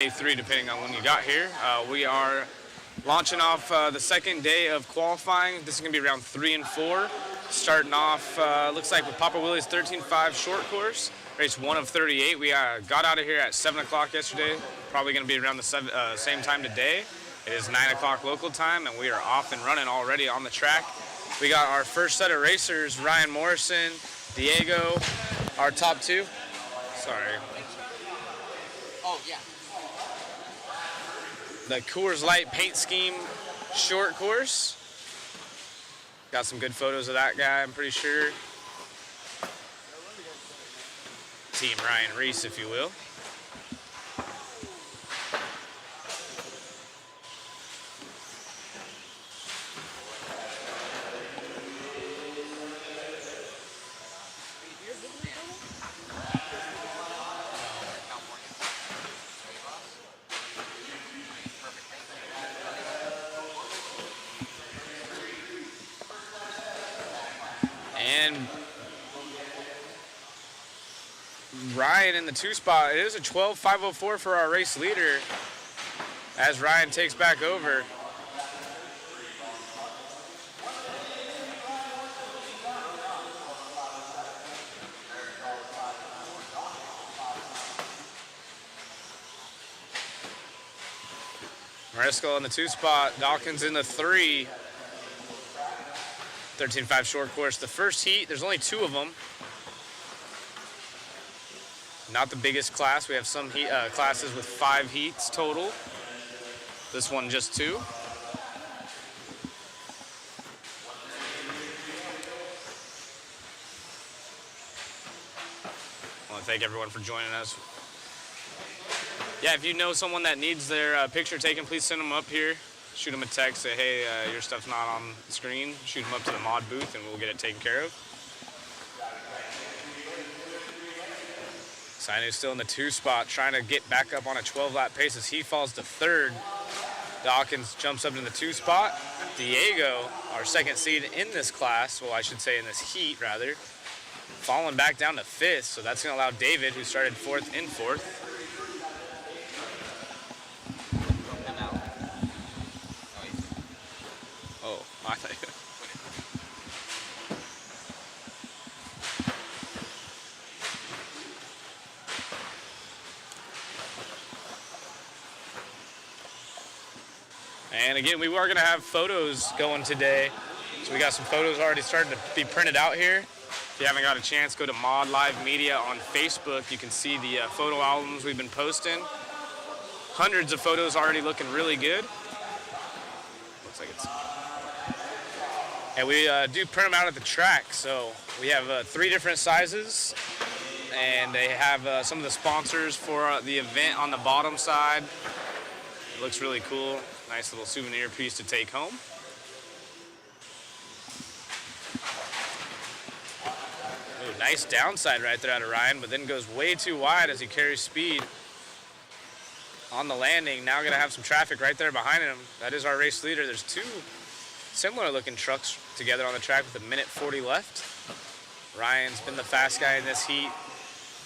Day 3, depending on when you got here. We are launching off the second day of qualifying. This is going to be round 3 and 4. Starting off, looks like with Papa Willie's 13.5 short course. Race 1 of 38. We got out of here at 7 o'clock yesterday. Probably going to be around the same time today. It is 9 o'clock local time, and we are off and running already on the track. We got our first set of racers, Ryan Morrison, Diego, our top two. Sorry. Oh, yeah. The Coors Light paint scheme short course. Got some good photos of that guy, I'm pretty sure. Team Ryan Reese, if you will. And Ryan in the 2 spot. It is a 12.504 for our race leader as Ryan takes back over. Mariscal in the 2 spot. Dawkins in the 3. 13.5 short course. The first heat, there's only 2 of them. Not the biggest class. We have some classes with 5 heats total. This one just 2. I want to thank everyone for joining us. Yeah, if you know someone that needs their picture taken, please send them up here. Shoot them a text, say, hey, your stuff's not on the screen. Shoot them up to the mod booth and we'll get it taken care of. Sainu's still in the 2 spot, trying to get back up on a 12-lap pace as he falls to 3rd. Dawkins jumps up in the 2 spot. Diego, our 2nd seed in this class, well, I should say in this heat, rather, falling back down to 5th. So that's going to allow David, who started 4th, in 4th. Oh, I thought you... And again, we are going to have photos going today. So we got some photos already starting to be printed out here. If you haven't got a chance, go to Mod Live Media on Facebook. You can see the photo albums we've been posting. Hundreds of photos already looking really good. Looks like it's... And we do print them out at the track. So we have 3 different sizes. And they have some of the sponsors for the event on the bottom side. It looks really cool. Nice little souvenir piece to take home. Ooh, nice downside right there out of Ryan, but then goes way too wide as he carries speed on the landing. Now going to have some traffic right there behind him. That is our race leader. There's 2 similar looking trucks together on the track with 1:40 left. Ryan's been the fast guy in this heat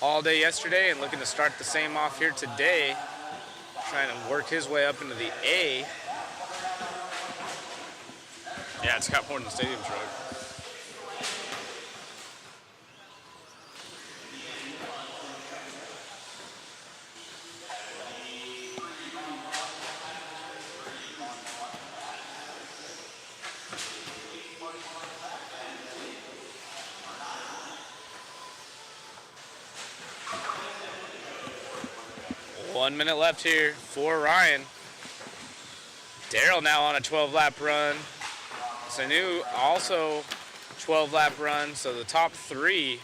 all day yesterday and looking to start the same off here today. Trying to work his way up into the A. Yeah, it's got more than the stadium truck. One minute left here for Ryan. Daryl now on a 12-lap run. Sanu also 12-lap run. So the top 3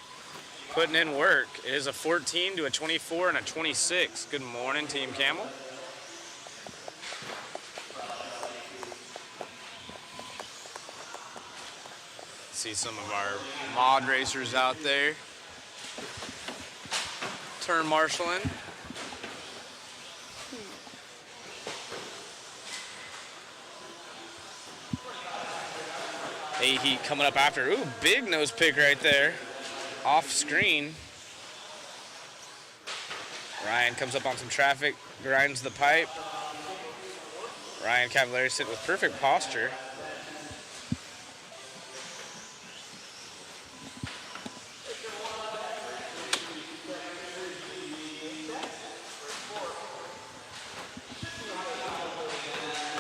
putting in work. It is a 14 to a 24 and a 26. Good morning, Team Camel. See some of our mod racers out there. Turn marshaling. A heat coming up after. Ooh, big nose pick right there. Off screen. Ryan comes up on some traffic. grinds the pipe. Ryan Cavallari sitting with perfect posture.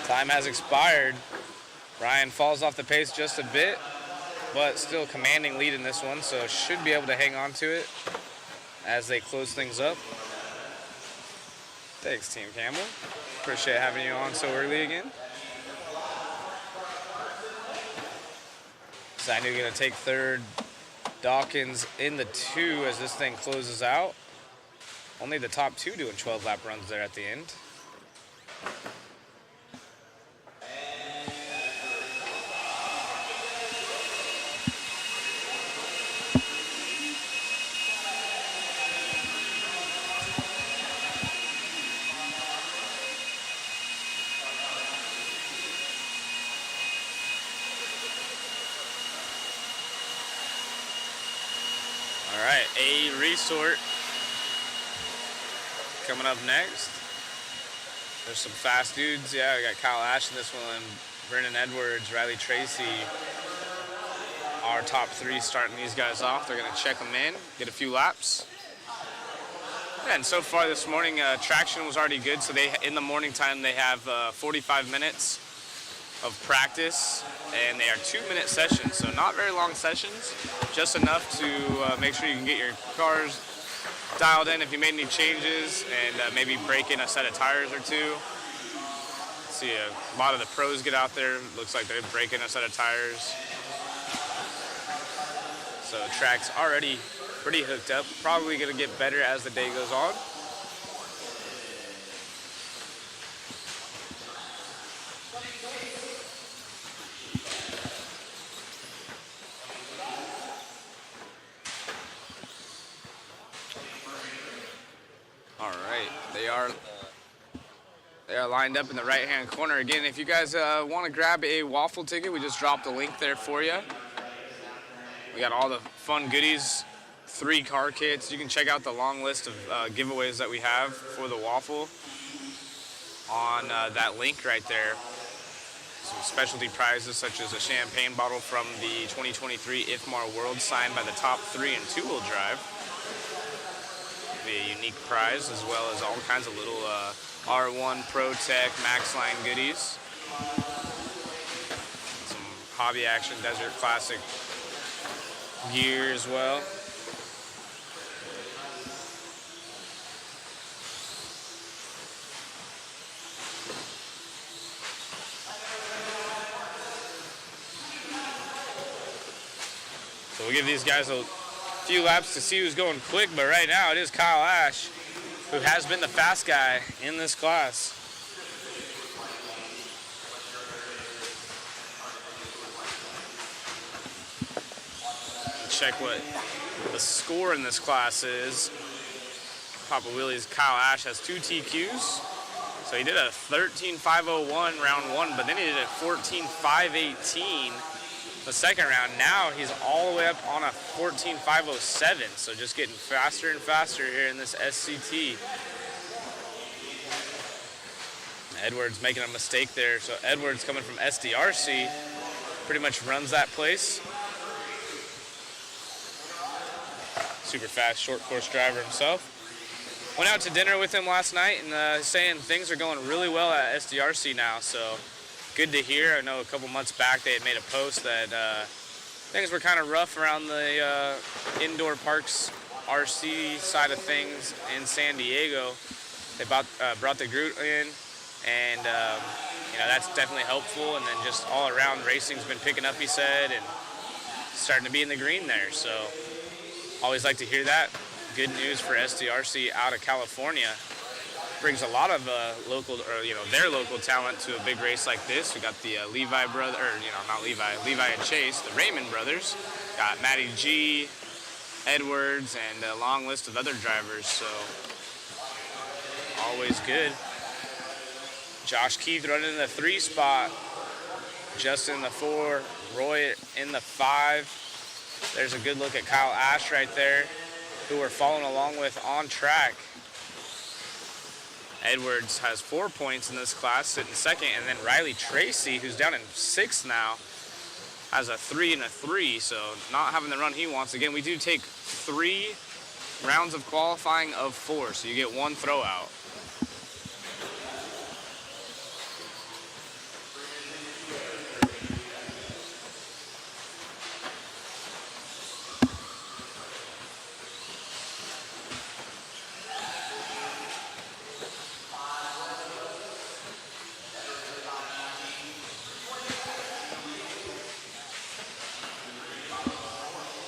Time has expired. Ryan falls off the pace just a bit, but still commanding lead in this one, so should be able to hang on to it as they close things up. Thanks, Team Campbell. Appreciate having you on so early again. Zainu gonna take third. Dawkins in the 2 as this thing closes out. Only the top 2 doing 12 lap runs there at the end. All right, A Resort coming up next. There's some fast dudes. Yeah, we got Kyle Ash in this one, Brennan Edwards, Riley Tracy. Our top 3 starting these guys off. They're gonna check them in, get a few laps. And so far this morning, traction was already good. So in the morning time, they have 45 minutes of practice, and they are 2-minute sessions, so not very long sessions, just enough to make sure you can get your cars dialed in if you made any changes, and maybe break in a set of tires or 2. See a lot of the pros get out there. Looks like they're breaking a set of tires. So track's already pretty hooked up. Probably gonna get better as the day goes on. All right, they are lined up in the right-hand corner. Again, if you guys want to grab a waffle ticket, we just dropped a link there for you. We got all the fun goodies, 3 car kits. You can check out the long list of giveaways that we have for the waffle on that link right there. Some specialty prizes such as a champagne bottle from the 2023 IFMAR World signed by the top 3 in 2-wheel drive. A unique prize, as well as all kinds of little R1 Pro Tech Max Line goodies. Some Hobby Action Desert Classic gear as well. So we'll give these guys a few laps to see who's going quick, but right now it is Kyle Ash, who has been the fast guy in this class. Check what the score in this class is. Papa Willie's Kyle Ash has 2 TQs. So he did a 13.501 round 1, but then he did a 14.518 the second round. Now he's all the way up on a 14.507. So just getting faster and faster here in this SCT. Edwards making a mistake there. So Edwards, coming from SDRC, pretty much runs that place. Super fast short course driver himself. Went out to dinner with him last night and saying things are going really well at SDRC now, so good to hear. I know a couple months back they had made a post that things were kind of rough around the indoor parks RC side of things in San Diego. They brought the Groot in, and you know, that's definitely helpful. And then just all around racing's been picking up, he said, and starting to be in the green there. So always like to hear that. Good news for SDRC out of California. Brings a lot of local, or their local talent to a big race like this. We got the Levi brother, or not Levi, Levi and Chase, the Raymond brothers. Got Matty G, Edwards, and a long list of other drivers. So always good. Josh Keith running in the 3 spot. Justin in the 4, Roy in the 5. There's a good look at Kyle Ash right there, who we're following along with on track. Edwards has 4 points in this class, sitting second, and then Riley Tracy, who's down in 6th now, has a 3 and a 3, so not having the run he wants. Again, we do take 3 rounds of qualifying of 4, so you get 1 throw out.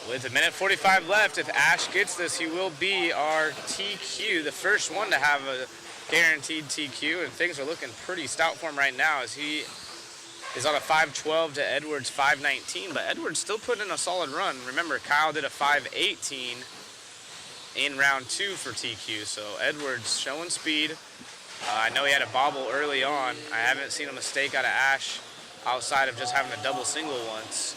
With a minute 45 left, if Ash gets this, he will be our TQ, the first one to have a guaranteed TQ, and things are looking pretty stout for him right now as he is on a 5:12 to Edwards' 5:19, but Edwards still putting in a solid run. Remember, Kyle did a 5:18 in round 2 for TQ, so Edwards showing speed. I know he had a bobble early on. I haven't seen a mistake out of Ash outside of just having a double single once.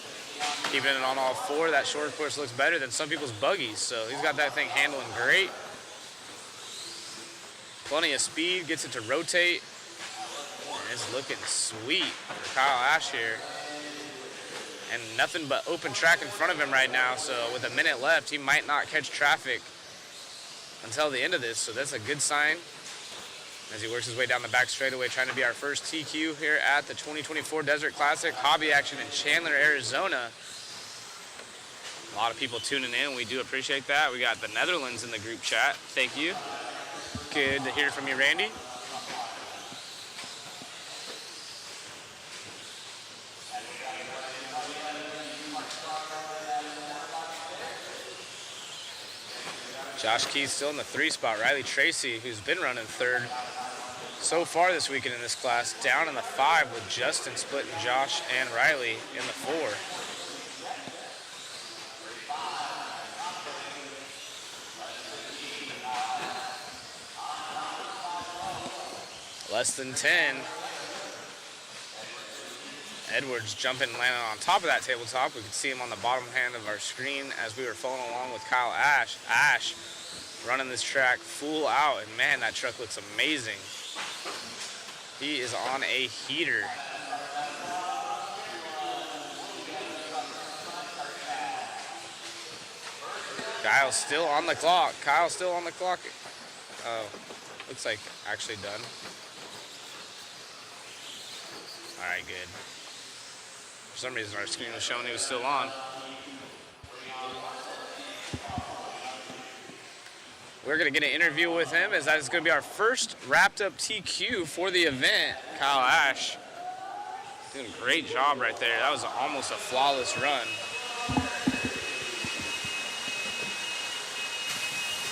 Keeping it on all 4, that short course looks better than some people's buggies, so he's got that thing handling great. Plenty of speed, gets it to rotate, and it's looking sweet for Kyle Ash here. And nothing but open track in front of him right now, so with a minute left, he might not catch traffic until the end of this, so that's a good sign as he works his way down the back straightaway, trying to be our first TQ here at the 2024 Desert Classic Hobby Action in Chandler, Arizona. A lot of people tuning in. We do appreciate that. We got the Netherlands in the group chat. Thank you. Good to hear from you, Randy. Josh Key's still in the 3 spot. Riley Tracy, who's been running 3rd so far this weekend in this class, down in the 5 with Justin splitting Josh and Riley in the 4. Less than 10. Edwards jumping and landing on top of that tabletop. We could see him on the bottom hand of our screen as we were following along with Kyle Ash. Ash running this track full out, and man, that truck looks amazing. He is on a heater. Kyle's still on the clock. Kyle's still on the clock. Oh, looks like actually done. All right, good. For some reason, our screen was showing he was still on. We're going to get an interview with him as that is going to be our first wrapped up TQ for the event. Kyle Ash doing a great job right there. That was almost a flawless run.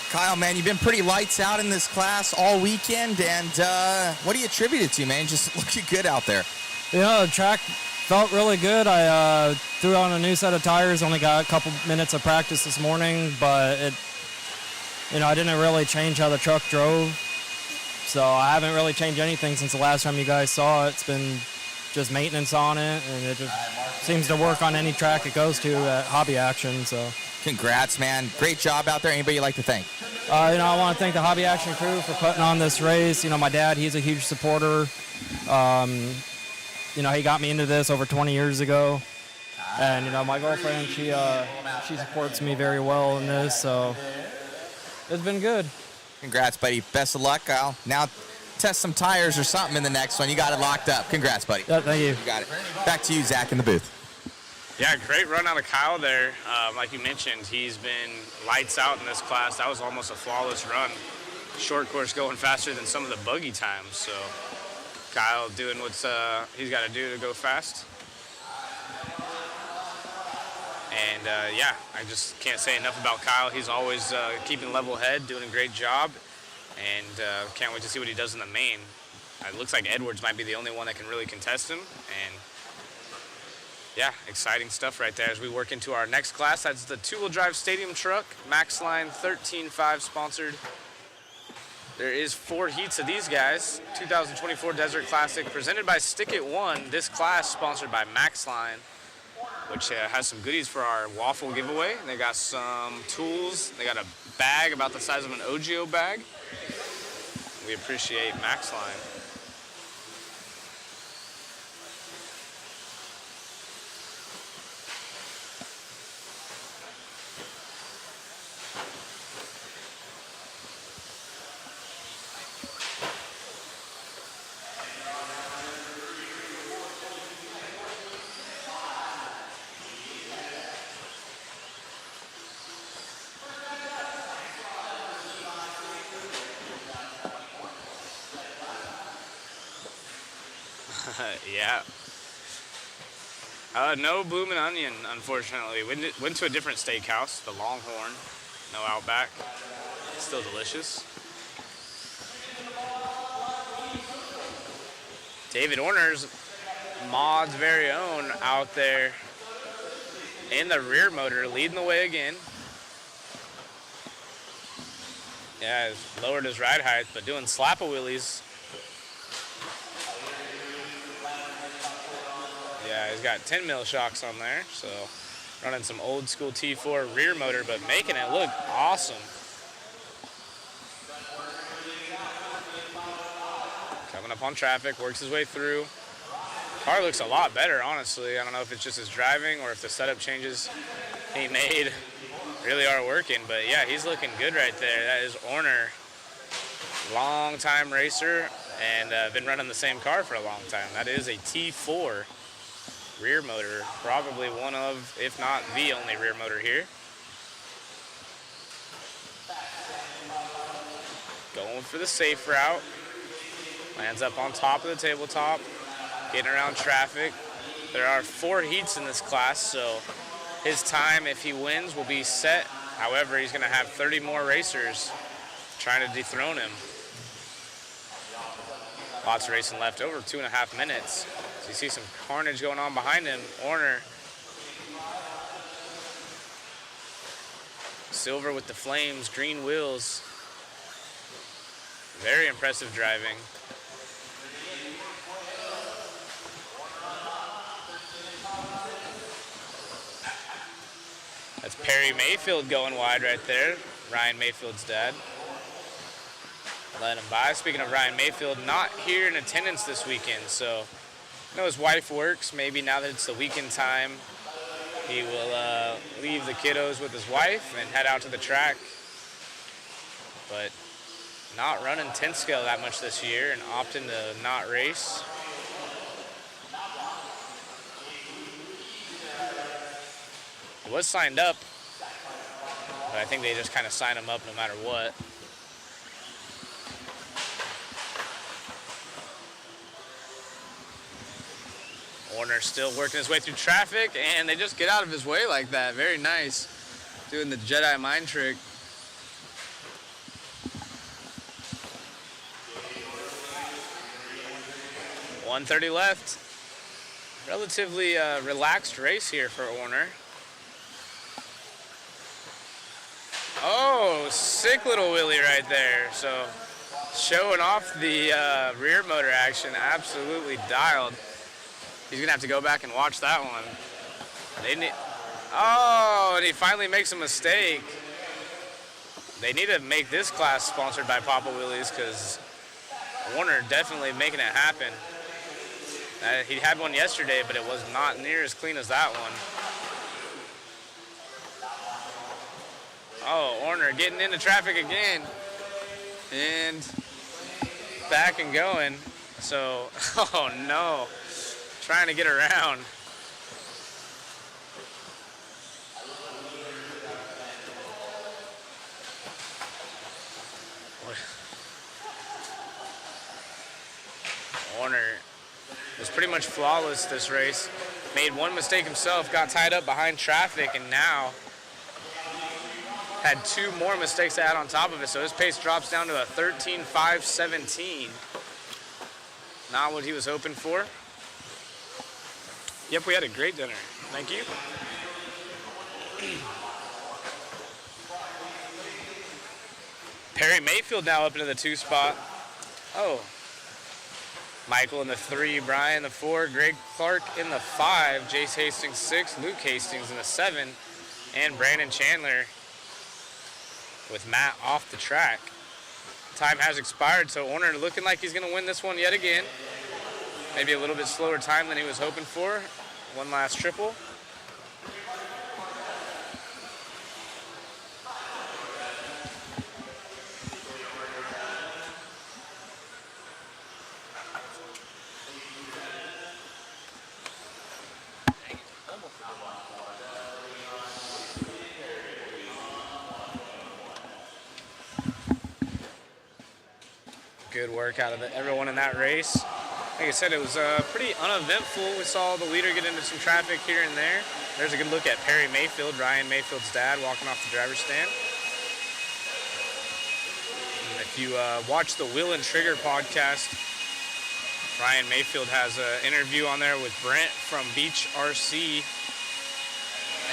Kyle, man, you've been pretty lights out in this class all weekend, and what do you attribute it to, man? Just looking good out there. You know, the track felt really good. I threw on a new set of tires, only got a couple minutes of practice this morning, but I didn't really change how the truck drove. So I haven't really changed anything since the last time you guys saw it. It's been just maintenance on it, and it just seems to work on any track it goes to at Hobby Action. So congrats, man. Great job out there. Anybody you'd like to thank? I want to thank the Hobby Action crew for putting on this race. My dad, he's a huge supporter. He got me into this over 20 years ago. And, my girlfriend, she supports me very well in this, so it's been good. Congrats, buddy. Best of luck, Kyle. Now test some tires or something in the next one. You got it locked up. Congrats, buddy. Yeah, thank you. You got it. Back to you, Zach, in the booth. Yeah, great run out of Kyle there. Like you mentioned, he's been lights out in this class. That was almost a flawless run. Short course going faster than some of the buggy times. So Kyle doing what he's got to do to go fast. And I just can't say enough about Kyle. He's always keeping level head, doing a great job. And can't wait to see what he does in the main. It looks like Edwards might be the only one that can really contest him. And yeah, exciting stuff right there as we work into our next class. That's the two-wheel drive stadium truck, Max Line 13.5 sponsored. There is 4 heats of these guys. 2024 Desert Classic presented by Stick It One. This class sponsored by Max Line, which has some goodies for our waffle giveaway. They got some tools. They got a bag about the size of an OGIO bag. We appreciate Max Line. Yeah. No Bloomin' Onion, unfortunately. Went to a different steakhouse, the Longhorn. No Outback. Still delicious. David Orner's Mod's very own out there in the rear motor, leading the way again. Yeah, he's lowered his ride height, but doing slap-a-wheelies. Yeah, he's got 10 mil shocks on there, so running some old school T4 rear motor, but making it look awesome. Coming up on traffic, works his way through. Car looks a lot better, honestly. I don't know if it's just his driving or if the setup changes he made really are working, but yeah, he's looking good right there. That is Orner, long-time racer, and been running the same car for a long time. That is a T4 rear motor, probably one of, if not the only rear motor here. Going for the safe route. Lands up on top of the tabletop, getting around traffic. There are 4 heats in this class, so his time, if he wins, will be set. However, he's going to have 30 more racers trying to dethrone him. Lots of racing left, over 2.5 minutes. So you see some carnage going on behind him. Orner. Silver with the flames, green wheels. Very impressive driving. That's Perry Mayfield going wide right there. Ryan Mayfield's dad. Let him by. Speaking of Ryan Mayfield, not here in attendance this weekend, so I know his wife works. Maybe now that it's the weekend time, he will leave the kiddos with his wife and head out to the track. But not running 10 scale that much this year and opting to not race. He was signed up, but I think they just kind of sign him up no matter what. Orner still working his way through traffic, and they just get out of his way like that. Very nice. Doing the Jedi mind trick. .130 left. Relatively relaxed race here for Orner. Oh, sick little wheelie right there. So showing off the rear motor action, absolutely dialed. He's gonna have to go back and watch that one. Oh, and he finally makes a mistake. They need to make this class sponsored by Papa Wheelies because Orner definitely making it happen. He had one yesterday, but it was not near as clean as that one. Oh, Orner getting into traffic again. And back and going. So, oh no. Trying to get around. Orner was pretty much flawless this race. Made one mistake himself, got tied up behind traffic, and now had 2 more mistakes to add on top of it. So his pace drops down to a 13.517. Not what he was hoping for. Yep, we had a great dinner. Thank you. Perry Mayfield now up into the 2 spot. Oh. Michael in the 3, Brian in the 4, Greg Clark in the 5, Jace Hastings 6, Luke Hastings in the 7, and Brandon Chandler with Matt off the track. time has expired, so Orner looking like he's going to win this one yet again. Maybe a little bit slower time than he was hoping for. One last triple. Good work out of everyone in that race. Like I said, it was pretty uneventful. We saw the leader get into some traffic here and there. There's a good look at Perry Mayfield, Ryan Mayfield's dad, walking off the driver's stand. And if you watch the Will and Trigger podcast, Ryan Mayfield has an interview on there with Brent from Beach RC.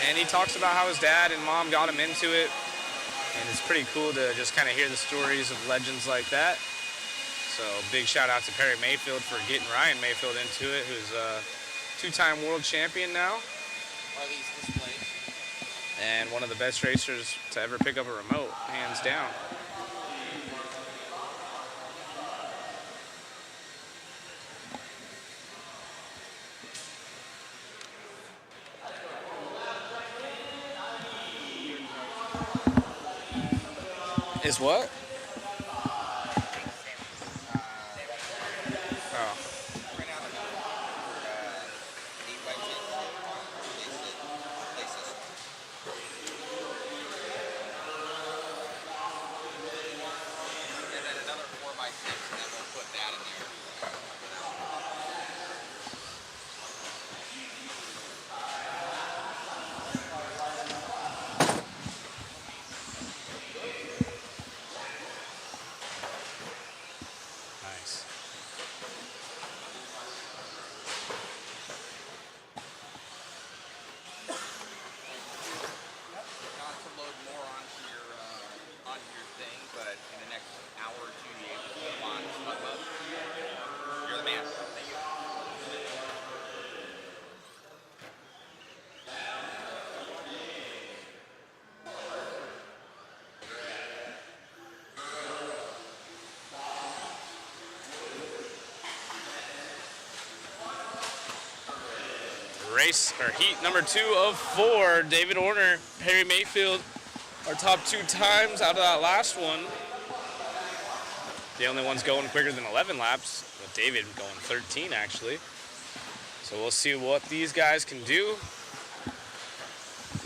And he talks about how his dad and mom got him into it. And it's pretty cool to just kind of hear the stories of legends like that. So big shout out to Perry Mayfield for getting Ryan Mayfield into it, who's a two-time world champion now. Or at least this place. And one of the best racers to ever pick up a remote, hands down. Is what? Race, or heat number 2 of 4, David Orner, Perry Mayfield, our top 2 times out of that last one. The only ones going quicker than 11 laps, with David going 13 actually. So we'll see what these guys can do.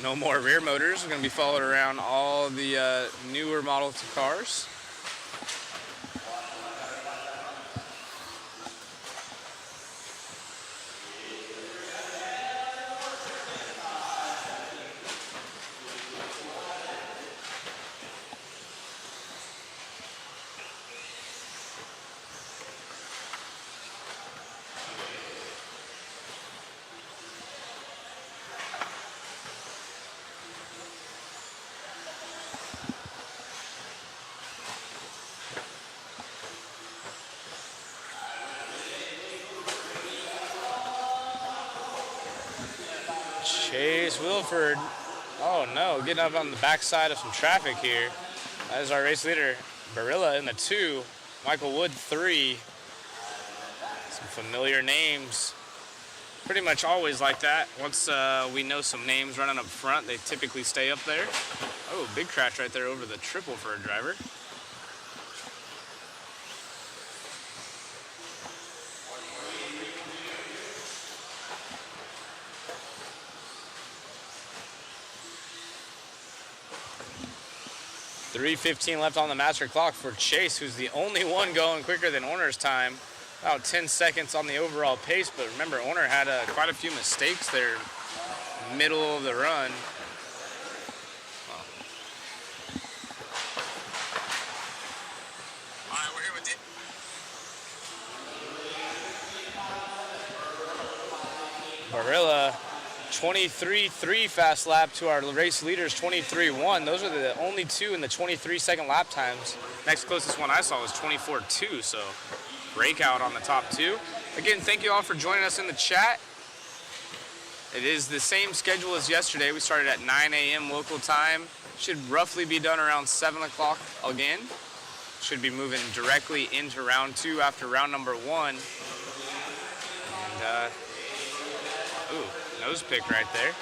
No more rear motors. We're going to be followed around all the newer Model 2 cars. Chase Wilford, oh no, getting up on the backside of some traffic here. That is our race leader, Barilla in the 2, Michael Wood 3. Some familiar names. Pretty much always like that. Once we know some names running up front, they typically stay up there. Oh, big crash right there over the triple for a driver. .3:15 left on the master clock for Chase, who's the only one going quicker than Orner's time. About 10 seconds on the overall pace, but remember, Orner had quite a few mistakes there, middle of the run. All right, we're here with it. Barilla, 23.3 fast lap to our race leaders, 23.1. Those are the only 2 in the 23-second lap times. Next closest one I saw was 24.2, so breakout on the top 2. Again, thank you all for joining us in the chat. It is the same schedule as yesterday. We started at 9 a.m. local time. Should roughly be done around 7 o'clock again. should be moving directly into round 2 after round number 1. And, nose pick right there.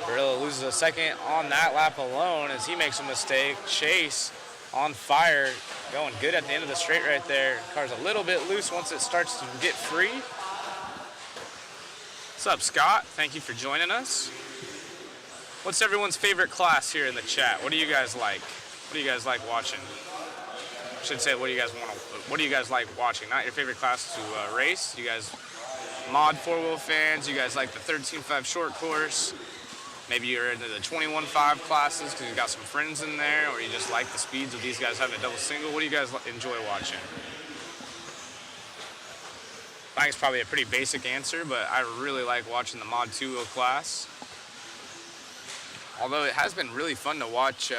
Barilla loses a second on that lap alone as he makes a mistake. Chase on fire, going good at the end of the straight right there. Car's a little bit loose once it starts to get free. What's up, Scott? Thank you for joining us. What's everyone's favorite class here in the chat? What do you guys like? What do you guys like watching? I should say, what do you guys like watching? Not your favorite class to race. You guys mod 4-wheel fans. You guys like the 13.5 short course. Maybe you're into the 21.5 classes because you got some friends in there, or you just like the speeds of these guys having a double single. What do you guys enjoy watching? I think it's probably a pretty basic answer, but I really like watching the mod 2-wheel class. Although it has been really fun to watch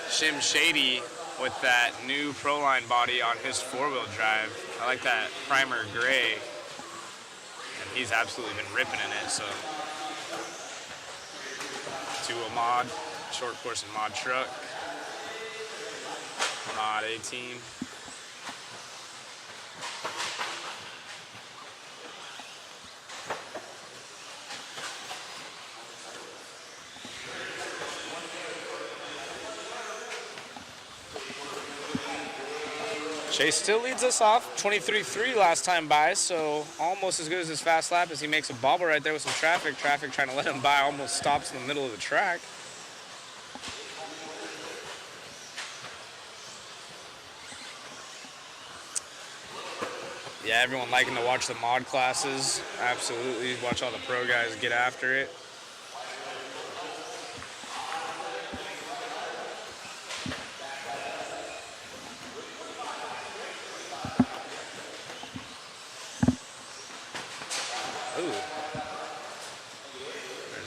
Shim Shady with that new Proline body on his 4-wheel drive. I like that primer gray, and he's absolutely been ripping in it. So 2-wheel mod, short course and mod truck, mod 18. Chase still leads us off, 23.3 last time by, so almost as good as his fast lap as he makes a bobble right there with some traffic. Traffic trying to let him by, almost stops in the middle of the track. Yeah, everyone liking to watch the mod classes. Absolutely, watch all the pro guys get after it.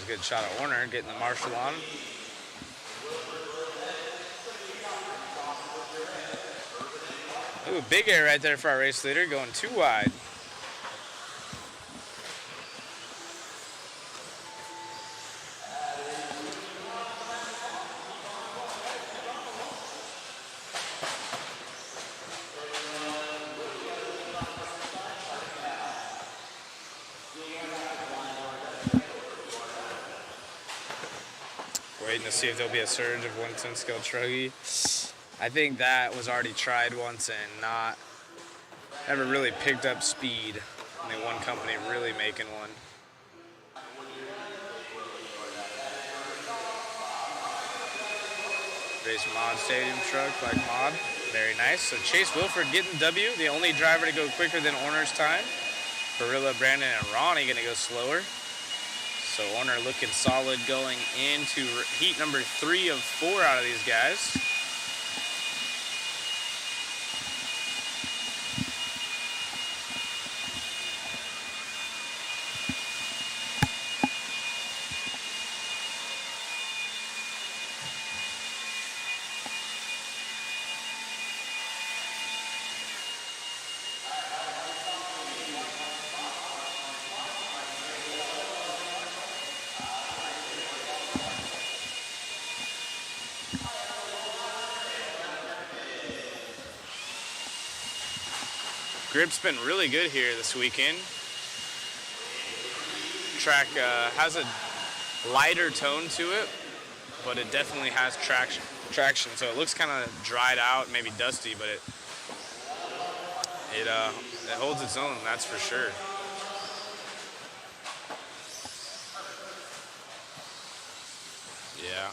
Good shot at Warner, getting the marshal on. Ooh, big air right there for our race leader, going too wide. Waiting to see if there'll be a surge of 110 scale truggy. I think that was already tried once and never really picked up speed. Only one company really making one. Race mod stadium truck like mod. Very nice. So Chase Wilford getting W, the only driver to go quicker than Orner's time. Barilla, Brandon, and Ronnie gonna go slower. So Orner looking solid going into heat number 3 of 4 out of these guys. Grip's been really good here this weekend. Track has a lighter tone to it, but it definitely has traction. So it looks kind of dried out, maybe dusty, but it holds its own, that's for sure. Yeah.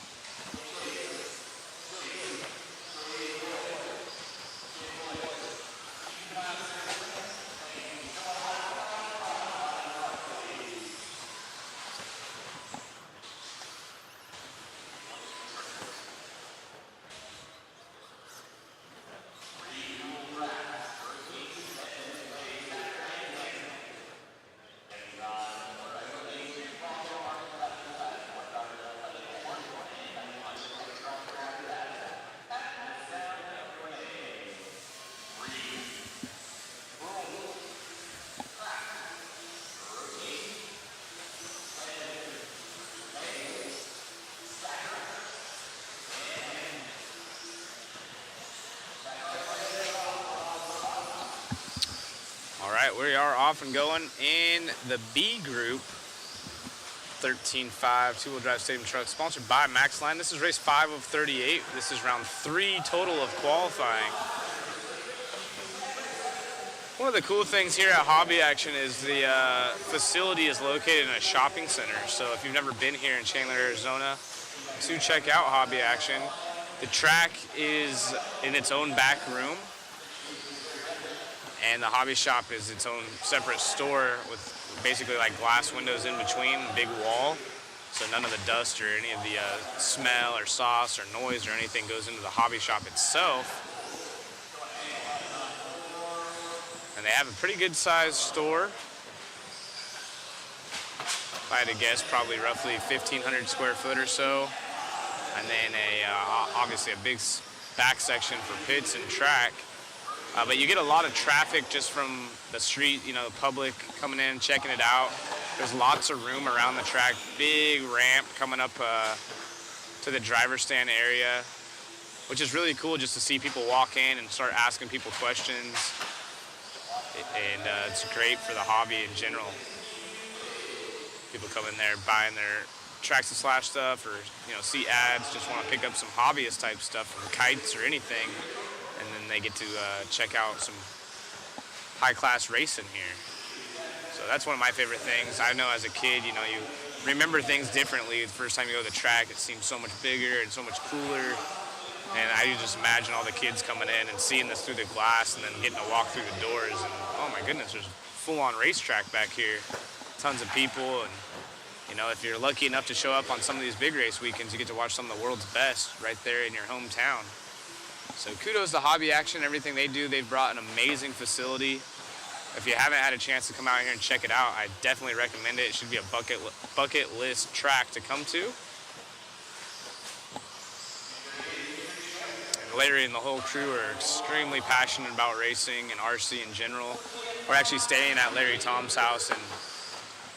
All right, we are off and going in the B group. 13.5 two-wheel drive stadium truck, sponsored by Maxline. This is race 5 of 38. This is round 3 total of qualifying. One of the cool things here at Hobby Action is the facility is located in a shopping center. So if you've never been here in Chandler, Arizona, to check out Hobby Action, the track is in its own back room, and the hobby shop is its own separate store with basically like glass windows in between, a big wall, so none of the dust or any of the smell or sauce or noise or anything goes into the hobby shop itself. And they have a pretty good sized store. If I had to guess, probably roughly 1,500 square foot or so. And then obviously a big back section for pits and track. But you get a lot of traffic just from the street, you know, the public coming in, checking it out. There's lots of room around the track, big ramp coming up to the driver's stand area, which is really cool just to see people walk in and start asking people questions. And it's great for the hobby in general. People come in there buying their Tracks and Slash stuff, or see ads, just want to pick up some hobbyist type stuff from kites or anything, and then they get to check out some high class racing here. So that's one of my favorite things. I know as a kid, you remember things differently. The first time you go to the track, it seems so much bigger and so much cooler. And I just imagine all the kids coming in and seeing this through the glass and then getting to walk through the doors. And oh my goodness, there's a full-on racetrack back here. Tons of people. And, if you're lucky enough to show up on some of these big race weekends, you get to watch some of the world's best right there in your hometown. So kudos to Hobby Action, everything they do. They've brought an amazing facility. If you haven't had a chance to come out here and check it out, I definitely recommend it. It should be a bucket list track to come to. Larry and the whole crew are extremely passionate about racing and RC in general. We're actually staying at Larry Tom's house, and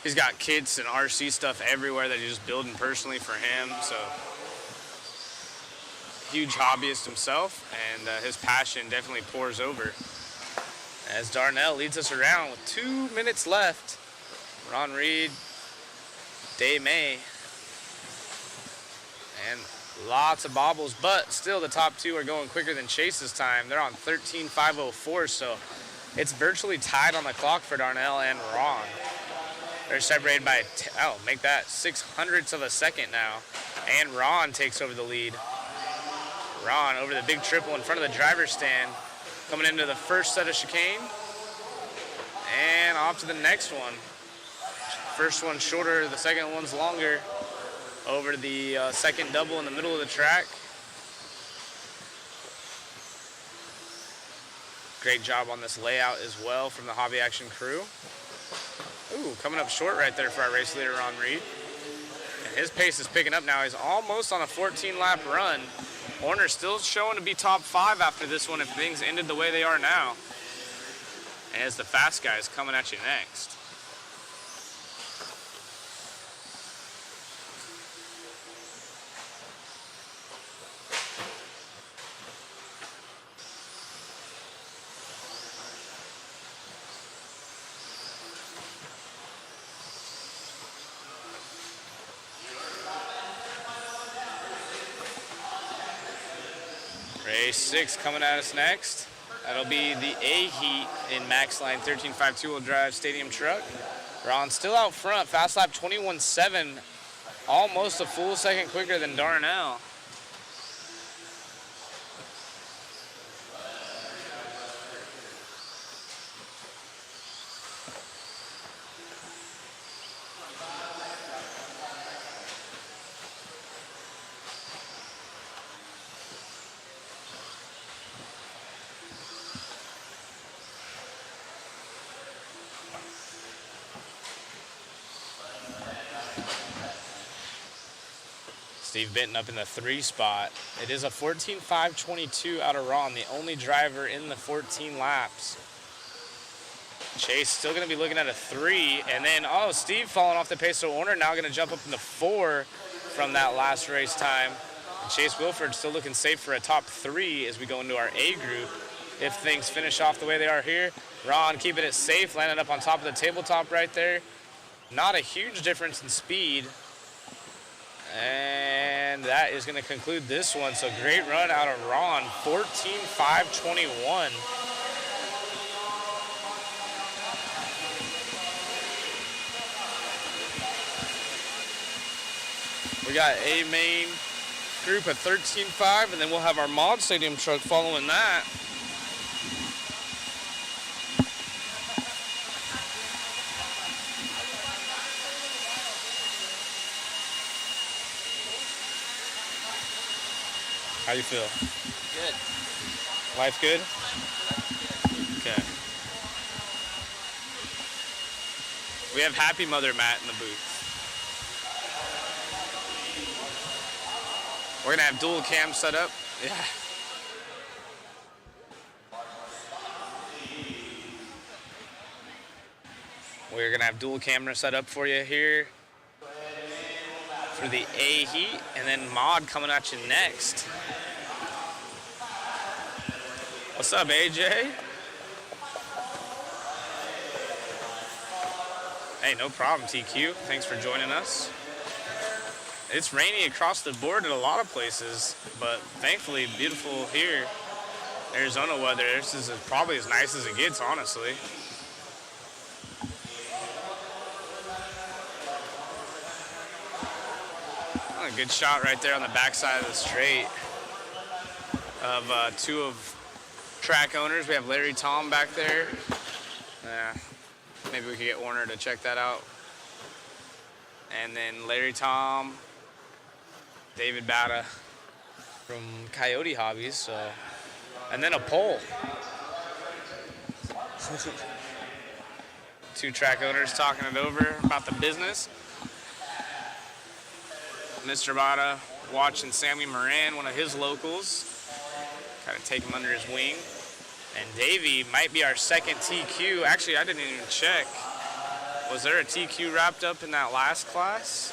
he's got kits and RC stuff everywhere that he's just building personally for him. So, huge hobbyist himself, and his passion definitely pours over. As Darnell leads us around with 2 minutes left. Ron Reed, Day May, and lots of bobbles, but still the top two are going quicker than Chase's time. They're on 13.504, so it's virtually tied on the clock for Darnell and Ron. They're separated by, make that 0.06 of a second now, and Ron takes over the lead. Ron over the big triple in front of the driver's stand, coming into the first set of chicane, and off to the next one. First one's shorter, the second one's longer. Over the second double in the middle of the track. Great job on this layout as well from the Hobby Action crew. Ooh, coming up short right there for our race leader, Ron Reed. And his pace is picking up now. He's almost on a 14-lap run. Horner's still showing to be top 5 after this one if things ended the way they are now. And it's the fast guys coming at you next. Race 6 coming at us next. That'll be the A heat in Maxline 13.5 two-wheel drive stadium truck. Ron still out front, fast lap 21.7, almost a full second quicker than Darnell. Steve Benton up in the 3 spot. It is a 14.522 out of Ron, the only driver in the 14 laps. Chase still going to be looking at a 3, and then, Steve falling off the pace, so Warner now going to jump up in the 4 from that last race time. And Chase Wilford still looking safe for a top 3 as we go into our A group if things finish off the way they are here. Ron keeping it safe, landing up on top of the tabletop right there. Not a huge difference in speed. And that is going to conclude this one. So great run out of Ron, 14.521. We got a main group at 13.5, and then we'll have our mod stadium truck following that. How you feel? Good. Life good? Okay. We have Happy Mother Matt in the booth. We're gonna have dual cam set up. Yeah. We're gonna have dual camera set up for you here for the A heat, and then mod coming at you next. What's up, AJ? Hey, no problem, TQ. Thanks for joining us. It's rainy across the board in a lot of places, but thankfully beautiful here. Arizona weather, this is probably as nice as it gets, honestly. Oh, a good shot right there on the backside of the straight of two of track owners. We have Larry Tom back there. Maybe we could get Warner to check that out. And then Larry Tom, David Bata from Coyote Hobbies, so, and then a pole. Two track owners talking it over about the business. Mr. Bata watching Sammy Moran, one of his locals, kind of take him under his wing. And Davey might be our second TQ. Actually, I didn't even check. Was there a TQ wrapped up in that last class?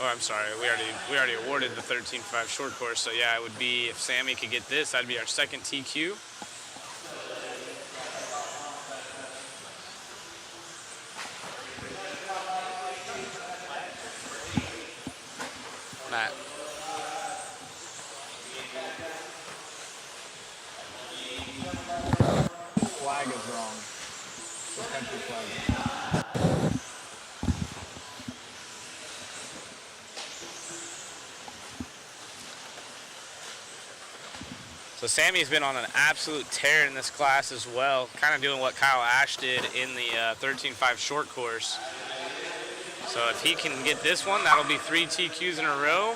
Oh, I'm sorry. We already awarded the 13.5 short course. So yeah, it would be, if Sammy could get this, that'd be our second TQ. Matt. Flag is wrong. The country flag. So Sammy's been on an absolute tear in this class as well, kind of doing what Kyle Ash did in the 13.5 short course. So if he can get this one, that'll be 3 TQs in a row.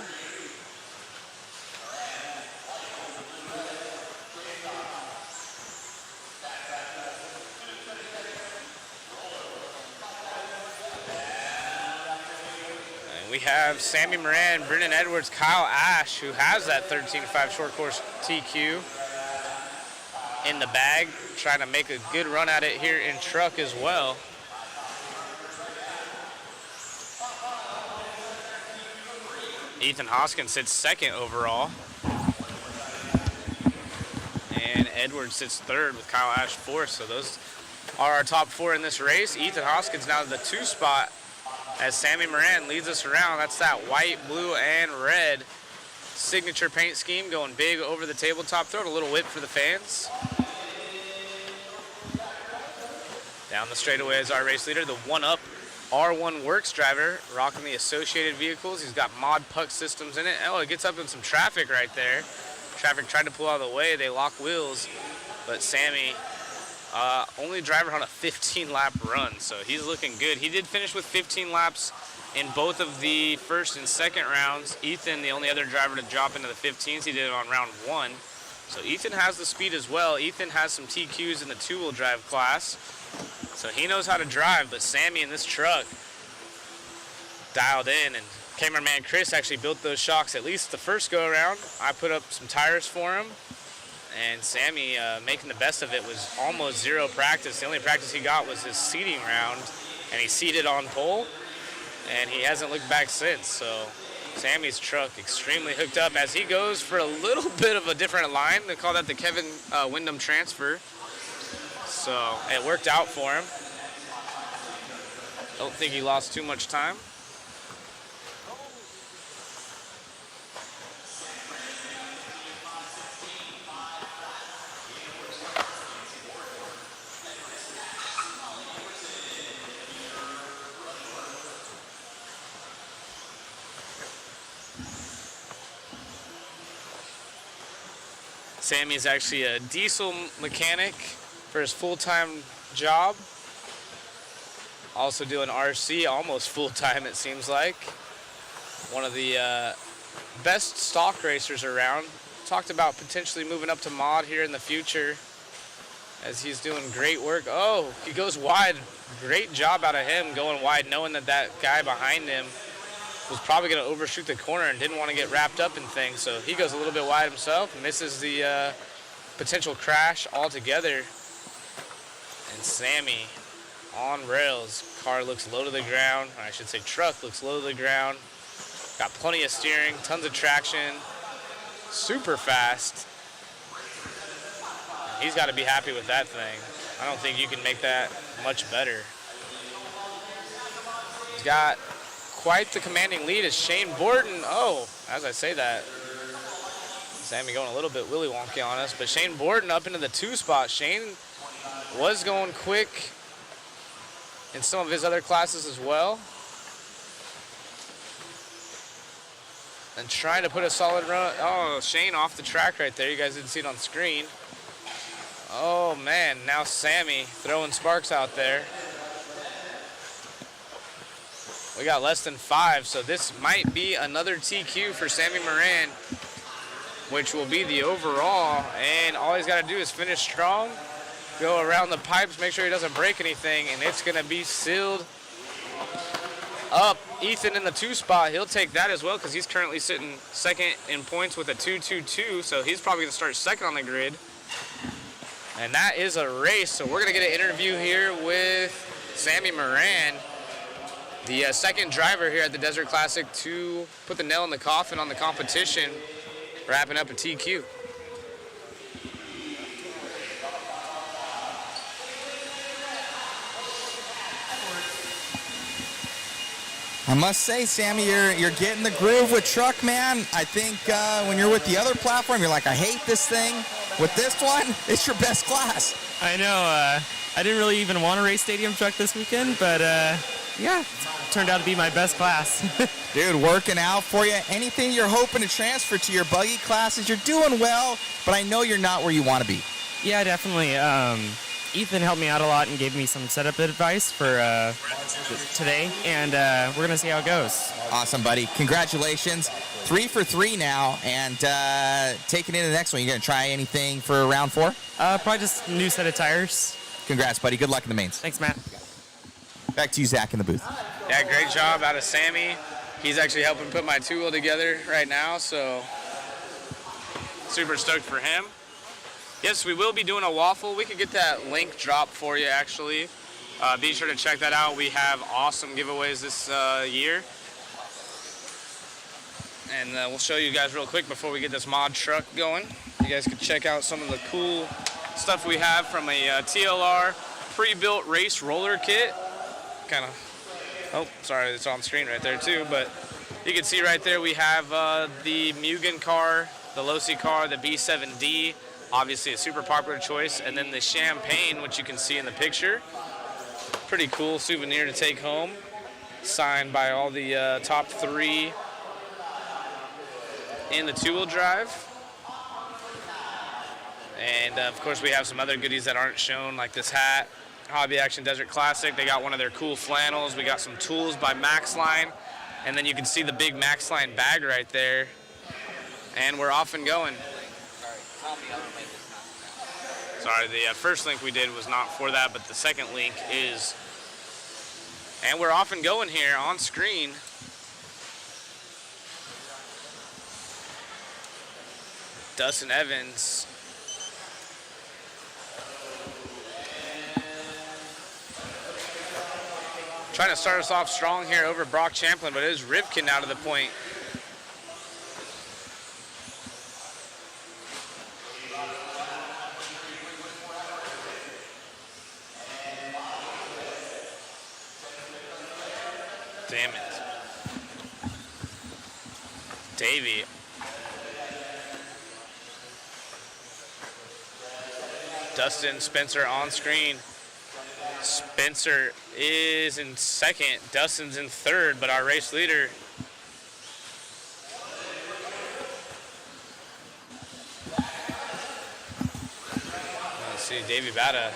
And we have Sammy Moran, Brennan Edwards, Kyle Ash, who has that 13.5 short course TQ in the bag, trying to make a good run at it here in truck as well. Ethan Hoskins sits second overall. And Edwards sits third with Kyle Ash fourth. So those are our top 4 in this race. Ethan Hoskins now in the 2 spot as Sammy Moran leads us around. That's that white, blue, and red signature paint scheme going big over the tabletop. Throw it a little whip for the fans. Down the straightaway is our race leader, the 1-up R1 Works driver, rocking the associated vehicles. He's got mod puck systems in it. Oh, it gets up in some traffic right there. Traffic tried to pull out of the way. They lock wheels, but Sammy, only driver on a 15-lap run, so he's looking good. He did finish with 15 laps in both of the first and second rounds. Ethan, the only other driver to drop into the 15s, he did it on round 1. So Ethan has the speed as well. Ethan has some TQs in the 2-wheel drive class. So he knows how to drive, but Sammy in this truck dialed in, and cameraman Chris actually built those shocks at least the first go around. I put up some tires for him, and Sammy making the best of it was almost 0 practice. The only practice he got was his seating round, and he seated on pole. and he hasn't looked back since. So Sammy's truck extremely hooked up as he goes for a little bit of a different line. They call that the Kevin Windham transfer. So it worked out for him. Don't think he lost too much time. Sammy's actually a diesel mechanic for his full-time job. Also doing RC almost full-time, it seems like. One of the best stock racers around. Talked about potentially moving up to mod here in the future as he's doing great work. Oh, he goes wide. Great job out of him going wide, knowing that that guy behind him was probably going to overshoot the corner and didn't want to get wrapped up in things. So he goes a little bit wide himself, misses the potential crash altogether. And Sammy on rails. Car looks low to the ground. I should say truck looks low to the ground. Got plenty of steering, tons of traction. Super fast. He's got to be happy with that thing. I don't think you can make that much better. He's got quite the commanding lead as Shane Borden. Oh, as I say that, Sammy going a little bit willy wonky on us, but Shane Borden up into the 2 spot. Shane was going quick in some of his other classes as well. And trying to put a solid run. Oh, Shane off the track right there. You guys didn't see it on screen. Oh man, now Sammy throwing sparks out there. We got less than 5, so this might be another TQ for Sammy Moran, which will be the overall. And all he's got to do is finish strong, go around the pipes, make sure he doesn't break anything, and it's going to be sealed up. Ethan in the 2 spot, he'll take that as well because he's currently sitting second in points with a 2.22, so he's probably going to start second on the grid. And that is a race, so we're going to get an interview here with Sammy Moran, the second driver here at the Desert Classic to put the nail in the coffin on the competition, wrapping up a TQ. I must say, Sammy, you're getting the groove with truck, man. I think when you're with the other platform, you're like, I hate this thing. With this one, it's your best class. I know. I didn't really even want to race stadium truck this weekend, but yeah, it turned out to be my best class. Dude, working out for you. Anything you're hoping to transfer to your buggy classes, you're doing well, but I know you're not where you want to be. Yeah, definitely. Ethan helped me out a lot and gave me some setup advice for today, and we're going to see how it goes. Awesome, buddy. Congratulations. 3 for 3 now, and taking it to the next one. You going to try anything for round 4? Probably just a new set of tires. Congrats, buddy. Good luck in the mains. Thanks, Matt. Back to you, Zach, in the booth. Yeah, great job out of Sammy. He's actually helping put my 2-wheel together right now, so super stoked for him. Yes, we will be doing a waffle. We could get that link dropped for you, actually. Be sure to check that out. We have awesome giveaways this year. And we'll show you guys real quick before we get this mod truck going. You guys can check out some of the cool stuff we have from a TLR pre-built race roller kit. Kind of, oh, sorry, it's on screen right there too, but you can see right there we have the Mugen car, the Losi car, the B7D, obviously a super popular choice, and then the Champagne, which you can see in the picture. Pretty cool souvenir to take home, signed by all the top 3 in the 2-wheel drive. And of course we have some other goodies that aren't shown, like this hat, Hobby Action Desert Classic. They got one of their cool flannels. We got some tools by Maxline, and then you can see the big Maxline bag right there. And we're off and going. Sorry, the first link we did was not for that, but the second link is. And we're off and going here on screen. Dustin Evans. Trying to start us off strong here over Brock Champlin, but it is Rivkin out of the point. Damn it. Davey. Dustin Spencer on screen. Spencer is in second. Dustin's in third, but our race leader. Let's see, Davey Bata,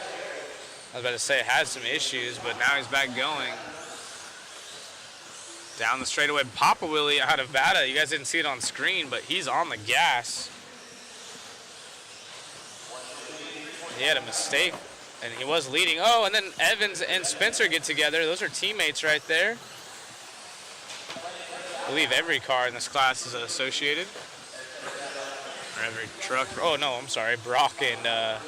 I was about to say, had some issues, but now he's back going. Down the straightaway, Papa Willie out of Bata. You guys didn't see it on screen, but he's on the gas. He had a mistake, and he was leading. Oh, and then Evans and Spencer get together. Those are teammates right there. I believe every car in this class is associated. Or every truck. Oh, no, I'm sorry. Brock and...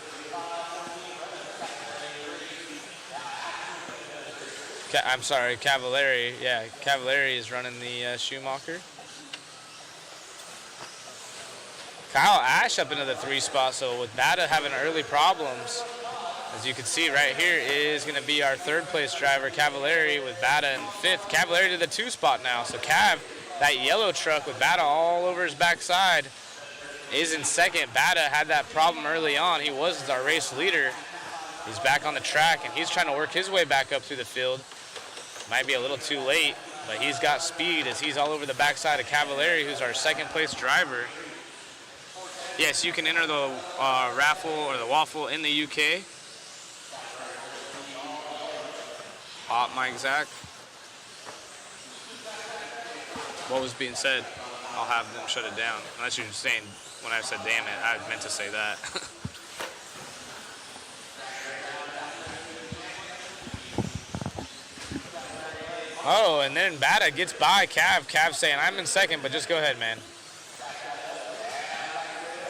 I'm sorry, Cavallari. Yeah, Cavallari is running the Schumacher. Kyle Ash up into the 3 spot, so with Bata having early problems, as you can see right here, is going to be our 3rd place driver, Cavallari, with Bata in 5th. Cavallari to the 2 spot now, so Cav, that yellow truck with Bata all over his backside, is in 2nd. Bata had that problem early on. He was our race leader. He's back on the track, and he's trying to work his way back up through the field. Might be a little too late, but he's got speed as he's all over the backside of Cavallari, who's our 2nd place driver. Yes, you can enter the raffle or the waffle in the UK. Hot mic, Zach. What was being said? I'll have them shut it down. Unless you're just saying, when I said damn it, I meant to say that. Oh, and then Bata gets by Cav. Cav saying, I'm in 2nd, but just go ahead, man.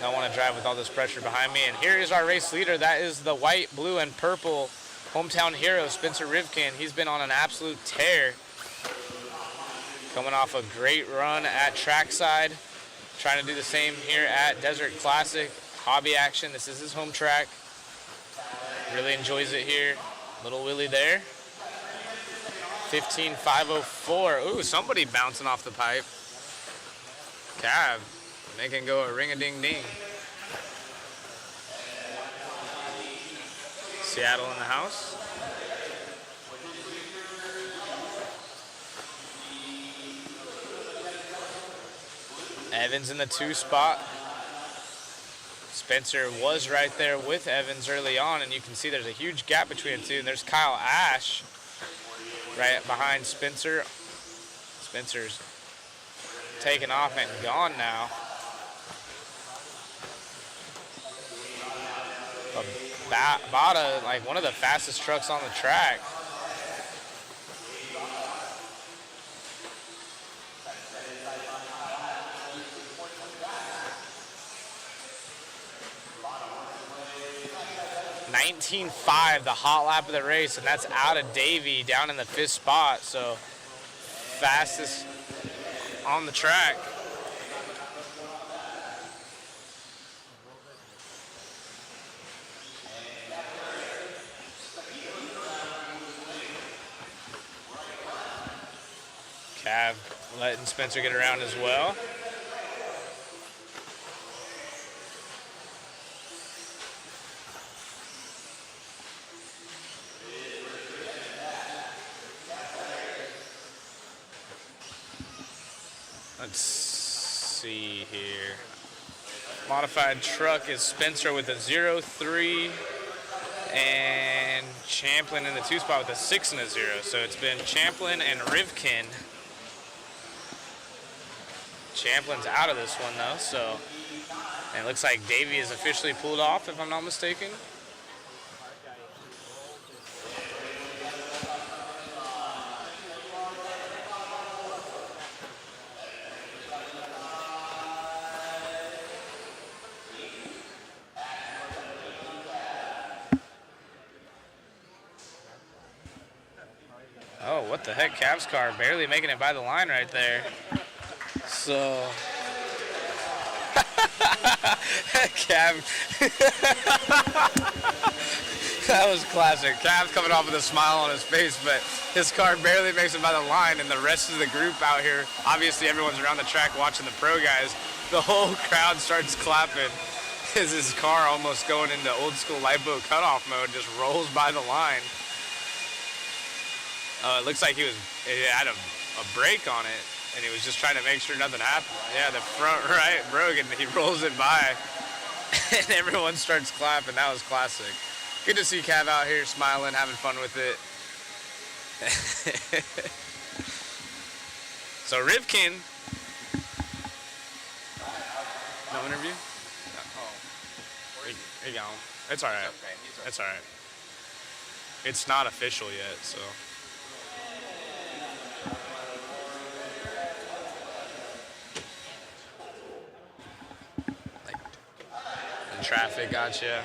Don't want to drive with all this pressure behind me. And here is our race leader. That is the white, blue, and purple hometown hero, Spencer Rivkin. He's been on an absolute tear. Coming off a great run at trackside. Trying to do the same here at Desert Classic. Hobby action. This is his home track. Really enjoys it here. Little Willie there. 15.504. Ooh, somebody bouncing off the pipe. Cav making go a ring-a-ding-ding. Seattle in the house. Evans in the 2 spot. Spencer was right there with Evans early on, and you can see there's a huge gap between the two. And there's Kyle Ash right behind Spencer. Spencer's taken off and gone now. Bata, like one of the fastest trucks on the track. .19.5, the hot lap of the race, and that's out of Davey down in the 5th spot. So fastest on the track. Cav letting Spencer get around as well. Let's see here. Modified truck is Spencer with a 0-3 and Champlin in the 2 spot with a 6 and a 0. So it's been Champlin and Rivkin. Champlin's out of this one though, so and it looks like Davey is officially pulled off, if I'm not mistaken. what the heck? Cav's car barely making it by the line right there. So, Cav. That was classic. Cav coming off with a smile on his face, but his car barely makes it by the line, and the rest of the group out here, obviously everyone's around the track watching the pro guys. The whole crowd starts clapping as his car, almost going into old school lifeboat cutoff mode, just rolls by the line. It looks like he had a brake on it, and he was just trying to make sure nothing happened. Yeah, the front right broke, and he rolls it by, and everyone starts clapping. That was classic. Good to see Cav out here smiling, having fun with it. So Rivkin. No interview? Here you go. It's all right. It's all right. It's not official yet, so. Like, in traffic, gotcha.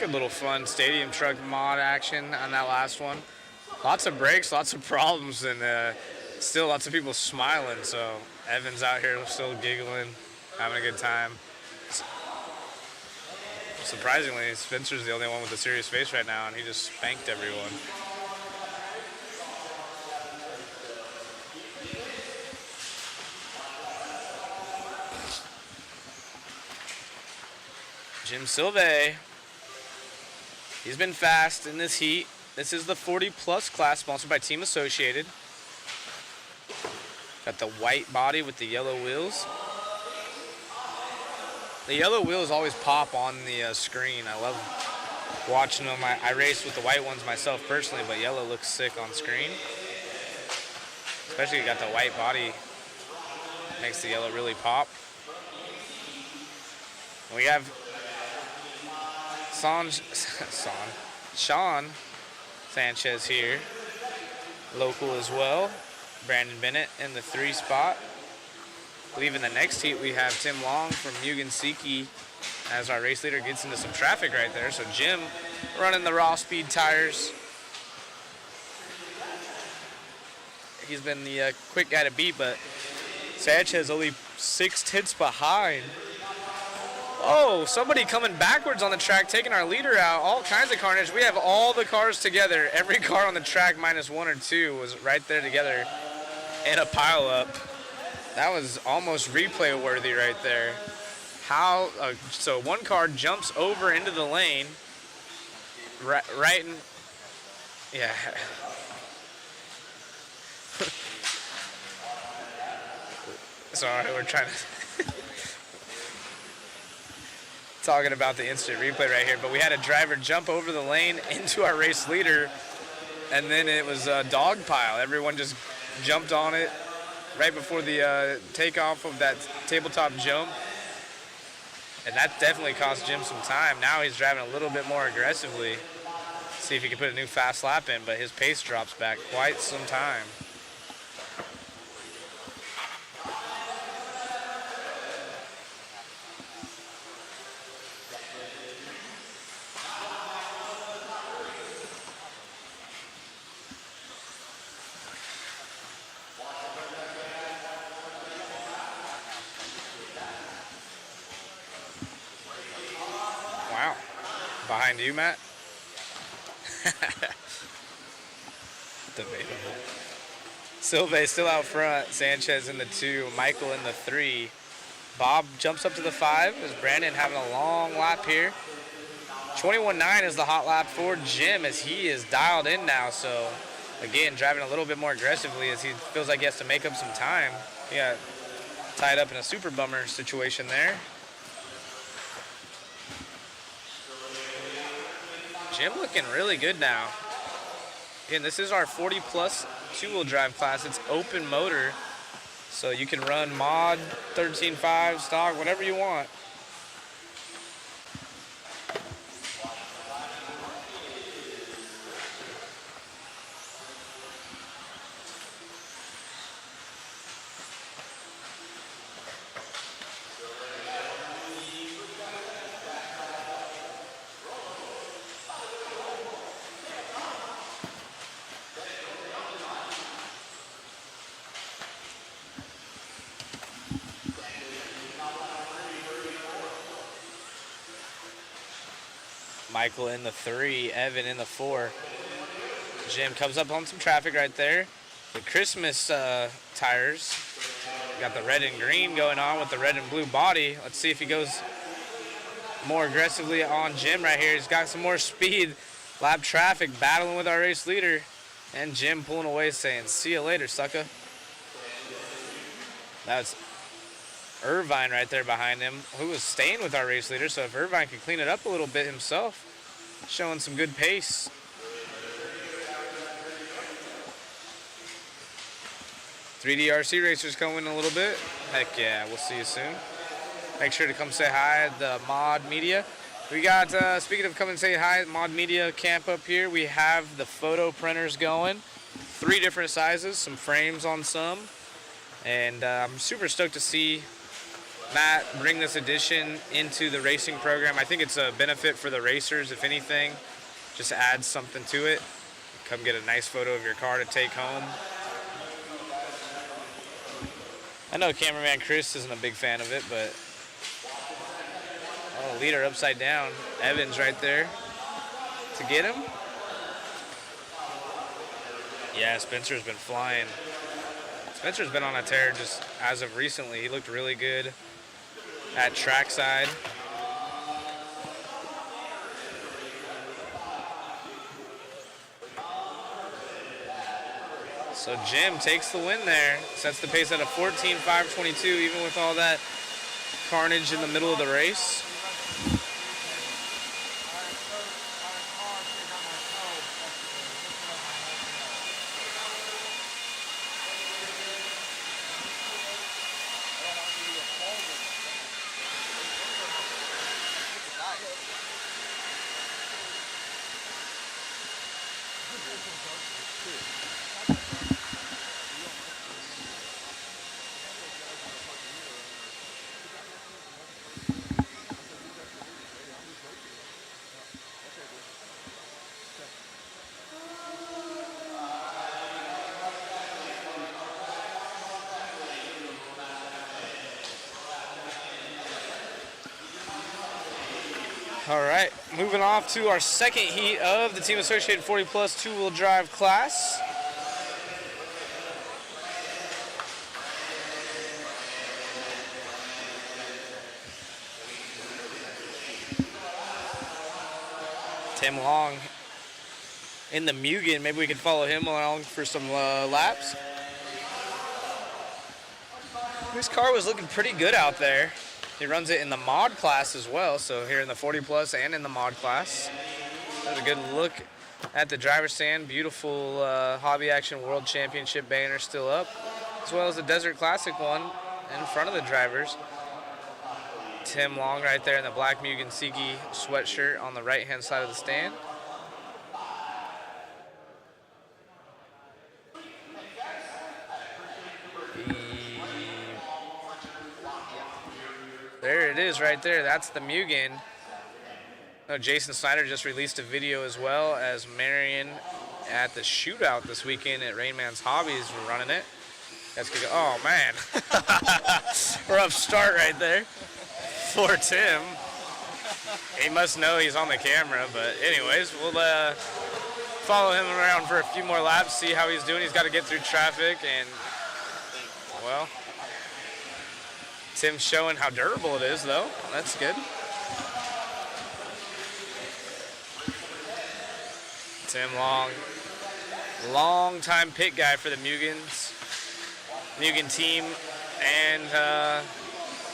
Good little fun stadium truck mod action on that last one. Lots of breaks, lots of problems, and still lots of people smiling. So Evan's out here still giggling, having a good time. Surprisingly, Spencer's the only one with a serious face right now, and he just spanked everyone. Jim Silve. He's been fast in this heat. This is the 40-plus class, sponsored by Team Associated. Got the white body with the yellow wheels. The yellow wheels always pop on the screen. I love watching them. I race with the white ones myself personally, but yellow looks sick on screen. Especially you got the white body. Makes the yellow really pop. We have Sean Sanchez here, local as well. Brandon Bennett in the 3 spot. I believe in the next heat we have Tim Long from Mugansiki as our race leader. Gets into some traffic right there. So Jim running the raw speed tires. He's been the quick guy to beat, but Sanchez only 6/10 behind. Oh, somebody coming backwards on the track, taking our leader out. All kinds of carnage. We have all the cars together. Every car on the track minus 1 or 2 was right there together in a pile up. That was almost replay worthy right there. How? So one car jumps over into the lane. Right in. Yeah. Sorry, we're trying to. Talking about the instant replay right here, but we had a driver jump over the lane into our race leader, and then it was a dog pile. Everyone just jumped on it right before the takeoff of that tabletop jump, and that definitely cost Jim some time. Now he's driving a little bit more aggressively, see if he can put a new fast lap in, but his pace drops back quite some time. Behind you, Matt? Debatable. Silve still out front. Sanchez in the 2. Michael in the 3. Bob jumps up to the 5 as Brandon having a long lap here. 21.9 is the hot lap for Jim as he is dialed in now. So, again, driving a little bit more aggressively as he feels like he has to make up some time. He got tied up in a super bummer situation there. Jim looking really good now. Again, this is our 40 plus two-wheel drive class. It's open motor, so you can run mod, 13.5, stock, whatever you want. Michael in the 3, Evan in the 4. Jim comes up on some traffic right there. The Christmas tires. Got the red and green going on with the red and blue body. Let's see if he goes more aggressively on Jim right here. He's got some more speed. Lap traffic battling with our race leader. And Jim pulling away saying, see you later, sucker. That's Irvine right there behind him, who was staying with our race leader. So if Irvine can clean it up a little bit himself, showing some good pace. "3DRC racers coming in a little bit. Heck yeah, we'll see you soon. Make sure to come say hi at the Mod Media. We got, speaking of come and say hi at Mod Media camp up here, we have the photo printers going. 3 different sizes, some frames on some. And I'm super stoked to see Matt bring this addition into the racing program. I think it's a benefit for the racers, if anything. Just adds something to it. Come get a nice photo of your car to take home. I know cameraman Chris isn't a big fan of it, but oh, leader upside down. Evans right there to get him. Yeah, Spencer's been flying. Spencer's been on a tear just as of recently. He looked really good at trackside. So Jim takes the win there. Sets the pace at a 14.522, even with all that carnage in the middle of the race. All right, moving off to our second heat of the Team Associated 40 Plus two-wheel drive class. Tim Long in the Mugen. Maybe we could follow him along for some laps. This car was looking pretty good out there. He runs it in the mod class as well, so here in the 40 plus and in the mod class. There's a good look at the driver's stand. Beautiful Hobby Action World Championship banner still up, as well as the Desert Classic one in front of the drivers. Tim Long right there in the black Mugen Siki sweatshirt on the right-hand side of the stand. There it is right there. That's the Mugen. No, Jason Snyder just released a video as well as Marion at the shootout this weekend at Rainman's Hobbies. We're running it. That's good. Oh, man. Rough start right there for Tim. He must know he's on the camera, but anyways, we'll follow him around for a few more laps, see how he's doing. He's got to get through traffic, and, well, Tim showing how durable it is, though. That's good. Tim Long, long-time pit guy for the Mugen team, and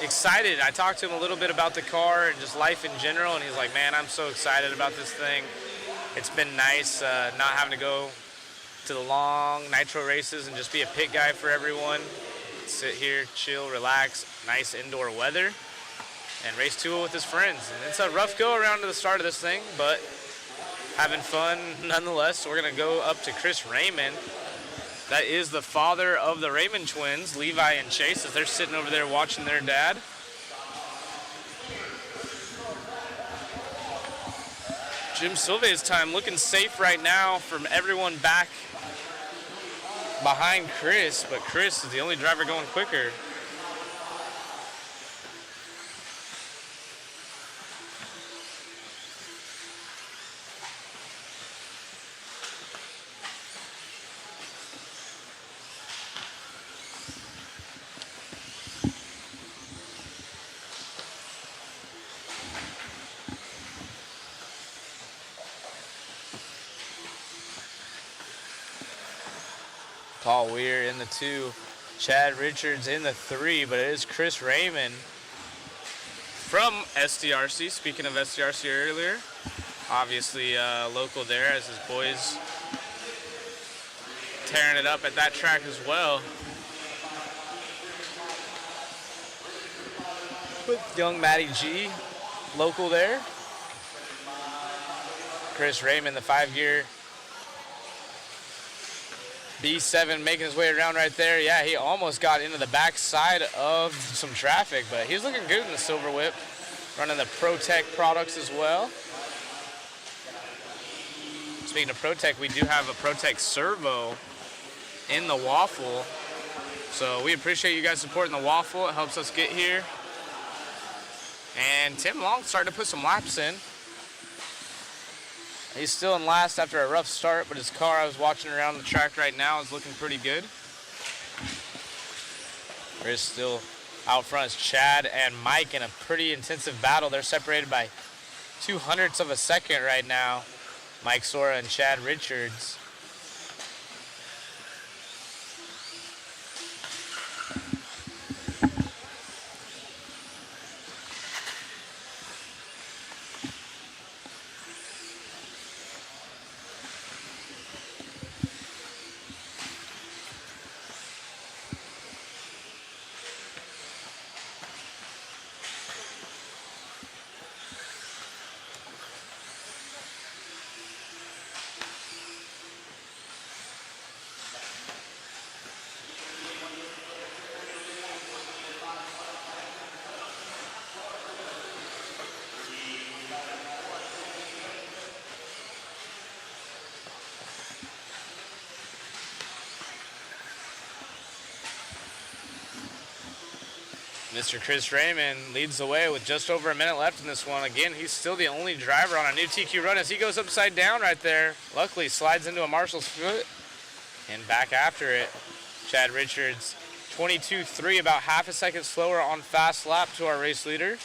excited. I talked to him a little bit about the car and just life in general, and he's like, man, I'm so excited about this thing. It's been nice not having to go to the long nitro races and just be a pit guy for everyone. Sit here, chill, relax, nice indoor weather, and race 2 with his friends. And it's a rough go around to the start of this thing, but having fun nonetheless. So we're gonna go up to Chris Raymond. That is the father of the Raymond twins, Levi and Chase, as they're sitting over there watching their dad. Jim Sylve's time looking safe right now from everyone back behind Chris, but Chris is the only driver going quicker. Paul Weir in the 2, Chad Richards in the 3, but it is Chris Raymond from SDRC. Speaking of SDRC earlier, obviously local there, as his boys tearing it up at that track as well. With young Matty G, local there. Chris Raymond, the 5-gear B7, making his way around right there. Yeah, he almost got into the back side of some traffic, but he's looking good in the Silver Whip. Running the ProTech products as well. Speaking of ProTech, we do have a ProTech servo in the waffle. So we appreciate you guys supporting the waffle. It helps us get here. And Tim Long starting to put some laps in. He's still in last after a rough start, but his car I was watching around the track right now is looking pretty good. There's still out front is Chad and Mike in a pretty intensive battle. They're separated by 0.02 of a second right now. Mike Sora and Chad Richards. Mr. Chris Raymond leads the way with just over a minute left in this one. Again, he's still the only driver on a new TQ run as he goes upside down right there. Luckily, slides into a marshal's foot and back after it. Chad Richards, 22.3, about half a second slower on fast lap to our race leader.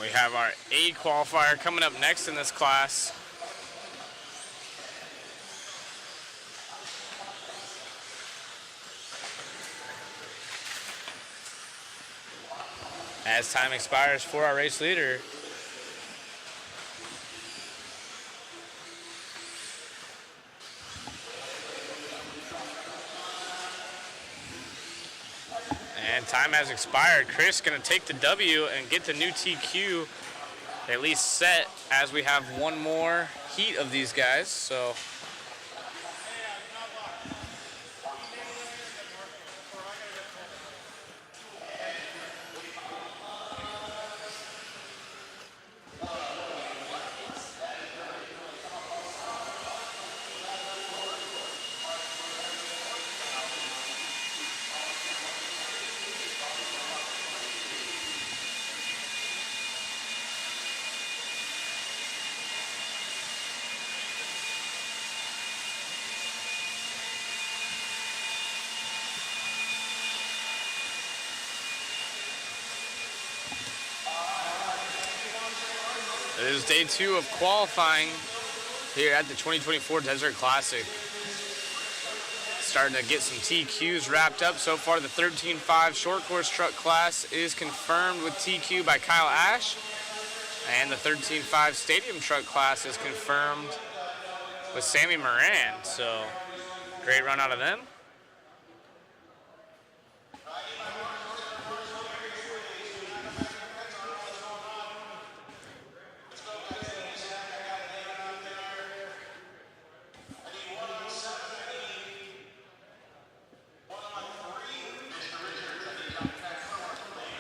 We have our A qualifier coming up next in this class. As time expires for our race leader. And time has expired. Chris gonna take the W and get the new TQ at least set, as we have one more heat of these guys, so. It is day 2 of qualifying here at the 2024 Desert Classic. Starting to get some TQs wrapped up. So far, the 13.5 short course truck class is confirmed with TQ by Kyle Ash. And the 13.5 stadium truck class is confirmed with Sammy Moran. So, great run out of them.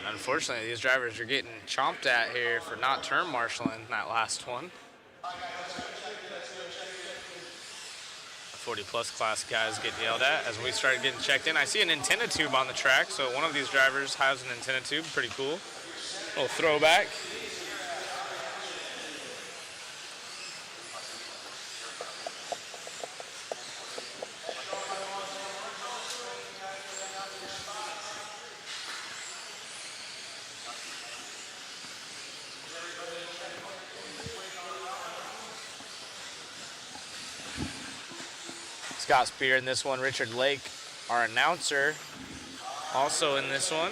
Unfortunately, these drivers are getting chomped at here for not turn marshaling that last one. 40-plus class guys get yelled at as we start getting checked in. I see an antenna tube on the track, so one of these drivers has an antenna tube. Pretty cool. Little throwback. Scott Spear in this one, Richard Lake, our announcer, also in this one.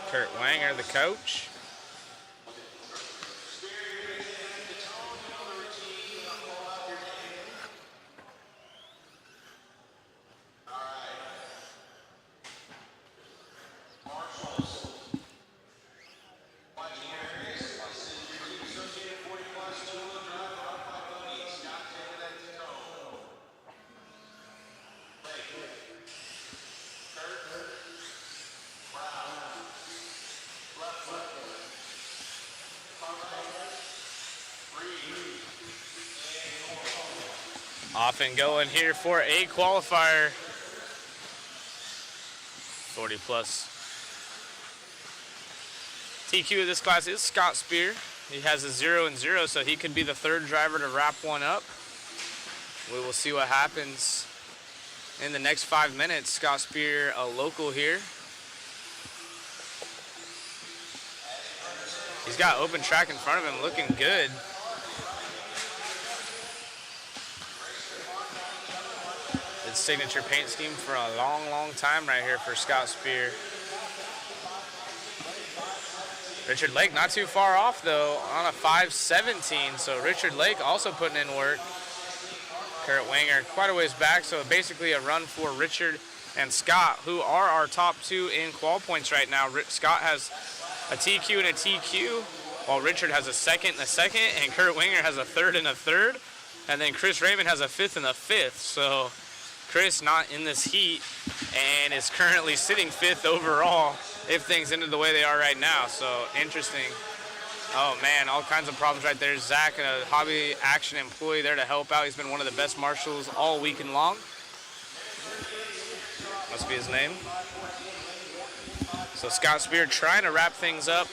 Kurt Wanger, the coach. Off and going here for a qualifier. 40-plus. TQ of this class is Scott Spear. He has a 0 and 0, so he could be the third driver to wrap one up. We will see what happens in the next 5 minutes. Scott Spear, a local here. He's got open track in front of him, looking good. Signature paint scheme for a long time right here for Scott Spear. Richard Lake not too far off though on a 5.17, so Richard Lake also putting in work. Kurt Wanger quite a ways back, so basically a run for Richard and Scott, who are our top 2 in qual points right now. Scott has a TQ and a TQ, while Richard has a second and a second, and Kurt Wanger has a third and a third, and then Chris Raymond has a 5th and a 5th. So Chris not in this heat and is currently sitting 5th overall if things ended the way they are right now. So interesting. Oh man, all kinds of problems right there. Zach, a hobby action employee there to help out. He's been one of the best marshals all weekend long. Must be his name. So Scott Spear trying to wrap things up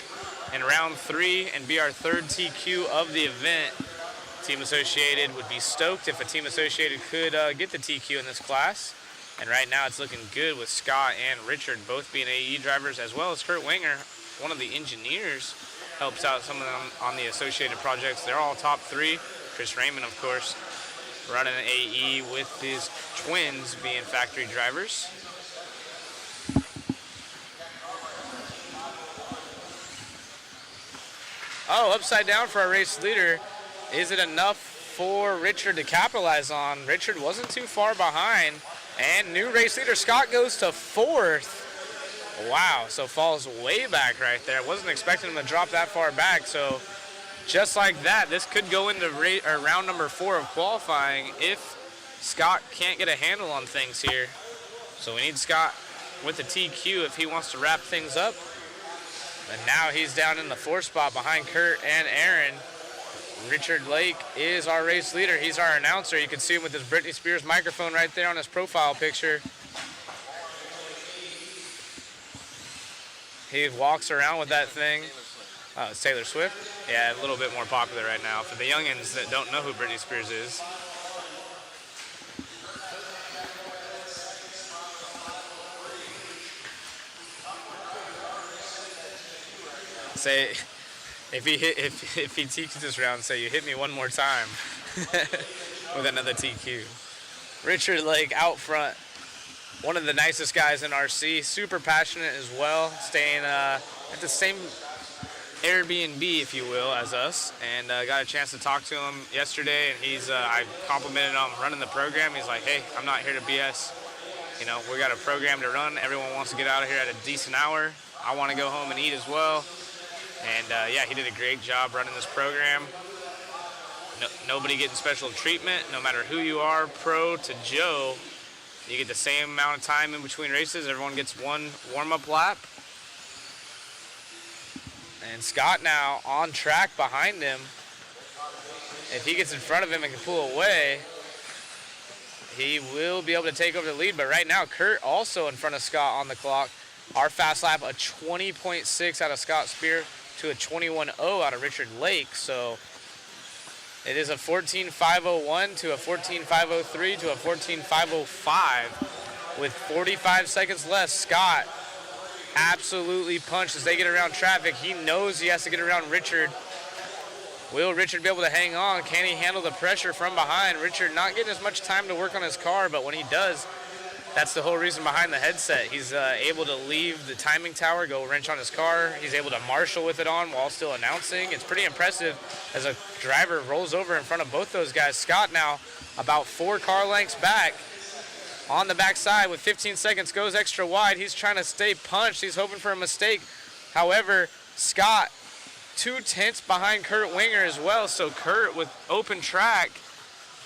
in round 3 and be our 3rd TQ of the event. Team Associated would be stoked if a Team Associated could get the TQ in this class. And right now it's looking good with Scott and Richard both being AE drivers, as well as Kurt Wanger, one of the engineers, helps out some of them on the Associated projects. They're all top 3. Chris Raymond, of course, running an AE with his twins being factory drivers. Oh, upside down for our race leader. Is it enough for Richard to capitalize on? Richard wasn't too far behind. And new race leader Scott goes to 4th. Wow, so falls way back right there. Wasn't expecting him to drop that far back. So just like that, this could go into round number 4 of qualifying if Scott can't get a handle on things here. So we need Scott with the TQ if he wants to wrap things up. And now he's down in the 4th spot behind Kurt and Aaron. Richard Lake is our race leader. He's our announcer. You can see him with his Britney Spears microphone right there on his profile picture. He walks around with that thing. Oh, it's Taylor Swift? Yeah, a little bit more popular right now. For the youngins that don't know who Britney Spears is. Say, if he teaches this round, say, you hit me one more time with another TQ. Richard Lake out front. One of the nicest guys in RC. Super passionate as well. Staying at the same Airbnb, if you will, as us. And got a chance to talk to him yesterday. And he's, I complimented him on running the program. He's like, hey, I'm not here to BS. You know, we got a program to run. Everyone wants to get out of here at a decent hour. I want to go home and eat as well. And yeah, he did a great job running this program. Nobody getting special treatment, no matter who you are, pro to Joe. You get the same amount of time in between races. Everyone gets one warm-up lap. And Scott now on track behind him. If he gets in front of him and can pull away, he will be able to take over the lead. But right now, Kurt also in front of Scott on the clock. Our fast lap, a 20.6 out of Scott Spear to a 21.0 out of Richard Lake. So it is a 14.501 to a 14.503 to a 14.505 with 45 seconds left. Scott absolutely punched as they get around traffic. He knows he has to get around Richard. Will Richard be able to hang on? Can he handle the pressure from behind? Richard not getting as much time to work on his car, but when he does, that's the whole reason behind the headset. He's able to leave the timing tower, go wrench on his car. He's able to marshal with it on while still announcing. It's pretty impressive as a driver rolls over in front of both those guys. Scott now about 4 car lengths back on the backside with 15 seconds, goes extra wide. He's trying to stay punched. He's hoping for a mistake. However, Scott 2/10 behind Kurt Winger as well. So Kurt with open track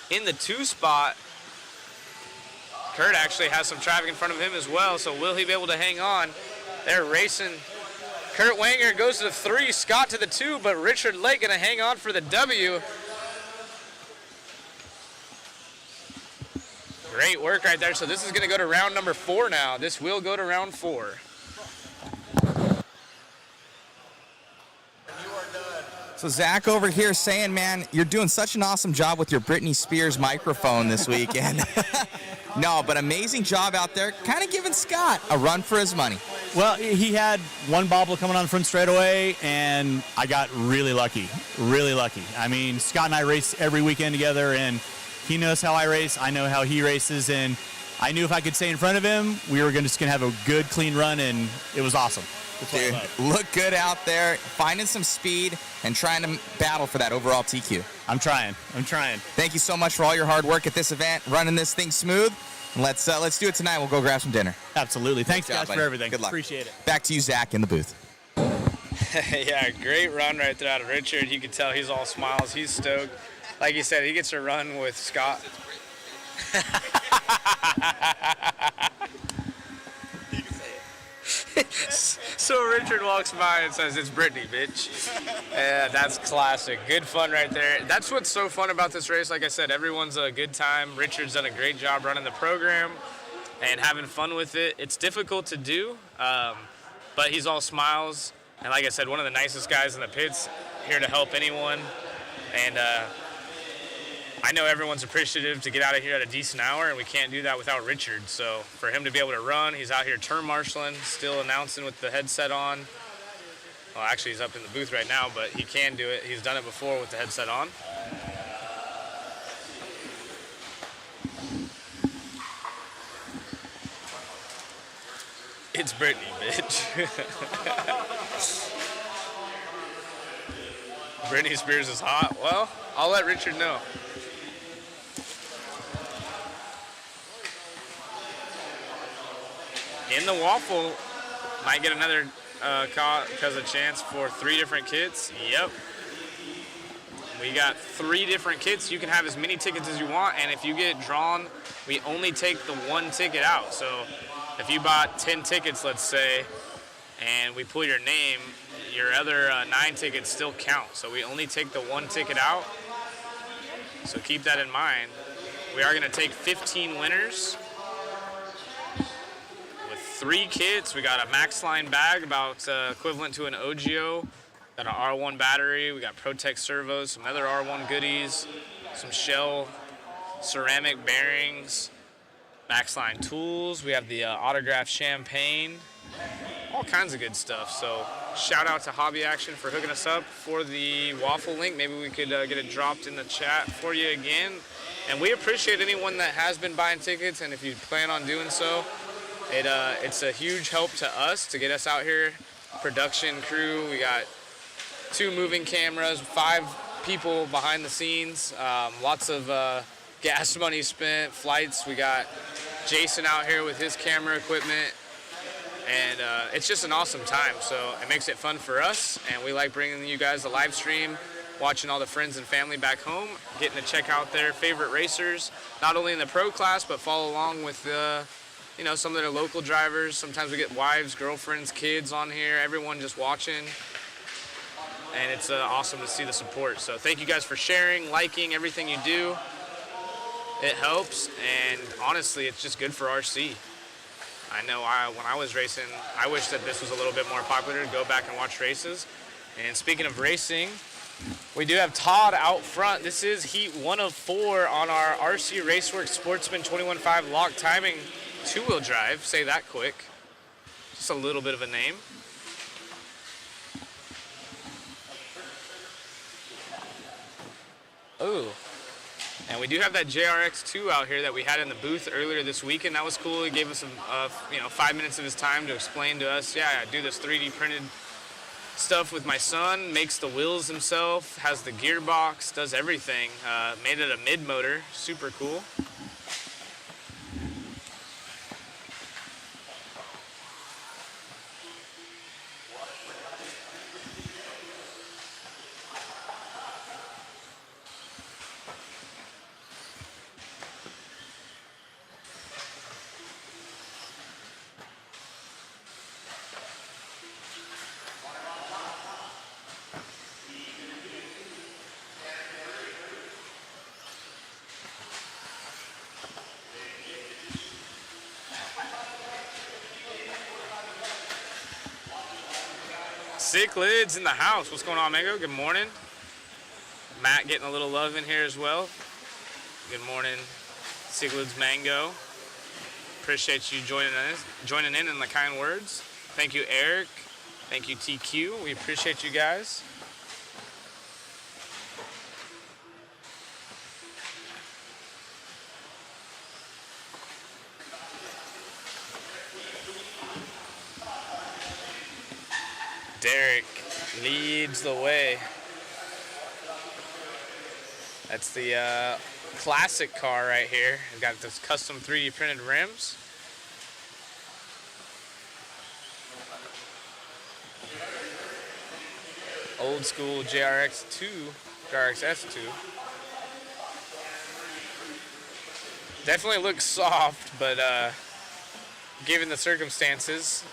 in the 2 spot. Kurt actually has some traffic in front of him as well, so will he be able to hang on? They're racing. Kurt Wanger goes to the 3, Scott to the 2, but Richard Lake gonna hang on for the W. Great work right there. So this is gonna go to round number 4 now. This will go to round 4. So Zach over here saying, man, you're doing such an awesome job with your Britney Spears microphone this weekend. No, but amazing job out there, kind of giving Scott a run for his money. Well, he had one bobble coming on the front straightaway, and I got really lucky, really lucky. I mean, Scott and I race every weekend together, and he knows how I race, I know how he races, and I knew if I could stay in front of him, we were just going to have a good, clean run, and it was awesome. Dude, look good out there, finding some speed and trying to battle for that overall TQ. I'm trying. Thank you so much for all your hard work at this event, running this thing smooth. And let's do it tonight. We'll go grab some dinner. Absolutely. Thanks guys for everything. Good luck. Appreciate it. Back to you, Zach, in the booth. Yeah, great run right there out of Richard. You can tell he's all smiles. He's stoked. Like you said, he gets a run with Scott. So Richard walks by and says, it's Brittany, bitch. Yeah, that's classic. Good fun right there. That's what's so fun about this race. Like I said, everyone's a good time. Richard's done a great job running the program and having fun with it. It's difficult to do, but he's all smiles. And like I said, one of the nicest guys in the pits, here to help anyone. And I know everyone's appreciative to get out of here at a decent hour, and we can't do that without Richard. So for him to be able to run, he's out here turn marshaling, still announcing with the headset on. Well, actually, he's up in the booth right now, but he can do it. He's done it before with the headset on. It's Brittany, bitch. Britney Spears is hot. Well, I'll let Richard know. In the waffle, might get another cause a chance for 3 different kids. Yep. We got 3 different kits. You can have as many tickets as you want, and if you get drawn, we only take the 1 ticket out. So if you bought 10 tickets, let's say, and we pull your name, your other 9 tickets still count. So we only take the 1 ticket out. So keep that in mind. We are going to take 15 winners with 3 kits. We got a Max Line bag, about equivalent to an OGO. Got an R1 battery. We got Protect servos, some other R1 goodies, some Shell ceramic bearings, Max Line tools. We have the autographed champagne, all kinds of good stuff. So shout out to Hobby Action for hooking us up for the waffle link. Maybe we could get it dropped in the chat for you again. And we appreciate anyone that has been buying tickets, and if you plan on doing so, it's a huge help to us to get us out here. Production crew, we got 2 moving cameras, 5 people behind the scenes, lots of gas money spent, flights. We got Jason out here with his camera equipment, and it's just an awesome time. So it makes it fun for us, and we like bringing you guys a live stream, watching all the friends and family back home, getting to check out their favorite racers, not only in the pro class, but follow along with some of their local drivers. Sometimes we get wives, girlfriends, kids on here, everyone just watching. And it's awesome to see the support. So thank you guys for sharing, liking everything you do. It helps, and honestly, it's just good for RC. I know when I was racing, I wish that this was a little bit more popular to go back and watch races. And speaking of racing, we do have Todd out front. This is heat 1 of 4 on our RC Raceworks Sportsman 21.5 lock timing 2-wheel drive. Say that quick. Just a little bit of a name. Ooh. And we do have that JRX2 out here that we had in the booth earlier this week, and that was cool. He gave us some, 5 minutes of his time to explain to us, yeah, I do this 3D printed stuff with my son, makes the wheels himself, has the gearbox, does everything. Made it a mid motor, super cool. Sick Lids in the house. What's going on, Mango? Good morning. Matt getting a little love in here as well. Good morning, Sick Lids Mango. Appreciate you joining in the kind words. Thank you, Eric. Thank you, TQ. We appreciate you guys. Derek leads the way. That's the classic car right here. We've got this custom 3D printed rims. Old school JRX2, JRX-S2. Definitely looks soft, but given the circumstances,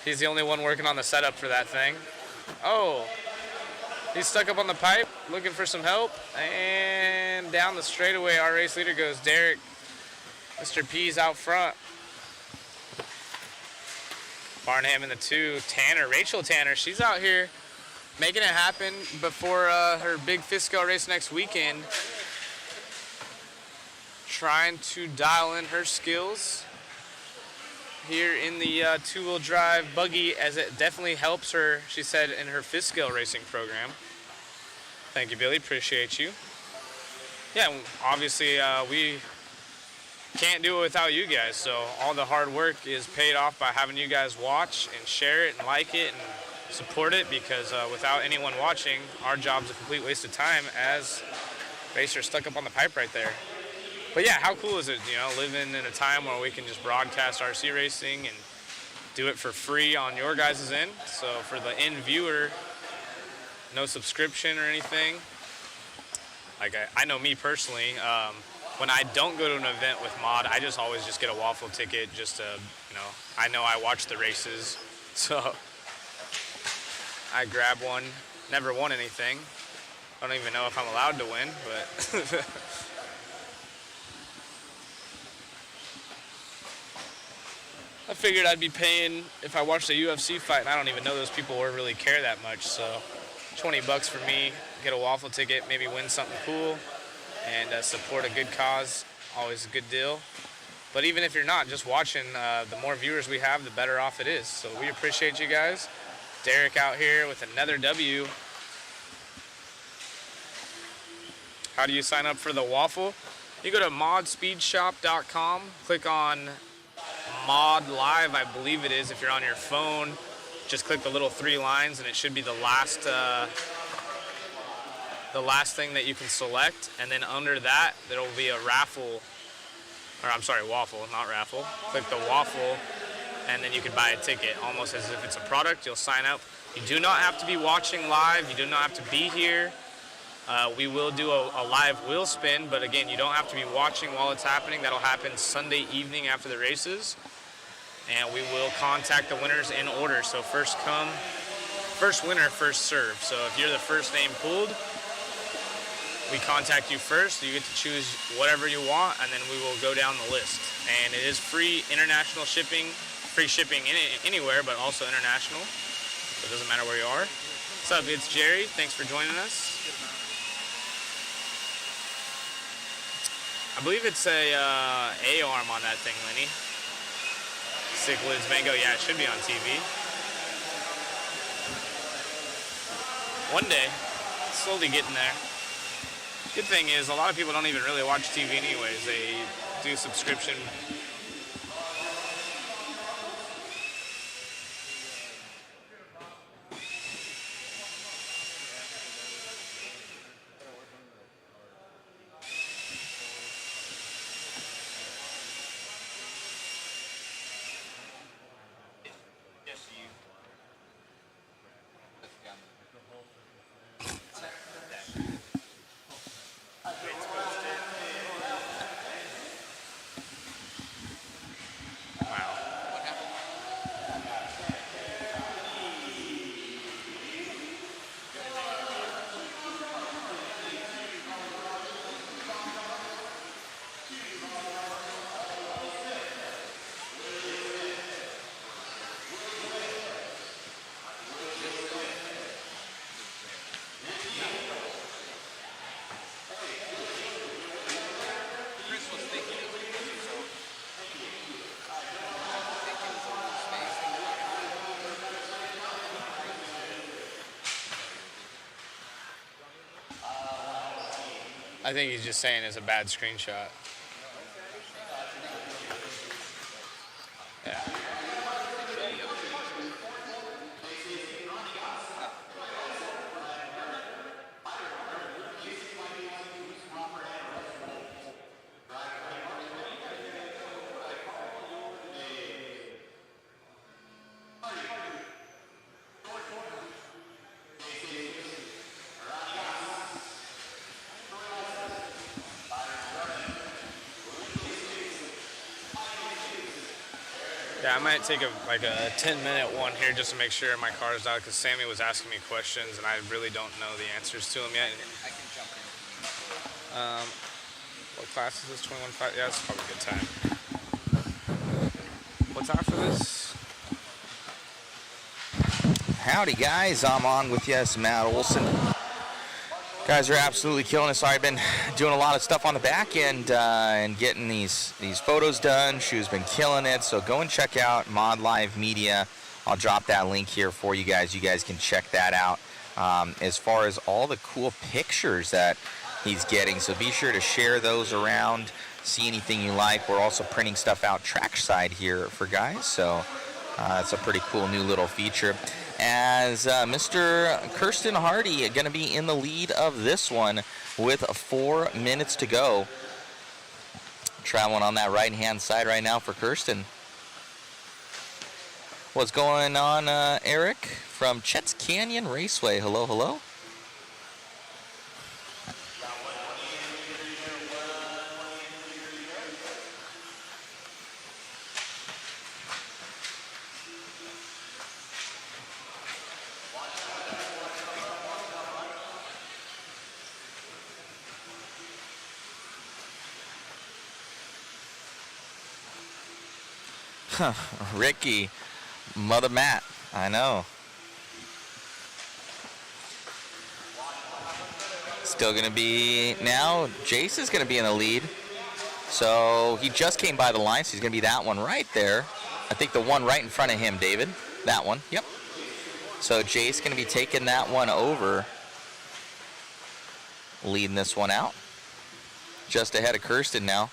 he's the only one working on the setup for that thing. Oh, he's stuck up on the pipe, looking for some help. And down the straightaway, our race leader goes, Derek. Mr. P's out front. Barnham in the 2. Tanner, Rachel Tanner, she's out here making it happen before her big Fiscal race next weekend. Trying to dial in her skills here in the 2-wheel drive buggy, as it definitely helps her, she said, in her Fiscal racing program. Thank you, Billy. Appreciate you. Yeah, obviously we can't do it without you guys, so all the hard work is paid off by having you guys watch and share it and like it and support it, because without anyone watching, our job's a complete waste of time as racers stuck up on the pipe right there. But yeah, how cool is it, living in a time where we can just broadcast RC racing and do it for free on your guys' end. So for the end viewer, no subscription or anything. Like I know me personally, when I don't go to an event with mod, I just always just get a waffle ticket just to, I know I watch the races, so I grab one. Never won anything. I don't even know if I'm allowed to win, but I figured I'd be paying if I watched a UFC fight, and I don't even know those people or really care that much, so $20 for me, get a waffle ticket, maybe win something cool, and support a good cause, always a good deal. But even if you're not, just watching, the more viewers we have, the better off it is. So we appreciate you guys. Derek out here with another W. How do you sign up for the waffle? You go to modspeedshop.com, click on Mod Live, I believe it is. If you're on your phone, just click the little 3 lines and it should be the last thing that you can select. And then under that, there will be a raffle, or I'm sorry, waffle, not raffle. Click the waffle and then you can buy a ticket, almost as if it's a product. You'll sign up. You do not have to be watching live. You do not have to be here. We will do a live wheel spin, but again, you don't have to be watching while it's happening. That'll happen Sunday evening after the races. And we will contact the winners in order. So first come, first winner, first serve. So if you're the first name pulled, we contact you first. You get to choose whatever you want, and then we will go down the list. And it is free international shipping, free shipping anywhere, but also international. So it doesn't matter where you are. What's up, it's Jerry. Thanks for joining us. I believe it's a A-arm on that thing, Lenny. Cichlids Mango, yeah, it should be on TV. One day, slowly getting there. Good thing is, a lot of people don't even really watch TV anyways. They do subscription. I think he's just saying it's a bad screenshot. Yeah. Yeah, I might take a 10-minute one here just to make sure my car is out, because Sammy was asking me questions and I really don't know the answers to them yet. I can jump in. What class is this? 21.5? Yeah, that's probably a good time. What's after this? Howdy, guys. I'm on with you. It's Matt Olson. Guys are absolutely killing us. I've been doing a lot of stuff on the back end and getting these photos done. Shu's been killing it. So go and check out Mod Live Media. I'll drop that link here for you guys. You guys can check that out as far as all the cool pictures that he's getting. So be sure to share those around. See anything you like. We're also printing stuff out trackside here for guys. So it's a pretty cool new little feature. As Mr. Kirsten Hardy going to be in the lead of this one with 4 minutes to go. Traveling on that right-hand side right now for Kirsten. What's going on, Eric from Chet's Canyon Raceway? Hello, hello. Ricky, Mother Matt, I know. Still going to be, now Jace is going to be in the lead. So he just came by the line, so he's going to be that one right there. I think the one right in front of him, David. That one, yep. So Jace going to be taking that one over. Leading this one out. Just ahead of Kirsten now.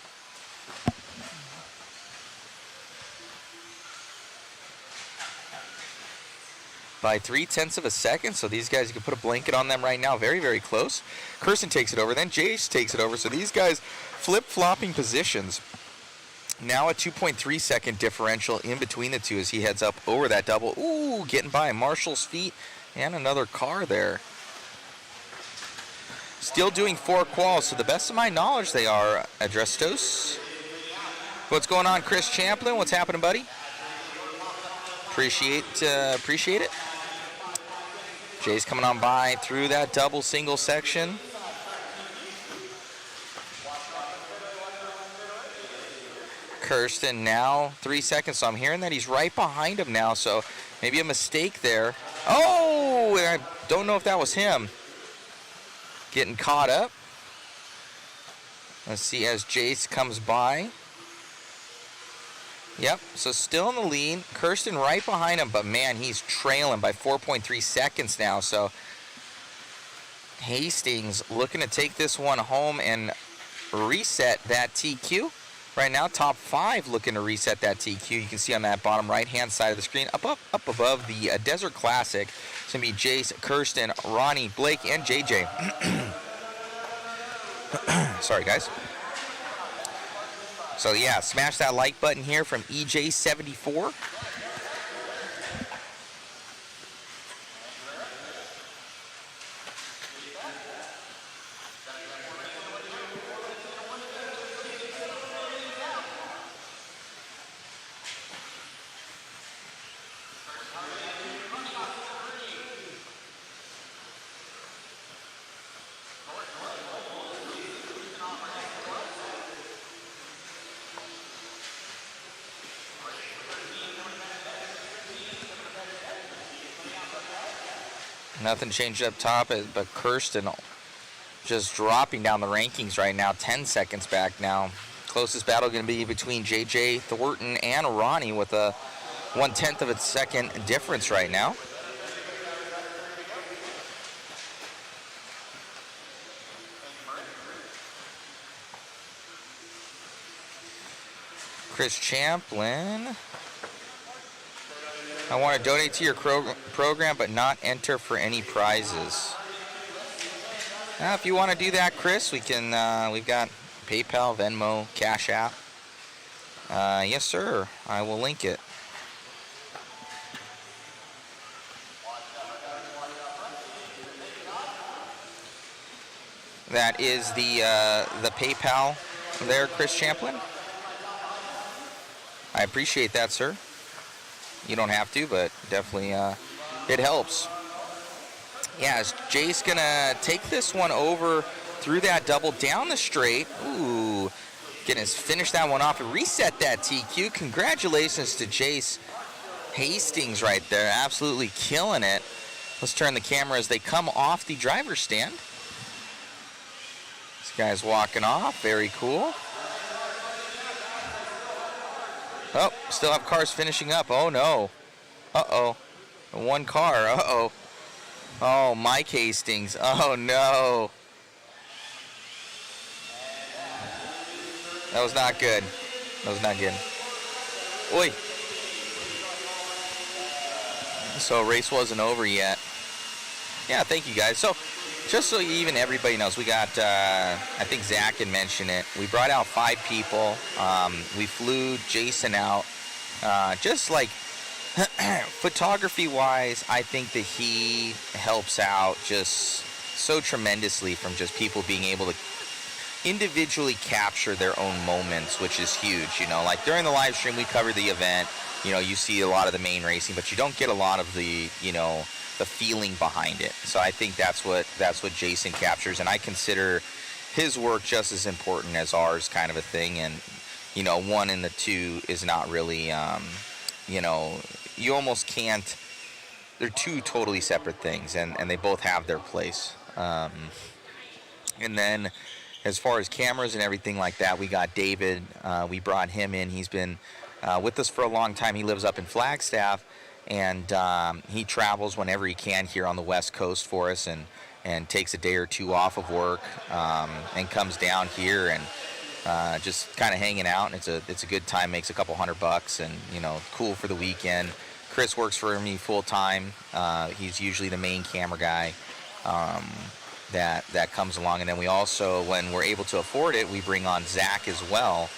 By 0.3 of a second, so these guys, you can put a blanket on them right now. Very, very close. Kirsten takes it over, then Jace takes it over. So these guys flip-flopping positions. Now a 2.3 second differential in between the two as he heads up over that double. Ooh, getting by Marshall's feet and another car there. Still doing 4 quals, so the best of my knowledge they are Adrestos. What's going on, Chris Champlin? What's happening, buddy? Appreciate it. Jay's coming on by through that double single section. Kirsten now 3 seconds, so I'm hearing that he's right behind him now, so maybe a mistake there. Oh, I don't know if that was him. Getting caught up. Let's see as Jace comes by. Yep, so still in the lead. Kirsten right behind him, but man, he's trailing by 4.3 seconds now. So Hastings looking to take this one home and reset that TQ. Right now, top 5 looking to reset that TQ. You can see on that bottom right-hand side of the screen, up above the Desert Classic. It's going to be Jace, Kirsten, Ronnie, Blake, and JJ. Sorry, guys. So, yeah, smash that like button here from EJ74. Nothing changed up top, but Kirsten just dropping down the rankings right now, 10 seconds back now. Closest battle going to be between JJ Thornton and Ronnie with a 1/10 of a second difference right now. Chris Champlin. I want to donate to your program, but not enter for any prizes. If you want to do that, Chris, we can. We've got PayPal, Venmo, Cash App. Yes, sir. I will link it. That is the PayPal there, Chris Champlin. I appreciate that, sir. You don't have to, but definitely it helps. Yeah, is Jay's going to take this one over through that double down the straight. Ooh, getting us finish that one off and reset that TQ. Congratulations to Jace Hastings right there. Absolutely killing it. Let's turn the camera as they come off the driver's stand. This guy's walking off. Very cool. Oh, still have cars finishing up. Oh, no. Uh-oh. One car. Uh-oh. Oh, Mike Hastings. Oh, no. That was not good. That was not good. Oi. So race wasn't over yet. Yeah, thank you, guys. So just so even everybody knows, we got, I think Zach had mentioned it. We brought out 5 people. We flew Jason out. Just like photography-wise, I think that he helps out just so tremendously from just people being able to individually capture their own moments, which is huge. You know, like during the live stream, we cover the event. You know, you see a lot of the main racing, but you don't get a lot of the, you know, the feeling behind it. So I think that's what Jason captures, and I consider his work just as important as ours, kind of a thing. And 1 and the 2 is not really, you almost can't. They're two totally separate things, and they both have their place. And then as far as cameras and everything like that, we got David. We brought him in. He's been with us for a long time. He lives up in Flagstaff, and he travels whenever he can here on the West Coast for us, and takes a day or two off of work, and comes down here and just kind of hanging out. And it's a good time. Makes a couple $100, and cool for the weekend. Chris works for me full time. He's usually the main camera guy. That comes along, and then we also, when we're able to afford it, we bring on Zach as well,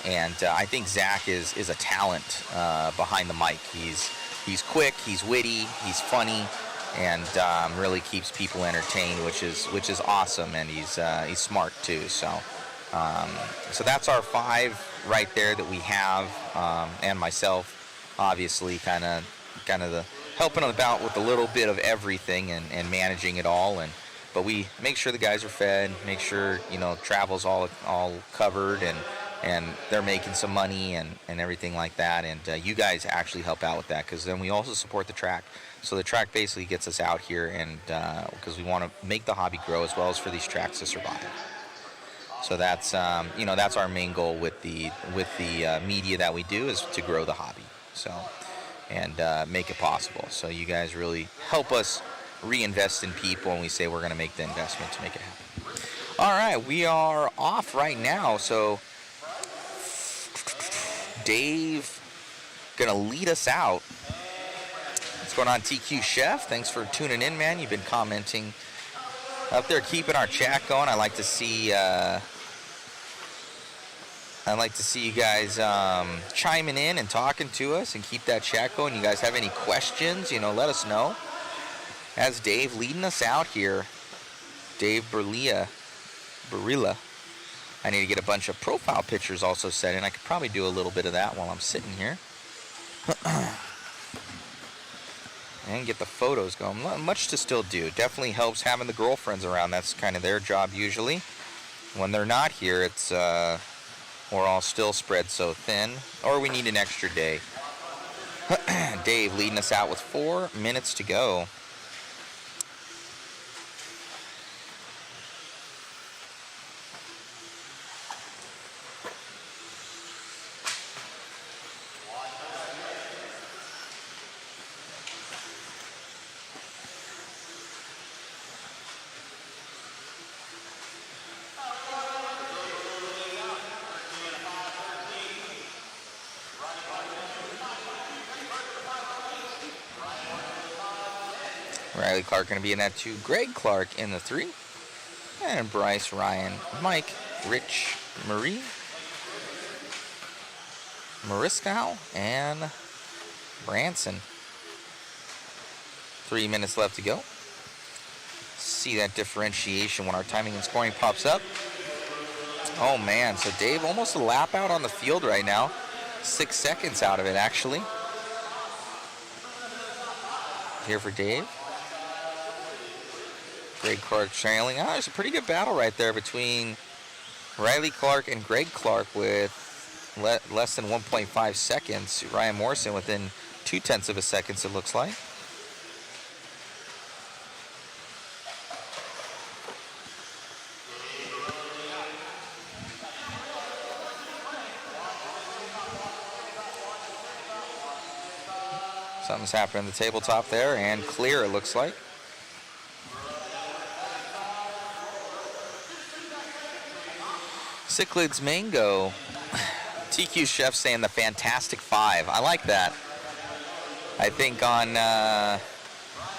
and I think Zach is a talent behind the mic. He's quick, he's witty, he's funny, and really keeps people entertained, which is awesome, and he's smart too. So that's our 5 right there that we have, and myself, obviously, kind of the helping about with a little bit of everything and managing it all. But we make sure the guys are fed, make sure, travel's all covered, and they're making some money and everything like that. And you guys actually help out with that, because then we also support the track. So the track basically gets us out here, and because we want to make the hobby grow as well as for these tracks to survive. So that's that's our main goal with the media that we do, is to grow the hobby. So and make it possible. So you guys really help us reinvest in people, and we say we're going to make the investment to make it happen. All right, we are off right now, so Dave gonna lead us out. What's going on, TQ Chef? Thanks for tuning in, man. You've been commenting up there, keeping our chat going. I like to see you guys chiming in and talking to us, and keep that chat going. You guys have any questions, let us know. As Dave leading us out here, Dave Barilla. I need to get a bunch of profile pictures also set in. I could probably do a little bit of that while I'm sitting here. And get the photos going. Much to still do. Definitely helps having the girlfriends around. That's kind of their job usually. When they're not here, it's we're all still spread so thin. Or we need an extra day. Dave leading us out with 4 minutes to go. Riley Clark going to be in that 2. Greg Clark in the 3. And Bryce, Ryan, Mike, Rich, Marie, Mariskow, and Branson. 3 minutes left to go. See that differentiation when our timing and scoring pops up. Oh man, so Dave almost a lap out on the field right now. 6 seconds out of it, actually. Here for Dave. Greg Clark trailing. There's a pretty good battle right there between Riley Clark and Greg Clark with less than 1.5 seconds. Ryan Morrison within 0.2 of a second, it looks like. Something's happening on the tabletop there, and clear, it looks like. Cichlids Mango. TQ Chef saying the Fantastic Five. I like that. I think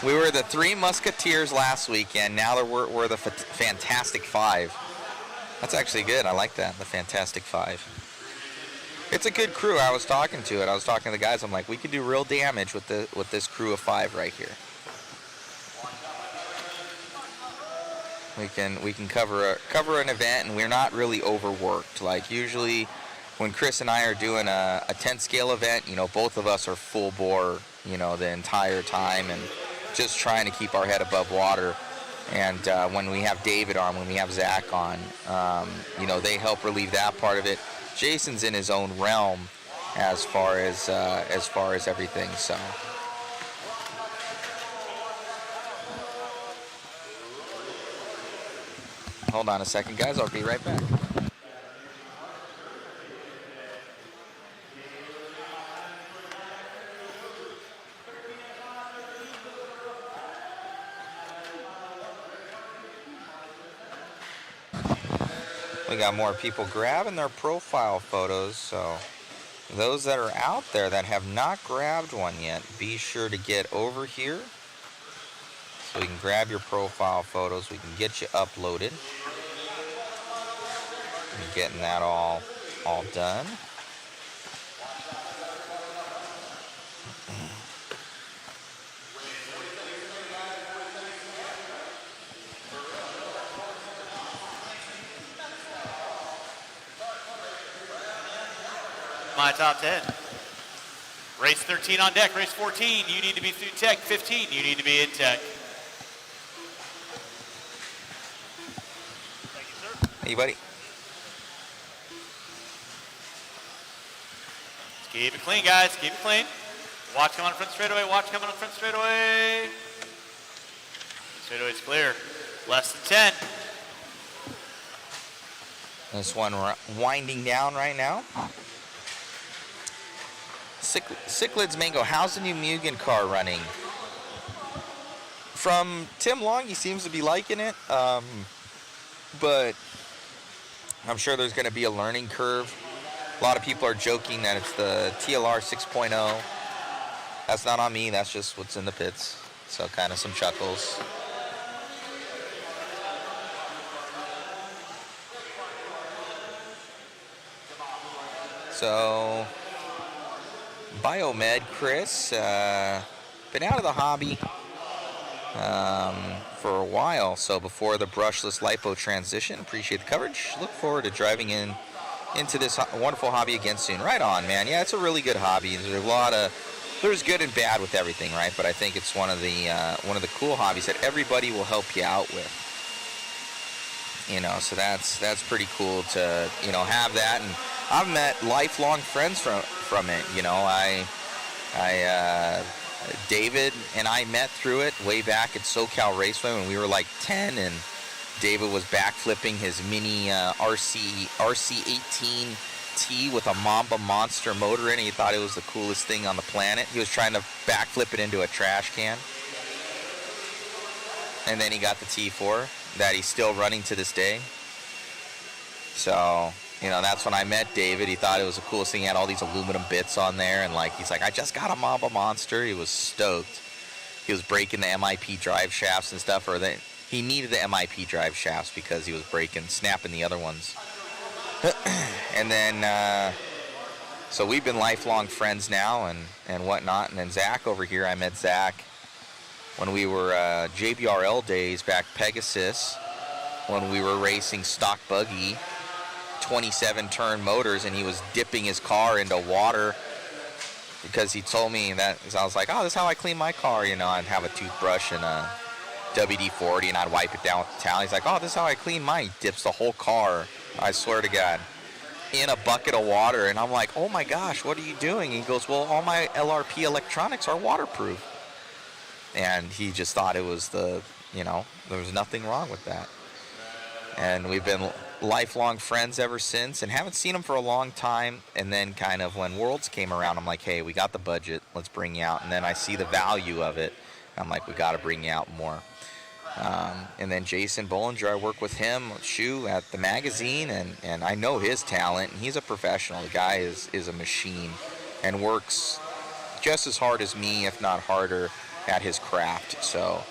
we were the 3 Musketeers last weekend. Now we're the Fantastic Five. That's actually good. I like that, the Fantastic Five. It's a good crew. I was talking to the guys. I'm like, we could do real damage with this crew of 5 right here. We can cover an event, and we're not really overworked. Like usually, when Chris and I are doing a 10 scale event, both of us are full bore, the entire time, and just trying to keep our head above water. And when we have David on, when we have Zach on, they help relieve that part of it. Jason's in his own realm as far as everything. So. Hold on a second, guys. I'll be right back. We got more people grabbing their profile photos, so those that are out there that have not grabbed one yet, be sure to get over here so we can grab your profile photos. We can get you uploaded. We're getting that all done. My top 10. Race 13 on deck. Race 14, you need to be through tech. 15, you need to be in tech. Thank you, sir. Hey, buddy. Keep it clean, guys. Keep it clean. Watch coming on front straightaway. Watch coming on front straightaway. Straightaway's clear. Less than 10. This one winding down right now. Cichlids Mango, how's the new Mugen car running? From Tim Long, he seems to be liking it, but I'm sure there's going to be a learning curve. A lot of people are joking that it's the TLR 6.0. That's not on me, that's just what's in the pits. So kind of some chuckles. So, Biomed Chris, been out of the hobby for a while, so before the brushless lipo transition, appreciate the coverage. Look forward to driving into this wonderful hobby again soon. Right on, man. Yeah, it's a really good hobby. There's good and bad with everything, right? But I think it's one of the cool hobbies that everybody will help you out with. You know, so that's pretty cool to, you know, have that. And I've met lifelong friends from it. You know, David and I met through it way back at SoCal Raceway when we were like 10, and David was backflipping his mini RC18T with a Mamba Monster motor in it. He thought it was the coolest thing on the planet. He was trying to backflip it into a trash can. And then he got the T4 that he's still running to this day. So, you know, that's when I met David. He thought it was the coolest thing. He had all these aluminum bits on there, and he's like, I just got a Mamba Monster. He was stoked. He was breaking the MIP drive shafts and stuff, he needed the MIP drive shafts because he was snapping the other ones. And then, so we've been lifelong friends now and whatnot. And then Zach over here, I met Zach when we were JBRL days back Pegasus, when we were racing stock buggy 27 turn motors, and he was dipping his car into water because he told me that. So I was like, oh, this is how I clean my car. You know, I'd have a toothbrush and a WD-40 and I'd wipe it down with the towel. He's like, oh, this is how I clean mine. He dips the whole car, I swear to God, in a bucket of water. And I'm like, oh my gosh, what are you doing? He goes, well, all my LRP electronics are waterproof. And he just thought it was there was nothing wrong with that. And we've been lifelong friends ever since and haven't seen him for a long time. And then kind of when Worlds came around, I'm like, hey, we got the budget, let's bring you out. And then I see the value of it. I'm like, we got to bring you out more. And then Jason Bollinger, I work with him, at the magazine, and I know his talent. And he's a professional. The guy is a machine and works just as hard as me, if not harder, at his craft. So,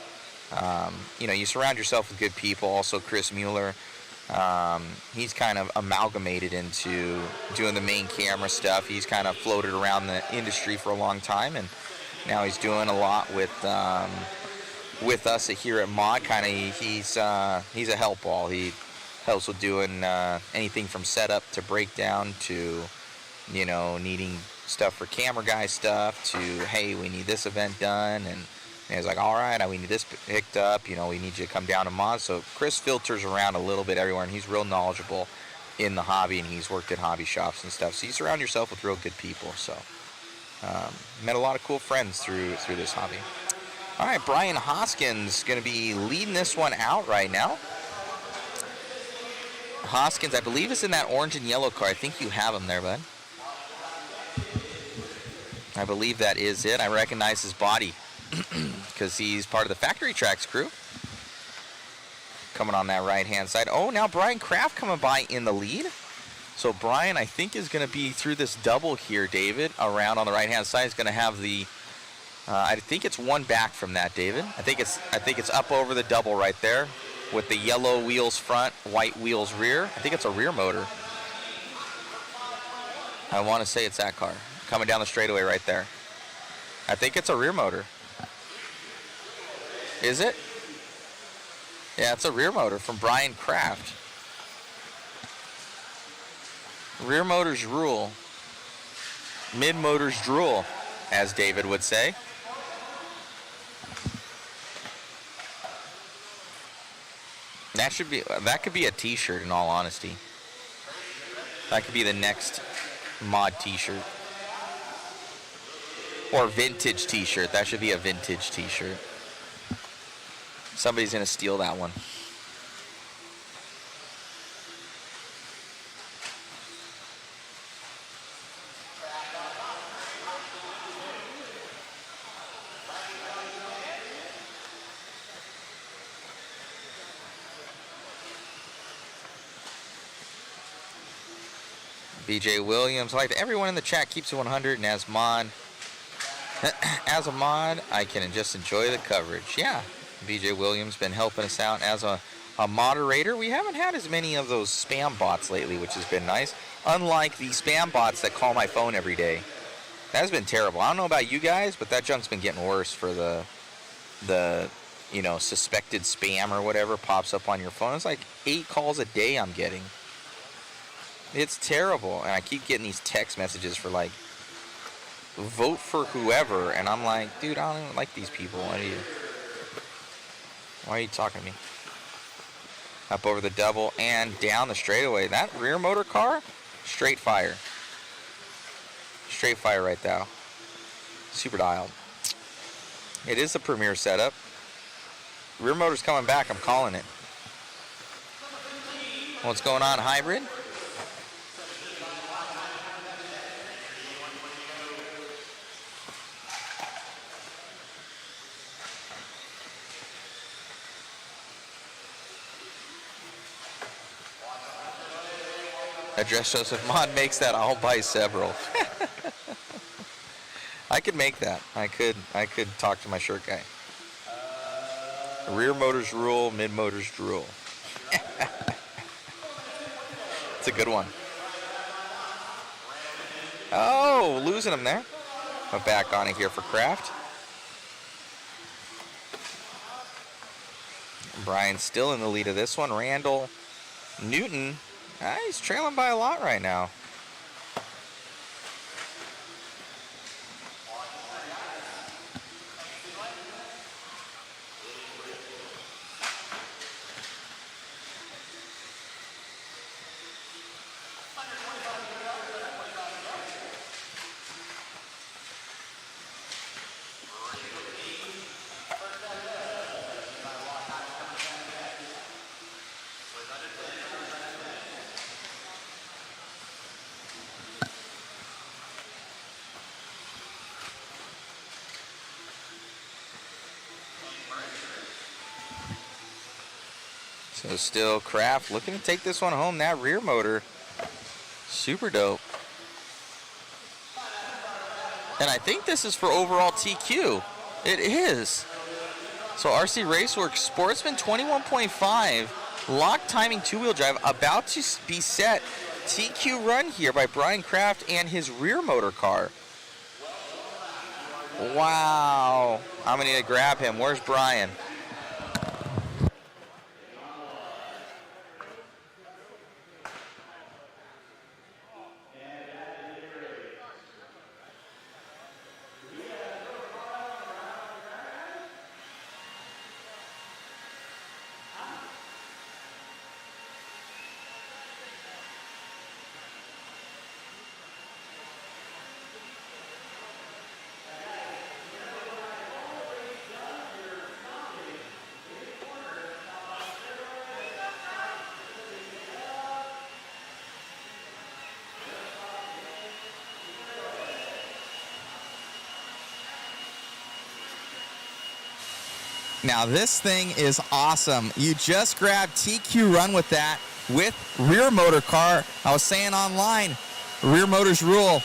you surround yourself with good people. Also, Chris Mueller, he's kind of amalgamated into doing the main camera stuff. He's kind of floated around the industry for a long time, and now he's doing a lot with us here at Mod. He's a help all. He helps with doing anything from setup to breakdown to, needing stuff for camera guy stuff to, hey, we need this event done. And he's like, all right, we need this picked up. We need you to come down to Mod. So Chris filters around a little bit everywhere, and he's real knowledgeable. in the hobby, and he's worked at hobby shops and stuff. So you surround yourself with real good people. So met a lot of cool friends through this hobby. All right, Brian Hoskins going to be leading this one out right now. Hoskins, I believe, is in that orange and yellow car. I think you have him there, bud. I believe that is it. I recognize his body because he's part of the Factory Tracks crew. Coming on that right-hand side. Oh, now Brian Kraft coming by in the lead. So Brian, I think, is going to be through this double here, David. Around on the right-hand side is going to have the. I think it's one back from that, David. I think it's up over the double right there, with the yellow wheels front, white wheels rear. I think it's a rear motor. I want to say it's that car coming down the straightaway right there. I think it's a rear motor. Is it? Yeah, it's a rear motor from Brian Kraft. Rear motors rule. Mid motors drool, as David would say. That could be a t-shirt, in all honesty. That could be the next mod t-shirt. Or vintage t-shirt. That should be a vintage t-shirt. Somebody's going to steal that one. BJ Williams, I like that everyone in the chat keeps it 100, and as a mod, I can just enjoy the coverage. Yeah, BJ Williams been helping us out as a moderator. We haven't had as many of those spam bots lately, which has been nice. Unlike the spam bots that call my phone every day. That's been terrible. I don't know about you guys, but that junk's been getting worse for the suspected spam or whatever pops up on your phone. It's like 8 calls a day I'm getting. It's terrible. And I keep getting these text messages for like, vote for whoever, and I'm like, dude, I don't even like these people. Why are you talking to me? Up over the double and down the straightaway. That rear motor car, straight fire. Straight fire right now. Super dialed. It is a premier setup. Rear motor's coming back, I'm calling it. What's going on, hybrid? Address Joseph Mod makes that, I'll buy several. I could make that. I could talk to my shirt guy. Rear motors rule, mid motors drool. It's a good one. Oh, losing him there. I'm back on it here for Kraft. Brian's still in the lead of this one. Randall Newton. He's trailing by a lot right now. So still Kraft looking to take this one home. That rear motor, super dope. And I think this is for overall TQ. It is. So RC Raceworks Sportsman 21.5, lock timing two-wheel drive, about to be set. TQ run here by Brian Kraft and his rear motor car. Wow. I'm going to need to grab him. Where's Brian? Now this thing is awesome. You just grabbed TQ Run with that with rear motor car. I was saying online, rear motors rule,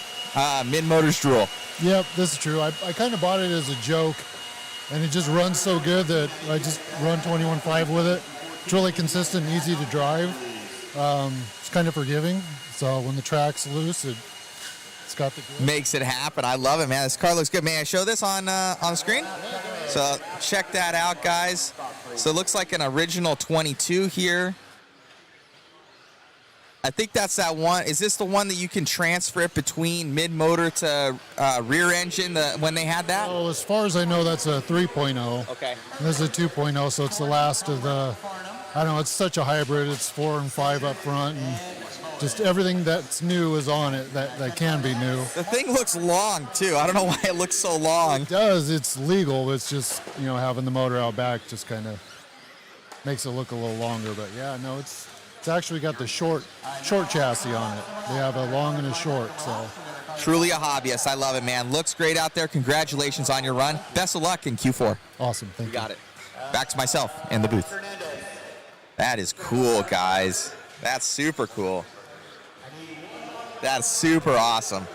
mid motors drool. Yep, this is true. I kind of bought it as a joke, and it just runs so good that I just run 21.5 with it. It's really consistent and easy to drive. It's kind of forgiving, so when the track's loose, it's got the grip. Makes it happen. I love it, man. This car looks good. May I show this on the screen? So check that out, guys. So it looks like an original 22 here. I think that's that one. Is this the one that you can transfer it between mid-motor to rear engine when they had that? Oh, as far as I know, that's a 3.0. Okay. This is a 2.0, so it's the last of the, I don't know, it's such a hybrid. It's 4 and 5 up front, and just everything that's new is on it that can be new. The thing looks long, too. I don't know why it looks so long. It does. It's legal, but it's just, having the motor out back just kind of makes it look a little longer. But, yeah, no, it's actually got the short chassis on it. They have a long and a short, so. Truly a hobbyist. I love it, man. Looks great out there. Congratulations on your run. Best of luck in Q4. Awesome. Thank you. Got it. Back to myself in the booth. That is cool, guys. That's super cool. That's super awesome.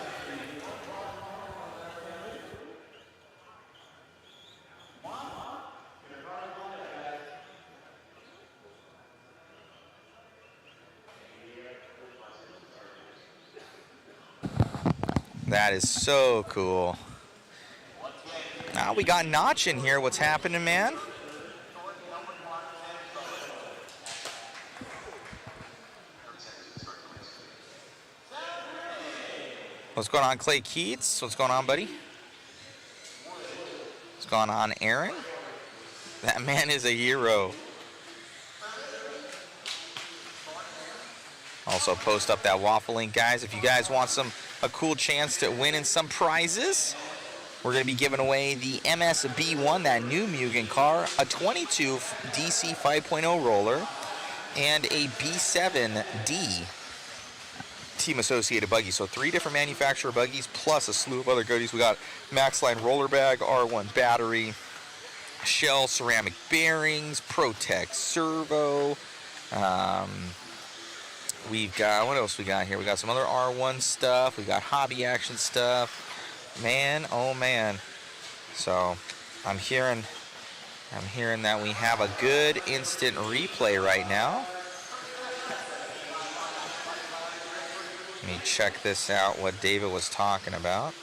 That is so cool. Now we got Notch in here. What's happening, man? What's going on, Clay Keats? What's going on, buddy? What's going on, Aaron? That man is a hero. Also post up that waffle link, guys. If you guys want a cool chance to win in some prizes, we're going to be giving away the MSB1, that new Mugen car, a 22 DC 5.0 roller, and a B7D team associated buggy. So 3 different manufacturer buggies plus a slew of other goodies. We got Maxline roller bag, R1 battery, Shell ceramic bearings, Protect servo. We've got, what else we got here? We got some other R1 stuff. We got hobby action stuff. Man, oh man. So I'm hearing that we have a good instant replay right now. Let me check this out, what David was talking about.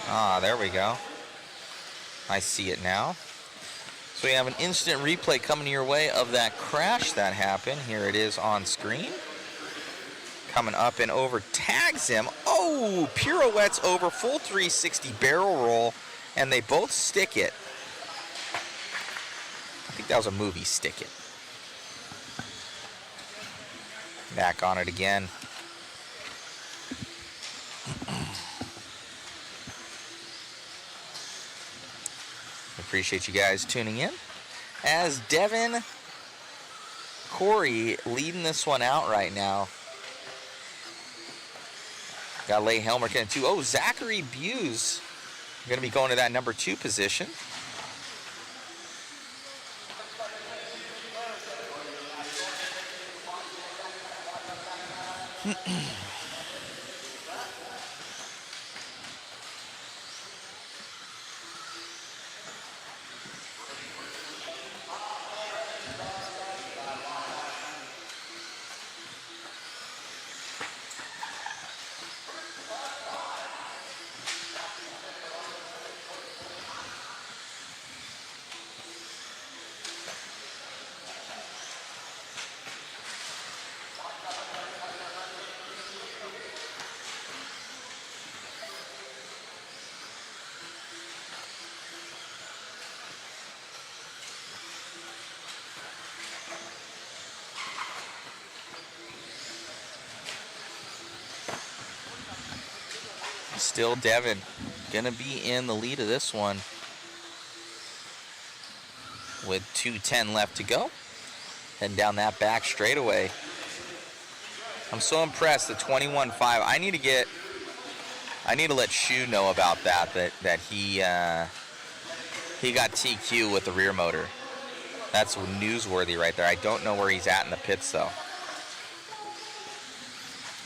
Ah, there we go. I see it now. So we have an instant replay coming your way of that crash that happened. Here it is on screen. Coming up and over, tags him. Oh, pirouettes over, full 360 barrel roll, and they both stick it. I think that was a movie, Stick It. Back on it again. Appreciate you guys tuning in. As Devin Corey leading this one out right now. Got Leigh Helmer in 2. Oh, Zachary Buse going to be going to that number 2 position. Still Devin gonna be in the lead of this one with 2:10 left to go. Heading down that back straightaway. I'm so impressed. The 21.5. I need to let Shu know about that he He got TQ with the rear motor. That's newsworthy right there. I don't know where he's at in the pits, though.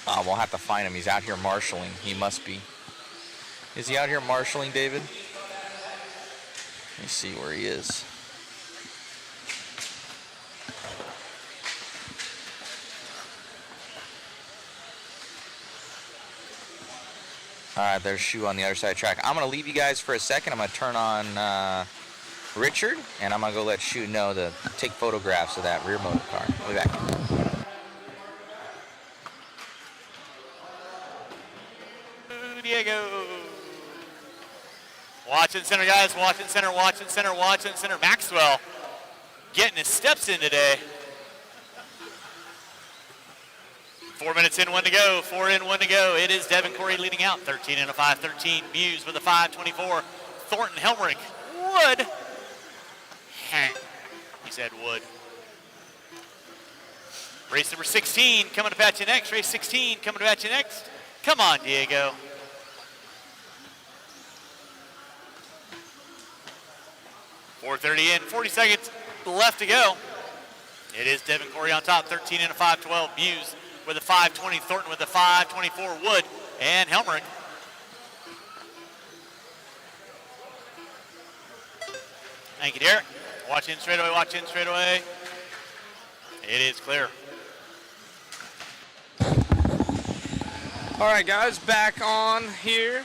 We'll have to find him. He's out here marshaling. He must be. Is he out here marshaling, David? Let me see where he is. All right, there's Shu on the other side of the track. I'm going to leave you guys for a second. I'm going to turn on Richard, and I'm going to go let Shu know to take photographs of that rear motor car. I'll be back. Diego. Watching center, guys. Watching center, watching center, watching center. Maxwell getting his steps in today. 4 minutes in, 1 to go. 4 in, 1 to go. It is Devin Corey leading out. 13 and a 5:13. Muse with a 5:24. Thornton Helmrich. Wood. He said Wood. Race number 16 coming to pat you next. Race 16 coming to pat you next. Come on, Diego. .430 in, 40 seconds left to go. It is Devin Corey on top, 13 and a 5:12. Muse with a 5:20. Thornton with a 5:24. Wood and Helmrich. Thank you, Derek. Watch in straight away, watch in straight away. It is clear. All right, guys, back on here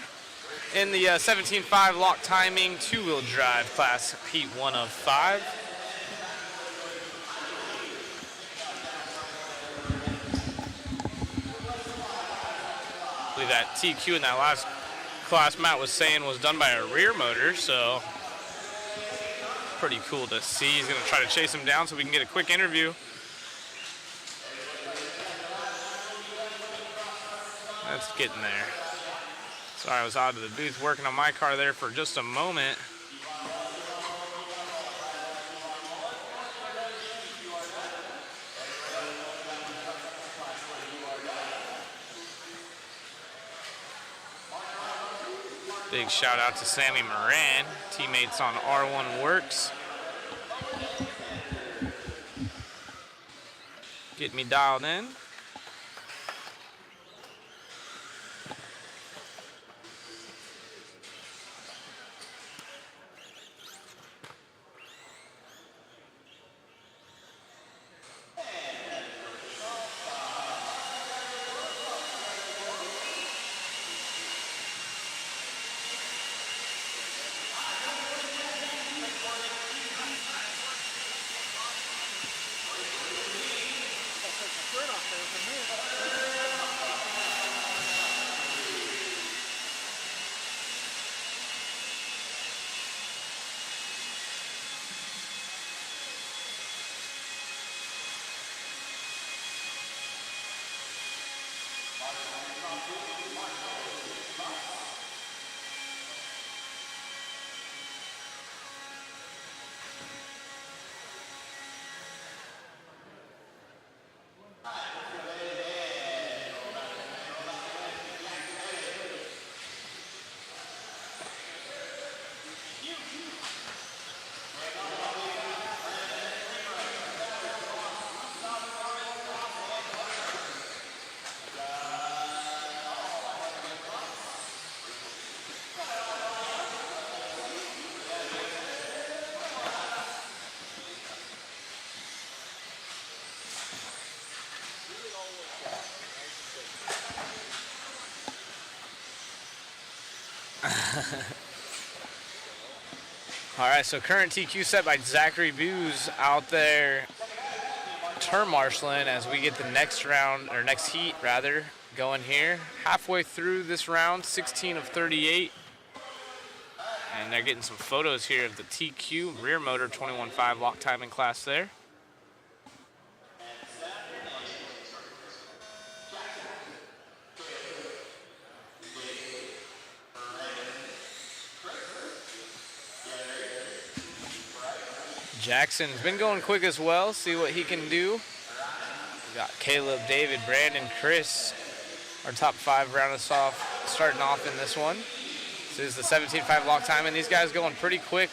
in the 17.5 lock timing two-wheel drive class heat 1 of 5. I believe that TQ in that last class Matt was saying was done by a rear motor, so pretty cool to see. He's going to try to chase him down so we can get a quick interview. That's getting there. Sorry, I was out of the booth working on my car there for just a moment. Big shout out to Sammy Moran, teammates on R1 Works. Get me dialed in. All right, so current TQ set by Zachary Booz out there turn marshaling as we get the next round, or next heat rather, going here. Halfway through this round, 16 of 38. And they're getting some photos here of the TQ rear motor 21.5 lock timing class there. Jackson's been going quick as well. See what he can do. We got Caleb, David, Brandon, Chris. Our top 5 round us off, starting off in this one. This is the 17.5 lock time, and these guys going pretty quick.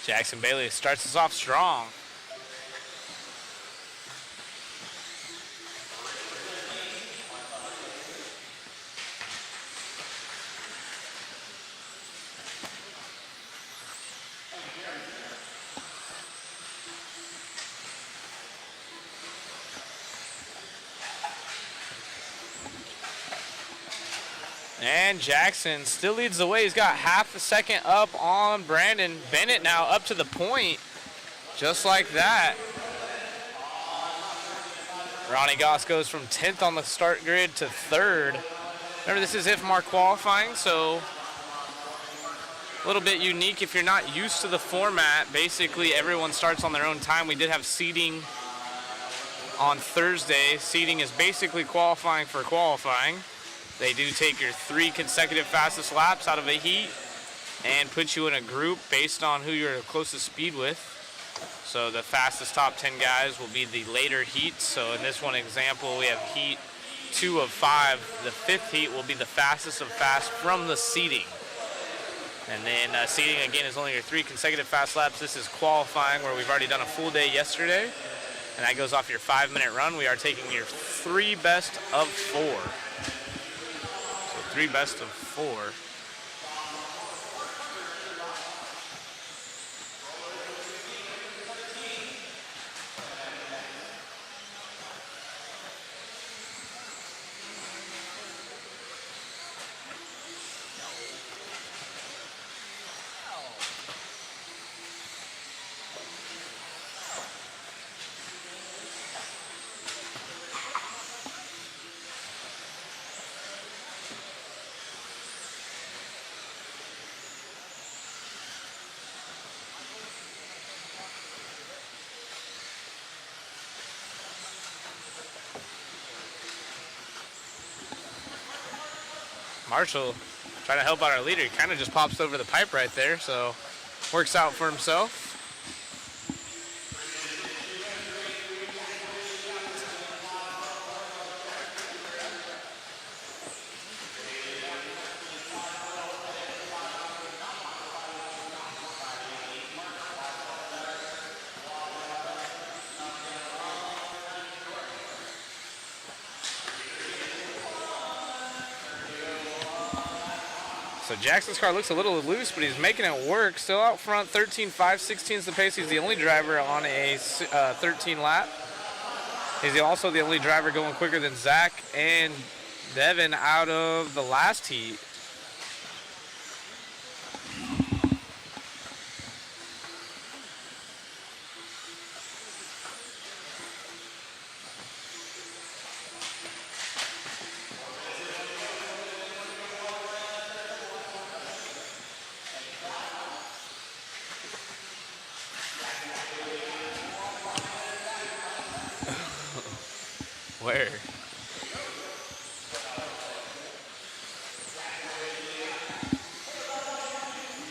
Jackson Bailey starts us off strong. And Jackson still leads the way. He's got half a second up on Brandon. Bennett now up to the point, just like that. Ronnie Goss goes from 10th on the start grid to 3rd. Remember, this is IFMAR qualifying, so a little bit unique if you're not used to the format. Basically, everyone starts on their own time. We did have seating on Thursday. Seating is basically qualifying for qualifying. They do take your 3 consecutive fastest laps out of a heat and put you in a group based on who you're closest speed with. So the fastest top 10 guys will be the later heats. So in this one example, we have heat 2 of 5. The 5th heat will be the fastest of fast from the seating. And then seating again is only your 3 consecutive fast laps. This is qualifying, where we've already done a full day yesterday. And that goes off your 5-minute run. We are taking your 3 best of 4. 3 best of 4. Marshall trying to help out our leader. He kind of just pops over the pipe right there, so works out for himself. So Jackson's car looks a little loose, but he's making it work. Still out front, 13.516 is the pace. He's the only driver on a 13 lap. He's also the only driver going quicker than Zach and Devin out of the last heat. Where?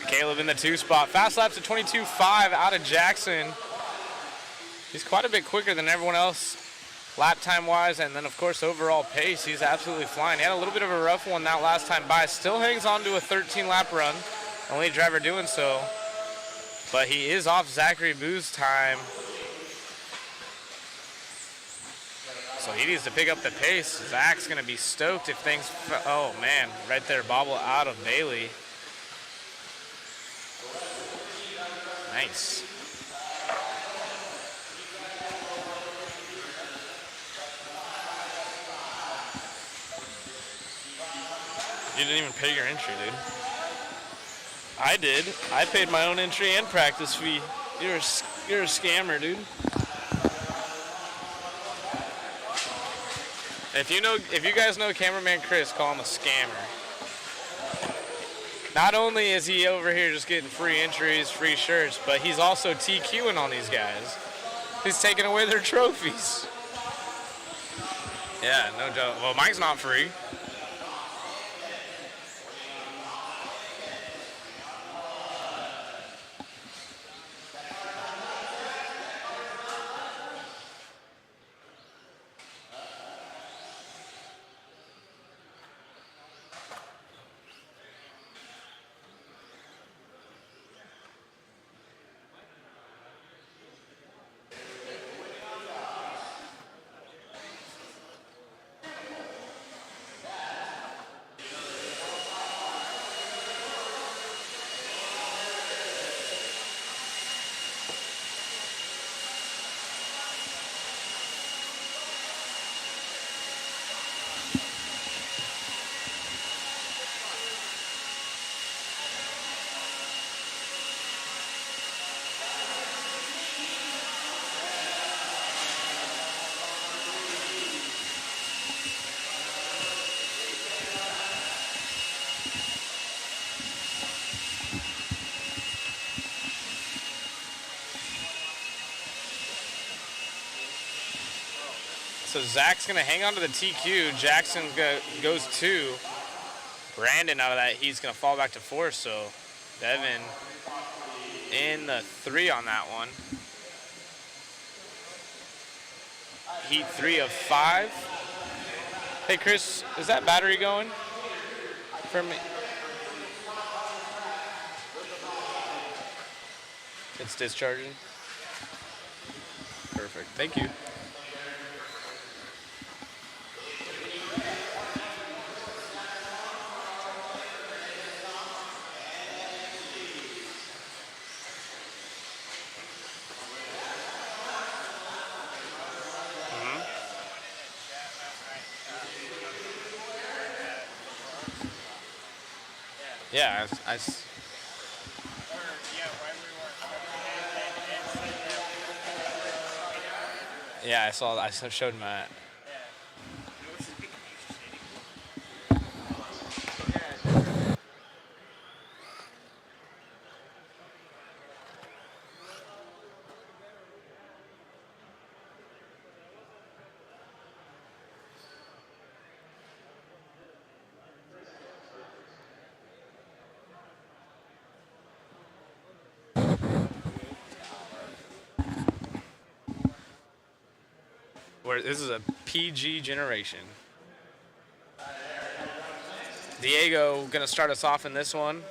Caleb in the 2 spot. Fast laps at 22.5 out of Jackson. He's quite a bit quicker than everyone else lap time wise, and then of course overall pace. He's absolutely flying. He had a little bit of a rough one that last time by. Still hangs on to a 13 lap run. Only driver doing so. But he is off Zachary Boo's time. So he needs to pick up the pace. Zach's going to be stoked if things... Oh, man. Right there, bobble out of Bailey. Nice. You didn't even pay your entry, dude. I did. I paid my own entry and practice fee. You're a scammer, dude. If you guys know cameraman Chris, call him a scammer. Not only is he over here just getting free entries, free shirts, but he's also TQing on these guys. He's taking away their trophies. Yeah, no joke. Well, mine's not free. So Zach's going to hang on to the TQ. Jackson goes 2. Brandon out of that, he's going to fall back to 4. So Devin in the 3 on that one. Heat 3 of 5. Hey, Chris, is that battery going for me? It's discharging. Perfect. Thank you. Yeah, yeah, I saw. I showed him that. This is a PG generation. Diego gonna start us off in this one.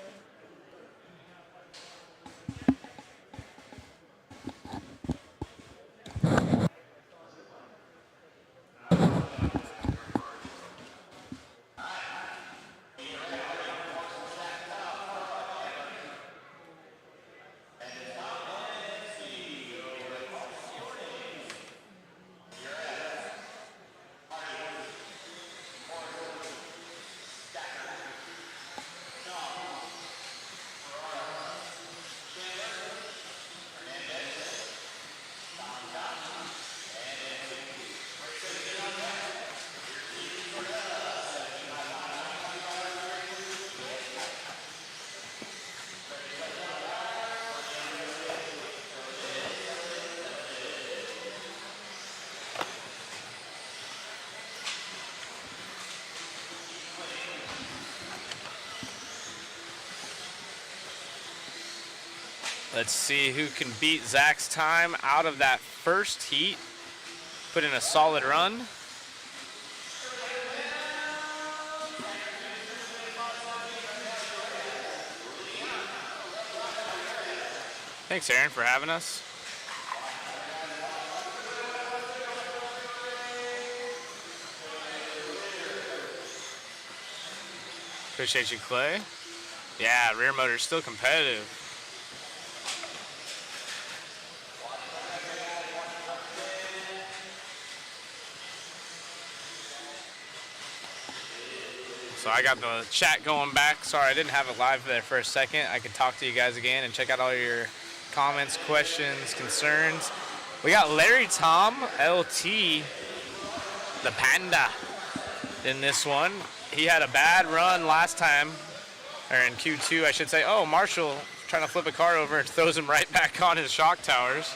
Let's see who can beat Zach's time out of that first heat. Put in a solid run. Thanks, Aaron, for having us. Appreciate you, Clay. Yeah, rear motor's still competitive. So I got the chat going back. Sorry, I didn't have it live there for a second. I could talk to you guys again and check out all your comments, questions, concerns. We got Larry Tom, LT, the Panda, in this one. He had a bad run last time, or in Q2, I should say. Oh, Marshall trying to flip a car over and throws him right back on his shock towers.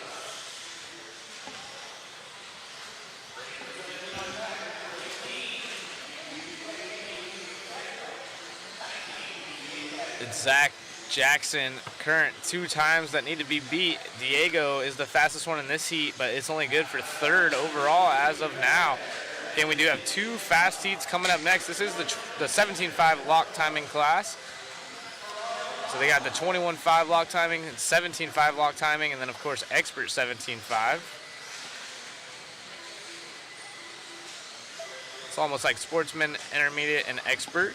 It's Zach Jackson, current 2 times that need to be beat. Diego is the fastest one in this heat, but it's only good for 3rd overall as of now. Again, we do have 2 fast heats coming up next. This is the 17.5 lock timing class. So they got the 21.5 lock timing and 17.5 lock timing, and then of course expert 17.5. It's almost like Sportsman, Intermediate, and Expert.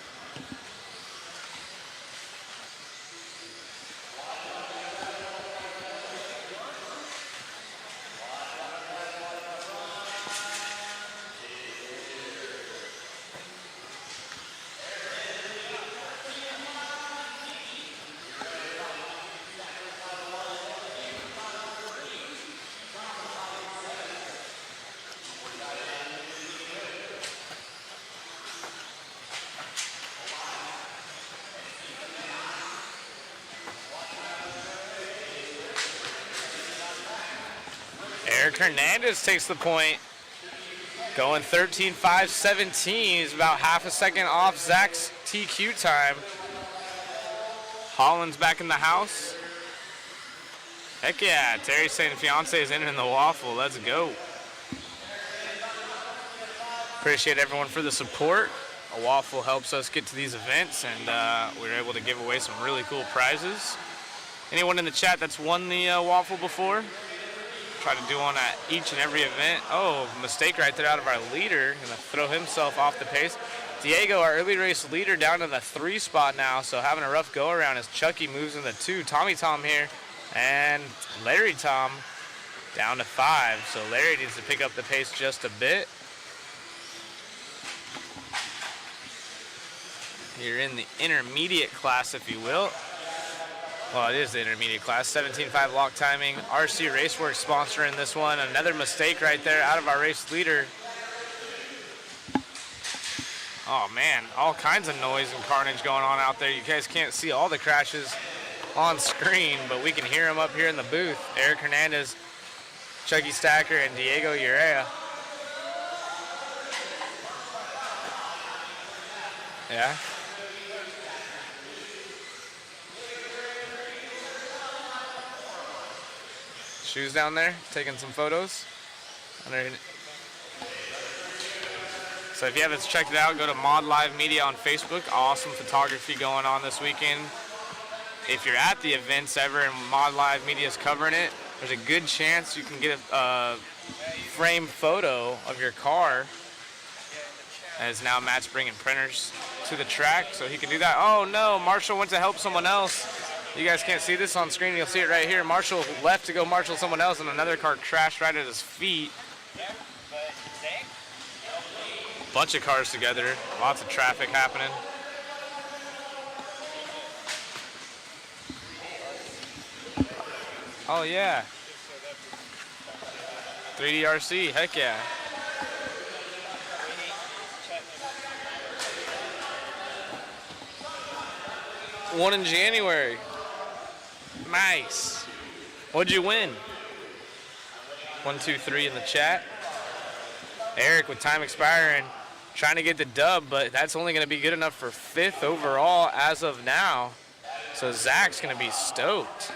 Eric Hernandez takes the point. Going 13.5.17. He's about half a second off Zach's TQ time. Holland's back in the house. Heck yeah, Terry's saying fiance is entering the waffle. Let's go. Appreciate everyone for the support. A waffle helps us get to these events, and we were able to give away some really cool prizes. Anyone in the chat that's won the waffle before? Try to do one at each and every event. Oh, mistake right there out of our leader. Gonna throw himself off the pace. Diego, our early race leader, down in the 3 spot now, so having a rough go around as Chucky moves in the 2. Tommy Tom here, and Larry Tom down to 5. So Larry needs to pick up the pace just a bit. You're in the intermediate class, if you will. Well, it is the intermediate class. 17.5 lock timing. RC Raceworks sponsoring this one. Another mistake right there out of our race leader. Oh man, all kinds of noise and carnage going on out there. You guys can't see all the crashes on screen, but we can hear them up here in the booth. Eric Hernandez, Chucky Stacker, and Diego Urea. Yeah. Shoes down there, taking some photos. So if you haven't checked it out, go to Mod Live Media on Facebook. Awesome photography going on this weekend. If you're at the events ever and Mod Live Media is covering it, there's a good chance you can get a framed photo of your car. As now Matt's bringing printers to the track, so he can do that. Oh no, Marshall went to help someone else. You guys can't see this on screen, you'll see it right here. Marshall left to go marshal someone else, and another car crashed right at his feet. Bunch of cars together, lots of traffic happening. Oh yeah. 3DRC, heck yeah. One in January. Nice. What'd you win? 1, 2, 3 in the chat. Eric with time expiring, trying to get the dub, but that's only going to be good enough for 5th overall as of now. So Zach's going to be stoked.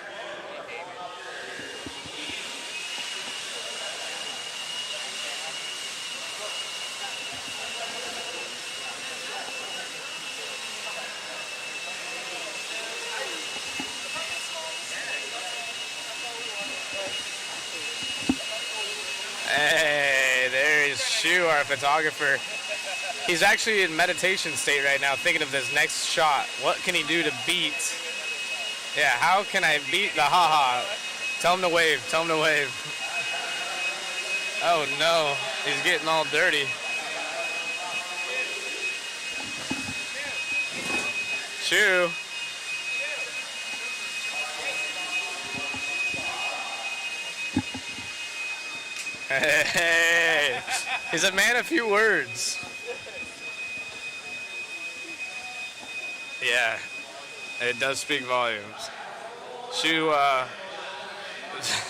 Hey, there is Shu, our photographer. He's actually in meditation state right now, thinking of this next shot. What can he do to beat? Yeah, how can I beat the haha? Tell him to wave, tell him to wave. Oh no, he's getting all dirty. Shu. Hey, he's a man of few words. Yeah, it does speak volumes. Shu,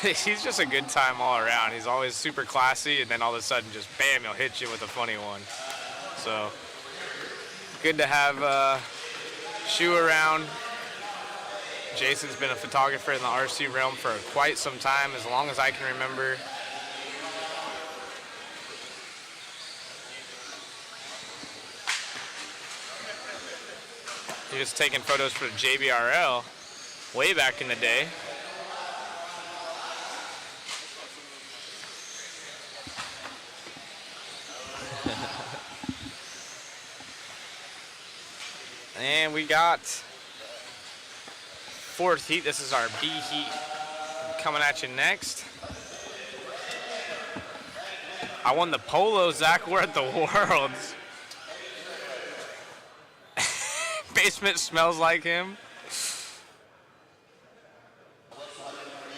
he's just a good time all around. He's always super classy, and then all of a sudden, just bam, he'll hit you with a funny one. So, good to have Shu around. Jason's been a photographer in the RC realm for quite some time, as long as I can remember. He was taking photos for JBRL way back in the day. And we got 4th heat. This is our B heat coming at you next. I won the polo, Zach. We're at the Worlds. Basement smells like him.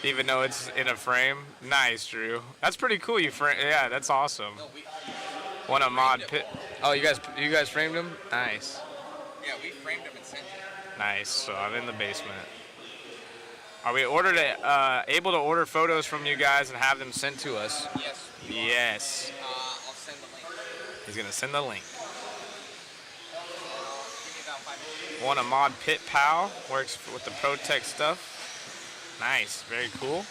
Even though it's in a frame. Nice, Drew. That's pretty cool. Yeah, that's awesome. Won a mod pit. Oh, you guys framed him? Nice. Yeah, we framed him and sent him. Nice. So I'm in the basement. Are we able to order photos from you guys and have them sent to us? Yes. Yes. I'll send the link. He's gonna send the link. Won a mod pit pal, works with the ProTech stuff. Nice, very cool.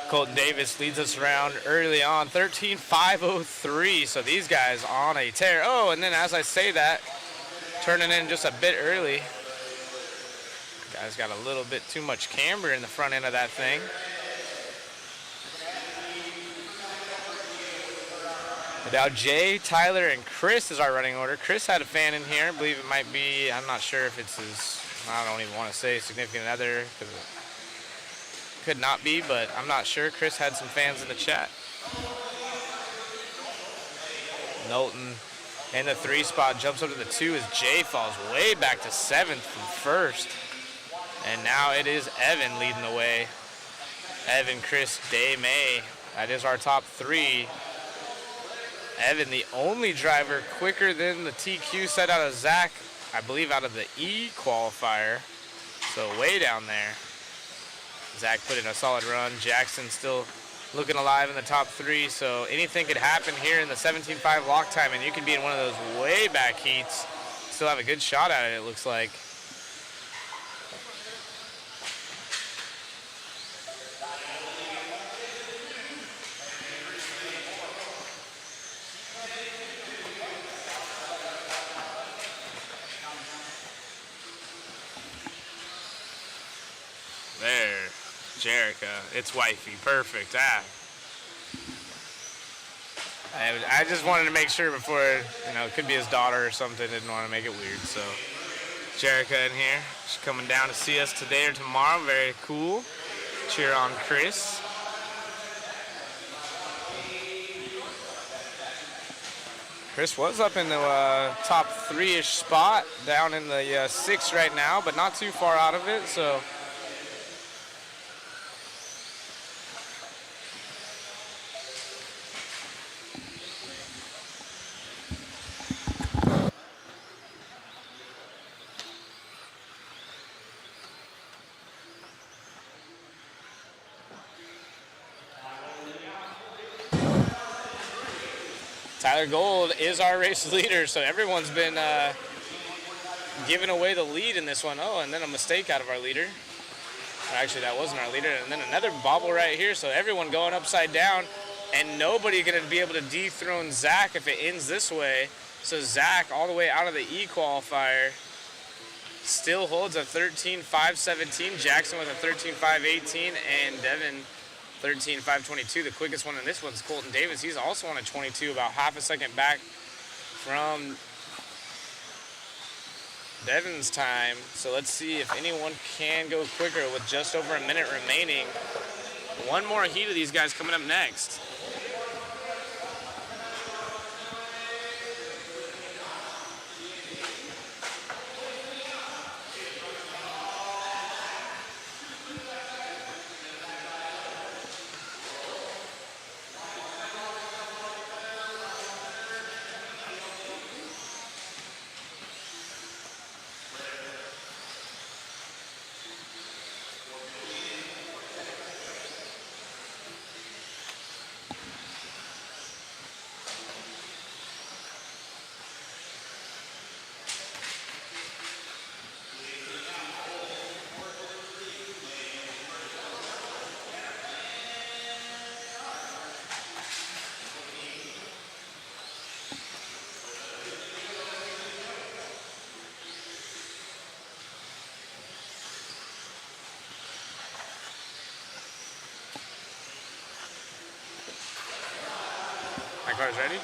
Colton Davis leads us around early on, 13.503. So these guys on a tear. Oh, and then as I say that, turning in just a bit early. Guys got a little bit too much camber in the front end of that thing. But now Jay, Tyler, and Chris is our running order. Chris had a fan in here. I believe it might be, I'm not sure if it's his, I don't even want to say significant other, because could not be, but I'm not sure. Chris had some fans in the chat. Knowlton in the 3 spot, jumps up to the 2 as Jay falls way back to 7th from 1st. And now it is Evan leading the way. Evan, Chris, Day, May. That is our top 3. Evan, the only driver quicker than the TQ set out of Zach, I believe out of the E qualifier. So way down there. Zach put in a solid run. Jackson still looking alive in the top 3, so anything could happen here in the 17.5 lock time, and you can be in one of those way back heats. Still have a good shot at it, it looks like. There. Jerica, it's wifey, perfect. I just wanted to make sure before, it could be his daughter or something, didn't want to make it weird, so. Jerica in here, she's coming down to see us today or tomorrow, very cool. Cheer on Chris. Chris was up in the top 3-ish spot, down in the 6 right now, but not too far out of it, so. Tyler Gold is our race leader, so everyone's been giving away the lead in this one. Oh, and then a mistake out of our leader. Actually, that wasn't our leader. And then another bobble right here, so everyone going upside down, and nobody going to be able to dethrone Zach if it ends this way. So Zach, all the way out of the E qualifier, still holds a 13.517. Jackson with a 13.518, and Devin 13.522. The quickest one in this one's Colton Davis. He's also on a 22, about half a second back from Devin's time. So let's see if anyone can go quicker with just over a minute remaining. One more heat of these guys coming up next. My car's ready?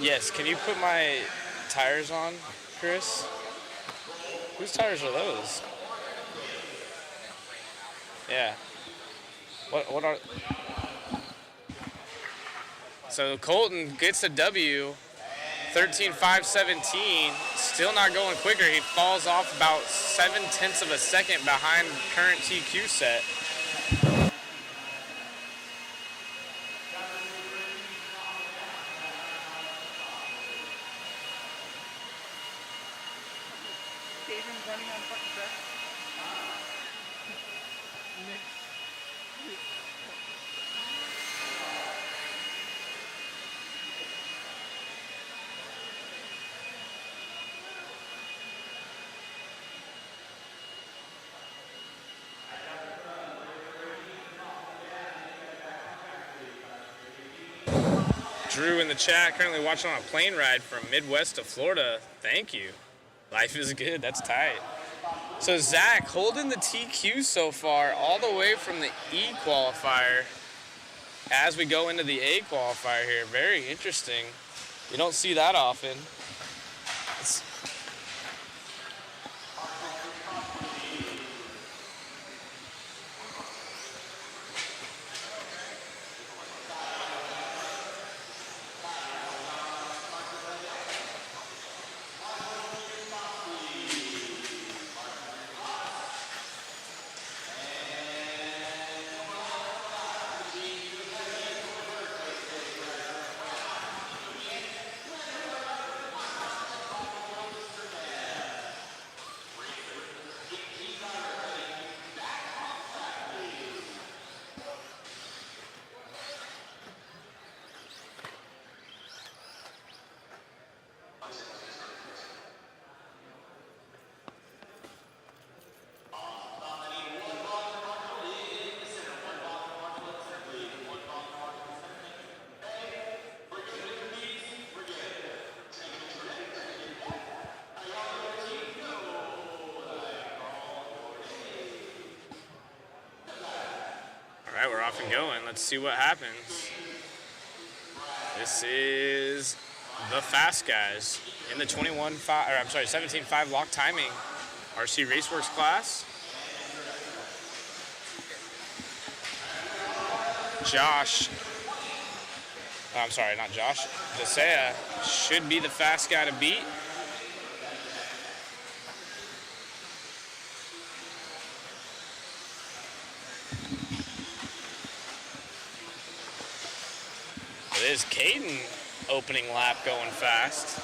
Yes, can you put my tires on, Chris? Whose tires are those? Yeah. What are... So Colton gets a W, 13.517, still not going quicker. He falls off about 0.7 of a second behind current TQ set. Drew in the chat, currently watching on a plane ride from Midwest to Florida. Thank you. Life is good. That's tight. So Zach holding the TQ so far all the way from the E qualifier as we go into the A qualifier here. Very interesting. You don't see that often. All right, we're off and going. Let's see what happens. This is the fast guys in the 17.5 lock timing RC Raceworks class. Josiah should be the fast guy to beat. It is Caden opening lap going fast.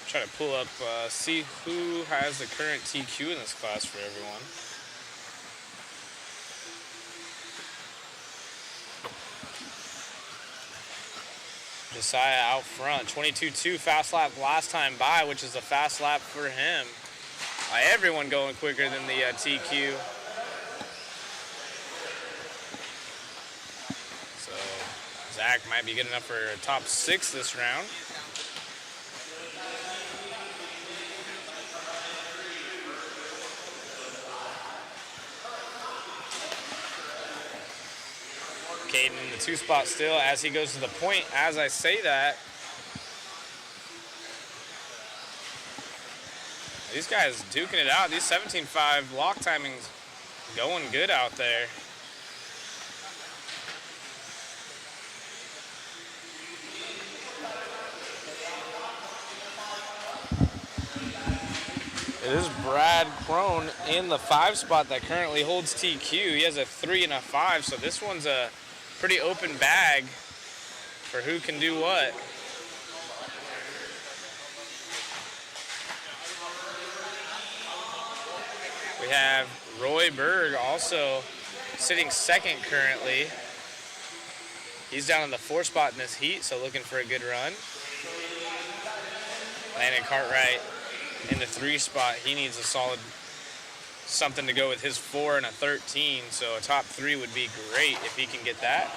Try to pull up, see who has the current TQ in this class for everyone. Josiah out front, 22.2 fast lap last time by, which is a fast lap for him. Everyone going quicker than the TQ. So Zach might be good enough for a top 6 this round. Caden in the 2 spot still as he goes to the point. As I say that, these guys duking it out. These 17.5 lock timings going good out there. It is Brad Crone in the 5 spot that currently holds TQ. He has a 3 and a 5, so this one's a pretty open bag for who can do what. We have Roy Berg also sitting second currently. He's down in the 4 spot in this heat, so looking for a good run. Landon Cartwright in the 3 spot. He needs a solid something to go with his 4 and a 13, so a top 3 would be great if he can get that.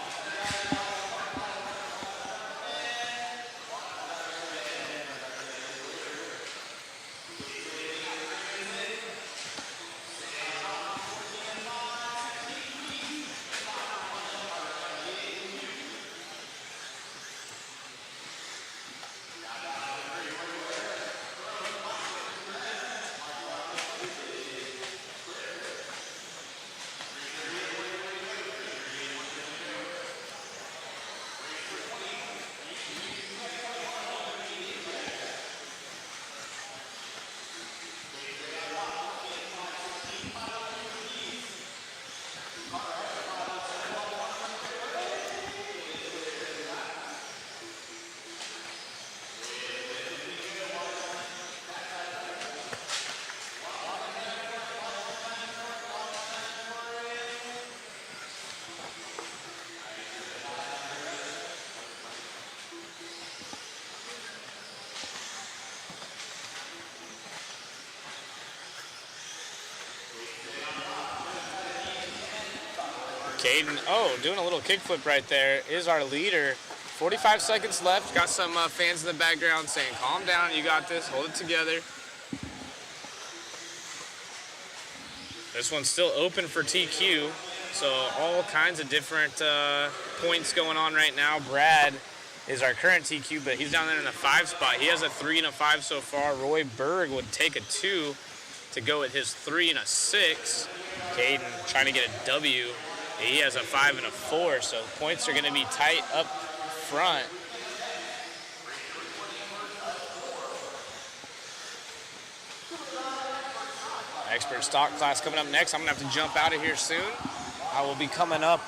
Caden, doing a little kickflip right there is our leader. 45 seconds left. Got some fans in the background saying, calm down, you got this, hold it together. This one's still open for TQ, so all kinds of different points going on right now. Brad is our current TQ, but he's down there in the 5 spot. He has a 3 and a 5 so far. Roy Berg would take a 2 to go with his 3 and a 6. Caden trying to get a W. He has a 5 and a 4, so points are going to be tight up front. Expert stock class coming up next. I'm going to have to jump out of here soon. I will be coming up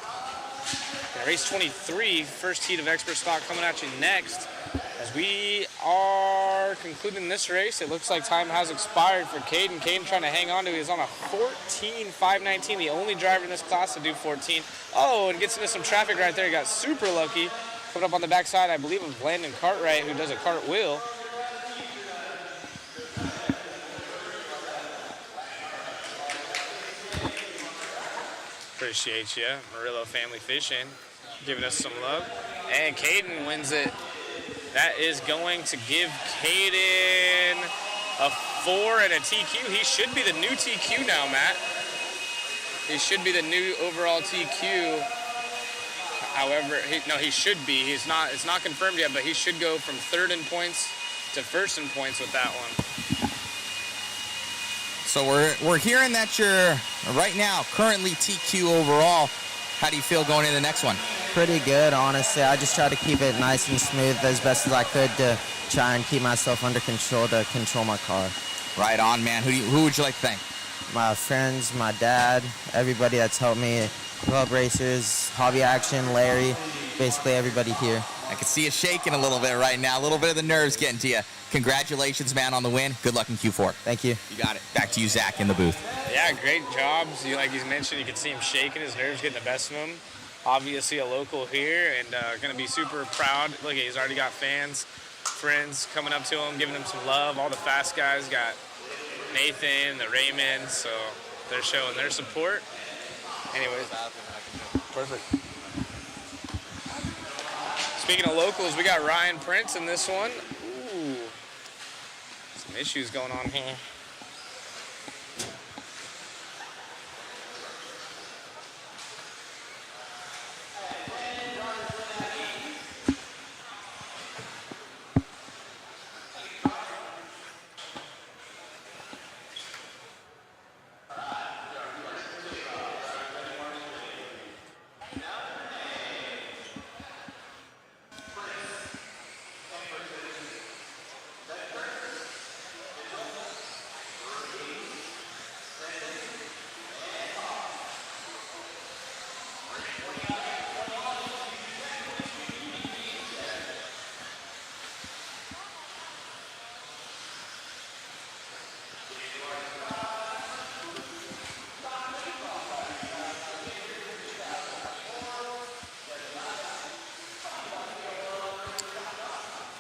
in race 23, first heat of expert stock coming at you next. As we are concluding this race, it looks like time has expired for Caden. Caden trying to hang on to it. He's on a 14.519, the only driver in this class to do 14. Oh, and gets into some traffic right there. He got super lucky. Coming up on the backside, I believe, of Landon Cartwright, who does a cartwheel. Appreciate you, Murillo Family Fishing, giving us some love. And Caden wins it. That is going to give Caden a 4 and a TQ. He should be the new TQ now, Matt. He should be the new overall TQ. However, he should be. It's not confirmed yet, but he should go from 3rd in points to 1st in points with that one. So we're hearing that you're right now currently TQ overall. How do you feel going into the next one? Pretty good, honestly. I just try to keep it nice and smooth as best as I could to try and keep myself under control to control my car. Right on, man. Who would you like to thank? My friends, my dad, everybody that's helped me, club racers, hobby action, Larry, basically everybody here. I can see you shaking a little bit right now. A little bit of the nerves getting to you. Congratulations, man, on the win. Good luck in Q4. Thank you. You got it. Back to you, Zach, in the booth. Yeah, great jobs. Like he's mentioned, you can see him shaking. His nerves getting the best of him. Obviously a local here and going to be super proud. Look, he's already got fans, friends coming up to him, giving him some love. All the fast guys got Nathan, the Raymond, so they're showing their support. Anyways, perfect. Speaking of locals, we got Ryan Prince in this one. Ooh, some issues going on here.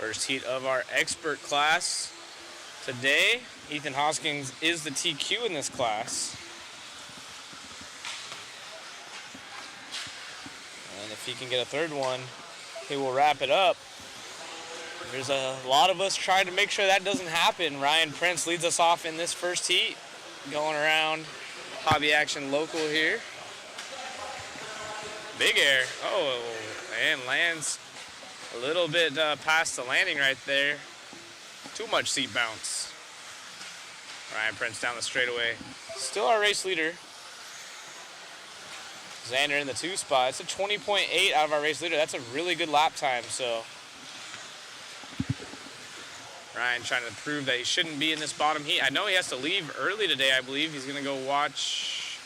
First heat of our expert class today. Ethan Hoskins is the TQ in this class. And if he can get a third one, he will wrap it up. There's a lot of us trying to make sure that doesn't happen. Ryan Prince leads us off in this first heat, going around Hobby Action Local here. Big air. Oh, and lands a little bit past the landing right there. Too much seat bounce. Ryan Prince down the straightaway. Still our race leader. Xander in the 2 spot. It's a 20.8 out of our race leader. That's a really good lap time, so. Ryan trying to prove that he shouldn't be in this bottom heat. I know he has to leave early today, I believe. He's gonna go watch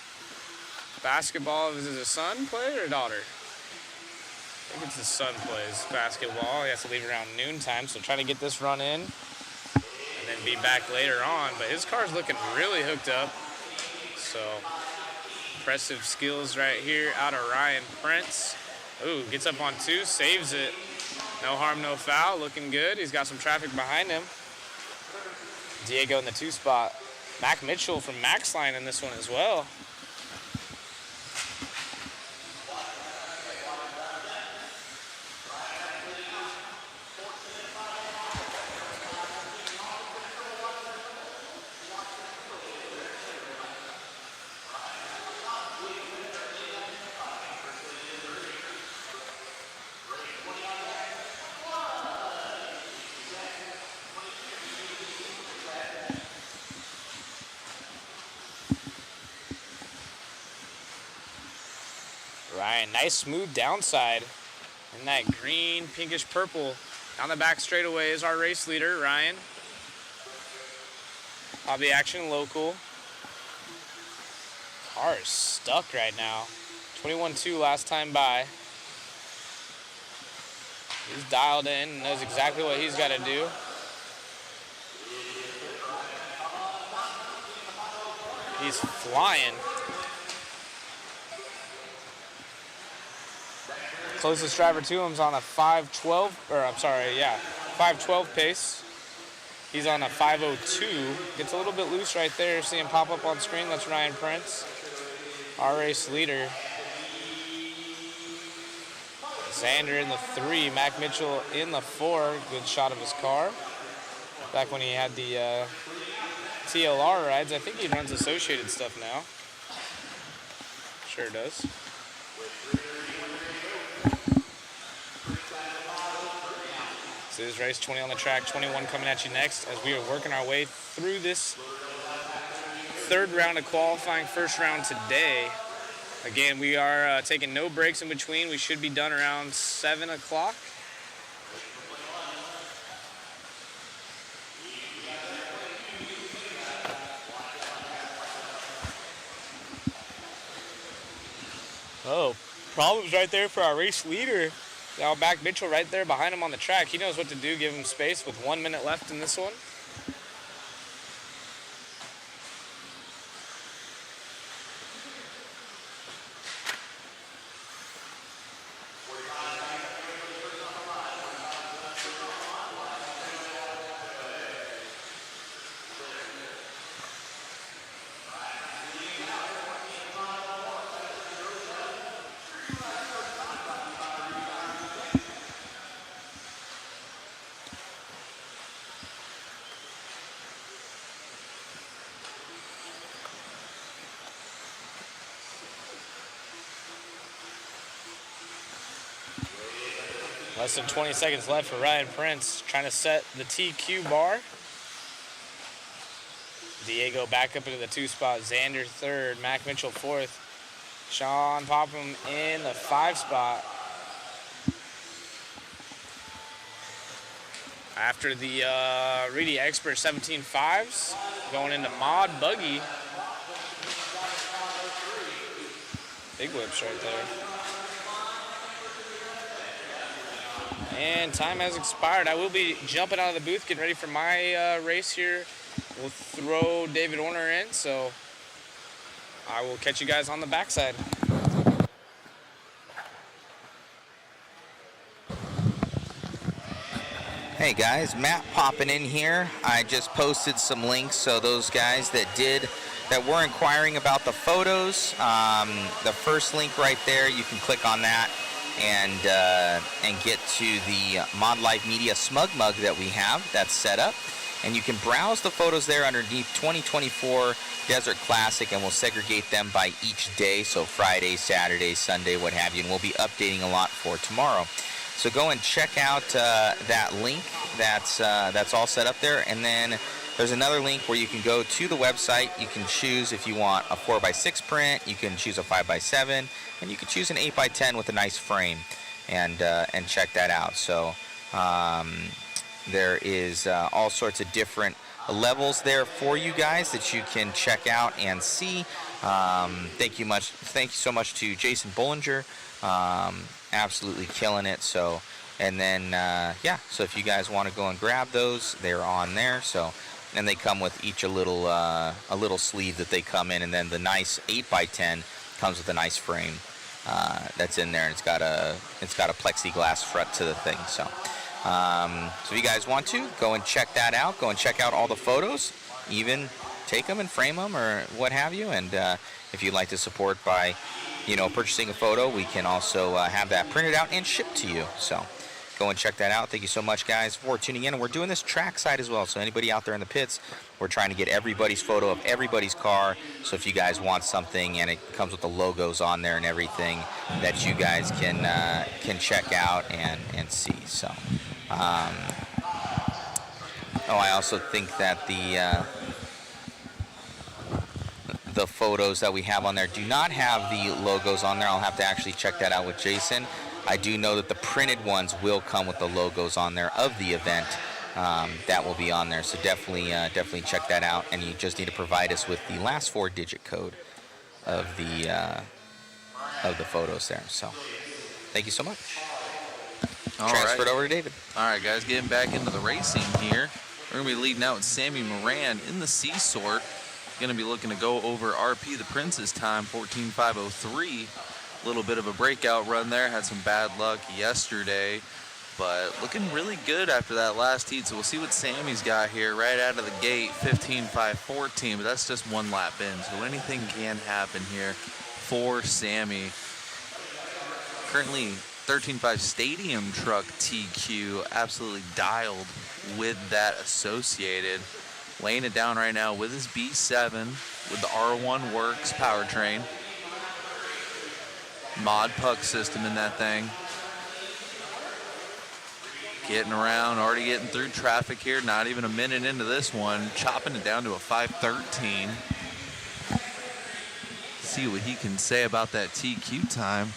basketball. Is it his son play or daughter? I think it's his son plays basketball. He has to leave around noontime, so trying to get this run in and then be back later on. But his car's looking really hooked up. So impressive skills right here out of Ryan Prince. Ooh, gets up on 2, saves it. No harm, no foul, looking good. He's got some traffic behind him. Diego in the 2 spot. Mac Mitchell from Max Line in this one as well. Ryan, nice smooth downside in that green, pinkish purple. Down the back straightaway is our race leader, Ryan. Hobby Action Local. Car is stuck right now. 21.2 last time by. He's dialed in and knows exactly what he's got to do. He's flying. Closest driver to him is on a 5:12, or I'm sorry, yeah, 5:12 pace. He's on a 5:02. Gets a little bit loose right there. See him pop up on screen. That's Ryan Prince, our race leader. Xander in the 3, Mac Mitchell in the 4. Good shot of his car. Back when he had the TLR rides, I think he runs Associated stuff now. Sure does. So this is race 20 on the track, 21 coming at you next as we are working our way through this third round of qualifying, first round today. Again, we are taking no breaks in between. We should be done around 7 o'clock. Oh, problems right there for our race leader. Now back Mitchell right there behind him on the track. He knows what to do, give him space with 1 minute left in this one. Less than 20 seconds left for Ryan Prince, trying to set the TQ bar. Diego back up into the 2 spot, Xander 3rd, Mac Mitchell 4th, Sean Popham in the 5 spot. After the Reedy Expert 17.5s, going into Mod Buggy. Big whips right there. And time has expired. I will be jumping out of the booth, getting ready for my race here. We'll throw David Orner in, so I will catch you guys on the backside. Hey guys, Matt popping in here. I just posted some links, so those guys that were inquiring about the photos, the first link right there, you can click on that and get to the Mod Life Media Smug Mug that we have that's set up. And you can browse the photos there underneath 2024 Desert Classic, and we'll segregate them by each day, so Friday, Saturday, Sunday, what have you, and we'll be updating a lot for tomorrow. So go and check out that link that's all set up there, and then there's another link where you can go to the website. You can choose if you want a 4x6 print, you can choose a 5x7, and you can choose an 8x10 with a nice frame, and check that out. So there is all sorts of different levels there for you guys that you can check out and see. Thank you so much to Jason Bollinger. Absolutely killing it. So, and then so if you guys want to go and grab those, they're on there. So, and they come with each a little sleeve that they come in, and then the nice 8x10 comes with a nice frame that's in there, and it's got a plexiglass front to the thing. So if you guys want to go and check that out, go and check out all the photos, even take them and frame them or what have you. And if you'd like to support by purchasing a photo, we can also have that printed out and shipped to you. So go and check that out. Thank you so much, guys, for tuning in. And we're doing this trackside as well. So anybody out there in the pits, we're trying to get everybody's photo of everybody's car. So if you guys want something, and it comes with the logos on there and everything, that you guys can check out and see. So, I also think that the photos that we have on there do not have the logos on there. I'll have to actually check that out with Jason. I do know that the printed ones will come with the logos on there of the event. That will be on there, so definitely check that out. And you just need to provide us with the last 4-digit code of the photos there. So thank you so much. Transferred over to David. All right, guys, getting back into the racing here. We're going to be leading out with Sammy Moran in the C sort. Going to be looking to go over RP the Prince's time, 14.503. A little bit of a breakout run there. Had some bad luck yesterday, but looking really good after that last heat. So we'll see what Sammy's got here right out of the gate, 15.514. But that's just one lap in, so anything can happen here for Sammy. Currently 13.5 Stadium Truck TQ, absolutely dialed with that associated. Laying it down right now with his B7 with the R1 Works powertrain. Mod puck system in that thing. Getting around, already getting through traffic here. Not even a minute into this one. Chopping it down to a 5:13. See what he can say about that TQ time.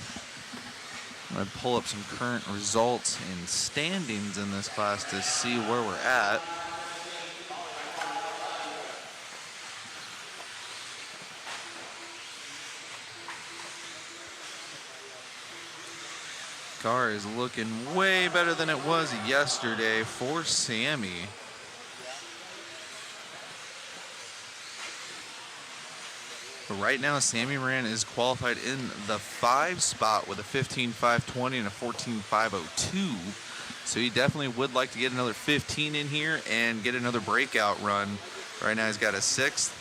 I'm going to pull up some current results and standings in this class to see where we're at. Car is looking way better than it was yesterday for Sammy. But right now, Sammy Moran is qualified in the 5 spot with a 15.520 and a 14.502. So he definitely would like to get another 15 in here and get another breakout run. Right now he's got a 6th,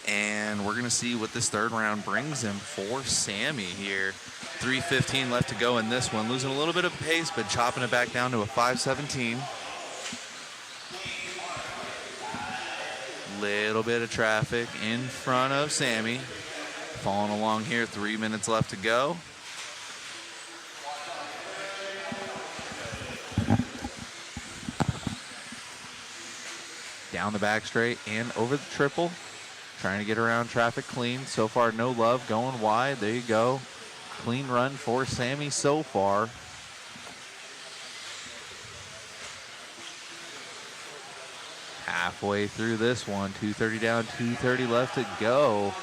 and we're going to see what this third round brings him for Sammy here. 3:15 left to go in this one. Losing a little bit of pace, but chopping it back down to a 5:17. Little bit of traffic in front of Sammy. Following along here, 3 minutes left to go. Down the back straight and over the triple. Trying to get around traffic clean. So far, no love. Going wide. There you go. Clean run for Sammy so far. Halfway through this one. 2:30 down, 2:30 left to go.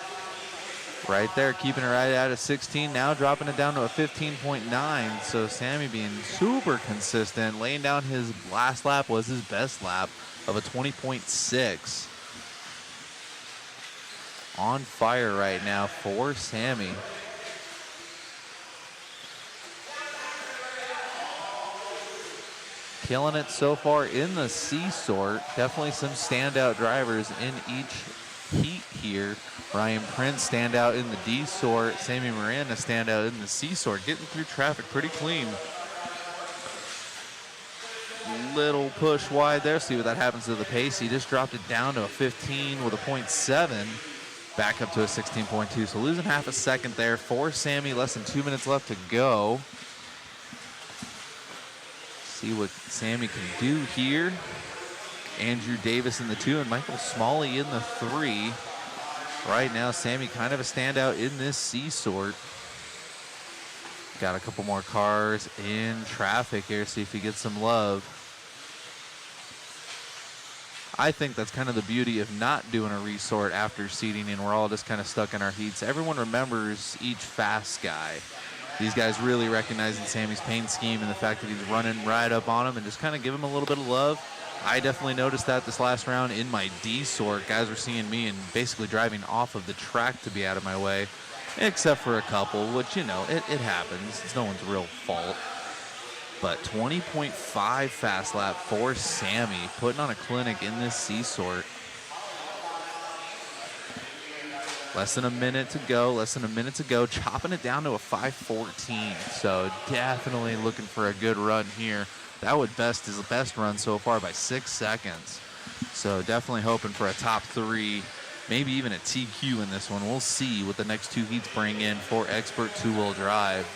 Right there, keeping it right at a 16. Now dropping it down to a 15.9. So Sammy being super consistent. Laying down his last lap was his best lap of a 20.6. On fire right now for Sammy. Killing it so far in the C sort. Definitely some standout drivers in each heat here. Ryan Prince standout in the D sort. Sammy Moran standout in the C sort. Getting through traffic pretty clean. Little push wide there. See what that happens to the pace. He just dropped it down to a 15 with a 0.7. Back up to a 16.2. So losing half a second there for Sammy. Less than 2 minutes left to go. See what Sammy can do here. Andrew Davis in the 2 and Michael Smalley in the 3. Right now, Sammy kind of a standout in this C sort. Got a couple more cars in traffic here. See if he gets some love. I think that's kind of the beauty of not doing a resort after seating, and we're all just kind of stuck in our heats. Everyone remembers each fast guy. These guys really recognizing Sammy's paint scheme and the fact that he's running right up on him and just kind of give him a little bit of love. I definitely noticed that this last round in my D sort. Guys were seeing me and basically driving off of the track to be out of my way, except for a couple, which, you know, it happens. It's no one's real fault. But 20.5 fast lap for Sammy, putting on a clinic in this C sort. Less than a minute to go, chopping it down to a 5:14. So definitely looking for a good run here. That would best his best run so far by 6 seconds. So definitely hoping for a top 3, maybe even a TQ in this one. We'll see what the next 2 heats bring in for expert two-wheel drive.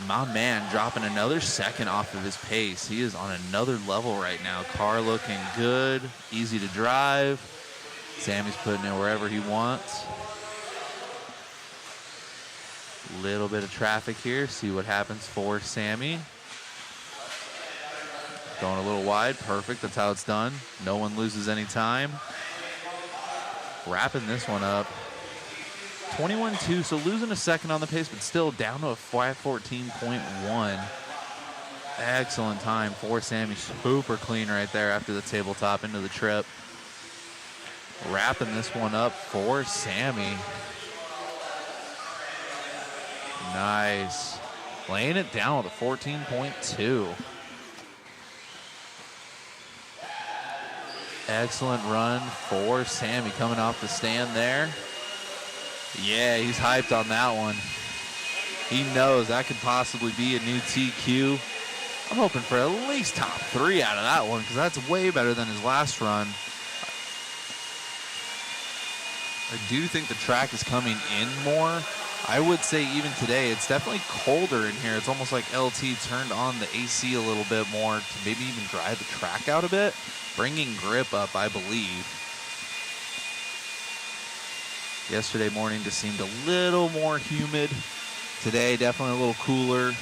My man dropping another second off of his pace. He is on another level right now. Car looking good, easy to drive. Sammy's putting it wherever he wants. Little bit of traffic here. See what happens for Sammy. Going a little wide. Perfect. That's how it's done. No one loses any time. Wrapping this one up. 21.2, so losing a second on the pace, but still down to a 5:14.1. Excellent time for Sammy. Super clean right there after the tabletop into the trip. Wrapping this one up for Sammy. Nice. Laying it down with a 14.2. Excellent run for Sammy coming off the stand there. Yeah, he's hyped on that one. He knows that could possibly be a new TQ. I'm hoping for at least top 3 out of that one because that's way better than his last run. I do think the track is coming in more. I would say even today, it's definitely colder in here. It's almost like LT turned on the AC a little bit more to maybe even drive the track out a bit, bringing grip up, I believe. Yesterday morning just seemed a little more humid. Today, definitely a little cooler.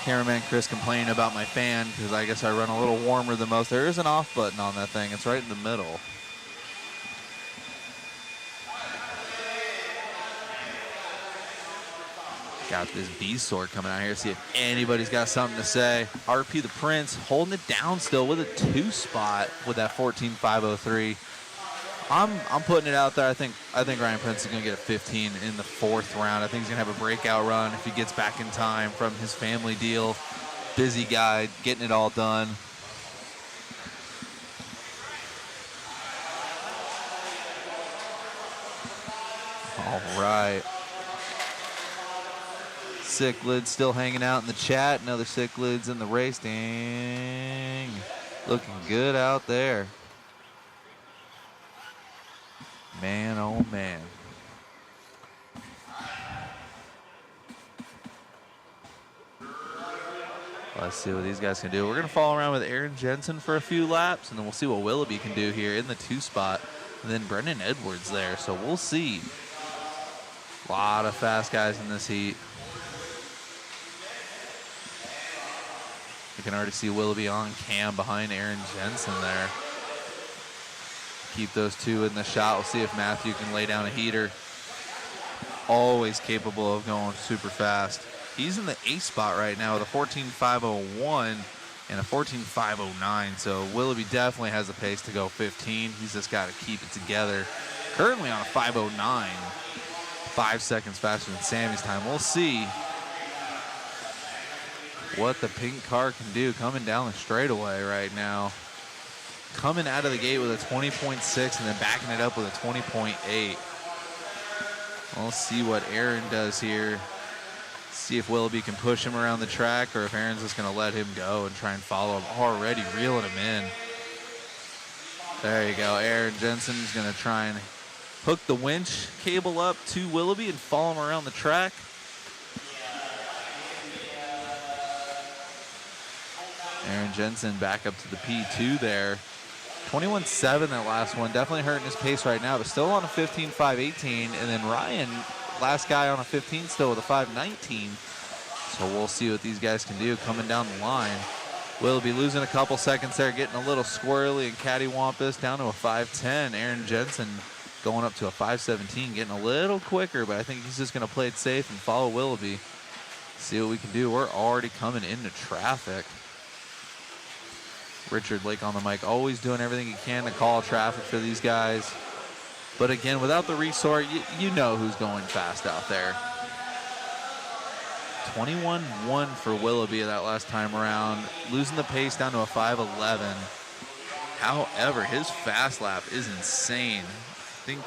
Cameraman Chris complaining about my fan because I guess I run a little warmer than most. There is an off button on that thing. It's right in the middle. Got this B sort coming out here. See if anybody's got something to say. RP the Prince holding it down still with a 2 spot with that 14.503. I'm putting it out there. I think Ryan Prince is going to get a 15 in the 4th round. I think he's going to have a breakout run if he gets back in time from his family deal. Busy guy, getting it all done. All right. Cichlid still hanging out in the chat. Another Cichlid's in the race. Dang. Looking good out there. Man, oh man. Let's see what these guys can do. We're going to follow around with Aaron Jensen for a few laps, and then we'll see what Willoughby can do here in the 2 spot. And then Brendan Edwards there, so we'll see. A lot of fast guys in this heat. You can already see Willoughby on cam behind Aaron Jensen there. Keep those 2 in the shot. We'll see if Matthew can lay down a heater. Always capable of going super fast. He's in the 8th spot right now with a 14.501 and a 14.509. So Willoughby definitely has the pace to go 15. He's just got to keep it together. Currently on a 509. 5 seconds faster than Sammy's time. We'll see what the pink car can do coming down the straightaway right now. Coming out of the gate with a 20.6 and then backing it up with a 20.8. We'll see what Aaron does here. See if Willoughby can push him around the track or if Aaron's just going to let him go and try and follow him. Already reeling him in. There you go. Aaron Jensen's going to try and hook the winch cable up to Willoughby and follow him around the track. Aaron Jensen back up to the P2 there. 21.7 that last one. Definitely hurting his pace right now, but still on a 15.518. And then Ryan, last guy on a 15, still with a 5.19. So we'll see what these guys can do coming down the line. We'll be losing a couple seconds there, getting a little squirrely and cattywampus, down to a 5.10. Aaron Jensen going up to a 5.17, getting a little quicker, but I think he's just going to play it safe and follow Willoughby. See what we can do. We're already coming into traffic. Richard Lake on the mic, always doing everything he can to call traffic for these guys. But again, without the resort, you know who's going fast out there. 21.1 for Willoughby that last time around, losing the pace down to a 5.11. However, his fast lap is insane. I think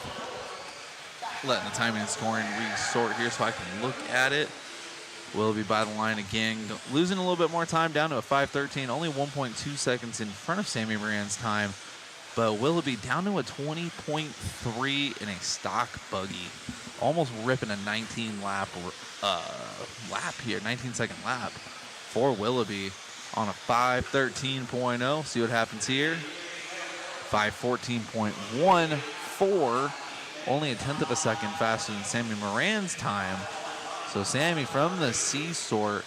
letting the timing and scoring resort here so I can look at it. Willoughby by the line again, losing a little bit more time down to a 5.13, only 1.2 seconds in front of Sammy Moran's time. But Willoughby down to a 20.3 in a stock buggy, almost ripping a 19 second lap for Willoughby on a 5.13.0. See what happens here. 5.14.14, only a tenth of a second faster than Sammy Moran's time. So Sammy from the C sort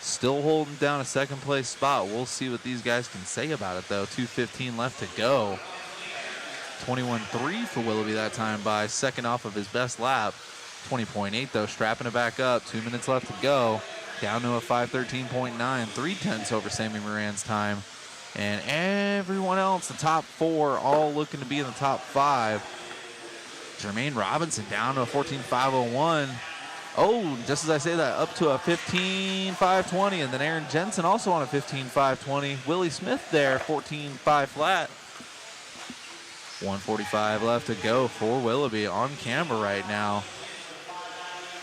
still holding down a second place spot. We'll see what these guys can say about it though. 2:15 left to go. 21.3 for Willoughby that time by, second off of his best lap. 20.8 though, strapping it back up. 2 minutes left to go. Down to a 5.13.9, 3/10 over Sammy Moran's time. And everyone else, the top four, all looking to be in the top five. Jermaine Robinson down to a 14.501. Oh, just as I say that, up to a 15.520, and then Aaron Jensen also on a 15.520. Willie Smith there, 14.5 flat. 1:45 left to go for Willoughby on camera right now.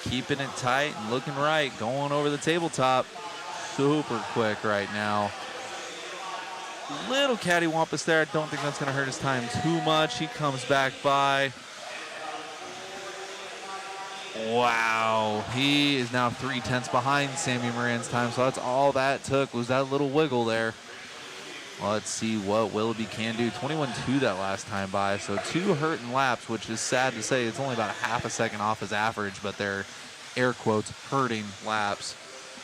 Keeping it tight and looking right, going over the tabletop. Super quick right now. Little cattywampus there. I don't think that's going to hurt his time too much. He comes back by. Wow, he is now 3/10 behind Sammy Moran's time, so that's all that took was that little wiggle there. Let's see what Willoughby can do. 21.2 that last time by, so 2 hurting laps, which is sad to say. It's only about a half a second off his average, but they're air quotes hurting laps.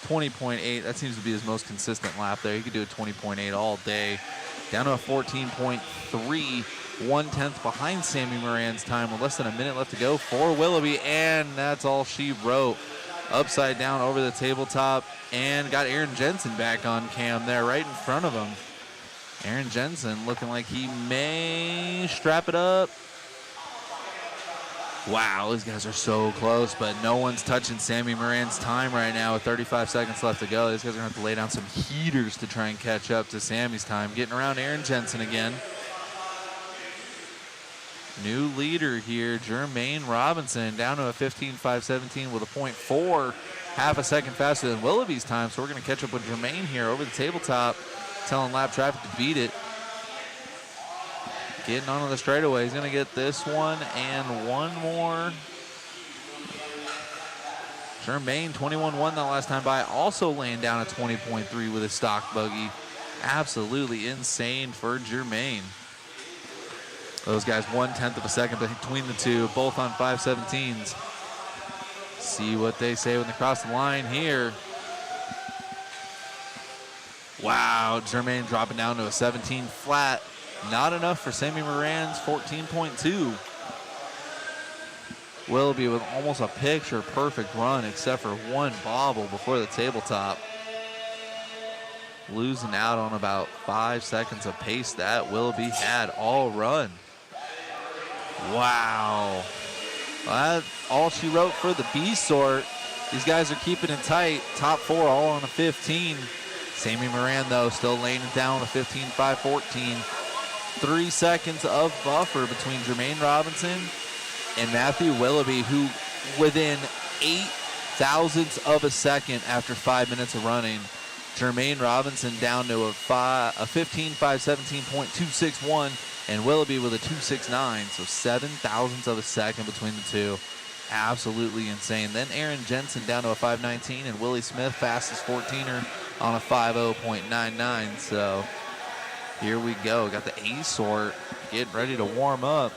20.8, that seems to be his most consistent lap there. He could do a 20.8 all day. Down to a 14.3. 1/10 behind Sammy Moran's time with less than a minute left to go for Willoughby, and that's all she wrote. Upside down over the tabletop, and got Aaron Jensen back on cam there right in front of him. Aaron Jensen looking like he may strap it up. Wow, these guys are so close, but no one's touching Sammy Moran's time right now with 35 seconds left to go. These guys are going to have to lay down some heaters to try and catch up to Sammy's time. Getting around Aaron Jensen again. New leader here, Jermaine Robinson, down to a 15.517 with a 0.4, half a second faster than Willoughby's time. So we're going to catch up with Jermaine here over the tabletop, telling lap traffic to beat it. Getting onto the straightaway. He's going to get this one and one more. Jermaine, 21.1 that last time by, also laying down a 20.3 with his stock buggy. Absolutely insane for Jermaine. Those guys 1/10 of a second between the two, both on 5.17s. See what they say when they cross the line here. Wow, Jermaine dropping down to a 17 flat. Not enough for Sammy Moran's 14.2. Willoughby with almost a picture perfect run except for one bobble before the tabletop. Losing out on about 5 seconds of pace that Willoughby had all run. Wow. Well, all she wrote for the B sort. These guys are keeping it tight. Top 4 all on a 15. Sammy Moran, though, still laying it down with a 15.514. 3 seconds of buffer between Jermaine Robinson and Matthew Willoughby, who within 8 thousandths of a second after 5 minutes of running. Jermaine Robinson down to a 15.517.261, and Willoughby with a 269, so 7 thousandths of a second between the two. Absolutely insane. Then Aaron Jensen down to a 519, and Willie Smith, fastest 14er, on a 50.99. So here we go. Got the A sort getting ready to warm up.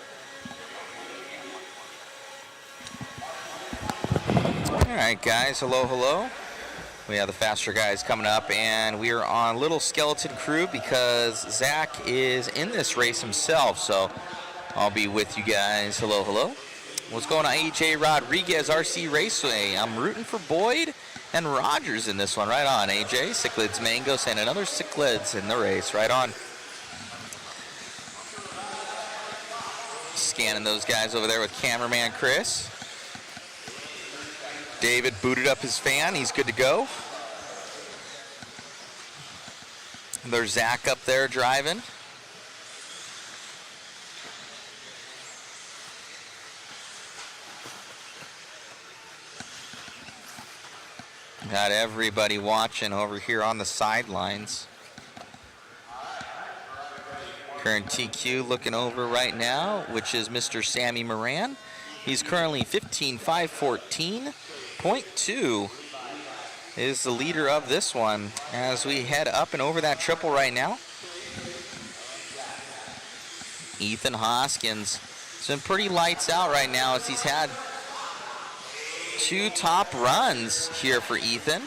All right, guys. Hello, hello. We have the faster guys coming up, and we are on little skeleton crew because Zach is in this race himself. So I'll be with you guys. Hello, hello. What's going on, AJ Rodriguez, RC Raceway? I'm rooting for Boyd and Rogers in this one. Right on, AJ. Cichlids Mangos and another Cichlids in the race. Right on. Scanning those guys over there with cameraman Chris. David booted up his fan. He's good to go. There's Zach up there driving. Got everybody watching over here on the sidelines. Current TQ looking over right now, which is Mr. Sammy Moran. He's currently 15.514.2 is the leader of this one as we head up and over that triple right now. Ethan Hoskins. It's been pretty lights out right now as he's had 2 top runs here for Ethan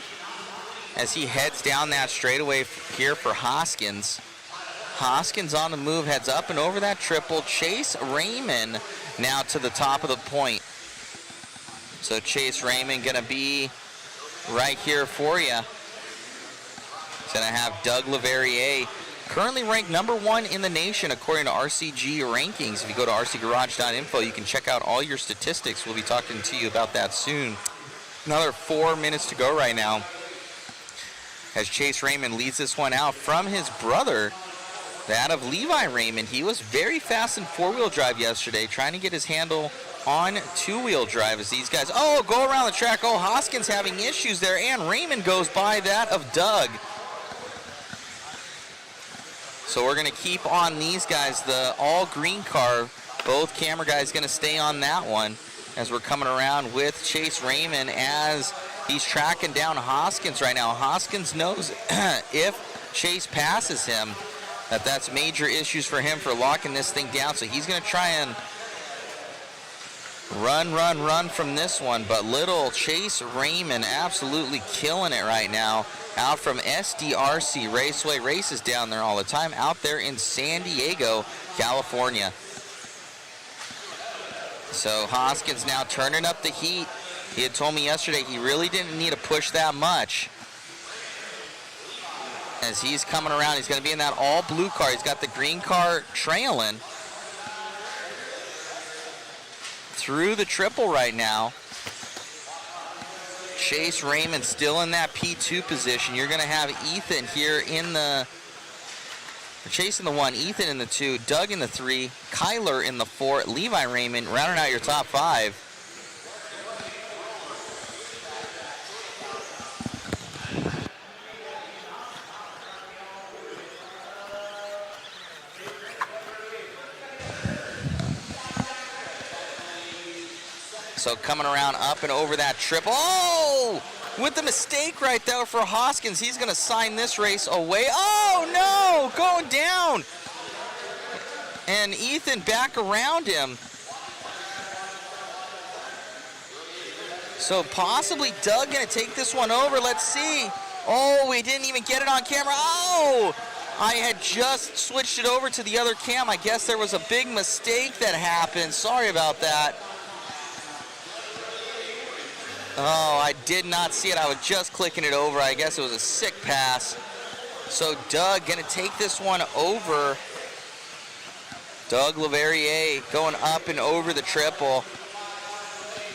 as he heads down that straightaway here for Hoskins. Hoskins on the move, heads up and over that triple. Chase Raymond now to the top of the point. So Chase Raymond gonna be right here for you. He's gonna have Doug Leverrier, currently ranked #1 in the nation according to RCG rankings. If you go to rcgarage.info, you can check out all your statistics. We'll be talking to you about that soon. Another 4 minutes to go right now as Chase Raymond leads this one out from his brother, that of Levi Raymond. He was very fast in 4-wheel drive yesterday, trying to get his handle on 2-wheel drive as these guys, oh, go around the track. Oh, Hoskins having issues there, and Raymond goes by that of Doug. So we're going to keep on these guys, the all green car. Both camera guys going to stay on that one as we're coming around with Chase Raymond as he's tracking down Hoskins right now. Hoskins knows if Chase passes him, that's major issues for him for locking this thing down. So he's going to try and run from this one. But little Chase Raymond absolutely killing it right now. Out from SDRC Raceway, races down there all the time, out there in San Diego, California. So Hoskins now turning up the heat. He had told me yesterday he really didn't need to push that much. As he's coming around, he's going to be in that all blue car. He's got the green car trailing through the triple right now. Chase Raymond still in that P2 position. You're going to have Ethan here in the, Chase in the 1, Ethan in the 2, Doug in the 3, Kyler in the 4, Levi Raymond rounding out your top 5. So coming around up and over that triple. Oh! With the mistake right there for Hoskins. He's going to sign this race away. Oh, no! Going down. And Ethan back around him. So possibly Doug going to take this one over. Let's see. Oh, we didn't even get it on camera. Oh! I had just switched it over to the other cam. I guess there was a big mistake that happened. Sorry about that. Oh, I did not see it. I was just clicking it over. I guess it was a sick pass. So Doug going to take this one over. Doug Leverrier going up and over the triple.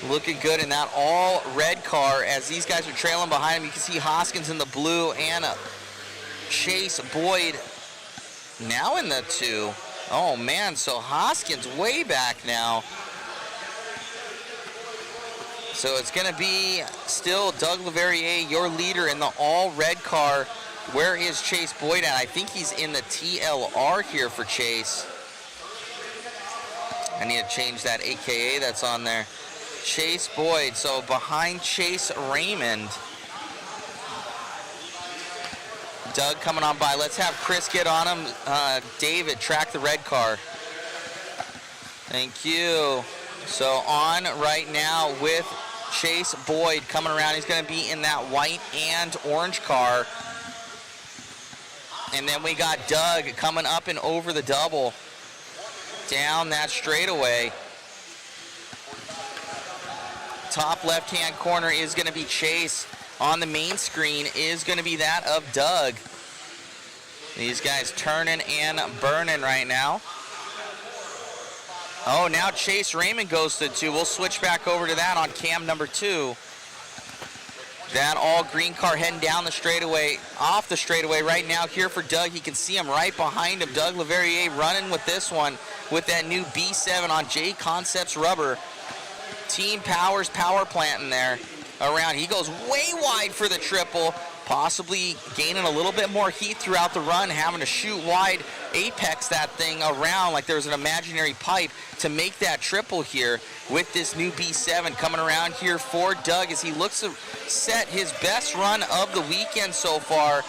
Looking good in that all red car as these guys are trailing behind him. You can see Hoskins in the blue and Chase Boyd now in the 2. Oh man, so Hoskins way back now. So it's gonna be still Doug Leverrier, your leader in the all red car. Where is Chase Boyd at? I think he's in the TLR here for Chase. I need to change that AKA that's on there. Chase Boyd, so behind Chase Raymond. Doug coming on by. Let's have Chris get on him. David, track the red car. Thank you. So on right now with Chase Boyd coming around. He's going to be in that white and orange car. And then we got Doug coming up and over the double. Down that straightaway. Top left-hand corner is going to be Chase. On the main screen is going to be that of Doug. These guys turning and burning right now. Oh, now Chase Raymond goes to 2. We'll switch back over to that on cam number 2. That all green car heading down the straightaway, off the straightaway right now here for Doug. You can see him right behind him. Doug Leverrier running with this one with that new B7 on J Concepts rubber. Team Powers power plant in there. Around. He goes way wide for the triple, possibly gaining a little bit more heat throughout the run, having to shoot wide, apex that thing around like there's an imaginary pipe to make that triple here with this new B7 coming around here for Doug as he looks to set his best run of the weekend so far.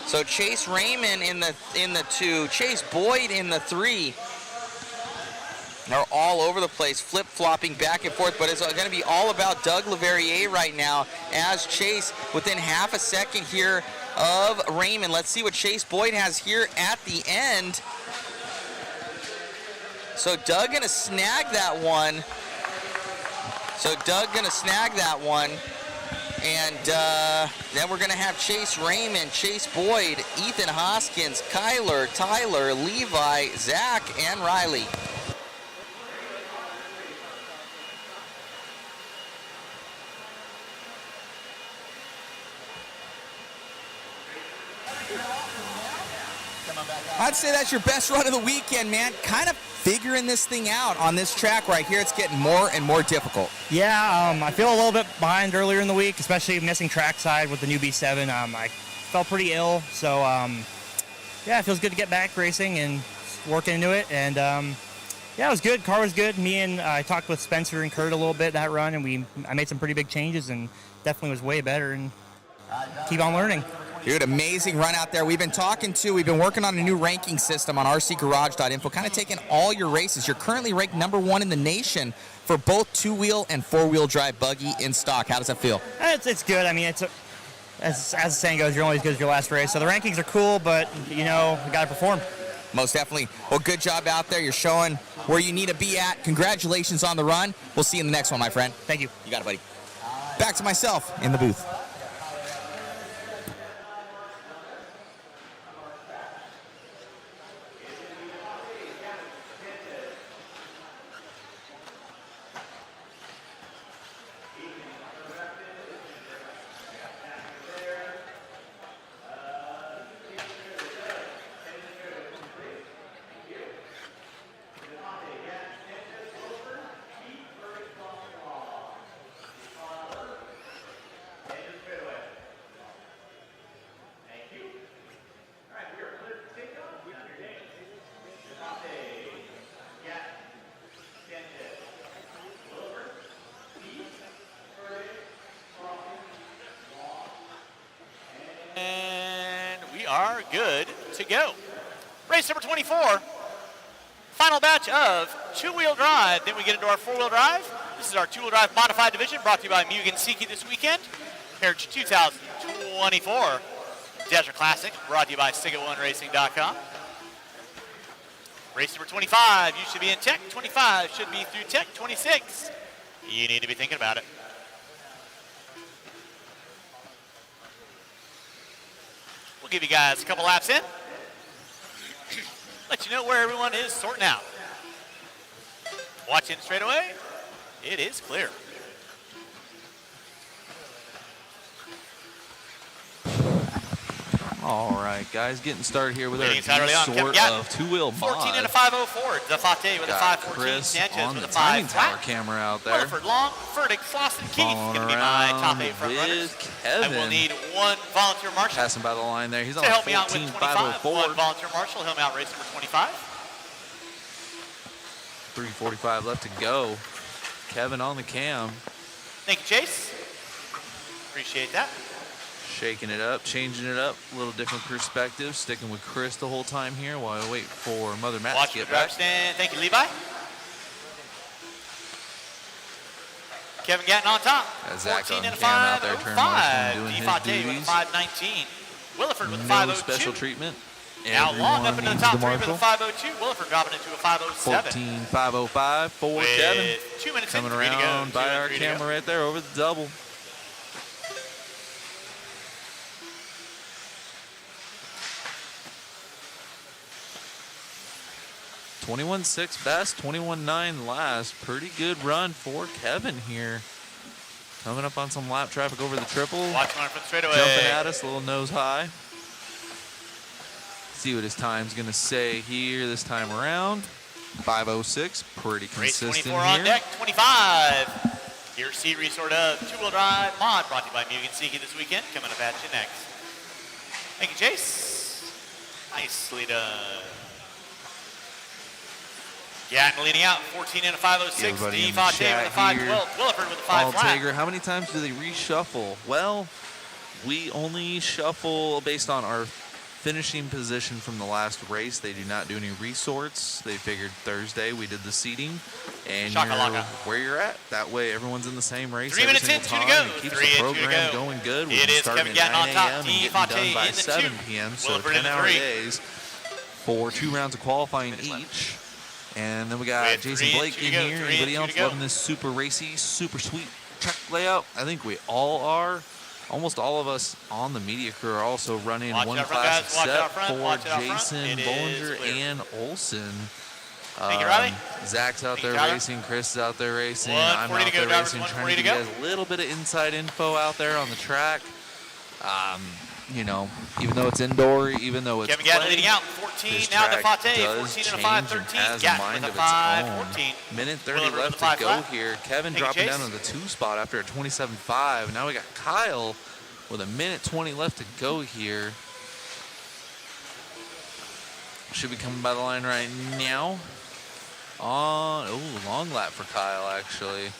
So Chase Raymond in the 2, Chase Boyd in the 3. They're all over the place, flip-flopping back and forth, but it's going to be all about Doug Leverrier right now as Chase within half a second here of Raymond. Let's see what Chase Boyd has here at the end. So Doug going to snag that one. And then we're going to have Chase Raymond, Chase Boyd, Ethan Hoskins, Kyler, Tyler, Levi, Zach, and Riley. I'd say that's your best run of the weekend, man. Kind of figuring this thing out on this track right here. It's getting more and more difficult. Yeah, I feel a little bit behind earlier in the week, especially missing trackside with the new B7. I felt pretty ill, so yeah, it feels good to get back racing and working into it. And yeah, it was good. Car was good. I talked with Spencer and Kurt a little bit that run, and I made some pretty big changes and definitely was way better. And keep on learning. Dude, amazing run out there. We've been working on a new ranking system on rcgarage.info, kind of taking all your races. You're currently ranked number 1 in the nation for both 2-wheel and 4-wheel drive buggy in stock. How does that feel? It's good. I mean, as the saying goes, you're only as good as your last race. So the rankings are cool, but, you know, we got to perform. Most definitely. Well, good job out there. You're showing where you need to be at. Congratulations on the run. We'll see you in the next one, my friend. Thank you. You got it, buddy. Back to myself in the booth. Are good to go. Race number 24, final batch of 2-wheel drive. Then we get into our 4-wheel drive. This is our 2-wheel drive modified division brought to you by Mugen Seiki this weekend. Heritage 2024 Desert Classic brought to you by SigetOneRacing.com. Race number 25, you should be in tech. 25 should be through tech. 26, you need to be thinking about it. We'll give you guys a couple laps in. Let you know where everyone is sorting out. Watch in straight away. It is clear. All right, guys, getting started here with our Leading early on, sort Kevin of two-wheel mod. 14 and a 504. Zafate with a Got 514. Chris Sanchez on with the a timing 5 tower flat. camera out there. Rutherford Long, Furtick, Slauson, Keith. Following Going to be my top around 8 front runners. with I will Kevin. need one volunteer marshal Passing by the line there. He's on to help me out with 25. 14.504. One volunteer marshal, help me out race number 25. 3:45 left to go. Kevin on the cam. Thank you, Chase. Appreciate that. Shaking it up, changing it up, a little different perspective, sticking with Chris the whole time here while I wait for Mother Matt Watch to the get driver back. stand. Thank you, Levi. Kevin Gatton on top. Got Zach 14 on and a cam out there, turn marshaling, doing his Defate with a duties. 519. Williford with a No 502. special treatment. Now Long up into the Everyone top needs 3 the with a marshal. 502. Williford dropping into a 507. 14.505 for With Kevin. 2 minutes Coming and 3 to go. around 2 by and our 3 to go. camera right there over the double. .21.6 best, 21.9 last. Pretty good run for Kevin here. Coming up on some lap traffic over the triple. Watch him on front straightaway. Jumping at us, a little nose high. See what his time's going to say here this time around. 5:06, pretty Race consistent 24 on here. deck, 25. Your C resort of two-wheel drive mod brought to you by Mugen Seiki this weekend. Coming up at you next. Thank you, Chase. Nicely done. Gatton leading out, 14 and a 506. Everybody in the Devontae chat with a 512. here. Williford with a 5 flat. Altager, how many times do they reshuffle? Well, we only shuffle based on our finishing position from the last race. They do not do any resorts. They figured Thursday we did the seating, and Shakalaka. you're where you're at. That way everyone's in the same race 3 every minutes in, single 2 to time. go. It keeps 3 the and 2 to program go. going good. It We've been is starting Kevin at Gatton on 9 top. a.m. and getting Devontae done by in the 7 2. p.m. So Williford in the 10-hour 3. days for 2 rounds of qualifying each. And then we got With Jason 3 and Blake 2 in to go, here. 3 and Anybody 2 else to go. loving this super racy, super sweet track layout? I think we all are. Almost all of us on the media crew are also running Watch one it out front, class guys. Watch it out except front. for Watch it out front. Jason It is Bollinger clear. and Olson. Thank you, Riley. Zach's out Thank you, there Tyler. racing. Chris is out there racing. 1:40 I'm to out go, there drivers. racing, 1:40 trying to to give go. you guys a little bit of inside info out there on the track. You know, even though it's indoor, even though it's Kevin Gatton clay, leading out, 14. this Now track Defate, does 14 and a change 513. and has a Gatton mind with a of its own. 514. Minute 30 Williford with left a to 5 go flat. here. Kevin Thank you, dropping Chase. down to the 2 spot after a 27.5. Now we got Kyle with a minute 20 left to go here. Should be coming by the line right now. Long lap for Kyle, actually.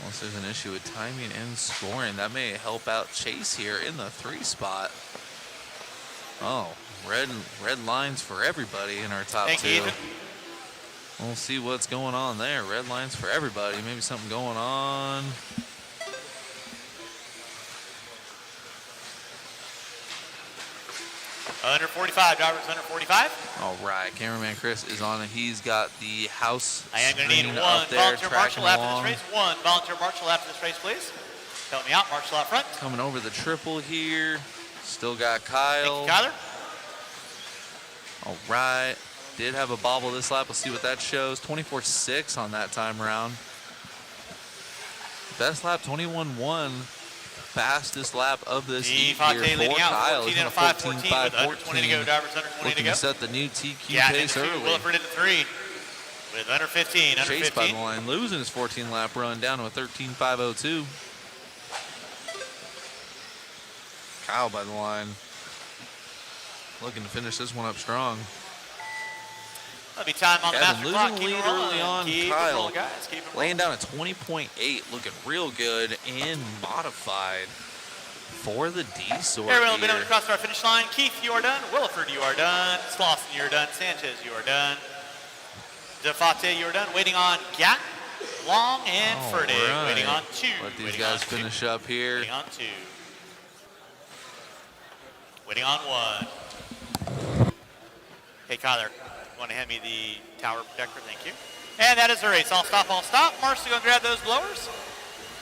Unless there's an issue with timing and scoring. That may help out Chase here in the 3 spot. Oh, red lines for everybody in our top Thank you, 2. Ethan. We'll see what's going on there. Red lines for everybody. Maybe something going on. Under 45, drivers under 45. All right, cameraman Chris is on it. He's got the house I am going to need screen one up there, volunteer tracking marshal after along. this race. One volunteer marshal after this race, please. Help me out, marshal out front. Coming over the triple here. Still got Thank Kyle. you, Tyler. All right. Did have a bobble this lap. We'll see what that shows. 24.6 on that time around. Best lap 21.1. Fastest lap of this heat Devontae here for leading out, Kyle. 14 He's and on a 514 with under 20 to go. 14. Drivers under 20 to Looking go. to set the new TQ Gatton in pace the 2, early. Williford in the 3 with under 15. Under Chase by 15. the line, losing his 14 lap run down to a 13.502. Kyle by the line, looking to finish this one up strong. That'll be time on the Kevin master clock. losing the Keep lead it rolling. early on. Keep it Kyle rolling, guys. Keep it rolling. laying down at 20.8, looking real good and modified for the D sort Everyone been here. across our finish line. Keith, you are done. Williford, you are done. Slauson, you are done. Sanchez, you are done. Defate, you are done. Waiting on Gatton, Long, and All Furtick. right. Waiting on 2. Let these Waiting guys on 2. finish up here. Waiting on 2. Waiting on 1. Hey, Kyler, you want to hand me the tower protector? Thank you. And that is the race. I'll stop, I'll stop. Marshall, go grab those blowers.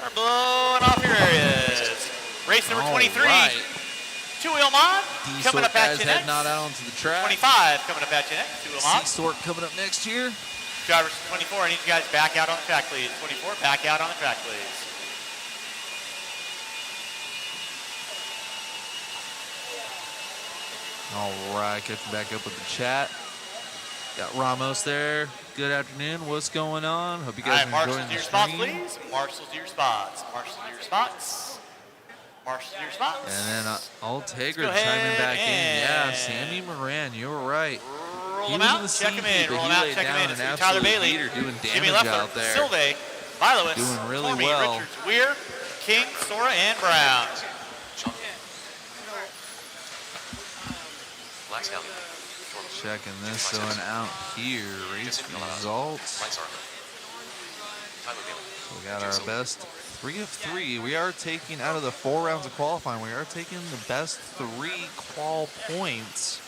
They're blowing off your areas. Race number 23. Right. Two-wheel mod. D Coming sort up at guys you heading next. out onto the track. 25 coming up at you next. Two-wheel mod. C sort coming up next here. Drivers 24, I need you guys back out on the track, please. 24, back out on the track, please. All right, catching back up with the chat. Got Ramos there. Good afternoon. What's going on? Hope you guys are marshals enjoying to the your spots, stream. please. Marshals to your spots. Marshals to your spots. Marshals to your spots. And then Altagra Let's go chiming back in. Yeah, and Sammy Moran, you were right. Roll He him was out, in the check him CP, in, but roll he him out, laid check him down in. an It's Tyler absolute Bailey, heater, doing Jimmy damage Leffler, out there. Silve, Vilois, Doing really Tormey, well. Richards, Weir, King, Sora, and Brown. Checking this one out here. Race results. We got our best 3 of 3. We are taking, out of the 4 rounds of qualifying, we are taking the best 3 qual points.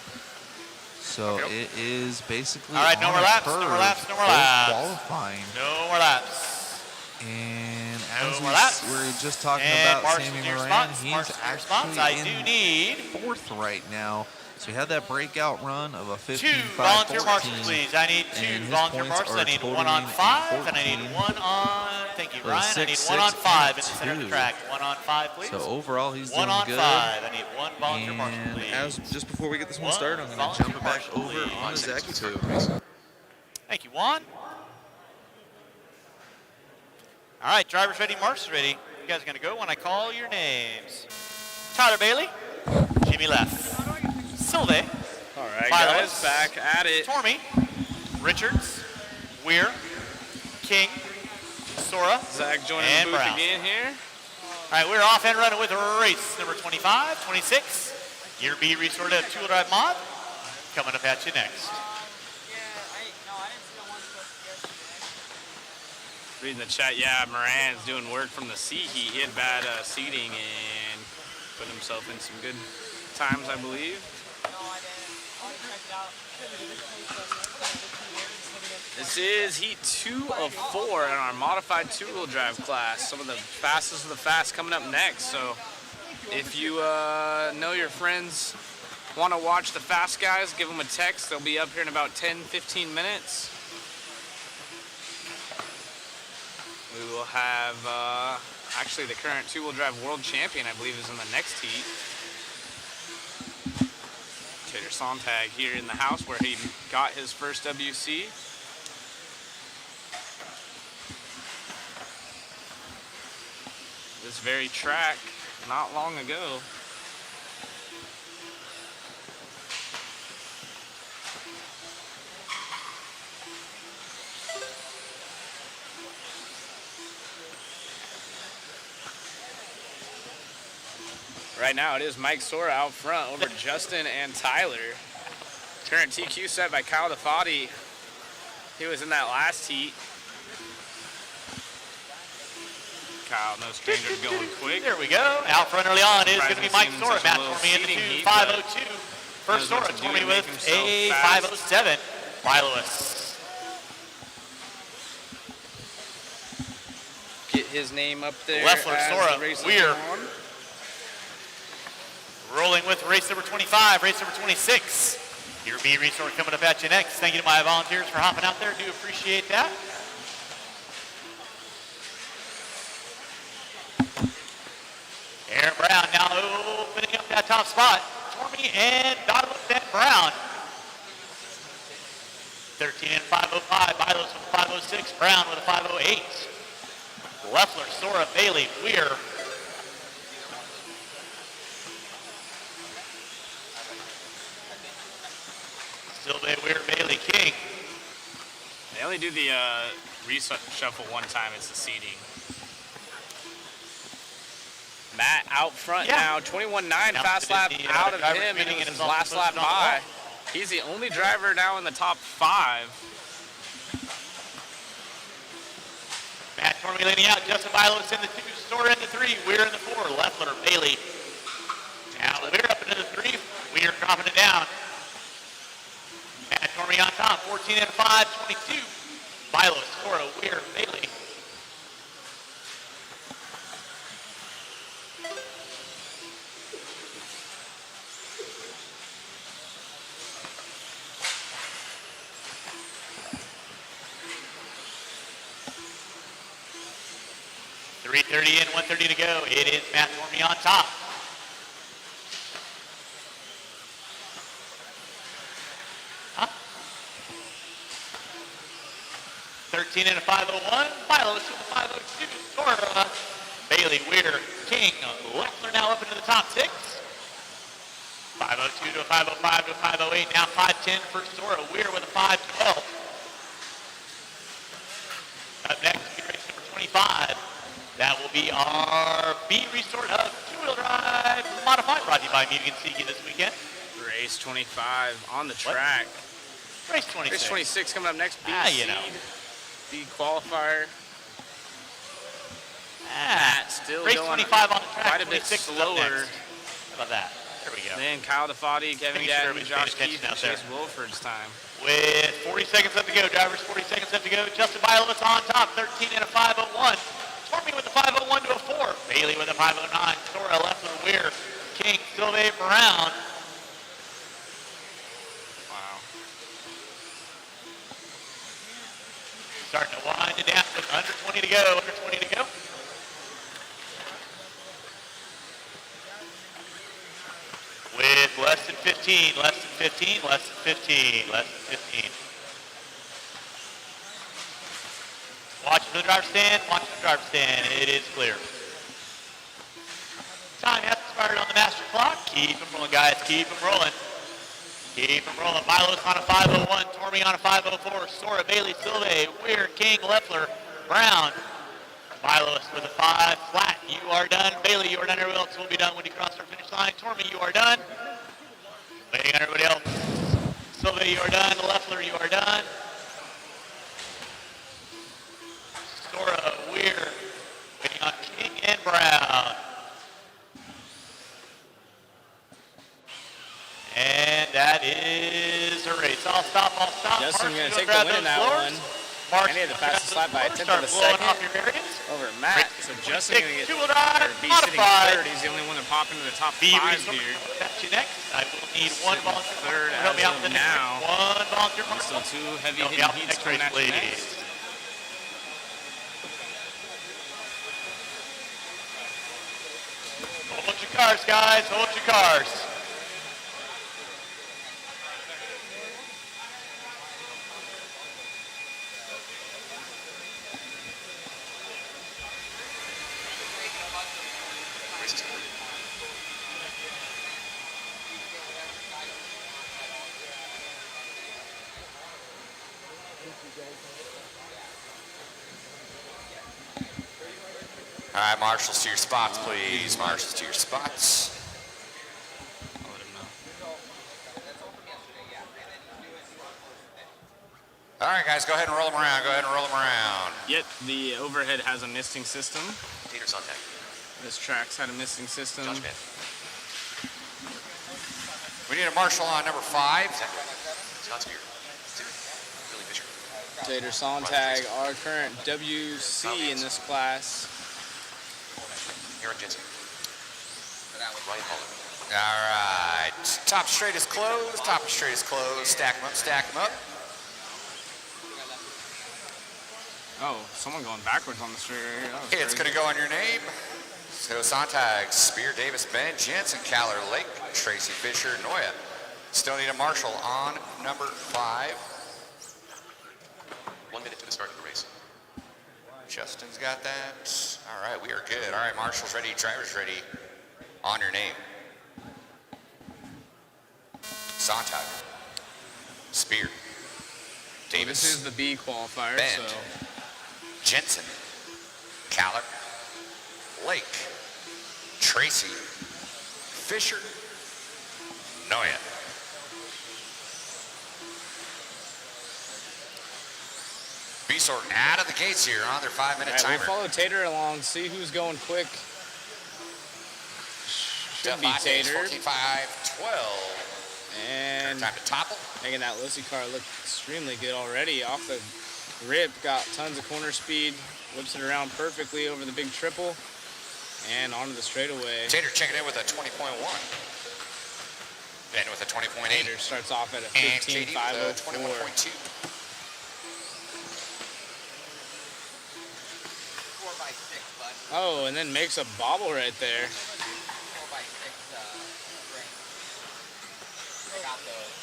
So it is basically All right, no on more a laps, curve no more laps, no more for laps. qualifying. No more laps. And No as more laps. we were just talking And about marshals Sammy to your Moran, spots, he's marshals to your actually spots. I in do need 4th right now. So we had that breakout run of a 15-5-14. 2 volunteer marshals, please. I need 2 and his volunteer points marshals. are I need 1 totaling on a 5, and I need 14. 1 on, thank you, So Ryan. I need 1 on 5 in the center of the 6-6-2. track. 1 on 5, please. So overall, he's 1 doing on good. 5. I need 1 volunteer marshal, And please. as just before we get this one One started, I'm going to volunteer jump it back marshal, over please. on Zachy too. Thank you, Juan. All right, drivers ready, marshals ready. You guys are going to go when I call your names. Tyler Bailey, Jimmy Leff, Silve, All right, Vilois, guys, back at it. Tormey, Richards, Weir, King, Sora, Zach joining and the booth Brown. again here. All right, we're off and running with race number 25, 26. Year B restored two-wheel drive mod. Coming up at you next. Reading the chat, yeah, Moran's doing work from the seat heat. He had bad seating and put himself in some good times, I believe. This is heat 2 of 4 in our modified two-wheel drive class. Some of the fastest of the fast coming up next. So if you know your friends want to watch the fast guys, give them a text. They'll be up here in about 10-15 minutes. We will have, actually the current two-wheel drive world champion, I believe, is in the next heat. Tater Sontag here in the house where he got his first WC. This very track not long ago. Right now it is Mike Sora out front over Justin and Tyler. Current TQ set by Kyle DeFati. He was in that last heat. Kyle, no strangers going quick. There we go. Out front early on is going to be Mike Sora. Matt Tormey into heat, 502. First Sora, knows what to do Tormey to with make himself a fast. 507. Vilois. Get his name up there. Leffler, as Sora, the race is Weir. on. Rolling with race number 25, race number 26. Your B Resort coming up at you next. Thank you to my volunteers for hopping out there. Do appreciate that. Aaron Brown now opening up that top spot. Tormey and Donovan and Brown. 13 and 505. Vilos with 506. Brown with a 508. Leffler, Sora, Bailey, Weir. Silve, Weir, Bailey, King. They only do the reshuffle one time. It's the seating. Matt out front now, 21.9 fast lap out of him, and it was his last lap by. He's the only driver now in the top 5. Matt Tormey leading out, Justin Vilos in the 2, Sora in the 3, Weir in the 4, Leffler, Bailey. Now Weir up into the 3, Weir dropping it down. Matt Tormey on top, 14 and 5, 22. Vilos, Sora, Weir, Bailey. 3:30 in, 1:30 to go. It is Matt Tormey on top. Huh? 13 in a 5:01. Milos with a 5:02. Sora, Bailey, Weir, King, Leffler now up into the top 6. 5:02 to a 5:05 to a 5:08. Now 5:10 for Sora. Weir with a 5:12. Up next, race number 25. That will be our B resort of two-wheel drive modified, brought to you by Mugen Siki this weekend. Race 25 on the track. Race 26. Race 26 coming up next. B you know. B qualifier. Still race going 25 on the track. quite a bit slower. How about that? There we go. Then Kyle DeFati, Kevin Sure Gatton, Josh Keith, and Chase Wilford's time. With 40 seconds left to go, drivers 40 seconds left to go. Justin Bialovitz on top, 13 in a 5:01. Tormey with a 5:01 to a 4. Bailey with a 5:09. Sora, Leffler, Weir, King, Sylvain, Brown. Wow. Starting to wind it down with under 20 to go. Under 20 to go. With less than 15, less than 15, less than 15, less than 15. Watch for the driver's stand, watch for the driver's stand. It is clear. Time has expired on the master clock. Keep them rolling, guys. Keep them rolling. Keep them rolling. Milos on a 5:01, Tormey on a 5:04, Sora, Bailey, Silve, Weir, King, Leffler, Brown. Milos with a 5 flat. You are done. Bailey, you are done. Everybody else will be done when you cross our finish line. Tormey, you are done. Waiting on everybody else. Silve, you are done. Leffler, you are done. Sora, Weir, waiting on King and Brown. And that is a race. I'll stop. Justin going to take the win in that one. And he had the fastest lap by a tenth of a second over Matt. So Justin going to get be sitting third. He's the only one to pop into the top 5 here. That's you next. I will need one volunteer. Third Help me out as with of the next now. race. One volunteer. Still 2 heavy Help me hitting out with the heats next coming race, at you ladies. next. Hold your cars, guys. Hold your cars. All right, marshals to your spots, please. Marshals to your spots. I'll let him know. All right, guys, go ahead and roll them around. Go ahead and roll them around. Yep, the overhead has a misting system. Peter's on deck. This track's had a misting system. Josh Smith. We need a marshal on number 5. Scott Spear. Billy Fisher. Tater Sontag, our current WC in this class. Eric Jensen. Ryan Holler. All right. Top straight is closed. Top straight is closed. Stack them up. Stack them up. Oh, someone going backwards on the straight right here. That was It's crazy. going to go on your name. So Sontag, Spear, Davis, Ben, Jensen, Caller, Lake, Tracy, Fisher, Noya. Still need a marshal on number 5. 1 minute to the start of the race. Justin's got that. All right, we are good. All right, marshals ready, drivers ready. On your name. Sontag, Spear, Davis. This is the B qualifier, Ben, so Jensen, Caller, Lake, Tracy, Fisher, Noya. B-Sort out of the gates here on their 5-minute all right, timer. we'll follow Tater along, see who's going quick. Should be Tater. 14:05:12. And time to topple. Making that Lucy car look extremely good already. Off the rip, got tons of corner speed, whips it around perfectly over the big triple, and onto the straightaway. Tater checking in with a 20.1. Ben with a 20.8. Tater starts off at a And Katie with a 15.504. 21.2. Oh, and then makes a bobble right there. 4x6 ring. I got those.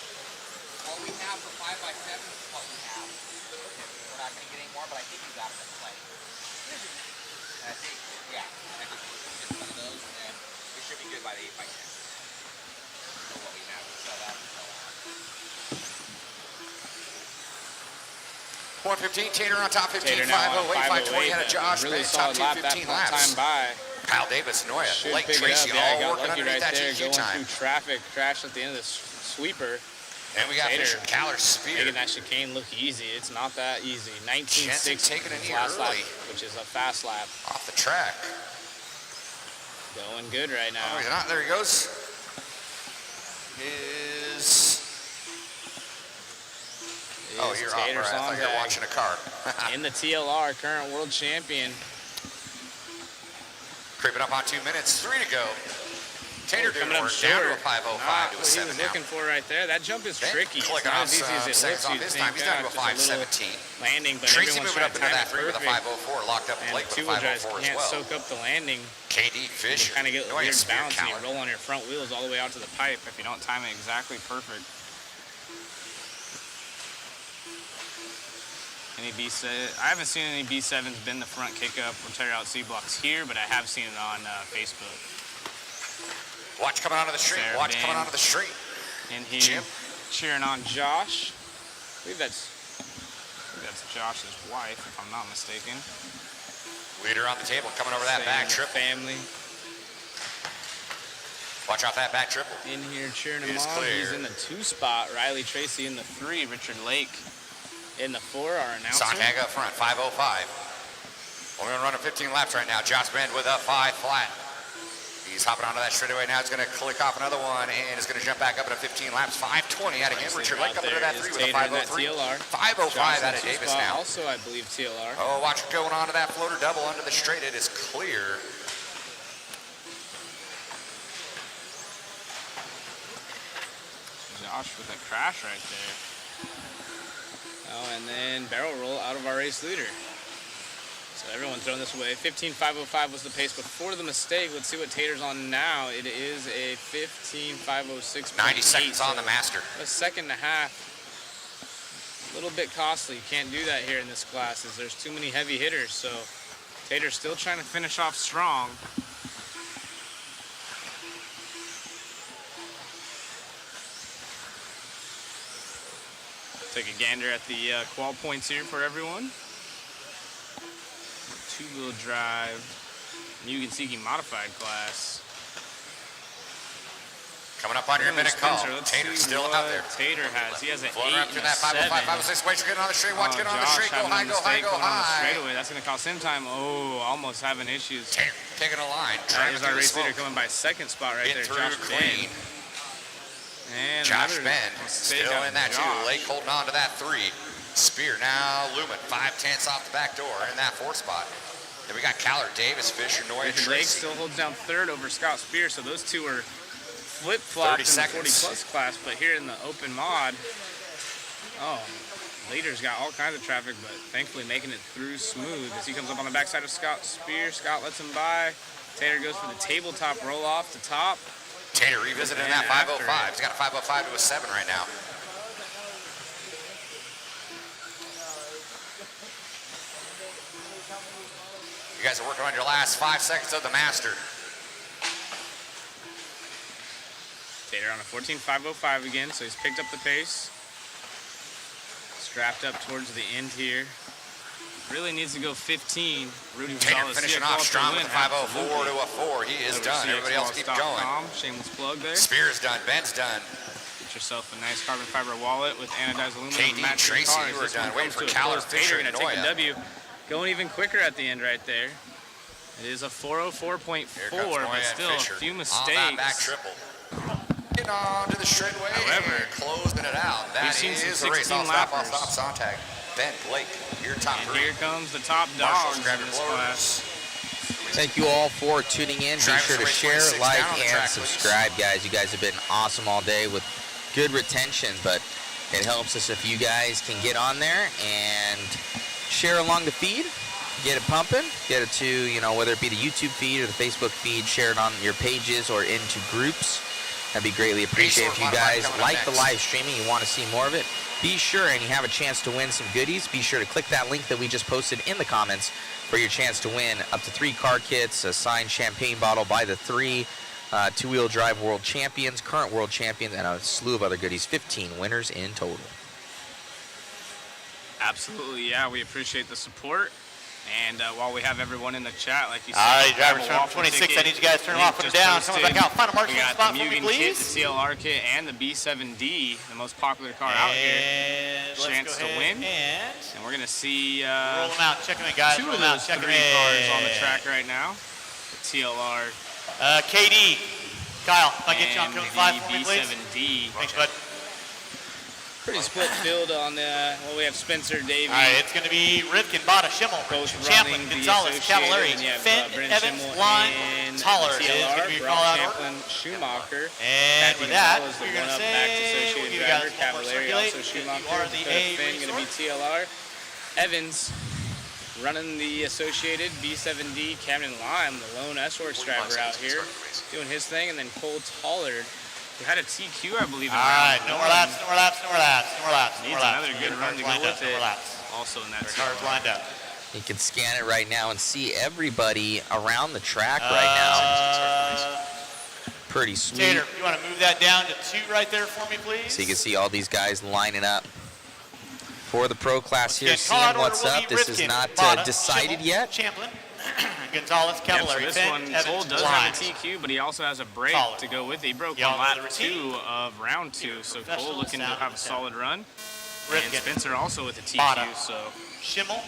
What we have for 5x7 is what we have. We're not going to get any more, but I think you got it in play. And I think, yeah, I think just one of those, and then we should be good by the 8x10. So what we have, we sell that and sell that. 115, Tater on top 15, Tater now on 508, 520 out of 508, Josh. really Benz, top solid lap 215 that laps. time by. Kyle Davis, Noya, Should Lake pick Tracy, it up. Yeah, all got working lucky underneath right that there, GQ going time. through traffic, crashed at the end of the sweeper. And we got Tater Fisher, Caller, Spear. making that chicane look easy. It's not that easy. 19.6 taking a knee last lap, early. which is a fast lap. Off the track. Going good right now. Oh, he's not. There he goes. Oh, you're off. Tater Right. I thought you were Sonzag watching a car. in the TLR, current world champion. Creeping up on 2 minutes. 3 to go. Tater doing Coming up work down to a short. 505 Not to a what he 7 was now. looking for right there. That jump is tricky. It's Clicking not off as easy as some it seconds looks. off You'd his think, time. He's down to a just little 517. landing, but Tracy everyone's moving trying up to into time that it 3 with a perfect. 504. Locked up And Blake with a two-wheel drives 504 as can't well. soak up the landing. KD Fisher. You kind of get Noya, weird Spear, bounce and you Caller. roll on your front wheels all the way out to the pipe if you don't time it exactly perfect. Any B7? I haven't seen any B7s bend the front kick up or tear out C blocks here, but I have seen it on Facebook. Watch coming onto the street. Sarah Watch Van coming onto the street. in here Jim. cheering on Josh. I believe that's Josh's wife, if I'm not mistaken. Leader on the table coming over that back triple. Family Watch out that back triple. in here cheering It him is on. clear. He's in the 2 spot. Riley Tracy in the 3. Richard Lake in the 4. Our announcer. Sonntag up front, 505. Only gonna run 15 laps right now. Josh Bend with a 5 flat. He's hopping onto that straightaway now. He's gonna click off another one and is gonna jump back up into 15 laps. 520 out of him. Richard Lake up into that 3 with a 503. 505 out of Davis spot, now. Also, I believe TLR. Oh, watch it going on to that floater double under the straight. It is clear. Josh with a crash right there. Oh, and then barrel roll out of our race leader. So everyone throwing this away. 15.505 was the pace before the mistake. Let's see what Tater's on now. It is a 15.506. 90 seconds on the master. A second and a half. A little bit costly. You can't do that here in this class as there's too many heavy hitters. So Tater's still trying to finish off strong. Take a gander at the qual points here for everyone. 2-wheel drive, Mugen Seeking modified class. Coming up on your minute call. Let's Tater's see still what out there. Tater has. He has an 8 Floater up and to a that 505, 7. 506. Wait, you're getting on the straight. Watch, get on the Josh straight. Go having high, a go high, mistake go going on the high. straightaway. That's going to cost him time. Oh, almost having issues. Tater taking a line. That is our race leader smoke. coming by second spot right Get there. through Josh clean. Ben. And Josh another Ben mistake still out in of that 2. Josh. Lake holding on to that 3. Spear now looming. 5/10 off the back door in that 4 spot. Then we got Caller, Davis, Fisher, Noya, Richard Lake Tracy. still holds down 3rd over Scott Spear, so those two are flip-flopped 30 in the seconds. 40-plus class, but here in the open mod, oh, leader's got all kinds of traffic, but thankfully making it through smooth as he comes up on the backside of Scott Spear. Scott lets him by. Tater goes for the tabletop roll-off to top. Tater revisiting And that after 505. it. He's got a 505 to a 7 right now. You guys are working on your last 5 seconds of the master. Tater on a 14.505 again, so he's picked up the pace. Strapped up towards the end here. Really needs to go 15. Rudy Tater Gonzalez, finishing CX off Wall strong to with win. a 504 Absolutely. to a 4. He is Over done. Everybody else keep going. CXWalls.com. Shameless plug there. Spear's done. Ben's done. Get yourself a nice carbon fiber wallet with anodized aluminum. KD, matching Tracy, cars. you were This done. one Waiting comes for to a Caller, close. Fisher, Tater and gonna take a Noya. W. Going even quicker at the end right there. It is a 404.4, but still a few on that back mistakes. triple. Getting on to the straightaway. However, and closing it out. That we've seen some is the race. 16 I'll lappers. stop. Sontag. Ben, Blake, your top And 3. here comes the top Marshall's dogs grab in your this blowers. class. Thank you all for tuning in. Be Drivers sure to race share, 26 like, down on the and track, please. subscribe, guys. You guys have been awesome all day with good retention, but it helps us if you guys can get on there and share along the feed. get it pumping, get it to, you know, whether it be the YouTube feed or the Facebook feed, share it on your pages or into groups. That'd be greatly appreciated. If you guys like the live streaming, you want to see more of it, be sure, and you have a chance to win some goodies, be sure to click that link that we just posted in the comments for your chance to win up to 3 car kits, a signed champagne bottle by the 3 two-wheel drive world champions, current world champions, and a slew of other goodies. 15 winners in total. Absolutely, yeah. We appreciate the support. And while we have everyone in the chat, like you said, all right, drivers from 26, I need you guys to turn them off, put them down, coming back out. Final mark we got spot the for me, Mugen kit, please. the CLR kit, and the B7D, the most popular car out here. Chance to win. And we're going to see roll them out, check them in, guys. 2 of those 3 cars on the track right now. The TLR. KD. Kyle, if I get you on code 5 for me, please. B7D. Thanks, bud. Pretty split field on the, well, we have Spencer, Davey. All right, it's going to be Rivkin, Bada, Schimmel, Champlin, Gonzalez, Cavallari, Finn, Evans, Line, Toller is going to be your call out order. Champlin, Schumacher. And with that, we're going to back to say, Associated we'll give you driver, guys one more Cavallari, circulate. also Schumacher. You are the A Finn going to be TLR. Evans running the Associated B7D. Camden Lime, the lone S-Works driver out here, doing his thing. And then Cole Tollard, who had a TQ, I believe. All right, no more laps. Needs another good run to go with it. Also in that cars lined up. You can scan it right now and see everybody around the track right now. Pretty sweet. Tater, you want to move that down to 2 right there for me, please? So you can see all these guys lining up for the pro class here, seeing what's up. This is not decided yet. Champlin, Gonzalez, Cavallari, so this one, Cole does have a TQ, but he also has a break to go with it. He broke on lap 2 of round 2, so Cole looking to have a solid run. And Spencer also with a TQ, so Schimmel,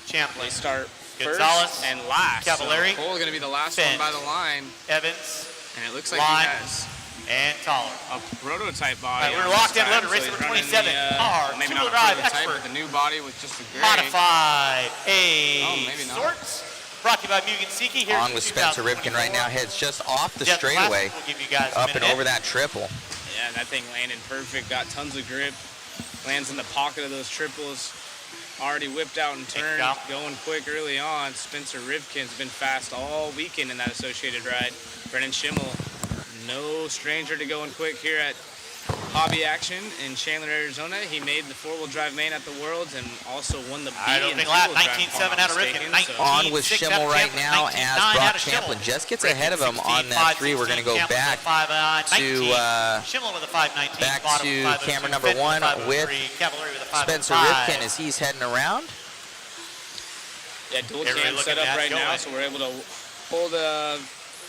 Champlin, they start Gonzalez first and last. Cavallari, so Cole going to be the last one by the line. Evans, and it looks like he has and Toller. A prototype body. We're locked in, loaded, race number 27. Maybe not a drive prototype, expert. but the new body with just a gray. Modified maybe not. Sorts. Brought to you by Mugen Siki. Here on with Spencer Rivkin right now, heads just off the straightaway, up and over that triple. Yeah, and that thing landed perfect, got tons of grip, lands in the pocket of those triples, already whipped out and turned, going quick early on. Spencer Rivkin's been fast all weekend in that Associated ride. Brennan Schimmel, no stranger to going quick here at Hobby Action in Chandler, Arizona. He made the 4-wheel drive main at the Worlds and also won the B in the 2-wheel drive. 19.7 out of Rivkin. On with Schimmel right now as Brock Champlin just gets ahead of him on that 3. We're going to go back to camera number 1 with Spencer Rivkin as he's heading around. Yeah, dual cam set up right now, so we're able to hold a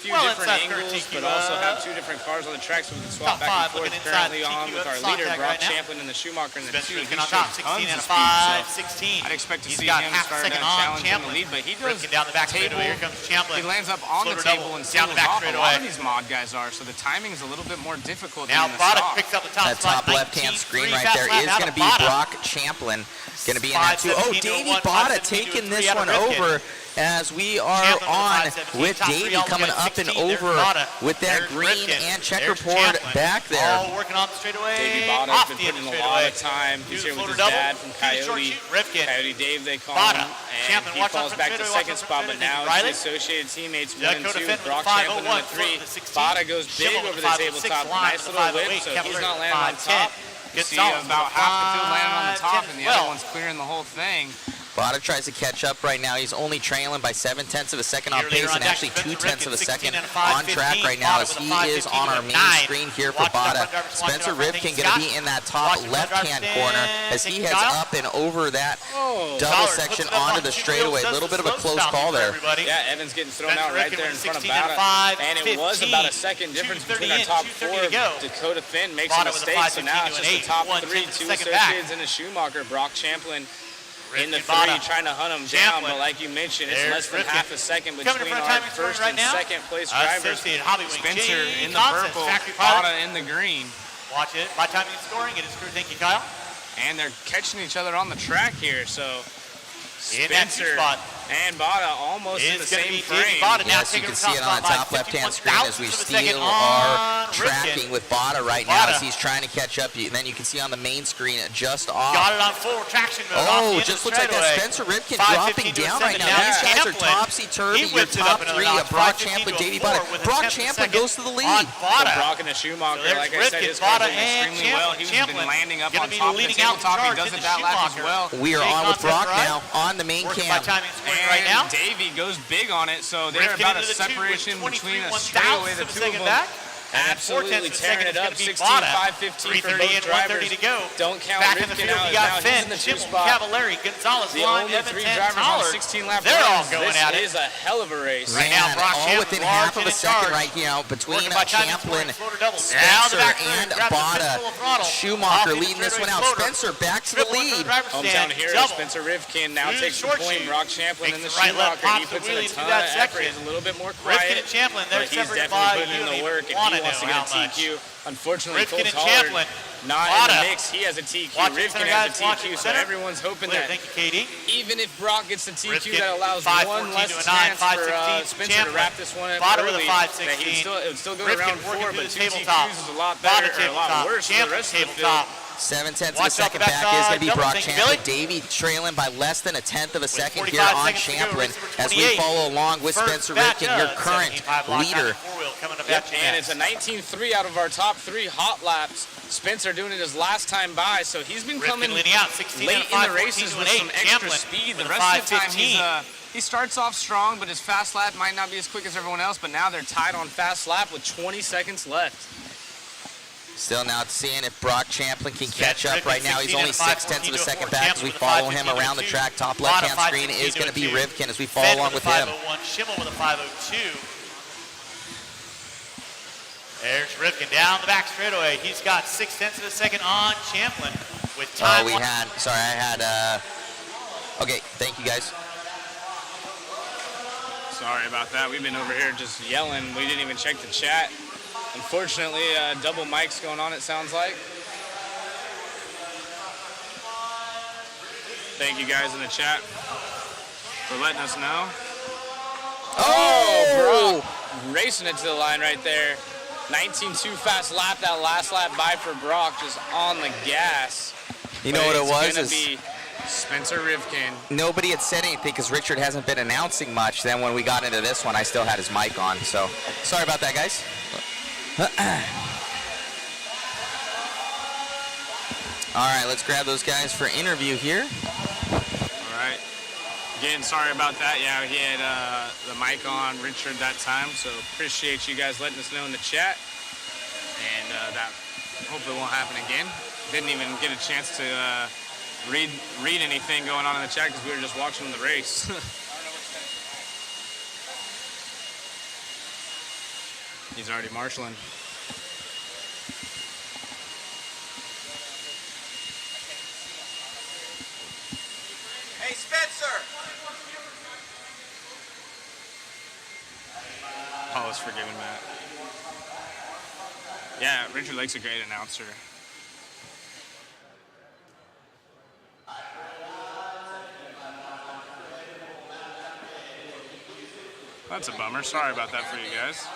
few different angles, but also have 2 different cars on the track, so we can swap back and forth. Currently on with our leader, Brock Champlin, and the Schumacher in the 2. He's showing tons of speed, so I'd expect to see him start challenging the lead, but he does down the back table. Here comes Champlin. He lands up on the table and singles off. A lot of these mod guys are, so the timing is a little bit more difficult now than the stock. Picks up the top that top left-hand screen right there is going to be Brock Champlin. Going to be in that 2. Oh, Davey Bada taking this one over as we are on with Davey coming up and over with that green and checkerboard back there. All working on the straightaway. Davey Bada's been putting in a lot of time. He's here with his dad from Coyote. Coyote Dave, they call him. And he falls back to second spot, but now it's the Associated teammates 1 and 2. Brock Champlin in the 3. Bada goes big over the tabletop. Nice little whip, so he's not landing on top. You see about half the field landing on the top, and the other one's clearing the whole thing. Bada tries to catch up right now. He's only trailing by 0.7 of a second on pace and actually 0.2 of a second on track right now as he is on our main screen here for Bada. Spencer Rivkin going to be in that top left-hand corner as he heads up and over that double section onto the straightaway. A little bit of a close call there. Yeah, Evans getting thrown out right there in front of Bada. And it was about a second difference between our top 4. Dakota Finn makes a mistake, so now it's just the top 3, 2 Associates and a Schumacher. Brock Champlin in the 3 trying to hunt him down, but like you mentioned, it's less than half a second between our first and second place drivers. Spencer in the purple, Bada in the green. Watch it. By timing and scoring, it is true. Thank you, Kyle. And they're catching each other on the track here, so Spencer And Bada almost in the same frame. Yes, you can see it on the top left-hand screen as we still are tracking with Bada right now as he's trying to catch up. And then you can see on the main screen just off. Got it on full traction mode. Oh, just looks like that Spencer Ripken dropping down right now. These guys are topsy-turvy. Your top three of Brock Champlin, Davey Bada. Brock Champlin goes to the lead. Brock and the Schumacher, like I said, is going extremely well. He's been landing up on top of the tabletop. He does it that lap as well. We are on with Brock now on the main cam. Right now, Davey goes big on it, so they're about a separation between a straightaway, the two of them. Absolutely tearing it up. 16.515 for both drivers. To go. Don't count back in the Ripken field. out. You got He's in Finn, the 2 Schimel, spot. Cavallari, Gonzalez, The Lund, only Evans, 3 and drivers Tollard. on 16 lap They're all runs. going at it. This is a hell of a race. Right now, Brock all within half of a second right now between Champlin, Spencer, and Bada. Schumacher leading this one out. Spencer back to the lead. Hometown hero Spencer Ripken now takes the point. Brock Champlin in the Schumacher. He puts in a ton of effort. He's a little bit more quiet, but he's definitely putting in the work, and he wants to get a TQ. Unfortunately, Cole Tollard not in the mix. He has a TQ. Ripken has a TQ, so everyone's hoping that even if Brock gets the TQ, that allows one less chance for Spencer to wrap this one up early. That it would still go to round 4, but 2 TQs is a lot better, or a lot worse for the rest of the field. 7/10 of a second back is going to be Brock Champlin. Davey trailing by less than 1/10 of a second here on Champlin as we follow along with Spencer Ripken, your current leader. Yep, and it's a 19.3 out of our top 3 hot laps. Spencer doing it his last time by, so he's been coming late in the races with some extra speed. The rest of the time he starts off strong, but his fast lap might not be as quick as everyone else, but now they're tied on fast lap with 20 seconds left. Still now seeing if Brock Champlin can catch up right now. He's only 6/10 of a second back as we follow him around the track. Top left-hand screen is going to be Ripken as we follow along with him. Schimel with a 5:02. There's Ripken down the back straightaway. He's got 6/10 of a second on Champlin with time. Okay, thank you guys. Sorry about that. We've been over here just yelling. We didn't even check the chat. Unfortunately, double mics going on, it sounds like. Thank you guys in the chat for letting us know. Oh, Brock racing it to the line right there. 19.2 fast lap, that last lap by for Brock, just on the gas. You know what it was? It's gonna be Spencer Ripken. Nobody had said anything because Richard hasn't been announcing much. Then when we got into this one, I still had his mic on. So sorry about that, guys. All right, let's grab those guys for interview here. All right. Again, sorry about that. Yeah, he had the mic on, Richard, that time. So appreciate you guys letting us know in the chat. And that hopefully won't happen again. Didn't even get a chance to read anything going on in the chat because we were just watching the race. He's already marshaling. Hey, Spencer! I was forgiving that. Yeah, Richard Lake's a great announcer. That's a bummer. Sorry about that for you guys.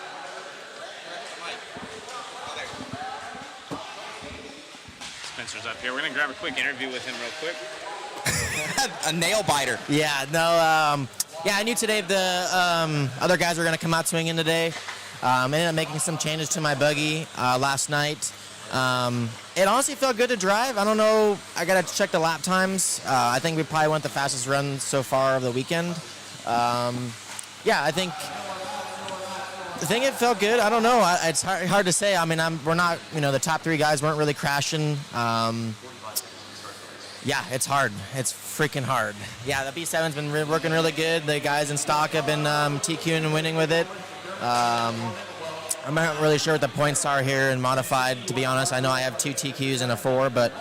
Spencer's up here. We're going to grab a quick interview with him real quick. A nail biter. Yeah, no, I knew today the other guys were going to come out swinging today. Ended up making some changes to my buggy last night. It honestly felt good to drive. I don't know. I got to check the lap times. I think we probably went the fastest run so far of the weekend. Yeah, I think it felt good. I don't know. It's hard to say. I mean, we're not, the top 3 guys weren't really crashing. Yeah, it's hard. It's freaking hard. Yeah, the B7's been working really good. The guys in stock have been TQing and winning with it. I'm not really sure what the points are here in modified, to be honest. I know I have 2 TQs and a 4, but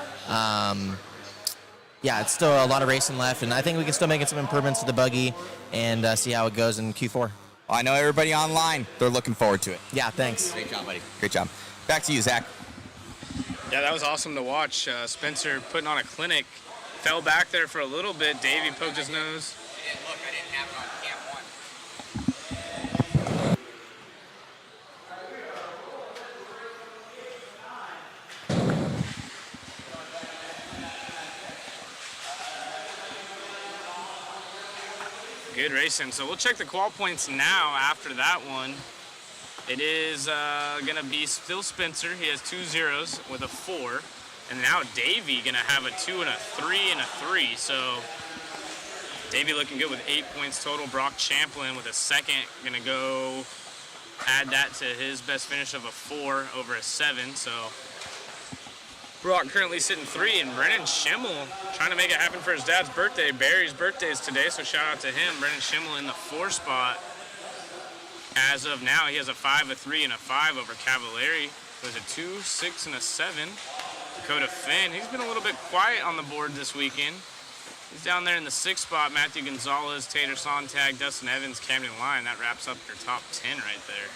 yeah, it's still a lot of racing left, and I think we can still make some improvements to the buggy and see how it goes in Q4. Well, I know everybody online, they're looking forward to it. Yeah, thanks. Great job, buddy. Great job. Back to you, Zach. Yeah, that was awesome to watch. Spencer putting on a clinic. Fell back there for a little bit. Davey poked his nose. Look, I didn't have Good racing. So we'll check the qual points now after that one. It is going to be still Spencer. He has 2 zeros with a 4. And now Davey going to have a 2 and a 3 and a 3. So Davey looking good with 8 points total. Brock Champlin with a second. Going to go add that to his best finish of a 4 over a 7. So Brock currently sitting 3, and Brennan Schimmel trying to make it happen for his dad's birthday. Barry's birthday is today, so shout out to him. Brennan Schimmel in the 4 spot. As of now, he has a 5, a 3, and a 5 over Cavallari. There's a 2, 6, and a 7. Dakota Finn, he's been a little bit quiet on the board this weekend. He's down there in the 6th spot. Matthew Gonzalez, Tater Sontag, Dustin Evans, Camden Lyon. That wraps up your top 10 right there.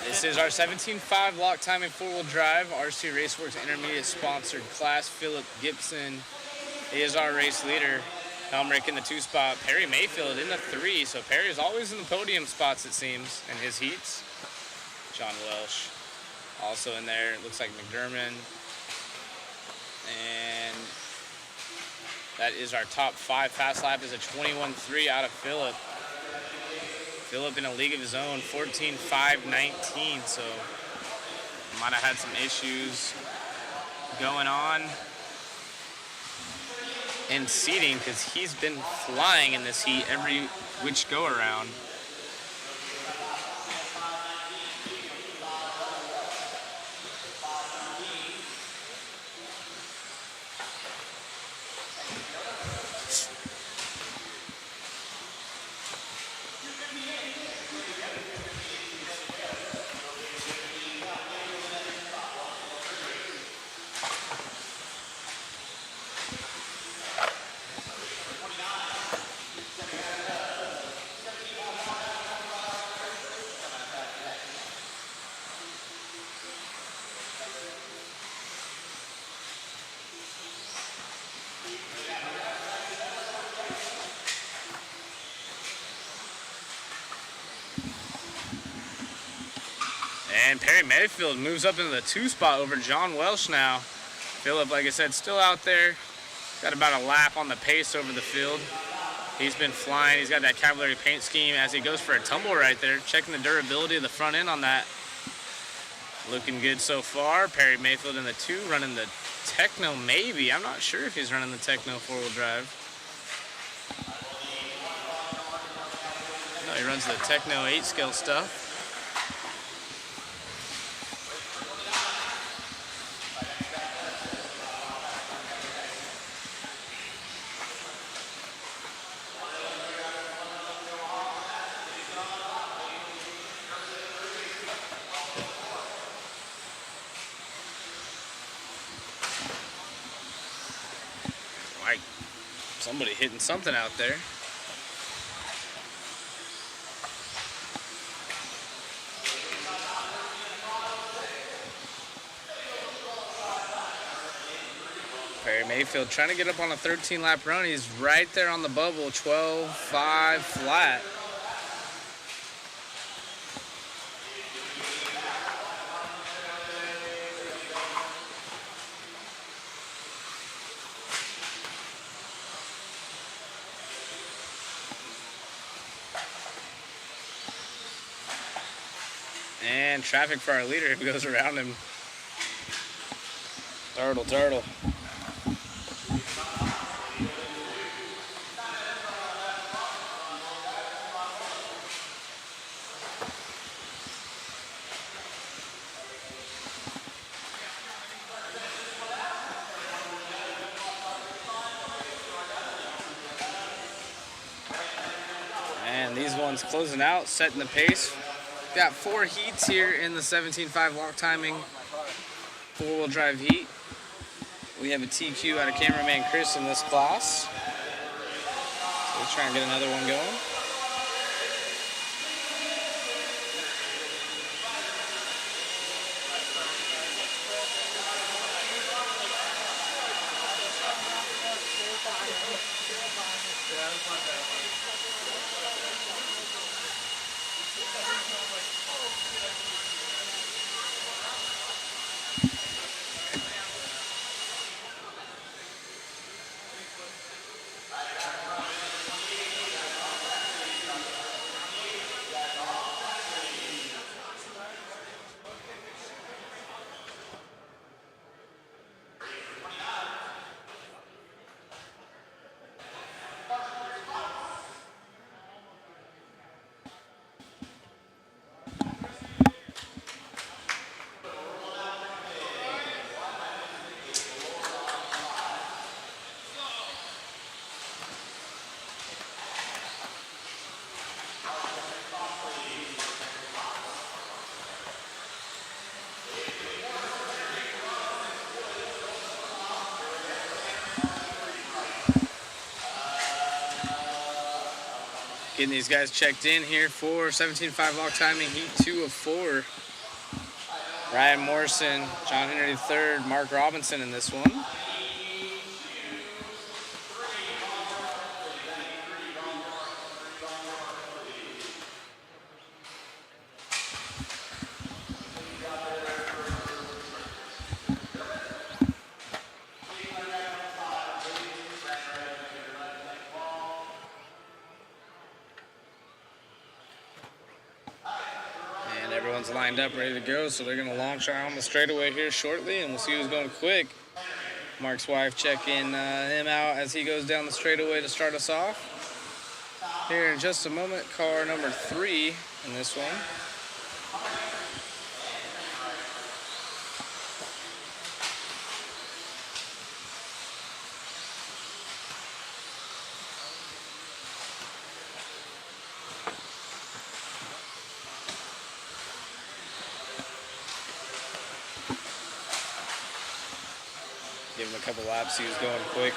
This is our 17.5 lock timing 4-wheel drive RC Raceworks Intermediate sponsored class. Philip Gibson is our race leader. Helmrich in the 2 spot. Perry Mayfield in the 3. So Perry is always in the podium spots, it seems, in his heats. John Welsh also in there. It looks like McDermott. And that is our top 5. Fast lap is a 21.3 out of Philip. Philip in a league of his own, 14.5.19, so might have had some issues going on in seating because he's been flying in this heat every which go around. And Perry Mayfield moves up into the 2 spot over John Welsh now. Philip, like I said, still out there. Got about a lap on the pace over the field. He's been flying. He's got that Cavallari paint scheme as he goes for a tumble right there. Checking the durability of the front end on that. Looking good so far. Perry Mayfield in the 2, running the Techno maybe. I'm not sure if he's running the Techno 4-wheel drive. No, he runs the Techno 8-scale stuff. Somebody hitting something out there. Perry Mayfield trying to get up on a 13-lap run. He's right there on the bubble, 12.5 flat. And traffic for our leader if it goes around him. Turtle. And these ones closing out, setting the pace. Got 4 heats here in the 17.5 walk timing 4-wheel drive heat. We have a TQ out of cameraman Chris in this class. So we're trying to get another one going. Getting these guys checked in here for 17.5 log timing, heat 2 of 4. Ryan Morrison, John Henry III, Mark Robinson in this one. Everyone's lined up, ready to go, so they're going to launch on the straightaway here shortly, and we'll see who's going quick. Mark's wife checking him out as he goes down the straightaway to start us off. Here in just a moment, car number 3 in this one. Give him a couple laps, he was going quick.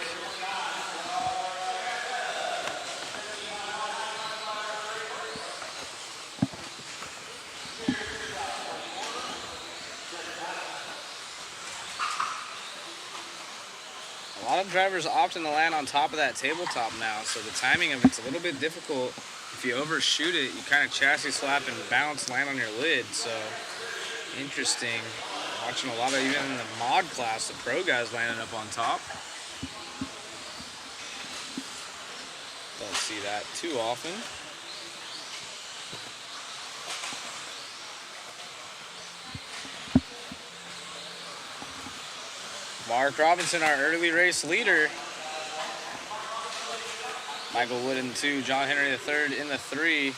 A lot of drivers opting to land on top of that tabletop now, so the timing of it's a little bit difficult. If you overshoot it, you kind of chassis slap and bounce, land on your lid, so interesting. Watching a lot of, even in the mod class, the pro guys landing up on top. Don't see that too often. Mark Robinson, our early race leader. Michael Wood in the 2, John Henry III in the 3.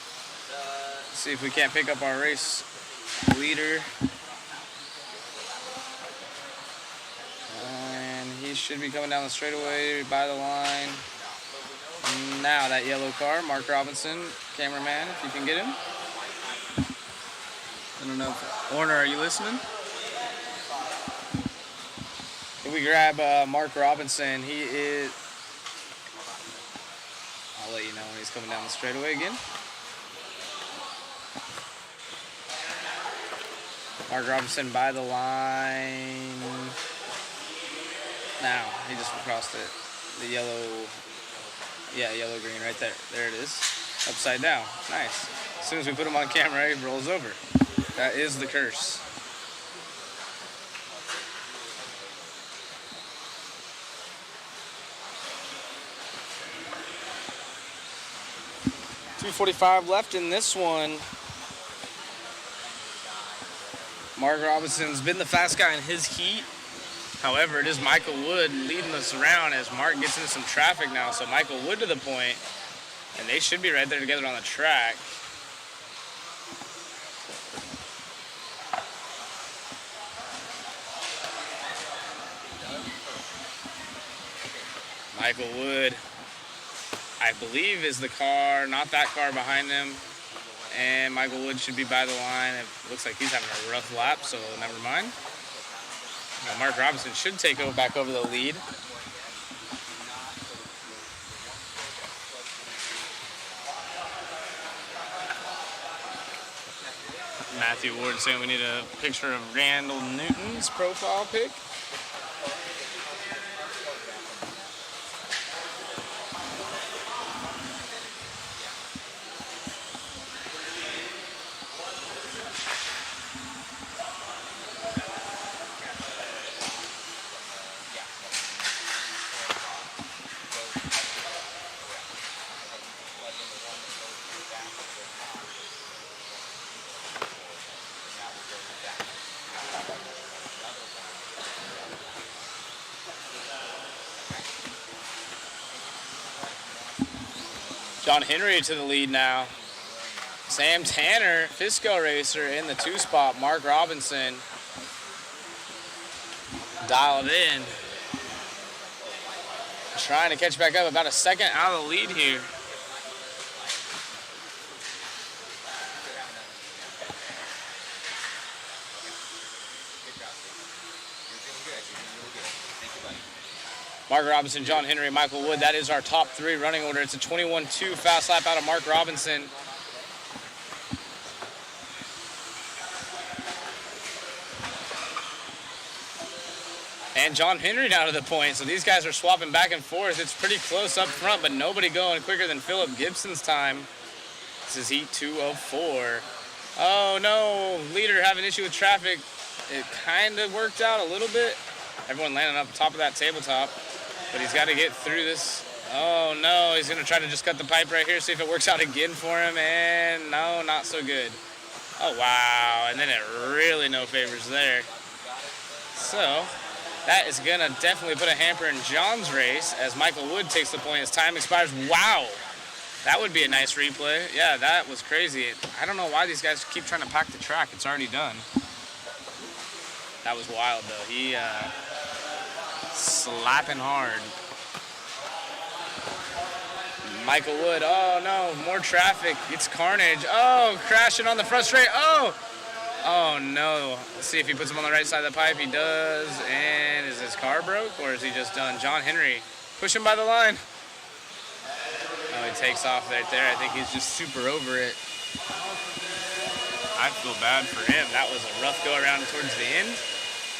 See if we can't pick up our race leader. He should be coming down the straightaway by the line. Now that yellow car, Mark Robinson, cameraman, if you can get him. I don't know. Warner, are you listening? If we grab Mark Robinson, he is... I'll let you know when he's coming down the straightaway again. Mark Robinson by the line. Now, he just crossed it. The yellow, yeah, yellow-green right there. There it is. Upside down. Nice. As soon as we put him on camera, he rolls over. That is the curse. .245 left in this one. Mark Robinson's been the fast guy in his heat. However, it is Michael Wood leading us around as Mark gets into some traffic now. So Michael Wood to the point, and they should be right there together on the track. Michael Wood, I believe, is the car, not that car behind him. And Michael Wood should be by the line. It looks like he's having a rough lap, so never mind. Well, Mark Robinson should take back over the lead. Matthew Ward saying we need a picture of Randall Newton's profile pic. John Henry to the lead now. Sam Tanner, Fisco racer in the 2 spot. Mark Robinson dialed in. Trying to catch back up, about a second out of the lead here. Mark Robinson, John Henry, Michael Wood. That is our top 3 running order. It's a 21-2 fast lap out of Mark Robinson. And John Henry down to the point. So these guys are swapping back and forth. It's pretty close up front, but nobody going quicker than Philip Gibson's time. This is heat 2:04. Oh no, leader having issue with traffic. It kind of worked out a little bit. Everyone landing up top of that tabletop. But he's got to get through this. Oh no, he's going to try to just cut the pipe right here, see if it works out again for him. And no, not so good. Oh wow, and then it really no favors there. So that is going to definitely put a hamper in John's race as Michael Wood takes the point as time expires. Wow, that would be a nice replay. Yeah, that was crazy. I don't know why these guys keep trying to pack the track. It's already done. That was wild though. He slapping hard. Michael Wood, oh no, more traffic. It's carnage. Oh, crashing on the front straight. Oh no. Let's see if he puts him on the right side of the pipe. He does. And is his car broke or is he just done? John Henry, push him by the line. Oh, he takes off right there. I think he's just super over it. I feel bad for him. That was a rough go around towards the end.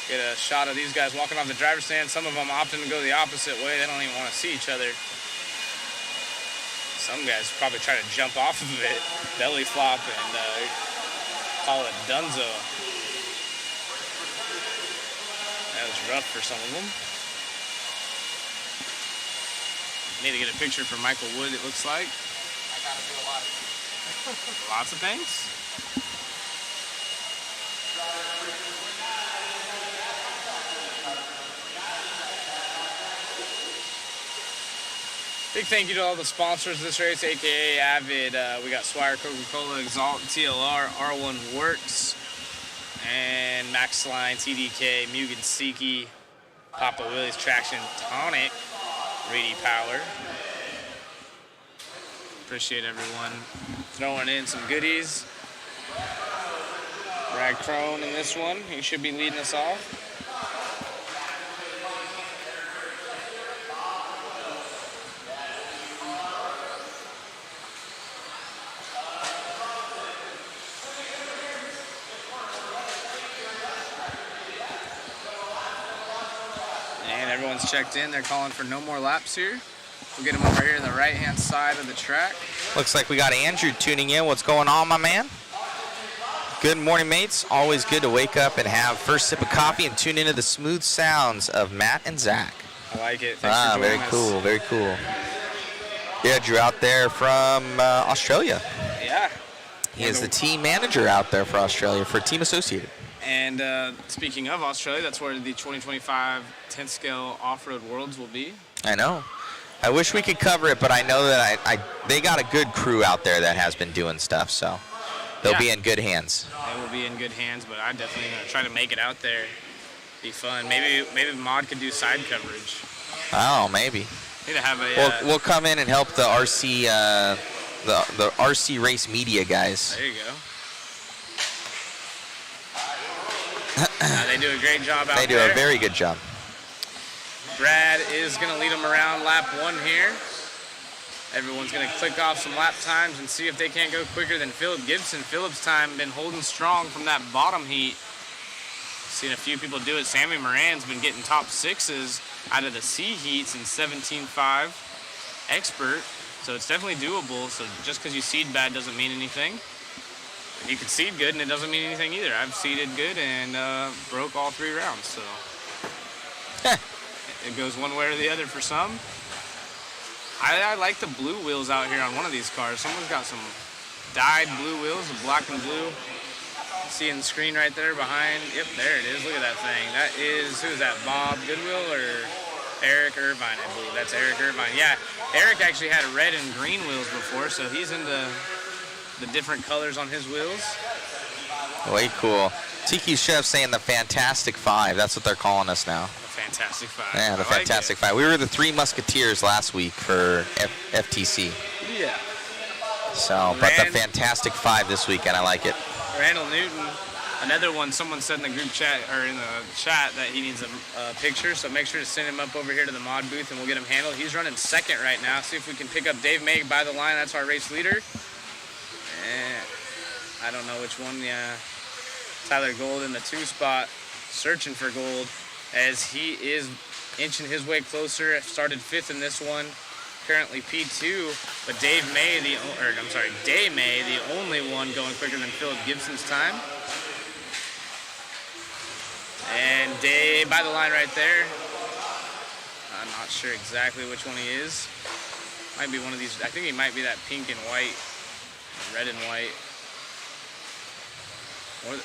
Get a shot of these guys walking off the driver's stand. Some of them opting to go the opposite way. They don't even want to see each other. Some guys probably try to jump off of it, belly flop, and call it dunzo. That was rough for some of them. Need to get a picture for Michael Wood, it looks like. I gotta do a lot of Lots of things. Big thank you to all the sponsors of this race, aka Avid. We got Swire, Coca-Cola, Exalt, TLR, R1 Works, and Max Line, TDK, Mugen Siki, Papa Willie's Traction Tonic, Reedy Power. Appreciate everyone throwing in some goodies. Brad Crone in this one, he should be leading us off. Everyone's checked in. They're calling for no more laps here. We'll get them over here on the right-hand side of the track. Looks like we got Andrew tuning in. What's going on, my man? Good morning, mates. Always good to wake up and have first sip of coffee and tune into the smooth sounds of Matt and Zach. I like it. Thanks for joining us. Cool, very cool. Yeah, Drew out there from Australia. Yeah. He is the team manager out there for Australia for Team Associated. And speaking of Australia, that's where the 2025 10th scale off-road worlds will be. I know. I wish we could cover it, but I know that they got a good crew out there that has been doing stuff, so they'll be in good hands. They will be in good hands, but I definitely try to make it out there. Be fun. Maybe Mod could do side coverage. Oh, maybe. Need to have a. We'll come in and help the RC the RC race media guys. There you go. They do a great job out there. They do a very good job. Brad is going to lead them around lap 1 here. Everyone's going to click off some lap times and see if they can't go quicker than Philip Gibson. Philip's time been holding strong from that bottom heat. Seen a few people do it. Sammy Moran's been getting top 6s out of the C heats in 17.5 expert. So it's definitely doable. So just because you seed bad doesn't mean anything. You can seed good and it doesn't mean anything either. I've seeded good and broke all 3 rounds. So it goes one way or the other for some. I like the blue wheels out here on one of these cars. Someone's got some dyed blue wheels, the black and blue. Seeing the screen right there behind. Yep, there it is. Look at that thing. That is, who is that, Bob Goodwill or Eric Irvine, I believe. That's Eric Irvine. Yeah, Eric actually had red and green wheels before, so he's into the different colors on his wheels. Way cool. Tiki Chef saying the Fantastic Five. That's what they're calling us now. The Fantastic Five. Yeah, the Fantastic Five. We were the 3 Musketeers last week for FTC. Yeah. So, but the Fantastic Five this weekend. I like it. Randall Newton, another one. Someone said in the group chat or in the chat that he needs a picture, so make sure to send him up over here to the mod booth and we'll get him handled. He's running second right now. See if we can pick up Dave May by the line. That's our race leader. And I don't know which one. Yeah, Tyler Gold in the 2 spot, searching for gold as he is inching his way closer. Started 5th in this one. Currently P2, but Day May, the only one going quicker than Philip Gibson's time. And Day by the line right there. I'm not sure exactly which one he is. Might be one of these. I think he might be that pink and white, red and white. Or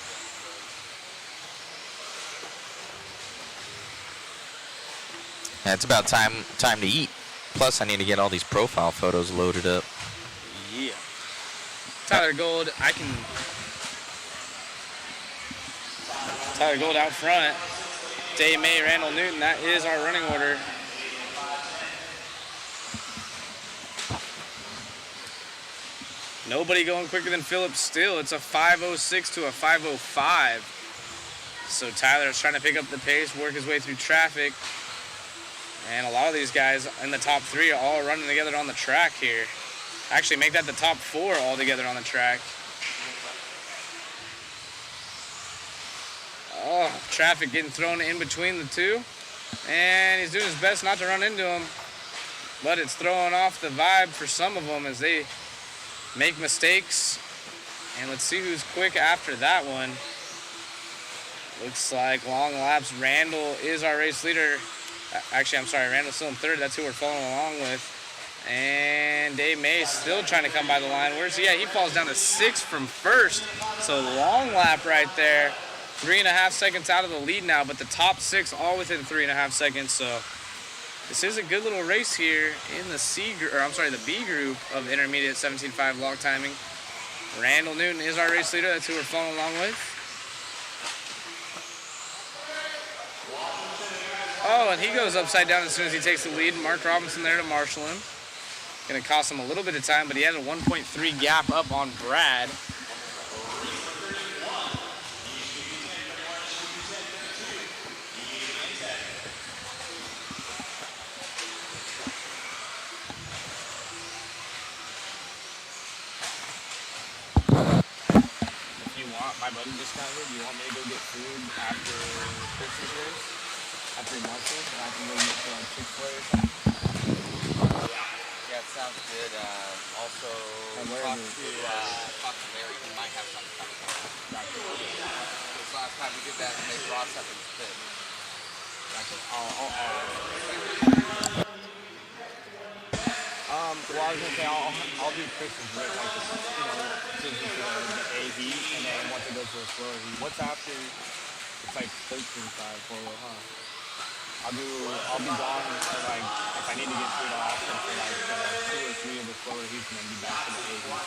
yeah, it's about time to eat. Plus, I need to get all these profile photos loaded up. Yeah. Tyler Gold, Tyler Gold out front. Day May, Randall Newton, that is our running order. Nobody going quicker than Phillips still. It's a 5:06 to a 5:05. So Tyler is trying to pick up the pace, work his way through traffic. And a lot of these guys in the top 3 are all running together on the track here. Actually, make that the top 4 all together on the track. Oh, traffic getting thrown in between the 2. And he's doing his best not to run into them. But it's throwing off the vibe for some of them as they make mistakes. And let's see who's quick after that one. Looks like long laps. Randall is our race leader. Actually, I'm sorry, Randall's still in 3rd. That's who we're following along with. And Dave May still trying to come by the line. Where's he at? He falls down to 6th from 1st. So long lap right there. 3.5 seconds out of the lead now, but the top 6 all within 3.5 seconds. So this is a good little race here in the the B group of intermediate 17.5 log timing. Randall Newton is our race leader. That's who we're following along with. Oh, and he goes upside down as soon as he takes the lead. Mark Robinson there to marshal him. Going to cost him a little bit of time, but he has a 1.3 gap up on Brad. If you want, my buddy just got here. Do you want me to go get food after Chris's race? After muscle, and I can go get Chick-fil-A or something? Yeah, it sounds good. Also, talk to Larry. He might have something coming up. Because last time we did that, and they brought something to fit. Well, I was gonna say I'll do Chris's race, like the A heat, and then once it goes to the slower heat. What's after? It's like 13.5 4-wheel, huh? I'll be gone for like, if I need to get food, I'll ask them for like 2 or 3 of the slower heats and then be back to the A heat.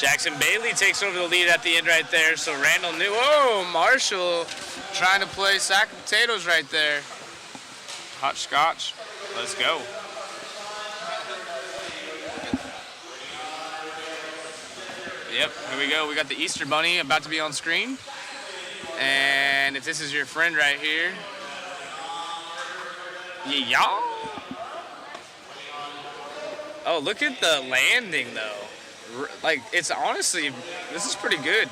Jackson Bailey takes over the lead at the end right there. So Randall knew, oh, Marshall trying to play sack of potatoes right there. Hot scotch, let's go. Yep, here we go. We got the Easter Bunny about to be on screen. And if this is your friend right here, yeah. Oh, look at the landing though. Like, it's honestly, this is pretty good.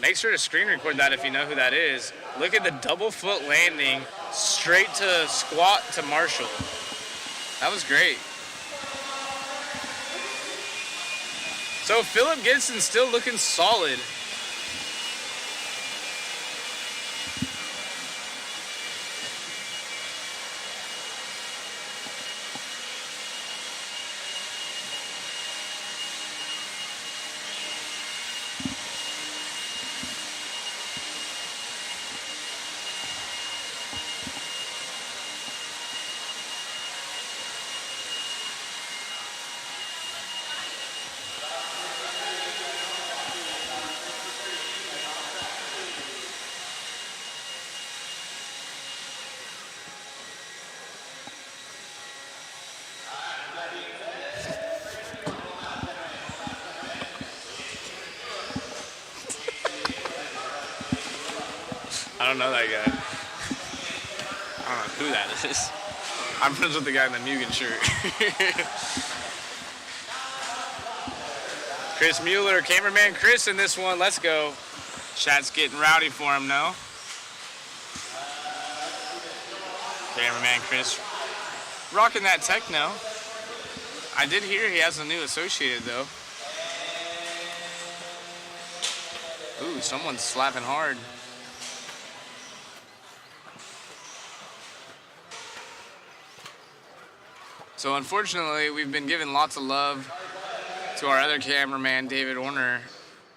Make sure to screen record that if you know who that is. Look at the double foot landing, straight to squat to Marshall. That was great. So Philip Gibson still looking solid. I don't know that guy. I don't know who that is. I'm friends with the guy in the Mugen shirt. Chris Mueller, cameraman Chris in this one. Let's go. Chat's getting rowdy for him now. Cameraman Chris rocking that techno. I did hear he has a new associated though. Ooh, someone's slapping hard. So unfortunately, we've been giving lots of love to our other cameraman, David Orner,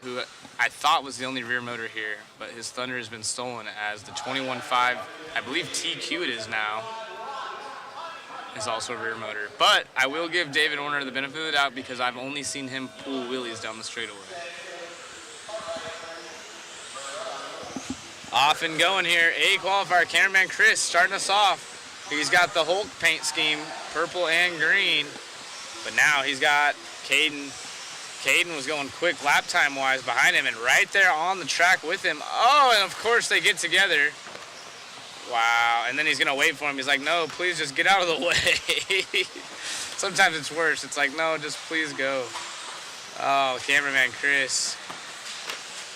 who I thought was the only rear motor here, but his Thunder has been stolen as the 21.5, I believe TQ it is now, is also a rear motor. But I will give David Orner the benefit of the doubt because I've only seen him pull wheelies down the straightaway. Off and going here, A qualifier, cameraman Chris starting us off. He's got the Hulk paint scheme, purple and green, but now he's got Caden. Caden was going quick lap time wise behind him and right there on the track with him. Oh, and of course they get together. Wow, and then he's gonna wait for him. He's like, no, please just get out of the way. Sometimes it's worse. It's like, no, just please go. Oh, cameraman Chris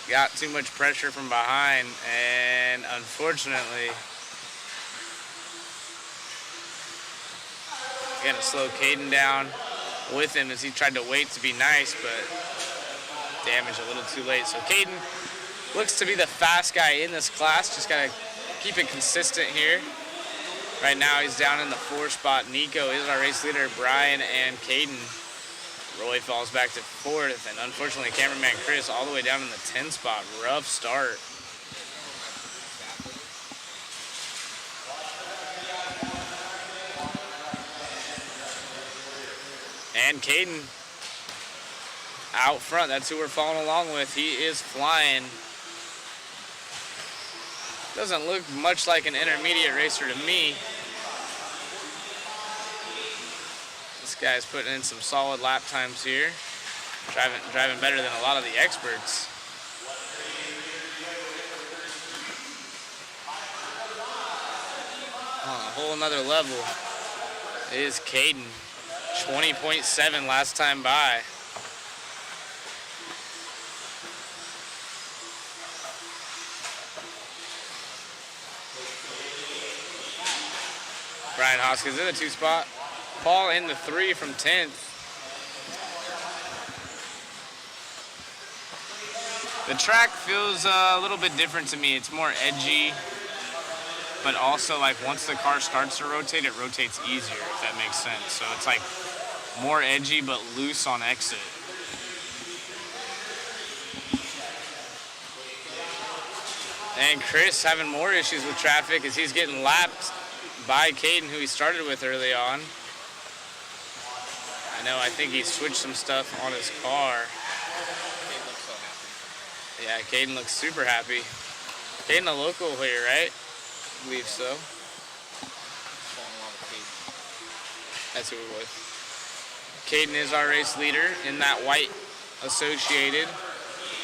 got too much pressure from behind, and unfortunately, gonna slow Caden down with him as he tried to wait to be nice, but damaged a little too late. So Caden looks to be the fast guy in this class. Just gotta keep it consistent here. Right now he's down in the 4 spot. Nico is our race leader, Brian and Caden. Roy falls back to 4th, and unfortunately cameraman Chris all the way down in the 10 spot. Rough start. And Caden out front, that's who we're following along with. He is flying. Doesn't look much like an intermediate racer to me. This guy's putting in some solid lap times here. Driving better than a lot of the experts. On a whole nother level is Caden. 20.7 last time by. Brian Hoskins in the 2 spot. Paul in the 3 from 10th. The track feels a little bit different to me. It's more edgy, but also like once the car starts to rotate, it rotates easier, if that makes sense. So it's like more edgy but loose on exit. And Chris having more issues with traffic as he's getting lapped by Caden, who he started with early on. I think he switched some stuff on his car. Yeah, Caden looks super happy. Caden a local here, right? I believe so. That's who we're with. Caden is our race leader in that white Associated.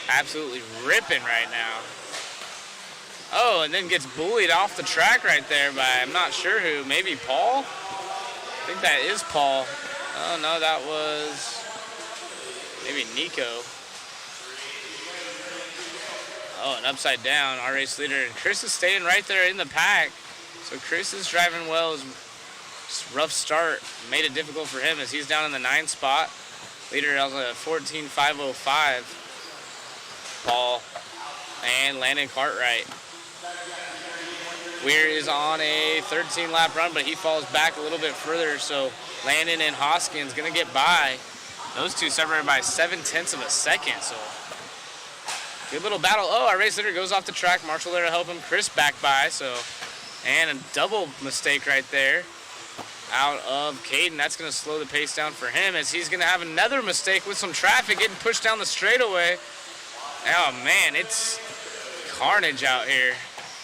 Absolutely ripping right now. Oh, and then gets bullied off the track right there by, I'm not sure who, maybe Paul? I think that is Paul. Oh, no, that was maybe Nico. Oh, and upside down, our race leader. And Chris is staying right there in the pack. So Chris is driving well. Rough start made it difficult for him as he's down in the 9th spot. Leader has a 14.505. Paul and Landon Cartwright. Weir is on a 13-lap run, but he falls back a little bit further. So Landon and Hoskins gonna get by. Those two separated by 0.7 of a second. So good little battle. Oh, our race leader goes off the track. Marshall there to help him. Chris back by. So, and a double mistake right there out of Caden. That's going to slow the pace down for him as he's going to have another mistake with some traffic getting pushed down the straightaway. Oh, man, it's carnage out here.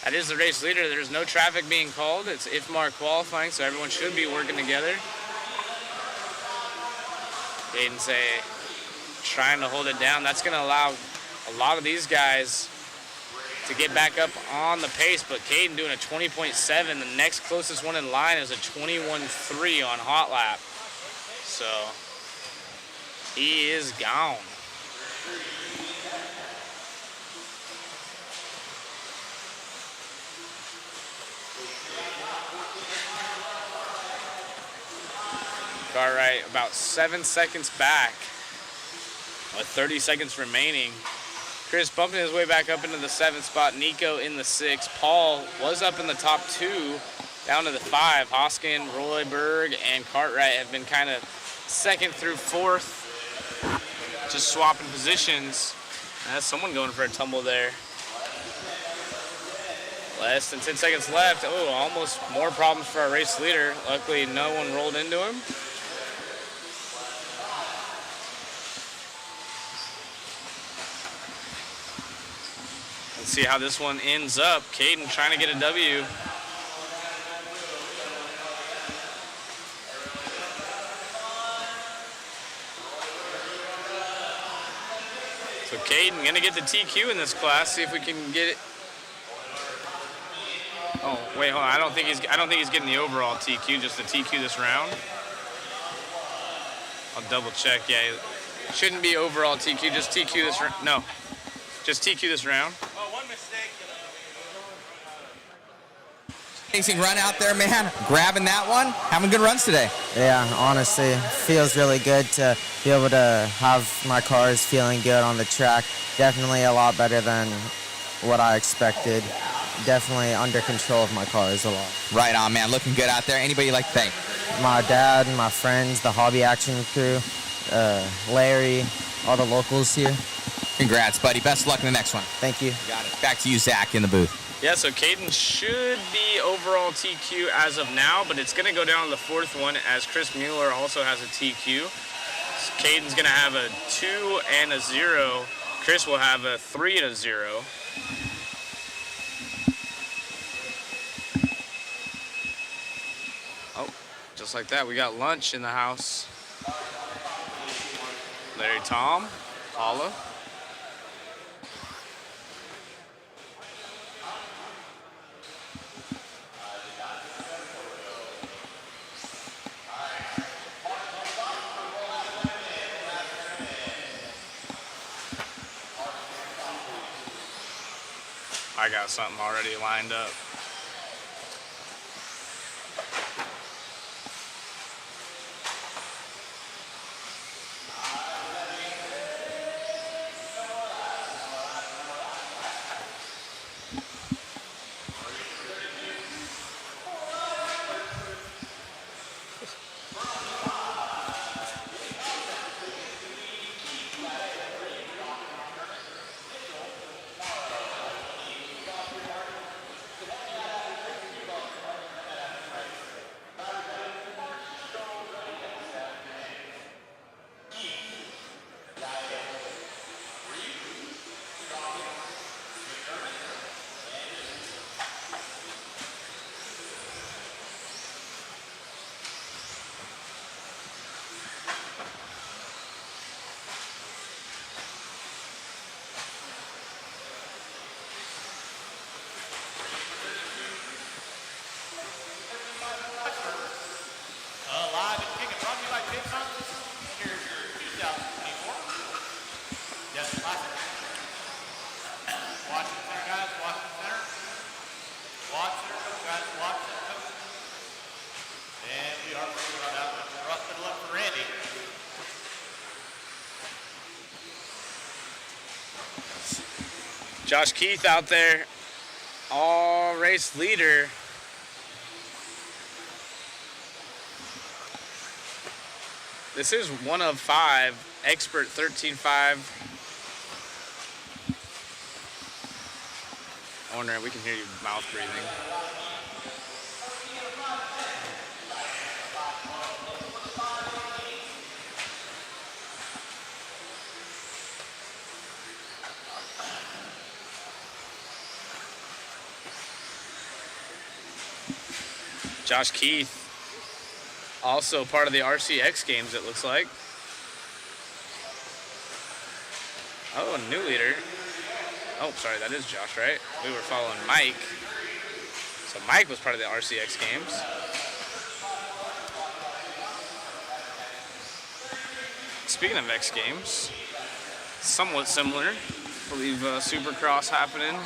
That is the race leader. There's no traffic being called. It's IFMAR qualifying, so everyone should be working together. Caden's trying to hold it down. That's going to allow a lot of these guys to get back up on the pace, but Caden doing a 20.7. The next closest one in line is a 21.3 on hot lap. So he is gone. Cartwright about 7 seconds back with 30 seconds remaining. Chris bumping his way back up into the 7th spot. Nico in the 6th. Paul was up in the top 2, down to the 5. Hoskin, Royberg, and Cartwright have been kind of 2nd through 4th, just swapping positions. That's someone going for a tumble there. Less than 10 seconds left. Oh, almost more problems for our race leader. Luckily, no one rolled into him. See how this one ends up. Caden trying to get a W. So Caden gonna get the TQ in this class. See if we can get it. Oh wait, hold on. I don't think he's getting the overall TQ. Just the TQ this round. I'll double check. Yeah, it shouldn't be overall TQ. Just TQ this round. No, just TQ this round. Amazing run out there, man. Grabbing that one. Having good runs today. Yeah, honestly, feels really good to be able to have my cars feeling good on the track. Definitely a lot better than what I expected. Definitely under control of my cars a lot. Right on, man. Looking good out there. Anybody you'd like to thank? My dad, my friends, the Hobby Action crew, Larry, all the locals here. Congrats, buddy. Best of luck in the next one. Thank you. Got it. Back to you, Zach, in the booth. Yeah, so Caden should be overall TQ as of now, but it's going to go down to the 4th one as Chris Mueller also has a TQ. So Caden's going to have a 2 and a 0. Chris will have a 3 and a 0. Oh, just like that, we got lunch in the house. Larry, Tom, Paula. I got something already lined up. Josh Keith out there, all race leader. This is 1 of 5, expert 13.5. Owner, we can hear you mouth breathing. Josh Keith, also part of the RCX games, it looks like. Oh, a new leader. Oh, sorry, that is Josh, right? We were following Mike. So Mike was part of the RCX games. Speaking of X Games, somewhat similar. I believe Supercross happening.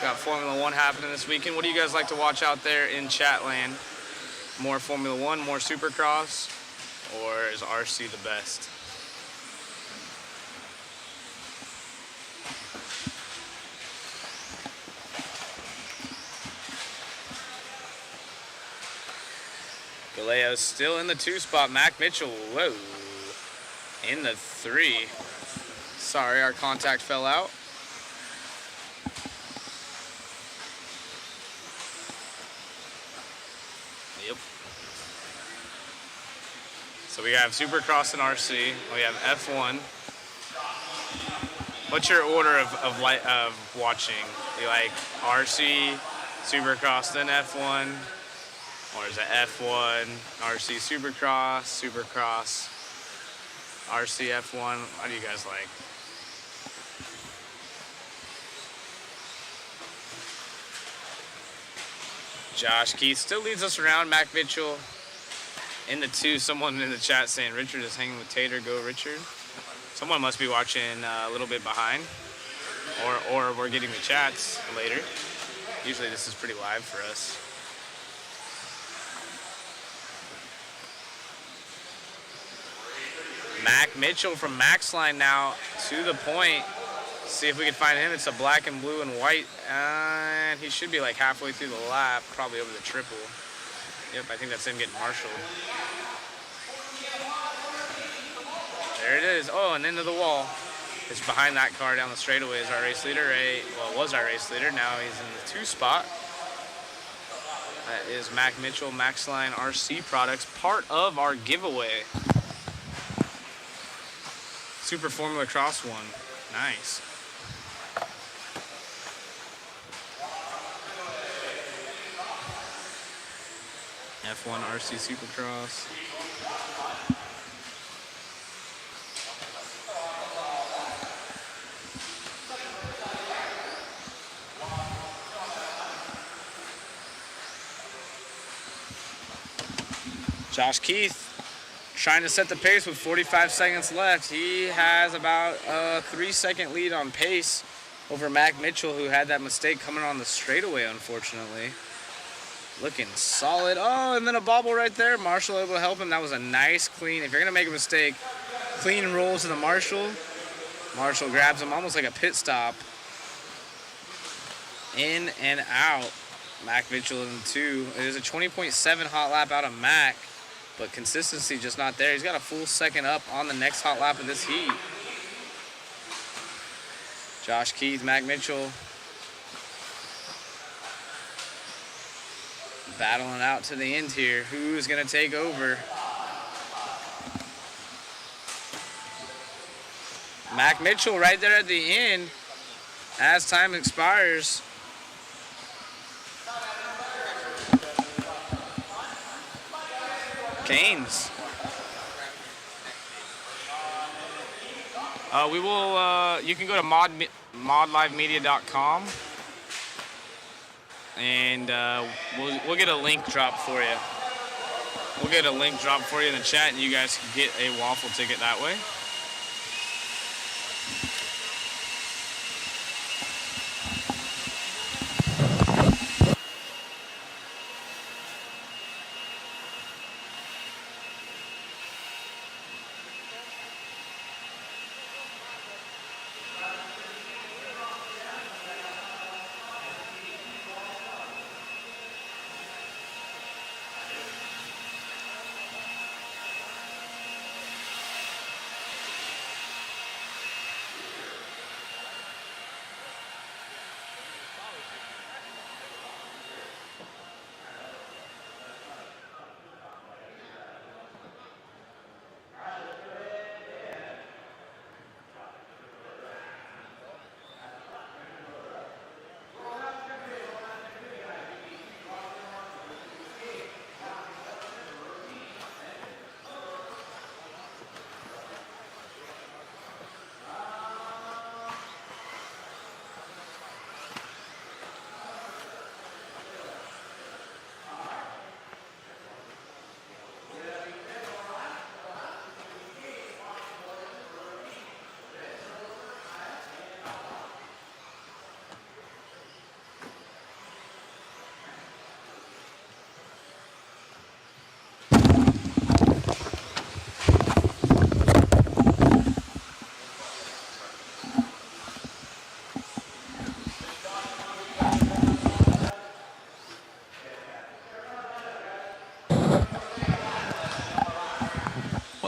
Got Formula One happening this weekend. What do you guys like to watch out there in chat land? More Formula One, more Supercross, or is RC the best? Galeo's still in the 2 spot. Mac Mitchell, whoa, in the 3. Sorry, our contact fell out. Yep. So we have Supercross and RC. We have F1. What's your order of watching? You like RC, Supercross, then F1? Or is it F1, RC Supercross, Supercross, RC F1? What do you guys like? Josh Keith still leads us around. Mac Mitchell in the 2. Someone in the chat saying Richard is hanging with Tater. Go Richard. Someone must be watching a little bit behind. Or we're getting the chats later. Usually this is pretty live for us. Mac Mitchell from Max Line now to the point. See if we can find him. It's a black and blue and white. And he should be like halfway through the lap, probably over the triple. Yep, I think that's him getting marshaled. There it is. Oh, and into the wall. It's behind that car down the straightaway is our race leader. Well, was our race leader. Now he's in the 2 spot. That is Mac Mitchell, Max Line RC products, part of our giveaway. Super Formula Cross 1. Nice. F1 RC Supercross. Josh Keith trying to set the pace with 45 seconds left. He has about a 3-second lead on pace over Mac Mitchell, who had that mistake coming on the straightaway, unfortunately. Looking solid. Oh, and then a bobble right there. Marshall able to help him. That was a nice clean. If you're going to make a mistake, clean roll to the Marshall. Marshall grabs him almost like a pit stop. In and out. Mac Mitchell in 2. It is a 20.7 hot lap out of Mac. But consistency just not there. He's got a full second up on the next hot lap of this heat. Josh Keith, Mac Mitchell. Battling out to the end here. Who's going to take over? Mac Mitchell right there at the end as time expires. Canes. We will, you can go to modlivemedia.com and we'll get a link drop for you. We'll get a link drop for you in the chat and you guys can get a waffle ticket that way.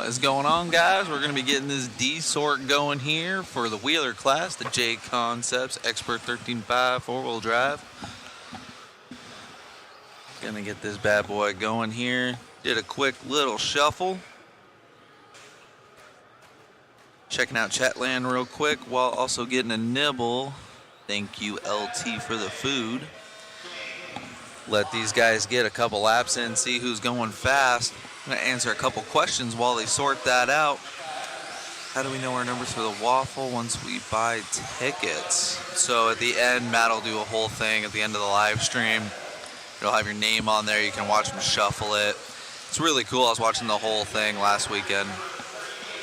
What is going on, guys? We're going to be getting this D sort going here for the wheeler class, the J Concepts Expert 13.5 four-wheel drive. Going to get this bad boy going here. Did a quick little shuffle. Checking out Chatland real quick while also getting a nibble. Thank you, LT, for the food. Let these guys get a couple laps in, see who's going fast. I'm going to answer a couple questions while they sort that out. How do we know our numbers for the waffle once we buy tickets? So at the end, Matt will do a whole thing at the end of the live stream. It'll have your name on there. You can watch him shuffle it. It's really cool. I was watching the whole thing last weekend.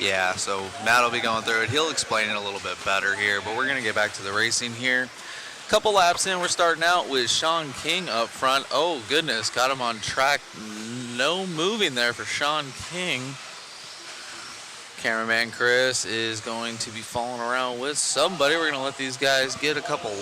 Yeah, so Matt will be going through it. He'll explain it a little bit better here, but we're going to get back to the racing here. Couple laps in, we're starting out with Sean King up front. Oh, goodness, got him on track. No moving there for Sean King. Cameraman Chris is going to be following around with somebody. We're going to let these guys get a couple.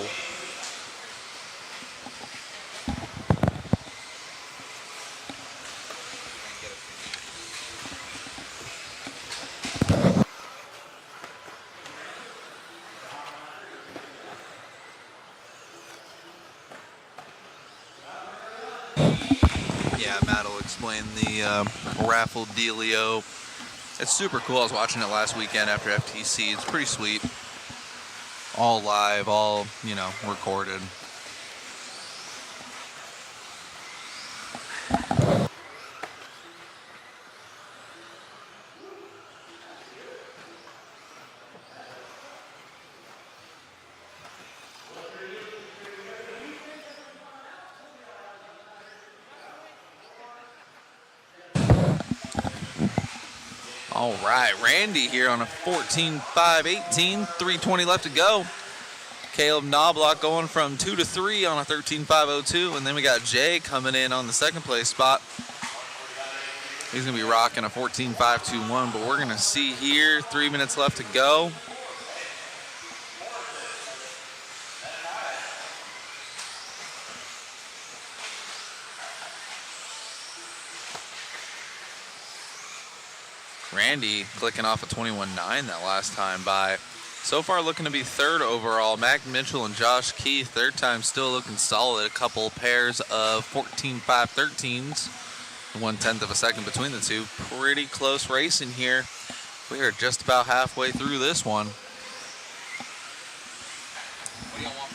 Yeah, Matt will explain the raffle dealio. It's super cool. I was watching it last weekend after FTC. It's pretty sweet. All live, all, recorded. All right, Randy here on a 14.518, 3:20 left to go. Caleb Knobloch going from 2 to 3 on a 13.502, and then we got Jay coming in on the second place spot. He's gonna be rocking a 14.521, but we're gonna see here, 3 minutes left to go. Randy clicking off a 21.9 that last time by. So far looking to be third overall. Mac Mitchell and Josh Keith, third time still looking solid. A couple pairs of 14.513s. 1/10 of a second between the two. Pretty close racing here. We are just about halfway through this one. What do y'all want?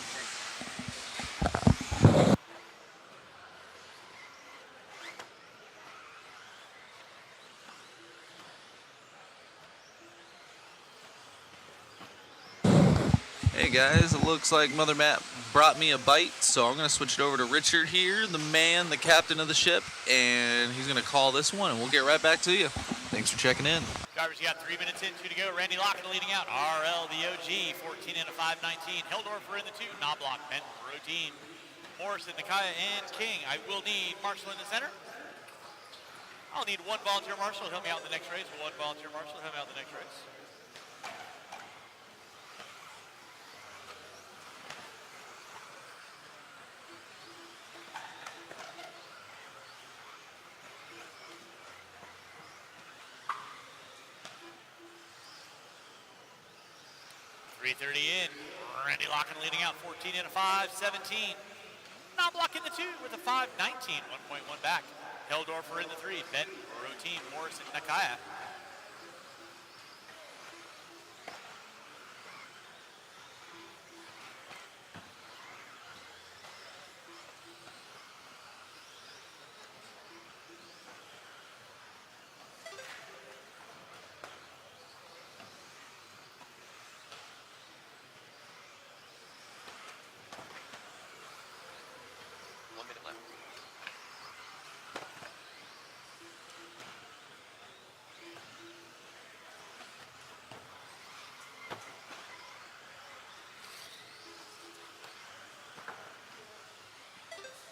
Hey guys, it looks like Mother Matt brought me a bite, so I'm going to switch it over to Richard here, the man, the captain of the ship, and he's going to call this one, and we'll get right back to you. Thanks for checking in. Drivers, you got 3 minutes in, 2 to go. Randy Locken leading out. RL, the OG, 14 and a 5.19. Heldorfer in the 2. Knobloch, Benton, Routine, Morrison, Nakaya, and King. I will need Marshall in the center. I'll need one volunteer marshal to help me out in the next race. One volunteer marshal to help me out in the next race. .330 in. Randy Locken leading out, 14 and a 5.17. Knobloch in the 2 with a 5.19, 1.1 back. Heldorfer in the 3. Benton, Routine, Morrison, Nakaya.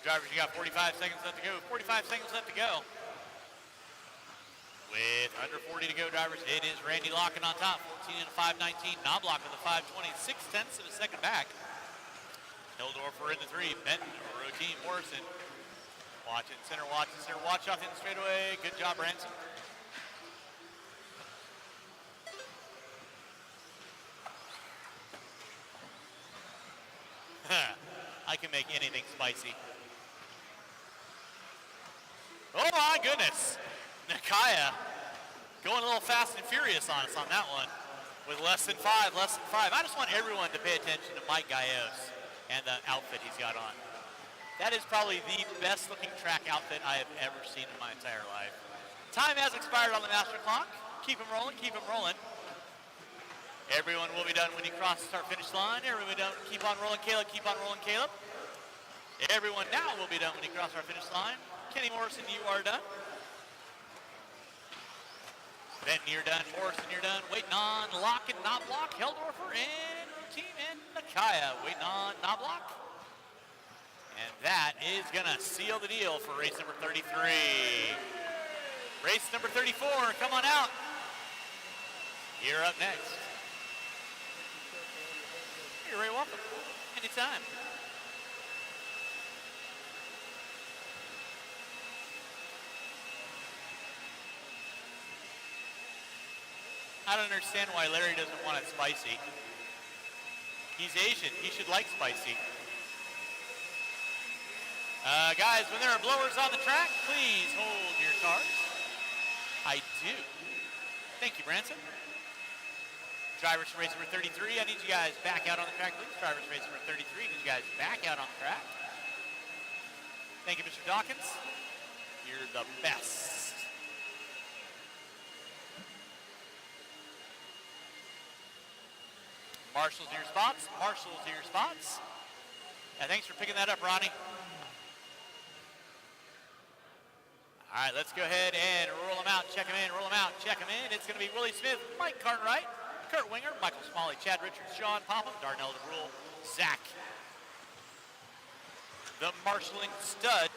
Drivers, you got 45 seconds left to go. 45 seconds left to go. With under 40 to go, drivers, it is Randy Locken on top, 14 and a 5.19. Knobloch with a 5.20, 6/10 of a second back. Heldorfer in the 3. Benton, Routine, Morrison. Watch it, center, watch it, center. Watch off in the straightaway. Good job, Ransom. can make anything spicy. Oh my goodness. Nakaya going a little fast and furious on us on that one with less than five. I just want everyone to pay attention to Mike Gallegos and the outfit he's got on. That is probably the best looking track outfit I have ever seen in my entire life. Time has expired on the master clock. Keep them rolling, keep them rolling. Everyone will be done when you cross the start finish line. Everyone will be done. Keep on rolling, Caleb. Keep on rolling, Caleb. Everyone now will be done when you cross our finish line. Kenny Morrison, you are done. Benton, you're done. Morrison, you're done. Waiting on Lock and Knobloch, Heldorfer, and Team and Nakaya. Waiting on Knobloch. And that is going to seal the deal for race number 33. Race number 34, come on out. You're up next. You're very welcome. Anytime. I don't understand why Larry doesn't want it spicy. He's Asian. He should like spicy. Guys, when there are blowers on the track, please hold your cars. I do. Thank you, Branson. Drivers for race number 33, I need you guys back out on the track, please. Drivers for race number 33, I need you guys back out on the track. Thank you, Mr. Dawkins. You're the best. Marshals to your spots. Marshals to your spots. Yeah, thanks for picking that up, Ronnie. All right, let's go ahead and roll them out. Check them in, roll them out, check them in. It's going to be Willie Smith, Mike Cartwright, Kurt Winger, Michael Smalley, Chad Richards, Sean Popham, Darnell DeBrule, Zach, the marshalling stud,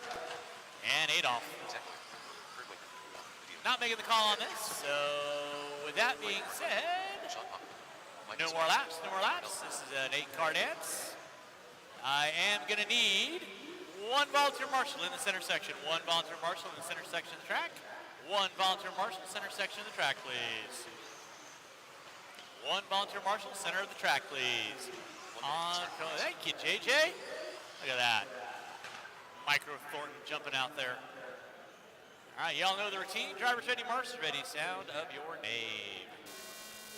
and Adolph. Not making the call on this, so with that being said, no more laps, no more laps. This is an 8-car dance. I am going to need one volunteer marshal in the center section. One volunteer marshal in the center section of the track. One volunteer marshal, center section of the track, please. One volunteer marshal, center of the track, please. Thank you, JJ. Look at that. Micro Thornton jumping out there. All right, y'all know the routine. Drivers ready, marshals ready. Sound of your name.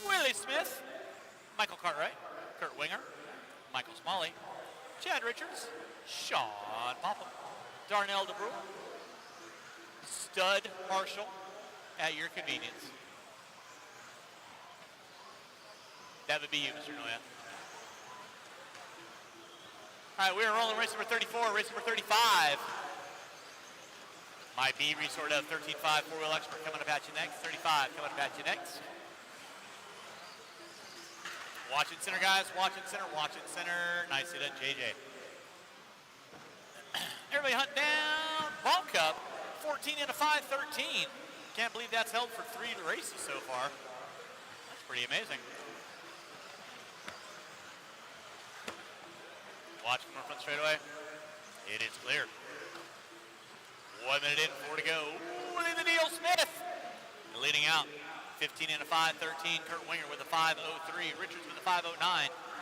Willie Smith, Michael Cartwright, Kurt Winger, Michael Smalley, Chad Richards, Sean Popham, Darnell DeBrule, stud marshal at your convenience. That would be you, Mr. Noya. All right, we are rolling race number 34, race number 35. My B resort of 13.5 four-wheel expert coming up at you next. 35 coming up at you next. Watch it center, guys. Watch it center. Watch it center. Nicely done, JJ. Everybody hunting down. Ball Cup, 14 and a 5, 13. Can't believe that's held for 3 races so far. That's pretty amazing. Watch from the front straightaway. It is clear. 1 minute in, 4 to go. Willie the Neil Smith leading out. 15 and a 5, 13. Kurt Winger with a 5.03. Richards with a 5.09.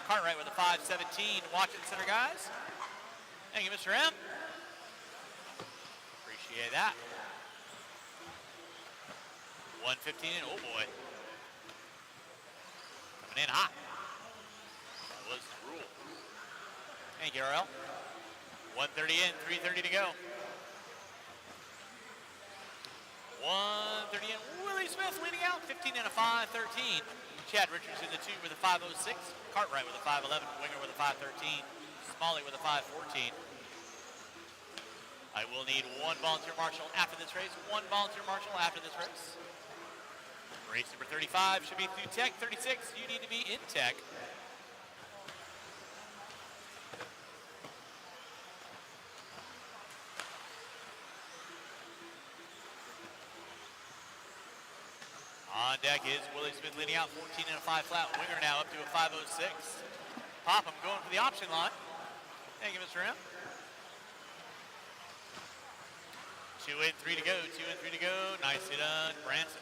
Cartwright with a 5.17. Watch it center, guys. Thank you, Mr. M. Appreciate that. 1:15 in. Oh boy. Coming in hot. That was the rule. Thank you, RL. 1:30 in, 3:30 to go. 1:30 in. Willie Smith leading out. 15 and a 5.13. Chad Richards in the 2 with a 5.06. Cartwright with a 5.11. Winger with a 5.13. Smalley with a 5.14. I will need one volunteer marshal after this race. One volunteer marshal after this race. Race number 35 should be through tech. 36, you need to be in tech. On deck is Willie Smith leading out, 14 and a 5 flat. Winger now up to a 5.06. Popham going for the option line. Thank you, Mr. M. 2 in, 3 to go. 2 in, 3 to go. Nicely done, Branson.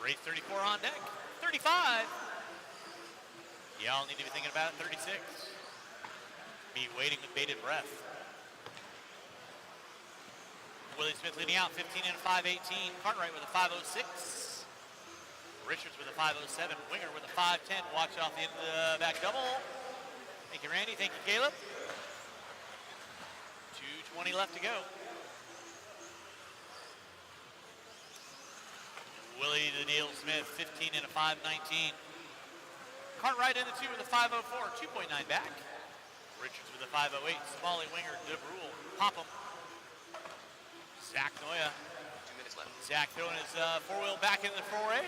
Race 34 on deck. 35. Y'all need to be thinking about it. 36. Be waiting with bated breath. Willie Smith leading out, 15 and a 5.18. Cartwright with a 5.06. Richards with a 5.07. Winger with a 5.10. Watch off the end of the back double. Thank you, Randy. Thank you, Caleb. 2:20 left to go. Willie the Neil Smith, 15 and a 5.19. Cartwright in the 2 with a 5.04, 2.9 back. Richards with a 5.08. Smalley, Winger, DeBrule, Popham. Zach Noya. 2 minutes left. Zach throwing his four-wheel back in the foray.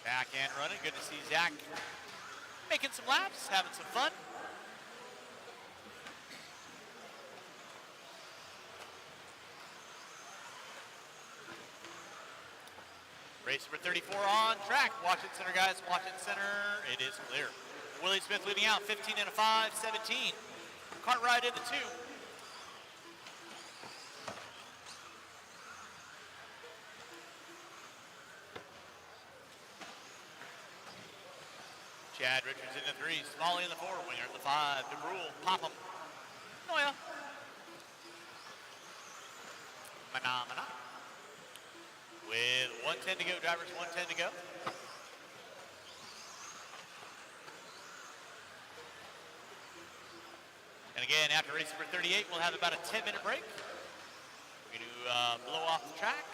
Backhand running. Good to see Zach making some laps, having some fun. Race number 34 on track. Watch it center, guys. Watch it center. It is clear. Willie Smith leading out, 15 and a 5.17. Cartwright in the 2. Chad Richards in the 3. Smalley in the 4. Winger in the 5. DeBrule, Popham. Noya. Phenomena. With 1:10 to go, drivers, 1:10 to go. And again, after race number 38, we'll have about a 10-minute break. We're going to blow off the track,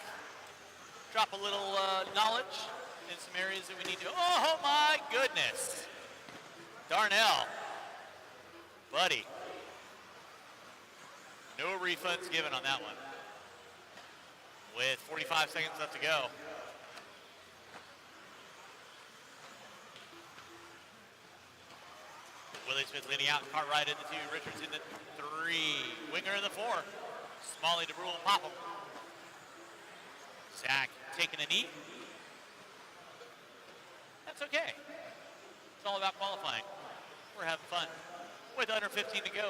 drop a little knowledge in some areas that we need to. Oh my goodness. Darnell. Buddy. No refunds given on that one. With 45 seconds left to go. Willie Smith leading out, Cartwright in the 2, Richards in the 3, Winger in the 4, Smalley, DeBrule, and Popham. Zach taking a knee. That's okay. It's all about qualifying. We're having fun. With under 15 to go,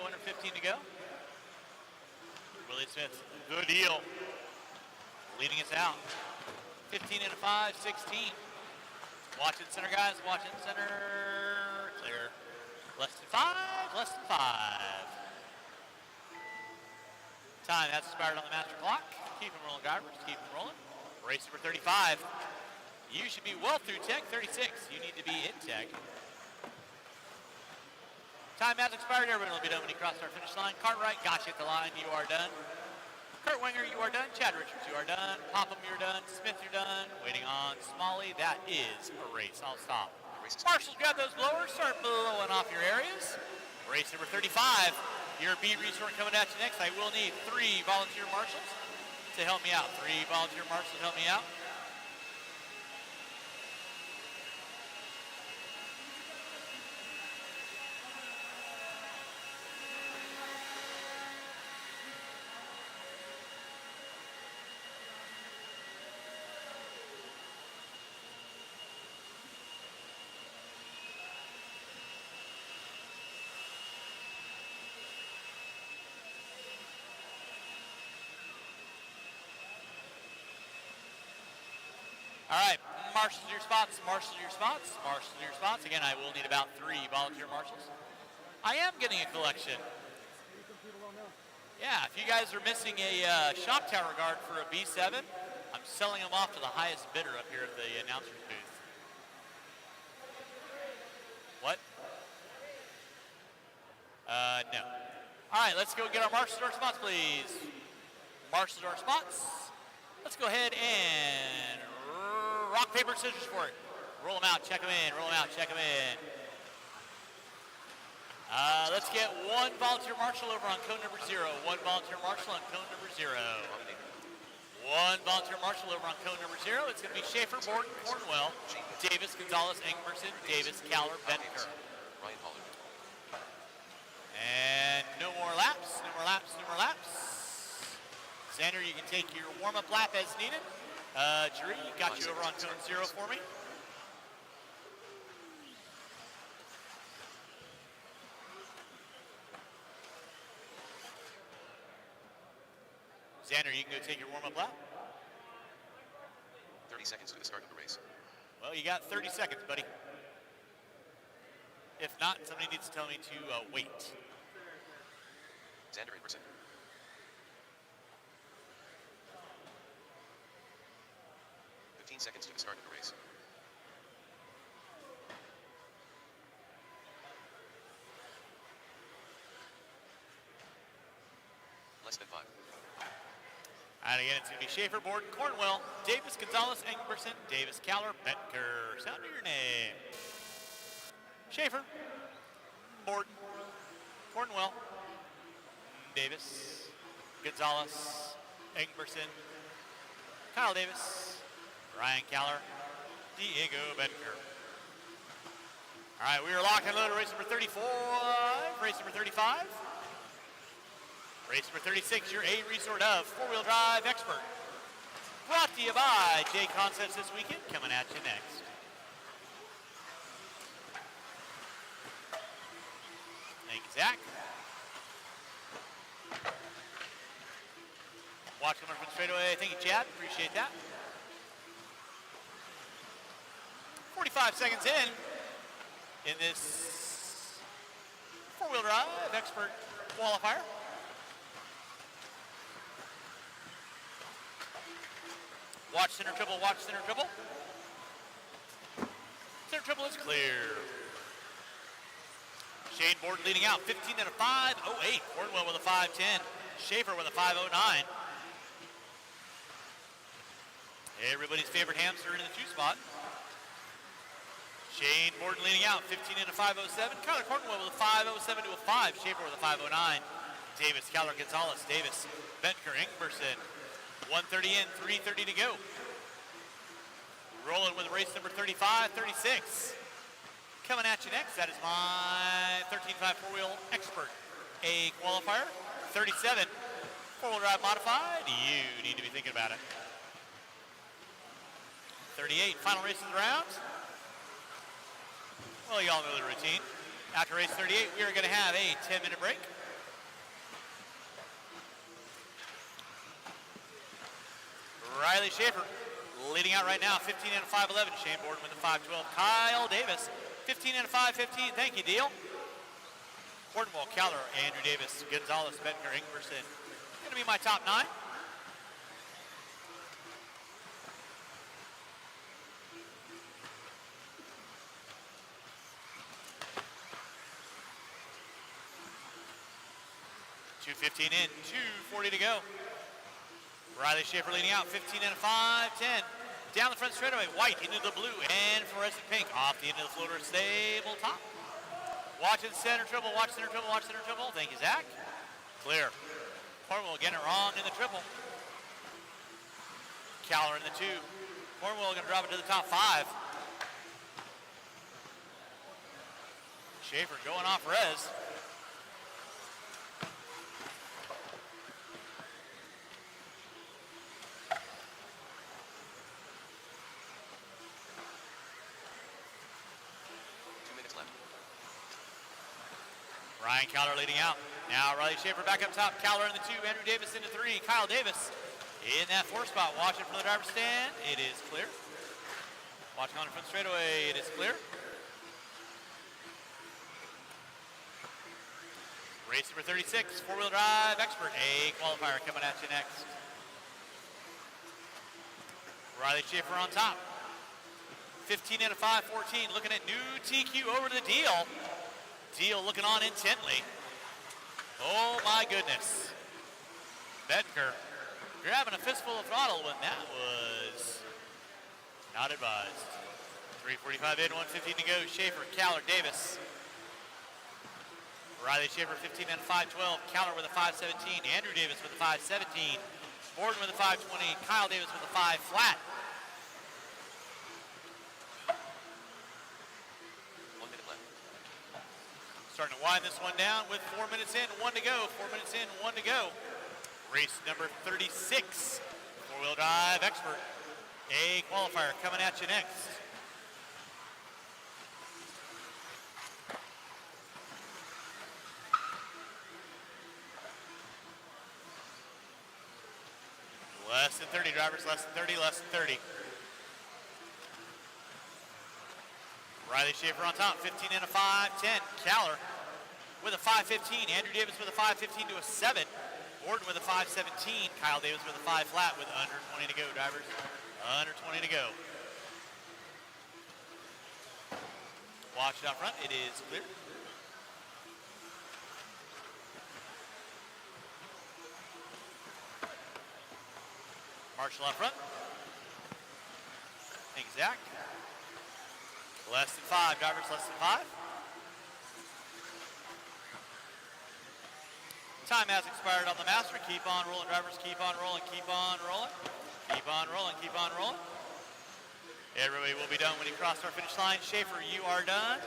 Willie Smith, good deal. Leading us out. 15 and a 5.16. Watch it center, guys. Watch it center. Clear. Less than 5. Less than 5. Time has expired on the master clock. Keep them rolling, drivers. Keep them rolling. Race number 35. You should be well through tech. 36. You need to be in tech. Time has expired. Everyone will be done when you cross our finish line. Cartwright got you at the line. You are done. Kurt Winger, you are done. Chad Richards, you are done. Popham, you're done. Smith, you're done. Waiting on Smalley. That is a race. I'll stop. Marshals, grab those blowers. Start blowing off your areas. Race number 35. Your beat resort coming at you next. I will need 3 volunteer marshals to help me out. 3 volunteer marshals to help me out. All right, marshals to your spots, marshals to your spots, marshals to your spots. Again, I will need about 3 volunteer marshals. I am getting a collection. Yeah, if you guys are missing a shock tower guard for a B7, I'm selling them off to the highest bidder up here at the announcer's booth. What? No. All right, let's go get our marshals to our spots, please. Marshals to our spots. Let's go ahead and rock, paper, scissors for it. Roll them out, check them in, roll them out, check them in. Let's get 1 volunteer marshal over on code number 0. 1 volunteer marshal on code number 0. 1 volunteer marshal over on code number 0. It's going to be Schaefer, Borden, Cornwell, Davis, Gonzalez, Engberson, Davis, Cowler, Benker. And no more laps, no more laps, no more laps. Xander, you can take your warm-up lap as needed. Jerry, got you over on code 0 for me. Xander, you can go take your warm-up lap. 30 seconds to the start of the race. Well, you got 30 seconds, buddy. If not, somebody needs to tell me to wait. Xander Ingerson. Seconds to the start of the race. Less than 5. And again, it's going to be Schaefer, Borden, Cornwell, Davis, Gonzalez, Engberson, Davis, Caller, Betker. Sound your name. Schaefer, Borden, Cornwell, Davis, Gonzalez, Engberson, Kyle Davis, Ryan Caller, Diego Betker. All right, we are locked and loaded. Race number 34, race number 35. Race number 36, your A resort of four-wheel drive expert. Brought to you by J Concepts this weekend, coming at you next. Thank you, Zach. Watch coming from straightaway. Thank you, Chad. Appreciate that. 45 seconds in this four-wheel drive expert qualifier. Watch center triple, watch center triple. Center triple is clear. Shane Borden leading out, 15 and a 5.08. Cornwell with a 5.10. Schaefer with a 5.09. Everybody's favorite hamster in the 2 spot. Shane Borden leading out, 15 and a 5.07. Kyler Cornwell with a 5.07 to a 5. Schaefer with a 5.09. Davis, Caller, Gonzalez, Davis, Betker, Ingberson. 1:30 in, 3:30 to go. Rolling with race number 35, 36. Coming at you next, that is my 13.5 four-wheel expert A qualifier. 37, four-wheel drive modified. You need to be thinking about it. 38, final race of the round. Well, you all know the routine. After race 38, we are going to have a 10-minute break. Riley Schaefer leading out right now, 15 and a 5.11. Shane Borden with a 5.12. Kyle Davis, 15 and a 5.15. Thank you, Deal. Cornwall, Caller, Andrew Davis, Gonzalez, Betker, Ingberson. Going to be my top 9. .215 in, 2:40 to go. Riley Schaefer leading out, 15 and a 5.10. Down the front straightaway, white into the blue and fluorescent pink. Off the end of the floater, stable top. Watching center triple, watch center triple, watch center triple. Thank you, Zach. Clear. Cornwell getting it wrong in the triple. Caller in the 2. Cornwell going to drop it to the top 5. Schaefer going off res. Ryan Caller leading out. Now Riley Schaefer back up top. Caller in the 2. Andrew Davis into 3. Kyle Davis in that 4 spot. Watching from the driver's stand. It is clear. Watching on the front straightaway. It is clear. Race number 36. Four-wheel drive expert A qualifier coming at you next. Riley Schaefer on top. 15 and a 5.14. Looking at new TQ over to the Deal. Deal looking on intently. Oh my goodness. Betker grabbing a fistful of throttle when that was not advised. 3:45 in, 1:15 to go. Schaefer, Caller, Davis. Riley Schaefer 15 and 5.12. Caller with a 5.17. Andrew Davis with a 5.17. Borden with a 5.20. Kyle Davis with a 5 flat. Starting to wind this one down with 4 minutes in, 1 to go. 4 minutes in, 1 to go. Race number 36. Four-wheel drive expert A qualifier coming at you next. Less than 30 drivers, less than 30, less than 30. Riley Schaefer on top, 15 and a 5-10. Chandler with a 5.15. Andrew Davis with a 5.15 to a 7. Gordon with a 5.17. Kyle Davis with a 5 flat with under 20 to go, drivers. Under 20 to go. Watch it out front. It is clear. Marshall out front. Exact. Less than 5, drivers, less than 5. Time has expired on the master. Keep on rolling, drivers. Keep on rolling, keep on rolling. Keep on rolling, keep on rolling. Everybody will be done when you cross our finish line. Schaefer, you are done.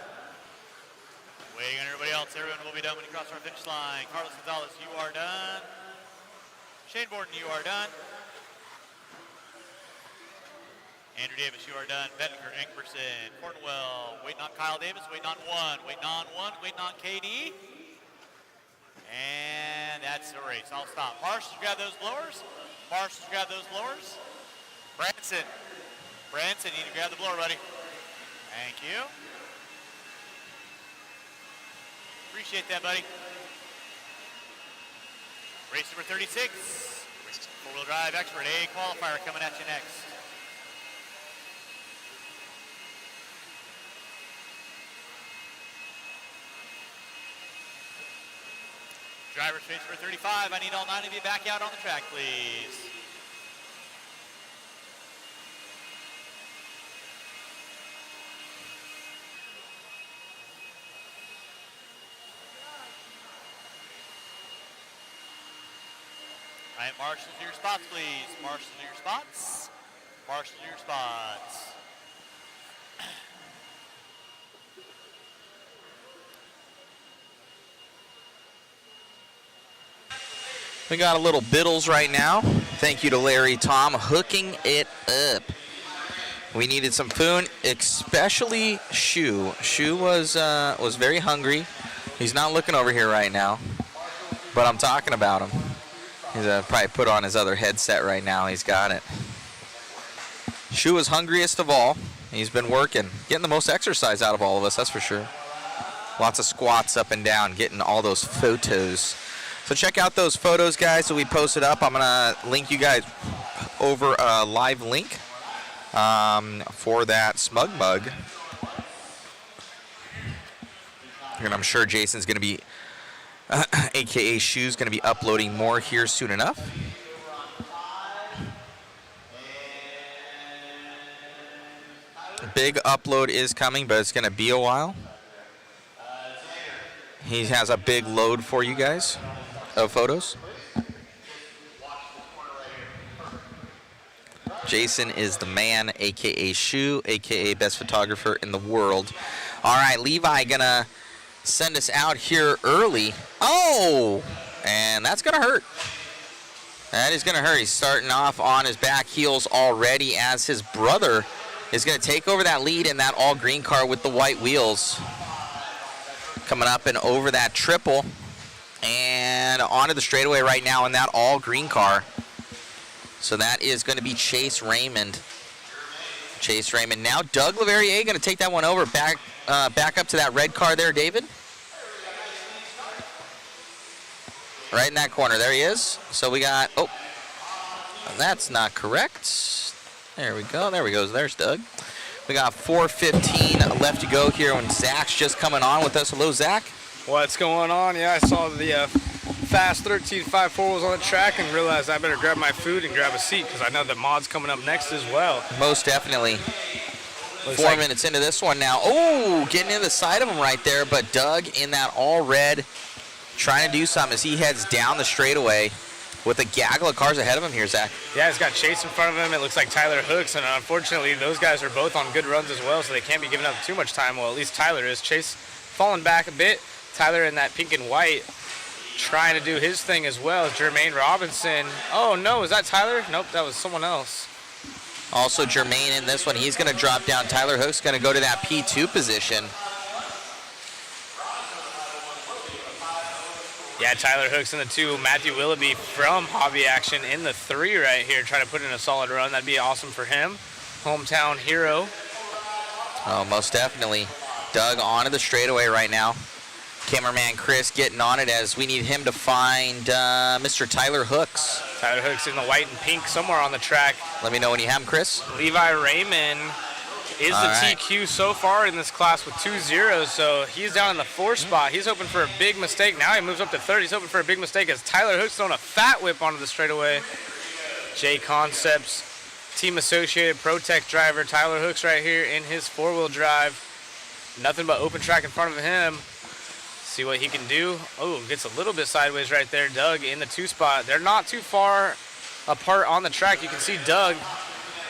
Waiting on everybody else. Everyone will be done when you cross our finish line. Carlos Gonzalez, you are done. Shane Borden, you are done. Andrew Davis, you are done. Bettinger, Engberson, Cornwell, waiting on Kyle Davis, waiting on one, waiting on KD. And that's the race. I'll stop. Marshals, grab those blowers. Marshals, grab those blowers. Branson, you need to grab the blower, buddy. Thank you. Appreciate that, buddy. Race number 36. Four-wheel drive expert A qualifier coming at you next. Driver's race for 35. I need all 9 of you back out on the track, please. All right, marshals to your spots, please. Marshals to your spots. Marshals to your spots. We got a little Biddles right now. Thank you to Larry Tom hooking it up. We needed some food, especially Shu. Shu was very hungry. He's not looking over here right now, but I'm talking about him. He's probably put on his other headset right now. He's got it. Shu is hungriest of all. He's been working, getting the most exercise out of all of us, that's for sure. Lots of squats up and down, getting all those photos. So check out those photos, guys, that we posted up. I'm going to link you guys over a live link for that Smug Mug. And I'm sure Jason's going to be, a.k.a. Shu's going to be uploading more here soon enough. Big upload is coming, but it's going to be a while. He has a big load for you guys of photos. Jason is the man, a.k.a. Shu, a.k.a. best photographer in the world. All right, Levi gonna send us out here early. Oh, and that's gonna hurt. That is gonna hurt. He's starting off on his back heels already as his brother is gonna take over that lead in that all green car with the white wheels. Coming up and over that triple and onto the straightaway right now in that all green car. So that is going to be Chase Raymond. Chase Raymond. Now Doug Leverrier going to take that one over. Back up to that red car there, David. Right in that corner. There he is. So we got, oh, that's not correct. There we go. There we go. There's Doug. We got 4:15 left to go here when Zach's just coming on with us. Hello, Zach. What's going on? Yeah, I saw the Fast 13.54 was on the track and realized I better grab my food and grab a seat because I know the mod's coming up next as well. Most definitely. Looks 4 minutes into this one now. Oh, getting in the side of him right there, but Doug in that all red trying to do something as he heads down the straightaway with a gaggle of cars ahead of him here, Zach. Yeah, he's got Chase in front of him. It looks like Tyler Hooks, and unfortunately, those guys are both on good runs as well, so they can't be giving up too much time. Well, at least Tyler is. Chase falling back a bit. Tyler in that pink and white trying to do his thing as well. Jermaine Robinson. Oh, no, is that Tyler? Nope, that was someone else. Also, Jermaine in this one, he's going to drop down. Tyler Hook's going to go to that P2 position. Yeah, Tyler Hooks in the 2. Matthew Willoughby from Hobby Action in the 3 right here, trying to put in a solid run. That'd be awesome for him. Hometown hero. Oh, most definitely. Doug onto the straightaway right now. Cameraman Chris getting on it as we need him to find Mr. Tyler Hooks. Tyler Hooks in the white and pink somewhere on the track. Let me know when you have him, Chris. Levi Raymond is All the right. TQ so far in this class with 2 zeros, so he's down in the 4th spot. He's hoping for a big mistake. Now he moves up to 3rd. He's hoping for a big mistake as Tyler Hooks throwing a fat whip onto the straightaway. J Concepts, Team Associated Pro Tech driver Tyler Hooks right here in his 4-wheel drive. Nothing but open track in front of him. See what he can do. Oh, gets a little bit sideways right there. Doug in the 2 spot. They're not too far apart on the track. You can see Doug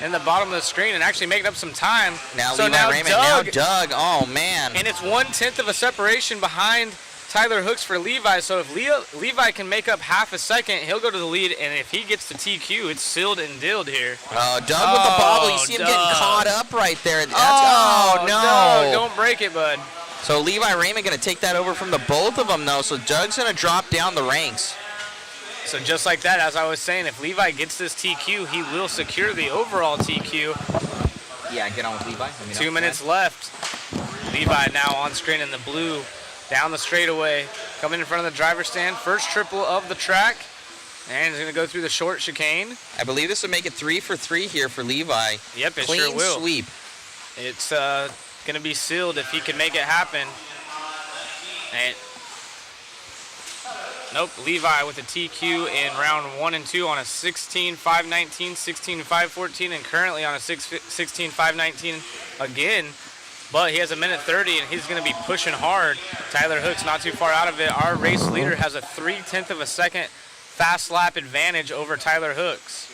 in the bottom of the screen and actually making up some time. Now so Levi now Raymond, Doug, now Doug, oh man. and it's 1/10 of a separation behind Tyler Hooks for Levi. So if Levi can make up half a second, he'll go to the lead, and if he gets to TQ, it's sealed and dilled here. Oh, Doug with the bobble. You see him getting Doug. caught up right there. That's, Oh, no. Doug, don't break it, bud. So Levi Raymond going to take that over from the both of them, though. So Doug's going to drop down the ranks. So just like that, as I was saying, if Levi gets this TQ, he will secure the overall TQ. Yeah, get on with Levi. 2 minutes left. Levi now on screen in the blue, down the straightaway, coming in front of the driver's stand. First triple of the track, and he's going to go through the short chicane. I believe this will make it 3 for 3 here for Levi. Yep, it Clean sure will. sweep. It's going to be sealed if he can make it happen. And nope, Levi with a TQ in round 1 and 2 on a 16.519, 16.514, and currently on a 16.519 again. But he has a minute 30, and he's going to be pushing hard. Tyler Hooks not too far out of it. Our race leader has a 0.3 of a second fast lap advantage over Tyler Hooks.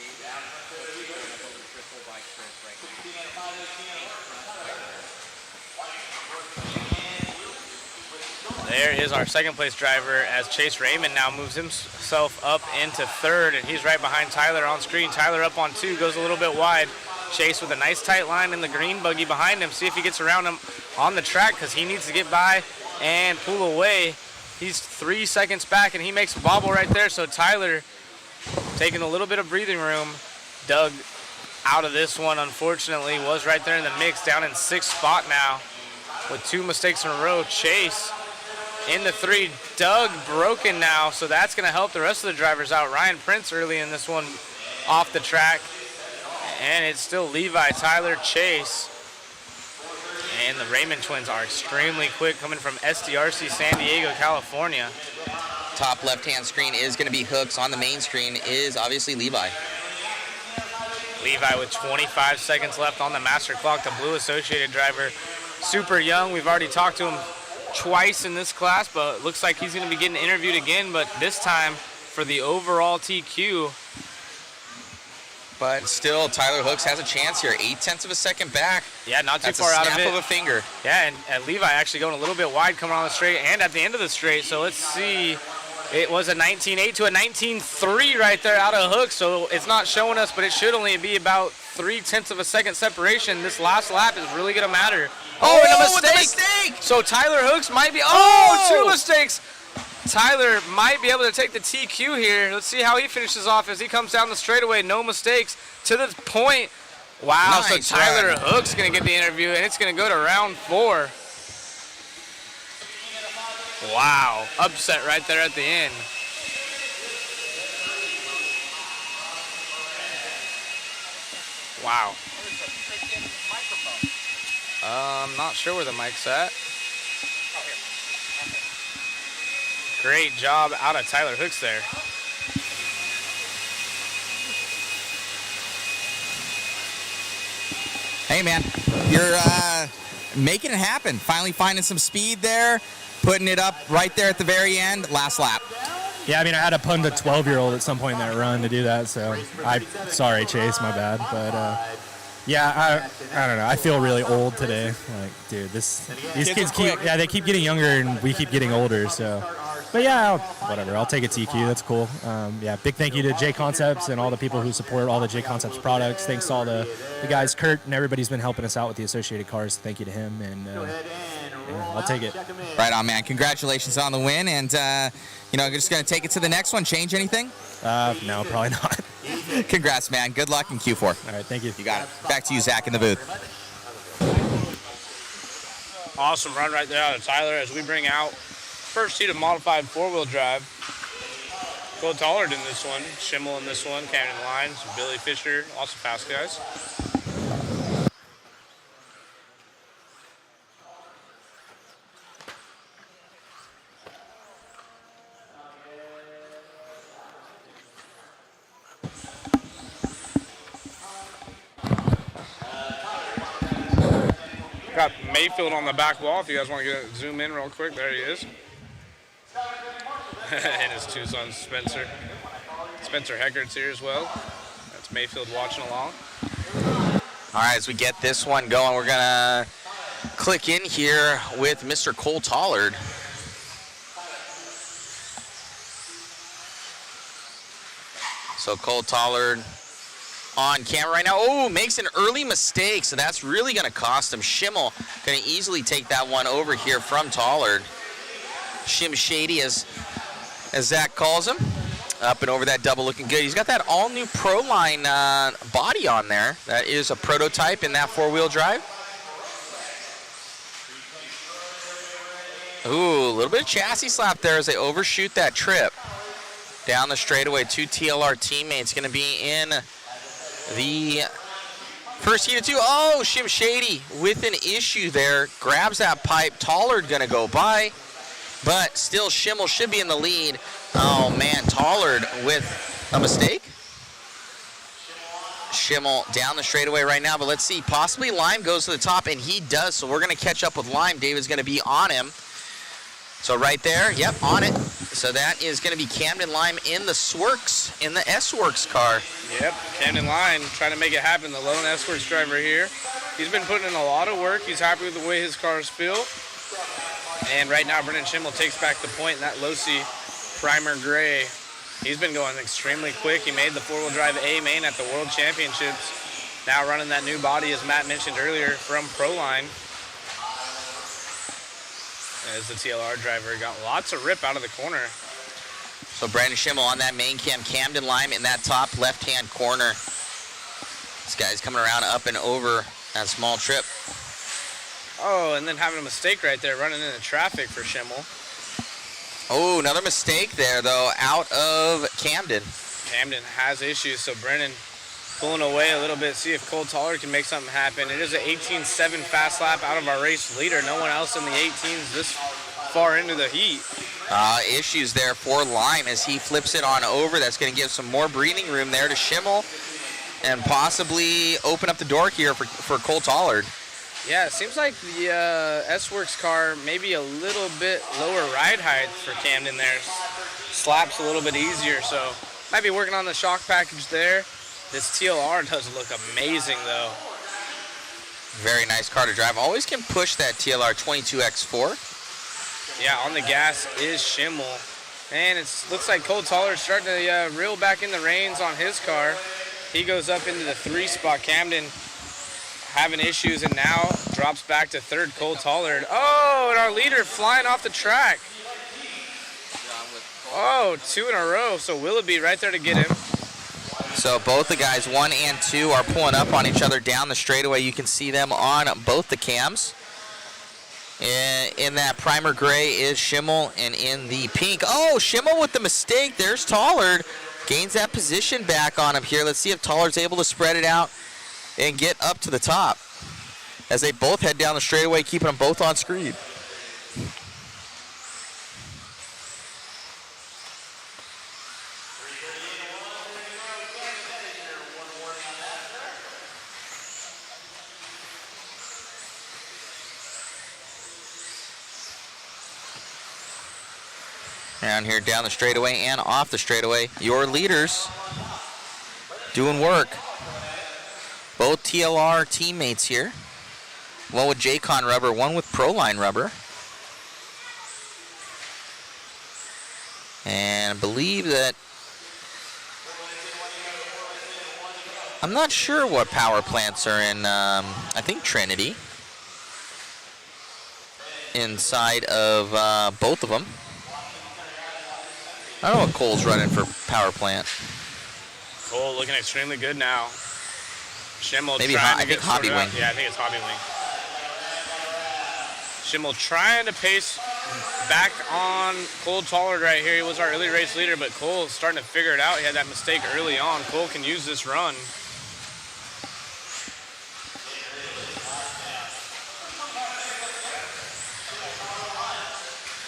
There is our second place driver as Chase Raymond now moves himself up into 3rd, and he's right behind Tyler on screen. Tyler up on 2, goes a little bit wide. Chase with a nice tight line in the green buggy behind him. See if he gets around him on the track because he needs to get by and pull away. He's 3 seconds back, and he makes a bobble right there. So Tyler taking a little bit of breathing room. Doug out of this one, unfortunately, was right there in the mix, down in 6th spot now with 2 mistakes in a row. Chase in the 3. Doug broken now, so that's going to help the rest of the drivers out. Ryan Prince early in this one off the track. And it's still Levi, Tyler, Chase. And the Raymond twins are extremely quick, coming from SDRC San Diego, California. Top left-hand screen is going to be Hooks. On the main screen is obviously Levi. Levi with 25 seconds left on the master clock, the blue associated driver. Super young. We've already talked to him twice in this class, but it looks like he's going to be getting interviewed again, but this time for the overall TQ. But still, Tyler Hooks has a chance here. 0.8 of a second back. Yeah, not too That's far a out of snap it. of a finger. Yeah, and Levi actually going a little bit wide coming on the straight and at the end of the straight. So let's see. It was a 19.8 to a 19.3 right there out of Hooks. So it's not showing us, but it should only be about 0.3 of a second separation. This last lap is really going to matter. Oh, and a with a mistake. So Tyler Hooks might be, two mistakes. Tyler might be able to take the TQ here. Let's see how he finishes off as he comes down the straightaway. No mistakes to the point. Wow, Nice so Tyler run. Hooks going to get the interview, and it's going to go to round 4. Wow, upset right there at the end. Wow. I'm not sure where the mic's at. Great job out of Tyler Hooks there. Hey, man, you're making it happen. Finally finding some speed there, putting it up right there at the very end. Last lap. Yeah, I mean, I had to punt a 12-year-old at some point in that run to do that, so sorry, Chase, my bad. But, yeah, I don't know. I feel really old today. Like, dude, these kids they keep getting younger and we keep getting older, so. But, yeah, whatever. I'll take a TQ. That's cool. Yeah, big thank you to J Concepts and all the people who support all the J Concepts products. Thanks to all the guys, Kurt, and everybody's been helping us out with the associated cars. Thank you to him, and yeah, I'll take it. Right on, man. Congratulations on the win, and, just going to take it to the next one. Change anything? No, probably not. Congrats, man. Good luck in Q4. All right, thank you. You got it. Back to you, Zach, in the booth. Awesome run right there out of Tyler as we bring out first heat of modified four-wheel drive. Cole Tollard in this one, Schimmel in this one, Camden Lines, Billy Fisher, also fast guys. Got Mayfield on the back wall if you guys want to zoom in real quick. There he is. And his two sons, Spencer. Spencer Heckert's here as well. That's Mayfield watching along. All right, as we get this one going, we're going to click in here with Mr. Cole Tollard. So Cole Tollard on camera right now. Oh, makes an early mistake, so that's really going to cost him. Schimmel going to easily take that one over here from Tollard. Shim Shady, as Zach calls him. Up and over that double, looking good. He's got that all-new Proline body on there. That is a prototype in that four-wheel drive. Ooh, a little bit of chassis slap there as they overshoot that trip. Down the straightaway, two TLR teammates going to be in the first heat of two. Oh, Shim Shady with an issue there. Grabs that pipe. Tollard going to go by. But still, Schimmel should be in the lead. Oh, man, Tollard with a mistake. Schimmel down the straightaway right now, but let's see. Possibly Lime goes to the top, and he does, so we're going to catch up with Lime. David's going to be on him. So right there, yep, on it. So that is going to be Camden Lime in the Swerks, in the S-Works car. Yep, Camden Lime trying to make it happen. The lone S-Works driver here. He's been putting in a lot of work. He's happy with the way his cars feel. And right now, Brendan Schimmel takes back the point in that Losi Primer Gray. He's been going extremely quick. He made the four-wheel drive A main at the World Championships. Now running that new body, as Matt mentioned earlier, from Proline. As the TLR driver got lots of rip out of the corner. So Brandon Schimmel on that main cam. Camden Lime in that top left-hand corner. This guy's coming around up and over that small trip. Oh, and then having a mistake right there, running into traffic for Schimmel. Oh, another mistake there, though, out of Camden. Camden has issues, so Brennan pulling away a little bit, see if Cole Tollard can make something happen. It is an 18.7 fast lap out of our race leader. No one else in the 18s this far into the heat. Issues there for Lime as he flips it on over. That's going to give some more breathing room there to Schimmel and possibly open up the door here for Cole Tollard. Yeah, it seems like the S-Works car maybe a little bit lower ride height for Camden there. Slaps a little bit easier, so might be working on the shock package there. This TLR does look amazing, though. Very nice car to drive. Always can push that TLR 22X4. Yeah, on the gas is Schimmel. And it looks like Cole Tollard's starting to reel back in the reins on his car. He goes up into the 3 spot. Camden having issues and now drops back to third. Cole Tollard. Oh, and our leader flying off the track. Oh, 2 in a row. So Willoughby right there to get him. So both the guys, 1 and 2, are pulling up on each other down the straightaway. You can see them on both the cams. In that primer gray is Schimmel, and in the pink, oh, Schimmel with the mistake. There's Tollard. Gains that position back on him here. Let's see if Tollard's able to spread it out and get up to the top as they both head down the straightaway, keeping them both on screen. Down here, down the straightaway and off the straightaway, your leaders doing work. Both TLR teammates here. One with J-Con rubber, one with Proline rubber. And I believe that, I'm not sure what power plants are in, I think Trinity. Inside of both of them. I don't know what Cole's running for power plant. Cole looking extremely good now. Schimmel maybe trying I to think get Hobby Wing. Yeah, I think it's Hobby Wing. Schimmel trying to pace back on Cole Tollard right here. He was our early race leader, but Cole starting to figure it out. He had that mistake early on. Cole can use this run.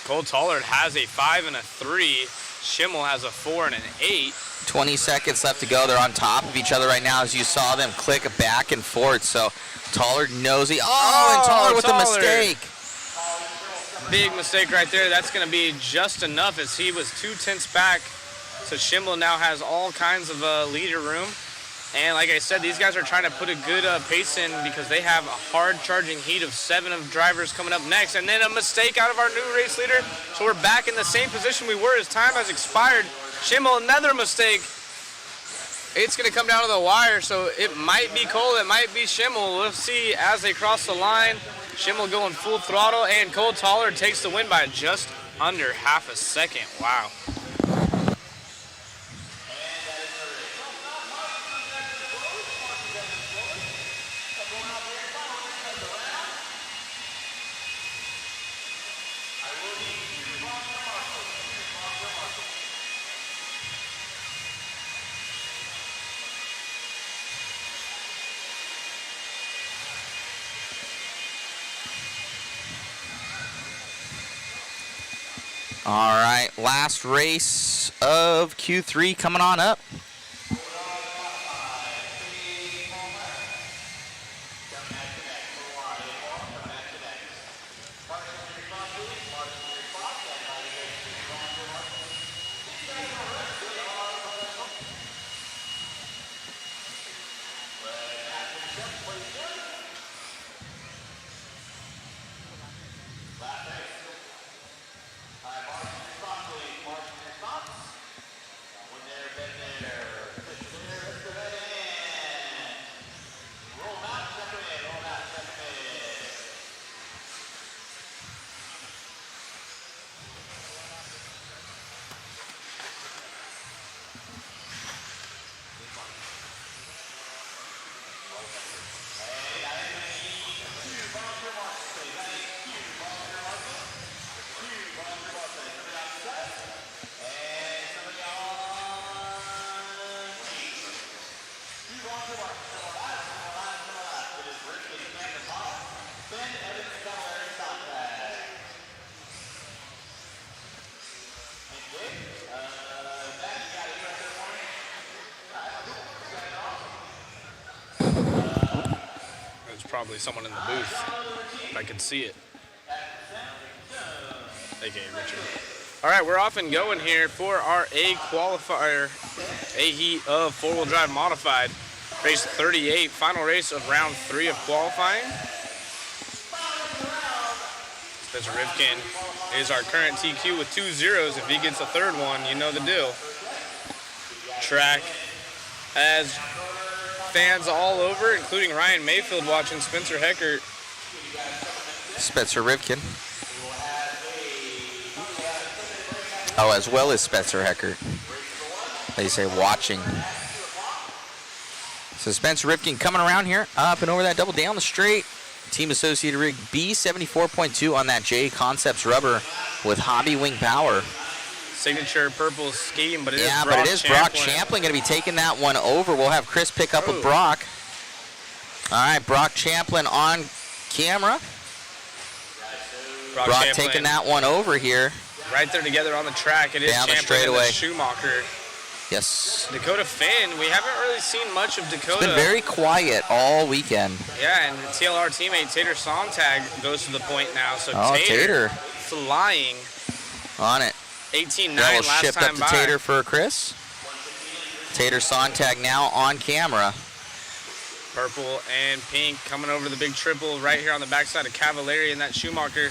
Cole Tollard has a 5 and a 3. Schimmel has a 4 and an 8. 20 seconds left to go. They're on top of each other right now as you saw them click back and forth. So Tollard knows and Tollard with a mistake. Big mistake right there. That's going to be just enough as he was 2/10 back. So Schimmel now has all kinds of leader room. And like I said, these guys are trying to put a good pace in because they have a hard charging heat of 7 of drivers coming up next. And then a mistake out of our new race leader. So we're back in the same position we were as time has expired. Schimmel, another mistake. It's going to come down to the wire, so it might be Cole, it might be Schimmel. We'll see as they cross the line. Schimmel going full throttle, and Cole Tollard takes the win by just under half a second. Wow. All right, last race of Q3 coming on up. Probably someone in the booth, if I could see it. Okay, Richard. All right, we're off and going here for our A qualifier, A heat of four-wheel drive modified. Race 38, final race of round 3 of qualifying. Spencer Rivkin is our current TQ with 2 zeros. If he gets a third one, you know the deal. Track has fans all over, including Ryan Mayfield watching Spencer Heckert. Spencer Rivkin. Oh, as well as Spencer Heckert. They say watching. So Spencer Rivkin coming around here, up and over that double down the straight. Team Associated rig B74.2 on that J Concepts rubber with Hobby Wing power. Signature purple scheme, but it is Brock Champlin going to be taking that one over. We'll have Chris pick up with Brock. All right, Brock Champlin on camera. Brock taking that one over here. Right there together on the track. It is down Champlin and the Schumacher. Yes. Dakota Finn, we haven't really seen much of Dakota. It's been very quiet all weekend. Yeah, and TLR teammate Tater Sontag goes to the point now. So Tater flying on it. 18-9 last shipped time up to by. Tater for Chris. Tater Sontag now on camera. Purple and pink coming over the big triple right here on the backside of Cavallari and that Schumacher.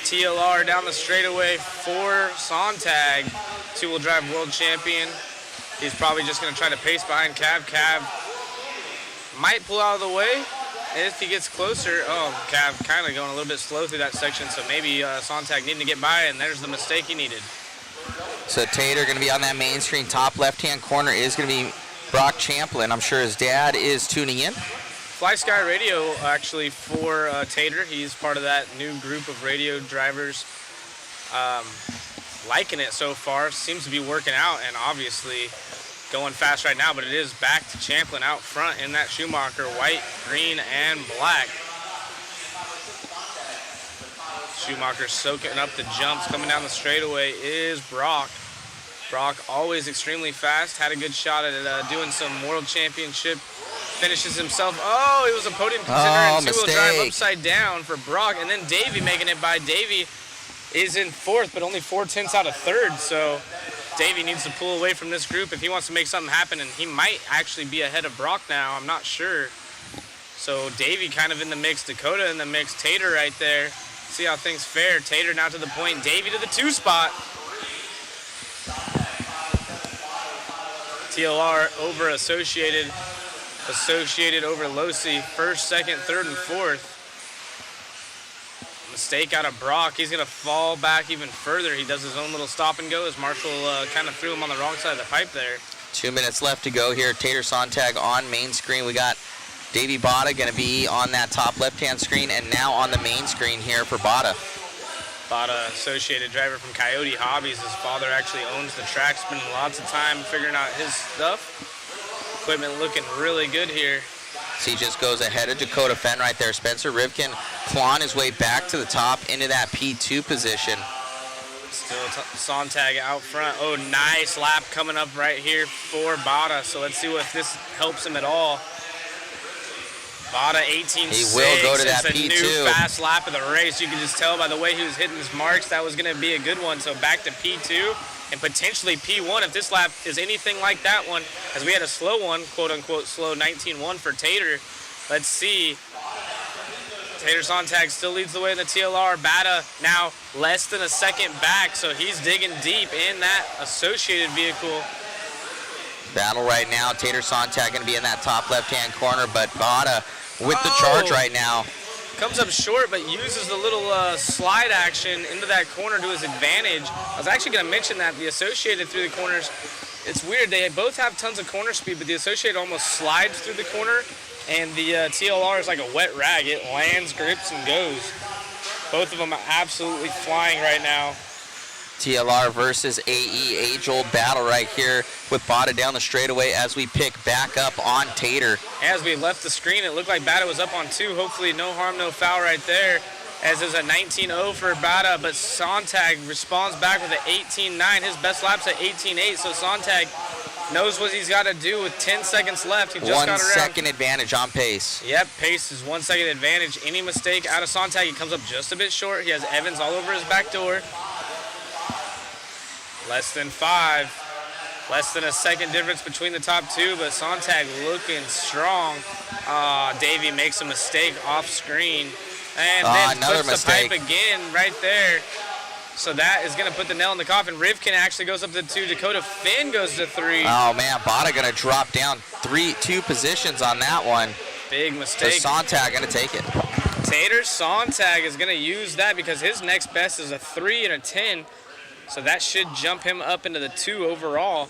TLR down the straightaway for Sontag, 2-wheel drive world champion. He's probably just going to try to pace behind Cav. Cav might pull out of the way if he gets closer. Oh, Cav kind of going a little bit slow through that section, so maybe Sontag needing to get by, and there's the mistake he needed. So Tater going to be on that main screen. Top left-hand corner is going to be Brock Champlin. I'm sure his dad is tuning in. Fly Sky Radio, actually, for Tater. He's part of that new group of radio drivers. Liking it so far. Seems to be working out, and obviously going fast right now, but it is back to Champlin out front in that Schumacher, white, green, and black. Schumacher soaking up the jumps. Coming down the straightaway is Brock. Brock always extremely fast. Had a good shot at doing some world championship finishes himself. Oh, it was a podium contender and two-wheel drive upside down for Brock. And then Davey making it by. Davey is in fourth, but only 4/10 out of third. So Davey needs to pull away from this group if he wants to make something happen. And he might actually be ahead of Brock now. I'm not sure. So Davey kind of in the mix. Dakota in the mix. Tater right there. See how things fare. Tater now to the point. Davey to the 2 spot. TLR over Associated. Associated over Losi. First, second, third, and fourth. Mistake out of Brock. He's going to fall back even further. He does his own little stop and go as Marshall kind of threw him on the wrong side of the pipe there. 2 minutes left to go here. Tater Sontag on main screen. We got Davey Bada going to be on that top left-hand screen and now on the main screen here for Bada. Bada, associated driver from Coyote Hobbies. His father actually owns the track, spending lots of time figuring out his stuff. Equipment looking really good here. So he just goes ahead of Dakota Fenn right there. Spencer Rivkin clawing his way back to the top into that P2 position. Still Sontag out front. Oh, nice lap coming up right here for Bada. So let's see if this helps him at all. Bada 18.6. He will go to that It's a P2. new fast lap of the race. You can just tell by the way he was hitting his marks that was going to be a good one. So back to P2 and potentially P1 if this lap is anything like that one, as we had a slow one, quote unquote slow 19.1 for Tater. Let's see. Tater Sontag still leads the way in the TLR. Bada now less than a second back, so he's digging deep in that associated vehicle. Battle right now. Tater Sontag going to be in that top left-hand corner, but Bada with the charge right now. Comes up short, but uses the little slide action into that corner to his advantage. I was actually going to mention that the Associated through the corners, it's weird. They both have tons of corner speed, but the Associated almost slides through the corner, and the TLR is like a wet rag. It lands, grips, and goes. Both of them are absolutely flying right now. TLR versus AE, age-old battle right here with Bada down the straightaway as we pick back up on Tater. As we left the screen, it looked like Bada was up on 2. Hopefully no harm, no foul right there, as is a 19.0 for Bada, but Sontag responds back with an 18.9. His best lap's at 18.8, so Sontag knows what he's got to do with 10 seconds left. He just got around. 1 second advantage on pace. Yep, pace is 1 second advantage. Any mistake out of Sontag, he comes up just a bit short. He has Evans all over his back door. Less than 5. Less than a second difference between the top 2, but Sontag looking strong. Davey makes a mistake off screen. And then another puts mistake. the pipe again right there. So that is going to put the nail in the coffin. Rivkin actually goes up to 2. Dakota Finn goes to 3. Oh, man, Bada going to drop down 2 positions on that one. Big mistake. So Sontag going to take it. Tater Sontag is going to use that because his next best is a 3 and a 10. So that should jump him up into the 2 overall.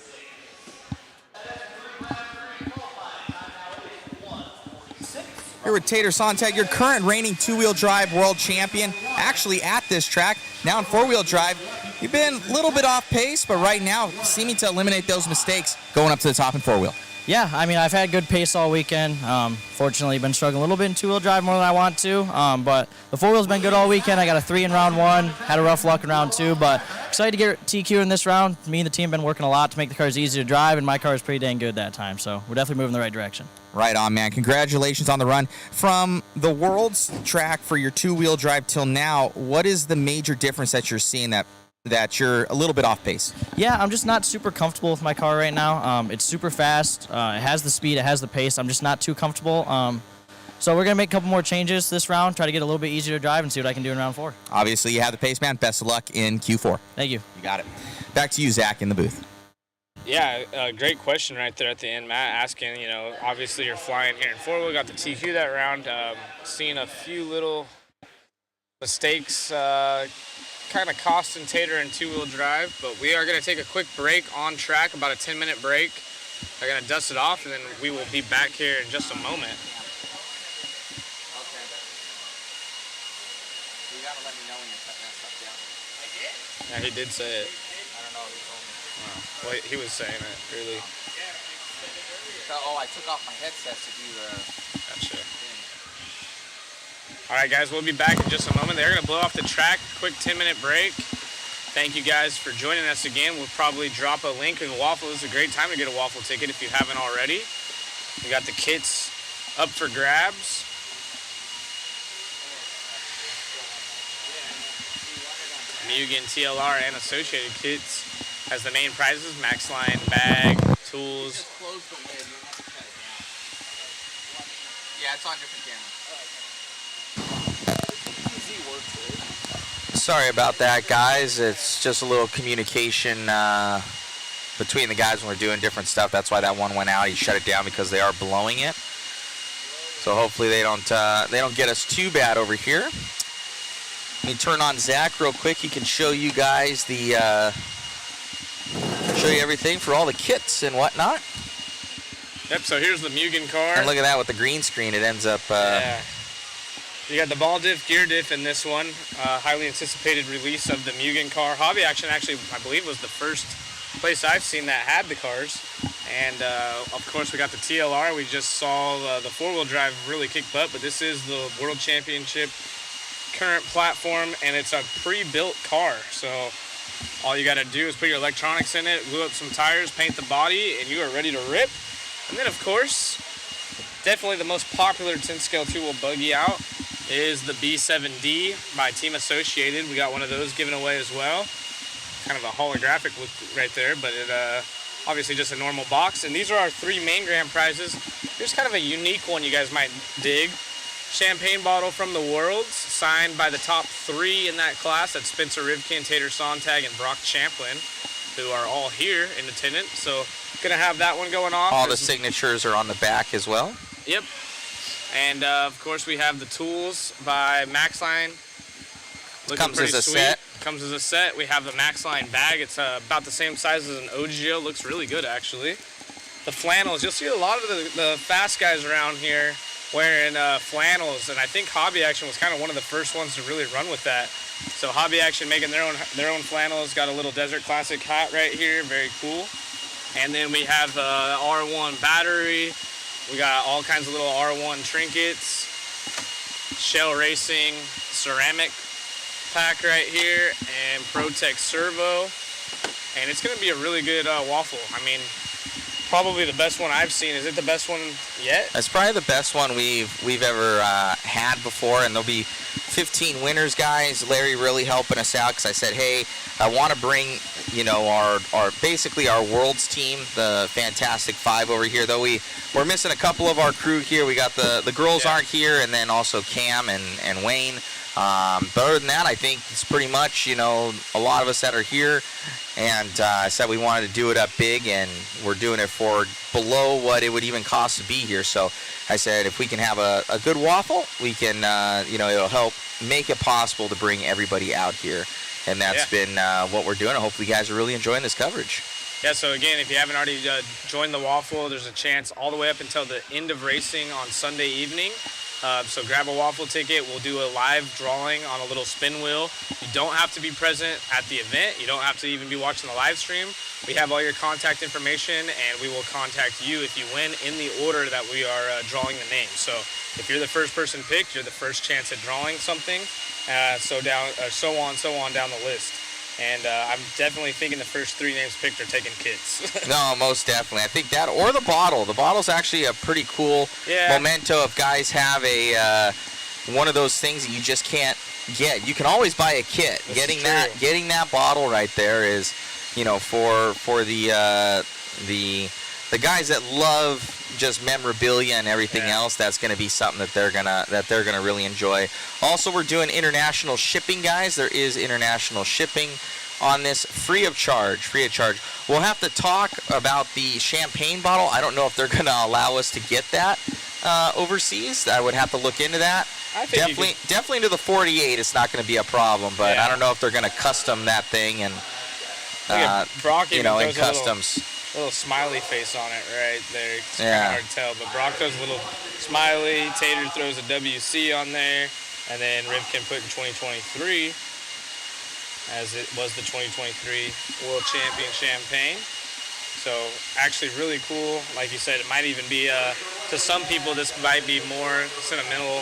Here with Tater Sontag, your current reigning 2-wheel drive world champion, actually at this track. Now in 4-wheel drive, you've been a little bit off pace, but right now seeming to eliminate those mistakes going up to the top in 4-wheel. Yeah, I mean, I've had good pace all weekend. Fortunately, been struggling a little bit in 2-wheel drive more than I want to, but the 4-wheel's been good all weekend. I got a 3 in round 1, had a rough luck in round 2, but excited to get TQ in this round. Me and the team have been working a lot to make the cars easy to drive, and my car is pretty dang good that time, so we're definitely moving in the right direction. Right on, man. Congratulations on the run. From the world's track for your 2-wheel drive till now, what is the major difference that you're seeing that you're a little bit off pace? Yeah, I'm just not super comfortable with my car right now. It's super fast. It has the speed. It has the pace. I'm just not too comfortable. So we're going to make a couple more changes this round, try to get a little bit easier to drive and see what I can do in round 4. Obviously, you have the pace, man. Best of luck in Q4. Thank you. You got it. Back to you, Zach, in the booth. Yeah, great question right there at the end, Matt, asking, obviously you're flying here in 4-wheel, got the TQ that round, seeing a few little mistakes kind of costing Tater in 2-wheel drive, but we are going to take a quick break on track, about a 10-minute break. They're going to dust it off, and then we will be back here in just a moment. to let me know when you're cutting that stuff down. I did? Yeah, he did say it. I don't know. He told me. Well, he was saying it, really. So, I took off my headsets to do the Gotcha. thing. All right, guys, we'll be back in just a moment. They're going to blow off the track. Quick 10-minute break. Thank you guys for joining us again. We'll probably drop a link in Waffle. This is a great time to get a Waffle ticket if you haven't already. We got the kits up for grabs. Mugen, TLR, and associated kits has the main prizes: Max Line, bag, tools. Just close the lid. You don't have to cut it down. Yeah, it's on different camera. Sorry about that, guys. It's just a little communication between the guys when we're doing different stuff. That's why that one went out. He shut it down because they are blowing it. So hopefully they don't get us too bad over here. Let me turn on Zach real quick. He can show you guys show you everything for all the kits and whatnot. Yep. So here's the Mugen car. And look at that with the green screen. It ends up. Yeah. You got the ball diff, gear diff in this one. Highly anticipated release of the Mugen car. Hobby Action actually, I believe, was the first place I've seen that had the cars. And of course, we got the TLR. We just saw the four-wheel drive really kick butt, but this is the World Championship current platform, and it's a pre-built car. So all you got to do is put your electronics in it, glue up some tires, paint the body, and you are ready to rip. And then, of course, definitely the most popular 10-scale two-wheel buggy out is the B7D by Team Associated. We got one of those given away as well. Kind of a holographic look right there, but it obviously just a normal box. And these are our 3 main grand prizes. Here's kind of a unique one you guys might dig. Champagne bottle from the Worlds, signed by the top 3 in that class. That's Spencer Rivkin, Tater Sontag, and Brock Champlin, who are all here in attendance. So gonna have that one going off. All the signatures are on the back as well. Yep. And of course we have the tools by Maxline. Comes as a set. Comes as a set. We have the Maxline bag. It's about the same size as an OGO. Looks really good actually. The flannels. You'll see a lot of the fast guys around here wearing flannels, and I think Hobby Action was kind of one of the first ones to really run with that. So Hobby Action making their own flannels. Got a little Desert Classic hat right here. Very cool. And then we have R1 battery. We got all kinds of little R1 trinkets, Shell Racing ceramic pack right here, and ProTech servo. And it's going to be a really good waffle. I mean, probably the best one I've seen. Is it the best one yet? It's probably the best one we've ever had before, and there'll be 15 winners, guys. Larry really helping us out because I said, hey, I want to bring, you know, our basically our Worlds team, the Fantastic Five over here. Though we're missing a couple of our crew here. We got the girls aren't here, and then also Cam and Wayne. But other than that, I think it's pretty much, you know, a lot of us that are here. And I said we wanted to do it up big, and we're doing it for below what it would even cost to be here. So I said if we can have a good waffle, we can, you know, it'll help make it possible to bring everybody out here. And that's been what we're doing. I hope you guys are really enjoying this coverage. Yeah, so again, if you haven't already joined the waffle, there's a chance all the way up until the end of racing on Sunday evening. So grab a waffle ticket. We'll do a live drawing on a little spin wheel. You don't have to be present at the event. You don't have to even be watching the live stream. We have all your contact information, and we will contact you if you win in the order that we are drawing the names. So if you're the first person picked, you're the first chance at drawing something. So on down the list. And I'm definitely thinking the first 3 names picked are taking kids. No, most definitely. I think that or the bottle. The bottle's actually a pretty cool memento if guys have a one of those things that you just can't get. You can always buy a kit. Getting that bottle right there is, you know, for the guys that love just memorabilia and everything else, that's going to be something that they're gonna really enjoy. Also, we're doing international shipping, guys. There is international shipping on this, free of charge. We'll have to talk about the champagne bottle. I don't know if they're going to allow us to get that overseas. I would have to look into that. I think definitely into the 48, it's not going to be a problem, but I don't know if they're going to custom that thing and Brock, you know, in customs. Little smiley face on it right there. It's kind of hard to tell, but Brock does a little smiley. Tater throws a WC on there. And then Rivkin put in 2023, as it was the 2023 World Champion Champagne. So actually really cool. Like you said, it might even be, to some people, this might be more sentimental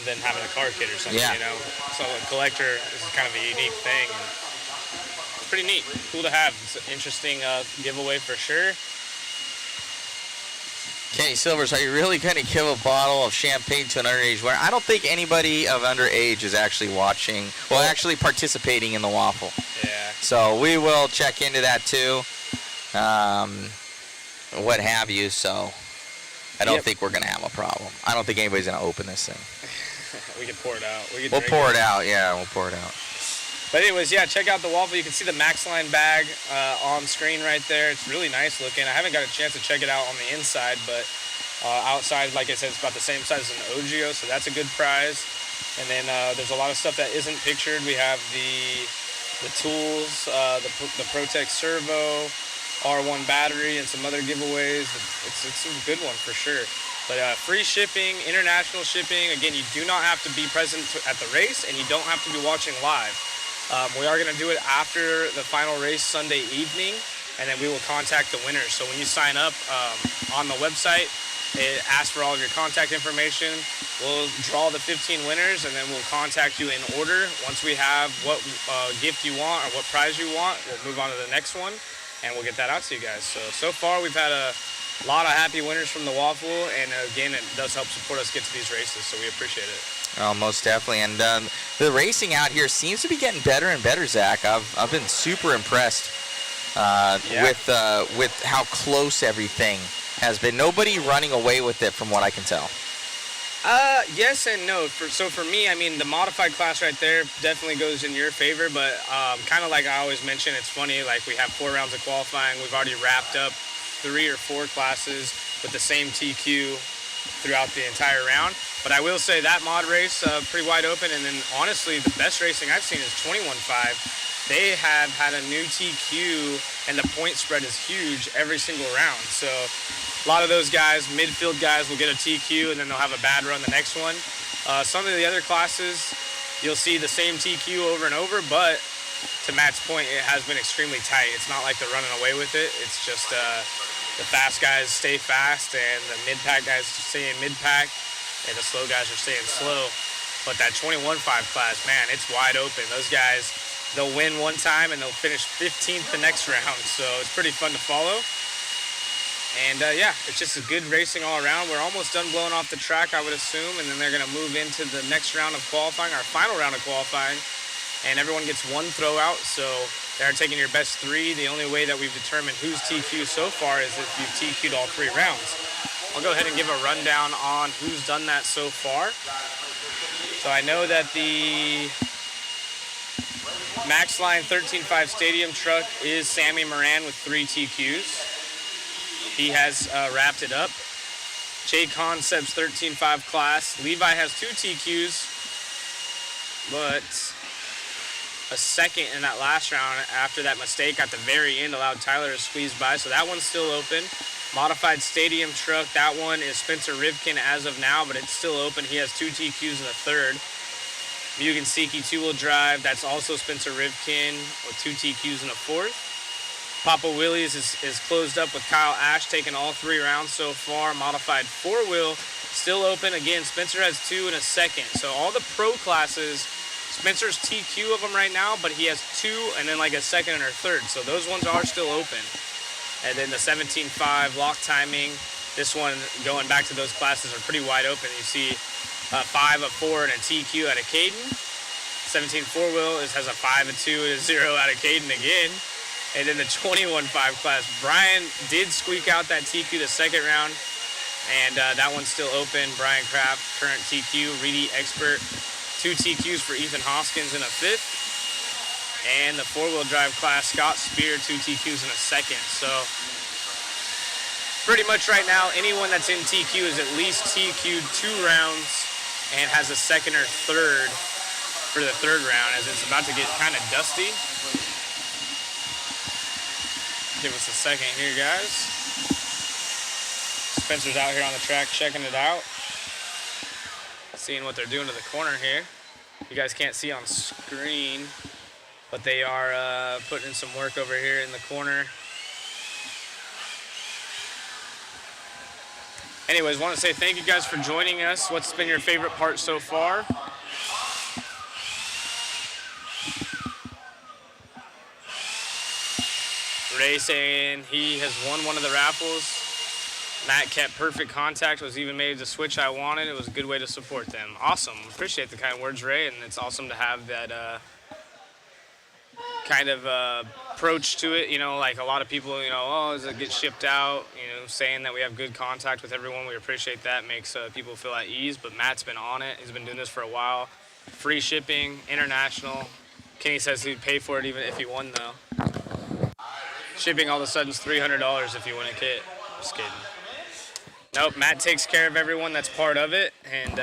than having a car kit or something, Yeah. you know. So a collector, this is kind of a unique thing. And it's pretty neat, cool to have. It's an interesting giveaway for sure. Kenny Silvers, are you really going to give a bottle of champagne to an underage winner? I don't think anybody of underage is actually watching, well, actually participating in the waffle. Yeah. So we will check into that too, what have you. So I don't think we're going to have a problem. I don't think anybody's going to open this thing. We can pour it out. We'll pour it out. Yeah, we'll pour it out. But anyways, yeah, check out the waffle. You can see the Max Line bag on screen right there. It's really nice looking. I haven't got a chance to check it out on the inside, but outside, like I said, it's about the same size as an Ogio, so that's a good prize. And then there's a lot of stuff that isn't pictured. We have the tools, the Protec servo, R1 battery, and some other giveaways. It's a good one for sure. But free shipping, international shipping. Again, you do not have to be present at the race, and you don't have to be watching live. We are going to do it after the final race Sunday evening, and then we will contact the winners. So when you sign up on the website, it asks for all of your contact information. We'll draw the 15 winners, and then we'll contact you in order. Once we have what gift you want or what prize you want, we'll move on to the next one, and we'll get that out to you guys. So far, we've had a lot of happy winners from the waffle, and again, it does help support us get to these races, so we appreciate it. Oh, most definitely. And the racing out here seems to be getting better and better, Zach. I've been super impressed with how close everything has been. Nobody running away with it from what I can tell. Yes and no. So for me, I mean, the modified class right there definitely goes in your favor, but kind of like I always mention, it's funny, like we have 4 rounds of qualifying. We've already wrapped up 3 or 4 classes with the same TQ throughout the entire round. But I will say that mod race, pretty wide open. And then honestly, the best racing I've seen is 21.5. They have had a new TQ, and the point spread is huge every single round. So a lot of those guys, midfield guys, will get a TQ, and then they'll have a bad run the next one. Some of the other classes, you'll see the same TQ over and over, but to Matt's point, it has been extremely tight. It's not like they're running away with it. It's just the fast guys stay fast, and the mid-pack guys stay in mid-pack, and the slow guys are staying slow. But that 21.5 class, man, it's wide open. Those guys, they'll win one time, and they'll finish 15th the next round. So it's pretty fun to follow. And yeah, it's just a good racing all around. We're almost done blowing off the track, I would assume, and then they're going to move into the next round of qualifying, our final round of qualifying, and everyone gets 1 throw out. So they're taking your best 3. The only way that we've determined who's TQ so far is if you've TQ'd all 3 rounds. I'll go ahead and give a rundown on who's done that so far. So I know that the Max Line 13.5 Stadium truck is Sammy Moran with 3 TQs. He has wrapped it up. J Concepts 13.5 class. Levi has 2 TQs, but a second in that last round after that mistake at the very end allowed Tyler to squeeze by, so that one's still open. Modified Stadium truck, that one is Spencer Rivkin as of now, but it's still open. He has 2 TQs in the third. Mugen Siki 2-wheel drive, that's also Spencer Rivkin with 2 TQs in the fourth. Papa Willie's is closed up with Kyle Ash, taking all 3 rounds so far. Modified 4-wheel, still open. Again, Spencer has 2 in a second. So all the pro classes, Spencer's TQ of them right now, but he has 2 and then like a second and a third. So those ones are still open. And then the 17.5 lock timing, this one going back to those classes are pretty wide open. You see 5, a 4, and a TQ out of Caden. 17 4-wheel has a 5, a 2, and a 0 out of Caden again. And then the 21.5 class, Brian did squeak out that TQ the second round, and that one's still open. Brian Kraft, current TQ, Reedy Expert, 2 TQs for Ethan Hoskins in a fifth. And the 4-wheel drive class, Scott Spear, 2 TQs in a second. So pretty much right now, anyone that's in TQ is at least TQ'd 2 rounds and has a second or third for the third round, as it's about to get kind of dusty. Give us a second here, guys. Spencer's out here on the track checking it out. seeing what they're doing to the corner here. You guys can't see on screen, but they are putting in some work over here in the corner. Anyways, want to say thank you guys for joining us. What's been your favorite part so far? Ray saying he has won one of the raffles. Matt kept perfect contact, was even made the switch I wanted. It was a good way to support them. Awesome. Appreciate the kind words, Ray, and it's awesome to have that kind of approach to it. You know, like a lot of people, you know, oh, does it get shipped out? You know, saying that we have good contact with everyone. We appreciate that. Makes people feel at ease, but Matt's been on it. He's been doing this for a while. Free shipping, international. Kenny says he'd pay for it even if he won, though. Shipping all of a sudden is $300 if you win a kit. Just kidding. Nope, Matt takes care of everyone that's part of it and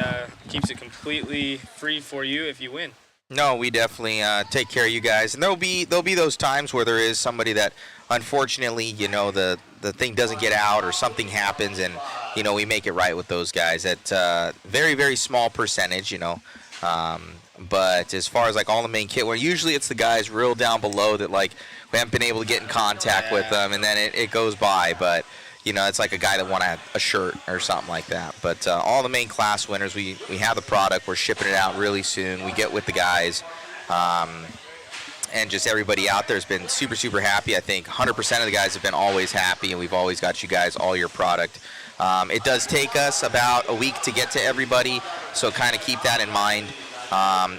keeps it completely free for you if you win. No, we definitely take care of you guys, and there'll be those times where there is somebody that, unfortunately, you know, the thing doesn't get out or something happens, and you know we make it right with those guys at very, very small percentage, you know. But as far as like all the main kit, where usually it's the guys real down below that like we haven't been able to get in contact with them, and then it goes by, but. You know, it's like a guy that won a shirt or something like that. But all the main class winners, we have the product. We're shipping it out really soon. We get with the guys. And just everybody out there has been super, super happy. I think 100% of the guys have been always happy, and we've always got you guys all your product. It does take us about a week to get to everybody, so kind of keep that in mind.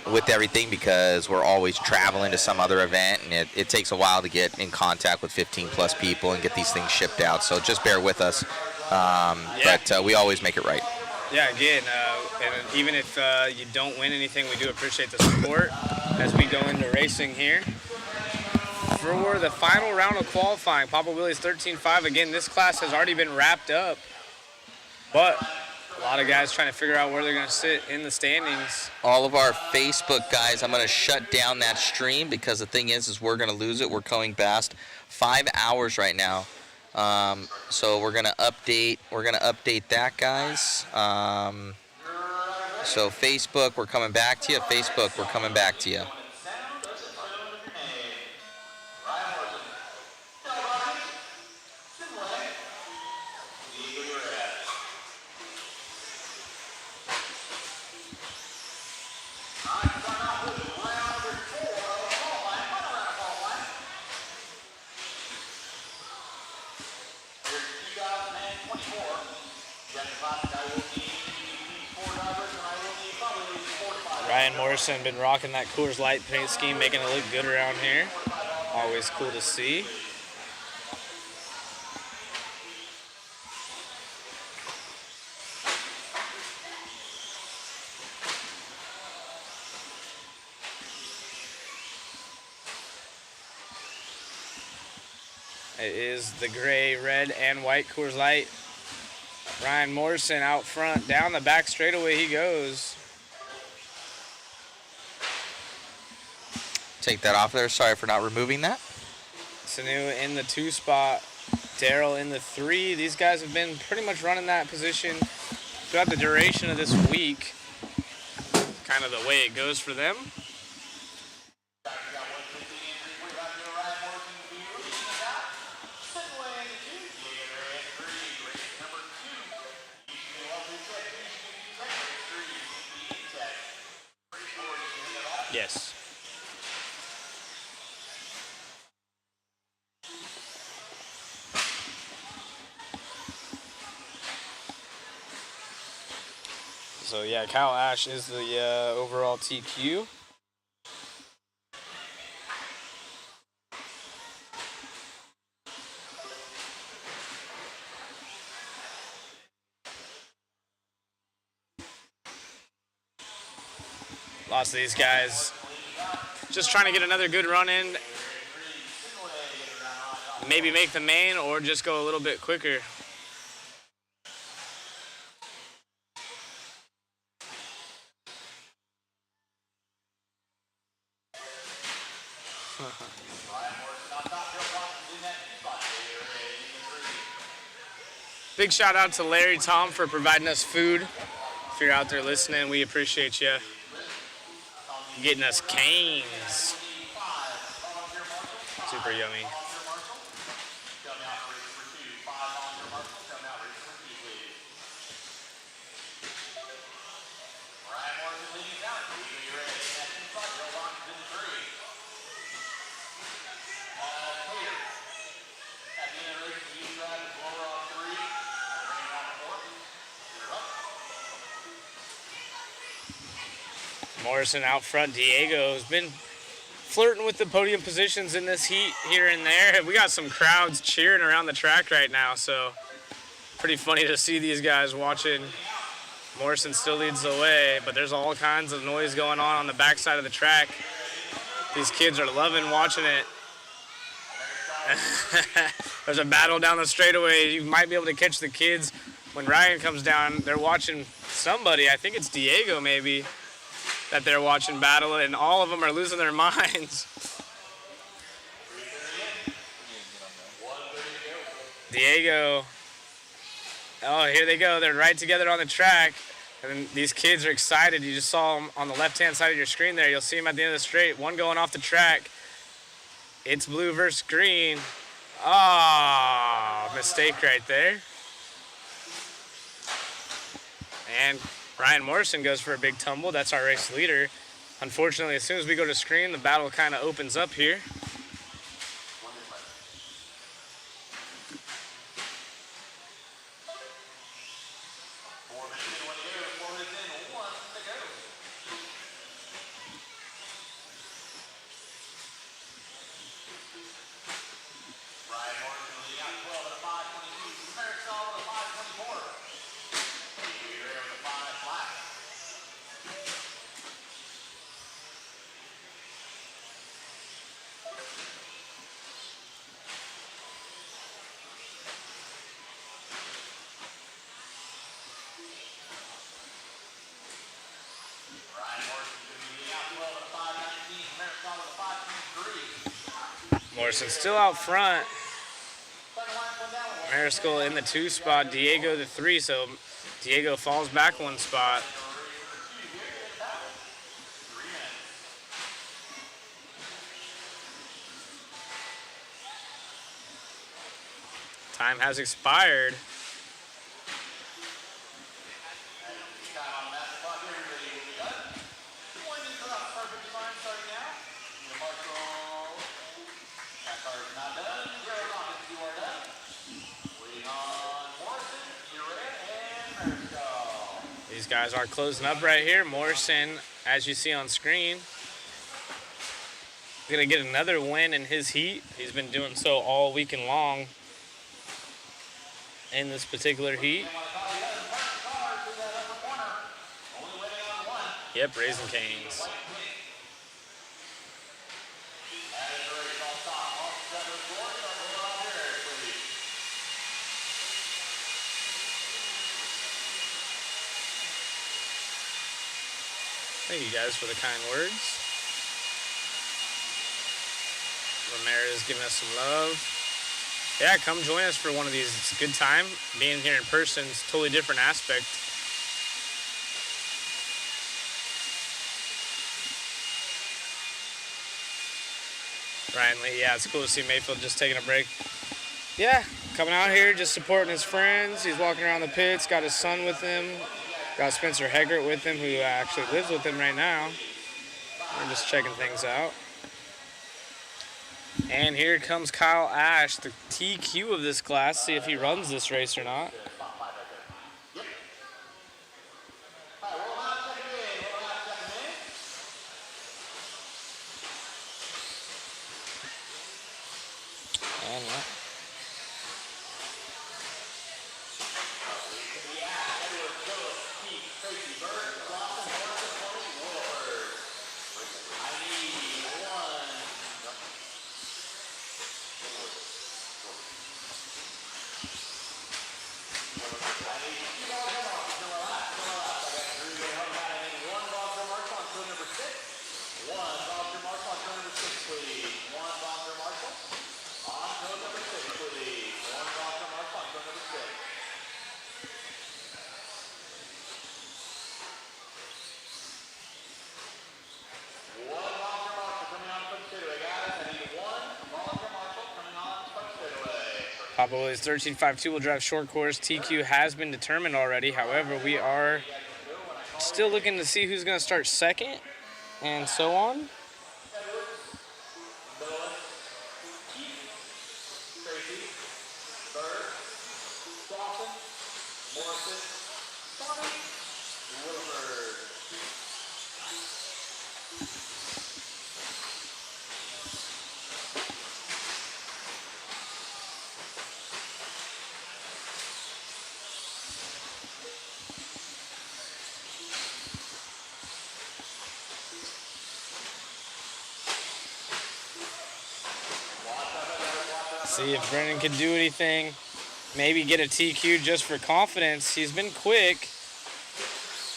With everything, because we're always traveling to some other event, and it takes a while to get in contact with 15 plus people and get these things shipped out, so just bear with us. But we always make it right. Yeah, again, and even if you don't win anything, we do appreciate the support as we go into racing here. For the final round of qualifying, Papa Willie's 13.5. Again, this class has already been wrapped up, but a lot of guys trying to figure out where they're going to sit in the standings. All of our Facebook guys, I'm going to shut down that stream because the thing is we're going to lose it. We're going past 5 hours right now. So we're going to update. We're going to update that, guys. So Facebook, we're coming back to you. Facebook, we're coming back to you. Ryan Morrison been rocking that Coors Light paint scheme, making it look good around here. Always cool to see. It is the gray, red, and white Coors Light. Ryan Morrison out front, down the back straightaway he goes. Take that off there. Sorry for not removing that. Sanu in the 2 spot. Daryl in the 3. These guys have been pretty much running that position throughout the duration of this week. Kind of the way it goes for them. Yes. So yeah, Kyle Ash is the overall TQ. Lots of these guys just trying to get another good run in. Maybe make the main or just go a little bit quicker. Big shout out to Larry Tom for providing us food If you're out there listening, we appreciate you getting us canes. Super yummy. Morrison out front. Diego's been flirting with the podium positions in this heat here and there. We got some crowds cheering around the track right now, so pretty funny to see these guys watching. Morrison still leads the way, but there's all kinds of noise going on the backside of the track. These kids are loving watching it. There's a battle down the straightaway. You might be able to catch the kids when Ryan comes down. They're watching somebody, I think it's Diego maybe, that they're watching battle, and all of them are losing their minds. Diego. Oh, here they go. They're right together on the track. And these kids are excited. You just saw them on the left-hand side of your screen there. You'll see them at the end of the straight. One going off the track. It's blue versus green. Ah, mistake right there. And Ryan Morrison goes for a big tumble. That's our race leader. Unfortunately, as soon as we go to screen, the battle kind of opens up here. Morrison still out front. Mariscal in the 2 spot, Diego the 3, so Diego falls back 1 spot. Time has expired. These guys are closing up right here. Morrison, as you see on screen, gonna get another win in his heat. He's been doing so all weekend long in this particular heat. Yep, Raising Canes. Thank you guys for the kind words. Ramirez giving us some love. Yeah, come join us for one of these. It's a good time. Being here in person is a totally different aspect. Ryan Lee, yeah, it's cool to see Mayfield just taking a break. Yeah, coming out here, just supporting his friends. He's walking around the pits, got his son with him. Got Spencer Heggert with him, who actually lives with him right now. We're just checking things out. And here comes Kyle Ash, the TQ of this class. See if he runs this race or not. And what? Papa Willie's 13.5 two-wheel drive short course. TQ has been determined already. However, we are still looking to see who's going to start second and so on. See if Brennan can do anything. Maybe get a TQ just for confidence. He's been quick.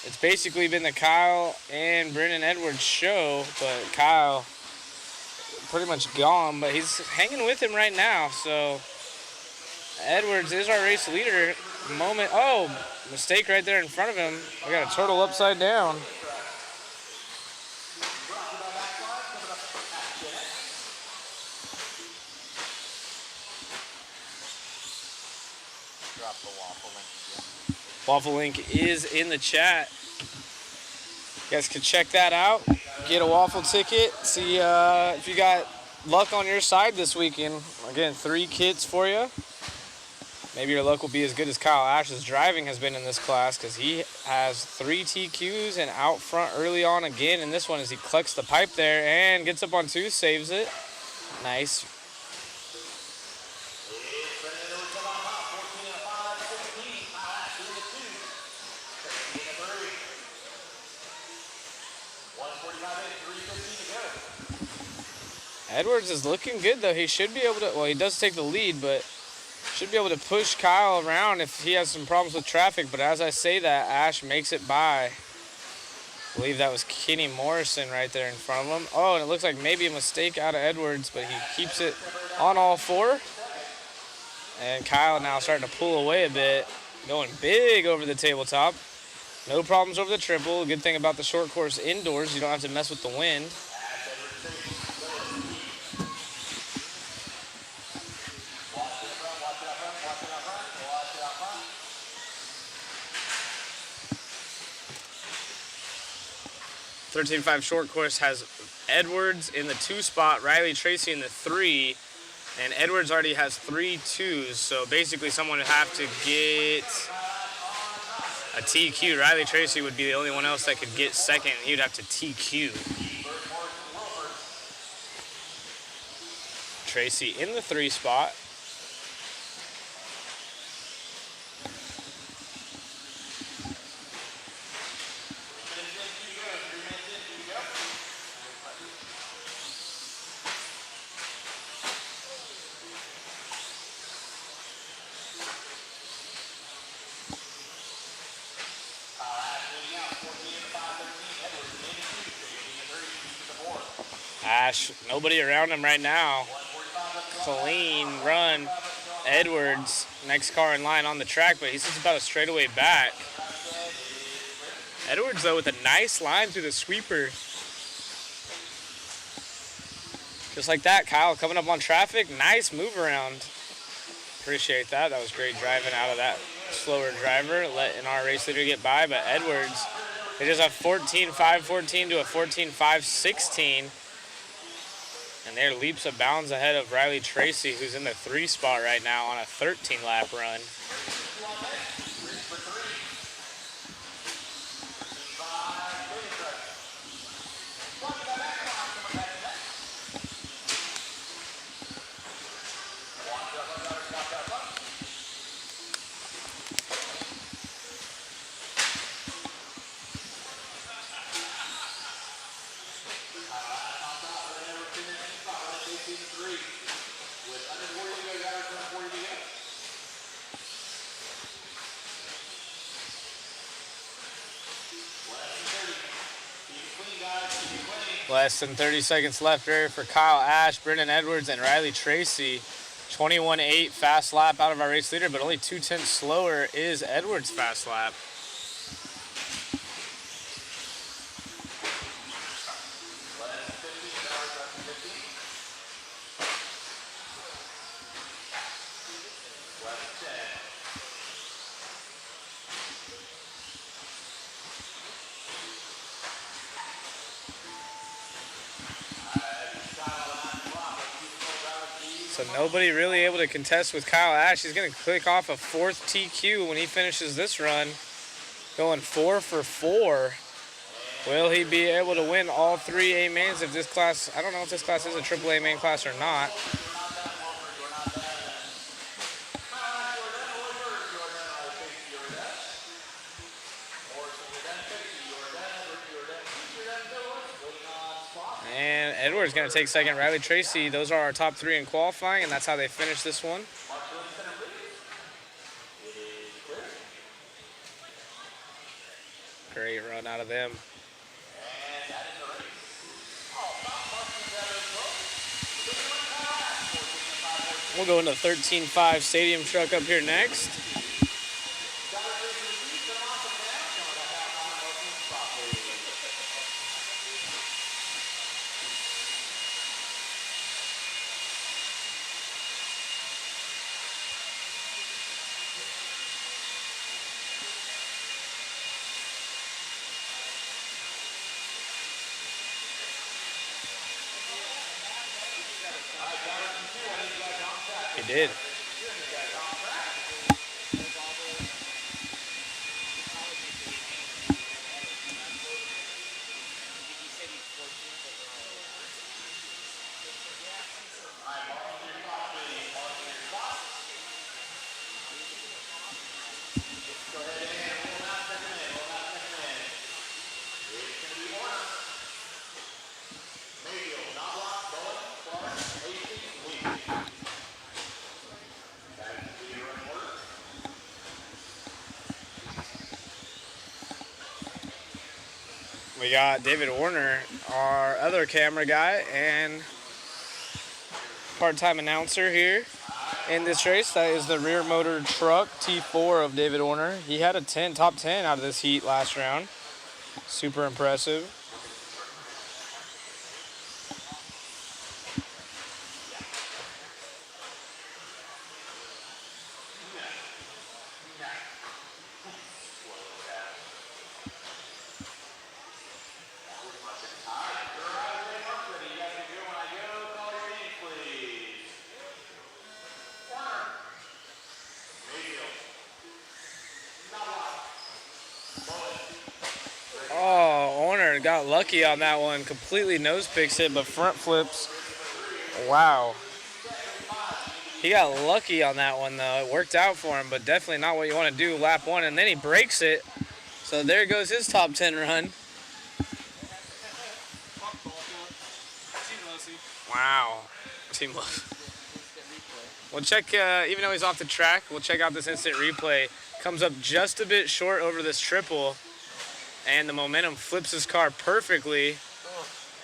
It's basically been the Kyle and Brennan Edwards show, but Kyle pretty much gone, but he's hanging with him right now. So Edwards is our race leader. Moment. Oh, mistake right there in front of him. We got a turtle upside down. Waffle Link is in the chat. You guys can check that out. Get a waffle ticket. See if you got luck on your side this weekend. Again, 3 kits for you. Maybe your luck will be as good as Kyle Ash's driving has been in this class, because he has 3 TQs and out front early on again in this one as he collects the pipe there and gets up on 2, saves it. Nice. Edwards is looking good, though. He should be able to, well, he does take the lead, but should be able to push Kyle around if he has some problems with traffic. But as I say that, Ash makes it by. I believe that was Kenny Morrison right there in front of him. Oh, and it looks like maybe a mistake out of Edwards, but he keeps it on all 4. And Kyle now starting to pull away a bit, going big over the tabletop. No problems over the triple. Good thing about the short course indoors, you don't have to mess with the wind. 13.5 short course has Edwards in the 2 spot, Riley Tracy in the 3, and Edwards already has 3 2s, so basically someone would have to get a TQ. Riley Tracy would be the only one else that could get second. He would have to TQ. Tracy in the 3 spot. Ash, nobody around him right now. Clean run. Edwards, next car in line on the track, but he's just about a straightaway back. Edwards, though, with a nice line through the sweeper. Just like that, Kyle coming up on traffic. Nice move around. Appreciate that. That was great driving out of that slower driver, letting our race leader get by. But Edwards, they just have 14.5-14 to a 14.5-16. And they're leaps and bounds ahead of Riley Tracy, who's in the 3 spot right now on a 13-lap run. Less than 30 seconds left here for Kyle Ash, Brendan Edwards, and Riley Tracy. 21.8 fast lap out of our race leader, but only 0.2 slower is Edwards' fast lap. So nobody really able to contest with Kyle Ash. He's going to click off a 4th TQ when he finishes this run, going 4 for 4. Will he be able to win all 3 A mains if this class, I don't know if this class is a AAA main class or not. And Edwards going to take second. Riley Tracy, those are our top 3 in qualifying, and that's how they finish this one. Great run out of them. We'll go into 13.5 stadium truck up here next. He did. We got David Warner, our other camera guy and part-time announcer here in this race. That is the rear motor truck T4 of David Warner. He had a top 10 out of this heat last round. Super impressive. Oh, Orner got lucky on that one. Completely nose picks it, but front flips. Wow. He got lucky on that one, though. It worked out for him, but definitely not what you want to do lap 1. And then he breaks it. So there goes his top 10 run. Wow. Team love. We'll check, even though he's off the track, we'll check out this instant replay. Comes up just a bit short over this triple. And the momentum flips his car perfectly.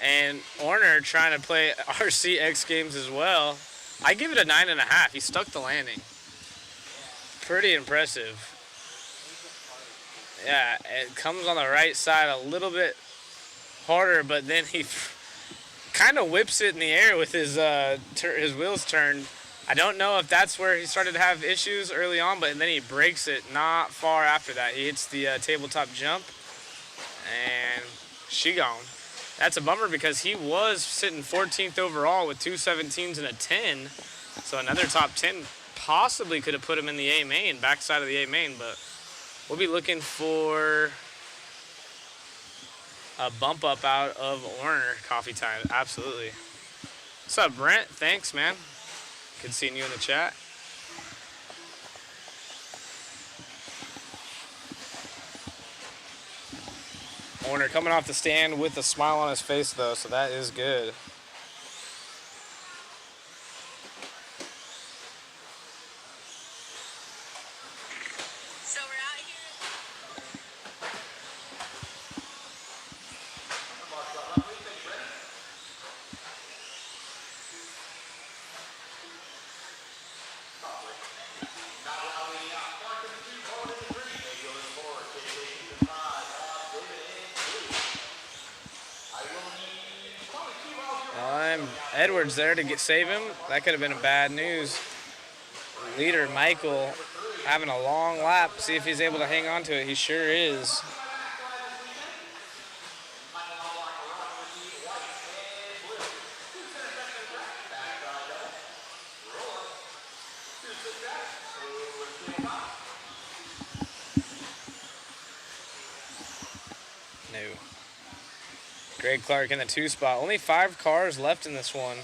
And Orner trying to play RC X Games as well. I give it a 9.5. He stuck the landing. Pretty impressive. Yeah, it comes on the right side a little bit harder, but then he kind of whips it in the air with his wheels turned. I don't know if that's where he started to have issues early on, but then he breaks it not far after that. He hits the tabletop jump. And she gone. That's a bummer because he was sitting 14th overall with 2 17s and a 10. So another top 10 possibly could have put him in the A main, backside of the A main, but we'll be looking for a bump up out of Orner coffee time. Absolutely. What's up, Brent? Thanks, man. Good seeing you in the chat. Warner coming off the stand with a smile on his face, though, so that is good. So we're out here. Edwards there to save him. That could have been a bad news. Leader Michael having a long lap. See if he's able to hang on to it. He sure is. No. Greg Clark in the 2 spot. Only 5 cars left in this one.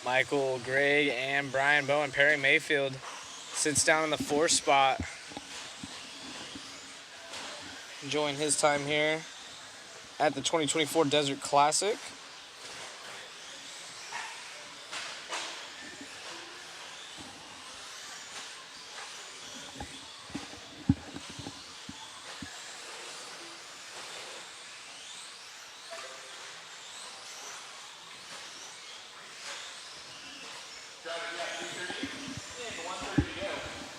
Michael, Greg, and Brian Bowen. Perry Mayfield sits down in the 4 spot. Enjoying his time here at the 2024 Desert Classic.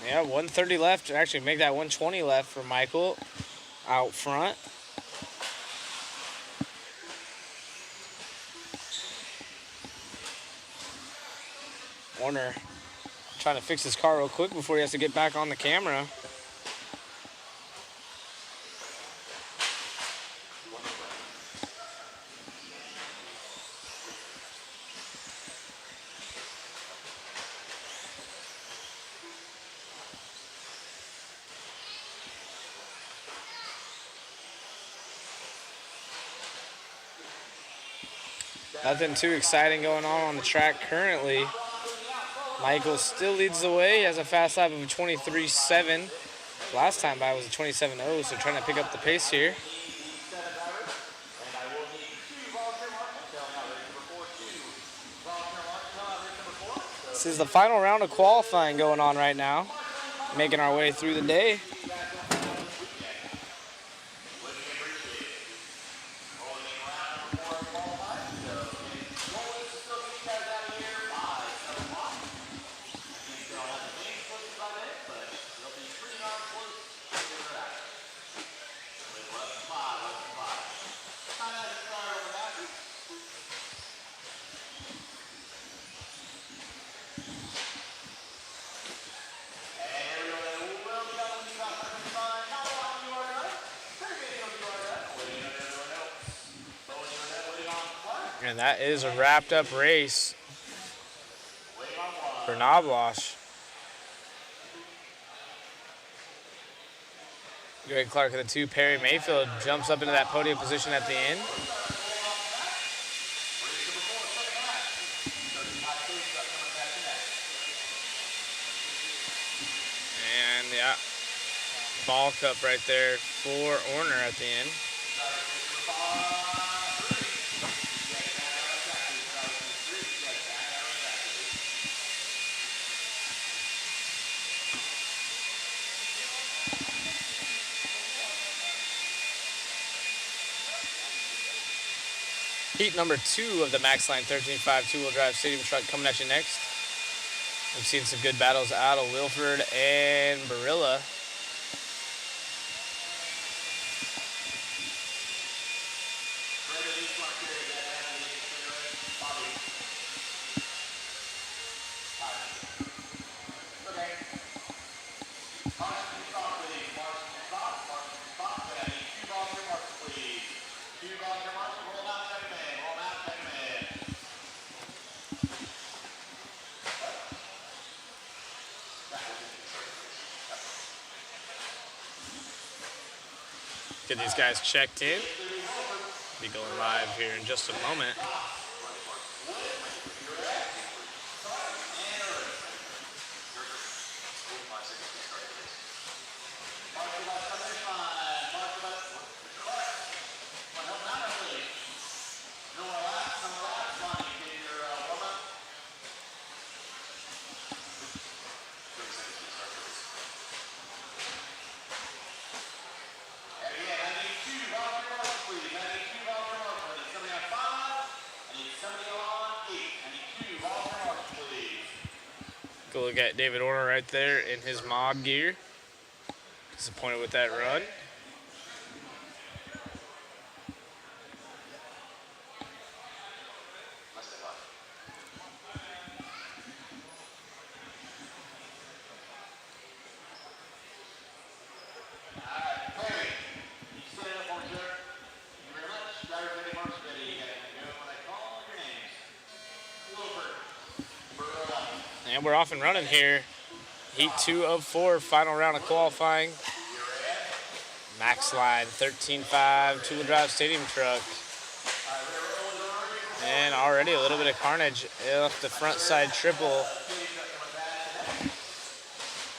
Yeah, 130 left. Actually, make that 120 left for Michael out front. Warner trying to fix his car real quick before he has to get back on the camera. Nothing too exciting going on the track currently. Michael still leads the way. He has a fast lap of a 23.7. Last time by was a 27.0, so trying to pick up the pace here. This is the final round of qualifying going on right now. Making our way through the day. And that is a wrapped up race for Knobloch. Greg Clark at the 2. Perry Mayfield jumps up into that podium position at the end. And yeah, ball cup right there for Orner at the end. Heat number 2 of the Maxline 13.5 two-wheel drive stadium truck coming at you next. We've seen some good battles out of Wilford and Barilla. Get these guys checked in. Be going live here in just a moment. Go look at David Orner right there in his mod gear. Disappointed with that run. And we're off and running here. Heat 2 of 4, final round of qualifying. Max Line 13.5 two-wheel drive stadium truck. And already a little bit of carnage off the front side triple.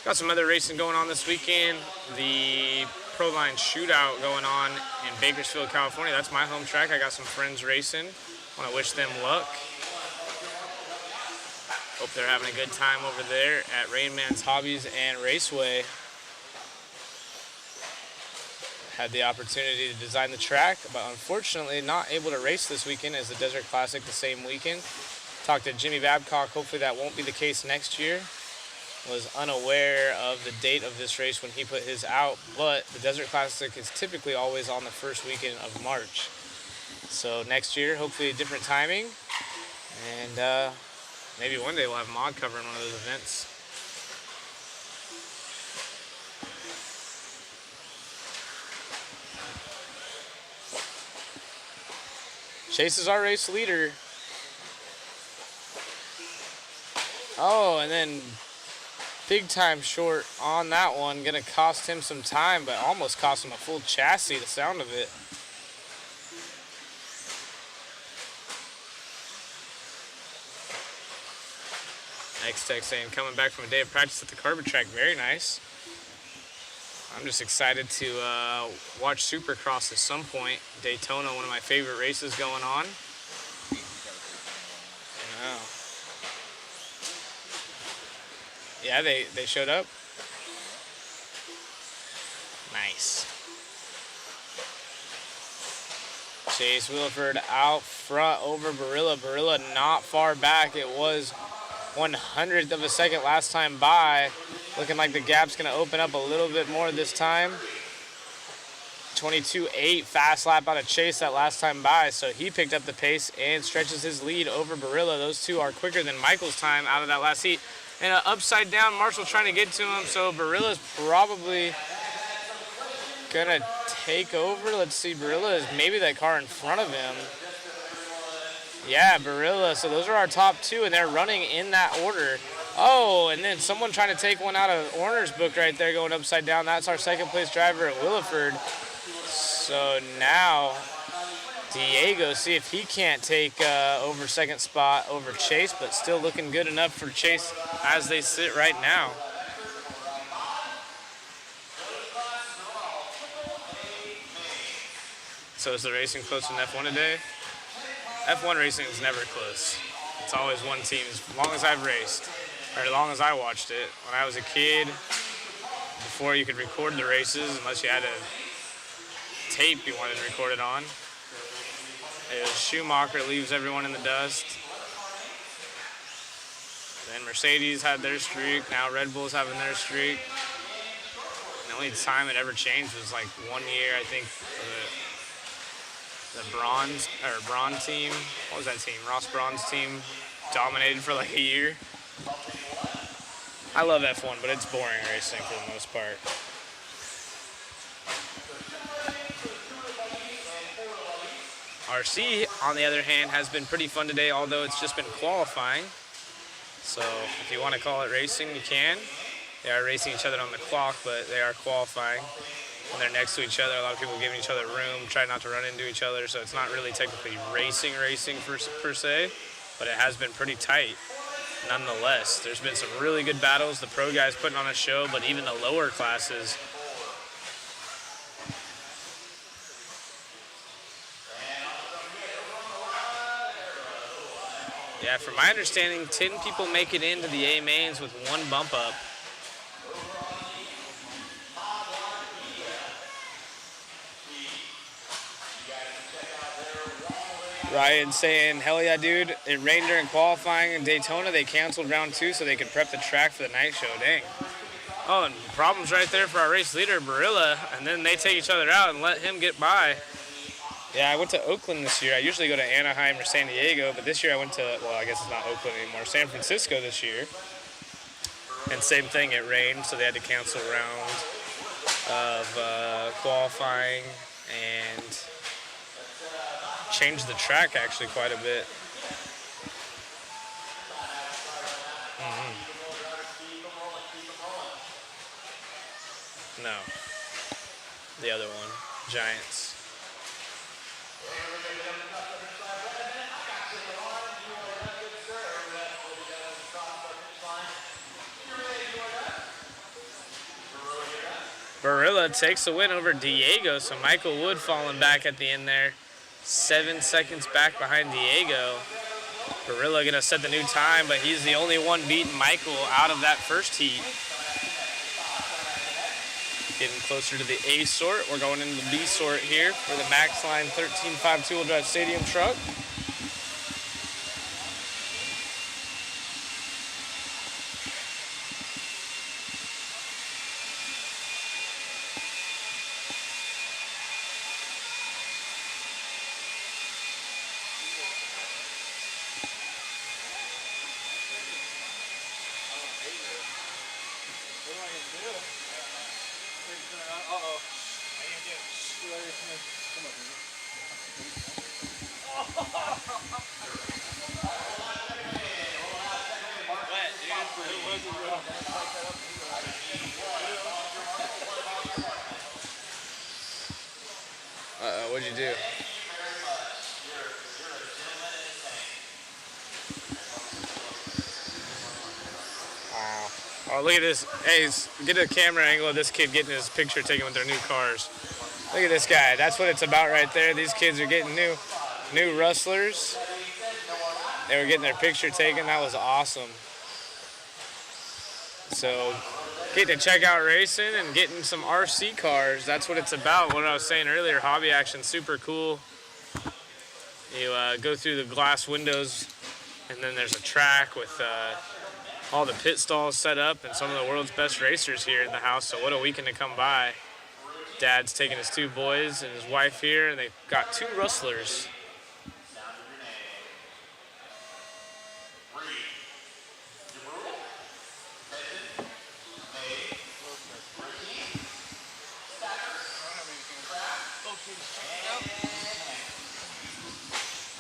Got some other racing going on this weekend. The Pro Line Shootout going on in Bakersfield, California. That's my home track. I got some friends racing. Want to wish them luck. Hope they're having a good time over there at Rain Man's Hobbies and Raceway. Had the opportunity to design the track, but unfortunately not able to race this weekend as the Desert Classic the same weekend. Talked to Jimmy Babcock. Hopefully that won't be the case next year. Was unaware of the date of this race when he put his out, but the Desert Classic is typically always on the first weekend of March. So next year, hopefully a different timing, and maybe one day we'll have Mod covering one of those events. Chase is our race leader. Oh, and then big time short on that one. Gonna cost him some time, but almost cost him a full chassis, the sound of it. X-Tech saying coming back from a day of practice at the Carbon Track, very nice. I'm just excited to watch Supercross at some point. Daytona, one of my favorite races going on. I know. Yeah, they showed up. Nice. Chase Williford out front over Barilla. Barilla not far back. It was 100th of a second last time by. Looking like the gap's going to open up a little bit more this time. 22.8 fast lap out of Chase that last time by, so he picked up the pace and stretches his lead over Barilla. Those two are quicker than Michael's time out of that last heat. And an upside down Marshall trying to get to him, so Barilla's probably going to take over. Let's see, Barilla is maybe that car in front of him. Yeah, Barilla. So those are our top two, and they're running in that order. Oh, and then someone trying to take one out of Orner's book right there going upside down. That's our second place driver at Williford. So now Diego, see if he can't take over second spot over Chase, but still looking good enough for Chase as they sit right now. So is the racing close in F1 today? F1 racing is never close. It's always one team as long as I've raced, or as long as I watched it. When I was a kid, before you could record the races, unless you had a tape you wanted to record it on, it was Schumacher leaves everyone in the dust. Then Mercedes had their streak. Now Red Bull's having their streak. And the only time it ever changed was like 1 year, I think, for the Braun team. What was that team? Ross Braun's team dominated for like a year. I love F1, but it's boring racing for the most part. RC, on the other hand, has been pretty fun today, although it's just been qualifying. So if you want to call it racing, you can. They are racing each other on the clock, but they are qualifying. When they're next to each other, a lot of people giving each other room, trying not to run into each other, so it's not really technically racing per se, but it has been pretty tight nonetheless. There's been some really good battles. The pro guys putting on a show, but even the lower classes. Yeah, from my understanding, 10 people make it into the A mains with one bump up. Ryan saying, hell yeah, dude. It rained during qualifying in Daytona. They canceled round 2 so they could prep the track for the night show. Dang. Oh, and problems right there for our race leader, Barilla. And then they take each other out and let him get by. Yeah, I went to Oakland this year. I usually go to Anaheim or San Diego, but this year I went to, well, I guess it's not Oakland anymore, San Francisco this year. And same thing, it rained, so they had to cancel a round of qualifying and change the track actually quite a bit. The other one, Giants. Barilla takes the win over Diego, so Michael Wood falling back at the end there. 7 seconds back behind Diego. Barilla gonna set the new time, but he's the only one beating Michael out of that first heat. Getting closer to the A sort. We're going into the B sort here for the Max Line 13.5 two-wheel drive stadium truck. What'd you do? Wow. Oh, look at this. Hey, get a camera angle of this kid getting his picture taken with their new cars. Look at this guy. That's what it's about right there. These kids are getting new rustlers. They were getting their picture taken. That was awesome. So, getting to check out racing and getting some RC cars. That's what it's about. What I was saying earlier, hobby action, super cool. You go through the glass windows, and then there's a track with all the pit stalls set up and some of the world's best racers here in the house. So what a weekend to come by. Dad's taking his 2 boys and his wife here, and they've got 2 rustlers.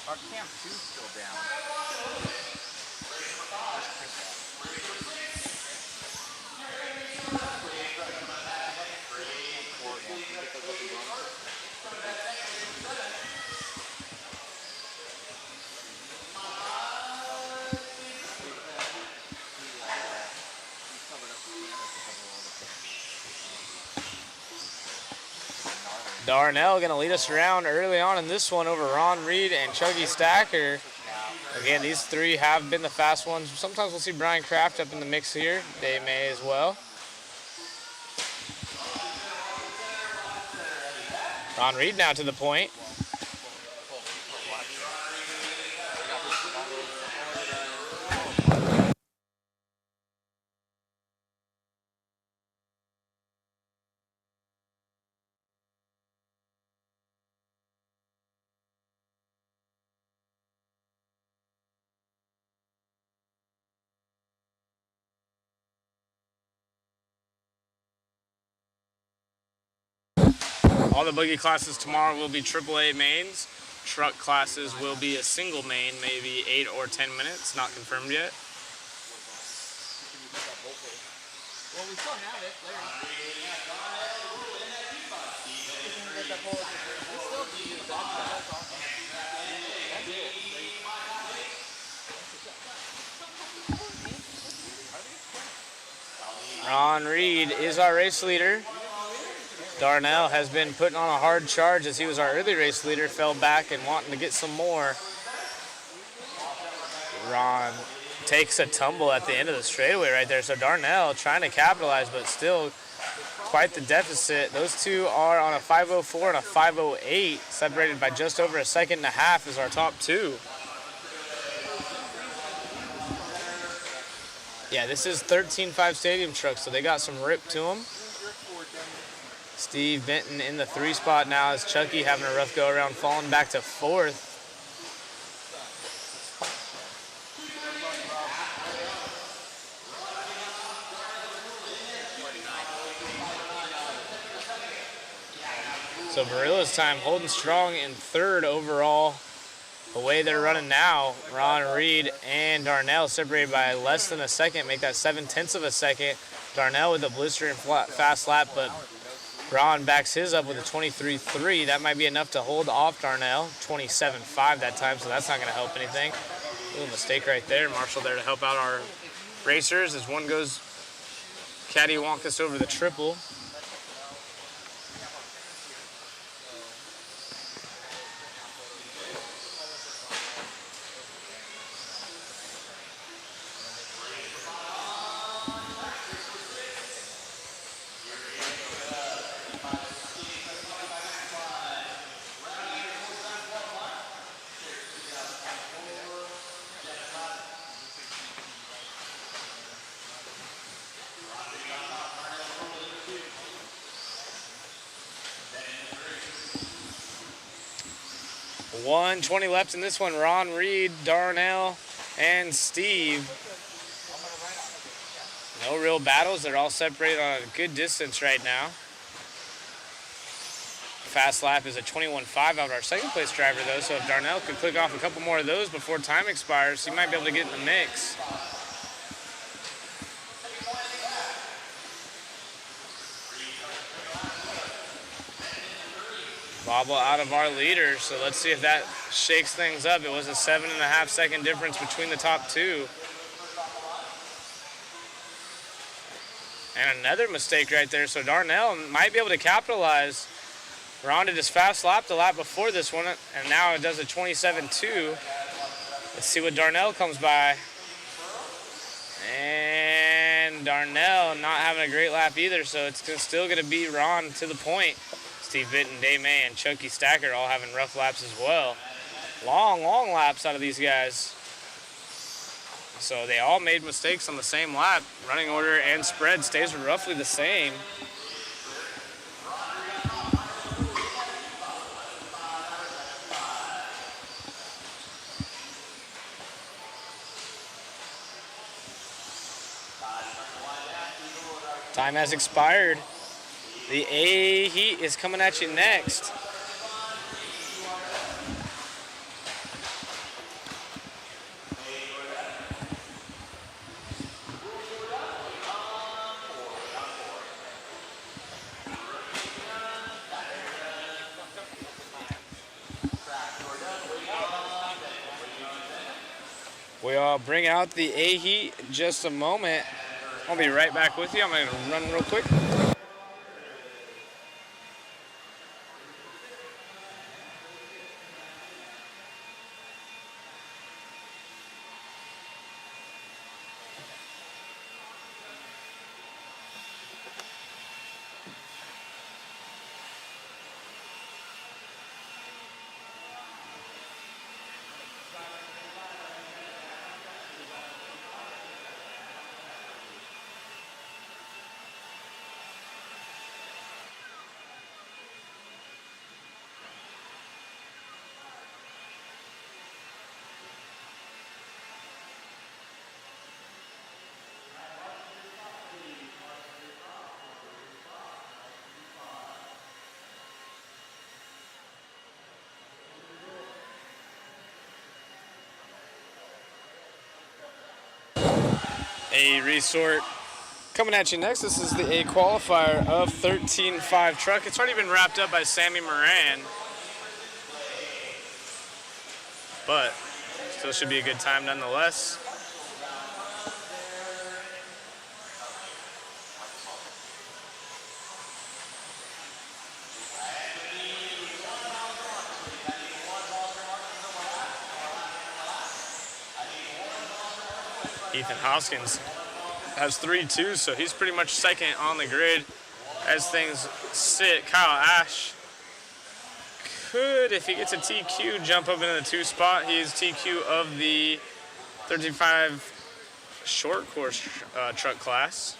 Our camp 2's still down. Darnell going to lead us around early on in this one over Ron Reed and Chuggy Stacker. Again, these 3 have been the fast ones. Sometimes we'll see Brian Kraft up in the mix here. They may as well. Ron Reed now to the point. All the buggy classes tomorrow will be AAA mains. Truck classes will be a single main, maybe 8 or 10 minutes, not confirmed yet. Well, we still have it. Ron Reed is our race leader. Darnell has been putting on a hard charge as he was our early race leader, fell back and wanting to get some more. Ron takes a tumble at the end of the straightaway right there. So Darnell trying to capitalize, but still quite the deficit. Those 2 are on a 5:04 and a 5:08, separated by just over a second and a half is our top 2. Yeah, this is 13.5 stadium truck, so they got some rip to them. Steve Benton in the 3 spot now as Chucky having a rough go around, falling back to 4th. So Barilla's time holding strong in 3rd overall. The way they're running now, Ron Reed and Darnell separated by less than a second, make that 0.7 of a second. Darnell with a blistering fast lap, but Ron backs his up with a 23.3. That might be enough to hold off Darnell. 27.5 that time, so that's not going to help anything. A little mistake right there. Marshall there to help out our racers as one goes cattywampus over the triple. $1:20 left in this one. Ron, Reed, Darnell, and Steve. No real battles. They're all separated on a good distance right now. Fast lap is a 21.5 out of our second place driver, though, so if Darnell could click off a couple more of those before time expires, he might be able to get in the mix. Bobble out of our leader, so let's see if that shakes things up. It was a 7.5 second difference between the top two. And another mistake right there, so Darnell might be able to capitalize. Ron did his fast lap the lap before this one, and now it does a 27.2. Let's see what Darnell comes by. And Darnell not having a great lap either, so it's still going to beat Ron to the point. Steve Bitton, Day May, and Chucky Stacker all having rough laps as well. Long laps out of these guys. So they all made mistakes on the same lap. Running order and spread stays roughly the same. Time has expired. The A heat is coming at you next. We'll bring out the A heat in just a moment. I'll be right back with you. I'm going to run real quick. A resort coming at you next. This is the A qualifier of 13.5 truck. It's already been wrapped up by Sammy Moran, but still should be a good time nonetheless. Ethan Hoskins has 3-2, so he's pretty much second on the grid as things sit. Kyle Ash could, if he gets a TQ, jump up into the 2 spot. He is TQ of the 13.5 short course truck class.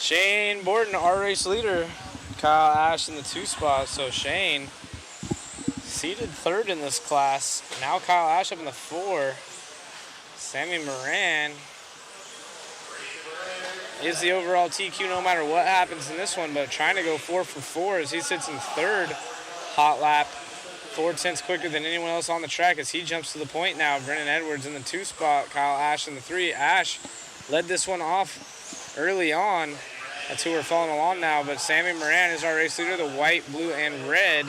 Shane Borden, our race leader. Kyle Ash in the 2 spot. So Shane seated 3rd in this class. Now Kyle Ash up in the 4. Sammy Moran is the overall TQ no matter what happens in this one, but trying to go 4 for 4 as he sits in 3rd hot lap. 4/10 quicker than anyone else on the track as he jumps to the point now. Brennan Edwards in the 2 spot, Kyle Ash in the 3. Ash led this one off early on. That's who we're following along now, but Sammy Moran is our race leader, the white, blue, and red.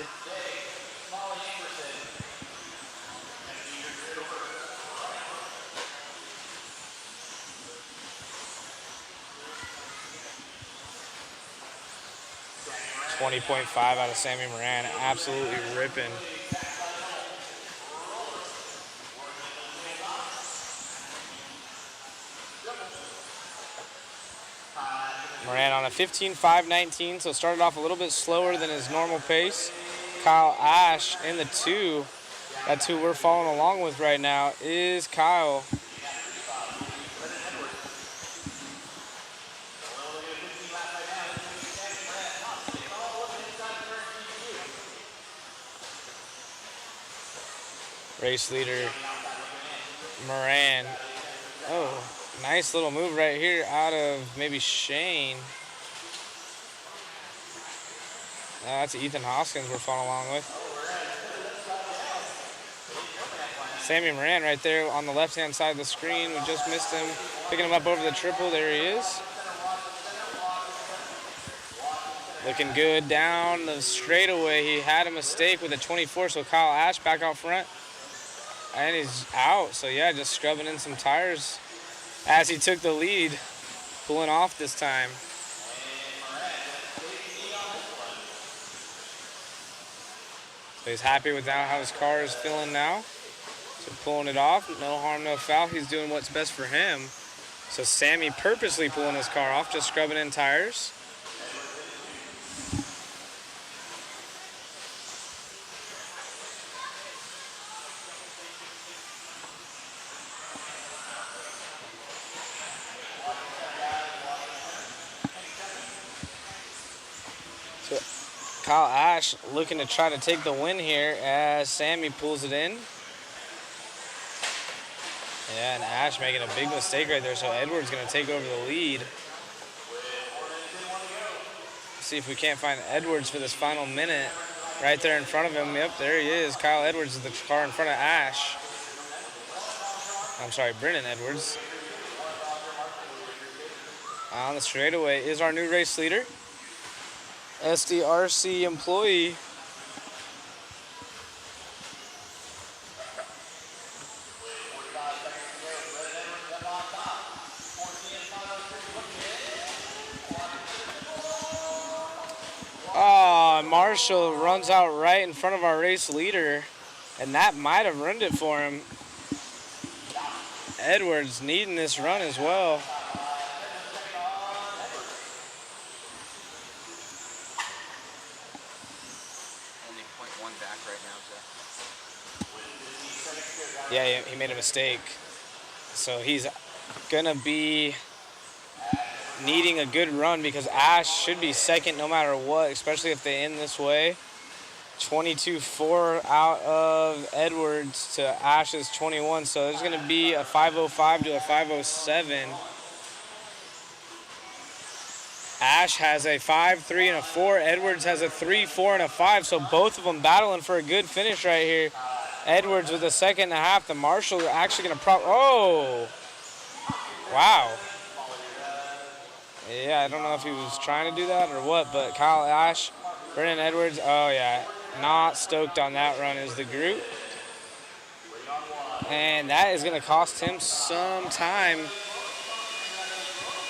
.5 out of Sammy Moran, absolutely ripping. Moran on a 15.5.19, so started off a little bit slower than his normal pace. Kyle Ash in the 2. That's who we're following along with right now is Kyle. Race leader Moran. Oh, nice little move right here out of maybe Shane. That's Ethan Hoskins we're following along with. Sammy Moran right there on the left-hand side of the screen. We just missed him. Picking him up over the triple. There he is. Looking good down the straightaway. He had a mistake with a 24, so Kyle Ash back out front. And he's out, so yeah, just scrubbing in some tires as he took the lead, pulling off this time. So he's happy with how his car is feeling now. So pulling it off, no harm, no foul. He's doing what's best for him. So Sammy purposely pulling his car off, just scrubbing in tires. Kyle Ash looking to try to take the win here as Sammy pulls it in. Yeah, and Ash making a big mistake right there, so Edwards going to take over the lead. See if we can't find Edwards for this final minute. Right there in front of him. Yep, there he is. Kyle Edwards is the car in front of Ash. I'm sorry, Brennan Edwards. On the straightaway is our new race leader. SDRC employee. Marshall runs out right in front of our race leader, and that might have ruined it for him. Edwards needing this run as well. Yeah, he made a mistake. So he's gonna be needing a good run because Ash should be second no matter what, especially if they end this way. 22.4 out of Edwards to Ash's 21. So there's gonna be a 5.05 to a 5.07. Ash has a 5, 3, and a 4. Edwards has a 3, 4, and a 5. So both of them battling for a good finish right here. Edwards with a 2.5. The Marshall are actually going to oh! Wow. Yeah, I don't know if he was trying to do that or what, but Kyle Ash, Brennan Edwards, oh yeah, not stoked on that run as the group. And that is going to cost him some time.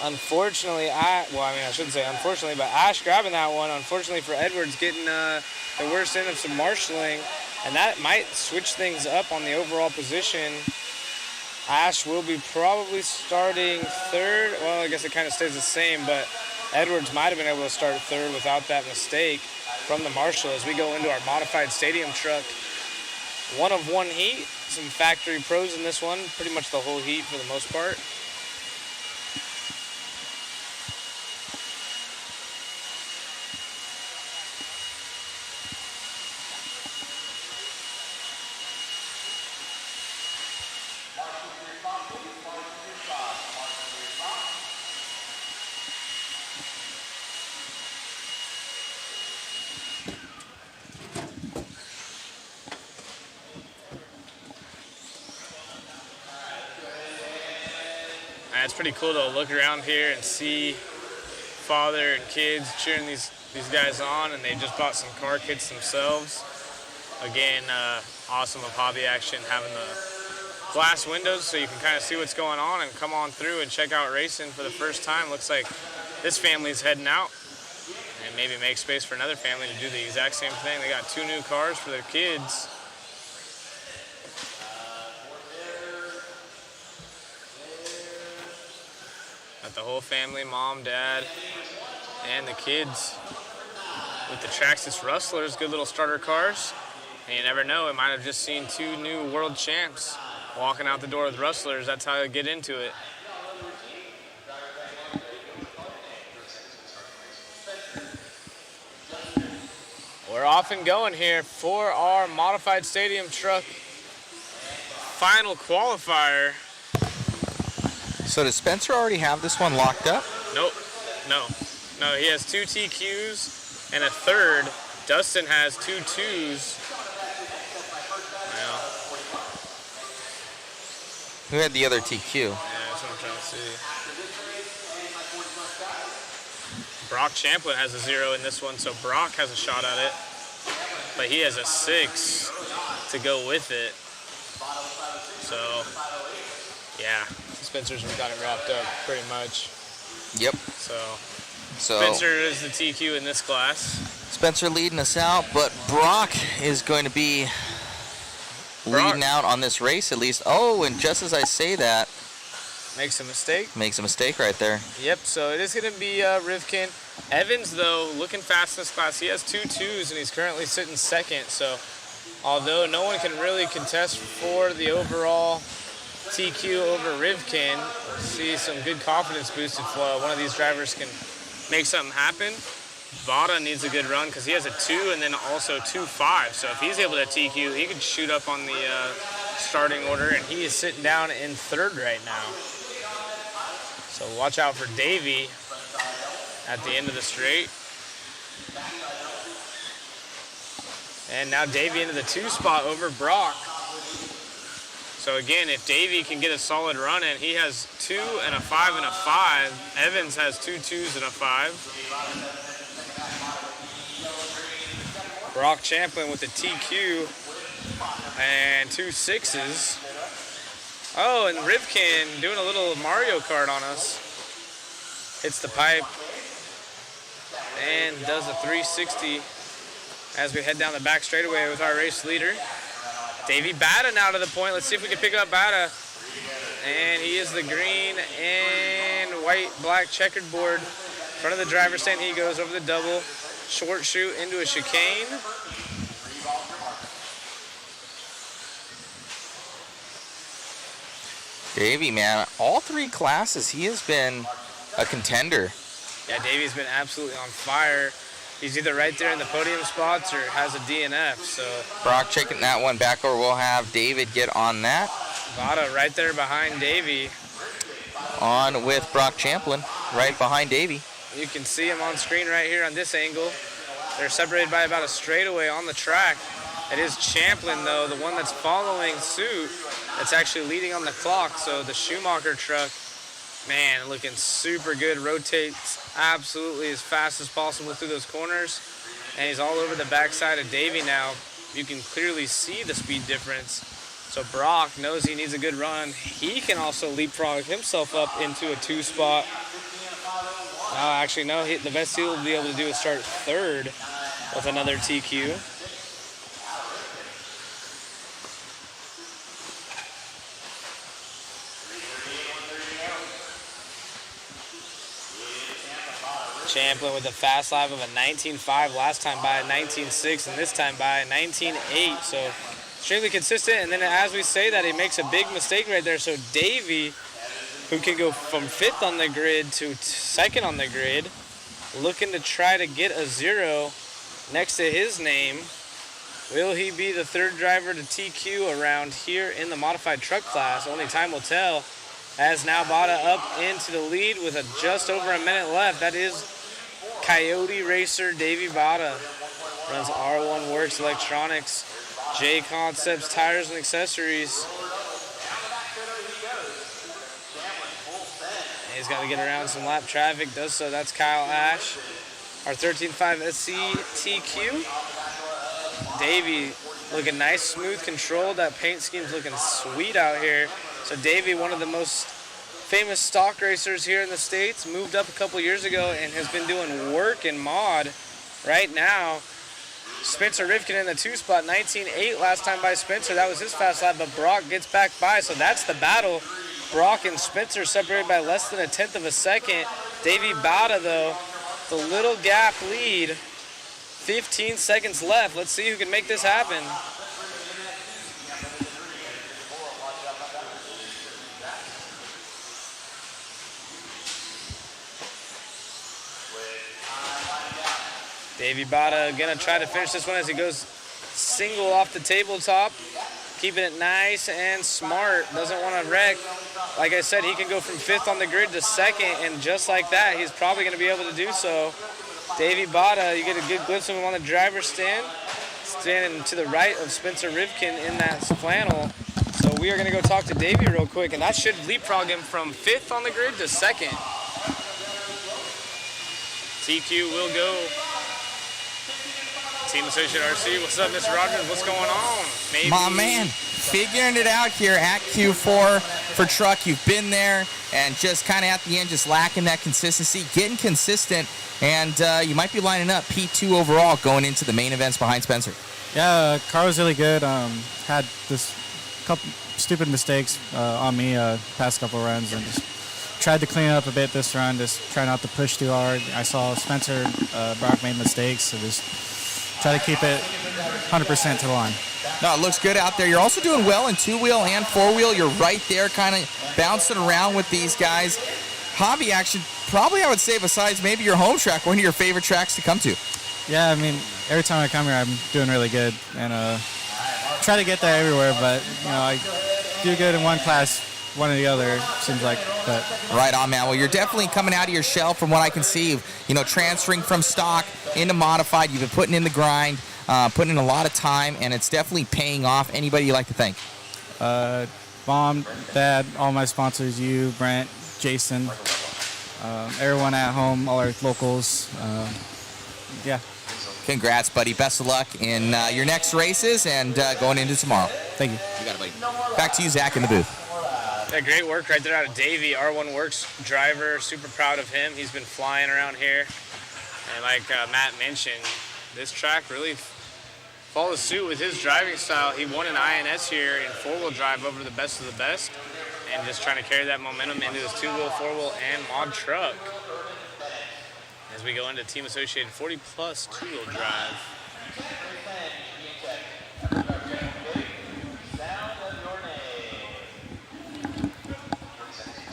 Unfortunately, I shouldn't say unfortunately, but Ash grabbing that one. Unfortunately for Edwards, getting the worst end of some marshalling. And that might switch things up on the overall position. Ash will be probably starting third. Well, I guess it kind of stays the same, but Edwards might have been able to start third without that mistake from the Marshall as we go into our modified stadium truck. One of one heat. Some factory pros in this one. Pretty much the whole heat for the most part. it's pretty cool to look around here and see father and kids cheering these guys on, and they just bought some car kits themselves. Again, awesome of hobby action having the glass windows so you can kind of see what's going on and come on through and check out racing for the first time. Looks like this family's heading out and maybe make space for another family to do the exact same thing. They got 2 new cars for their kids. Got the whole family, mom, dad, and the kids with the Traxxas Rustlers, good little starter cars. And you never know, I might have just seen 2 new world champs walking out the door with Rustlers. That's how you get into it. We're off and going here for our modified stadium truck final qualifier. So does Spencer already have this one locked up? Nope. No, he has 2 TQs and a third. Dustin has 2 2s. Well, Who had the other TQ? yeah, that's what I'm trying to see. Brock Champlin has a 0 in this one, so Brock has a shot at it. But he has a 6 to go with it. So, yeah, Spencer's got it wrapped up pretty much. Yep. So So Spencer is the TQ in this class. Spencer leading us out, but Brock is going to be leading out on this race at least. Oh, and just as I say that, Makes a mistake. makes a mistake right there. Yep, so it is going to be Rivkin. Evans, though, looking fast in this class. He has 2 2s, and he's currently sitting second. So although no one can really contest for the overall TQ over Rivkin, we'll see some good confidence boost if one of these drivers can make something happen. Vada needs a good run because he has a 2 and then also 2-5. So if he's able to TQ, he could shoot up on the starting order, and he is sitting down in 3rd right now. So watch out for Davey at the end of the straight. And now Davey into the 2 spot over Brock. So again, if Davey can get a solid run in, he has 2 and a 5 and a 5. Evans has 2 2s and a 5. Brock Champlin with the TQ and 2 6s. Oh, and Rivkin doing a little Mario Kart on us. Hits the pipe and does a 360 as we head down the back straightaway with our race leader. Davey Bada now to the point. Let's see if we can pick up Bada. And he is the green and white, black checkered board. In front of the driver's stand, he goes over the double. Short shoot into a chicane. Davey, man, all 3 classes, he has been a contender. Yeah, Davey's been absolutely on fire. He's either right there in the podium spots or has a DNF, so. Brock checking that one back over. We'll have David get on that. Vada right there behind Davey. On with Brock Champlin, right behind Davey. You can see him on screen right here on this angle. They're separated by about a straightaway on the track. It is Champlin, though, the one that's following suit, that's actually leading on the clock. So the Schumacher truck, man, looking super good. Rotates absolutely as fast as possible through those corners. And he's all over the backside of Davey now. You can clearly see the speed difference. So Brock knows he needs a good run. He can also leapfrog himself up into a 2 spot. Actually, no, the best he'll be able to do is start 3rd with another TQ. Champlin with a fast lap of a 19.5 last time by a 19.6 and this time by a 19.8. So extremely consistent. And then as we say that, he makes a big mistake right there. So Davey, who can go from 5th on the grid to 2nd on the grid, looking to try to get a 0 next to his name. Will he be the 3rd driver to TQ around here in the modified truck class? Only time will tell. As now Bada up into the lead with just over a minute left. That is Coyote Racer Davey Bada. Runs R1 Works Electronics, J Concepts Tires and Accessories. He's got to get around some lap traffic, does so. That's Kyle Ash, our 13.5 SC TQ. Davey looking nice, smooth control. That paint scheme's looking sweet out here. So Davey, one of the most famous stock racers here in the States, moved up a couple years ago and has been doing work in mod right now. Spencer Rivkin in the 2 spot, 19.8 last time by Spencer. That was his fast lap, but Brock gets back by, so that's the battle. Brock and Spencer separated by less than 1/10 of a second. Davey Bada, though, the little gap lead. 15 seconds left. Let's see who can make this happen. Davey Bada gonna try to finish this one as he goes single off the tabletop. Keeping it nice and smart. Doesn't want to wreck. Like I said, he can go from 5th on the grid to 2nd, and just like that, he's probably going to be able to do so. Davey Bada, you get a good glimpse of him on the driver's stand, standing to the right of Spencer Rivkin in that flannel. So we are going to go talk to Davey real quick, and that should leapfrog him from 5th on the grid to 2nd. TQ will go. Team Associate RC, what's up, Mr. Rogers? What's going on? Maybe. My man, figuring it out here at Q4 for truck. You've been there and just kind of at the end, just lacking that consistency, getting consistent, and you might be lining up P2 overall going into the main events behind Spencer. Yeah, car was really good. Had this couple stupid mistakes on me past couple runs, and just tried to clean it up a bit this run, just try not to push too hard. I saw Spencer, Brock made mistakes, so just try to keep it 100% to the line. No, it looks good out there. You're also doing well in 2-wheel and 4-wheel. You're right there kind of bouncing around with these guys. Hobby action, probably I would say besides maybe your home track, one of your favorite tracks to come to. Yeah, I mean, every time I come here, I'm doing really good. And try to get there everywhere, but, you know, I do good in one class, one or the other, seems like. But right on, man. Well, you're definitely coming out of your shell from what I can see. You know, transferring from stock into modified. You've been putting in the grind, putting in a lot of time, and it's definitely paying off. Anybody you like to thank? Mom, Dad, all my sponsors, you, Brent, Jason, everyone at home, all our locals. Yeah. Congrats, buddy. Best of luck in your next races and going into tomorrow. Thank you. You got it, buddy. Back to you, Zach, in the booth. Yeah, great work right there out of Davey, R1 Works driver. Super proud of him. He's been flying around here. And like Matt mentioned, this track really follows suit with his driving style. He won an INS here in 4-wheel drive over the best of the best, and just trying to carry that momentum into his 2-wheel, 4-wheel, and mod truck. As we go into Team Associated 40 plus 2-wheel drive.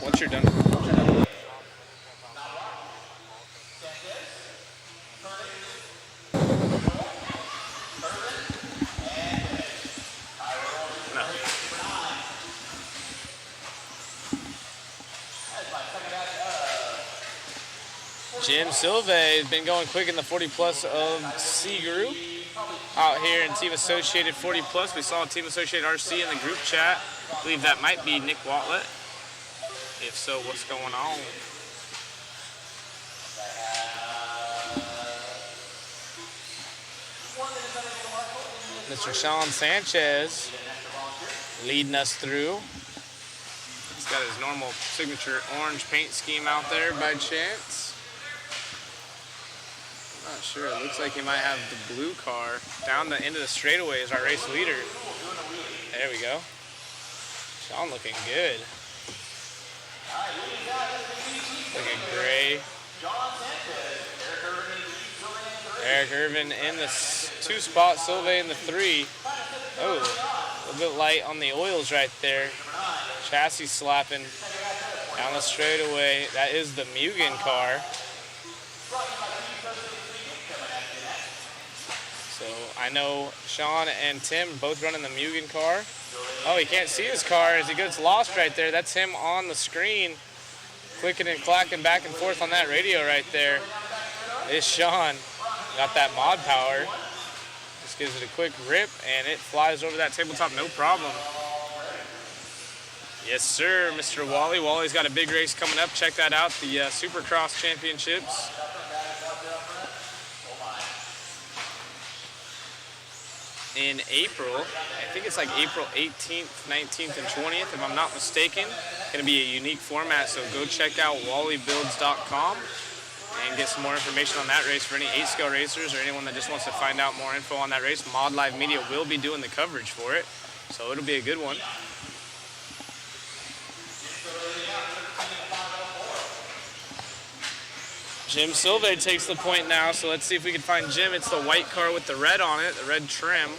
Once you're done. Jim Silva has been going quick in the 40 plus of C group out here in Team Associated 40 plus. We saw Team Associated RC in the group chat. I believe that might be Nick Watlett. If so, what's going on? Mr. Sean Sanchez leading us through. He's got his normal signature orange paint scheme out there by chance. Not sure. It looks like he might have the blue car. Down the end of the straightaway is our race leader. There we go. Sean looking good. Looking gray. Eric Irvin in the 2 spot, Silva in the 3. Oh, a little bit light on the oils right there. Chassis slapping down the straightaway. That is the Mugen car. So I know Sean and Tim both running the Mugen car. Oh, he can't see his car as he gets lost right there. That's him on the screen, clicking and clacking back and forth on that radio right there. It's Sean. Got that mod power. Just gives it a quick rip and it flies over that tabletop, no problem. Yes, sir, Mr. Wally. Wally's got a big race coming up. Check that out, the Supercross Championships. In April, I think it's like April 18th, 19th, and 20th, if I'm not mistaken. Going to be a unique format, so go check out wallybuilds.com and get some more information on that race for any 8-scale racers or anyone that just wants to find out more info on that race. Mod Live Media will be doing the coverage for it, so it'll be a good one. Jim Silve takes the point now, so let's see if we can find Jim. It's the white car with the red on it, the red trim.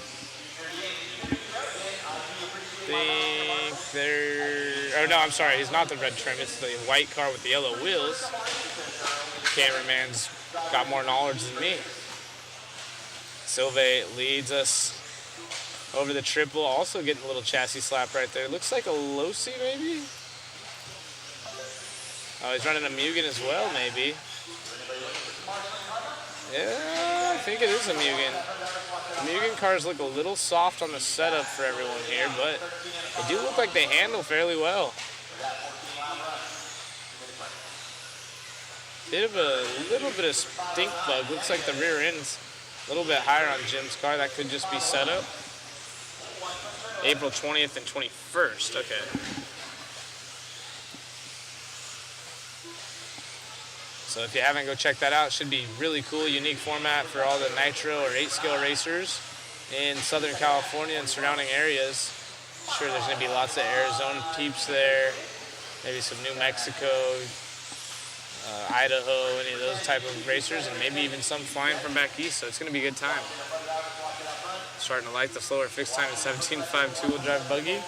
Oh no, I'm sorry, it's not the red trim, it's the white car with the yellow wheels. Cameraman's got more knowledge than me. Silve leads us over the triple, also getting a little chassis slap right there. Looks like a Losi maybe? Oh, he's running a Mugen as well, maybe. Yeah, I think it is a Mugen. The Mugen cars look a little soft on the setup for everyone here, but they do look like they handle fairly well. Little bit of stink bug. Looks like the rear end's a little bit higher on Jim's car. That could just be setup. April 20th and 21st. Okay. So if you haven't, go check that out. It should be really cool, unique format for all the Nitro or 8-scale racers in Southern California and surrounding areas. I'm sure there's going to be lots of Arizona peeps there, maybe some New Mexico, Idaho, any of those type of racers, and maybe even some flying from back east, so it's going to be a good time. Starting to like the slower fixed time at 17.5 two-wheel drive buggy.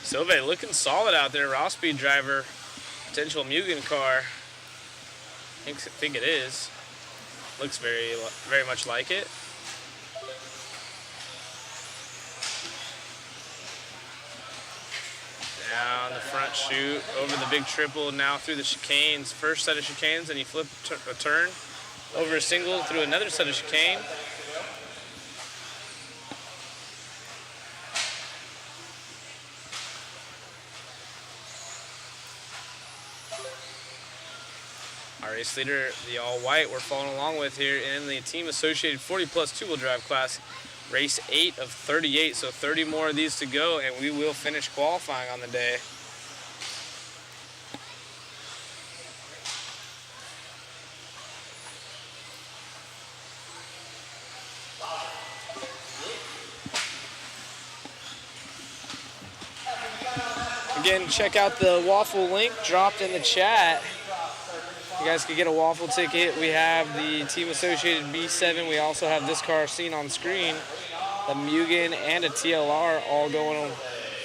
Silve looking solid out there. Raw speed driver, potential Mugen car. I think it is. Looks very much like it. Down the front chute, over the big triple, now through the chicanes. First set of chicanes, and he flipped a turn over a single through another set of chicane. Our race leader, the all-white, we're following along with here in the team associated 40-plus two-wheel drive class, race 8 of 38. So 30 more of these to go, and we will finish qualifying on the day. Again, check out the waffle link dropped in the chat. You guys can get a waffle ticket. We have the team associated B7. We also have this car seen on screen, the Mugen and a TLR, all going on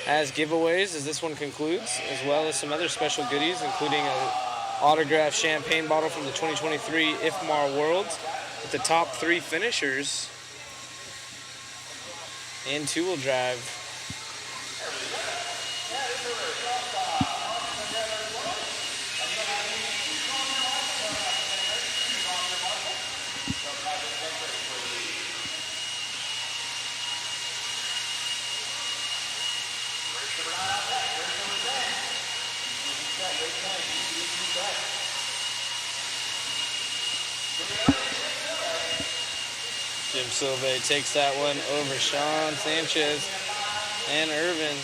as giveaways as this one concludes, as well as some other special goodies, including an autographed champagne bottle from the 2023 IFMAR Worlds with the top 3 finishers in two-wheel drive. Jim Silve takes that one over Sean Sanchez and Irvin.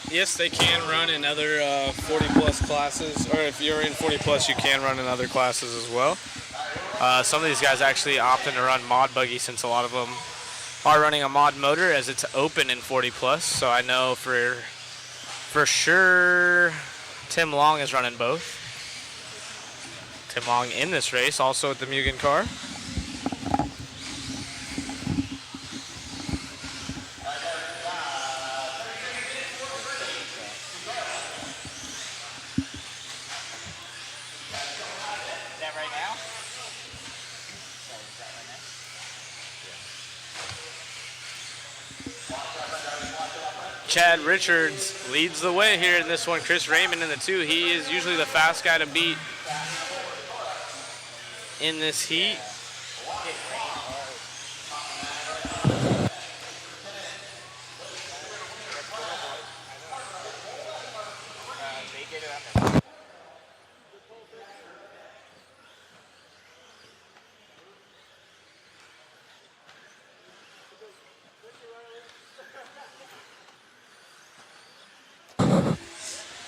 Yes, they can run in other 40-plus classes, or if you're in 40-plus, you can run in other classes as well. Some of these guys actually opting to run mod buggy since a lot of them are running a mod motor as it's open in 40-plus. So I know for sure Tim Long is running both. Tim Long in this race, also with the Mugen car. Chad Richards leads the way here in this one. Chris Raymond in the 2. He is usually the fast guy to beat in this heat.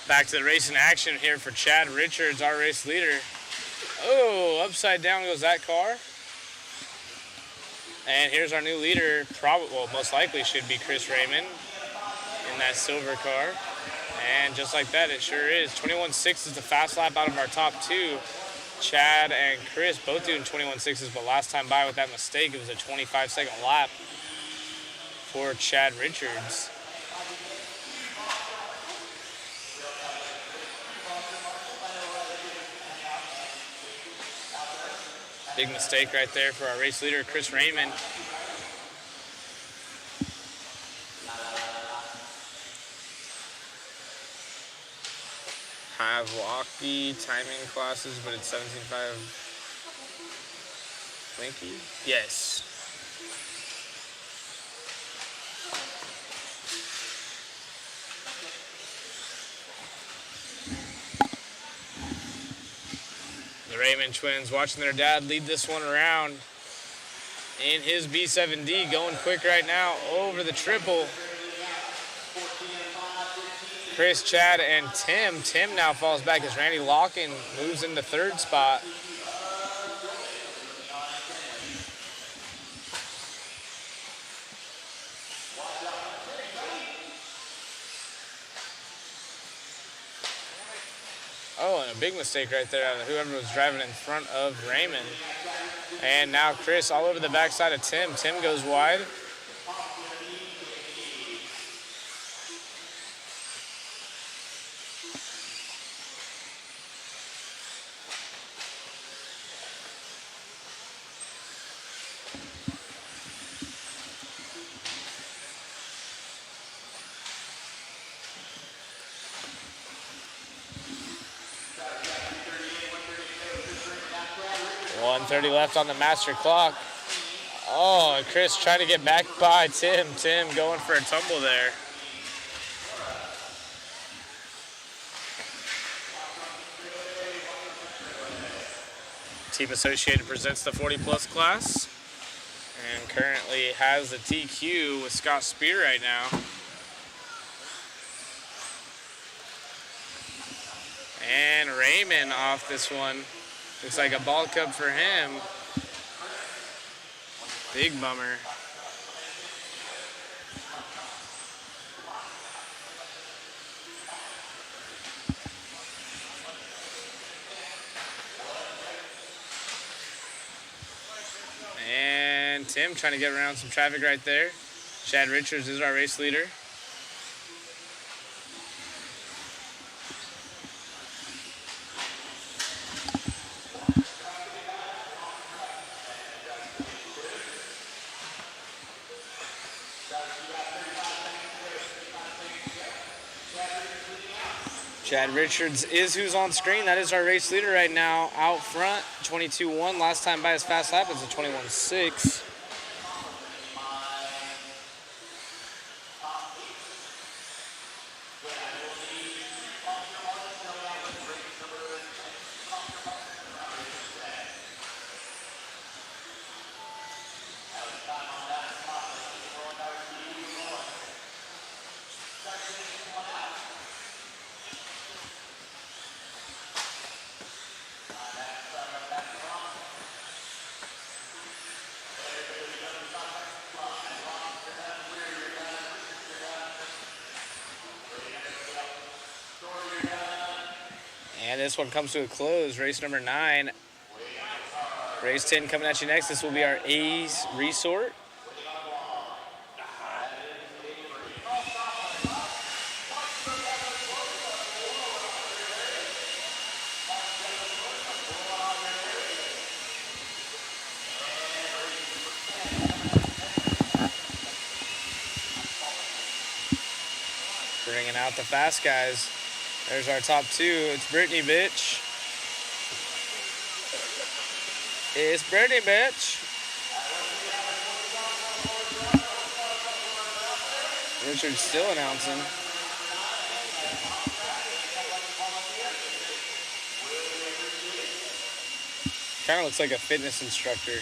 Back to the racing action here for Chad Richards, our race leader. Oh, upside down goes that car. And here's our new leader, most likely should be Chris Raymond in that silver car. And just like that, it sure is. 21.6 is the fast lap out of our top 2. Chad and Chris both doing 21.6s, but last time by with that mistake, it was a 25-second lap for Chad Richards. Big mistake right there for our race leader, Chris Raymond. Have walkie timing classes, but it's 17.5. Winky? Yes. The Raymond twins watching their dad lead this one around in his B7D, going quick right now over the triple. Chris, Chad, and Tim. Tim now falls back as Randy Lockin moves into 3rd spot. Oh, and a big mistake right there out of whoever was driving in front of Raymond. And now Chris all over the backside of Tim. Tim goes wide. .130 left on the master clock. Oh, and Chris trying to get back by Tim. Tim going for a tumble there. Team Associated presents the 40-plus class and currently has the TQ with Scott Spear right now. And Raymond off this one. Looks like a ball cup for him. Big bummer. And Tim trying to get around some traffic right there. Chad Richards is our race leader. Chad Richards is who's on screen. That is our race leader right now out front. 22.1. Last time by his fast lap is a 21.6. this one comes to a close. Race number 9. Race 10 coming at you next. This will be our A's Resort. Bringing out the fast guys. There's our top 2. It's Brittany, bitch. It's Brittany, bitch. Richard's still announcing. Kind of looks like a fitness instructor.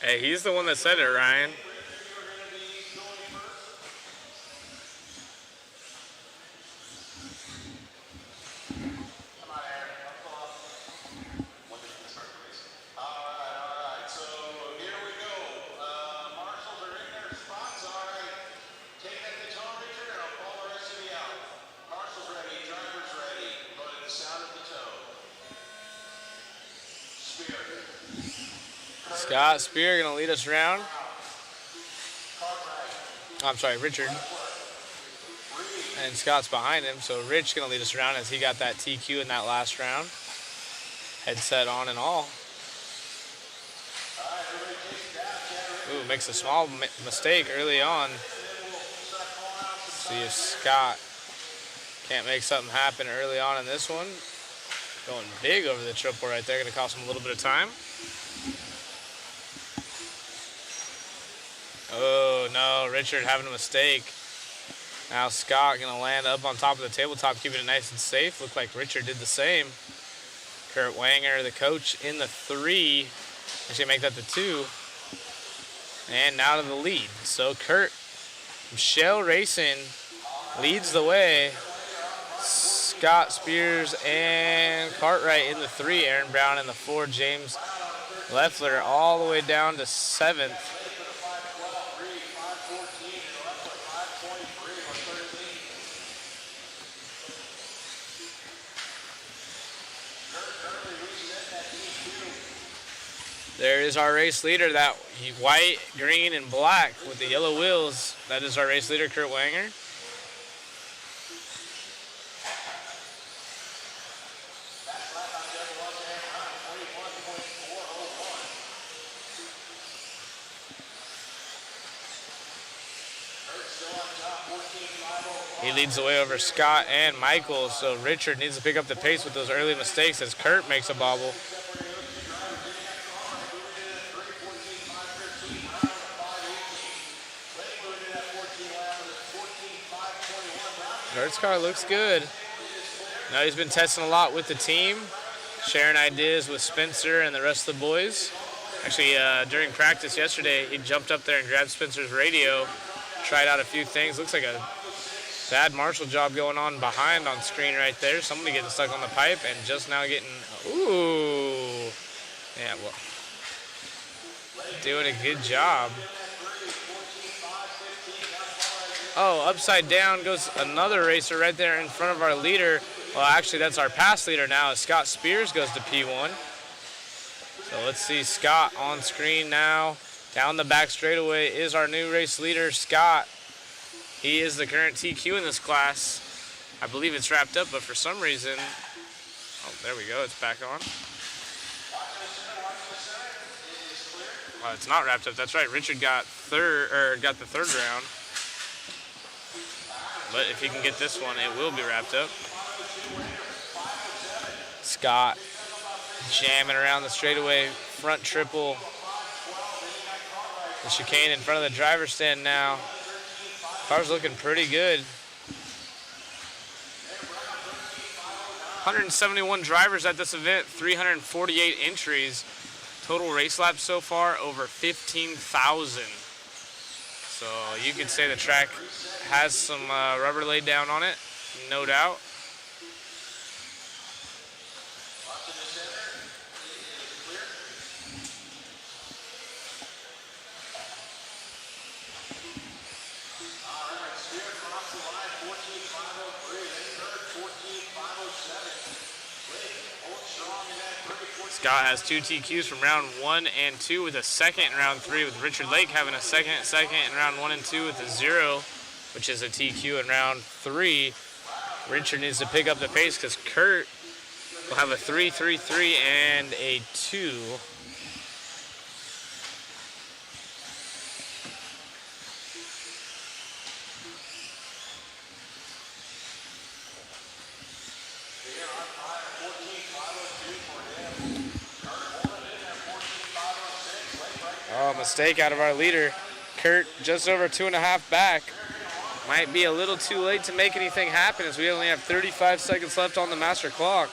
Hey, he's the one that said it, Ryan. Scott Spear gonna lead us around. I'm sorry, Richard. And Scott's behind him, so Rich gonna lead us around as he got that TQ in that last round. Headset on and all. Ooh, makes a small mistake early on. See if Scott can't make something happen early on in this one. Going big over the triple right there, gonna cost him a little bit of time. Oh no, Richard having a mistake. Now Scott gonna land up on top of the tabletop, keeping it nice and safe. Looked like Richard did the same. Kurt Wanger, the coach, in the 3. Actually make that the 2. And now to the lead. So Kurt from Shell Racing leads the way. Scott Spears and Cartwright in the 3. Aaron Brown in the 4. James Leffler all the way down to 7th. There is our race leader, that white, green, and black with the yellow wheels. That is our race leader, Kurt Wanger. He leads the way over Scott and Michael, so Richard needs to pick up the pace with those early mistakes as Kurt makes a bobble. Kurt's car looks good. Now he's been testing a lot with the team, sharing ideas with Spencer and the rest of the boys. Actually, during practice yesterday, he jumped up there and grabbed Spencer's radio, tried out a few things. Looks like a bad Marshall job going on behind on screen right there. Somebody getting stuck on the pipe and just now getting, ooh. Yeah, well, doing a good job. Oh, upside down goes another racer right there in front of our leader. Well, actually, that's our pass leader now, as Scott Spears goes to P1. So let's see Scott on screen now. Down the back straightaway is our new race leader, Scott. He is the current TQ in this class. I believe it's wrapped up, but for some reason, oh, there we go, it's back on. It's not wrapped up. That's right. Richard got the third round. But if he can get this one, it will be wrapped up. Scott jamming around the straightaway, front triple. The chicane in front of the driver's stand now. Car's looking pretty good. 171 drivers at this event, 348 entries. Total race laps so far, over 15,000. So you could say the track has some rubber laid down on it, no doubt. Scott has 2 TQs from round 1 and 2 with a second in round 3, with Richard Lake having a second in round 1 and 2 with a 0, which is a TQ in round 3. Richard needs to pick up the pace because Kurt will have a 3, 3, 3, and a 2. Oh, mistake out of our leader. Kurt just over 2.5 back. Might be a little too late to make anything happen as we only have 35 seconds left on the master clock.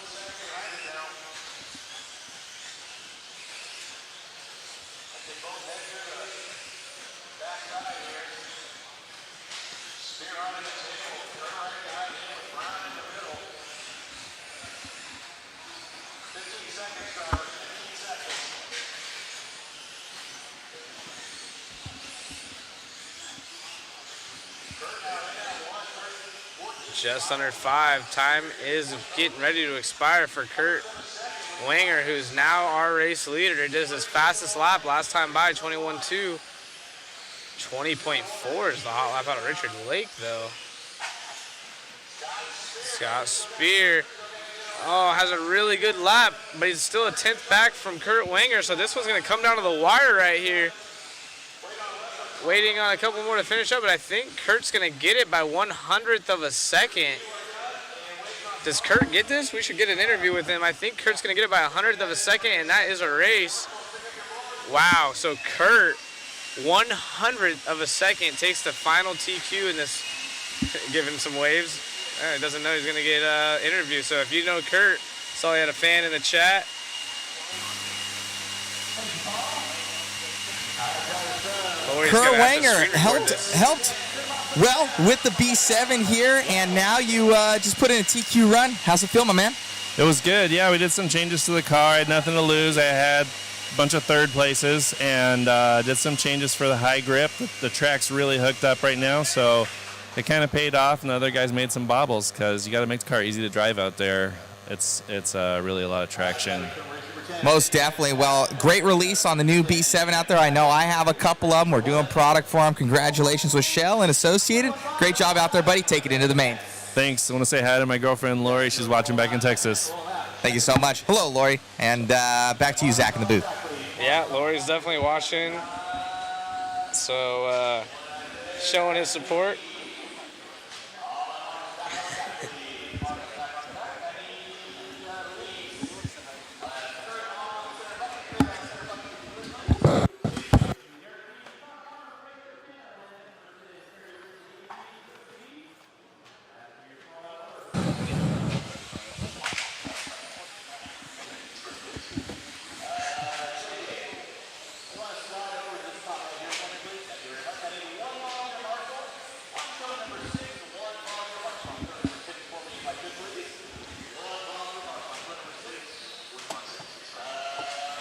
Just under 5. Time is getting ready to expire for Kurt Wanger, who's now our race leader. He does his fastest lap last time by, 21.2. 20.4 is the hot lap out of Richard Lake, though. Scott Spear, has a really good lap, but he's still a 10th back from Kurt Wanger, so this one's going to come down to the wire right here. Waiting on a couple more to finish up, but I think Kurt's going to get it by 1/100th of a second. Does Kurt get this? We should get an interview with him. I think Kurt's going to get it by 100th of a second, and that is a race. Wow, so Kurt, 1/100th of a second, takes the final TQ in this, giving some waves. He doesn't know he's going to get an interview, so if you know Kurt, saw he had a fan in the chat. Kurt Wanger helped well with the B7 here, and now you just put in a TQ run. How's it feel, my man? It was good. Yeah, we did some changes to the car. I had nothing to lose. I had a bunch of third places and did some changes for the high grip. The track's really hooked up right now, so it kind of paid off, and the other guys made some bobbles because you got to make the car easy to drive out there. It's really a lot of traction. Most definitely. Well, great release on the new B7 out there. I know I have a couple of them. We're doing product for them. Congratulations with Shell and Associated. Great job out there, buddy. Take it into the main. Thanks. I want to say hi to my girlfriend, Lori. She's watching back in Texas. Thank you so much. Hello, Lori. And back to you, Zach, in the booth. Yeah, Lori's definitely watching. So, showing his support.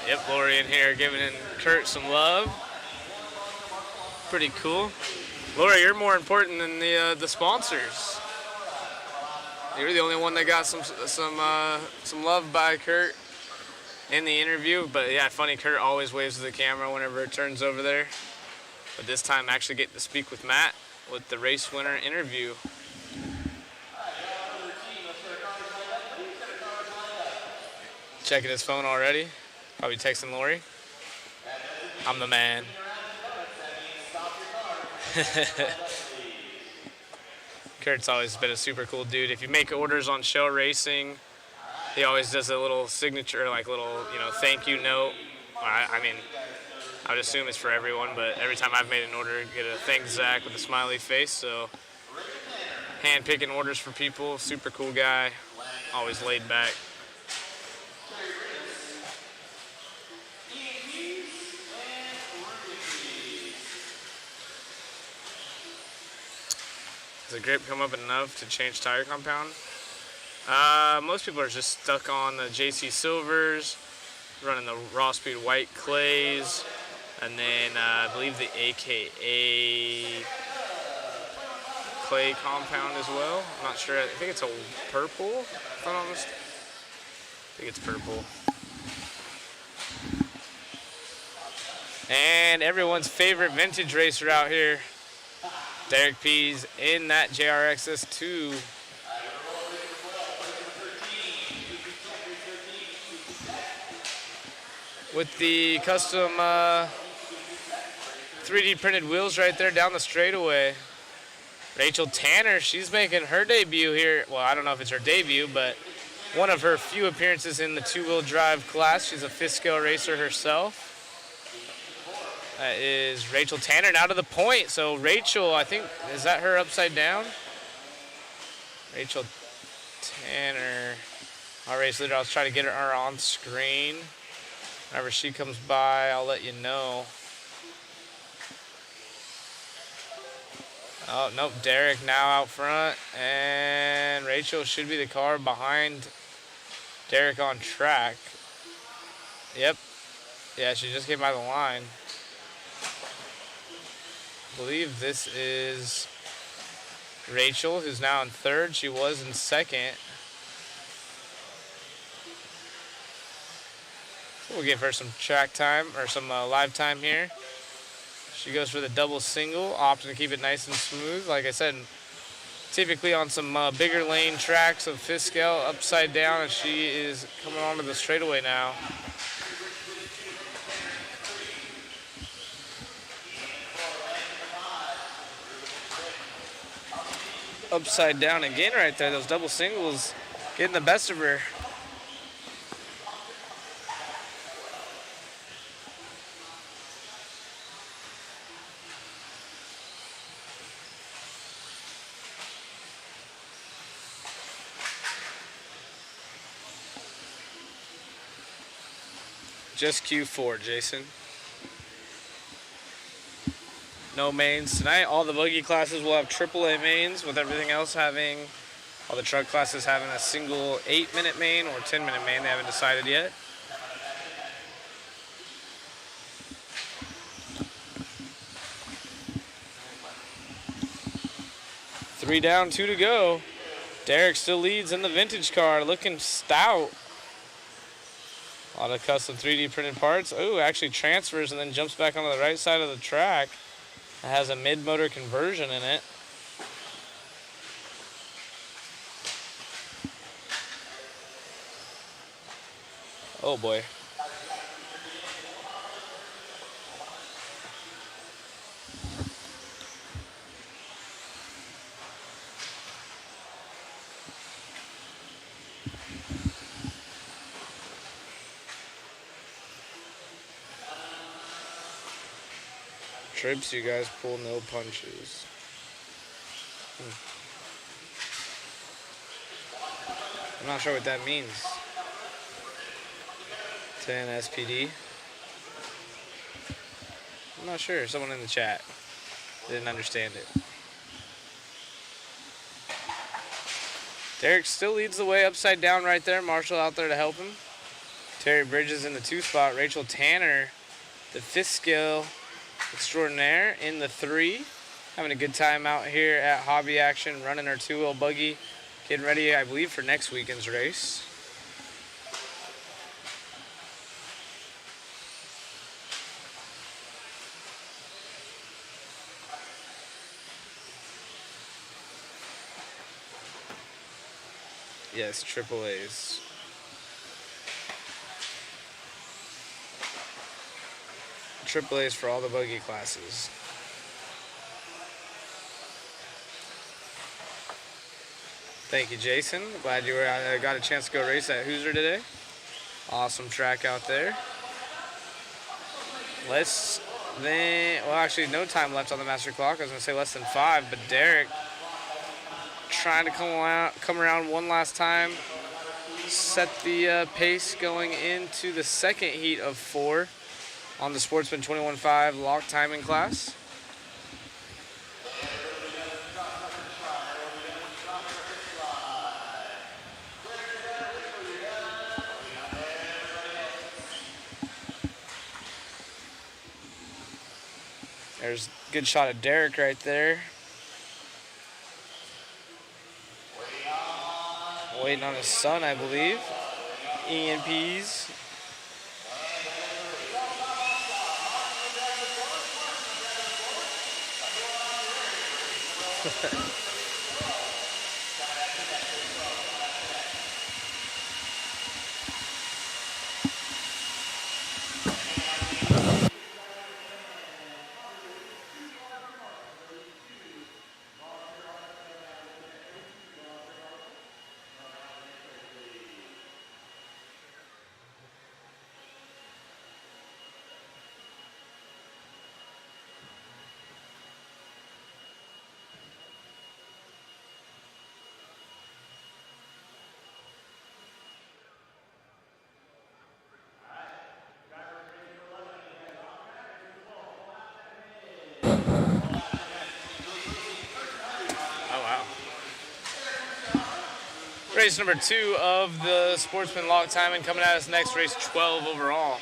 Yep, Lori in here giving Kurt some love. Pretty cool. Lori, you're more important than the sponsors. You're the only one that got some love by Kurt in the interview. But yeah, funny, Kurt always waves to the camera whenever it turns over there. But this time, actually getting to speak with Matt with the race winner interview. Checking his phone already. Probably texting Lori. I'm the man. Kurt's always been a super cool dude. If you make orders on Show Racing, he always does a little signature, like little, thank you note. I mean, I would assume it's for everyone, but every time I've made an order, get a thanks Zach with a smiley face. So, hand picking orders for people, super cool guy, always laid back. Does the grip come up enough to change tire compound? Most people are just stuck on the JC Silvers, running the raw speed white clays, and then I believe the AKA clay compound as well. I'm not sure. I think it's a purple, if I'm not mistaken. I think it's purple. And everyone's favorite vintage racer out here, Derek P's in that JRXS2. With the custom 3D printed wheels right there down the straightaway. Rachel Tanner, she's making her debut here. Well, I don't know if it's her debut, but one of her few appearances in the two-wheel drive class. She's a fifth scale racer herself. That is Rachel Tanner now to the point. So Rachel, I think, is that her upside down? Rachel Tanner, our race leader. I was trying to get her on screen. Whenever she comes by, I'll let you know. Oh, nope, Derek now out front. And Rachel should be the car behind Derek on track. Yep. Yeah, she just came by the line. I believe this is Rachel, who's now in third. She was in second. We'll give her some track time, or some live time here. She goes for the double single, opting to keep it nice and smooth. Like I said, typically on some bigger lane tracks of fifth scale, upside down, and she is coming onto the straightaway now. Upside down again right there. Those double singles getting the best of her. Just Q4, Jason. No mains tonight. All the buggy classes will have AAA mains, with everything else having, all the truck classes having a single 8-minute main or 10-minute main. They haven't decided yet. Three down, 2 to go. Derek still leads in the vintage car, looking stout. A lot of custom 3D printed parts. Oh, actually transfers and then jumps back onto the right side of the track. It has a mid-motor conversion in it. Oh boy. Trips, you guys pull no punches. I'm not sure what that means. 10 SPD. I'm not sure. Someone in the chat didn't understand it. Derek still leads the way upside down right there. Marshall out there to help him. Terry Bridges in the 2 spot. Rachel Tanner, the 5th scale extraordinaire, in the 3. Having a good time out here at Hobby Action, running our 2-wheel buggy. Getting ready, I believe, for next weekend's race. Yes, triple A's. triple A's for all the buggy classes. Thank you, Jason. Glad you got a chance to go race at Hoosier today. Awesome track out there. Well, actually, no time left on the master clock. I was going to say less than 5, but Derek trying to come around one last time. Set the pace going into the second heat of 4 on the Sportsman 21.5 lock timing class. There's a good shot of Derek right there. Waiting on his son, I believe. EMPs. Race number 2 of the Sportsman lock timing coming at us next, race 12 overall.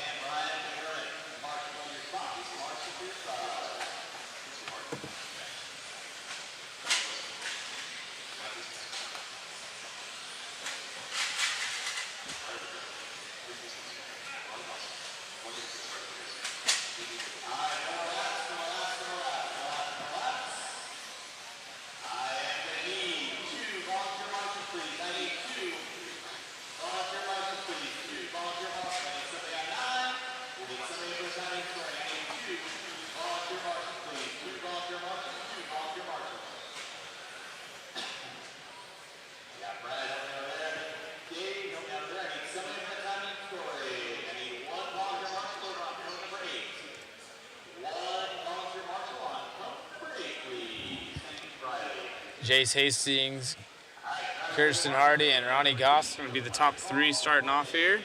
Jace Hastings, Kirsten Hardy, and Ronnie Goss going to be the top 3 starting off here.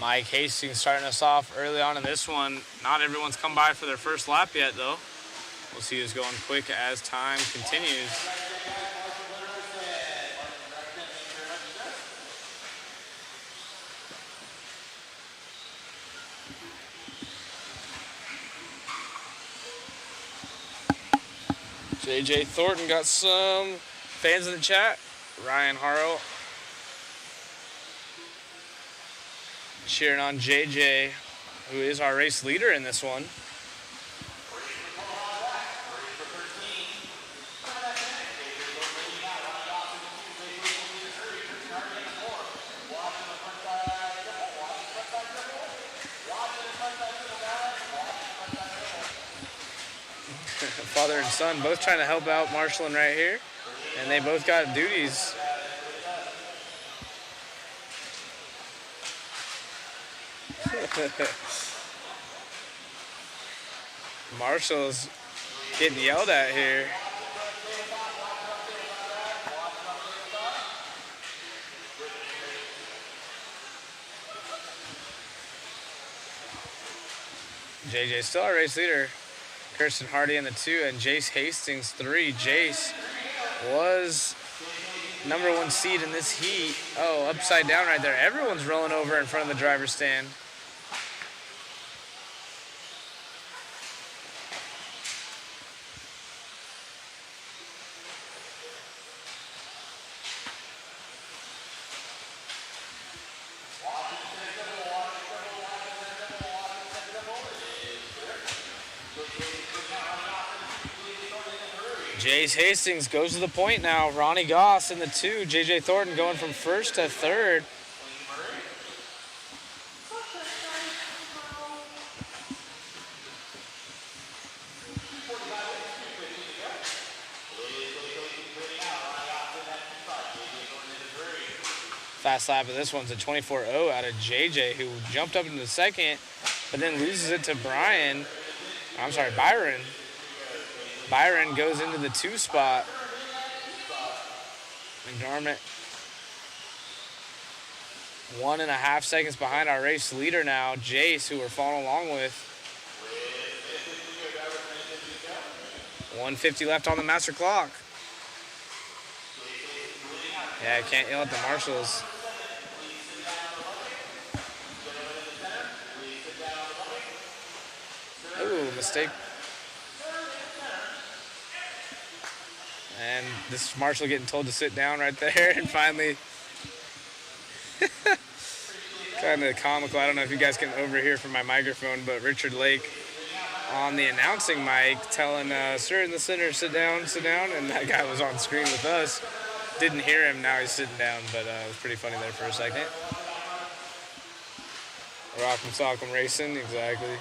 Mike Hastings starting us off early on in this one. Not everyone's come by for their first lap yet, though. We'll see who's going quick as time continues. JJ Thornton got some fans in the chat. Ryan Harrow cheering on JJ, who is our race leader in this one. Father and son both trying to help out marshalling right here, and they both got duties. Marshall's getting yelled at here. JJ still our race leader. Kirsten Hardy in the 2 and Jace Hastings 3. Jace was number 1 seed in this heat. Oh, upside down right there. Everyone's rolling over in front of the driver's stand. Jace Hastings goes to the point now. Ronnie Goss in the 2. J.J. Thornton going from 1st to 3rd. Fast lap of this one's a 24.0 out of JJ, who jumped up into the 2nd, but then loses it to Byron. Byron goes into the 2 spot. McDermott 1.5 seconds behind our race leader now, Jace, who we're following along with. 1:50 left on the master clock. Yeah, I can't yell at the marshals. Ooh, mistake. And this marshal getting told to sit down right there, and finally, kind of comical. I don't know if you guys can overhear from my microphone, but Richard Lake on the announcing mic telling, sir in the center, sit down, and that guy was on screen with us. Didn't hear him, now he's sitting down, but it was pretty funny there for a second. Rock'em Sock'em Racing, exactly.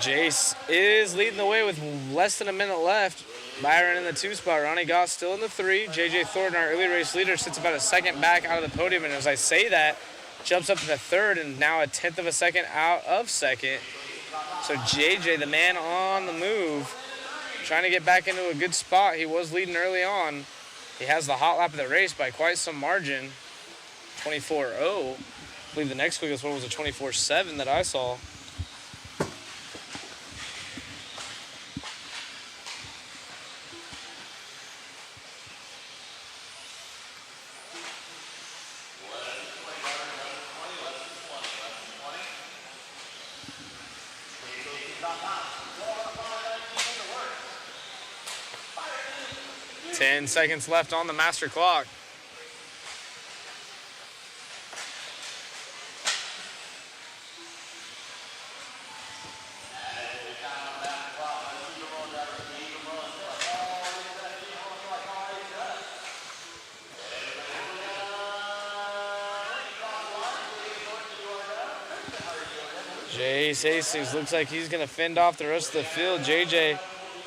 Jace is leading the way with less than a minute left. Byron in the 2 spot. Ronnie Goss still in the 3. J.J. Thornton, our early race leader, sits about a second back out of the podium. And as I say that, jumps up to the 3rd and now a 1/10 of a second out of 2nd. So J.J., the man on the move, trying to get back into a good spot. He was leading early on. He has the hot lap of the race by quite some margin. 24.0. I believe the next quickest one was a 24.7 that I saw. Ten seconds left on the master clock. Jace Hastings looks like he's going to fend off the rest of the field. JJ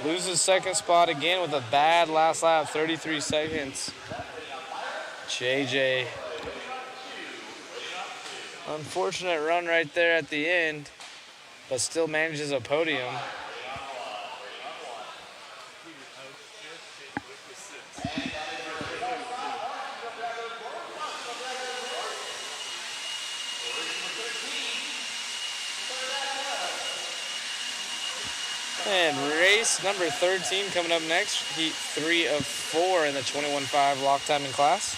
loses 2nd spot again with a bad last lap, 33 seconds. JJ. Unfortunate run right there at the end, but still manages a podium. And race number 13 coming up next, heat 3 of 4 in the 21.5 lock timing class.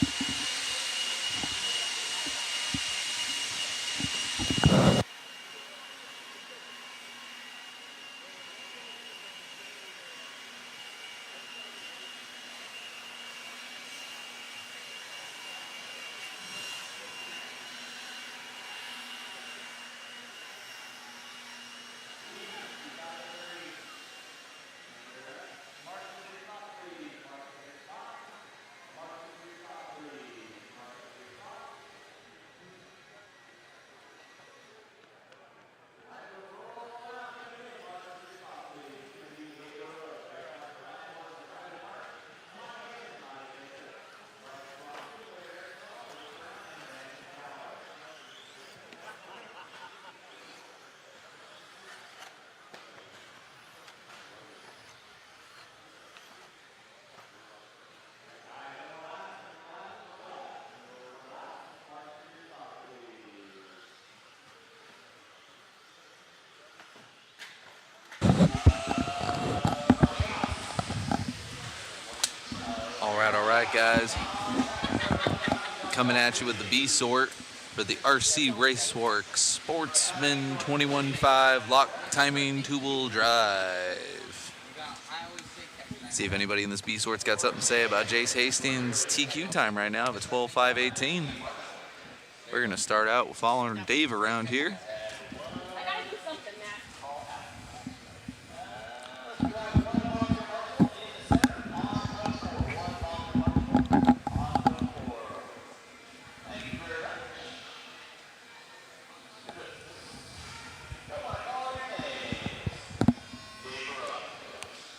All right, guys. Coming at you with the B sort for the RC Raceworks Sportsman 21.5 lock timing two-wheel drive. See if anybody in this B sort's got something to say about Jace Hastings' TQ time right now of a 12.518. We're going to start out with following Dave around here.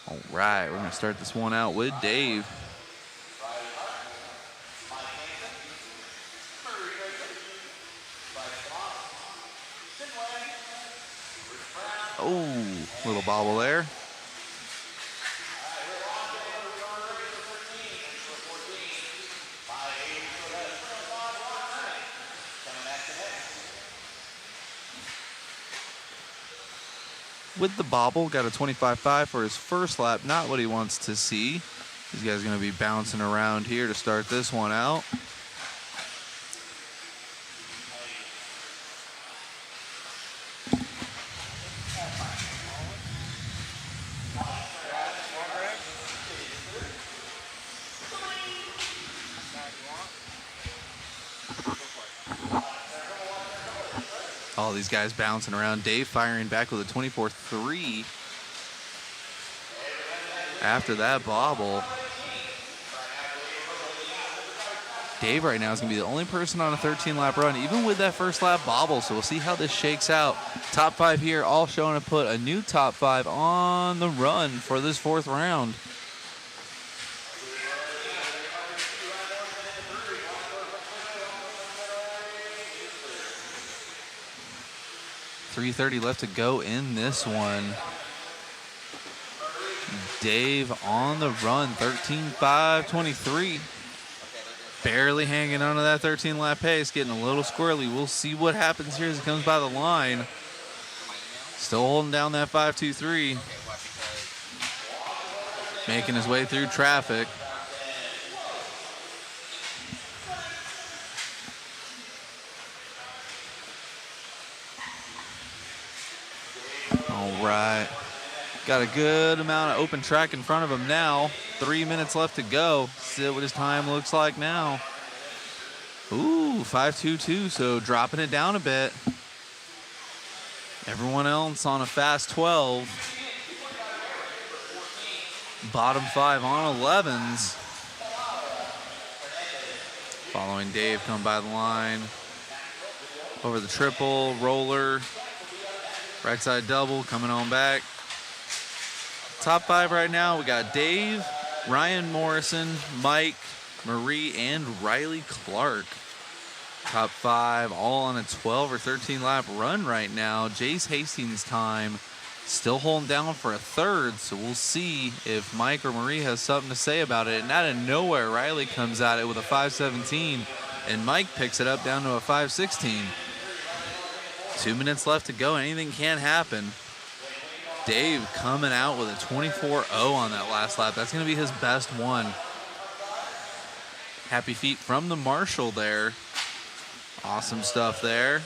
All right, we're going to start this one out with Dave. Oh, little bobble there. With the bobble, got a 25.5 for his first lap. Not what he wants to see. These guys are going to be bouncing around here to start this one out. All these guys bouncing around. Dave firing back with a 24.3 after that bobble. Dave right now is going to be the only person on a 13-lap run, even with that first lap bobble, so we'll see how this shakes out. Top 5 here, all showing to put a new top 5 on the run for this fourth round. .330 left to go in this one. Dave on the run, 13.523. Barely hanging on to that 13-lap pace, getting a little squirrely. We'll see what happens here as he comes by the line. Still holding down that 5.23. Making his way through traffic. All right. Got a good amount of open track in front of him now. 3 minutes left to go. See what his time looks like now. Ooh, 5.22, so dropping it down a bit. Everyone else on a fast 12. Bottom 5 on 11s. Following Dave come by the line. Over the triple, roller. Right side double, coming on back. Top 5 right now, we got Dave, Ryan Morrison, Mike, Marie, and Riley Clark. Top 5 all on a 12 or 13 lap run right now. Jace Hastings' time still holding down for a third, so we'll see if Mike or Marie has something to say about it. And out of nowhere, Riley comes at it with a 5.17, and Mike picks it up down to a 5.16. 2 minutes left to go. Anything can happen. Dave coming out with a 24.0 on that last lap. That's going to be his best one. Happy feet from the Marshall there. Awesome stuff there.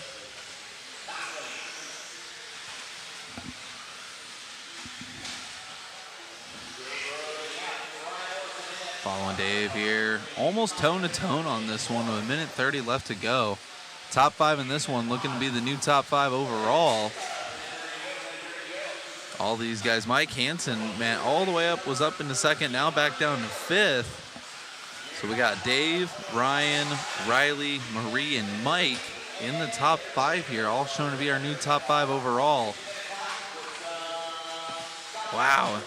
Following Dave here. Almost tone-to-tone on this one with 1:30 left to go. Top 5 in this one, looking to be the new top 5 overall. All these guys. Mike Hansen, man, all the way up, was up into second, now back down to 5th. So we got Dave, Ryan, Riley, Marie, and Mike in the top 5 here, all shown to be our new top 5 overall. Wow,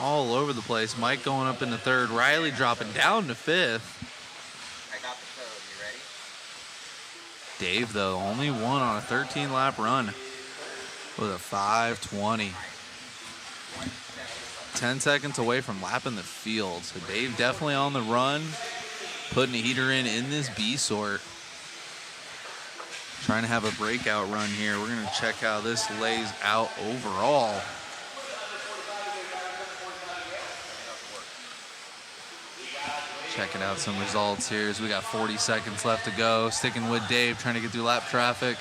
all over the place. Mike going up into 3rd, Riley dropping down to 5th. Dave, though, only one on a 13-lap run with a 5.20. 10 seconds away from lapping the field. So Dave definitely on the run, putting a heater in this B sort. Trying to have a breakout run here. We're going to check how this lays out overall. Checking out some results here as we got 40 seconds left to go. Sticking with Dave, trying to get through lap traffic.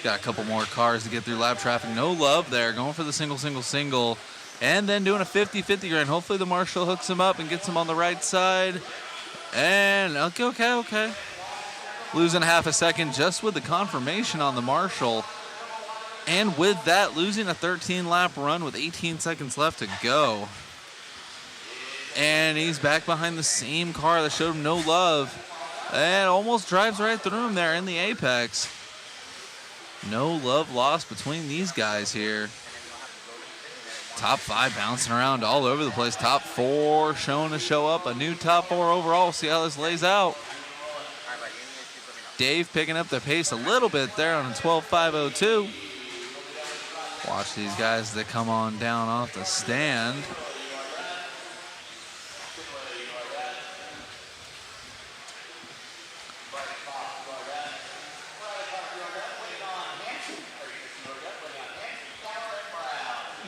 Got a couple more cars to get through lap traffic. No love there. Going for the single. And then doing a 50-50 grind. Hopefully the Marshall hooks him up and gets him on the right side. And okay. Losing half a second just with the confirmation on the Marshall. And with that, losing a 13-lap run with 18 seconds left to go. And he's back behind the same car that showed him no love. And almost drives right through him there in the apex. No love lost between these guys here. Top 5 bouncing around all over the place. Top 4 showing to show up. A new top 4 overall. We'll see how this lays out. Dave picking up the pace a little bit there on a 12.502. Watch these guys that come on down off the stand.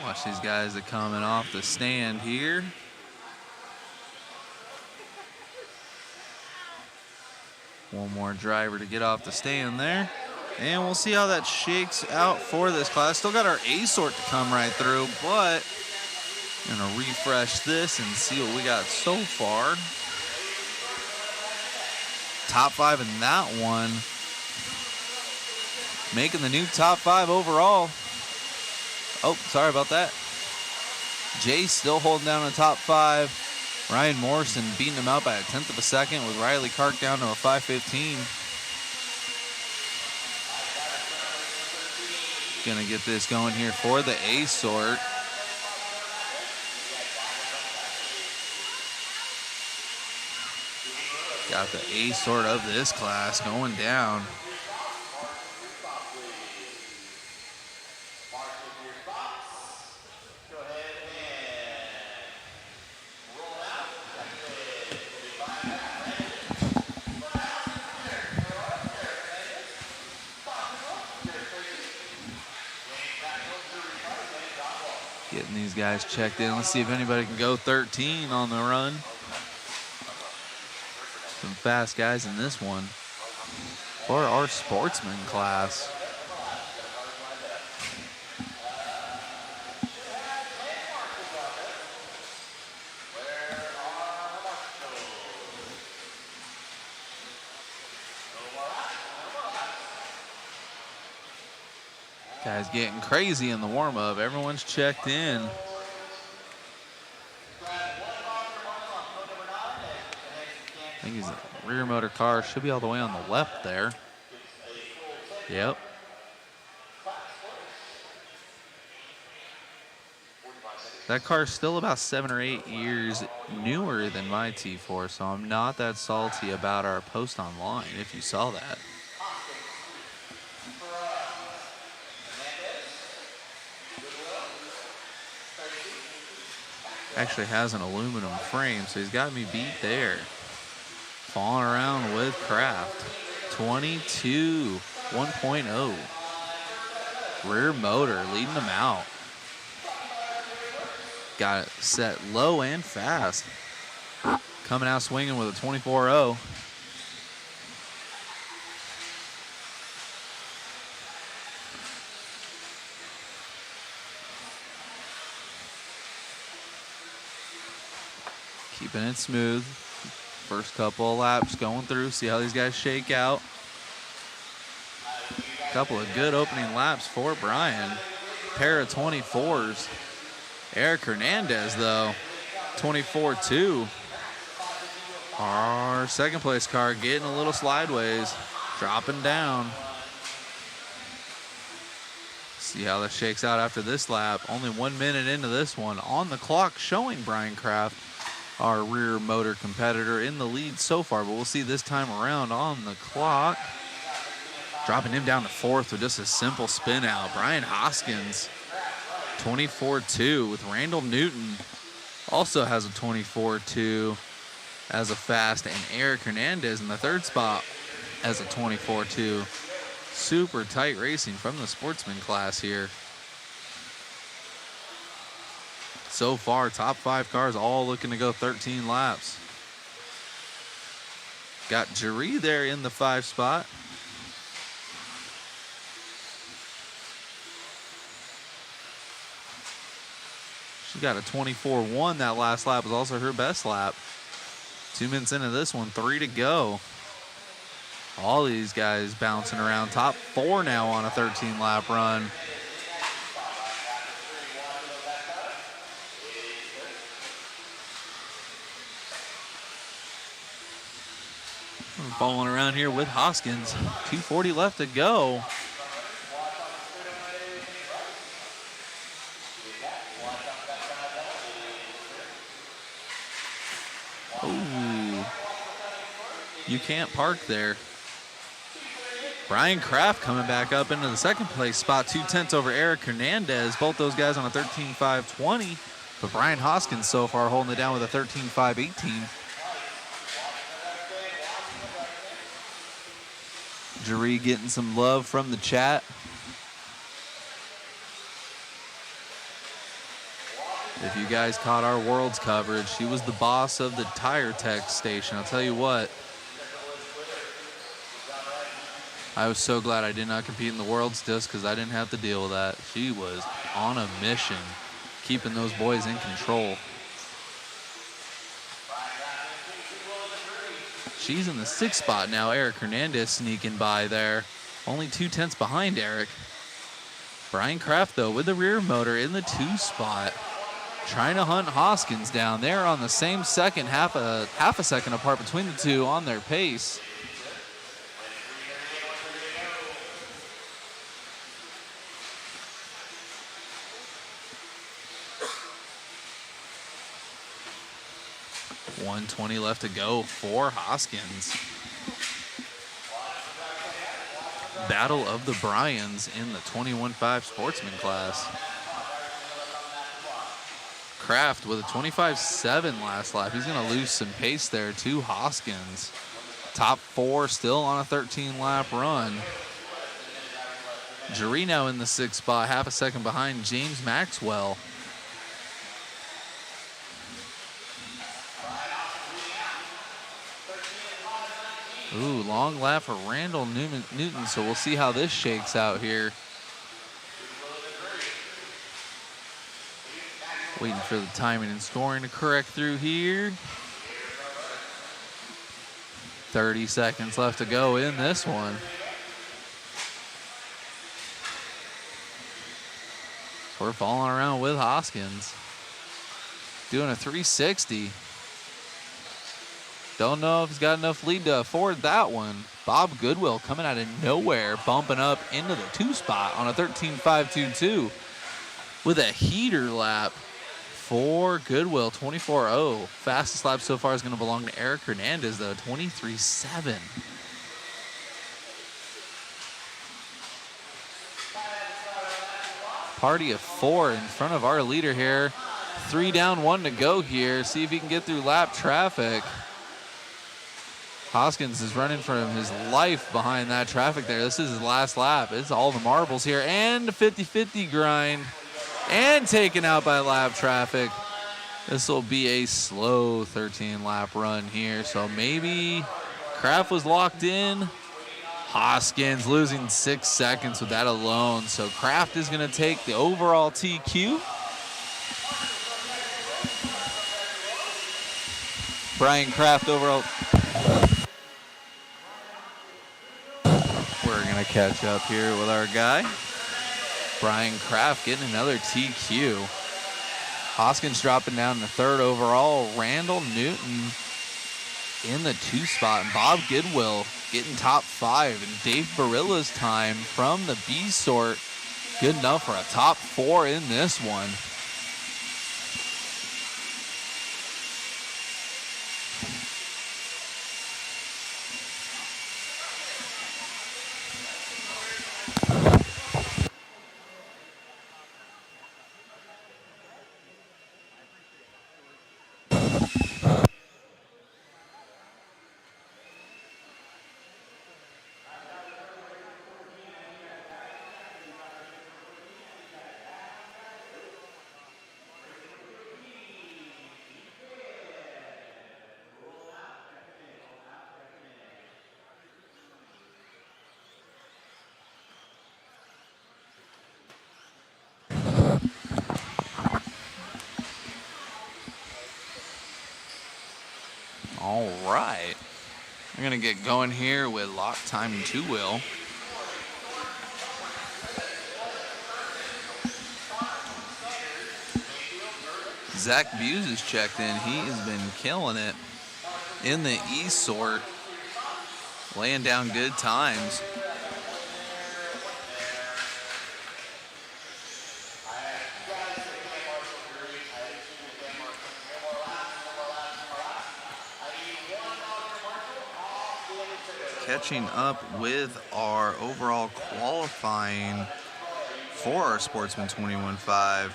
Watch these guys that coming off the stand here. One more driver to get off the stand there. And we'll see how that shakes out for this class. Still got our A sort to come right through, but I'm gonna refresh this and see what we got so far. Top 5 in that one. Making the new top 5 overall. Oh, sorry about that. Jay still holding down the top 5. Ryan Morrison beating him out by a 1/10 of a second with Riley Kark down to a 5:15. Gonna get this going here for the A sort. Got the A sort of this class going down. Getting these guys checked in. Let's see if anybody can go 13 on the run. Some fast guys in this one for our Sportsman class. Guys getting crazy in the warm-up. Everyone's checked in. I think his rear motor car should be all the way on the left there. Yep. That car's still about 7 or 8 years newer than my T4, so I'm not that salty about our post online, if you saw that. Actually has an aluminum frame, so he's got me beat there. Falling around with Kraft. 22 1.0. Rear motor leading them out. Got it set low and fast. Coming out swinging with a 24.0. Keeping it smooth. First couple of laps going through. See how these guys shake out. Couple of good opening laps for Brian. Pair of 24s. Eric Hernandez, though, 24.2. Our second place car getting a little slideways. Dropping down. See how that shakes out after this lap. Only 1 minute into this one. On the clock showing Brian Kraft, our rear motor competitor, in the lead so far, but we'll see this time around on the clock. Dropping him down to 4th with just a simple spin out. Brian Hoskins, 24.2 with Randall Newton. Also has a 24.2 as a fast, and Eric Hernandez in the 3rd spot as a 24.2. Super tight racing from the Sportsman class here. So far, top 5 cars all looking to go 13 laps. Got Jaree there in the 5 spot. She got a 24-1. That last lap was also her best lap. 2 minutes into this one, 3 to go. All these guys bouncing around. Top 4 now on a 13-lap run. We're following around here with Hoskins. 2:40 left to go. Ooh. You can't park there. Brian Kraft coming back up into the second place spot, 2/10 over Eric Hernandez. Both those guys on a 13.520. But Brian Hoskins so far holding it down with a 13.518. Jaree getting some love from the chat. If you guys caught our Worlds coverage, she was the boss of the Tire Tech station. I'll tell you what. I was so glad I did not compete in the Worlds just because I didn't have to deal with that. She was on a mission, keeping those boys in control. She's in the 6th spot now. Eric Hernandez sneaking by there. Only 2/10 behind Eric. Brian Kraft, though, with the rear motor in the 2 spot. Trying to hunt Hoskins down there on the same second, half a second apart between the two on their pace. .120 left to go for Hoskins. Battle of the Bryans in the 21.5 Sportsman class. Kraft with a 25.7 last lap. He's going to lose some pace there to Hoskins. Top 4 still on a 13-lap run. Jaree now in the 6th spot, half a second behind James Maxwell. Ooh, long lap for Randall Newton, so we'll see how this shakes out here. Waiting for the timing and scoring to correct through here. 30 seconds left to go in this one. So we're following around with Hoskins. Doing a 360. Don't know if he's got enough lead to afford that one. Bob Goodwill coming out of nowhere, bumping up into the 2 spot on a 13.522 with a heater lap for Goodwill, 24.0. Fastest lap so far is going to belong to Eric Hernandez, though, 23.7. Party of 4 in front of our leader here. 3 down, 1 to go here. See if he can get through lap traffic. Hoskins is running for his life behind that traffic there. This is his last lap. It's all the marbles here. And a 50-50 grind. And taken out by lap traffic. This will be a slow 13-lap run here. So maybe Kraft was locked in. Hoskins losing 6 seconds with that alone. So Kraft is going to take the overall TQ. Brian Kraft overall. We're going to catch up here with our guy. Brian Kraft getting another TQ. Hoskins dropping down to 3rd overall. Randall Newton in the 2 spot. And Bob Goodwill getting top 5. And Dave Barilla's time from the B sort. Good enough for a top 4 in this one. All right. We're going to get going here with lock time and two-wheel. Zach Buse is checked in. He has been killing it in the E sort, laying down good times. Catching up with our overall qualifying for our Sportsman 21.5.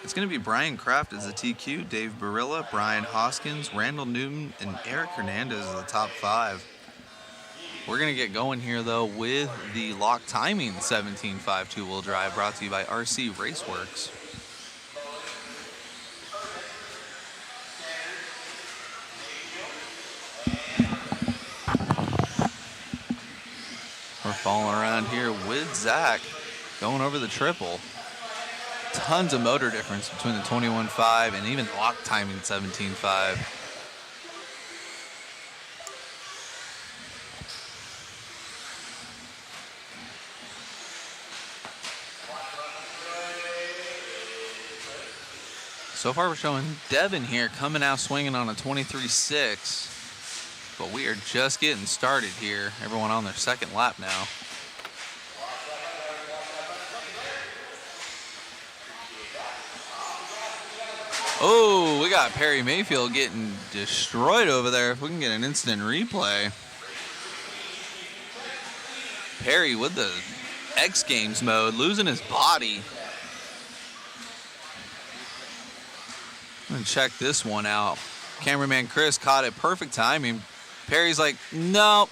It's going to be Brian Kraft as the TQ, Dave Barilla, Brian Hoskins, Randall Newton, and Eric Hernandez as the top 5. We're going to get going here, though, with the lock timing 17.5 two-wheel drive brought to you by RC Raceworks. We're following around here with Zach, going over the triple. Tons of motor difference between the 21.5 and even lock timing 17.5. So far we're showing Devin here coming out swinging on a 23.6, but we are just getting started here. Everyone on their second lap now. Oh, we got Perry Mayfield getting destroyed over there. If we can get an instant replay. Perry with the X Games mode, losing his body. I'm gonna check this one out. Cameraman Chris caught it perfect timing. Perry's like, nope,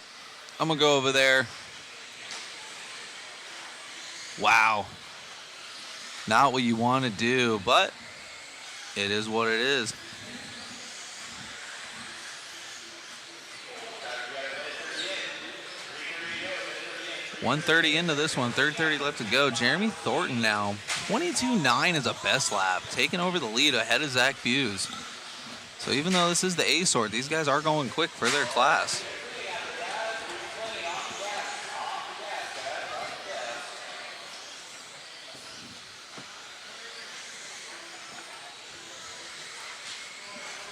I'm gonna go over there. Wow. Not what you want to do, but it is what it is. .130 into this one, 3:30 left to go. Jeremy Thornton now, 22.9 is a best lap, taking over the lead ahead of Zach Buse. So even though this is the A sort, these guys are going quick for their class.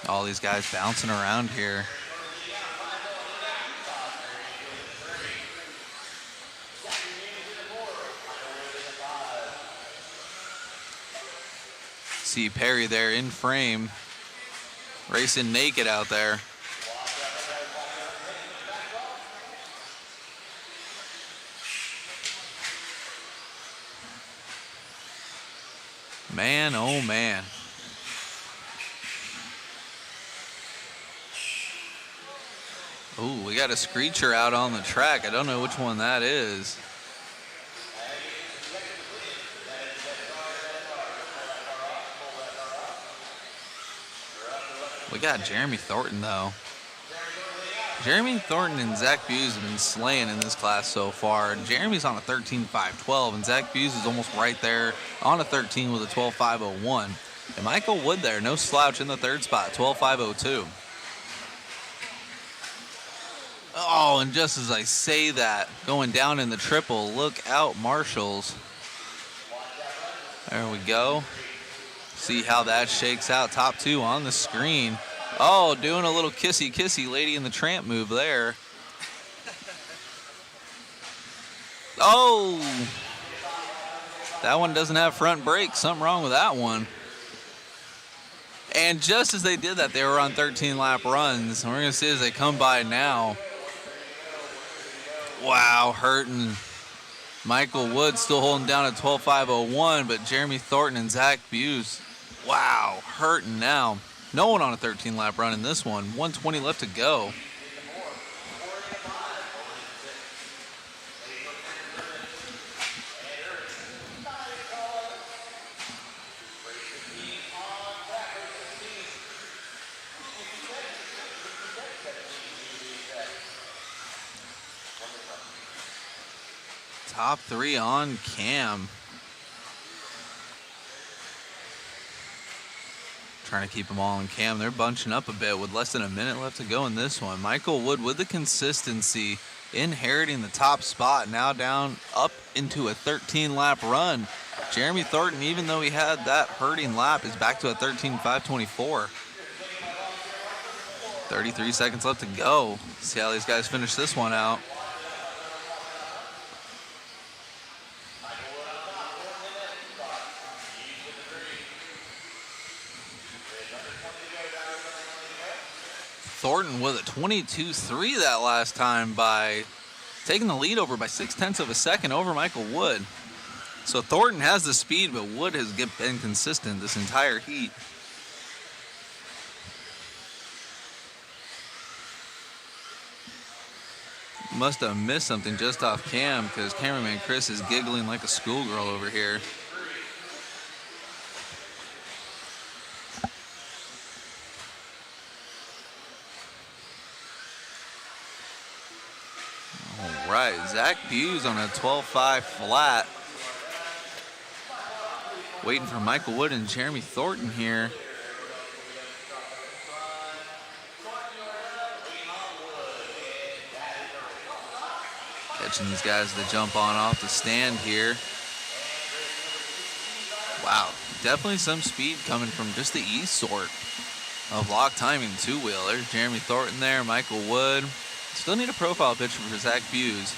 All these guys bouncing around here. See Perry there in frame, racing naked out there. Man, oh man. Ooh, we got a screecher out on the track. I don't know which one that is. We got Jeremy Thornton, though. Jeremy Thornton and Zach Buse have been slaying in this class so far. Jeremy's on a 13.512, and Zach Buse is almost right there on a 13 with a 12.501. And Michael Wood there, no slouch in the third spot, 12.502. Oh, and just as I say that, going down in the triple, look out, Marshalls. There we go. See how that shakes out. Top two on the screen. Oh, doing a little kissy Lady in the Tramp move there. Oh, that one doesn't have front brakes. Something wrong with that one. And just as they did that, they were on 13 lap runs. And we're going to see as they come by now. Wow, hurting. Michael Wood still holding down at 12.501, but Jeremy Thornton and Zach Buse, wow, hurting now. No one on a 13 lap run in this one. 120 left to go. Top three on cam. Trying to keep them all in cam. They're bunching up a bit with less than a minute left to go in this one. Michael Wood with the consistency, inheriting the top spot, now down up into a 13-lap run. Jeremy Thornton, even though he had that hurting lap, is back to a 13.524. 33 seconds left to go. See how these guys finish this one out. Thornton with a 22.3 that last time by taking the lead over by 0.6 of a second over Michael Wood. So Thornton has the speed, but Wood has been consistent this entire heat. Must have missed something just off cam because cameraman Chris is giggling like a schoolgirl over here. All right, Zach Buse on a 12.5 flat. Waiting for Michael Wood and Jeremy Thornton here. Catching these guys to jump on off the stand here. Wow, definitely some speed coming from just the E-sort of lock timing two-wheel. There's Jeremy Thornton there, Michael Wood. Still need a profile picture for Zach Buse.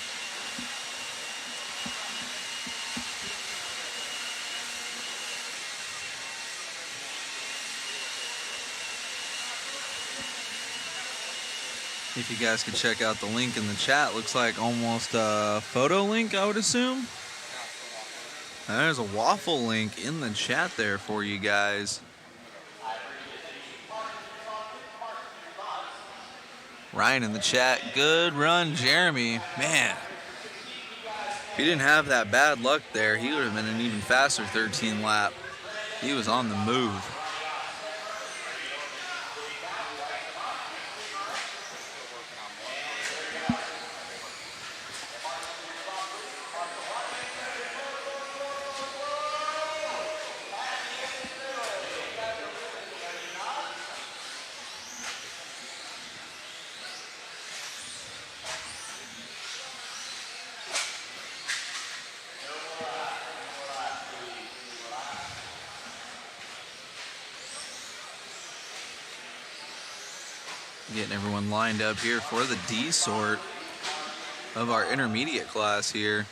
If you guys could check out the link in the chat, looks like almost a photo link, I would assume. There's a waffle link in the chat there for you guys. Ryan in the chat, good run, Jeremy. Man, if he didn't have that bad luck there, he would have been an even faster 13 lap. He was on the move. Getting everyone lined up here for the D sort of our intermediate class here.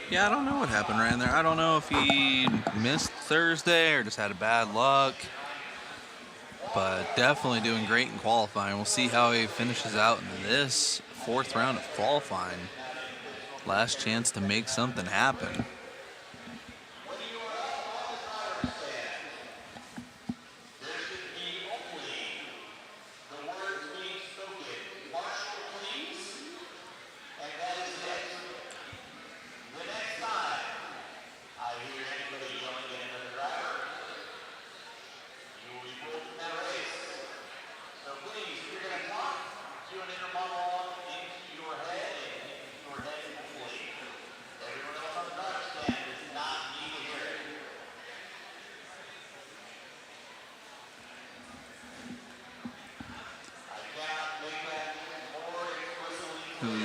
Yeah, I don't know what happened right in there. I don't know if he missed Thursday or just had a bad luck. But definitely doing great in qualifying. We'll see how he finishes out in this fourth round of qualifying. Last chance to make something happen.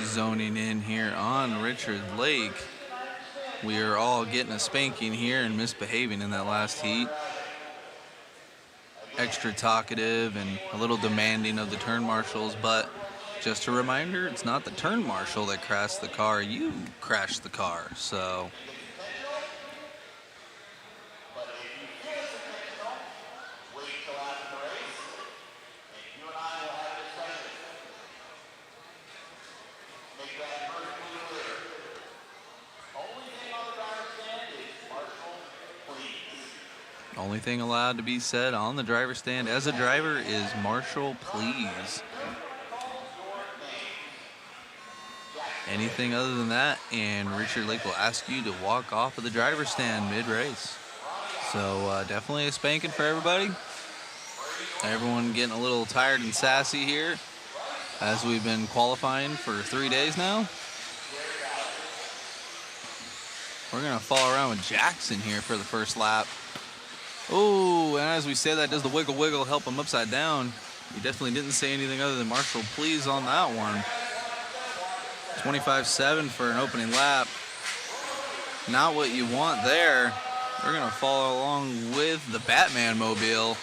Zoning in here on Richard Lake. We are all getting a spanking here and misbehaving in that last heat. Extra talkative and a little demanding of the turn marshals, but just a reminder, it's not the turn marshal that crashed the car, you crashed the car, so. Only thing allowed to be said on the driver's stand as a driver is Marshall, please. anything other than that, and Richard Lake will ask you to walk off of the driver's stand mid-race. So definitely a spanking for everybody. Everyone getting a little tired and sassy here as we've been qualifying for 3 days now. We're going to follow around with Jackson here for the first lap. Oh, and as we say that, does the wiggle wiggle help him upside down? He definitely didn't say anything other than Marshall, please, on that one. 25.7 for an opening lap. Not what you want there. We're going to follow along with the Batman mobile.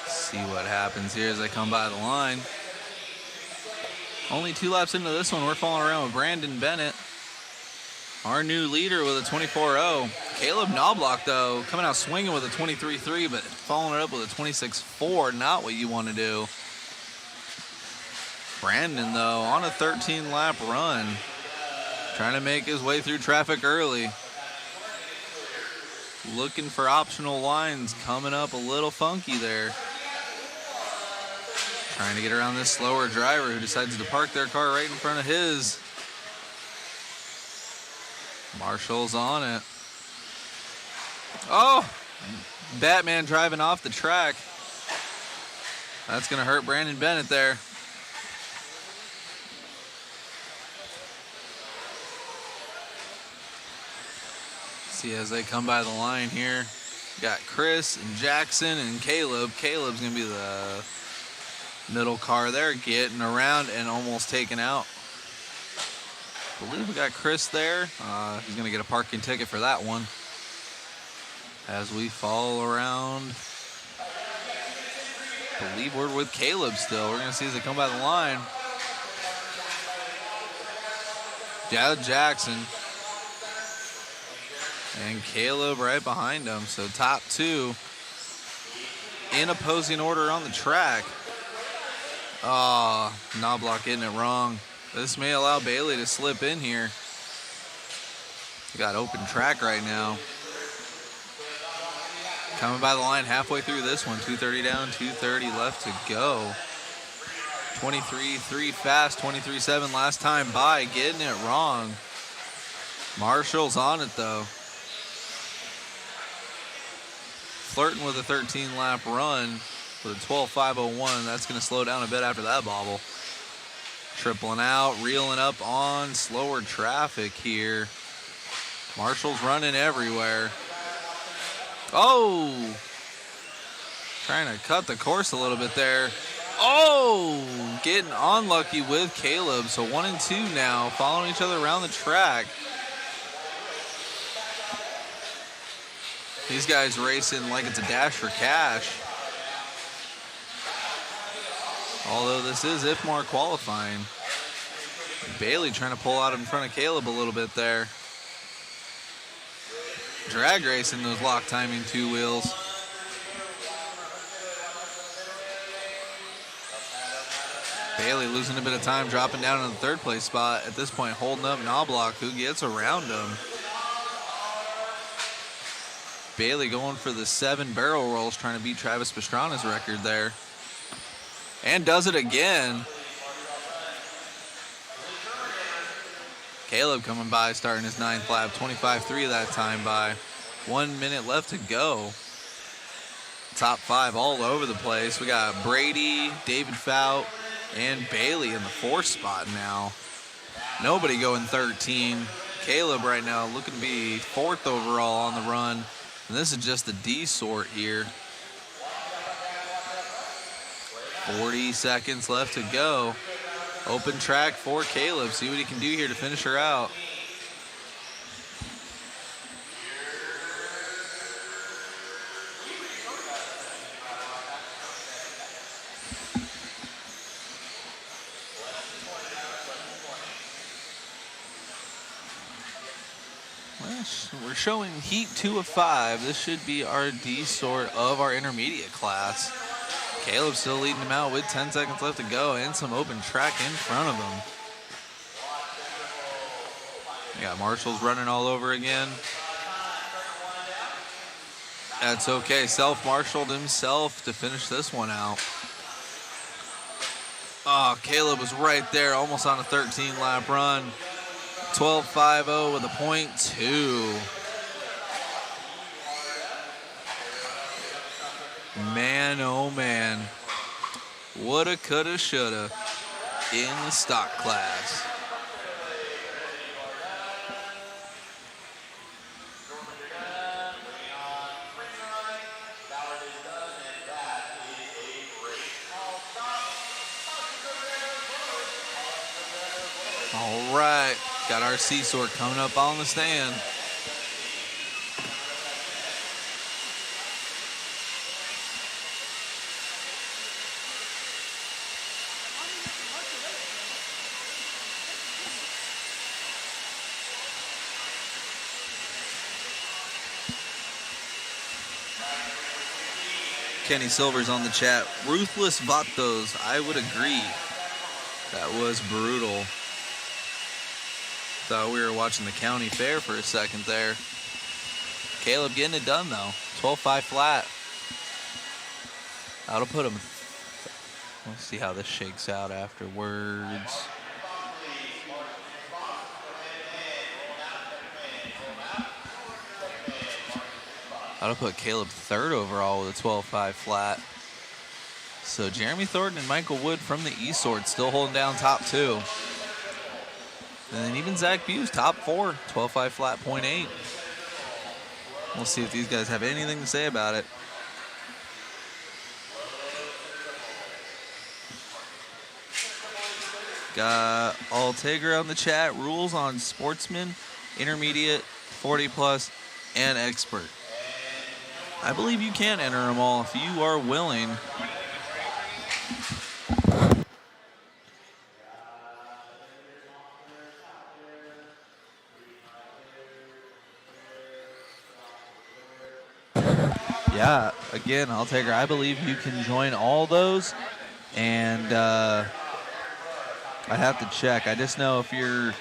See what happens here as they come by the line. Only 2 laps into this one, we're following around with Brandon Bennett, our new leader, with a 24.0. Caleb Knobloch, though, coming out swinging with a 23.3, but following it up with a 26.4. Not what you want to do. Brandon, though, on a 13-lap run, trying to make his way through traffic early. Looking for optional lines, coming up a little funky there. Trying to get around this slower driver who decides to park their car right in front of his. Marshall's on it. Oh, Batman driving off the track. That's going to hurt Brandon Bennett there. See as they come by the line here. Got Chris and Jackson and Caleb. Caleb's going to be the middle car there, getting around and almost taken out. I believe we got Chris there. He's going to get a parking ticket for that one. As we follow around, I believe we're with Caleb still. We're going to see as they come by the line. Jackson and Caleb right behind him. So top 2 in opposing order on the track. Oh, Knobloch getting it wrong. This may allow Bailey to slip in here. We got open track right now. Coming by the line halfway through this one. 2:30 down, 2:30 left to go. 23.3 fast, 23.7 last time by. Getting it wrong. Marshall's on it, though. Flirting with a 13-lap run. With a 12.501, that's going to slow down a bit after that bobble. Tripling out, reeling up on slower traffic here. Marshall's running everywhere. Oh! Trying to cut the course a little bit there. Oh! Getting unlucky with Caleb. So 1 and 2 now, following each other around the track. These guys racing like it's a dash for cash. Although this is IFMAR qualifying. Bailey trying to pull out in front of Caleb a little bit there. Drag racing those lock timing 2 wheels. Bailey losing a bit of time, dropping down in the 3rd place spot. At this point, holding up Knobloch, who gets around him. Bailey going for the 7 barrel rolls, trying to beat Travis Pastrana's record there. And does it again. Caleb coming by, starting his 9th lap, 25.3 that time by. 1 minute left to go. Top 5 all over the place. We got Brady, David Fout, and Bailey in the 4th spot now. Nobody going 13. Caleb right now looking to be 4th overall on the run. And this is just the D sort here. 40 seconds left to go. Open track for Caleb. See what he can do here to finish her out. We're showing heat 2 of 5. This should be our D sort of our intermediate class. Caleb still leading him out with 10 seconds left to go and some open track in front of him. We got Marshall's running all over again. That's okay. Self-marshaled himself to finish this one out. Oh, Caleb was right there, almost on a 13-lap run. 12.50 with a .2. Man, oh man. Woulda, coulda, shoulda in the stock class. All right, got our C-Sort coming up on the stand. Kenny Silver's on the chat. Ruthless Vatos. I would agree. That was brutal. Thought we were watching the county fair for a second there. Caleb getting it done though. 12.5 flat. That'll put him. Let's see how this shakes out afterwards. That'll put Caleb third overall with a 12.5 flat. So Jeremy Thornton and Michael Wood from the E-Sword still holding down top two. And then even Zach Buse, top four, 12.5 flat, .8. We'll see if these guys have anything to say about it. Got Altegra on the chat. Rules on Sportsman, Intermediate, 40 plus, and Expert. I believe you can enter them all if you are willing. Yeah, again, Altegra, I believe you can join all those. And I have to check. I just know if you're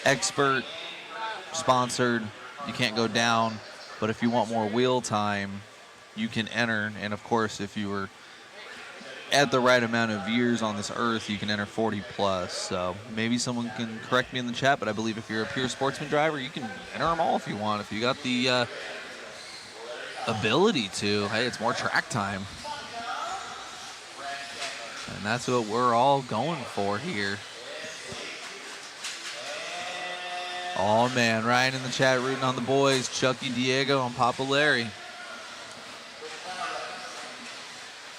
Expert, sponsored, you can't go down. But if you want more wheel time, you can enter. And of course, if you were at the right amount of years on this earth, you can enter 40 plus. So maybe someone can correct me in the chat, but I believe if you're a pure Sportsman driver, you can enter them all if you want. If you got the ability to, hey, it's more track time. And that's what we're all going for here. Oh man, Ryan in the chat rooting on the boys. Chucky, Diego, and Papa Larry.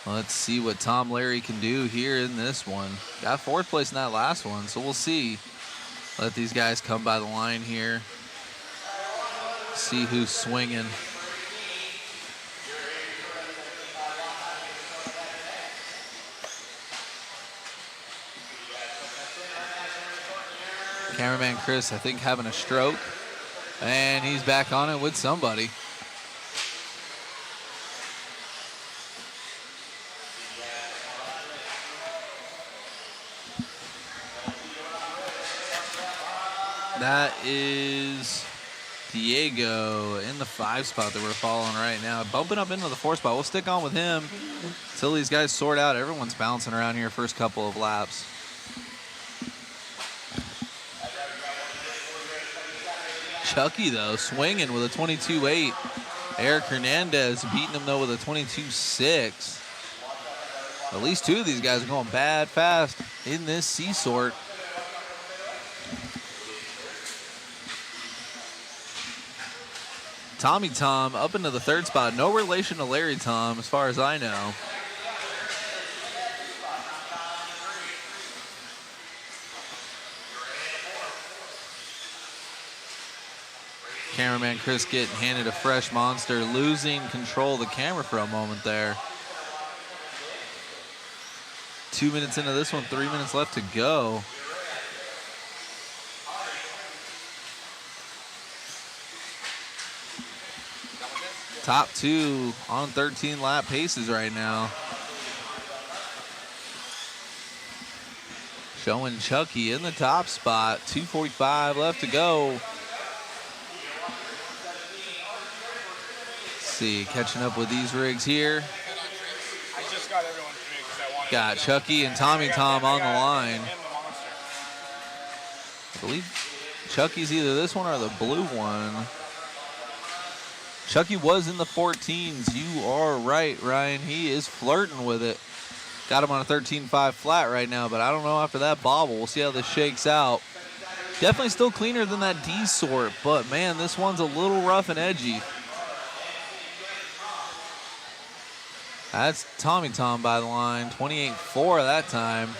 Let's see what Tom Larry can do here in this one. Got fourth place in that last one, so we'll see. Let these guys come by the line here. See who's swinging. Cameraman Chris, I think, having a stroke. And he's back on it with somebody. That is Diego in the 5 spot that we're following right now. Bumping up into the 4 spot. We'll stick on with him until these guys sort out. Everyone's bouncing around here first couple of laps. Chucky, though, swinging with a 22.8. Eric Hernandez beating him, though, with a 22.6. At least two of these guys are going bad fast in this C-Sort. Tommy Tom up into the 3rd spot. No relation to Larry Tom, as far as I know. Cameraman Chris getting handed a fresh monster, losing control of the camera for a moment there. 2 minutes into this one, 3 minutes left to go. Top two on 13 lap paces right now. Showing Chucky in the top spot, 2:45 left to go. see, catching up with these rigs here. I just got everyone's drink because I wanted Got Chucky and Tommy Tom on the line. I believe Chucky's either this one or the blue one. Chucky was in the 14s. You are right, Ryan. He is flirting with it. Got him on a 13.5 flat right now, but I don't know after that bobble. We'll see how this shakes out. Definitely still cleaner than that D sort, but man, this one's a little rough and edgy. That's Tommy Tom by the line. 28.4 that time.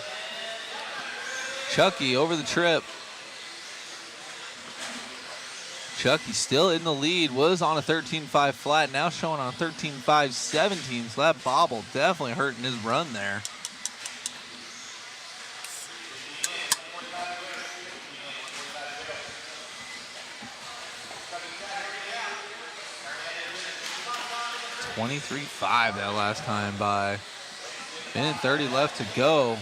Chucky over the trip. Chucky still in the lead, was on a 13.5 flat, now showing on 13.5.17, so that bobble definitely hurting his run there. $23.5 that last time by. Minute 30 left to go.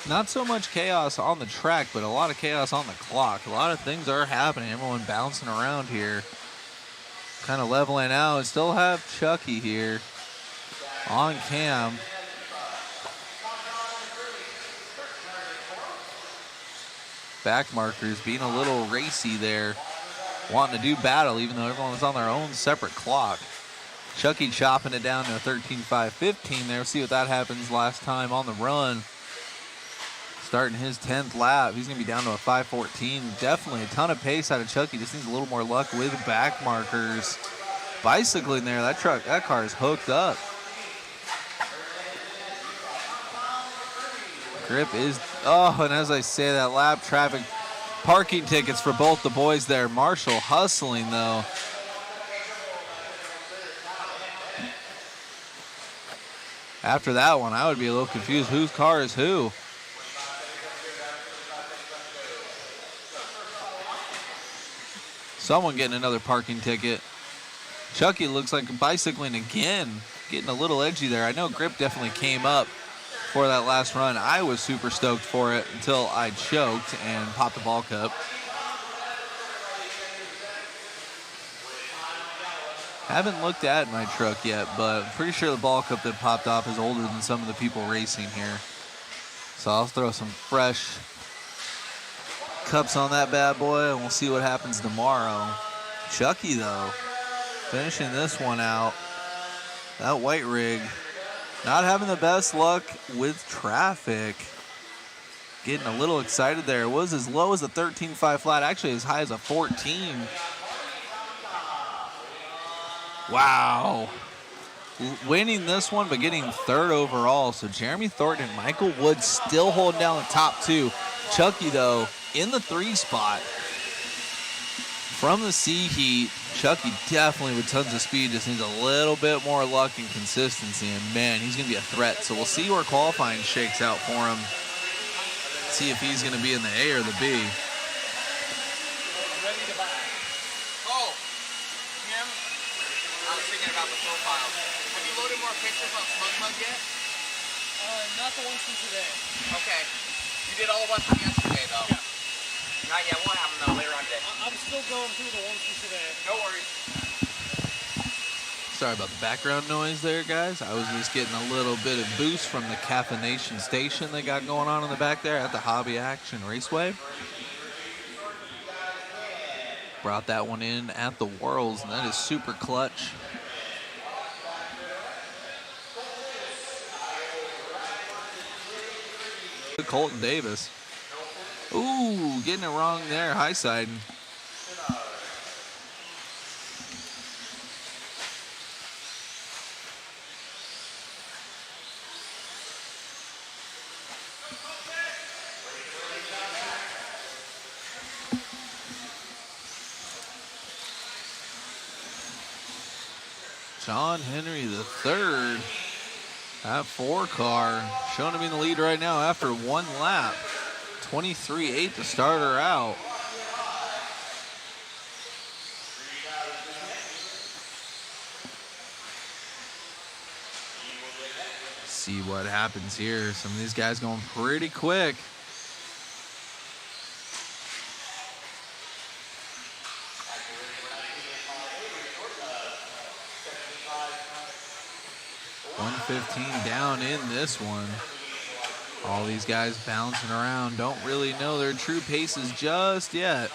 Not so much chaos on the track, but a lot of chaos on the clock. A lot of things are happening. Everyone bouncing around here. Kind of leveling out. Still have Chucky here on cam. Back markers being a little racy there. Wanting to do battle even though everyone's on their own separate clock. Chucky chopping it down to a 13.5.15 there. We'll see what that happens last time on the run. Starting his 10th lap. He's going to be down to a 5.14. Definitely a ton of pace out of Chucky. Just needs a little more luck with back markers. Bicycling there. That car is hooked up. Grip is, and as I say that, lap traffic, parking tickets for both the boys there. Marshall hustling though. After that one, I would be a little confused. Whose car is who? Someone getting another parking ticket. Chucky looks like bicycling again. Getting a little edgy there. I know Grip definitely came up for that last run. I was super stoked for it until I choked and popped the ball cup. Haven't looked at my truck yet, but I'm pretty sure the ball cup that popped off is older than some of the people racing here. So I'll throw some fresh cups on that bad boy, and we'll see what happens tomorrow. Chucky, though, finishing this one out. That white rig not having the best luck with traffic. Getting a little excited there. It was as low as a 13.5 flat, actually as high as a 14. Wow. Winning this one, but getting third overall. So Jeremy Thornton and Michael Wood still holding down the top two. Chucky, though, in the 3 spot. From the C heat, Chucky definitely with tons of speed, just needs a little bit more luck and consistency, and man, he's going to be a threat. So we'll see where qualifying shakes out for him. See if he's going to be in the A or the B. Ready to buy. Oh, Kim, I was thinking about the profiles. Have you loaded more pictures on Smug yet? Not the ones from today. Okay. You did all the ones from yesterday, though. Yeah. Not yet. We'll have them, though, later on today. I'm still going through the ones from today. No worries. Sorry about the background noise there, guys. I was just getting a little bit of boost from the caffeination station they got going on in the back there at the Hobby Action Raceway. Brought that one in at the Worlds, and that is super clutch. Colton Davis. Ooh, getting it wrong there, high siding. John Henry III, that 4 car, showing to be in the lead right now after 1 lap. 23.8 to start her out. see what happens here. Some of these guys going pretty quick. $115 down in this one. All these guys bouncing around, don't really know their true paces just yet.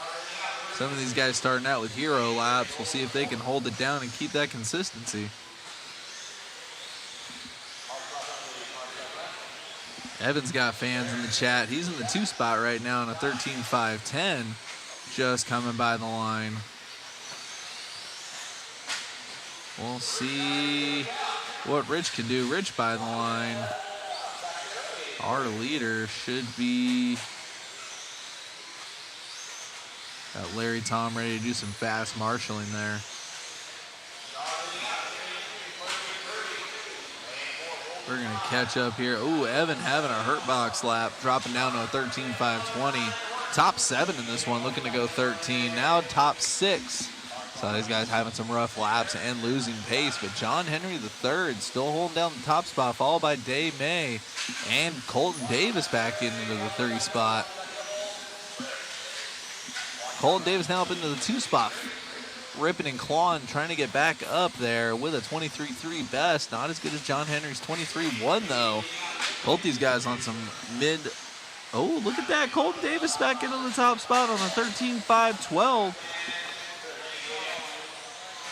Some of these guys starting out with hero laps. We'll see if they can hold it down and keep that consistency. Evan's got fans in the chat. He's in the 2 spot right now in a 13.510, just coming by the line. We'll see what Rich can do. Rich by the line. Our leader should be got Larry Tom ready to do some fast marshaling there. We're going to catch up here. Ooh, Evan having a hurt box lap, dropping down to a 13.520. Top 7 in this one, looking to go 13. Now top 6. So these guys having some rough laps and losing pace, but John Henry III still holding down the top spot, followed by Dave May and Colton Davis back into the 30 spot. Colton Davis now up into the 2 spot, ripping and clawing, trying to get back up there with a 23.3 best. Not as good as John Henry's 23.1 though. Both these guys on some mid. Oh, look at that. Colton Davis back into the top spot on a 13.512.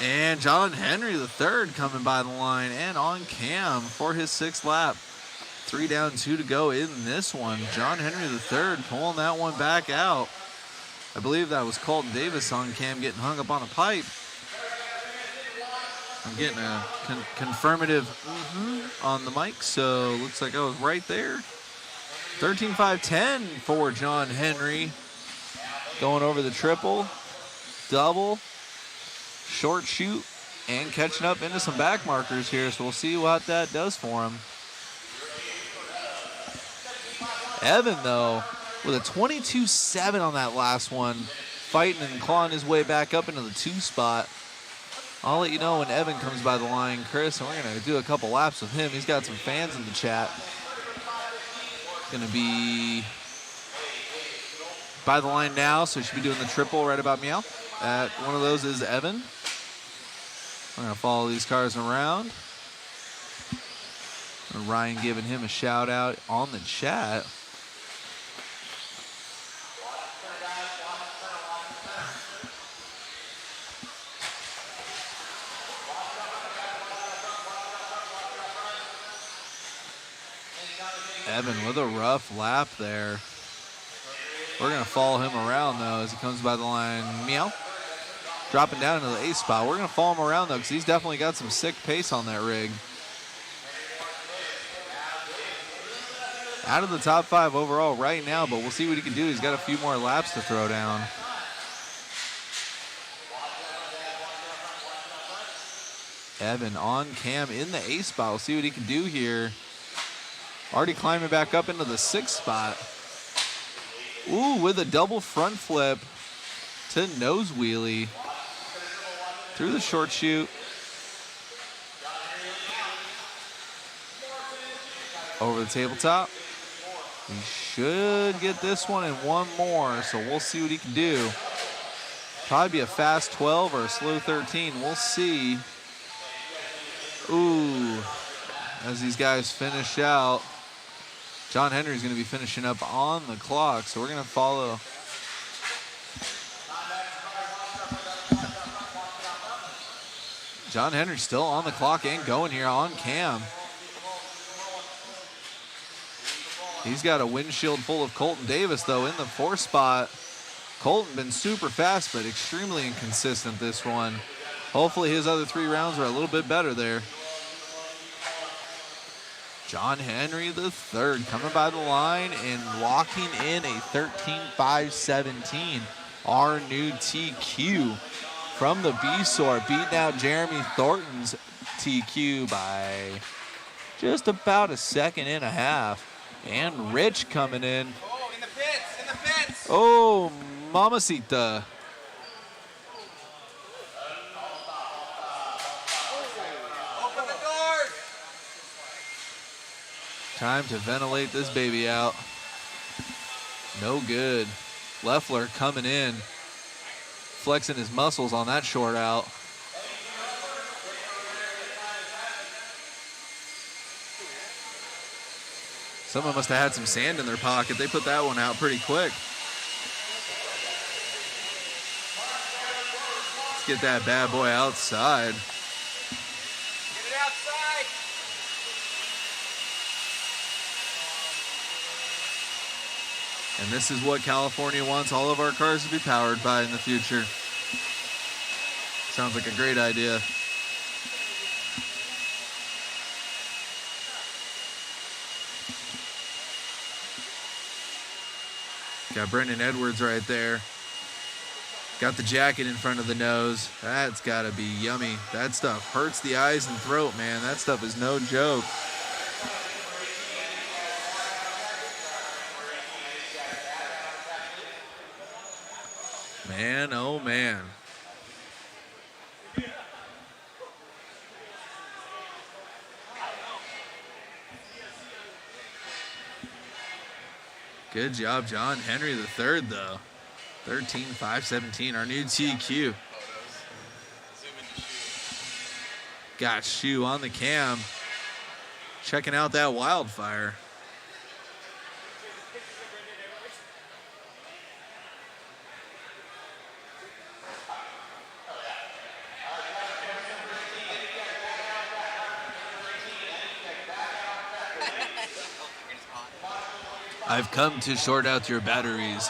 And John Henry III coming by the line and on cam for his 6th lap. 3 down, 2 to go in this one. John Henry III pulling that one back out. I believe that was Colton Davis on cam getting hung up on a pipe. I'm getting a confirmative on the mic, so looks like I was right there. 13.510 for John Henry. Going over the triple, double, short shoot, and catching up into some back markers here, so we'll see what that does for him. Evan, though, with a 22.7 on that last one, fighting and clawing his way back up into the 2 spot. I'll let you know when Evan comes by the line, Chris, and we're going to do a couple laps with him. He's got some fans in the chat. Going to be by the line now, so he should be doing the triple right about meow. One of those is Evan. We're going to follow these cars around. And Ryan giving him a shout out on the chat. Evan with a rough lap there. We're going to follow him around, though, as he comes by the line. Meow. Dropping down into the 8th spot. We're going to follow him around, though, because he's definitely got some sick pace on that rig. Out of the top 5 overall right now, but we'll see what he can do. He's got a few more laps to throw down. Evan on cam in the 8th spot. We'll see what he can do here. Already climbing back up into the 6th spot. Ooh, with a double front flip to nose wheelie. Through the short chute. Over the tabletop. He should get this one and one more, so we'll see what he can do. Probably be a fast 12 or a slow 13. We'll see. Ooh, as these guys finish out. John Henry's going to be finishing up on the clock, so we're going to follow. John Henry still on the clock and going here on cam. He's got a windshield full of Colton Davis, though, in the 4th spot. Colton been super fast, but extremely inconsistent this one. Hopefully his other 3 rounds are a little bit better there. John Henry III coming by the line and locking in a 13.517. Our new TQ from the B-Sort, beating out Jeremy Thornton's TQ by just about a second and a half. And Rich coming in. Oh, in the pits. Oh, mamacita. Open the doors. Time to ventilate this baby out. No good. Leffler coming in, flexing his muscles on that short out. Someone must have had some sand in their pocket. They put that one out pretty quick. Let's get that bad boy outside. Get it outside. And this is what California wants all of our cars to be powered by in the future. Sounds like a great idea. Got Brendan Edwards right there. Got the jacket in front of the nose. That's gotta be yummy. That stuff hurts the eyes and throat, man. That stuff is no joke. Man, oh man. Good job, John Henry III, though. 13.517, our new TQ. Got Shoe on the cam. Checking out that wildfire. I've come to short out your batteries.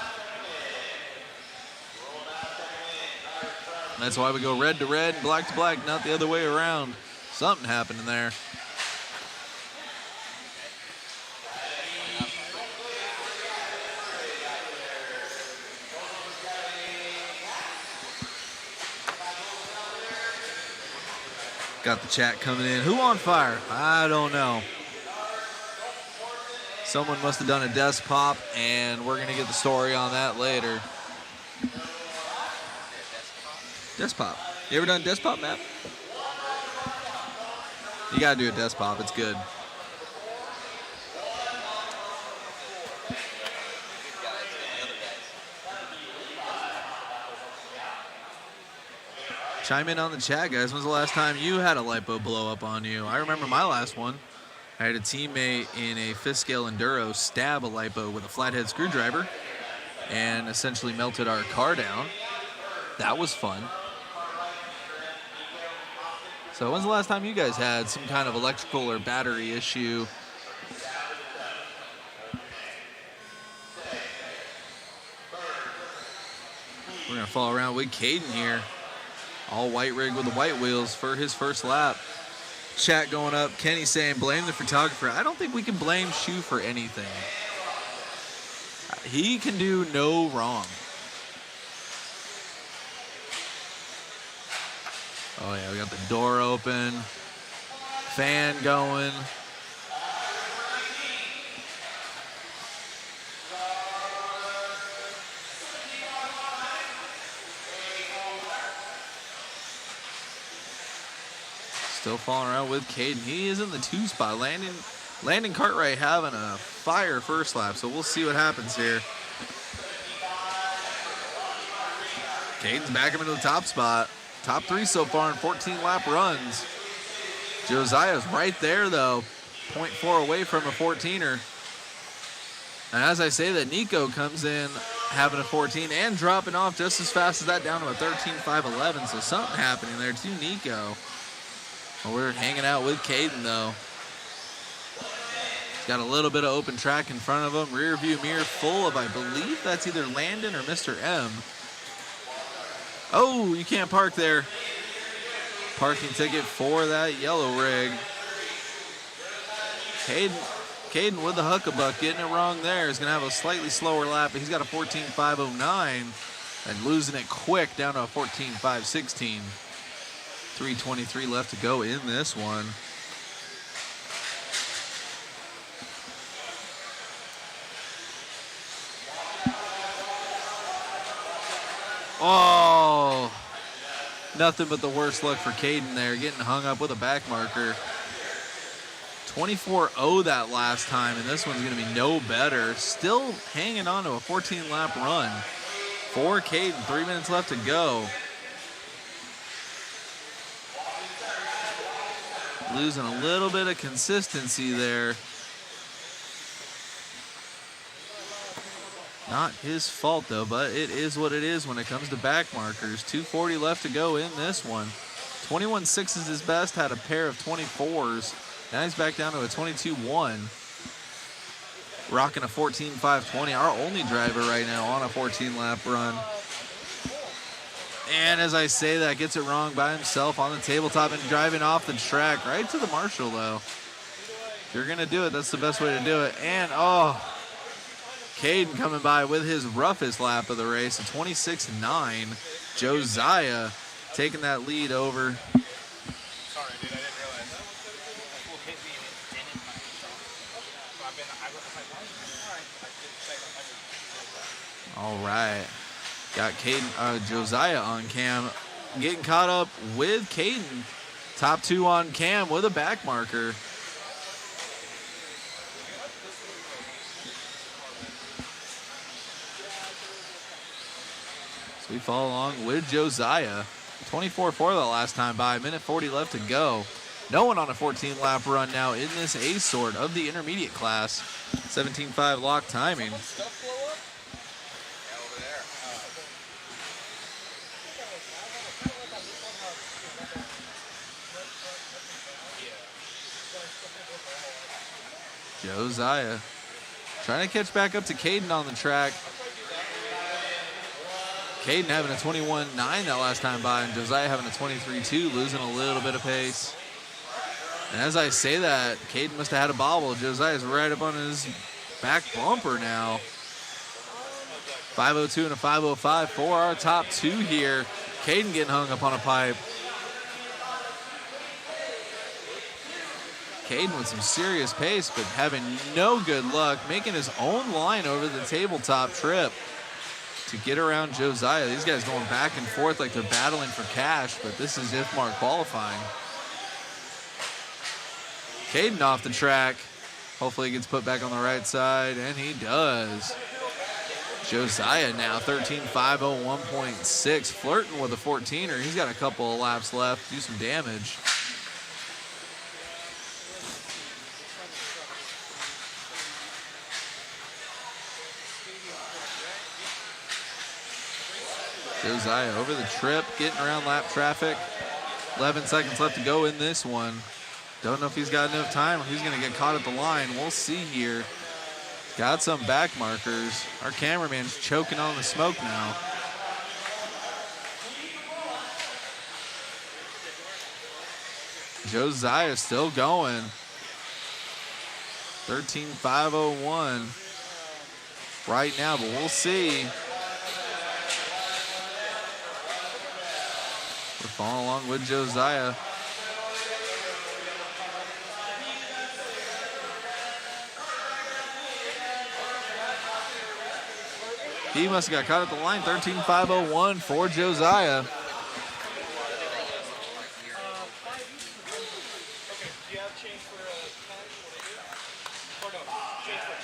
That's why we go red to red, black to black, not the other way around. Something happened in there. Got the chat coming in. Who on fire? I don't know. Someone must have done a desk pop, and we're going to get the story on that later. Desk pop. You ever done desk pop, Matt? You got to do a desk pop. It's good. Chime in on the chat, guys. When's the last time you had a lipo blow up on you? I remember my last one. I had a teammate in a 5th scale enduro stab a lipo with a flathead screwdriver and essentially melted our car down. That was fun. So when's the last time you guys had some kind of electrical or battery issue? We're going to follow around with Caden here. All white rig with the white wheels for his first lap. Chat going up. Kenny saying, blame the photographer. I don't think we can blame Shoe for anything. He can do no wrong. Oh, yeah, we got the door open. Fan going. Still falling around with Caden. He is in the 2 spot. Landon Cartwright having a fire first lap, so we'll see what happens here. Caden's back up into the top spot. Top 3 so far in 14 lap runs. Josiah's right there though. 0.4 away from a 14er. And as I say that, Nico comes in having a 14 and dropping off just as fast as that down to a 13.511. So something happening there to Nico. Well, we're hanging out with Caden though. He's got a little bit of open track in front of him. Rear view mirror full of, I believe that's either Landon or Mr. M. Oh, you can't park there. Parking ticket for that yellow rig. Caden with the huckabuck, getting it wrong there. Is going to have a slightly slower lap, but he's got a 14.509 and losing it quick down to a 14.516. 3:23 left to go in this one. Oh, nothing but the worst luck for Caden there, getting hung up with a back marker. 24-0 that last time, and this one's going to be no better. Still hanging on to a 14-lap run for Caden. 3 minutes left to go. Losing a little bit of consistency there. Not his fault, though, but it is what it is when it comes to back markers. 2:40 left to go in this one. 21.6 is his best, had a pair of 24s. Now he's back down to a 22.1. Rocking a 14.520, our only driver right now on a 14-lap run. And as I say that, gets it wrong by himself on the tabletop and driving off the track right to the marshal, though. If you're going to do it, that's the best way to do it. And, Caden coming by with his roughest lap of the race, a 26.9. Josiah taking that lead over. Sorry, dude, I didn't realize. That fool hit me and it didn't. So All right. Got Caden, Josiah on cam. Getting caught up with Caden. Top two on cam with a back marker. So we follow along with Josiah. 24-4 the last time by. 1:40 left to go. No one on a 14-lap run now in this A sort of the intermediate class. 17.5 lock timing. Josiah trying to catch back up to Caden on the track. Caden having a 21.9 that last time by, and Josiah having a 23.2, losing a little bit of pace. And as I say that, Caden must have had a bobble. Josiah's right up on his back bumper now. 5.02 and a 5.05 for our top two here. Caden getting hung up on a pipe. Caden with some serious pace, but having no good luck, making his own line over the tabletop trip to get around Josiah. These guys going back and forth like they're battling for cash, but this is IFMAR qualifying. Caden off the track. Hopefully he gets put back on the right side, and he does. Josiah now 13.501.6, flirting with a 14er. He's got a couple of laps left, do some damage. Josiah over the trip, getting around lap traffic. 11 seconds left to go in this one. Don't know if he's got enough time or he's going to get caught at the line. We'll see here. Got some back markers. Our cameraman's choking on the smoke now. Josiah still going. 13.501 right now, but we'll see. We're following along with Josiah. He must have got caught at the line. 13.501 for Josiah.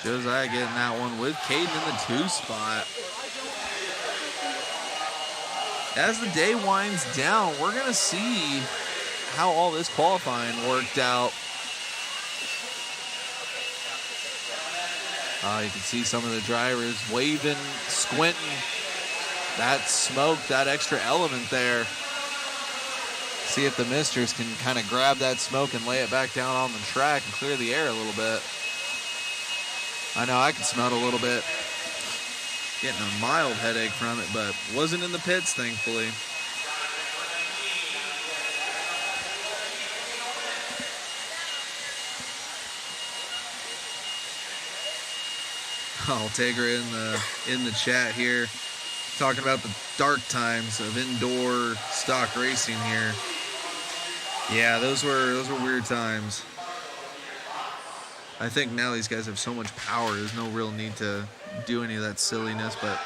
Josiah getting that one with Caden in the 2 spot. As the day winds down, we're going to see how all this qualifying worked out. You can see some of the drivers waving, squinting. That smoke, that extra element there. See if the misters can kind of grab that smoke and lay it back down on the track and clear the air a little bit. I know I can smell it a little bit. Getting a mild headache from it, but wasn't in the pits, thankfully. Altegra in the chat here, talking about the dark times of indoor stock racing here. Yeah, those were weird times. I think now these guys have so much power, there's no real need to do any of that silliness, but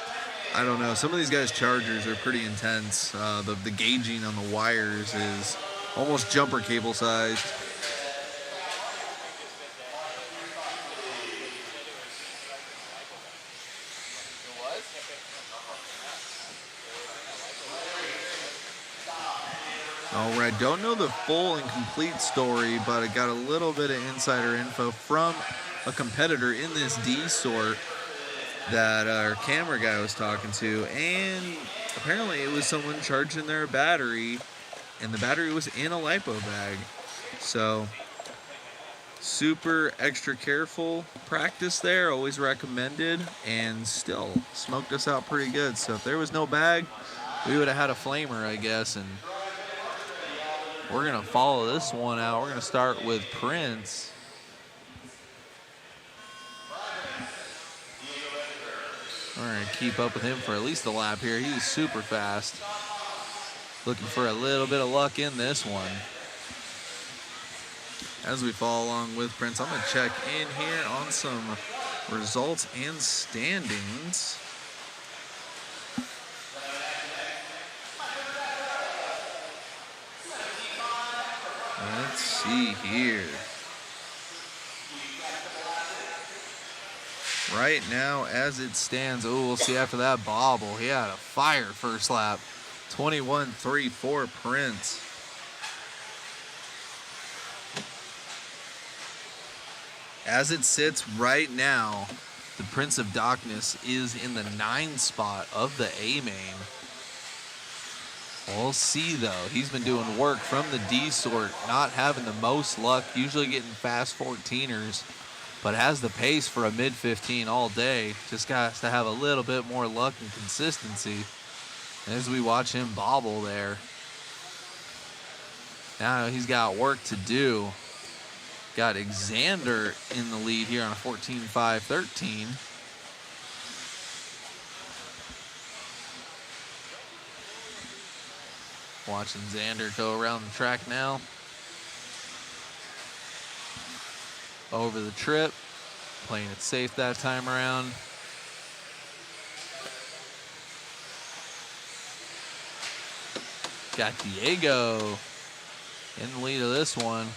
I don't know. Some of these guys' chargers are pretty intense. The gauging on the wires is almost jumper cable sized. All right, don't know the full and complete story, but I got a little bit of insider info from a competitor in this D sort that our camera guy was talking to, and apparently it was someone charging their battery, and the battery was in a lipo bag. So super extra careful practice there, always recommended, and still smoked us out pretty good. So if there was no bag, we would have had a flamer, I guess. And we're gonna follow this one out. We're gonna start with Prince. We're gonna keep up with him for at least a lap here. He's super fast. Looking for a little bit of luck in this one. As we follow along with Prince, I'm gonna check in here on some results and standings. Let's see here. Right now, as it stands, we'll see after that bobble. He had a fire first lap. 21.34 Prince. As it sits right now, the Prince of Darkness is in the 9 spot of the A main. We'll see though. He's been doing work from the D sort, not having the most luck, usually getting fast 14ers, but has the pace for a mid 15 all day. Just got to have a little bit more luck and consistency as we watch him bobble there. Now he's got work to do. Got Xander in the lead here on a 14.513. Watching Xander go around the track now. Over the trip. Playing it safe that time around. Got Diego in the lead of this one.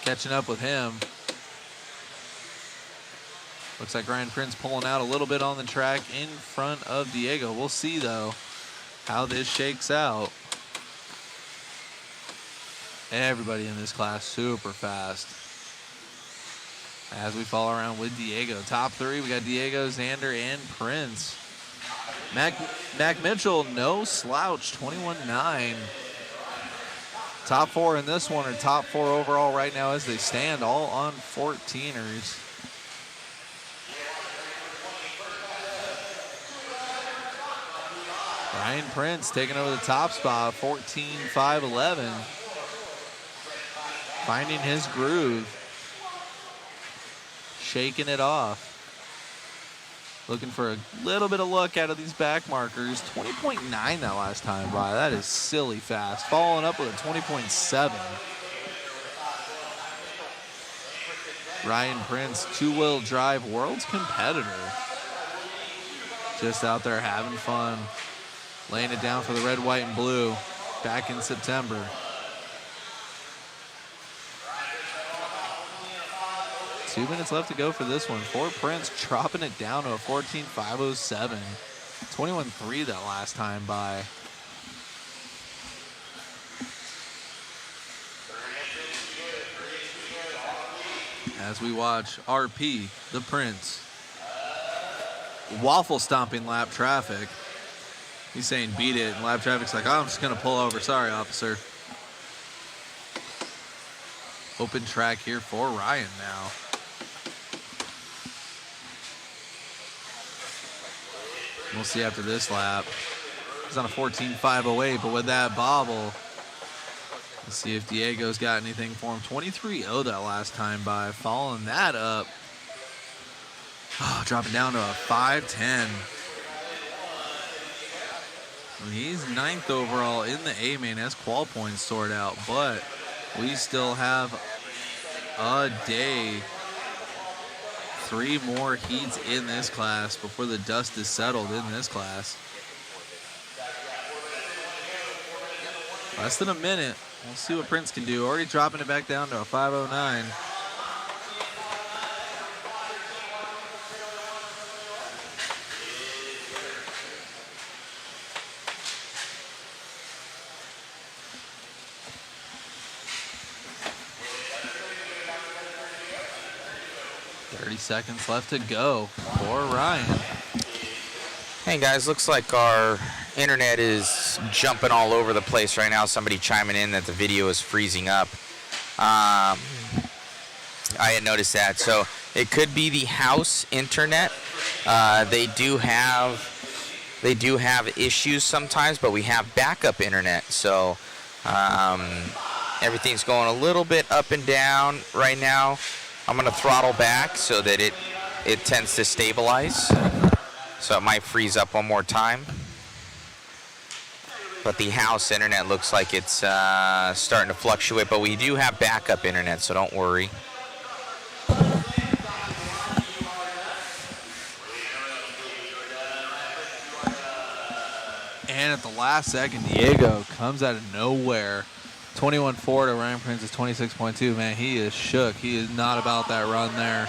Catching up with him. Looks like Ryan Prince pulling out a little bit on the track in front of Diego. We'll see though how this shakes out. Everybody in this class super fast. As we follow around with Diego. Top 3, we got Diego, Xander, and Prince. Mac Mitchell, no slouch, 21.9. Top 4 in this one are top 4 overall right now as they stand, all on 14ers. Ryan Prince taking over the top spot, 14.511. Finding his groove. Shaking it off. Looking for a little bit of luck out of these back markers. 20.9 that last time by. That is silly fast. Following up with a 20.7. Ryan Prince, two-wheel drive world's competitor. Just out there having fun. Laying it down for the red, white, and blue back in September. Two minutes left to go for this one. For Prince, dropping it down to a 14.507. 21.3 that last time by. As we watch RP, the Prince, waffle stomping lap traffic. He's saying beat it, and lap traffic's like, oh, I'm just gonna pull over. Sorry, officer. Open track here for Ryan now. We'll see after this lap. He's on a 14.508, but with that bobble, let's see if Diego's got anything for him. 23.0 that last time by. Following that up, dropping down to a 5.10. He's 9th overall in the A main as qual points sort out, but we still have a day. 3 more heats in this class before the dust is settled in this class. Less than a minute. We'll see what Prince can do. Already dropping it back down to a 5.09. 30 seconds left to go for Ryan. Hey guys, looks like our internet is jumping all over the place right now. Somebody chiming in that the video is freezing up. I had noticed that, so it could be the house internet. They do have issues sometimes, but we have backup internet, so everything's going a little bit up and down right now. I'm gonna throttle back so that it tends to stabilize. So it might freeze up one more time. But the house internet looks like it's starting to fluctuate, but we do have backup internet, so don't worry. And at the last second, Diego comes out of nowhere. 21.4 to Ryan Prince's 26.2. Man, he is shook. He is not about that run there.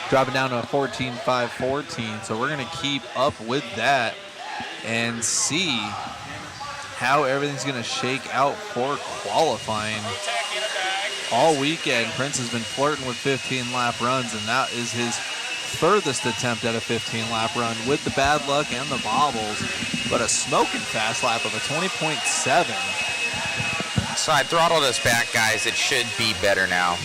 Dropping down to a 14.5-14. So we're going to keep up with that and see how everything's going to shake out for qualifying. All weekend, Prince has been flirting with 15-lap runs, and that is his furthest attempt at a 15-lap run with the bad luck and the bobbles, but a smoking fast lap of a 20.7. So I throttled us back, guys. It should be better now.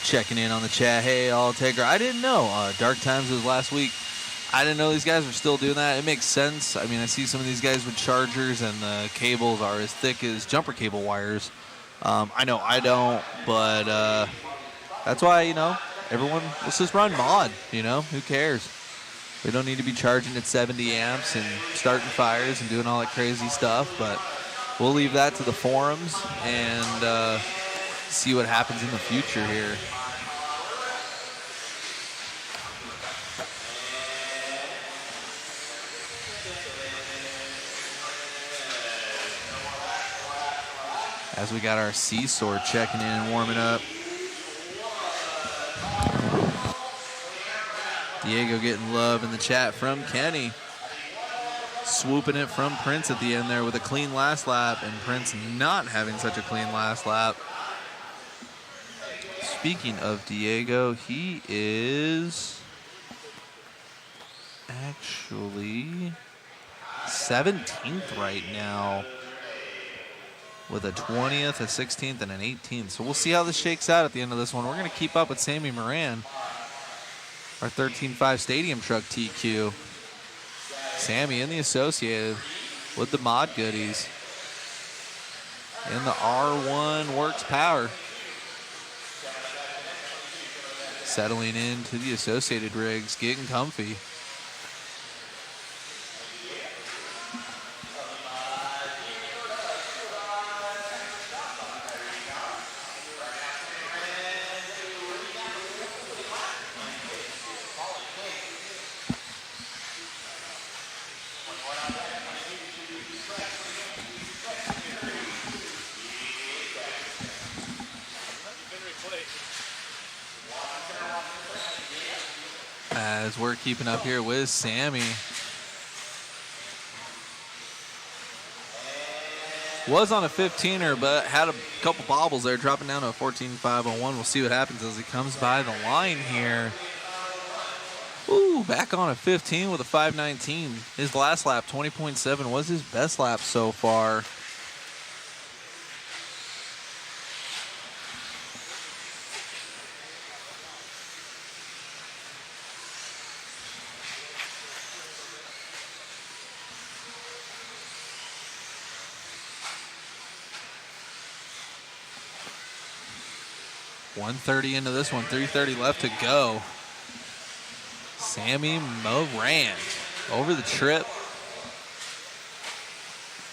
Checking in on the chat. Hey, All Taker. I didn't know. Dark Times was last week. I didn't know these guys were still doing that. It makes sense. I mean, I see some of these guys with chargers, and the cables are as thick as jumper cable wires. I know I don't, but that's why, everyone, let's just run mod, who cares? We don't need to be charging at 70 amps and starting fires and doing all that crazy stuff, but we'll leave that to the forums and see what happens in the future here. As we got our C-Sword checking in and warming up. Diego getting love in the chat from Kenny. Swooping it from Prince at the end there with a clean last lap, and Prince not having such a clean last lap. Speaking of Diego, he is actually 17th right now, with a 20th, a 16th, and an 18th. So we'll see how this shakes out at the end of this one. We're going to keep up with Sammy Moran, our 13.5 Stadium Truck TQ. Sammy in the Associated with the mod goodies. In the R1 Works Power. Settling into the Associated rigs, getting comfy. As we're keeping up here with Sammy. Was on a 15er, but had a couple bobbles there, dropping down to a 14.501. We'll see what happens as he comes by the line here. Ooh, back on a 15 with a 519. His last lap, 20.7, was his best lap so far. .130 into this one, 3:30 left to go. Sammy Moran over the trip.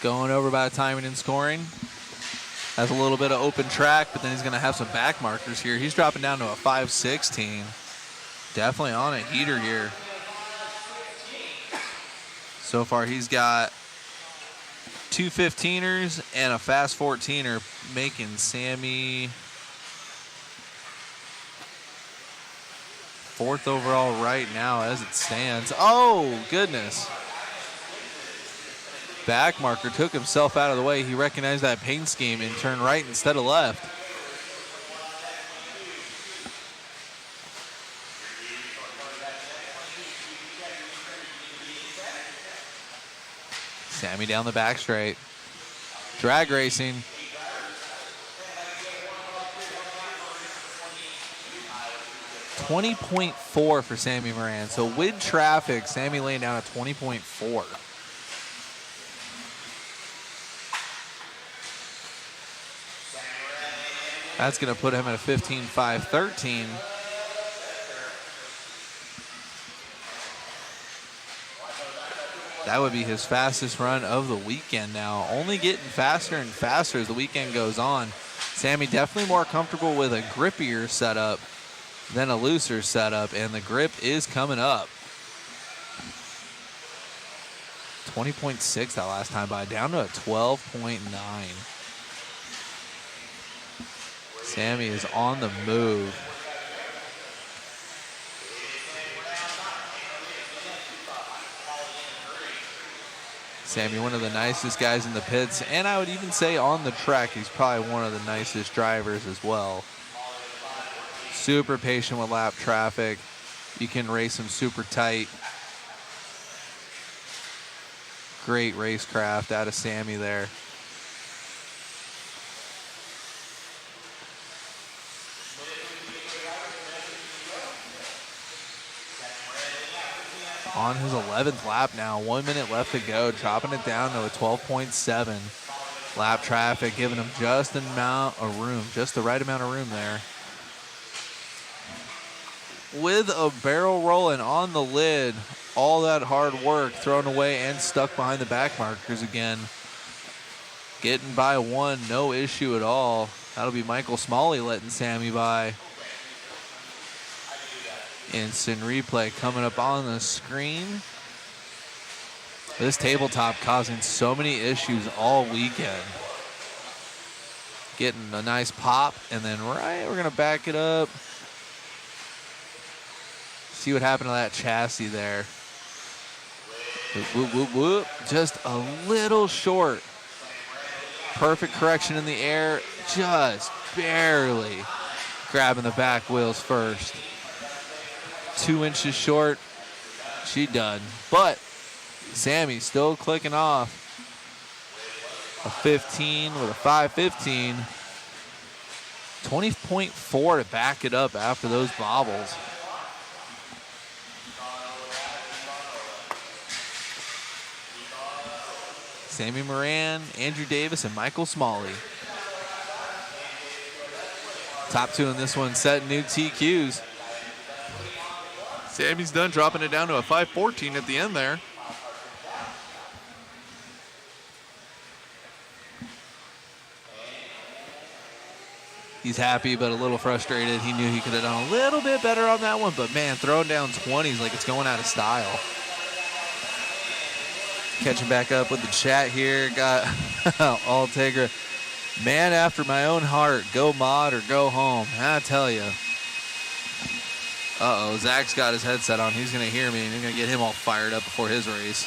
Going over by timing and scoring. Has a little bit of open track, but then he's going to have some back markers here. He's dropping down to a 5:16. Definitely on a heater here. So far, he's got two 15ers and a fast 14er, making Sammy fourth overall right now as it stands. Oh, goodness. back marker took himself out of the way. He recognized that paint scheme and turned right instead of left. Sammy down the back straight. Drag racing. .20.4 for Sammy Moran. So with traffic, Sammy laying down a 20.4. That's going to put him at a 15.513. That would be his fastest run of the weekend now. Only getting faster and faster as the weekend goes on. Sammy definitely more comfortable with a grippier setup than a looser setup, and the grip is coming up. 20.6 that last time by, down to a 12.9. Sammy is on the move. Sammy, one of the nicest guys in the pits, and I would even say on the track, he's probably one of the nicest drivers as well. Super patient with lap traffic. You can race him super tight. Great racecraft out of Sammy there. On his 11th lap now, 1 minute left to go, dropping it down to a 12.7. Lap traffic, giving him just the amount of room, just the right amount of room there. With a barrel rolling on the lid, all that hard work thrown away and stuck behind the back markers again. Getting by one, no issue at all. That'll be Michael Smalley letting Sammy by. Instant replay coming up on the screen. This tabletop causing so many issues all weekend. Getting a nice pop, and then we're gonna back it up. See what happened to that chassis there. Whoop, whoop, whoop. Just a little short. Perfect correction in the air, just barely grabbing the back wheels first. 2 inches short, she done. But Sammy still clicking off. A 15 with a 5.15. 20.4 to back it up after those bobbles. Sammy Moran, Andrew Davis, and Michael Smalley. Top two in this one, setting new TQs. Sammy's done, dropping it down to a 5.14 at the end there. He's happy but a little frustrated. He knew he could have done a little bit better on that one, but man, throwing down 20s like it's going out of style. Catching back up with the chat here. Got Altegra. Man after my own heart. Go mod or go home. I tell you. Uh-oh, Zach's got his headset on. He's going to hear me, and he's going to get him all fired up before his race.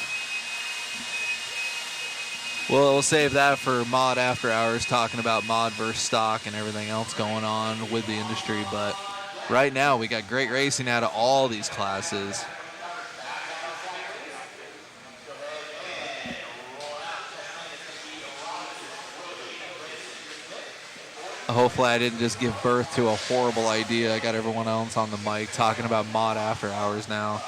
Well, we'll save that for mod after hours, talking about mod versus stock and everything else going on with the industry. But right now, we got great racing out of all these classes. Hopefully I didn't just give birth to a horrible idea. I got everyone else on the mic talking about mod after hours now.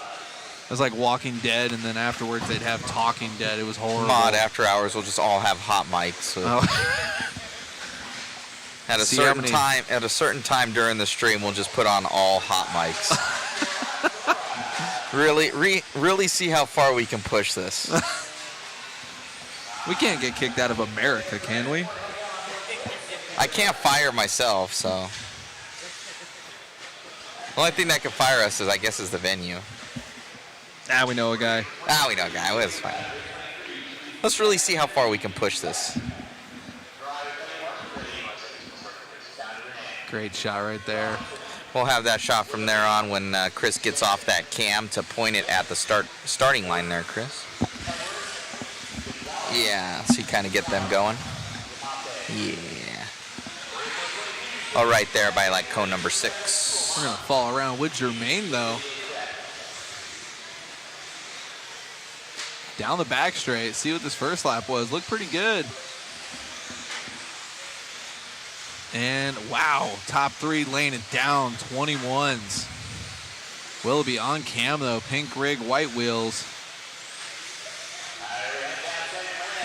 It was like Walking Dead, and then afterwards they'd have Talking Dead. It was horrible. Mod after hours will just all have hot mics. So. At a certain time during the stream, we'll just put on all hot mics. really see how far we can push this. We can't get kicked out of America, can we? I can't fire myself, so. The only thing that can fire us is the venue. We know a guy. We know a guy. Well, it's fine. Let's really see how far we can push this. Great shot right there. We'll have that shot from there on when Chris gets off that cam to point it at the starting line there, Chris. Yeah, so you kind of get them going. Yeah. All right there by like cone number 6. We're going to fall around with Jermaine, though. Down the back straight. See what this first lap was. Looked pretty good. And wow, top 3 laying it down. 21s. Willoughby on cam, though. Pink rig, white wheels.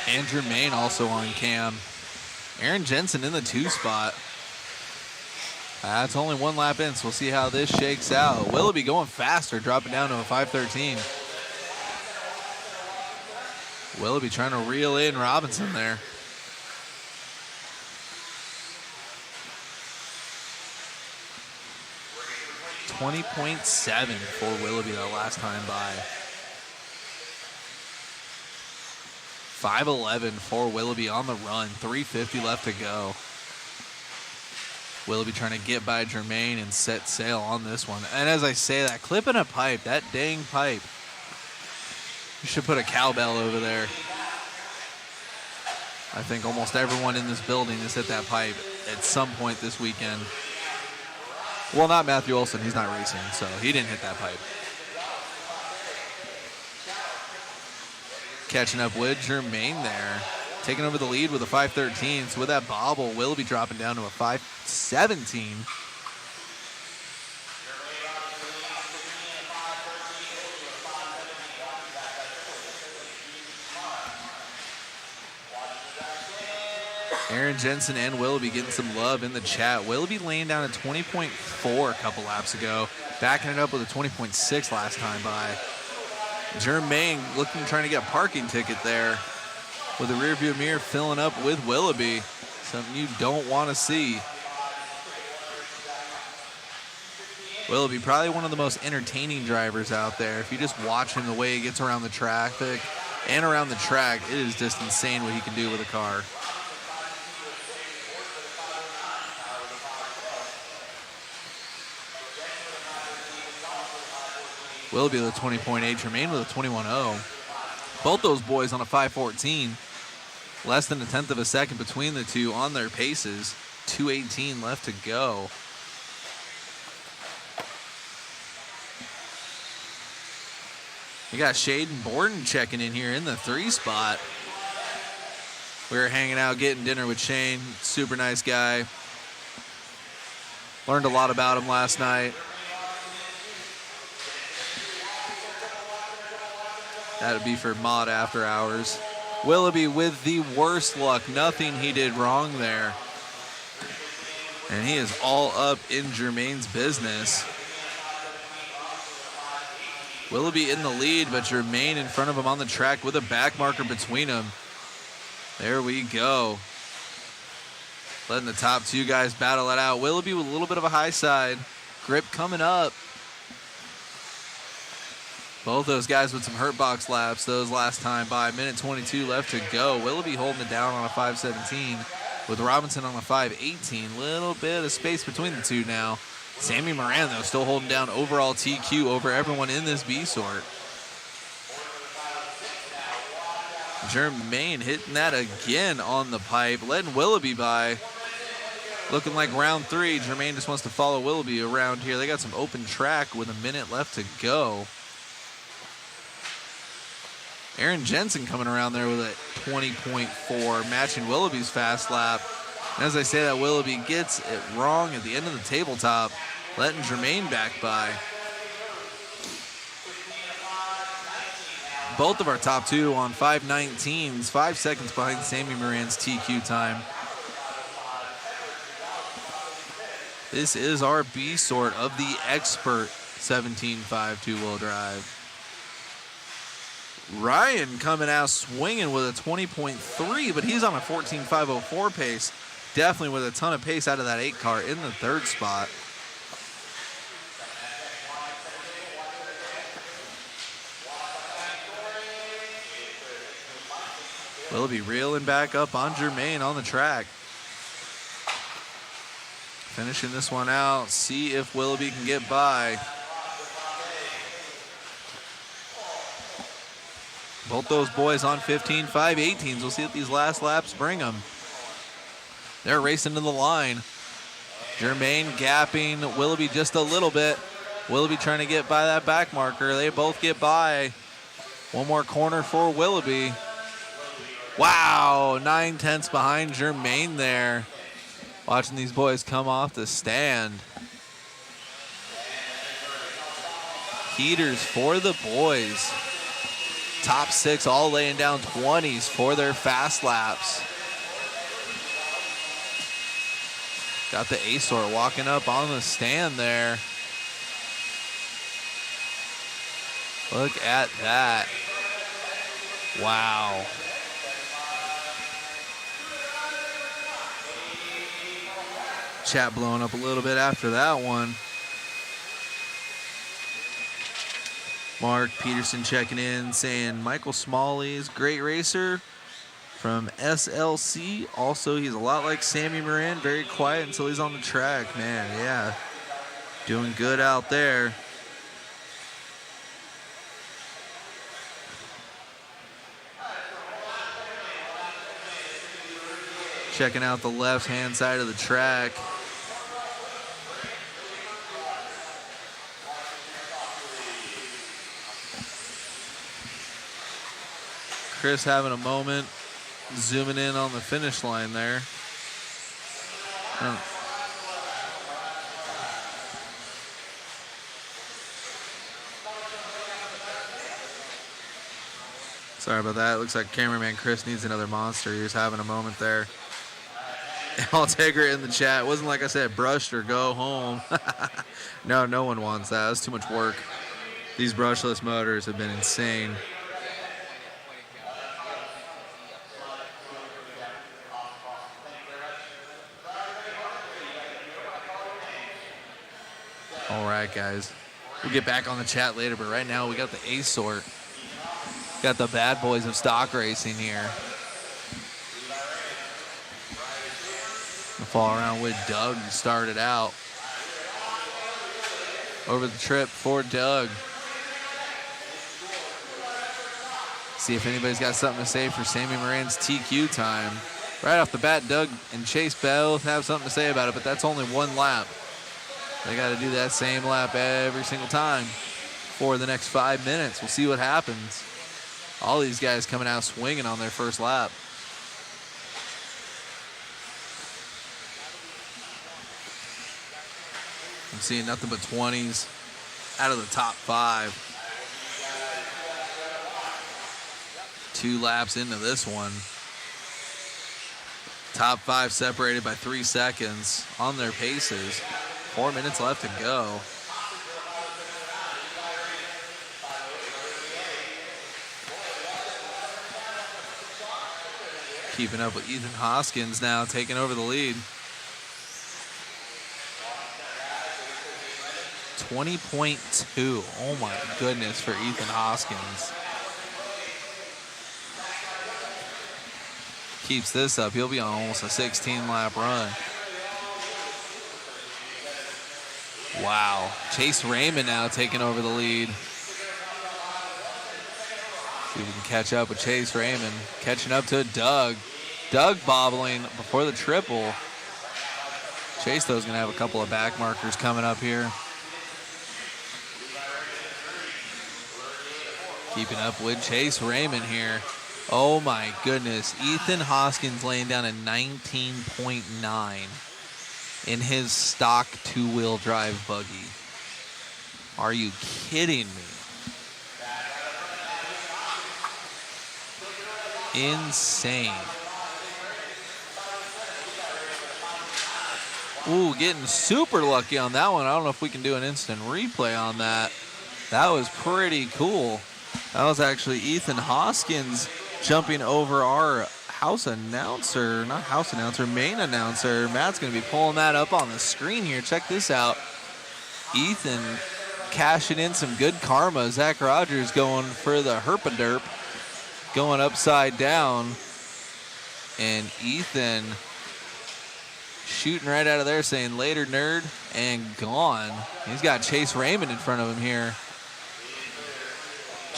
And Jermaine also on cam. Aaron Jensen in the 2 spot. That's only 1 lap in, so we'll see how this shakes out. Willoughby going faster, dropping down to a 5:13. Willoughby trying to reel in Robinson there. .7 for Willoughby that last time by. 5:11 for Willoughby on the run. 3:50 left to go. Willoughby trying to get by Jermaine and set sail on this one. And as I say that, clipping a pipe, that dang pipe. You should put a cowbell over there. I think almost everyone in this building has hit that pipe at some point this weekend. Well, not Matthew Olson. He's not racing, so he didn't hit that pipe. Catching up with Jermaine there. Taking over the lead with a 5:13. So with that bobble, Willoughby dropping down to a 5:17. Aaron Jensen and Willoughby getting some love in the chat. Willoughby laying down a 20.4 a couple laps ago. Backing it up with a 20.6 last time by. Jermaine trying to get a parking ticket there. With the rear view mirror filling up with Willoughby. Something you don't want to see. Willoughby, probably one of the most entertaining drivers out there. If you just watch him the way he gets around the traffic and around the track, it is just insane what he can do with a car. Willoughby with a 20.8, Jermaine with a 21.0. Both those boys on a 5:14. Less than a tenth of a second between the two on their paces. 2:18 left to go. You got Shaden Borden checking in here in the 3 spot. We were hanging out, getting dinner with Shane. Super nice guy. Learned a lot about him last night. That would be for Mod After Hours. Willoughby with the worst luck. Nothing he did wrong there. And he is all up in Jermaine's business. Willoughby in the lead, but Jermaine in front of him on the track with a back marker between them. There we go. Letting the top 2 guys battle it out. Willoughby with a little bit of a high side. Grip coming up. Both those guys with some hurt box laps those last time by. 1:22 left to go. Willoughby holding it down on a 5:17 with Robinson on a 5:18. Little bit of space between the two now. Sammy Moran, though, still holding down overall TQ over everyone in this B sort. Jermaine hitting that again on the pipe, letting Willoughby by. Looking like round 3. Jermaine just wants to follow Willoughby around here. They got some open track with a minute left to go. Aaron Jensen coming around there with a 20.4, matching Willoughby's fast lap. And as I say that, Willoughby gets it wrong at the end of the tabletop, letting Jermaine back by. Both of our top 2 on 5:19s, 5 seconds behind Sammy Moran's TQ time. This is our B sort of the Expert 17.5 two-wheel drive. Ryan coming out swinging with a 20.3, but he's on a 14.504 pace. Definitely with a ton of pace out of that 8 car in the 3rd spot. Willoughby reeling back up on Jermaine on the track. Finishing this one out. See if Willoughby can get by. Both those boys on 15.5 18s. We'll see what these last laps bring them. They're racing to the line. Jermaine gapping Willoughby just a little bit. Willoughby trying to get by that back marker. They both get by. One more corner for Willoughby. Wow, 9/10 behind Jermaine there. Watching these boys come off the stand. Heaters for the boys. Top 6 all laying down 20s for their fast laps. Got the Azor walking up on the stand there. Look at that. Wow. Chat blowing up a little bit after that one. Mark Peterson checking in saying Michael Smalley's great racer from SLC. Also, he's a lot like Sammy Moran, very quiet until he's on the track. Man, yeah. Doing good out there. Checking out the left-hand side of the track. Chris having a moment, zooming in on the finish line there. Sorry about that. It looks like cameraman Chris needs another monster. He was having a moment there. Altegra in the chat. It wasn't like I said, brushed or go home. No one wants that. That's too much work. These brushless motors have been insane. All right, guys. We'll get back on the chat later, but right now we got the A-Sort. Got the bad boys of stock racing here. The fall around with Doug started out. Over the trip for Doug. See if anybody's got something to say for Sammy Moran's TQ time. Right off the bat, Doug and Chase both have something to say about it, but that's only one lap. They got to do that same lap every single time for the next 5 minutes. We'll see what happens. All these guys coming out swinging on their first lap. I'm seeing nothing but 20s out of the top 5. 2 laps into this one. Top 5 separated by 3 seconds on their paces. 4 minutes left to go. Keeping up with Ethan Hoskins now, taking over the lead. 20.2. Oh my goodness for Ethan Hoskins. Keeps this up, he'll be on almost a 16-lap run. Wow. Chase Raymond now taking over the lead. See if we can catch up with Chase Raymond. Catching up to Doug. Doug bobbling before the triple. Chase, though, is going to have a couple of back markers coming up here. Keeping up with Chase Raymond here. Oh, my goodness. Ethan Hoskins laying down a 19.9 in his stock 2-wheel drive buggy. Are you kidding me? Insane. Ooh, getting super lucky on that one. I don't know if we can do an instant replay on that. That was pretty cool. That was actually Ethan Hoskins jumping over our house announcer, not house announcer, main announcer. Matt's going to be pulling that up on the screen here. Check this out. Ethan cashing in some good karma. Zach Rogers going for the herpaderp, going upside down. And Ethan shooting right out of there saying later nerd and gone. He's got Chase Raymond in front of him here.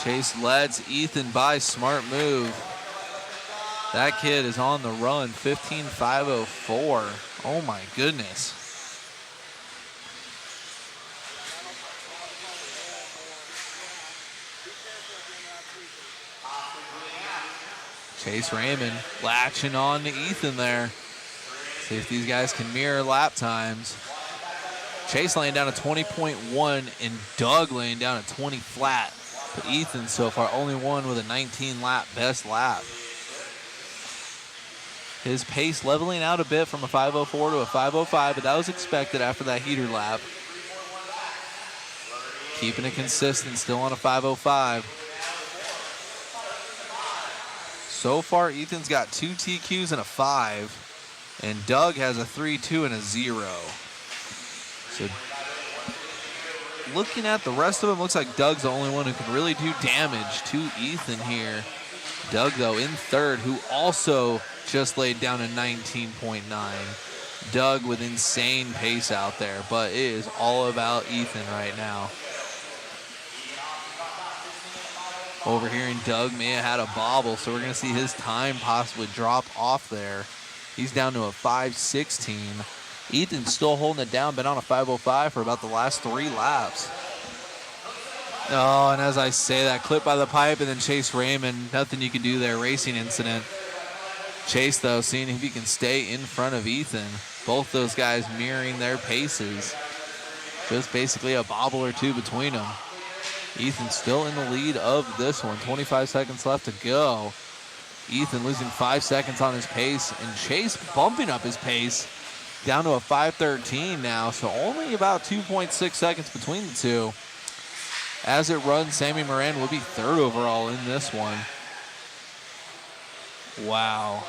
Chase lets Ethan by. Smart move. That kid is on the run. 15.504. Oh my goodness. Chase Raymond latching on to Ethan there. See if these guys can mirror lap times. Chase laying down a 20.1 and Doug laying down a 20 flat. But Ethan so far only one with a 19 lap best lap. His pace leveling out a bit from a 5:04 to a 5:05, but that was expected after that heater lap. Keeping it consistent, still on a 5:05. So far, Ethan's got 2 TQs and a 5, and Doug has a 3-2 and a 0. So looking at the rest of them, looks like Doug's the only one who can really do damage to Ethan here. Doug, though, in third, who also just laid down a 19.9. Doug with insane pace out there, but it is all about Ethan right now. Overhearing Doug may have had a bobble, so we're going to see his time possibly drop off there. He's down to a 5:16. Ethan's still holding it down, been on a 5:05 for about the last 3 laps. Oh, and as I say that, clip by the pipe, and then Chase Raymond, nothing you can do there, racing incident. Chase, though, seeing if he can stay in front of Ethan. Both those guys mirroring their paces. Just basically a bobble or two between them. Ethan still in the lead of this one. 25 seconds left to go. Ethan losing 5 seconds on his pace, and Chase bumping up his pace down to a 5:13 now, so only about 2.6 seconds between the two. As it runs, Sammy Moran will be third overall in this one. Wow.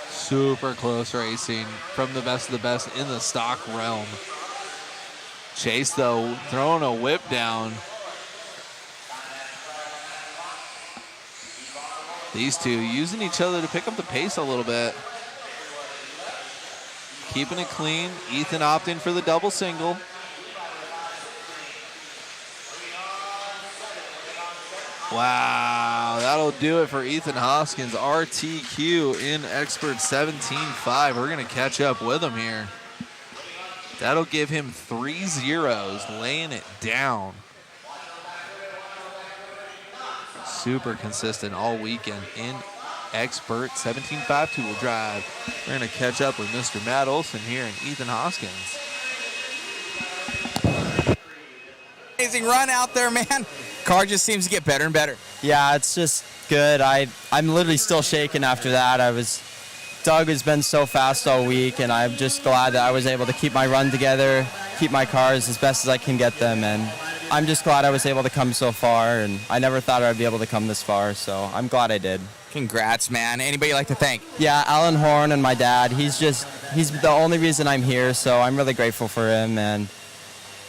Super close racing from the best of the best in the stock realm. Chase, though, throwing a whip down. These two using each other to pick up the pace a little bit. Keeping it clean. Ethan opting for the double single. Wow, that'll do it for Ethan Hoskins. RTQ in Expert 17.5. We're going to catch up with him here. That'll give him 3 zeros, laying it down. Super consistent all weekend in Expert 17.5 two-wheel drive. We're going to catch up with Mr. Matt Olson here and Ethan Hoskins. Amazing run out there, man. Car just seems to get better and better. Yeah, it's just good. I'm literally still shaking after that. Doug has been so fast all week, and I'm just glad that I was able to keep my run together, keep my cars as best as I can get them, and I'm just glad I was able to come so far, and I never thought I'd be able to come this far, so I'm glad I did. Congrats, man. Anybody you'd like to thank? Yeah, Alan Horn and my dad. He's the only reason I'm here, so I'm really grateful for him, and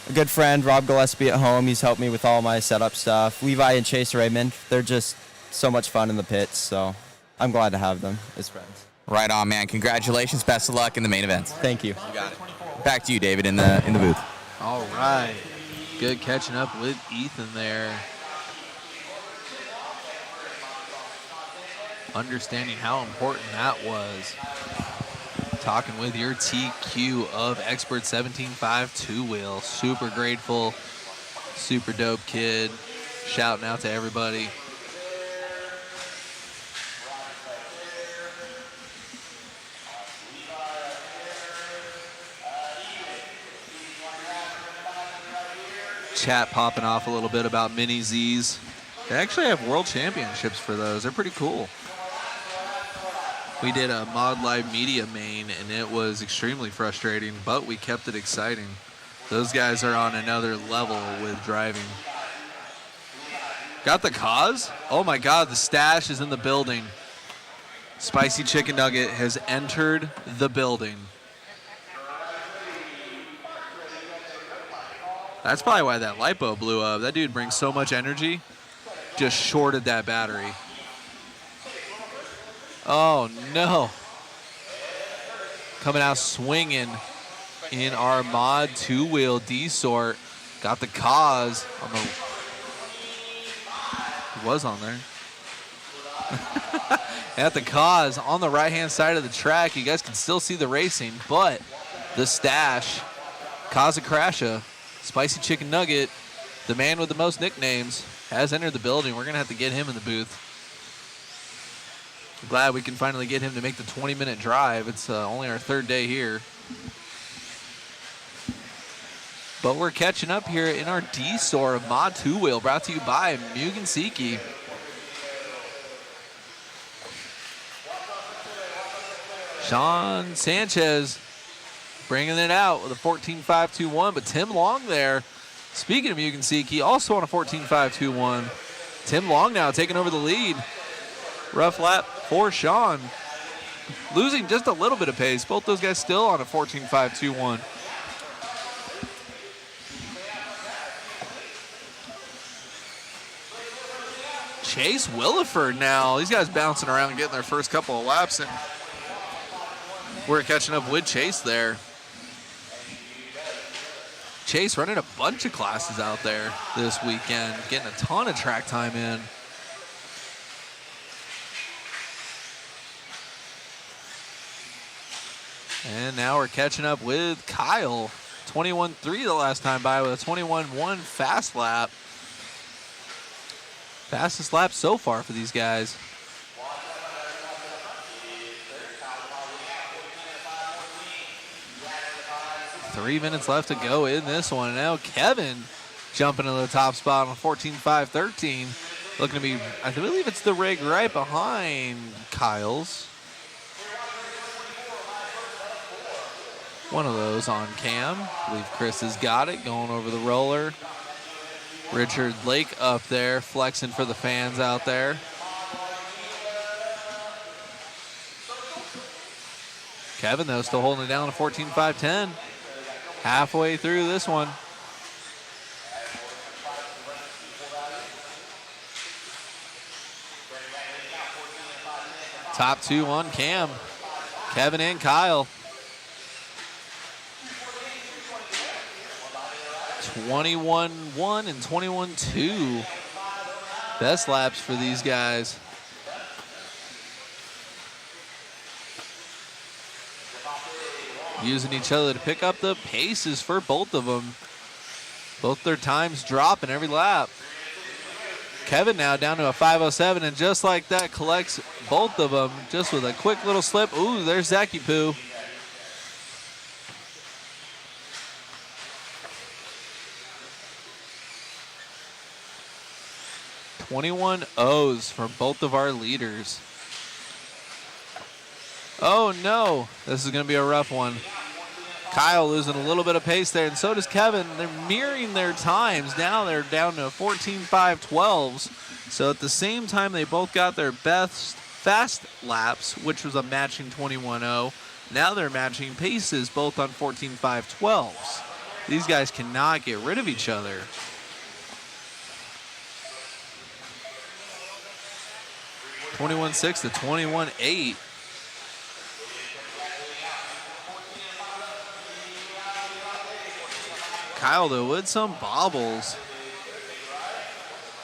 a good friend, Rob Gillespie at home. He's helped me with all my setup stuff. Levi and Chase Raymond, they're just so much fun in the pits, so I'm glad to have them as friends. Right on, man. Congratulations. Best of luck in the main events. Thank you. You got it. Back to you, David, in the booth. All right. Good catching up with Ethan there. Understanding how important that was. Talking with your TQ of Expert 17.5 two-wheel. Super grateful. Super dope kid. Shouting out to everybody. Chat popping off a little bit about Mini Z's. They actually have world championships for those. They're pretty cool. We did a Mod Live Media main, and it was extremely frustrating, but we kept it exciting. Those guys are on another level with driving. Got the cause? Oh my God, the stash is in the building. Spicy Chicken Nugget has entered the building. That's probably why that lipo blew up. That dude brings so much energy. Just shorted that battery. Oh, no. Coming out swinging in our mod two-wheel D-sort. Got the cause on the was on there. At the cause on the right-hand side of the track, you guys can still see the racing, but the stash, Kaza Crasha, Spicy Chicken Nugget, the man with the most nicknames, has entered the building. We're going to have to get him in the booth. Glad we can finally get him to make the 20-minute drive. It's only our third day here. But we're catching up here in our D-Store of Mod 2-Wheel, brought to you by Mugen Siki. Sean Sanchez bringing it out with a 14.521, but Tim Long there. Speaking of Mugen Siki, also on a 14.521. Tim Long now taking over the lead. Rough lap for Sean. Losing just a little bit of pace. Both those guys still on a 14.521. Chase Williford now. These guys bouncing around getting their first couple of laps in. We're catching up with Chase there. Chase running a bunch of classes out there this weekend, getting a ton of track time in. And now we're catching up with Kyle. 21.3 the last time by with a 21.1 fast lap. Fastest lap so far for these guys. Three minutes left to go in this one. And now Kevin jumping into the top spot on 14.513. Looking to be, I believe it's the rig right behind Kyle's. One of those on cam. I believe Chris has got it, going over the roller. Richard Lake up there, flexing for the fans out there. Kevin, though, still holding it down to 14.510. Halfway through this one. Top two on cam. Kevin and Kyle. 21.1 and 21.2. Best laps for these guys. Using each other to pick up the paces for both of them. Both their times dropping every lap. Kevin now down to a 5:07, and just like that collects both of them just with a quick little slip. Ooh, there's Zaki Poo. .21 O's for both of our leaders. Oh no, this is going to be a rough one. Kyle losing a little bit of pace there, and so does Kevin. They're mirroring their times. Now they're down to 14.512s. So at the same time, they both got their best fast laps, which was a matching 21.0. Now they're matching paces, both on 14.512s. These guys cannot get rid of each other. .21.6 to 21.8. Kyle, though, with some bobbles.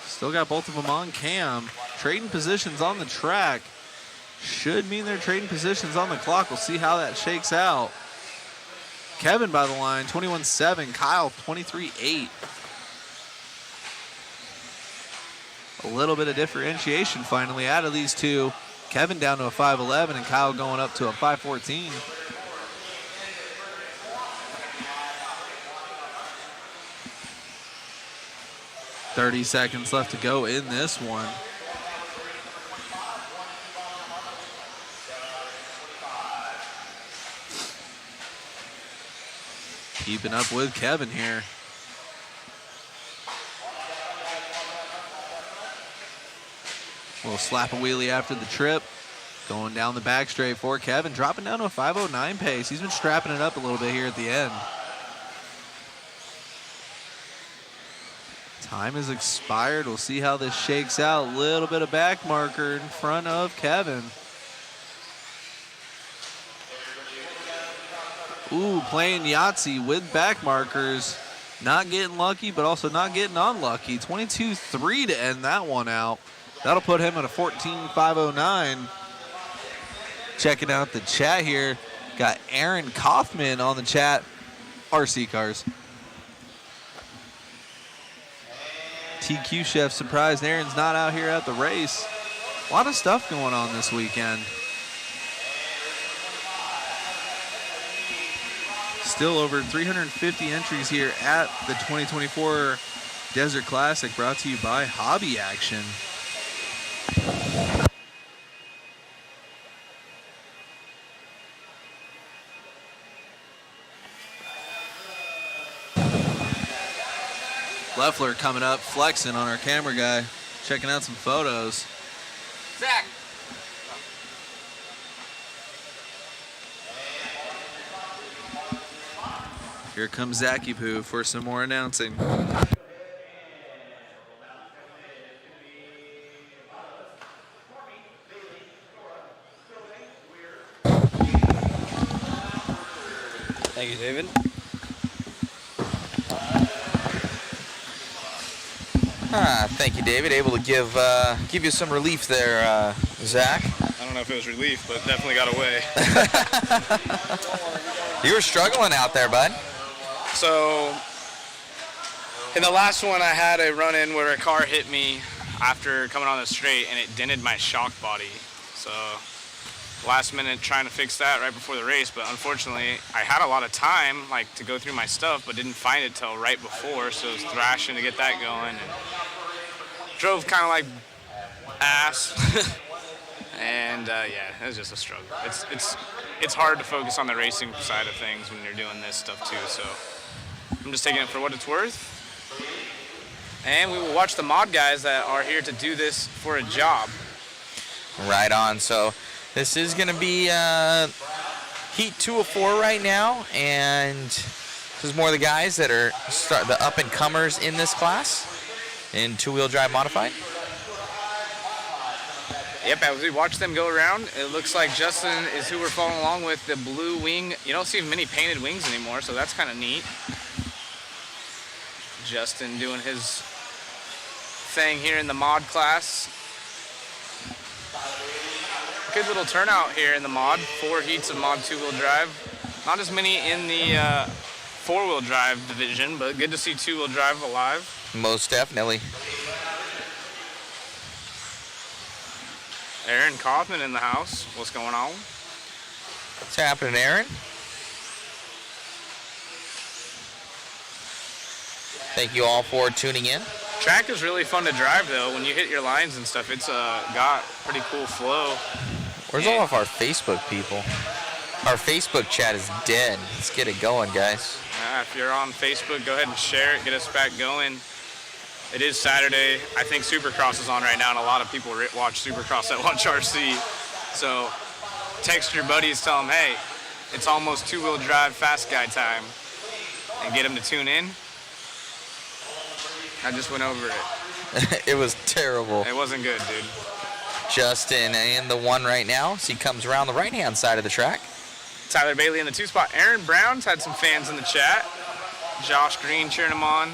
Still got both of them on cam. Trading positions on the track. Should mean they're trading positions on the clock. We'll see how that shakes out. Kevin by the line, 21.7. Kyle, 23.8. A little bit of differentiation finally out of these two. Kevin down to a 5.11 and Kyle going up to a 5.14. .30 seconds left to go in this one. Keeping up with Kevin here. Little slap a wheelie after the trip. Going down the back straight for Kevin, dropping down to a 5.09 pace. He's been strapping it up a little bit here at the end. Time has expired. We'll see how this shakes out. Little bit of back marker in front of Kevin. Ooh, playing Yahtzee with back markers. Not getting lucky, but also not getting unlucky. 22-3 to end that one out. That'll put him at a 14.509. Checking out the chat here. Got Aaron Kaufman on the chat. RC cars. TQ Chef surprised Aaron's not out here at the race. A lot of stuff going on this weekend. Still over 350 entries here at the 2024 Desert Classic, brought to you by Hobby Action. Leffler coming up, flexing on our camera guy, checking out some photos. Zach. Here comes Zachy Poo for some more announcing. Thank you, David. Thank you, David. Able to give you some relief there, Zach. I don't know if it was relief, but definitely got away. You were struggling out there, bud. So, in the last one, I had a run-in where a car hit me after coming on the straight, and it dented my shock body. So, last minute trying to fix that right before the race, but unfortunately, I had a lot of time, to go through my stuff, but didn't find it till right before, so I was thrashing to get that going, and drove kind of like ass. And yeah, it was just a struggle. It's hard to focus on the racing side of things when you're doing this stuff too, so I'm just taking it for what it's worth. And we will watch the mod guys that are here to do this for a job. Right on. So this is going to be Heat 2 of 4 right now, and this is more of the guys that are the up-and-comers in this class in two-wheel drive modified. Yep, as we watch them go around, it looks like Justin is who we're following along with, the blue wing. You don't see many painted wings anymore, so that's kind of neat. Justin doing his thing here in the mod class. Good little turnout here in the mod. 4 heats of mod two-wheel drive. Not as many in the four-wheel drive division, but good to see two-wheel drive alive. Most definitely. Aaron Kaufman in the house. What's going on? What's happening, Aaron? Thank you all for tuning in. Track is really fun to drive, though. When you hit your lines and stuff, it's got pretty cool flow. Where's all of our Facebook people? Our Facebook chat is dead. Let's get it going, guys. If you're on Facebook, go ahead and share it. Get us back going. It is Saturday. I think Supercross is on right now, and a lot of people watch Supercross at Lunch RC. So text your buddies, tell them, hey, it's almost two-wheel drive fast guy time, and get them to tune in. I just went over it. It was terrible. It wasn't good, dude. Justin in the 1 right now, so he comes around the right-hand side of the track. Tyler Bailey in the 2 spot. Aaron Brown's had some fans in the chat. Josh Green cheering him on.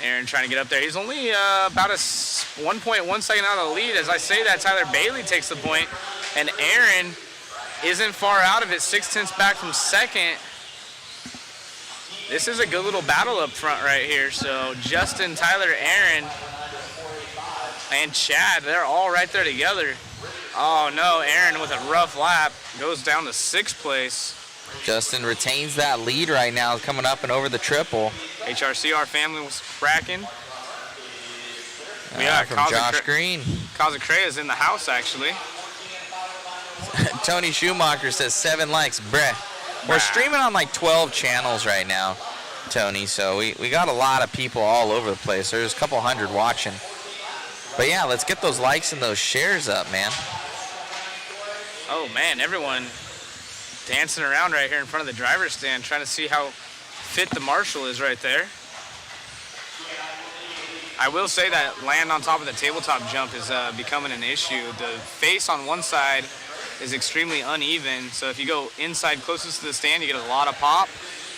Aaron trying to get up there. He's only about a 1.1 second out of the lead. As I say that, Tyler Bailey takes the point, and Aaron isn't far out of it. 6/10 back from second. This is a good little battle up front right here. So Justin, Tyler, Aaron, and Chad, they're all right there together. Oh no, Aaron with a rough lap goes down to 6th place. Justin retains that lead right now, coming up and over the triple. HRCR family was cracking. From Josh Green. Kazacrea is in the house, actually. Tony Schumacher says 7 likes, bruh. We're streaming on 12 channels right now, Tony, so we got a lot of people all over the place. There's a couple hundred watching. But yeah, let's get those likes and those shares up, man. Oh man, everyone dancing around right here in front of the driver's stand, trying to see how fit the Marshall is right there. I will say that land on top of the tabletop jump is becoming an issue. The face on one side is extremely uneven. So if you go inside closest to the stand, you get a lot of pop.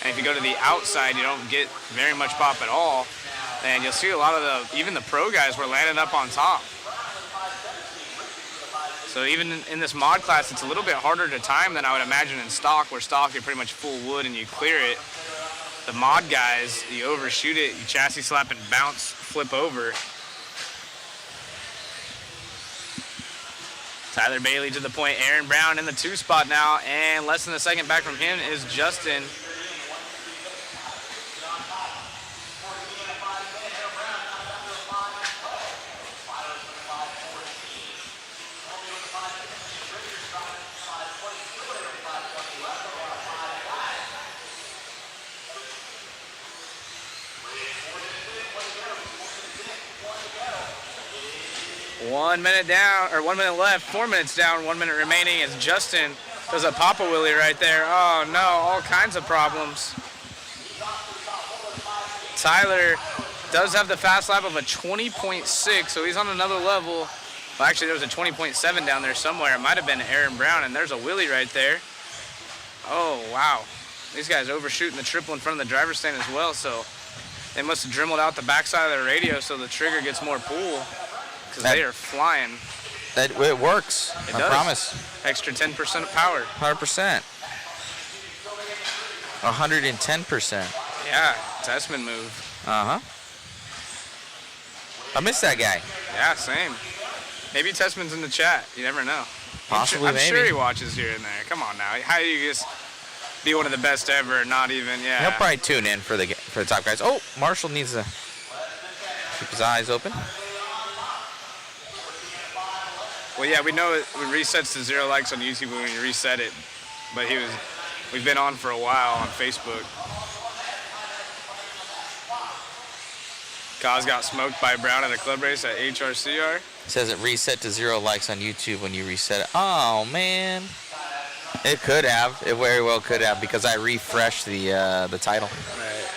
And if you go to the outside, you don't get very much pop at all. And you'll see a lot of even the pro guys were landing up on top. So even in this mod class, it's a little bit harder to time than I would imagine in stock, where stock you're pretty much full wood and you clear it. The mod guys, you overshoot it, you chassis slap and bounce, flip over. Tyler Bailey to the point, Aaron Brown in the 2 spot now, and less than a second back from him is Justin. One minute down, or 1 minute left, 4 minutes down, 1 minute remaining as Justin does a Papa Willie right there. Oh no, all kinds of problems. Tyler does have the fast lap of a 20.6, so he's on another level. Well, actually, there was a 20.7 down there somewhere. It might have been Aaron Brown, and there's a Willie right there. Oh, wow. These guys overshooting the triple in front of the driver's stand as well, so they must have dremelled out the backside of their radio so the trigger gets more pull. Because they are flying. It works. It I does. promise. Extra 10% of power. 100%. 110%. Yeah, Tessman move. Uh-huh. I miss that guy. Yeah, same. Maybe Tessman's in the chat. You never know. Possibly, I'm maybe. sure he watches here and there. Come on now. How do you just be one of the best ever and not even, yeah. He'll probably tune in for the top guys. Oh, Marshall needs to keep his eyes open. Well, yeah, we know it resets to 0 likes on YouTube when you reset it. But we've been on for a while on Facebook. Kaz got smoked by Brown at a club race at HRCR. It says it reset to 0 likes on YouTube when you reset it. Oh, man. It could have. It very well could have, because I refreshed the title. Right.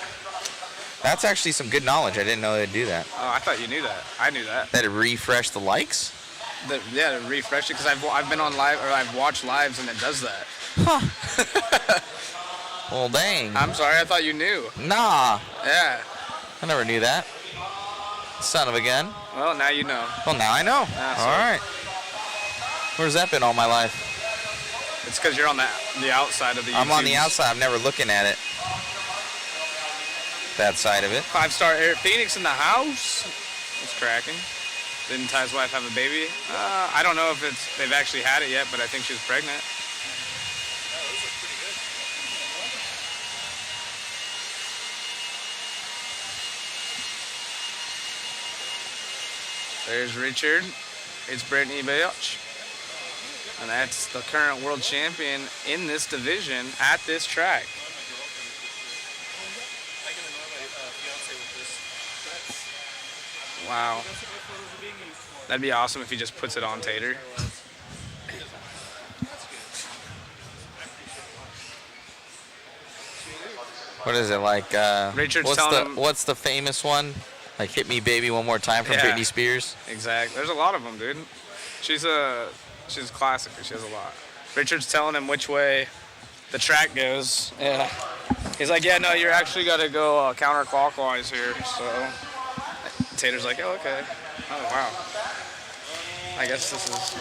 That's actually some good knowledge. I didn't know they'd do that. Oh, I thought you knew that. I knew that. That it refreshed the likes? Yeah, to refresh it, because I've been on live, or I've watched lives and it does that. Huh. Well, dang. I'm sorry, I thought you knew. Nah. Yeah. I never knew that. Son of a gun. Well, now you know. Well, now I know. All right. Where's that been all my life? It's because you're on the outside of the I'm on YouTubes. the outside. I'm never looking at it. That side of it. 5-star Eric Phoenix in the house. It's cracking. Didn't Ty's wife have a baby? I don't know if they've actually had it yet, but I think she's pregnant. There's Richard. It's Brittany Belch. And that's the current world champion in this division at this track. Wow. That'd be awesome if he just puts it on Tater. What is it like? Richard's telling him- what's the famous one? Like "Hit Me Baby One More Time" from Yeah. Britney Spears. Exactly. There's a lot of them, dude. She's a classic. She has a lot. Richard's telling him which way the track goes. Yeah. He's like, yeah, no, you're actually got to go counterclockwise here. So Tater's like, oh, okay. Oh, wow. I guess this is...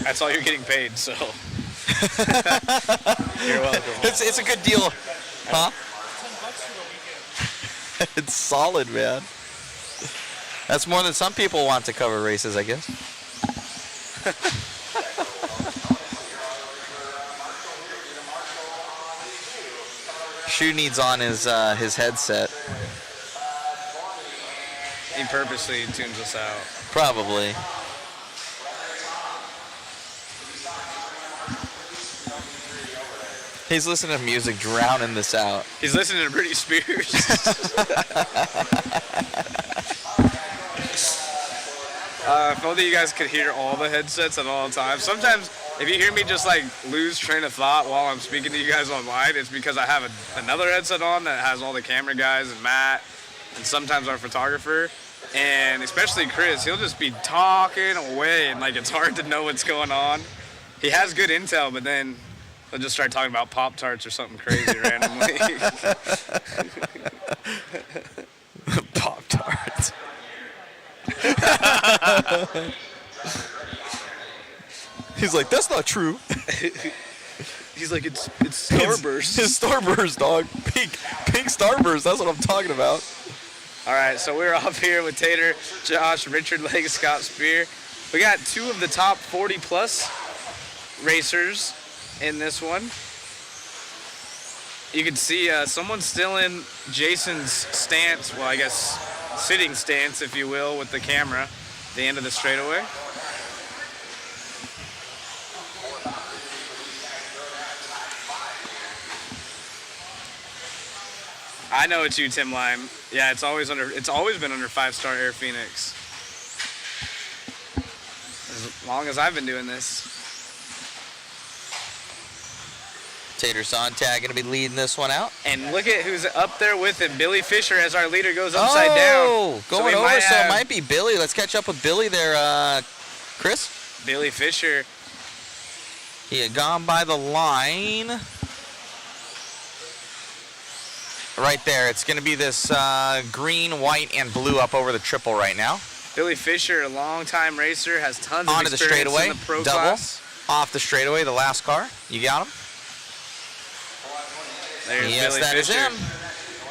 That's all you're getting paid, so... You're welcome. It's a good deal, huh? It's solid, man. That's more than some people want to cover races, I guess. Shu needs on his headset. He purposely tunes us out. Probably. He's listening to music, drowning this out. He's listening to Britney Spears. If only you guys could hear all the headsets at all times. Sometimes, if you hear me just like lose train of thought while I'm speaking to you guys online, it's because I have another headset on that has all the camera guys and Matt, and sometimes our photographer. And especially Chris, he'll just be talking away, and like it's hard to know what's going on. He has good intel, but then he'll just start talking about Pop-Tarts or something crazy randomly. Pop-Tarts. He's like, that's not true. He's like, it's Starburst. It's Starburst, dog. Pink Starburst. That's what I'm talking about. All right, so we're off here with Tater, Josh, Richard Lake, Scott Spear. We got 2 of the top 40-plus racers in this one. You can see someone's still in Jason's stance, well, I guess sitting stance, if you will, with the camera at the end of the straightaway. I know it's you, Tim Lime. Yeah, it's always been under 5-star Air Phoenix. As long as I've been doing this. Tater Sontag going to be leading this one out. And look at who's up there with him. Billy Fisher as our leader goes upside down. Going over, so it might be Billy. Let's catch up with Billy there, Chris. Billy Fisher. He had gone by the line. Right there. It's going to be this green, white, and blue up over the triple right now. Billy Fisher, a long-time racer, has tons of Onto the experience straightaway. in the pro Double. class. Off the straightaway, the last car. You got him? There's yes, Billy that Fisher. is him.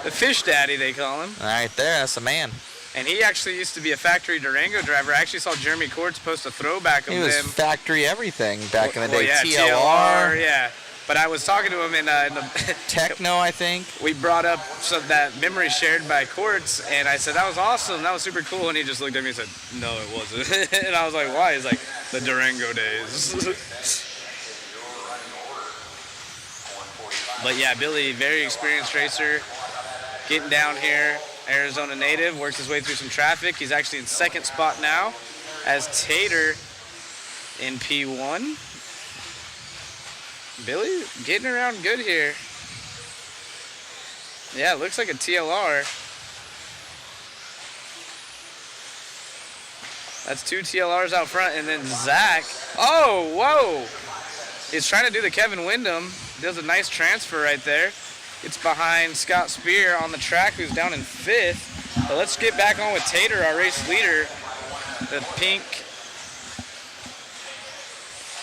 The Fish Daddy, they call him. Right there. That's the man. And he actually used to be a factory Durango driver. I actually saw Jeremy Courts post a throwback of He was him. factory everything back in the day. Yeah, TLR. yeah. But I was talking to him in the Techno, I think. We brought up that memory shared by Courts, and I said, that was awesome, that was super cool. And he just looked at me and said, no, it wasn't. And I was like, why? He's like, the Durango days. But yeah, Billy, very experienced racer, getting down here. Arizona native, works his way through some traffic. He's actually in second spot now as Tater in P1. Billy getting around good here. Yeah, it looks like a TLR. That's 2 TLRs out front, and then Zach. Oh, whoa! He's trying to do the Kevin Windham. Does a nice transfer right there. It's behind Scott Spear on the track, who's down in 5th. But let's get back on with Tater, our race leader. The pink.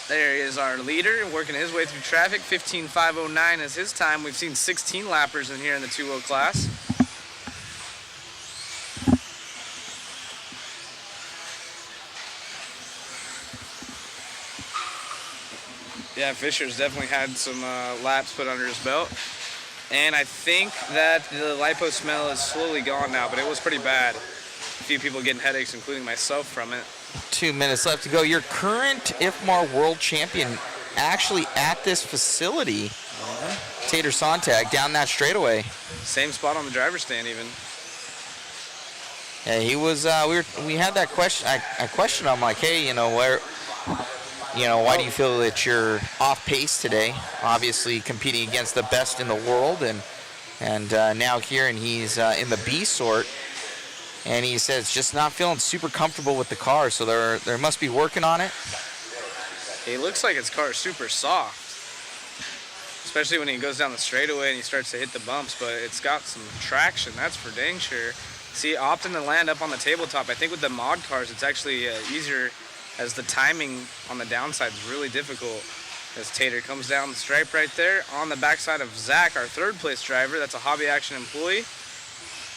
There is our leader, working his way through traffic. 15.509 is his time. We've seen 16 lappers in here in the 2-wheel class. Yeah, Fisher's definitely had some laps put under his belt. And I think that the lipo smell is slowly gone now, but it was pretty bad. A few people getting headaches, including myself, from it. 2 minutes left to go. Your current IFMAR world champion actually at this facility. Tater Sontag down that straightaway. Same spot on the driver's stand even. Yeah, he was, we had that question, I questioned him, like, hey, why do you feel that you're off pace today? Obviously competing against the best in the world, and now here, and he's in the B sort, and he says just not feeling super comfortable with the car, so there must be working on it. It looks like his car is super soft, especially when he goes down the straightaway and he starts to hit the bumps, but it's got some traction, that's for dang sure. See, opting to land up on the tabletop. I think with the mod cars, it's actually easier, as the timing on the downside is really difficult. As Tater comes down the stripe right there on the backside of Zach, our 3rd place driver. That's a Hobby Action employee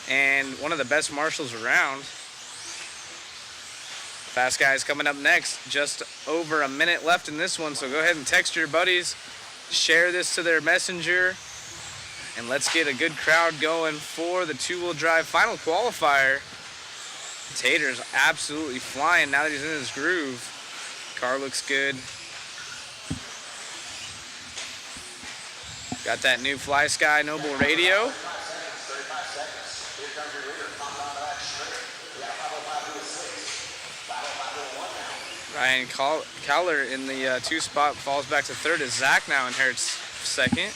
and one of the best marshals around. Fast Guys coming up next. Just over a minute left in this one, so go ahead and text your buddies, share this to their messenger, and let's get a good crowd going for the 2-wheel drive final qualifier. Tater's absolutely flying now that he's in his groove. Car looks good. Got that new Fly Sky Noble radio. Ryan Cowler in the 2 spot falls back to 3rd as Zach now inherits 2nd.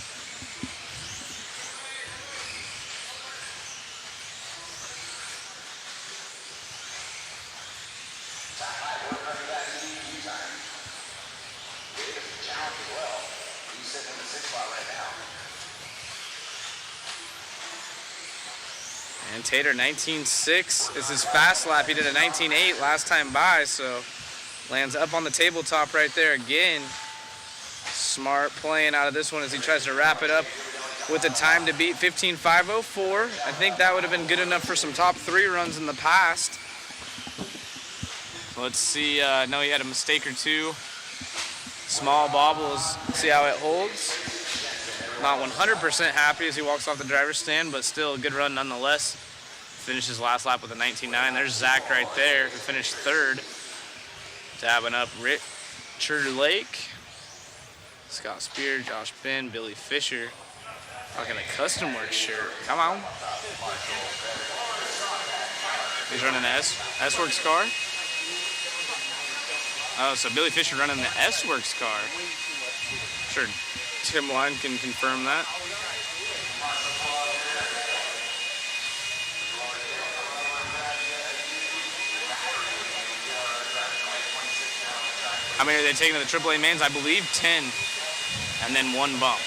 And Tater 19.6 is his fast lap. He did a 19.8 last time by, so lands up on the tabletop right there again. Smart playing out of this one as he tries to wrap it up with a time to beat 15.504. I think that would have been good enough for some top 3 runs in the past. Let's see, I know he had a mistake or two. Small bobbles, see how it holds. Not 100% happy as he walks off the driver's stand, but still a good run nonetheless. Finishes last lap with a 19.9. There's Zach right there, who finished 3rd. Dabbing up Richard Lake, Scott Spear, Josh Ben, Billy Fisher. Rocking a custom work shirt. Come on. He's running the S-Works car. Oh, so Billy Fisher running the S-Works car. Sure, Tim Line can confirm that. How many are they taking to the AAA mains? I believe 10, and then 1 bump.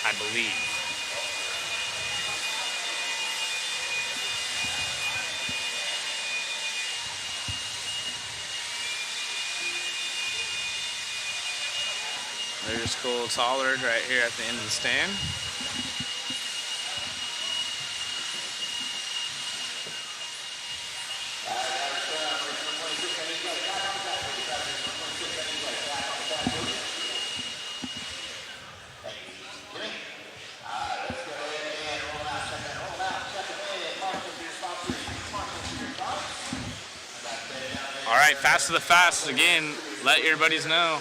I believe. There's Cole Tollard right here at the end of the stand. All right, fast to the fast again. Let your buddies know.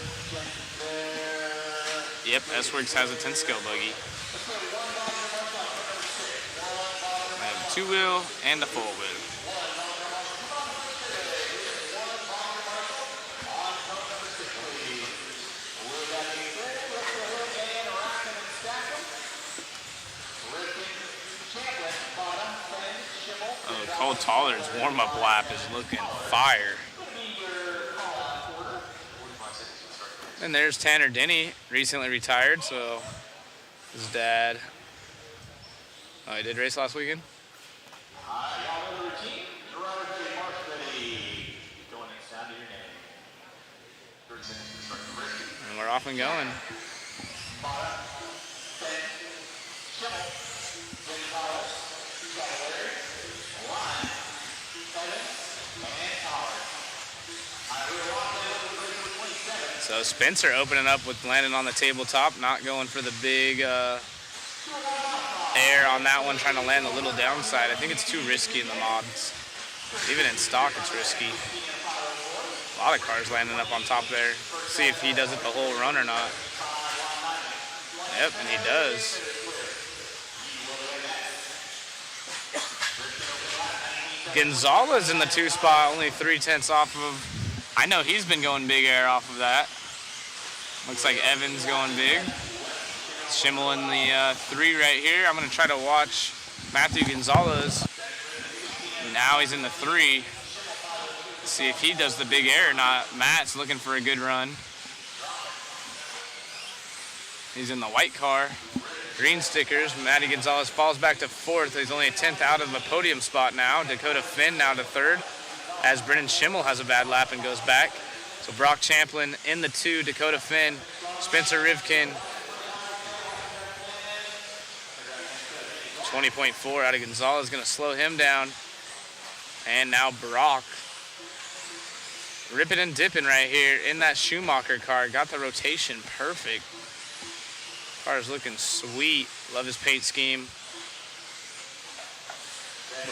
Yep, S-Works has a 10-scale buggy. I have a 2-wheel and a 4-wheel. Oh, Cole Tollard's warm-up lap is looking fire. And there's Tanner Denny, recently retired, so his dad. Oh, he did race last weekend? And we're off and going. So Spencer opening up with landing on the tabletop, not going for the big air on that one, trying to land a little downside. I think it's too risky in the mods. Even in stock, it's risky. A lot of cars landing up on top there. See if he does it the whole run or not. Yep, and he does. Gonzalez in the 2 spot, only 3/10 off of. I know he's been going big air off of that. Looks like Evans going big. Schimmel in the 3 right here. I'm going to try to watch Matthew Gonzalez. Now he's in the 3. See if he does the big air or not. Matt's looking for a good run. He's in the white car. Green stickers. Matty Gonzalez falls back to 4th. He's only a 10th out of the podium spot now. Dakota Finn now to 3rd. As Brennan Schimmel has a bad lap and goes back. So Brock Champlin in the 2, Dakota Finn, Spencer Rivkin. 20.4 out of Gonzalez, gonna slow him down. And now Brock. Ripping and dipping right here in that Schumacher car. Got the rotation perfect. Car's looking sweet. Love his paint scheme.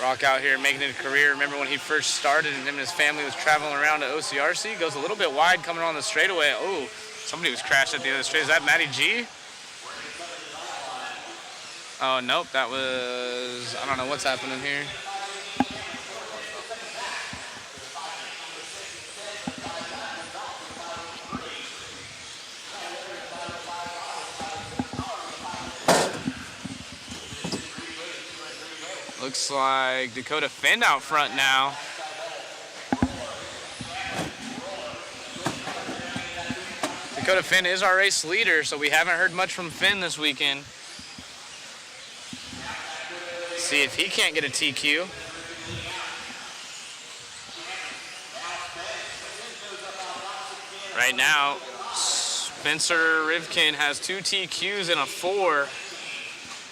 Brock out here making it a career. Remember when he first started and him and his family was traveling around to OCRC? Goes a little bit wide coming on the straightaway. Oh, somebody was crashed at the other straight. Is that Matty G? Oh, nope, that was, I don't know what's happening here. Looks like Dakota Finn out front now. Dakota Finn is our race leader, so we haven't heard much from Finn this weekend. See if he can't get a TQ. Right now, Spencer Rivkin has 2 TQs and a 4.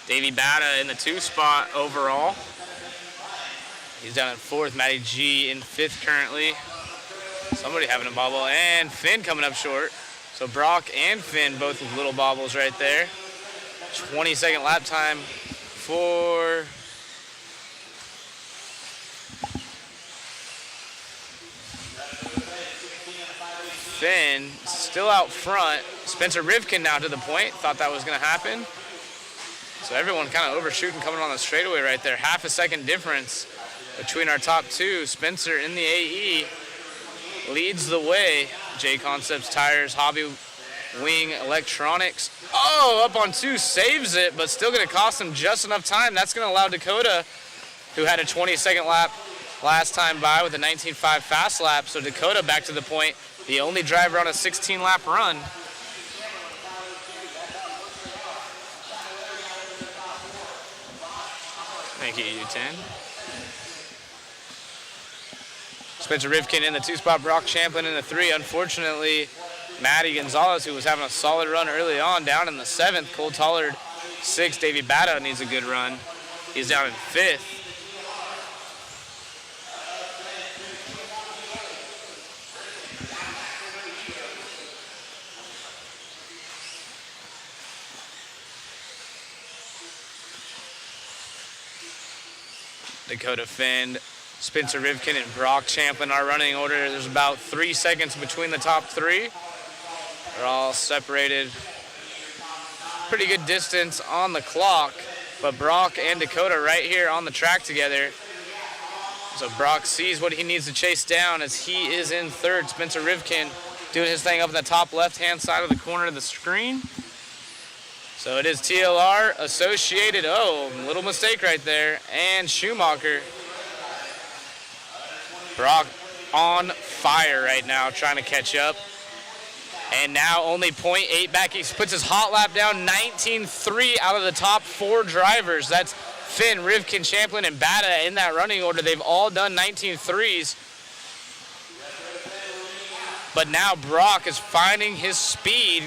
Davey Bata in the 2 spot overall. He's down in 4th. Matty G in 5th currently. Somebody having a bobble. And Finn coming up short. So Brock and Finn both with little bobbles right there. 20-second lap time for Finn. Still out front. Spencer Rivkin now to the point. Thought that was going to happen. So everyone kind of overshooting coming on the straightaway right there. Half a second difference between our top 2. Spencer in the AE leads the way. J Concepts Tires, Hobby Wing Electronics. Oh, up on 2, saves it, but still going to cost him just enough time. That's going to allow Dakota, who had a 20-second lap last time by with a 19.5 fast lap. So Dakota back to the point, the only driver on a 16-lap run. Thank you, U10. Spencer Rivkin in the 2 spot, Brock Champlin in the 3. Unfortunately, Matty Gonzalez, who was having a solid run early on, down in the 7th. Cole Tollard, 6th. Davey Bata needs a good run. He's down in 5th. Dakota Finn, Spencer Rivkin, and Brock Champlin are running order. There's about 3 seconds between the top 3. They're all separated. Pretty good distance on the clock, but Brock and Dakota right here on the track together. So Brock sees what he needs to chase down as he is in 3rd. Spencer Rivkin doing his thing up in the top left-hand side of the corner of the screen. So it is TLR, Associated, oh, little mistake right there, and Schumacher. Brock on fire right now, trying to catch up. And now only 0.8 back. He puts his hot lap down, 19.3 out of the top 4 drivers. That's Finn, Rivkin, Champlin, and Bata in that running order. They've all done 19.3s. But now Brock is finding his speed.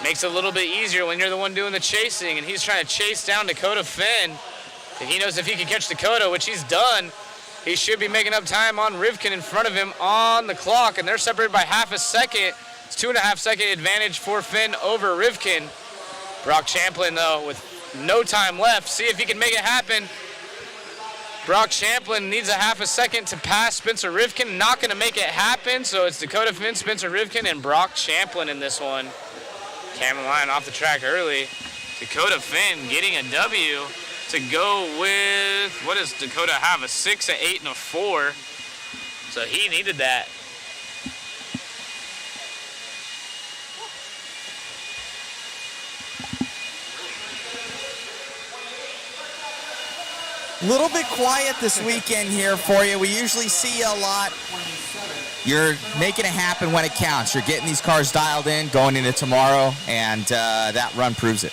Makes it a little bit easier when you're the one doing the chasing, and he's trying to chase down Dakota Finn. And he knows if he can catch Dakota, which he's done, he should be making up time on Rivkin in front of him on the clock, and they're separated by half a second. It's 2.5 second advantage for Finn over Rivkin. Brock Champlin, though, with no time left. See if he can make it happen. Brock Champlin needs a half a second to pass Spencer Rivkin. Not going to make it happen, so it's Dakota Finn, Spencer Rivkin, and Brock Champlin in this one. Cameron Lyon off the track early. Dakota Finn getting a W to go with, what does Dakota have? A 6, an 8, and a 4. So he needed that. Little bit quiet this weekend here for you. We usually see you a lot. You're making it happen when it counts. You're getting these cars dialed in, going into tomorrow, and that run proves it.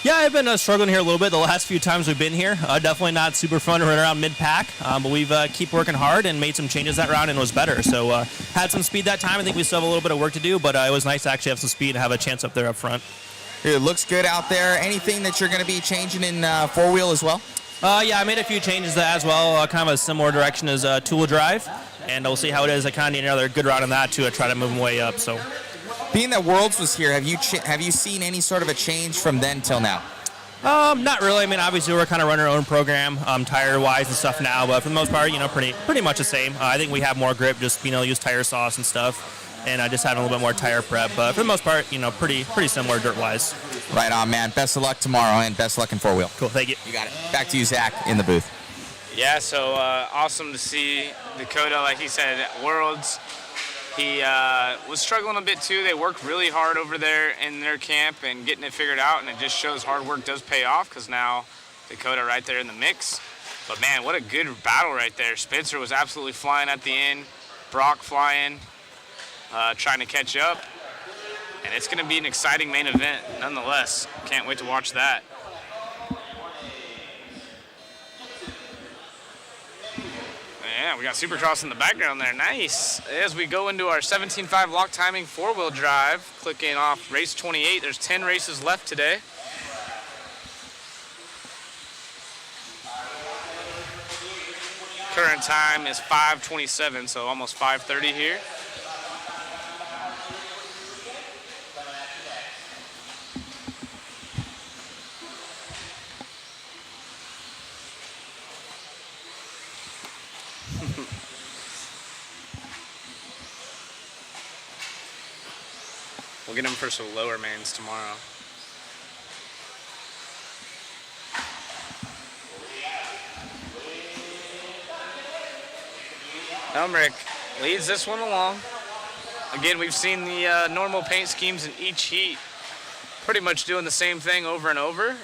Yeah, I've been struggling here a little bit the last few times we've been here. Definitely not super fun to run around mid-pack, but we've keep working hard and made some changes that round and was better. So had some speed that time. I think we still have a little bit of work to do, but it was nice to actually have some speed and have a chance up there up front. It looks good out there. Anything that you're going to be changing in four-wheel as well? Yeah, I made a few changes as well, kind of a similar direction as two-wheel drive, and we'll see how it is. I kind of need another good round on that to try to move them way up. So, being that Worlds was here, have you seen any sort of a change from then till now? Not really. I mean, obviously we're kind of running our own program, tire-wise and stuff now, but for the most part, pretty much the same. I think we have more grip, just being able to use tire sauce and stuff, and just having a little bit more tire prep. But for the most part, pretty similar dirt-wise. Right on, man. Best of luck tomorrow, and best of luck in four-wheel. Cool, thank you. You got it. Back to you, Zach, in the booth. Yeah, so awesome to see Dakota, like he said, at Worlds. He was struggling a bit too. They worked really hard over there in their camp and getting it figured out, and it just shows hard work does pay off because now Dakota right there in the mix. But man, what a good battle right there. Spencer was absolutely flying at the end. Brock flying, trying to catch up. And it's going to be an exciting main event nonetheless. Can't wait to watch that. Yeah, we got Supercross in the background there. Nice. As we go into our 17.5 lock timing four-wheel drive, clicking off race 28. There's 10 races left today. Current time is 5:27, so almost 5:30 here. We'll get him for some lower mains tomorrow. Elmerick leads this one along. Again, we've seen the normal paint schemes in each heat, pretty much doing the same thing over and over.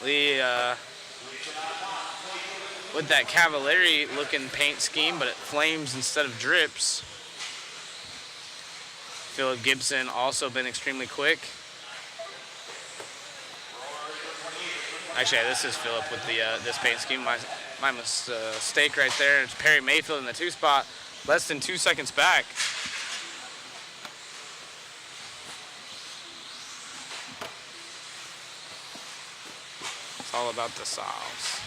With that Cavalieri looking paint scheme, but it flames instead of drips. Philip Gibson also been extremely quick. Actually, this is Philip with the this paint scheme. My mistake right there. It's Perry Mayfield in the 2 spot, less than 2 seconds back. It's all about the sauce.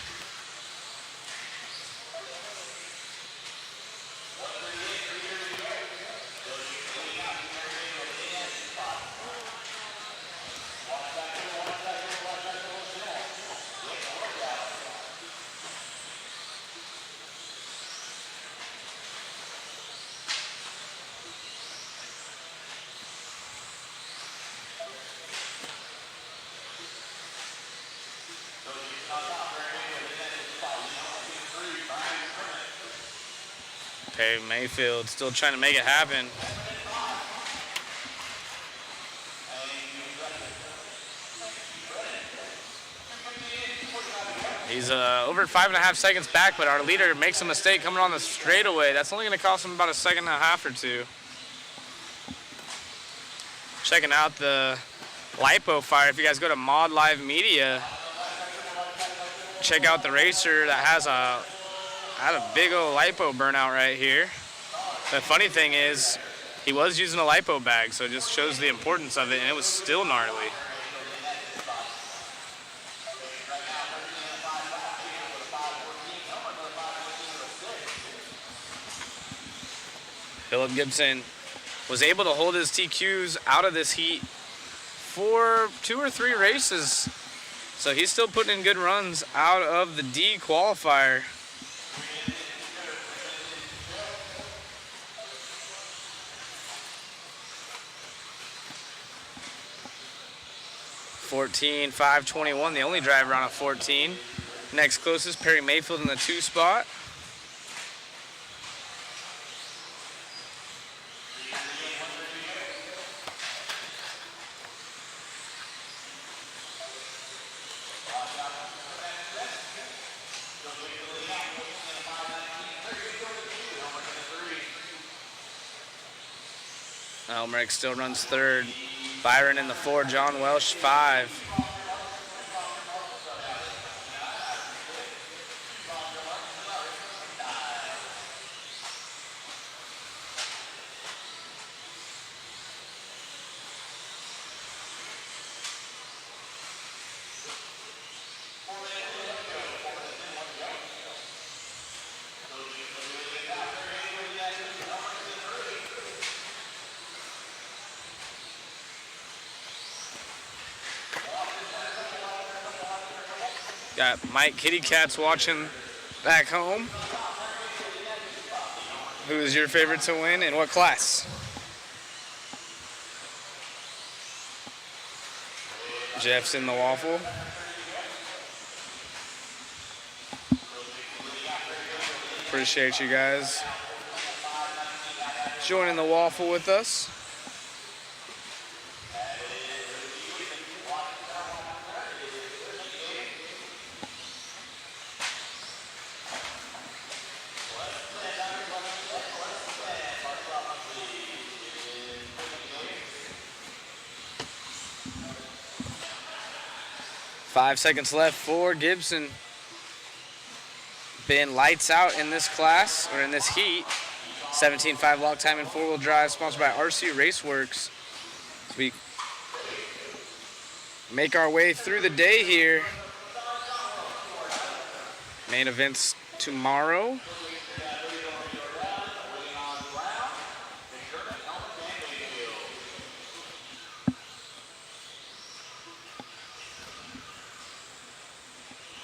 Perry Mayfield still trying to make it happen. He's over 5.5 seconds back, but our leader makes a mistake coming on the straightaway. That's only going to cost him about a second and a half or two. Checking out the lipo fire. If you guys go to Mod Live Media, check out the racer that has a big old lipo burnout right here. The funny thing is, he was using a lipo bag, so it just shows the importance of it, and it was still gnarly. Philip Gibson was able to hold his TQs out of this heat for 2 or 3 races. So he's still putting in good runs out of the D qualifier. .14.521, the only driver on a 14. Next closest, Perry Mayfield in the 2 spot. Elmerick still runs 3rd. Byron in the 4, John Welsh 5. Got Mike Kitty Cats watching back home. Who is your favorite to win and what class? Jeff's in the waffle. Appreciate you guys joining the waffle with us. Five seconds left for Gibson. been lights out in this class, or in this heat. 17.5 log time and four-wheel drive, sponsored by RC Raceworks. As we make our way through the day here. Main events tomorrow.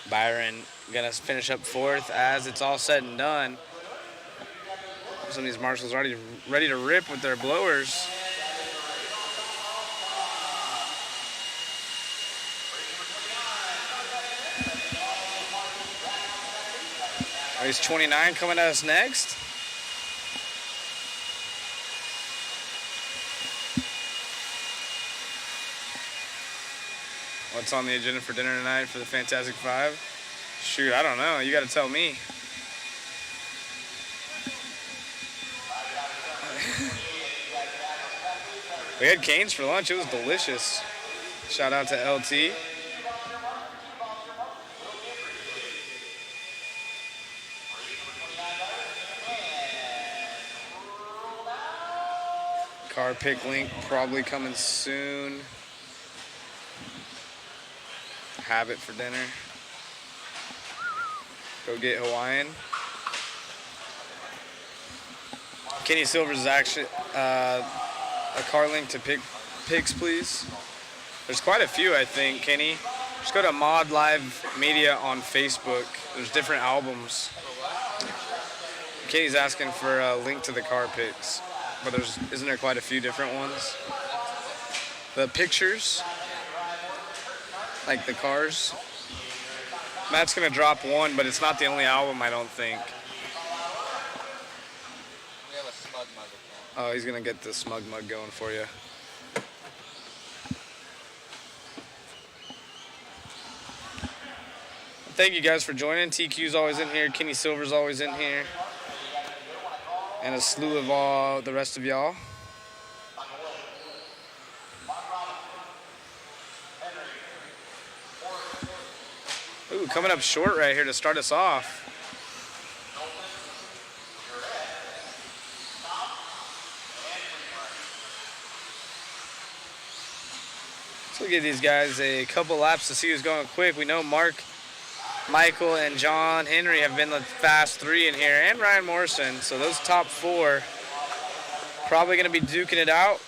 Byron gonna finish up fourth as it's all said and done. Some of these marshals already ready to rip with their blowers. Race 29 coming at us next. What's on the agenda for dinner tonight for the Fantastic Five? Shoot, I don't know. You got to tell me. We had Cane's for lunch. It was delicious. Shout out to LT. Car pick link probably coming soon. Have it for dinner. Go get Hawaiian. Kenny Silver's actually a car link to picks, please. There's quite a few, I think, Kenny. Just go to Mod Live Media on Facebook. There's different albums. Kenny's asking for a link to the car picks, but isn't there quite a few different ones? The pictures. Like the cars. Matt's gonna drop one, but it's not the only album, I don't think. We have a smug mug account. Oh, he's gonna get the smug mug going for you. Thank you guys for joining. TQ's always in here. Kenny Silver's always in here. And a slew of all the rest of y'all. Ooh, coming up short right here to start us off. So we'll give these guys a couple laps to see who's going quick. We know Mark, Michael, and John Henry have been the fast three in here, and Ryan Morrison. So those top four probably going to be duking it out.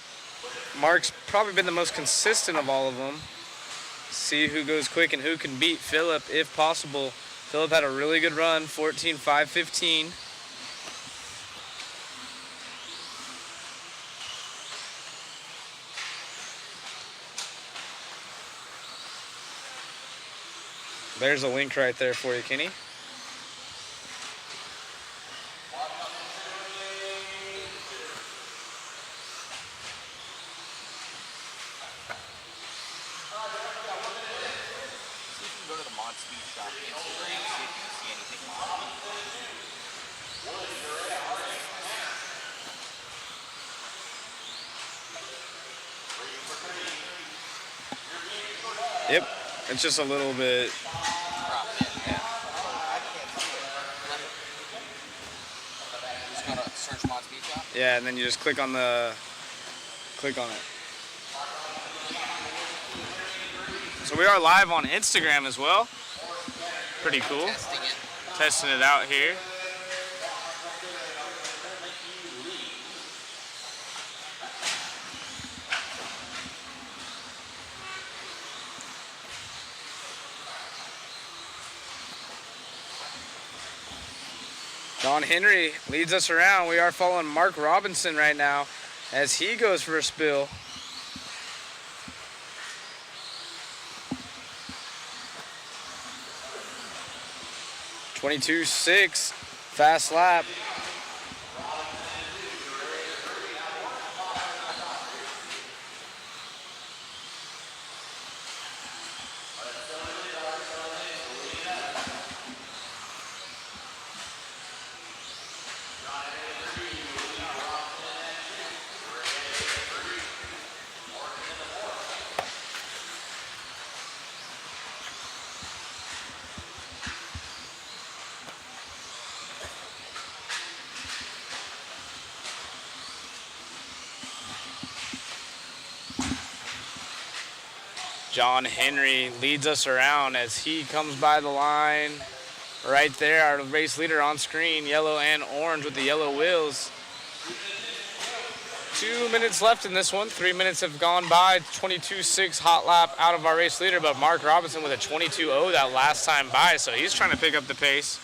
Mark's probably been the most consistent of all of them. See who goes quick and who can beat Phillip if possible. Phillip had a really good run, 14.515. There's a link right there for you, Kenny. Yep, it's just a little bit. Just go to search Mod Speed Shop. Yeah, and then you just click on it. So we are live on Instagram as well. Pretty cool. Testing it out here. Don Henry leads us around. We are following Mark Robinson right now as he goes for a spill. .22.6, fast lap. John Henry leads us around as he comes by the line. Right there, our race leader on screen, yellow and orange with the yellow wheels. 2 minutes left in this one. 3 minutes have gone by. 22.6 hot lap out of our race leader, but Mark Robinson with a 22.0 that last time by, so he's trying to pick up the pace.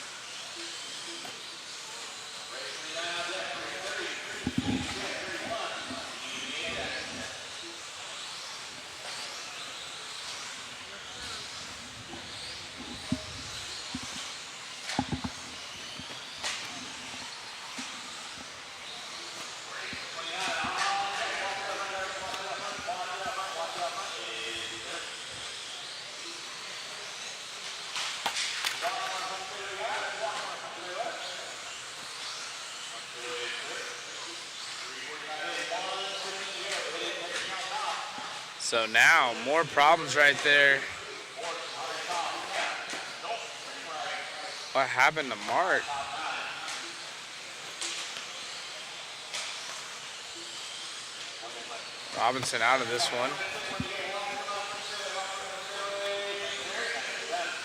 So now, more problems right there. What happened to Mark? Robinson out of this one.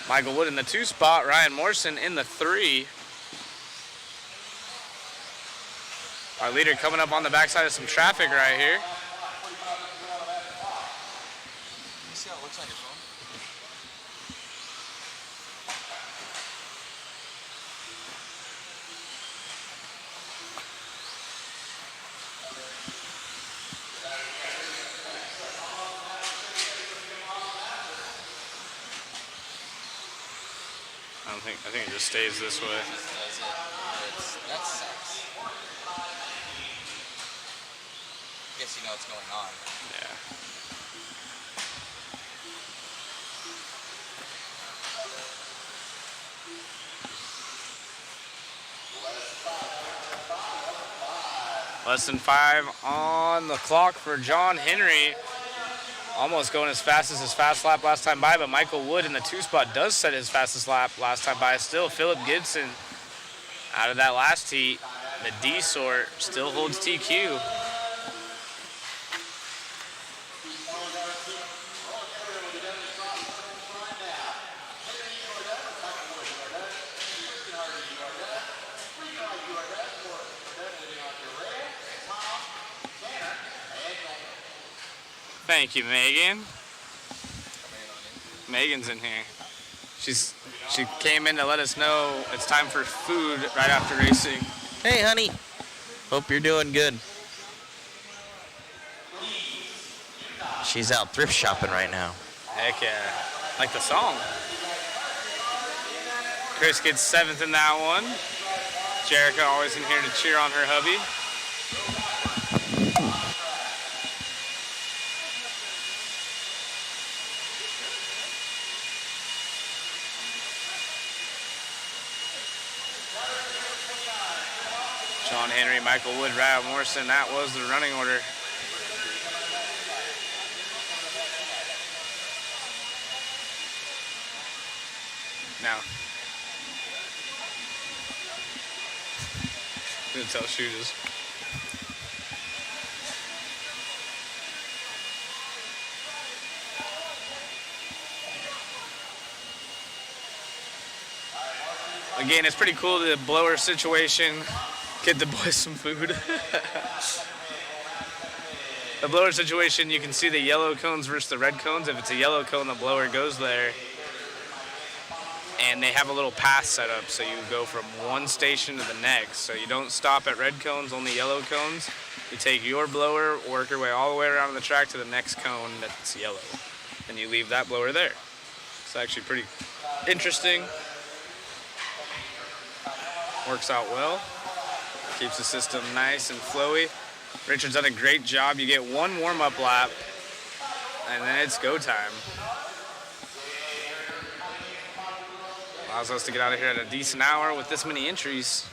Michael Wood in the 2 spot, Ryan Morrison in the 3. Our leader coming up on the backside of some traffic right here. See how it looks on your phone? I think it just stays this way. That sucks. I guess you know what's going on. Yeah. Less than 5 on the clock for John Henry. Almost going as fast as his fast lap last time by, but Michael Wood in the 2 spot does set his fastest lap last time by. Still, Philip Gibson out of that last heat. The D sort still holds TQ. Thank you, Megan. Megan's in here. She came in to let us know it's time for food right after racing. Hey, honey. Hope you're doing good. She's out thrift shopping right now. Heck yeah. Like the song. Chris gets 7th in that one. Jerica always in here to cheer on her hubby. John Henry, Michael Wood, Ryan Morrison, that was the running order. Now, I'm gonna tell shooters. Again, it's pretty cool, the blower situation. Get the boys some food. The blower situation, you can see the yellow cones versus the red cones. If it's a yellow cone, the blower goes there. And they have a little pass set up, so you go from one station to the next. So you don't stop at red cones, only yellow cones. You take your blower, work your way all the way around the track to the next cone that's yellow. And you leave that blower there. It's actually pretty interesting. Works out well. Keeps the system nice and flowy. Richard's done a great job. You get one warm-up lap, and then it's go time. Allows us to get out of here at a decent hour with this many entries.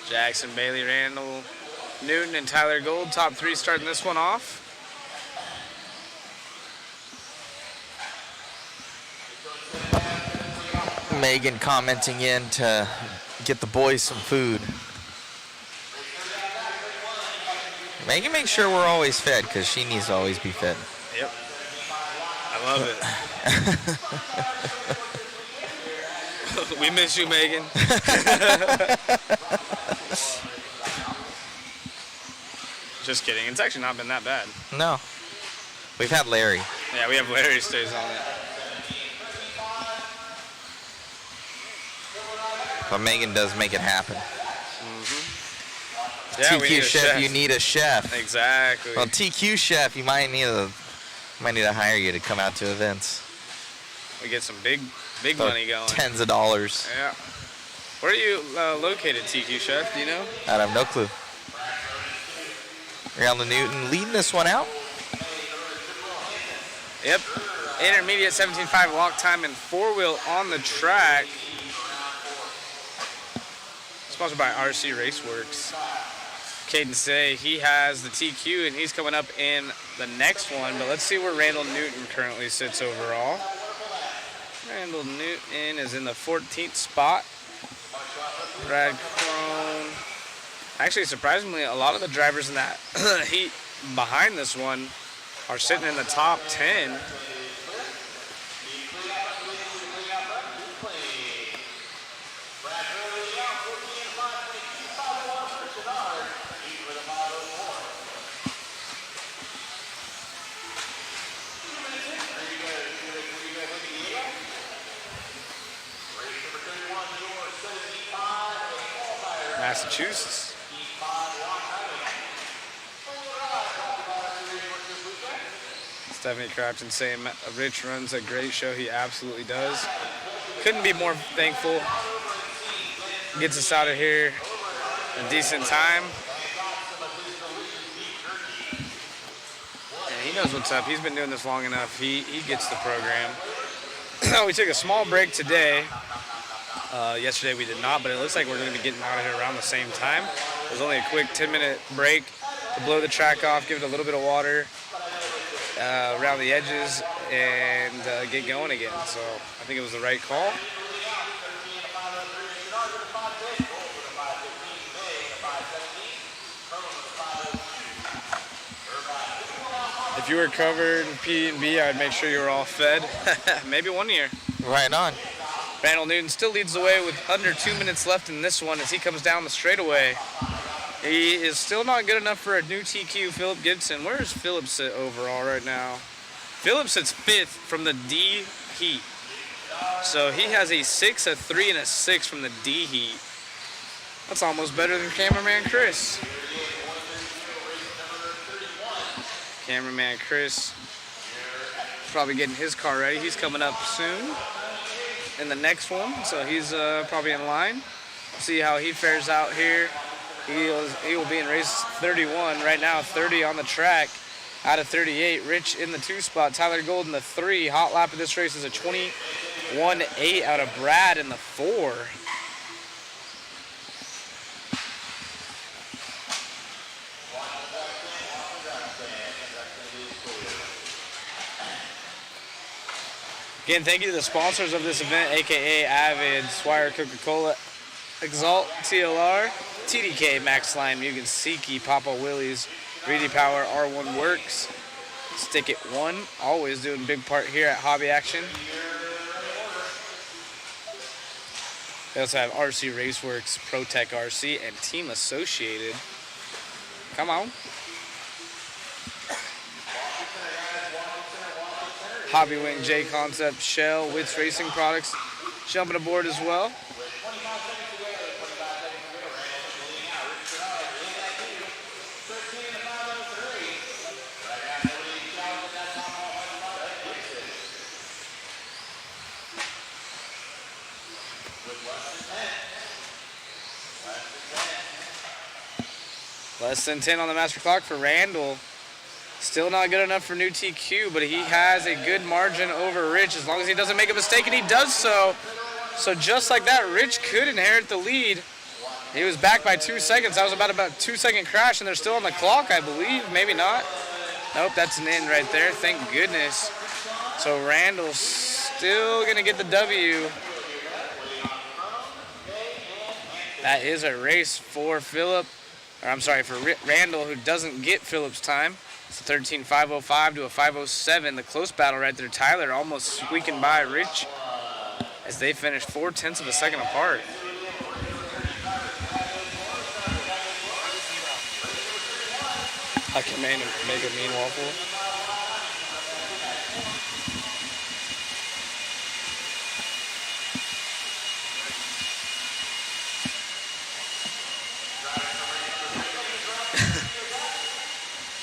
Jackson, Bailey, Randall, Newton, and Tyler Gold, top 3 starting this one off. Megan commenting in to get the boys some food. Megan makes sure we're always fed because she needs to always be fed. Yep. I love it. We miss you, Megan. Just kidding. It's actually not been that bad. No. We've had Larry. Yeah, we have Larry stays on it. But Megan does make it happen. Yeah, we need TQ a chef, chef. you need a chef. Exactly. Well, TQ chef, you might need to hire you to come out to events. We get some big Throw money going. Tens of dollars. Yeah. Where are you located, TQ chef? Do you know? I have no clue. Randall Newton leading this one out. Yep. Intermediate 17.5 walk time and 4-wheel on the track. Sponsored by RC Raceworks. Caden Say he has the TQ and he's coming up in the next one, but let's see where Randall Newton currently sits overall. Randall Newton is in the 14th spot. Brad Crone. Actually, surprisingly, a lot of the drivers in that heat behind this one are sitting in the top 10. Massachusetts. Stephanie Crafton saying Rich runs a great show. He absolutely does. Couldn't be more thankful. Gets us out of here in a decent time. And he knows what's up. He's been doing this long enough. He gets the program. We took a small break today. Yesterday we did not, but it looks like we're going to be getting out of here around the same time. It was only a quick 10-minute break to blow the track off, give it a little bit of water around the edges, and get going again. So I think it was the right call. If you were covered in P&B, I would make sure you were all fed. Maybe 1 year. Right on. Randall Newton still leads the way with under 2 minutes left in this one as he comes down the straightaway. He is still not good enough for a new TQ, Philip Gibson. Where does Philip sit overall right now? Philip sits 5th from the D heat. So he has a 6, a 3, and a 6 from the D heat. That's almost better than cameraman Chris. Cameraman Chris probably getting his car ready. He's coming up soon in the next one, so he's probably in line. See how he fares out here. He will be in race 31 right now, 30 on the track out of 38. Rich in the 2 spot, Tyler Gold in the 3. Hot lap of this race is a 21.8 out of Brad in the 4. Again, thank you to the sponsors of this event, aka Avid, Swire Coca-Cola, Exalt, TLR, TDK, Max Line, Mugen Siki, Papa Willie's, Reedy Power, R1 Works, Stick It 1, always doing a big part here at Hobby Action. They also have RC Raceworks, ProTech RC, and Team Associated. Come on. Hobby Wing, J Concept, Shell, Wits Racing Products, jumping aboard as well. Less than 10 on the master clock for Randall. Still not good enough for new TQ, but he has a good margin over Rich as long as he doesn't make a mistake, and he does so. So just like that, Rich could inherit the lead. He was back by 2 seconds. That was about 2-second crash, and they're still on the clock, I believe. Maybe not. Nope, that's an in right there. Thank goodness. So Randall's still going to get the W. That is a race for Phillip. Or I'm sorry, for Randall, who doesn't get Phillip's time. It's a 13.505 to a 507. The close battle right there. Tyler almost squeaking by Rich as they finish 0.4 of a second apart. I can make a mean waffle.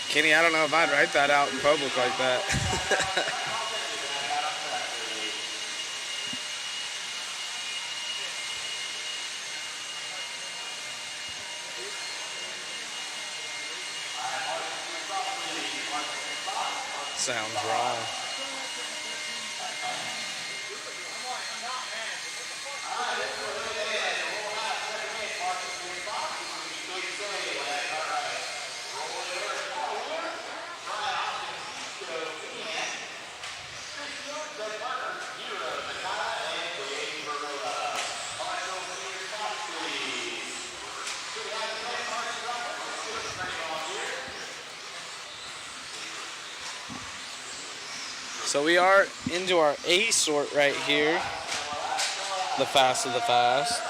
Kenny, I don't know if I'd write that out in public like that. Sounds wrong. So we are into our A sort right here. The fast of the fast.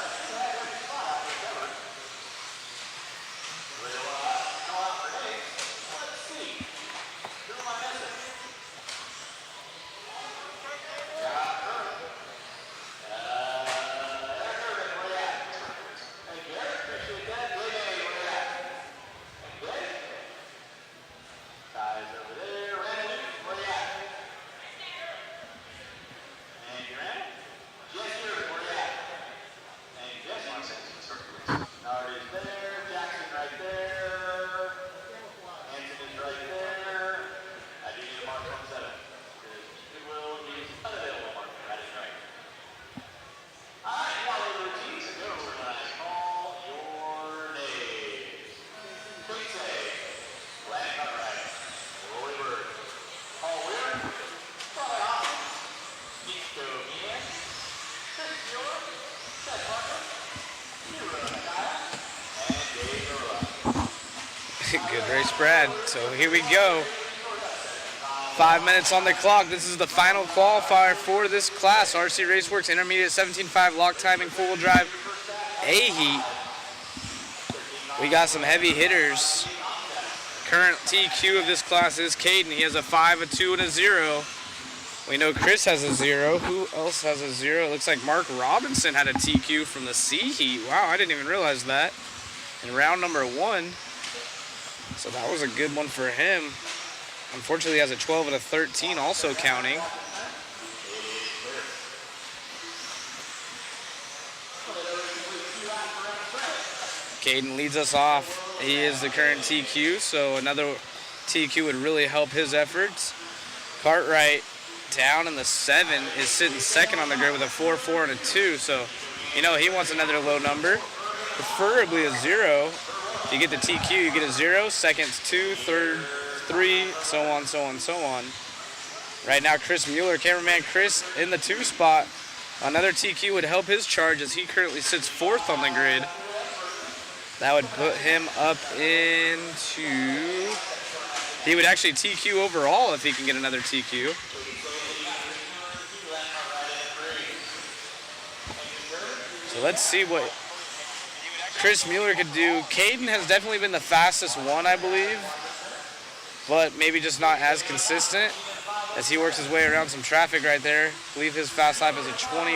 Good race, Brad. So here we go. 5 minutes on the clock. This is the final qualifier for this class. RC Raceworks Intermediate 17.5 lock timing four-wheel drive A heat. We got some heavy hitters. Current TQ of this class is Caden. He has a 5, a 2, and a 0. We know Chris has a 0. Who else has a 0? It looks like Mark Robinson had a TQ from the C heat. Wow, I didn't even realize that. In round number 1. So that was a good one for him. Unfortunately, he has a 12 and a 13 also counting. Caden leads us off. He is the current TQ, so another TQ would really help his efforts. Cartwright down in the 7 is sitting second on the grid with a 4, 4, and a 2. So, you know, he wants another low number, preferably a 0. If you get the TQ, you get a 0, seconds 2, third 3, so on, so on, so on. Right now, Chris Mueller, cameraman Chris, in the 2 spot. Another TQ would help his charge as he currently sits 4th on the grid. That would put him up into... He would actually TQ overall if he can get another TQ. So let's see what Chris Mueller could do. Caden has definitely been the fastest one, I believe, but maybe just not as consistent as he works his way around some traffic right there. I believe his fast lap is a 21,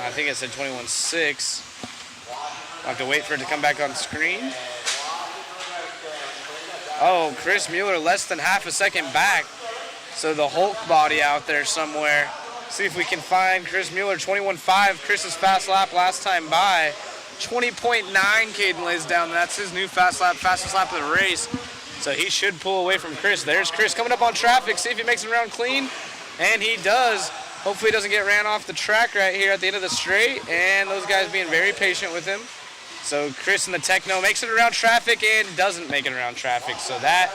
I think it said 21.6. I'll have to wait for it to come back on screen. Oh, Chris Mueller less than half a second back. So the Hulk body out there somewhere. See if we can find Chris Mueller, 21.5, Chris's fast lap last time by. 20.9 Caden lays down. That's his new fast lap, fastest lap of the race. So he should pull away from Chris. There's Chris coming up on traffic. See if he makes it around clean. And he does. Hopefully he doesn't get ran off the track right here at the end of the straight, and those guys being very patient with him. So Chris in the Techno makes it around traffic and doesn't make it around traffic. So that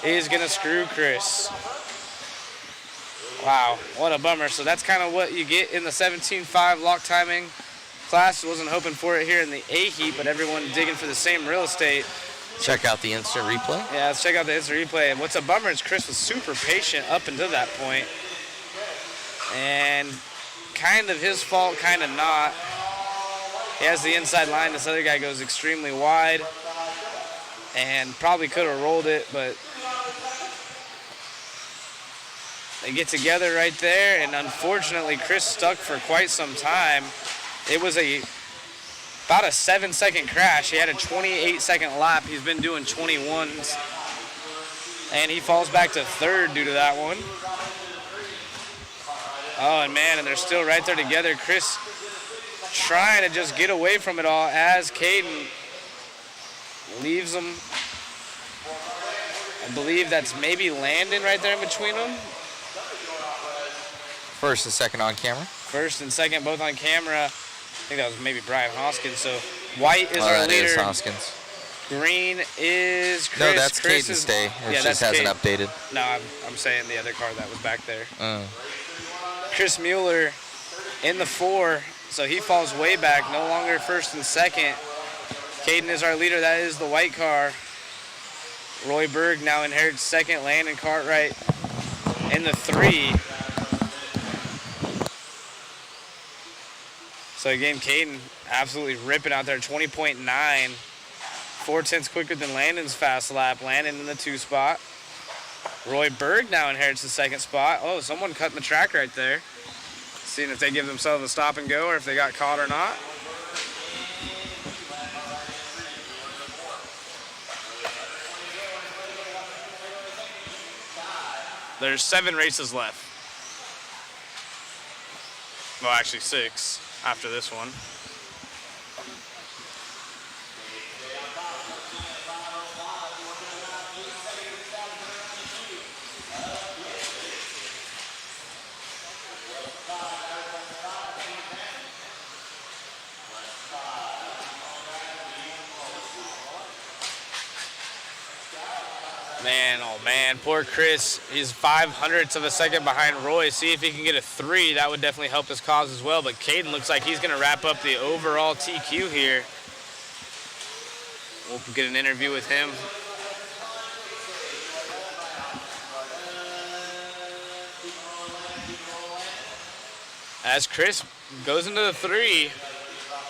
is going to screw Chris. Wow, what a bummer. So that's kind of what you get in the 17.5 lock timing class. Wasn't hoping for it here in the A heat, but everyone digging for the same real estate. Check out the instant replay. Yeah, let's check out the instant replay. And what's a bummer is Chris was super patient up until that point. And kind of his fault, kind of not. He has the inside line. This other guy goes extremely wide. And probably could have rolled it, but they get together right there. And unfortunately, Chris stuck for quite some time. It was about a 7-second crash. He had a 28-second lap. He's been doing 21s. And he falls back to third due to that one. Oh, and man, and they're still right there together. Chris trying to just get away from it all as Caden leaves him. I believe that's maybe Landon right there in between them. First and second on camera. First and second both on camera. I think that was maybe Brian Hoskins. So white is our that leader. is Hoskins. Green is Chris. No, that's Chris Caden's is, day. It yeah, just that's hasn't Caden. updated. No, I'm saying the other car that was back there. Oh. Chris Mueller in the 4, so he falls way back, no longer first and second. Caden is our leader. That is the white car. Roy Berg now inherits second. Landon Cartwright in the 3. So again, Caden absolutely ripping out there, 20.9. 4/10 quicker than Landon's fast lap. Landon in the 2 spot. Roy Berg now inherits the 2nd spot. Oh, someone cut in the track right there. Seeing if they give themselves a stop and go or if they got caught or not. There's 7 races left. Well, actually 6 after this one. Man, oh man, poor Chris. He's 0.05 of a second behind Roy. See if he can get a 3. That would definitely help his cause as well. But Caden looks like he's going to wrap up the overall TQ here. We'll get an interview with him. As Chris goes into the 3.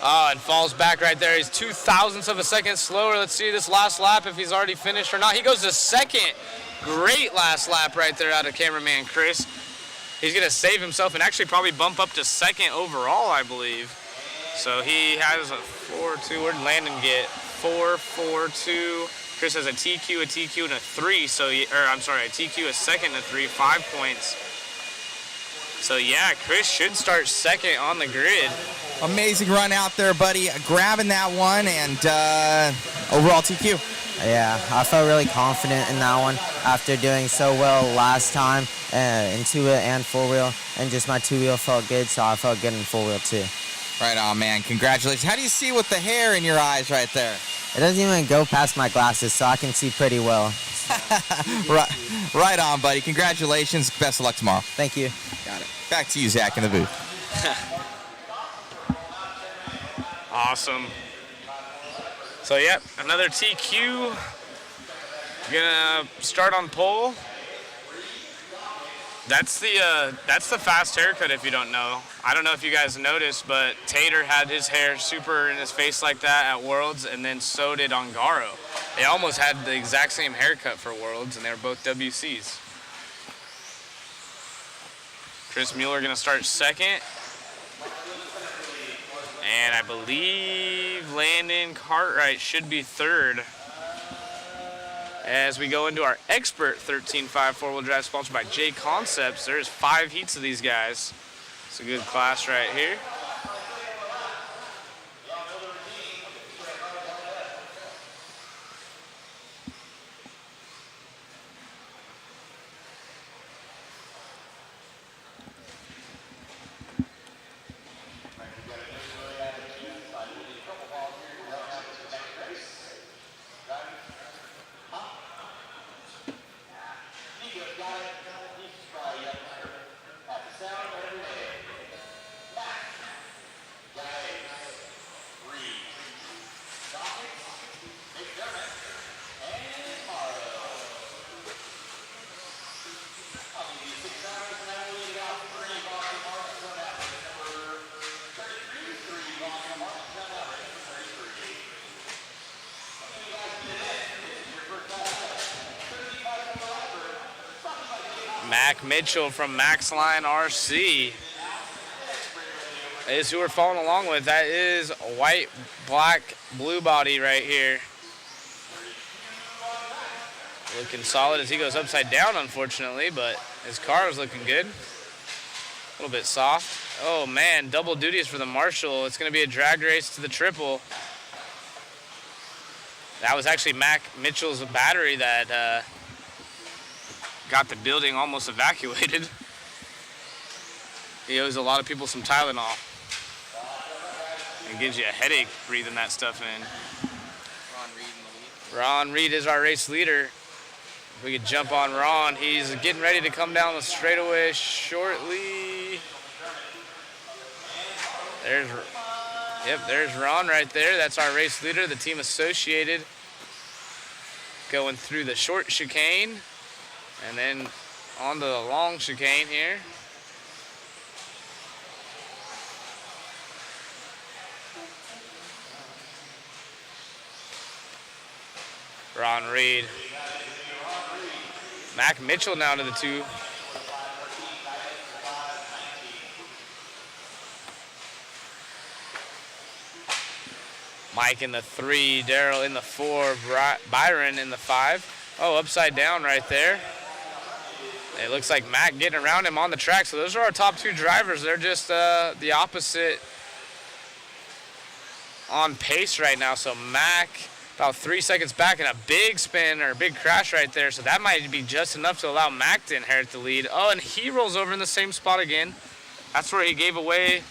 Oh, and falls back right there. He's 0.02 of a second slower. Let's see this last lap if he's already finished or not. He goes to second. Great last lap right there out of cameraman Chris. He's going to save himself and actually probably bump up to second overall, I believe. So he has a 4-2. Where did Landon get? 4-4-2. Chris has a TQ, and a 3. So, I'm sorry, a TQ, a second, and a 3, 5 points. So yeah, Chris should start second on the grid. Amazing run out there, buddy. Grabbing that one and overall TQ. Yeah, I felt really confident in that one after doing so well last time in 2-wheel and 4-wheel. And just my 2-wheel felt good, so I felt good in 4-wheel too. Right on, man. Congratulations. How do you see with the hair in your eyes right there? It doesn't even go past my glasses, so I can see pretty well. Right on, buddy. Congratulations. Best of luck tomorrow. Thank you. Got it. Back to you, Zach, in the booth. Awesome. So, yep, another TQ. Gonna start on pole. That's the fast haircut if you don't know. I don't know if you guys noticed, but Tater had his hair super in his face like that at Worlds, and then so did Ongaro. They almost had the exact same haircut for Worlds, and they were both WCs. Chris Mueller gonna start second. And I believe Landon Cartwright should be third. As we go into our expert 13.5 four-wheel drive sponsored by J Concepts. There's 5 heats of these guys. It's a good class right here. Mac Mitchell from Maxline RC is who we're following along with. That is white, black, blue body right here. Looking solid as he goes upside down, unfortunately, but his car is looking good. A little bit soft. Oh man, double duties for the Marshall. It's going to be a drag race to the triple. That was actually Mac Mitchell's battery that got the building almost evacuated. He owes a lot of people some Tylenol. It gives you a headache breathing that stuff in. Ron Reed in the lead. Ron Reed is our race leader. If we could jump on Ron, he's getting ready to come down the straightaway shortly. There's Ron right there. That's our race leader, the team associated. Going through the short chicane and then on the long chicane here. Ron Reed. Mac Mitchell now to the 2. Mike in the 3, Daryl in the 4, Byron in the 5. Oh, upside down right there. It looks like Mac getting around him on the track. So those are our top 2 drivers. They're just the opposite on pace right now. So Mac about 3 seconds back and a big spin or a big crash right there. So that might be just enough to allow Mac to inherit the lead. Oh, and he rolls over in the same spot again. That's where he gave away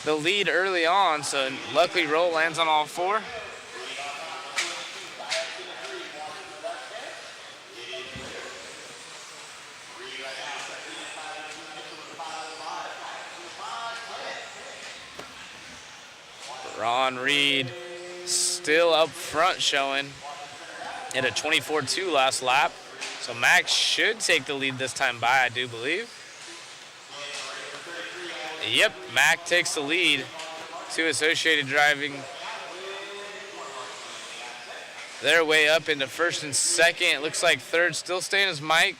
the lead early on, so luckily Roll lands on all 4. Ron Reed still up front showing at a 24-2 last lap. So Max should take the lead this time by, I do believe. Yep, Mac takes the lead. 2 Associated driving their way up into first and second. It looks like third still staying as Mike.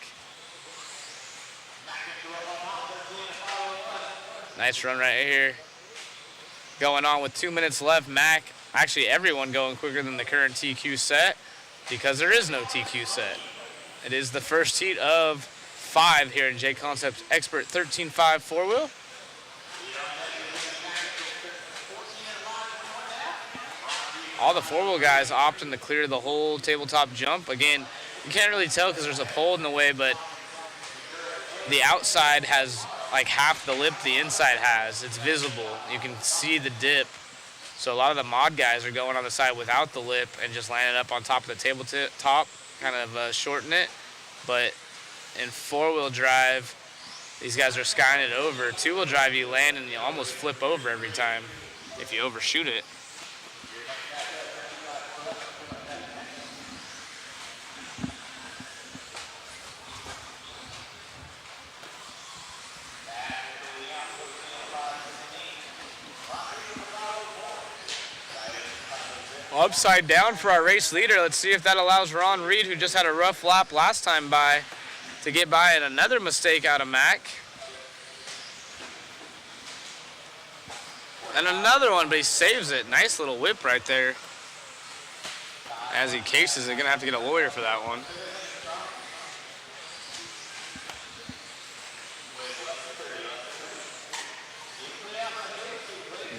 Nice run right here. Going on with 2 minutes left. Mac, actually everyone going quicker than the current TQ set because there is no TQ set. It is the first heat of 5 here in J Concepts Expert 13.5 4-wheel. All the 4-wheel guys opting to clear the whole tabletop jump. Again, you can't really tell because there's a pole in the way, but the outside has like half the lip the inside has. It's visible. You can see the dip. So a lot of the mod guys are going on the side without the lip and just landing up on top of the tabletop, kind of shorten it. But in 4-wheel drive, these guys are skying it over. 2-wheel drive, you land and you almost flip over every time if you overshoot it. Upside down for our race leader. Let's see if that allows Ron Reed, who just had a rough lap last time by, to get by and another mistake out of Mac. And another one, but he saves it. Nice little whip right there. As he cases it, gonna have to get a lawyer for that one.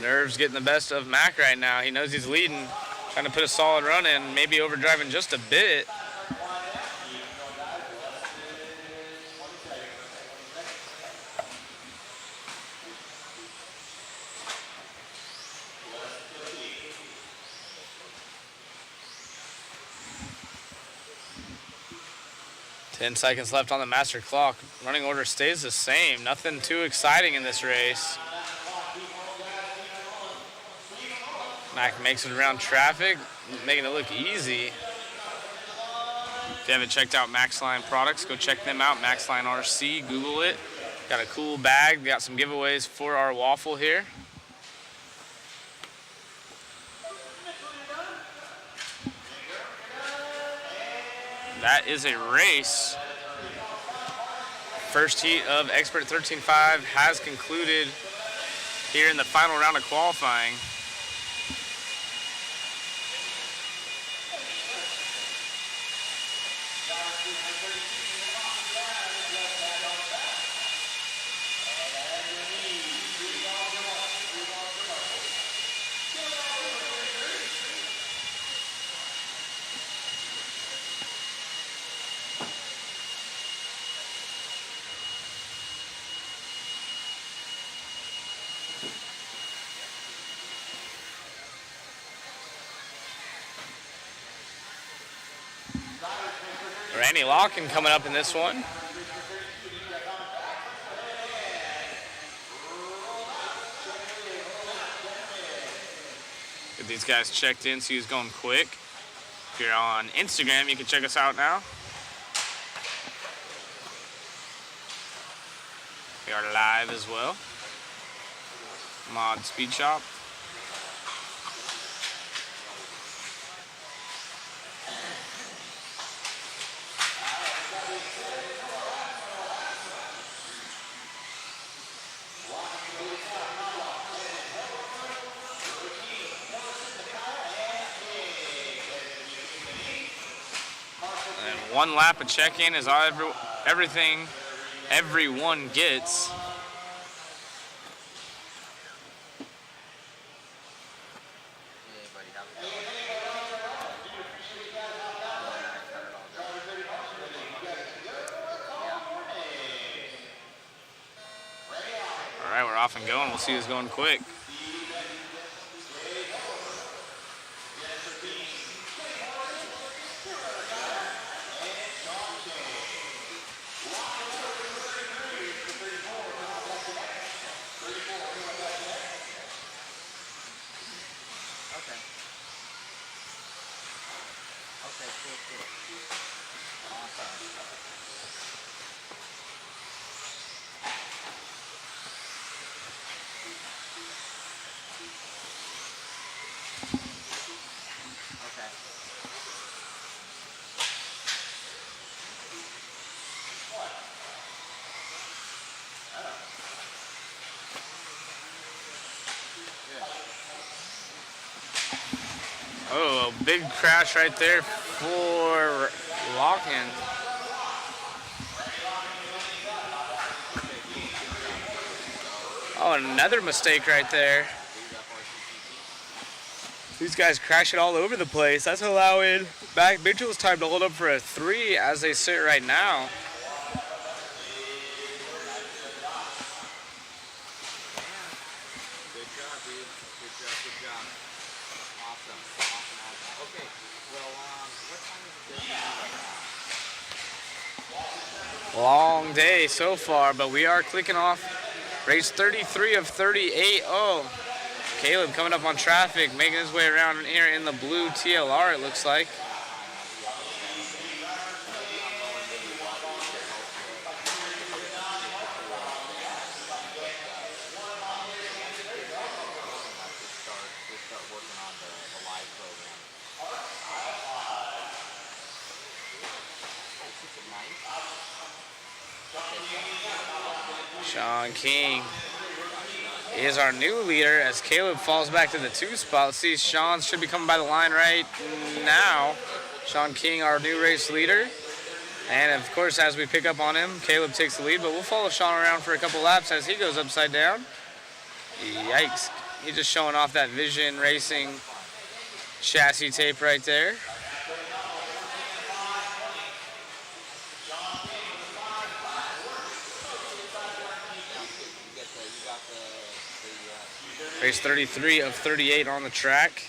Nerves getting the best of Mac right now. He knows he's leading. Trying to put a solid run in, maybe overdriving just a bit. Ten seconds left on the master clock. Running order stays the same. Nothing too exciting in this race. Mac makes it around traffic, making it look easy. If you haven't checked out Maxline products, go check them out. Maxline RC, Google it. Got a cool bag. Got some giveaways for our waffle here. That is a race. first heat of Expert 13.5 has concluded here in the final round of qualifying. Randy Locken coming up in this one. Get these guys checked in, see who's going quick. If you're on Instagram, you can check us out now. We are live as well. Mod Speed Shop. One lap of check-in is all everything everyone gets. All right, we're off and going. We'll see who's going quick. Oh, a big crash right there for Locken. Oh, another mistake right there. These guys crashing all over the place. That's allowing back Mitchell's time to hold up for a 3 as they sit right now. Long day so far, but we are clicking off race 33 of 38. Oh, Caleb coming up on traffic, making his way around here in the blue TLR, it looks like. Sean King is our new leader as Caleb falls back to the 2 spot. Let's see, Sean should be coming by the line right now. Sean King, our new race leader. And of course, as we pick up on him, Caleb takes the lead, but we'll follow Sean around for a couple laps as he goes upside down. Yikes. He's just showing off that Vision Racing chassis tape right there. Race 33 of 38 on the track.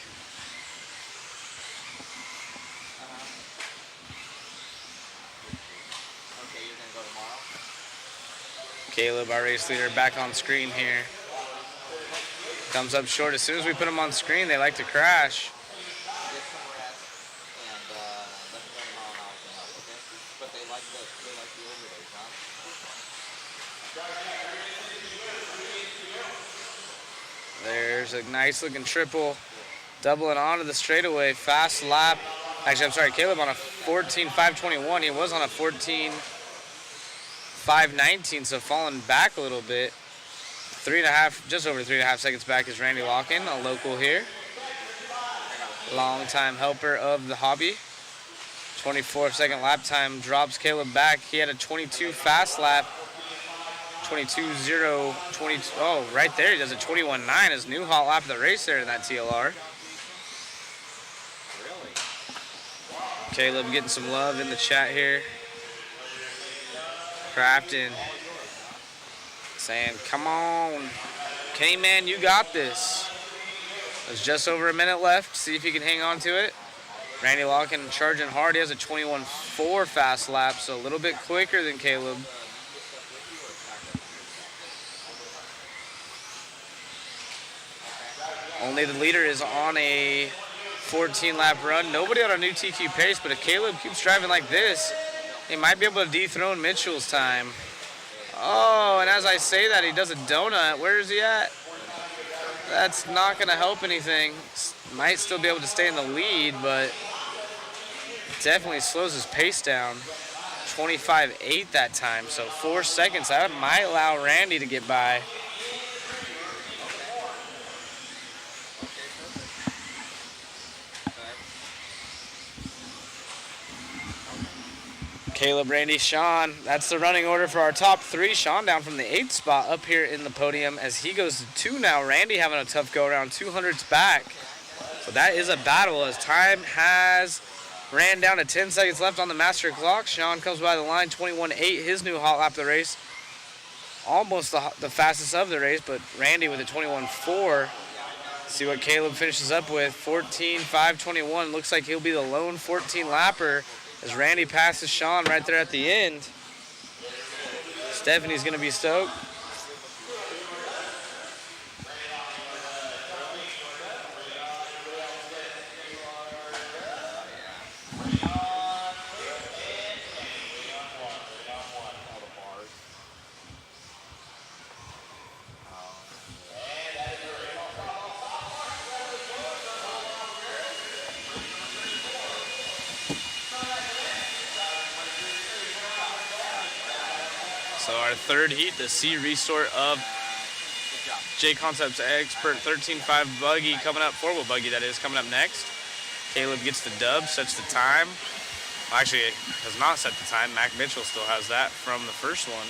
Caleb, our race leader, back on screen here. Comes up short. As soon as we put him on screen, they like to crash. There's a nice looking triple, doubling onto the straightaway, fast lap. Actually, I'm sorry, Caleb on a 14.521. He was on a 14.5 5:19, so falling back a little bit. 3.5, just over 3.5 seconds back is Randy Lockin, a local here. Long-time helper of the hobby. 24-second lap time drops Caleb back. He had a 22 fast lap. 22.0, oh, right there he does a 21.9, his new hot lap of the race there in that TLR. Caleb getting some love in the chat here. Crafton saying, come on, K-Man, you got this. There's just over a minute left. See if he can hang on to it. Randy Lockin charging hard. He has a 21.4 fast lap, so a little bit quicker than Caleb. Only the leader is on a 14-lap run. Nobody on a new TQ pace, but if Caleb keeps driving like this, he might be able to dethrone Mitchell's time. Oh, and as I say that, he does a donut. Where is he at? That's not going to help anything. Might still be able to stay in the lead, but definitely slows his pace down. 25.8 that time, so 4 seconds. That might allow Randy to get by. Caleb, Randy, Sean. That's the running order for our top three. Sean down from the 8th spot up here in the podium as he goes to 2 now. Randy having a tough go around, 200s back. So that is a battle as time has ran down to 10 seconds left on the master clock. Sean comes by the line, 21.8, his new hot lap of the race. Almost the fastest of the race, but Randy with a 21.4. See what Caleb finishes up with, 14.521. Looks like he'll be the lone 14-lapper. As Randy passes Sean right there at the end. Stephanie's going to be stoked. So our third heat, the C resort of J Concepts Expert 13.5 buggy coming up, 4-wheel buggy that is, coming up next. Caleb gets the dub, sets the time. Well, actually, it has not set the time. Mac Mitchell still has that from the first one.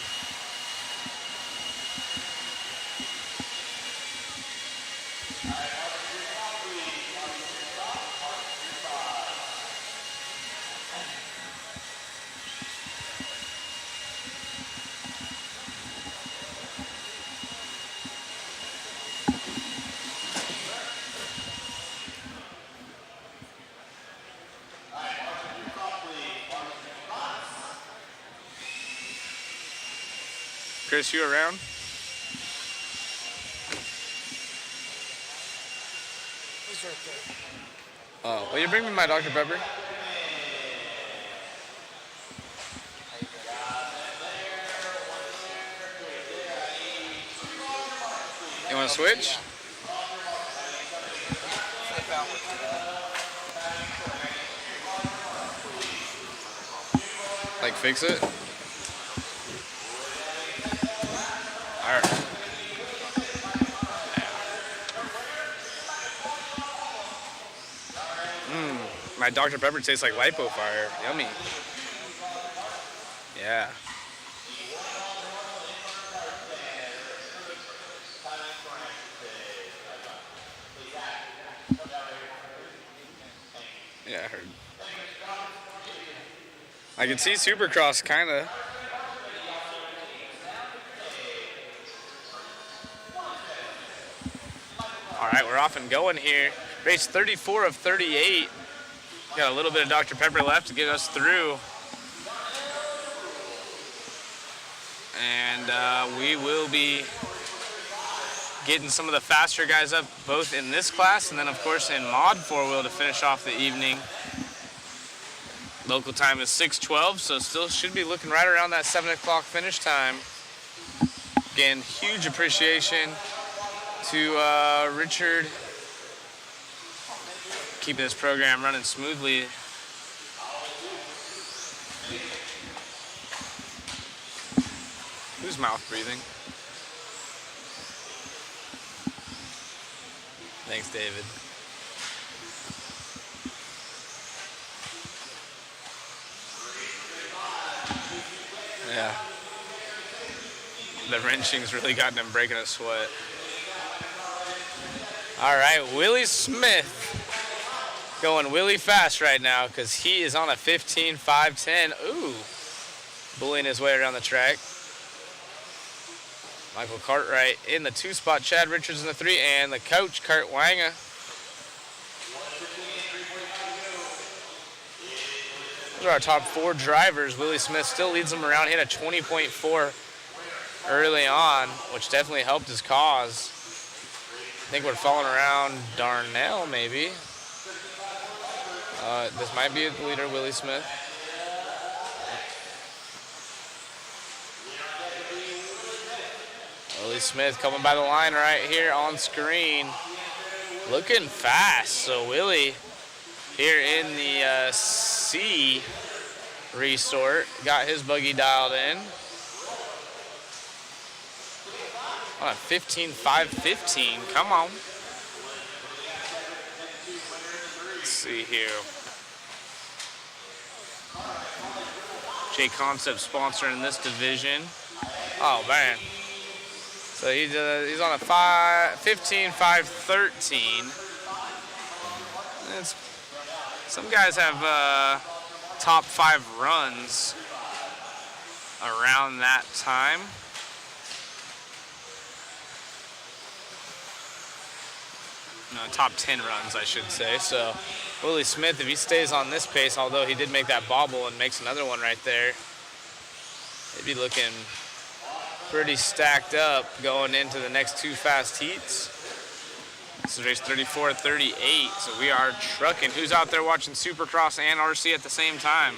Chris, you around? He's right there. Oh, will you bring me my Dr. Pepper? You want to switch? Like fix it? All right. My Dr. Pepper tastes like Lipo Fire. Yummy. Yeah. Yeah, I heard. I can see Supercross, kind of. All right, we're off and going here. Race 34 of 38. Got a little bit of Dr. Pepper left to get us through. And we will be getting some of the faster guys up, both in this class and then, of course, in mod 4-wheel to finish off the evening. Local time is 6:12, so still should be looking right around that 7 o'clock finish time. Again, huge appreciation to Richard keeping this program running smoothly. Who's mouth breathing? Thanks, David. Yeah. The wrenching's really gotten him breaking a sweat. All right, Willie Smith going Willie fast right now because he is on a 15.510. Ooh, bullying his way around the track. Michael Cartwright in the 2 spot, Chad Richards in the 3, and the coach, Kurt Wanger. Those are our top 4 drivers. Willie Smith still leads them around, hit a 20.4 early on, which definitely helped his cause. I think we're falling around Darnell, maybe. This might be the leader, Willie Smith. Willie Smith coming by the line right here on screen. Looking fast. So Willie here in the C resort got his buggy dialed in. On a 15.515. Come on. Let's see here. J Concept sponsoring this division. Oh man. So he's on a 15.513. Some guys have top 5 runs around that time. No, top 10 runs, I should say. So Willie Smith, if he stays on this pace, although he did make that bobble and makes another one right there, they'd be looking pretty stacked up going into the next 2 fast heats. This is race 34-38, so we are trucking. Who's out there watching Supercross and RC at the same time?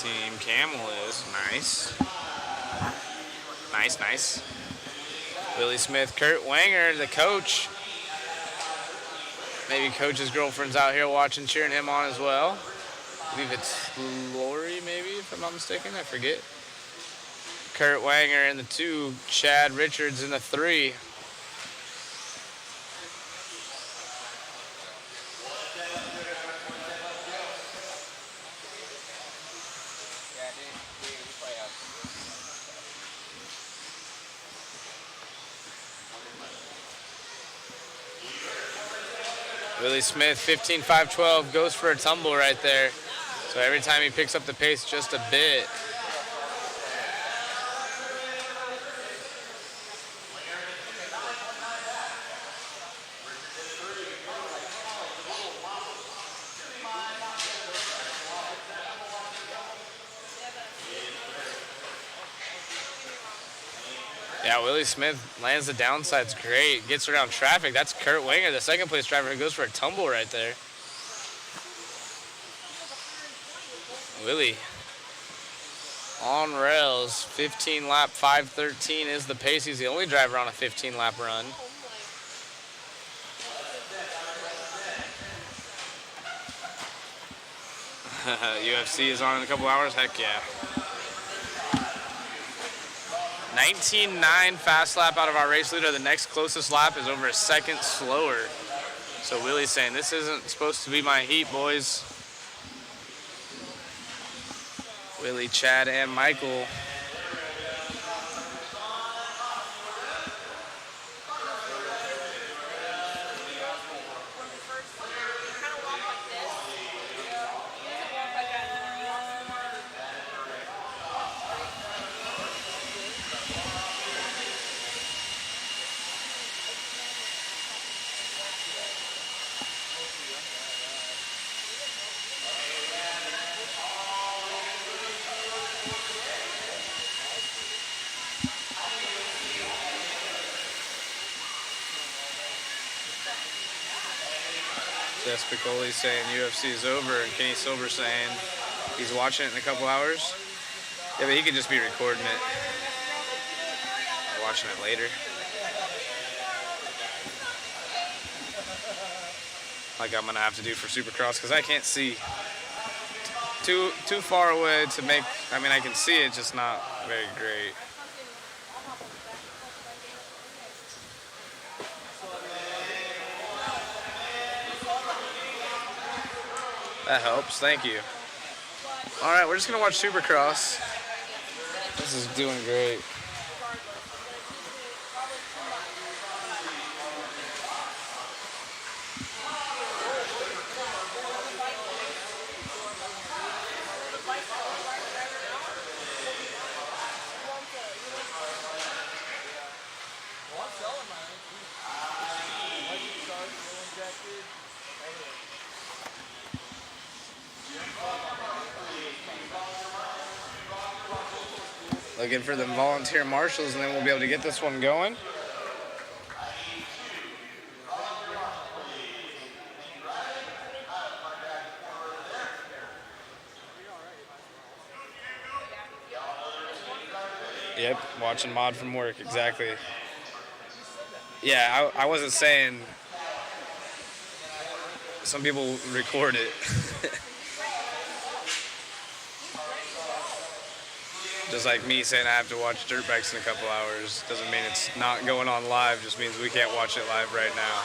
Team Camel is nice. Nice. Willie Smith, Kurt Wanger, the coach. Maybe coach's girlfriend's out here watching, cheering him on as well. I believe it's Lori, maybe, if I'm not mistaken. I forget. Kurt Wanger in the 2, Chad Richards in the 3. Willie Smith, 15.512, goes for a tumble right there. So every time he picks up the pace just a bit. Yeah, Willie Smith lands the downsides great, gets around traffic. That's Kurt Wanger, the second place driver, who goes for a tumble right there. Willie on rails, 15 lap 5:13 is the pace. He's the only driver on a 15 lap run. UFC is on in a couple hours, heck yeah. 19.9 fast lap out of our race leader. The next closest lap is over a second slower. So Willie's saying, this isn't supposed to be my heat, boys. Willie, Chad, and Michael. Despicoli saying UFC is over, and Kenny Silver saying he's watching it in a couple hours. Yeah, but he could just be recording it, watching it later. Like I'm gonna have to do for Supercross, because I can't see too far away to make. I mean, I can see it, just not very great. That helps, thank you. All right, we're just gonna watch Supercross. This is doing great. Looking for the volunteer marshals, and then we'll be able to get this one going. Yep, watching mod from work, exactly. Yeah, I wasn't saying some people record it. Just like me saying I have to watch dirt bikes in a couple hours doesn't mean it's not going on live, just means we can't watch it live right now.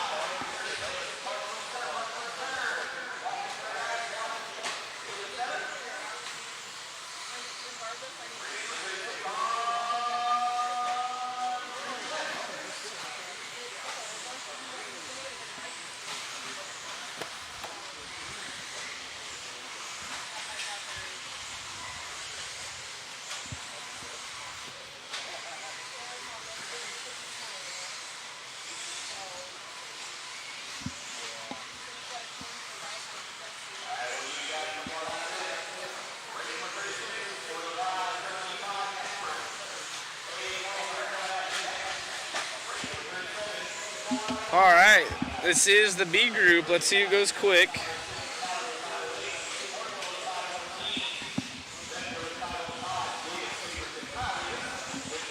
All right, this is the B group. Let's see who goes quick.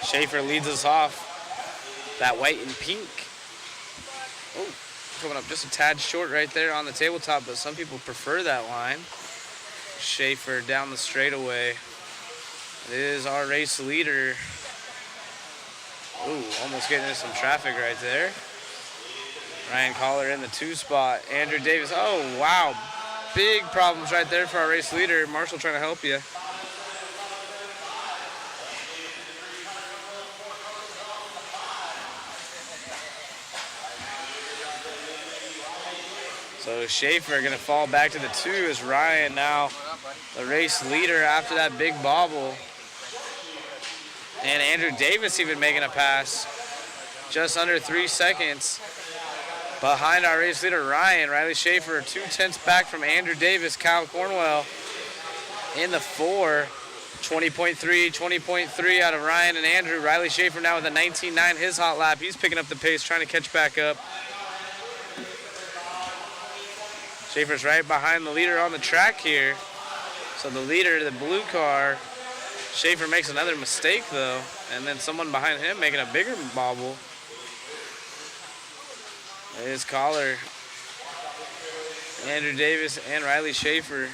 Schaefer leads us off. That white and pink. Oh, coming up just a tad short right there on the tabletop, but some people prefer that line. Schaefer down the straightaway. It is our race leader. Ooh, almost getting into some traffic right there. Ryan Collar in the 2 spot. Andrew Davis. Oh, wow. Big problems right there for our race leader. Marshall trying to help you. So Schaefer going to fall back to the 2 as Ryan now the race leader after that big bobble. And Andrew Davis even making a pass. Just under 3 seconds. Behind our race leader, Ryan. Riley Schaefer, 2/10 back from Andrew Davis. Kyle Cornwell in the 4. 20.3 out of Ryan and Andrew. Riley Schaefer now with a 19.9 his hot lap. He's picking up the pace, trying to catch back up. Schaefer's right behind the leader on the track here. So the leader, the blue car, Schaefer makes another mistake though. And then someone behind him making a bigger bobble. His Collar, Andrew Davis, and Riley Schaefer.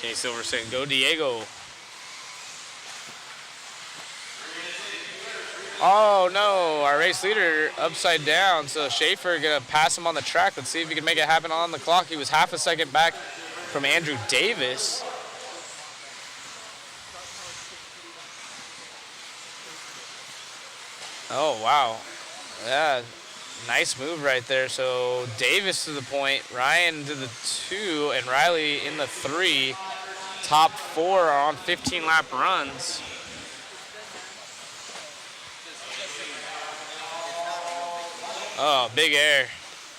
Kenny Silver saying, "Go Diego." Oh no, our race leader upside down, so Schaefer gonna pass him on the track. Let's see if he can make it happen on the clock. He was half a second back from Andrew Davis. Oh wow, yeah, nice move right there. So Davis to the point, Ryan to the 2, and Riley in the 3. Top 4 are on 15 lap runs. Oh, big air.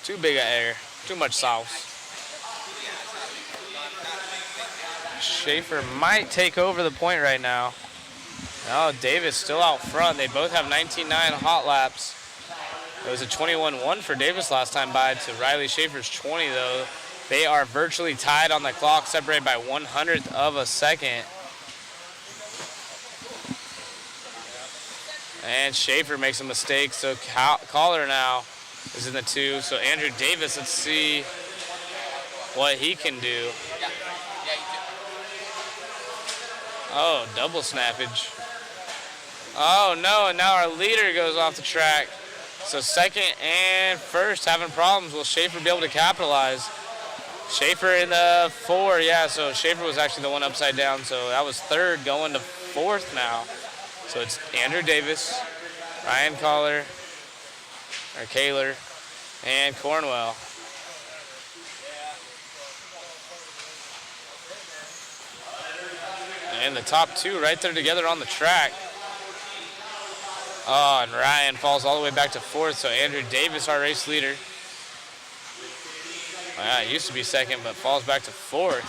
Too big of air. Too much sauce. Schaefer might take over the point right now. Oh, Davis still out front. They both have 19.9 hot laps. It was a 21-1 for Davis last time by to Riley Schaefer's 20, though. They are virtually tied on the clock, separated by 1/100th of a second. And Schaefer makes a mistake, so Collar now is in the 2. So Andrew Davis, let's see what he can do. Oh, double snappage. Oh no, and now our leader goes off the track. So second and first having problems. Will Schaefer be able to capitalize? Schaefer in the 4, yeah, so Schaefer was actually the one upside down, so that was third going to fourth now. So it's Andrew Davis, Ryan Kaler, and Cornwell. And the top 2 right there together on the track. Oh, and Ryan falls all the way back to fourth, so Andrew Davis, our race leader. Yeah, it used to be second, but falls back to fourth.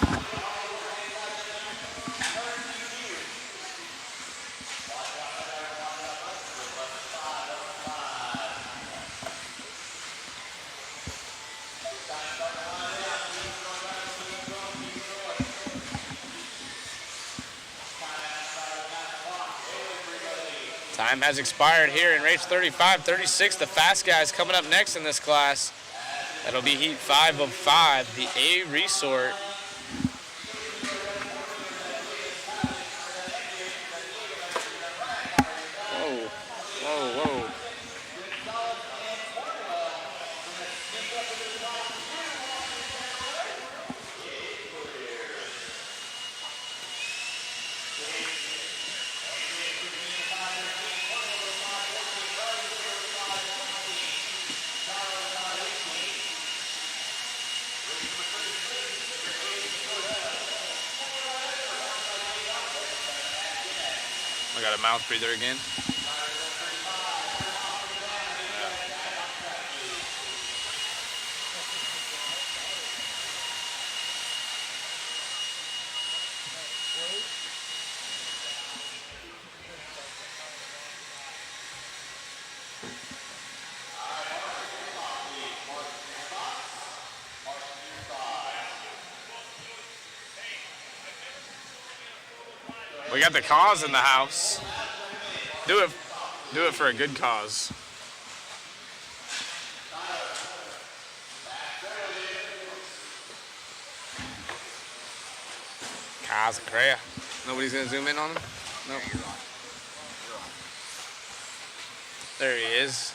Time has expired here in race 35-36. The fast guys coming up next in this class. That'll be heat 5 of 5, the A resort. Whoa, whoa, whoa. I got a mouth breather again. We got the cause in the house. Do it for a good cause. Cause Crea. Nobody's gonna zoom in on him? Nope. There he is.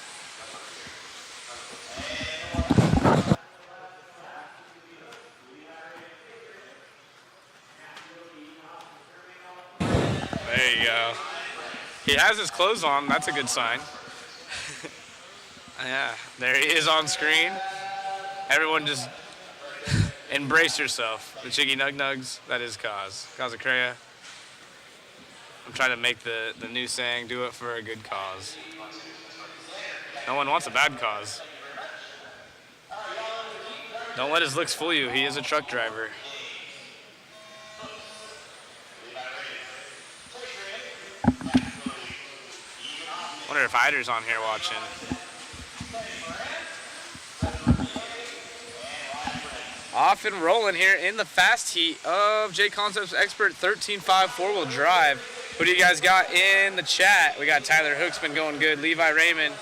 There you go. He has his clothes on. That's a good sign. Yeah, there he is on screen. Everyone just embrace yourself. The Chiggy Nug Nugs, that is Cause. Cause Crea. I'm trying to make the new saying, do it for a good cause. No one wants a bad cause. Don't let his looks fool you. He is a truck driver. Wonder if Hyder's on here watching. Off and rolling here in the fast heat of J Concepts Expert 13.5 four-wheel drive. Who do you guys got in the chat? We got Tyler Hooksman going good, Levi Raymond,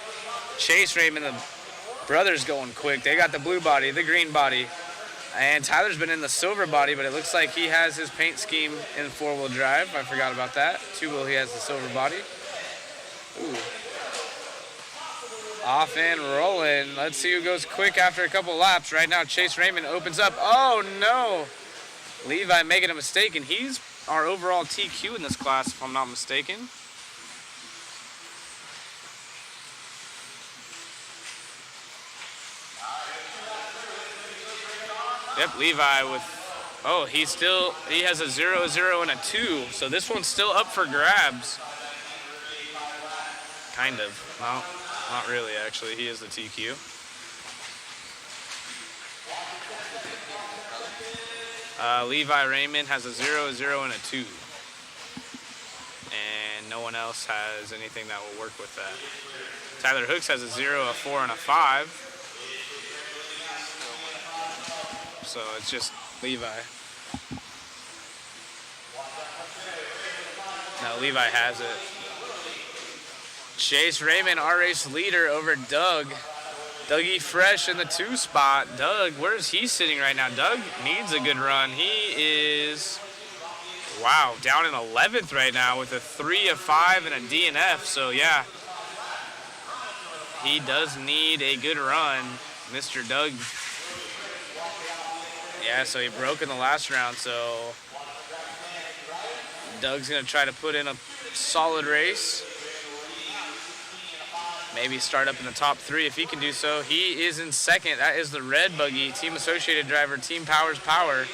Chase Raymond, the brothers going quick. They got the blue body, the green body, and Tyler's been in the silver body, but it looks like he has his paint scheme in four-wheel drive. I forgot about that. Two-wheel, he has the silver body. Ooh. Off and rolling. Let's see who goes quick after a couple laps. Right now, Chase Raymond opens up. Oh, no. Levi making a mistake, and he's our overall TQ in this class, if I'm not mistaken. Yep, Levi with, oh, he has a 0, 0, and a 2. So this one's still up for grabs. Kind of. Well, not really, actually. He is the TQ. Levi Raymond has a 0, a 0, and a 2. And no one else has anything that will work with that. Tyler Hooks has a 0, a 4, and a 5. So it's just Levi. No, Levi has it. Chase Raymond, our race leader over Doug. Dougie Fresh in the 2 spot. Doug, where is he sitting right now? Doug needs a good run. He is, wow, down in 11th right now with a 3, a 5, and a DNF. So, yeah, he does need a good run, Mr. Doug. Yeah, so he broke in the last round. So, Doug's going to try to put in a solid race. Maybe start up in the top 3 if he can do so. He is in second. That is the red buggy, Team Associated driver, Team Powers Power.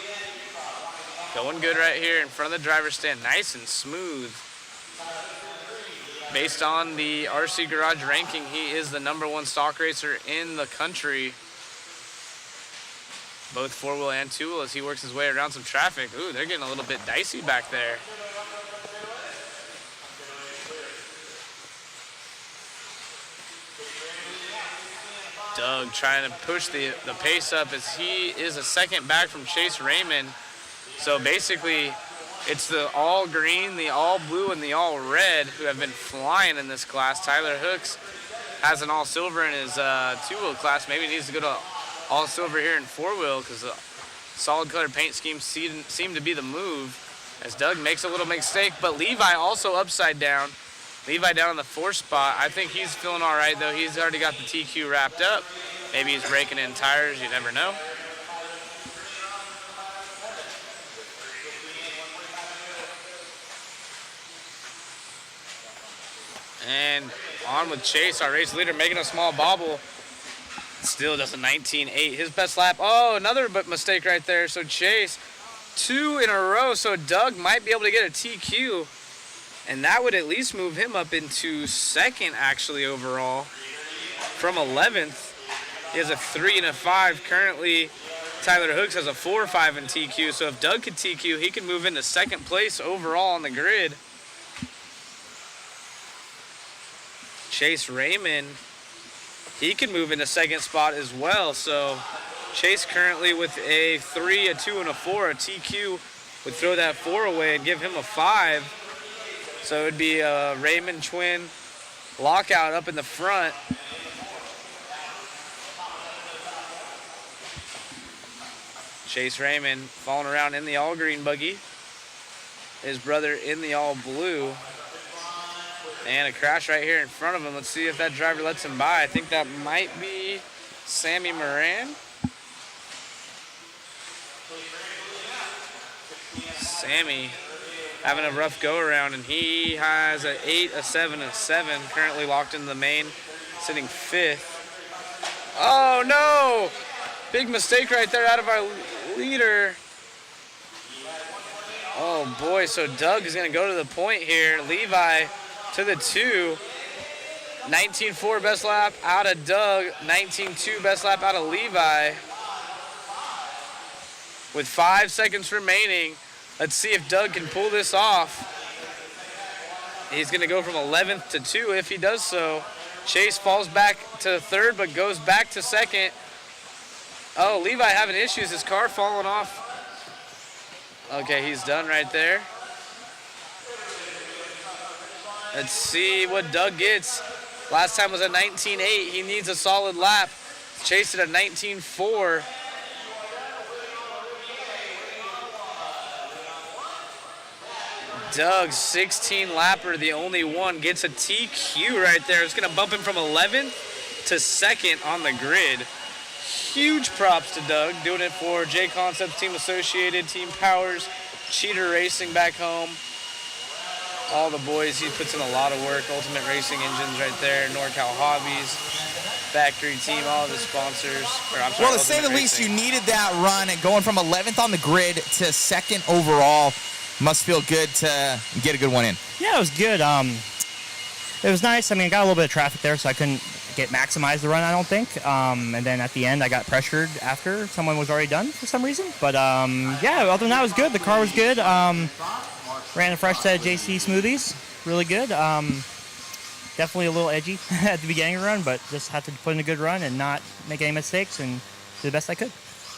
Going good right here in front of the driver's stand. Nice and smooth. Based on the RC Garage ranking, he is the #1 stock racer in the country. Both 4-wheel and 2-wheel as he works his way around some traffic. Ooh, they're getting a little bit dicey back there. Doug trying to push the pace up as he is a second back from Chase Raymond. So basically, it's the all green, the all blue, and the all red who have been flying in this class. Tyler Hooks has an all silver in his 2-wheel class. Maybe he needs to go to all silver here in 4-wheel because the solid color paint scheme seem to be the move as Doug makes a little mistake. But Levi also upside down. Levi down in the 4th spot. I think he's feeling all right, though. He's already got the TQ wrapped up. Maybe he's breaking in tires. You never know. And on with Chase, our race leader, making a small bobble. Still does a 19.8. His best lap. Oh, another mistake right there. So Chase, 2 in a row. So Doug might be able to get a TQ. And that would at least move him up into second, actually, overall. From 11th, he has a 3 and a 5. Currently, Tyler Hooks has a 4 or 5 in TQ. So if Doug could TQ, he could move into second place overall on the grid. Chase Raymond, he can move into second spot as well. So Chase currently with a 3, a 2, and a 4. A TQ would throw that 4 away and give him a 5. So it would be a Raymond twin lockout up in the front. Chase Raymond falling around in the all green buggy. His brother in the all blue. And a crash right here in front of him. Let's see if that driver lets him by. I think that might be Sammy Moran. Sammy having a rough go around, and he has an 8, a 7, and a 7. Currently locked into the main, sitting 5th. Oh no! Big mistake right there out of our leader. Oh boy, so Doug is gonna go to the point here. Levi to the 2. 19.4 best lap out of Doug. 19.2 best lap out of Levi. With 5 seconds remaining, let's see if Doug can pull this off. He's gonna go from 11th to 2 if he does so. Chase falls back to 3rd, but goes back to 2nd. Oh, Levi having issues, his car falling off. Okay, he's done right there. Let's see what Doug gets. Last time was a 19.8. He needs a solid lap. Chase at a 19.4. Doug, 16 lapper, the only one, gets a TQ right there. It's going to bump him from 11th to 2nd on the grid. Huge props to Doug, doing it for J Concepts, Team Associated, Team Powers, Cheater Racing back home. All the boys, he puts in a lot of work. Ultimate Racing Engines right there, NorCal Hobbies, Factory Team, all of the sponsors. Well, to say the least, you needed that run, and going from 11th on the grid to 2nd overall must feel good to get a good one in. Yeah, it was good. It was nice. I mean, I got a little bit of traffic there, so I couldn't maximize the run, I don't think. And then at the end, I got pressured after someone was already done for some reason. But yeah, other than that, it was good. The car was good. Ran a fresh set of JC smoothies, really good. Definitely a little edgy at the beginning of the run, but just had to put in a good run and not make any mistakes and do the best I could.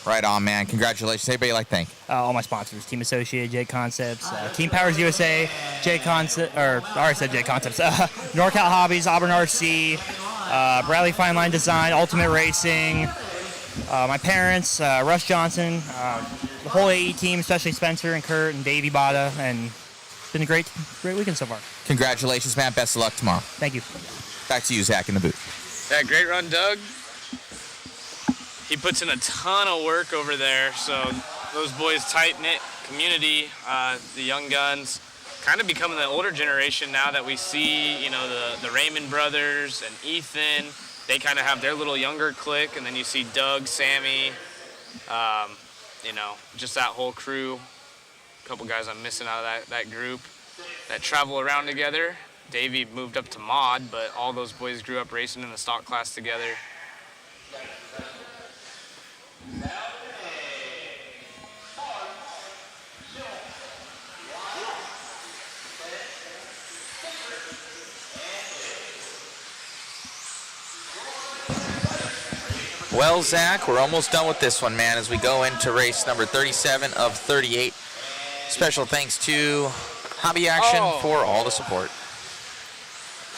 Right on, man. Congratulations. Anybody like thank? All my sponsors: Team Associated, J Concepts, Team Powers USA, J Concept, or I already said J Concepts, NorCal Hobbies, Auburn RC, Bradley Fine Line Design, Ultimate Racing, my parents, Russ Johnson, the whole AE team, especially Spencer and Kurt and Davey Bada, and it's been a great weekend so far. Congratulations, man. Best of luck tomorrow. Thank you. Back to you, Zach, in the booth. Yeah, great run, Doug. He puts in a ton of work over there, so those boys, tight-knit community, the young guns, kind of becoming the older generation now that we see, you know, the Raymond brothers and Ethan. They kind of have their little younger clique, and then you see Doug, Sammy, you know, just that whole crew. A couple guys I'm missing out of that group that travel around together. Davey moved up to mod, but all those boys grew up racing in the stock class together. Well, Zach, we're almost done with this one, man, as we go into race number 37 of 38. Special thanks to Hobby Action for all the support.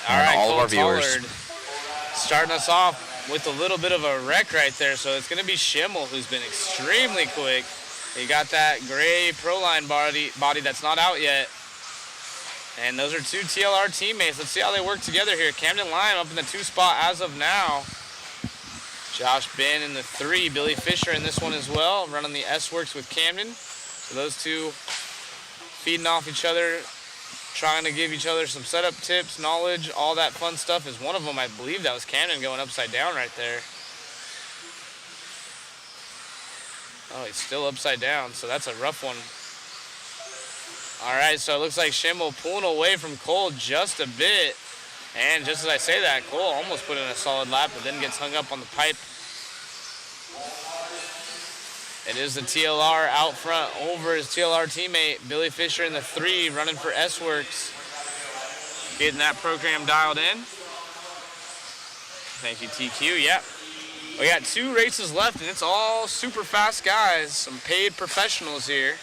All right, all of our Cole viewers. Tollard starting us off with a little bit of a wreck right there. So it's going to be Schimmel, who's been extremely quick. He got that gray Proline body that's not out yet. And those are two TLR teammates. Let's see how they work together here. Camden Lime up in the 2 spot as of now. Josh Ben in the 3, Billy Fisher in this one as well, running the S-Works with Camden. So those two feeding off each other, trying to give each other some setup tips, knowledge, all that fun stuff. Is one of them, I believe that was Camden going upside down right there. Oh, he's still upside down, so that's a rough one. All right, so it looks like Schimmel pulling away from Cole just a bit. And just as I say that, Cole almost put in a solid lap, but then gets hung up on the pipe. It is the TLR out front over his TLR teammate, Billy Fisher in the 3, running for S-Works. Getting that program dialed in. Thank you, TQ. Yep. We got 2 races left, and it's all super fast guys, some paid professionals here.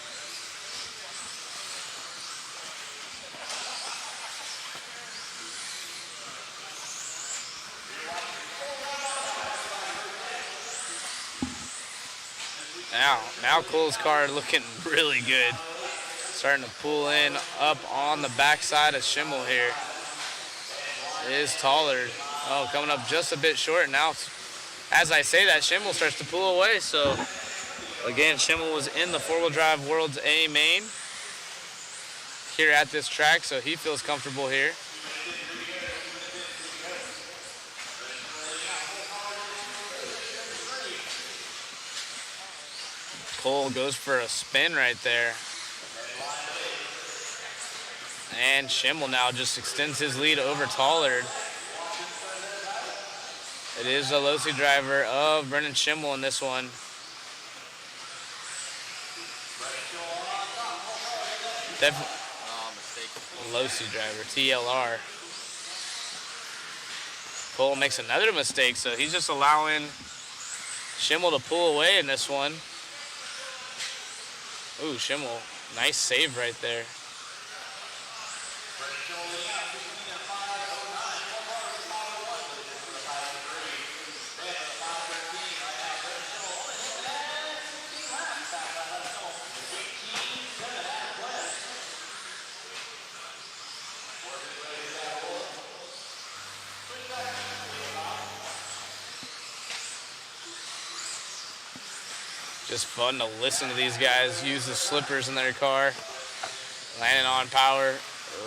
Now Cole's car looking really good. Starting to pull in up on the backside of Schimmel here. It is Tollard. Oh, coming up just a bit short. Now, as I say that, Schimmel starts to pull away. So, again, Schimmel was in the 4-wheel drive World's A main here at this track, so he feels comfortable here. Cole goes for a spin right there. And Schimmel now just extends his lead over Tollard. It is the Losi driver of Brennan Schimmel in this one. Losi driver, TLR. Cole makes another mistake, so he's just allowing Schimmel to pull away in this one. Ooh, Schimmel, nice save right there. Just fun to listen to these guys use the slippers in their car. Landing on power,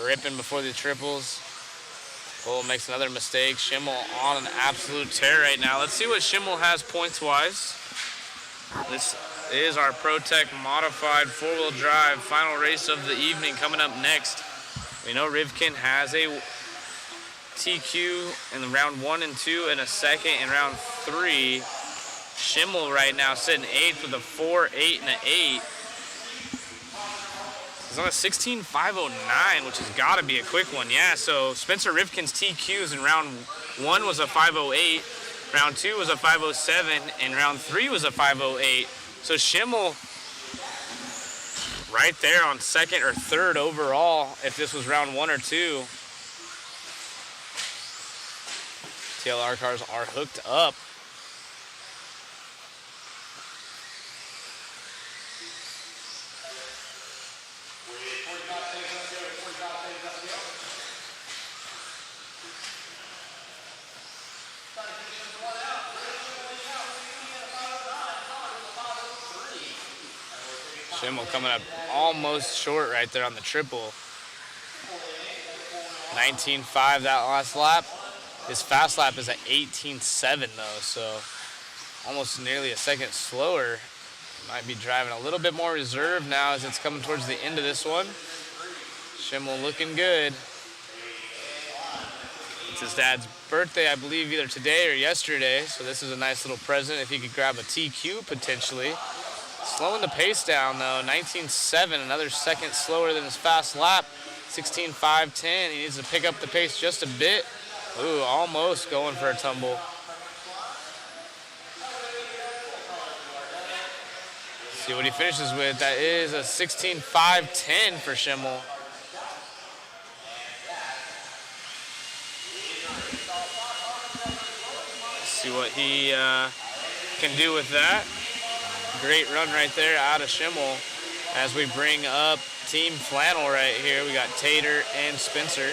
ripping before the triples. Cole makes another mistake. Schimmel on an absolute tear right now. Let's see what Schimmel has points-wise. This is our ProTech modified 4-wheel drive final race of the evening coming up next. We know Rivkin has a TQ in round 1 and 2 and a second in round 3. Schimmel right now sitting 8th with a 4, 8, and an 8. He's on a 16.509, which has got to be a quick one. Yeah, so Spencer Rivkin's TQs in round 1 was a 508, round 2 was a 507, and round 3 was a 508. So Schimmel right there on 2nd or 3rd overall if this was round 1 or 2. TLR cars are hooked up. Schimmel coming up almost short right there on the triple. 19.5 that last lap. His fast lap is at 18.7 though, so almost nearly a second slower. Might be driving a little bit more reserve now as it's coming towards the end of this one. Schimmel looking good. It's his dad's birthday, I believe, either today or yesterday, so this is a nice little present if he could grab a TQ potentially. Slowing the pace down though, 19.7, another second slower than his fast lap. 16.510, he needs to pick up the pace just a bit. Ooh, almost going for a tumble. See what he finishes with. That is a 16.510 for Schimmel. See what he can do with that. Great run right there out of Schimmel. As we bring up Team Flannel right here, we got Tater and Spencer.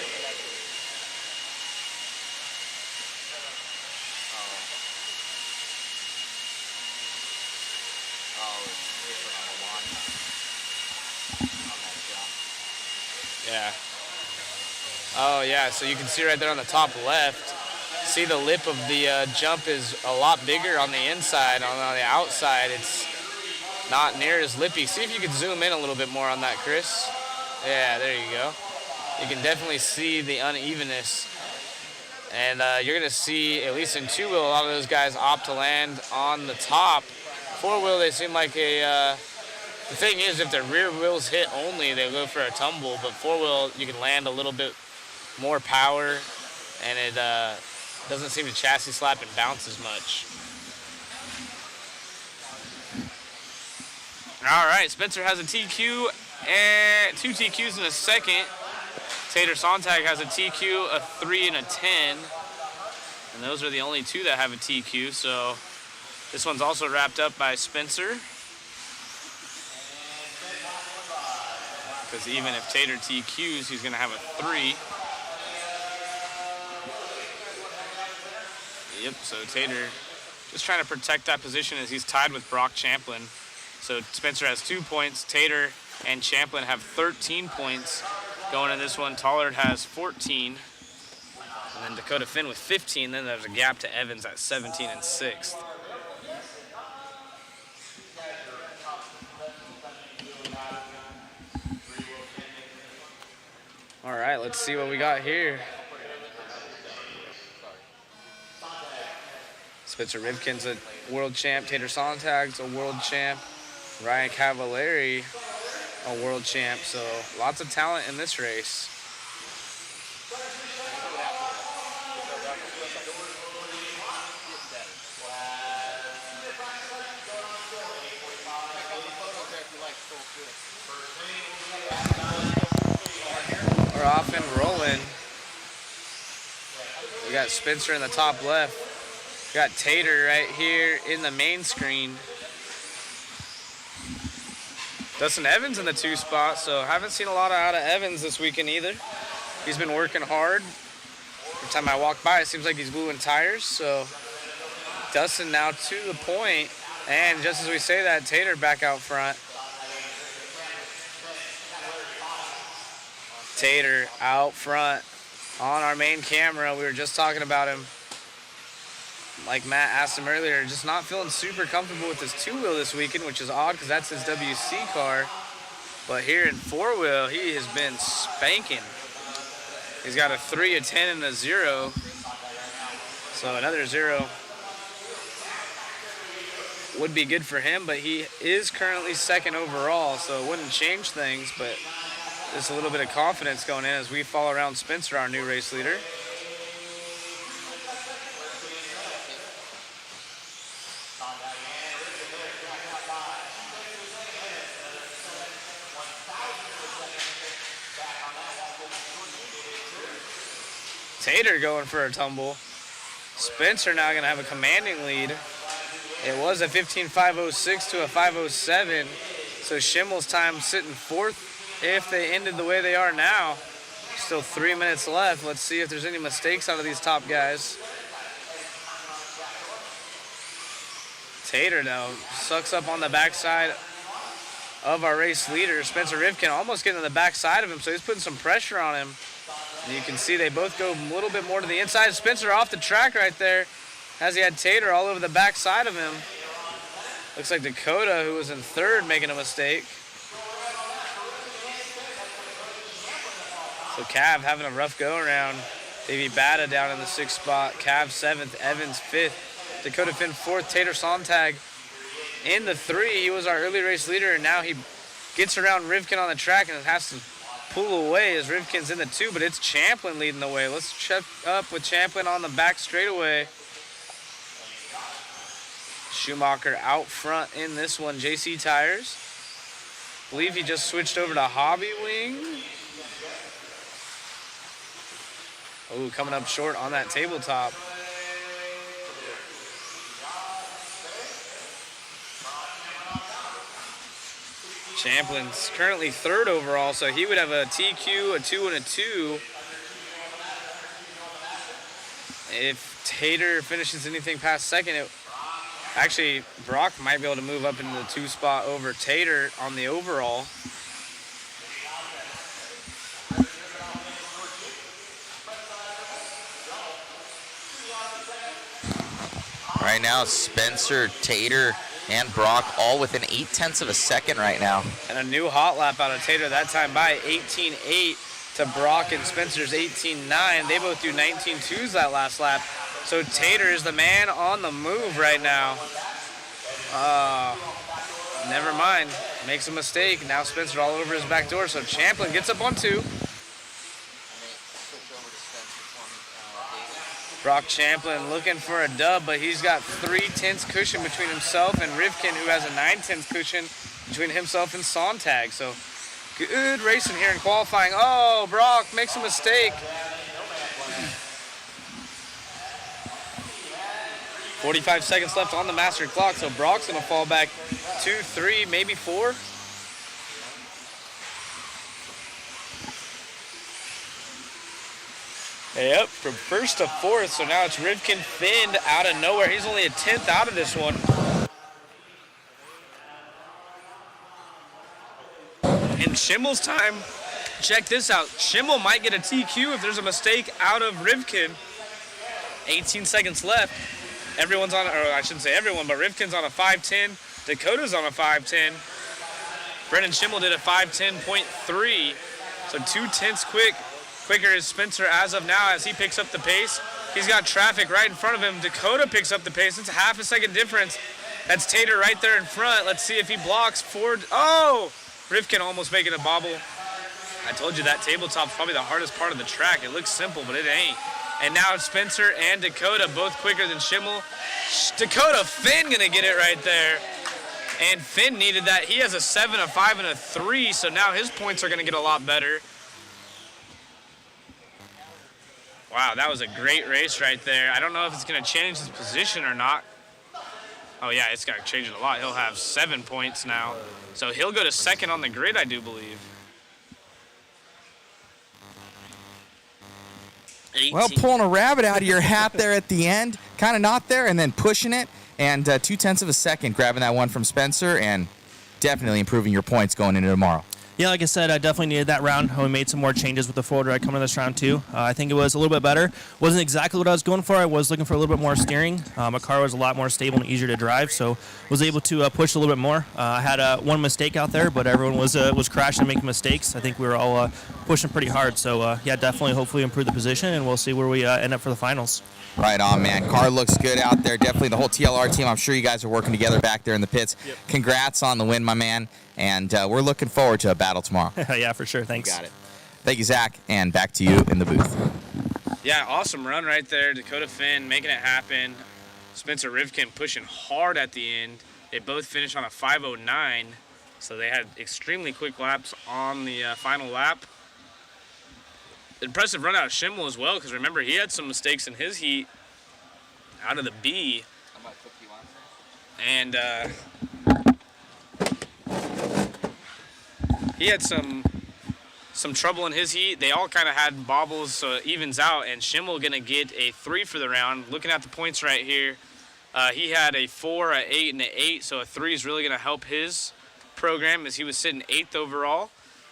Yeah. Oh yeah, so you can see right there on the top left, see the lip of the jump is a lot bigger on the inside. On the outside, it's not near as lippy. See if you could zoom in a little bit more on that, Chris. Yeah, there you go. You can definitely see the unevenness. And you're going to see, at least in two-wheel, a lot of those guys opt to land on the top. Four-wheel, they seem like a... the thing is, if their rear wheels hit only, they go for a tumble. But four-wheel, you can land a little bit more power, and it doesn't seem to chassis slap and bounce as much. All right, Spencer has a TQ and 2 TQs in a second. Tater Sontag has a TQ, a 3, and a 10. And those are the only 2 that have a TQ. So this one's also wrapped up by Spencer. Because even if Tater TQs, he's going to have a 3. Yep, so Tater just trying to protect that position as he's tied with Brock Champlin. So Spencer has 2 points. Tater and Champlin have 13 points. Going in this one, Tollard has 14. And then Dakota Finn with 15. Then there's a gap to Evans at 17 and 6th. All right, let's see what we got here. Spencer Rivkin's a world champ. Tater Sontag's a world champ. Ryan Cavallari, a world champ. So lots of talent in this race. We're off and rolling. We got Spencer in the top left. We got Tater right here in the main screen. Dustin Evans in the 2 spot, so haven't seen a lot out of Evans this weekend either. He's been working hard. Every time I walk by, it seems like he's gluing tires, so Dustin now to the point. And just as we say that, Tater back out front. Tater out front on our main camera. We were just talking about him. Like Matt asked him earlier, just not feeling super comfortable with his 2-wheel this weekend, which is odd because that's his WC car. But here in 4-wheel, he has been spanking. He's got a 3, a 10, and a 0. So another 0 would be good for him, but he is currently second overall, so it wouldn't change things, but just a little bit of confidence going in as we follow around Spencer, our new race leader. Tater going for a tumble. Spencer now going to have a commanding lead. It was a 15.506 to a 507. So Schimmel's time sitting fourth if they ended the way they are now. Still 3 minutes left. Let's see if there's any mistakes out of these top guys. Tater now sucks up on the backside of our race leader. Spencer Rivkin almost getting to the backside of him, so he's putting some pressure on him. And you can see they both go a little bit more to the inside. Spencer off the track right there as he had Tater all over the backside of him. Looks like Dakota, who was in third, making a mistake. So Cav having a rough go around. Davey Bata down in the 6th spot. Cav 7th, Evans 5th. Dakota Finn 4th, Tater Sontag in the 3. He was our early race leader, and now he gets around Rivkin on the track and has to pull away as Rivkin's in the 2, but it's Champlin leading the way. Let's check up with Champlin on the back straightaway. Schumacher out front in this one. JC Tires. I believe he just switched over to Hobby Wing. Oh, coming up short on that tabletop. Champlin's currently third overall, so he would have a TQ, a 2, and a 2. If Tater finishes anything past second, actually, Brock might be able to move up into the 2 spot over Tater on the overall. Right now, Spencer, Tater, and Brock all within 0.8 of a second right now. And a new hot lap out of Tater, that time by 18.8 to Brock and Spencer's 18.9. They both do 19.2s that last lap. So Tater is the man on the move right now. Never mind, makes a mistake. Now Spencer all over his back door, so Champlin gets up on 2. Brock Champlin looking for a dub, but he's got 3/10 cushion between himself and Rivkin, who has a 9/10 cushion between himself and Sontag. So good racing here in qualifying. Oh, Brock makes a mistake. 45 seconds left on the master clock, so Brock's gonna fall back 2, 3, maybe 4. Yep, from first to fourth, so now it's Rivkin Finn out of nowhere. He's only a 10th out of this one. And Schimmel's time, check this out. Schimmel might get a TQ if there's a mistake out of Rivkin. 18 seconds left. Everyone's on, or I shouldn't say everyone, but Rivkin's on a 5:10. Dakota's on a 5:10. Brendan Schimmel did a 5:10.3, so 2/10 quicker is Spencer as of now as he picks up the pace. He's got traffic right in front of him. Dakota picks up the pace. It's a half a second difference. That's Tater right there in front. Let's see if he blocks forward. Oh! Rivkin almost making a bobble. I told you that tabletop's probably the hardest part of the track. It looks simple, but it ain't. And now it's Spencer and Dakota, both quicker than Schimmel. Dakota Finn gonna get it right there. And Finn needed that. He has a 7, a 5, and a 3, so now his points are gonna get a lot better. Wow, that was a great race right there. I don't know if it's going to change his position or not. Oh, yeah, it's going to change it a lot. He'll have 7 points now. So he'll go to second on the grid, I do believe. 18. Well, pulling a rabbit out of your hat there at the end. Kind of not there, and then pushing it. And 0.2 of a second, grabbing that one from Spencer, and definitely improving your points going into tomorrow. Yeah, like I said, I definitely needed that round. We made some more changes with the four-wheel drive coming this round, too. I think it was a little bit better. Wasn't exactly what I was going for. I was looking for a little bit more steering. My car was a lot more stable and easier to drive, so was able to push a little bit more. I had one mistake out there, but everyone was crashing and making mistakes. I think we were all pushing pretty hard. So, yeah, definitely hopefully improve the position, and we'll see where we end up for the finals. Right on, man. Car looks good out there. Definitely the whole TLR team. I'm sure you guys are working together back there in the pits. Yep. Congrats on the win, my man. And we're looking forward to a battle tomorrow. Yeah, for sure. Thanks. You got it. Thank you, Zach. And back to you in the booth. Yeah, awesome run right there. Dakota Finn making it happen. Spencer Rivkin pushing hard at the end. They both finished on a 5:09, so they had extremely quick laps on the final lap. Impressive run out of Schimmel as well, because remember, he had some mistakes in his heat out of the B. And he had some trouble in his heat. They all kind of had bobbles, so it evens out, and Schimmel gonna get a 3 for the round. Looking at the points right here, he had a 4, a 8, and an 8, so a 3 is really gonna help his program as he was sitting 8th overall.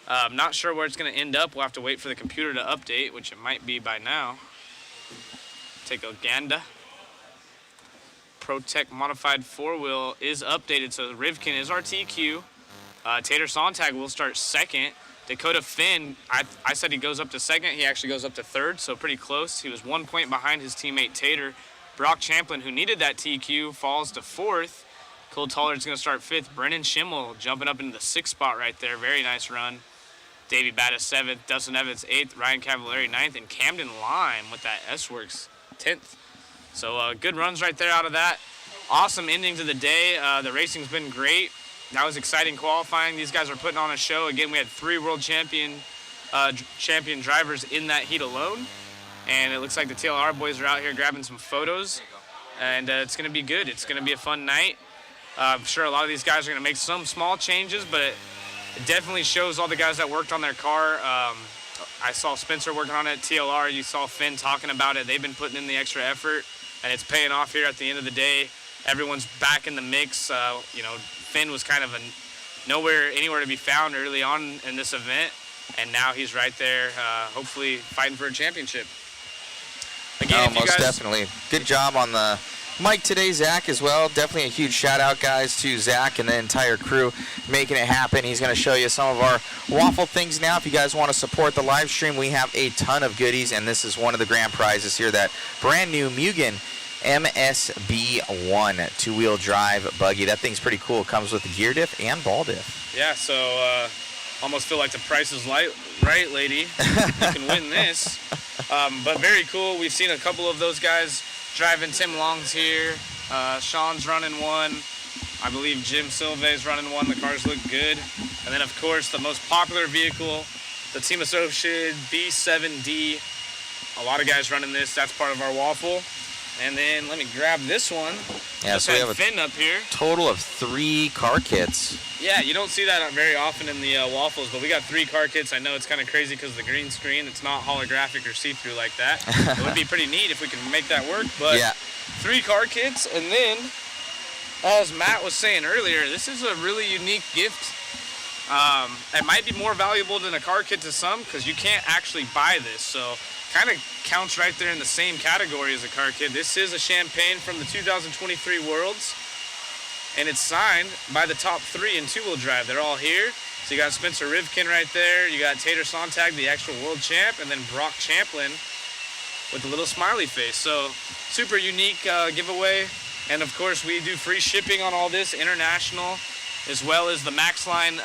I'm not sure where it's gonna end up. We'll have to wait for the computer to update, which it might be by now. Take a gander. ProTech modified 4-wheel is updated, so Rivkin is our TQ. Tater Sontag will start second. Dakota Finn, I said he goes up to second. He actually goes up to third, so pretty close. He was 1 point behind his teammate Tater. Brock Champlin, who needed that TQ, falls to fourth. Cole Tollard's going to start fifth. Brennan Schimmel jumping up into the sixth spot right there. Very nice run. Davey Battis seventh. Dustin Evans eighth. Ryan Cavallari ninth. And Camden Lime with that S-Works 10th. So good runs right there out of that. Awesome ending to the day. The racing's been great. That was exciting qualifying. These guys are putting on a show. Again, we had 3 world champion drivers in that heat alone. And it looks like the TLR boys are out here grabbing some photos. And it's going to be good. It's going to be a fun night. I'm sure a lot of these guys are going to make some small changes, but it definitely shows all the guys that worked on their car. I saw Spencer working on it at TLR. You saw Finn talking about it. They've been putting in the extra effort, and it's paying off here at the end of the day. Everyone's back in the mix. Finn was kind of anywhere to be found early on in this event, and now he's right there, hopefully fighting for a championship. Again, most definitely. Good job on the mic today, Zach, as well. Definitely a huge shout out, guys, to Zach and the entire crew making it happen. He's going to show you some of our waffle things now. If you guys want to support the live stream, we have a ton of goodies, and this is one of the grand prizes here, that brand new Mugen MSB1 two-wheel drive buggy. That thing's pretty cool. It comes with a gear diff and ball diff. Yeah, so almost feel like the price is right, lady. You can win this. But very cool. We've seen a couple of those guys driving. Tim Long's here. Sean's running one. I believe Jim Silve's running one. The cars look good. And then, of course, the most popular vehicle, the Team Associated B7D. A lot of guys running this. That's part of our waffle. And then let me grab this one. Yeah, so we have Finn up here. Total of 3 car kits. Yeah, you don't see that very often in the waffles, but we got 3 car kits. I know it's kind of crazy because of the green screen. It's not holographic or see-through like that. It would be pretty neat if we could make that work, but yeah. 3 car kits. And then, as Matt was saying earlier, this is a really unique gift. It might be more valuable than a car kit to some because you can't actually buy this, so kind of counts right there in the same category as a car kit. This is a champagne from the 2023 Worlds, and it's signed by the top 3 in two-wheel drive. They're all here. So you got Spencer Rivkin right there. You got Tater Sontag, the actual world champ, and then Brock Champlin with a little smiley face. So super unique giveaway. And of course, we do free shipping on all this, international, as well as the Maxline.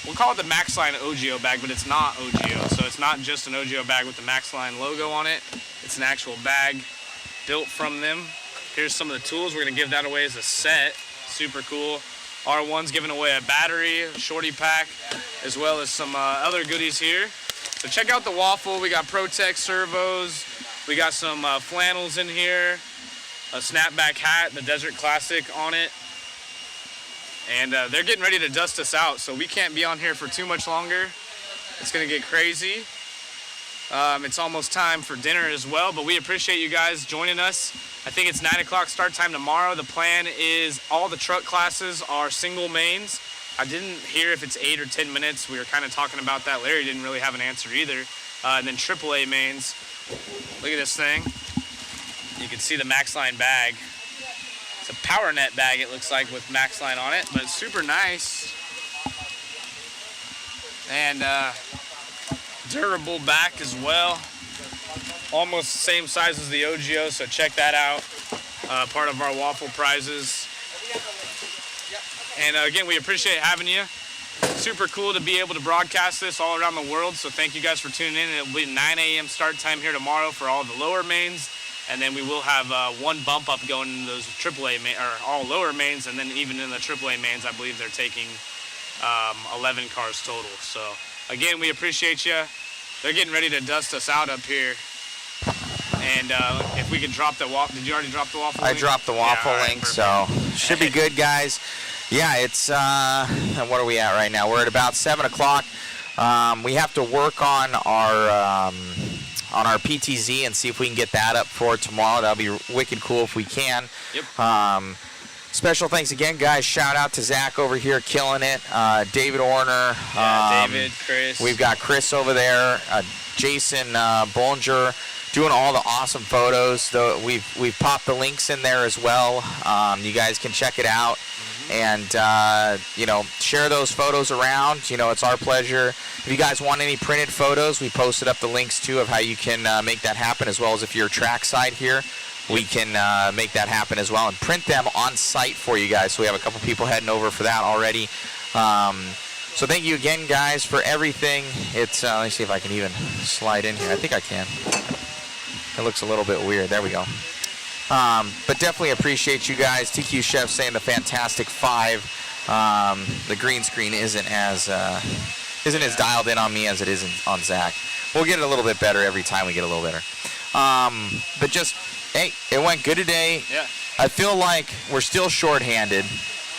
We'll call it the Maxline OGO bag, but it's not OGO. So it's not just an OGO bag with the Maxline logo on it. It's an actual bag built from them. Here's some of the tools. We're going to give that away as a set. Super cool. R1's giving away a battery, a shorty pack, as well as some other goodies here. So check out the waffle. We got ProTech servos. We got some flannels in here, a snapback hat, the Desert Classic on it. And they're getting ready to dust us out, so we can't be on here for too much longer. It's going to get crazy. It's almost time for dinner as well, but we appreciate you guys joining us. I think it's 9 o'clock start time tomorrow. The plan is all the truck classes are single mains. I didn't hear if it's 8 or 10 minutes. We were kind of talking about that. Larry didn't really have an answer either. And then AAA mains. Look at this thing. You can see the Maxline bag. It's a Power Net bag, it looks like, with Maxline on it, but it's super nice. And durable back as well. Almost the same size as the OGO, so check that out. Part of our waffle prizes. And again, we appreciate having you. Super cool to be able to broadcast this all around the world, so thank you guys for tuning in. It'll be 9 a.m. start time here tomorrow for all the lower mains, and then we will have one bump up going in those AAA main, or all lower mains, and then even in the AAA mains, I believe they're taking 11 cars total. So again, we appreciate you. They're getting ready to dust us out up here. And if we could drop the waffle, did you already drop the waffle link? I dropped the waffle link, so should be good, guys. Yeah, it's, what are we at right now? We're at about 7 o'clock. We have to work on our PTZ and see if we can get that up for tomorrow. That'll be wicked cool if we can. Yep. Special thanks again, guys. Shout out to Zach over here, killing it. David Orner. David, Chris. We've got Chris over there. Jason Bollinger doing all the awesome photos. Though we've popped the links in there as well. You guys can check it out. And, share those photos around. It's our pleasure. If you guys want any printed photos, we posted up the links, too, of how you can make that happen, as well as if you're trackside here, we can make that happen as well and print them on site for you guys. So we have a couple people heading over for that already. So thank you again, guys, for everything. It's let me see if I can even slide in here. I think I can. It looks a little bit weird. There we go. But definitely appreciate you guys. TQ Chef saying the Fantastic Five. The green screen isn't as dialed in on me as it is on Zach. We'll get it a little bit better every time we get a little better. But just, hey, it went good today. Yeah. I feel like we're still shorthanded,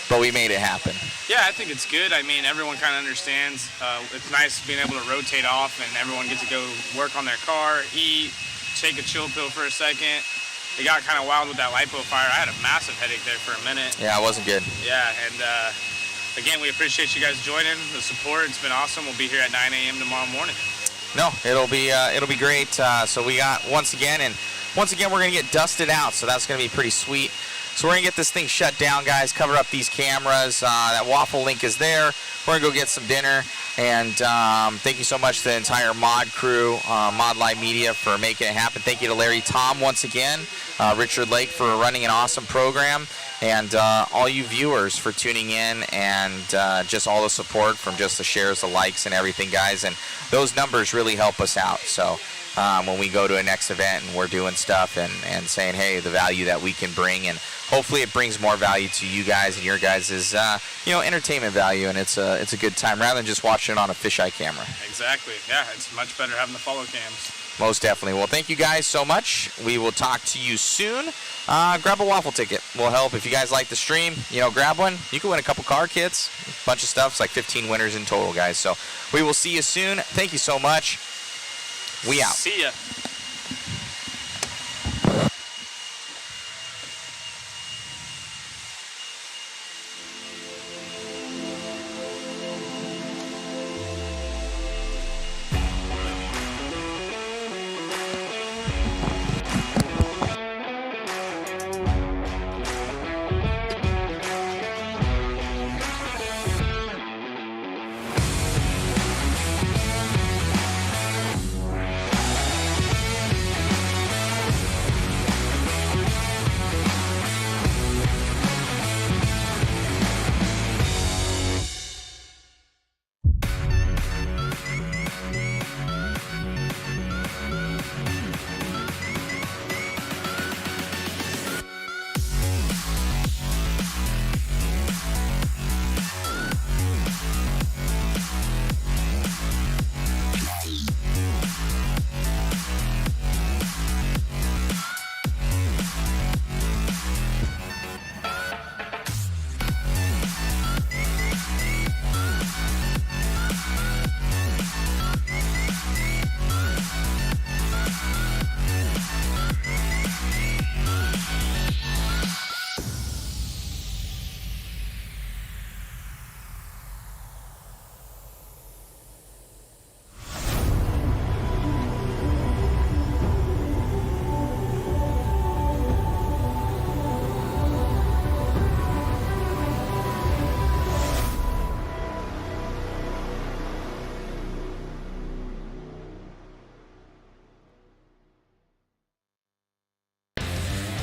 but we made it happen. Yeah, I think it's good. I mean, everyone kind of understands. It's nice being able to rotate off and everyone gets to go work on their car, eat, take a chill pill for a second. It got kind of wild with that lipo fire. I had a massive headache there for a minute. Yeah, it wasn't good. Yeah, and again, we appreciate you guys joining, the support. It's been awesome. We'll be here at 9 a.m. tomorrow morning. No, it'll be great. So we got once again we're gonna get dusted out. So that's gonna be pretty sweet. So we're gonna get this thing shut down, guys. Cover up these cameras. That waffle link is there. We're gonna go get some dinner. And thank you so much to the entire mod crew, Mod Live Media, for making it happen. Thank you to Larry Tom once again, Richard Lake for running an awesome program, and all you viewers for tuning in, and just all the support from just the shares, the likes, and everything, guys. And those numbers really help us out. So when we go to a next event and we're doing stuff and saying, hey, the value that we can bring, and hopefully it brings more value to you guys and your guys' entertainment value, and it's a good time rather than just watching it on a fisheye camera. Exactly. Yeah, it's much better having the follow cams. Most definitely. Well, thank you guys so much. We will talk to you soon. Grab a waffle ticket. Will help. If you guys like the stream, grab one. You can win a couple car kits, a bunch of stuff. It's like 15 winners in total, guys. So we will see you soon. Thank you so much. We out. See ya.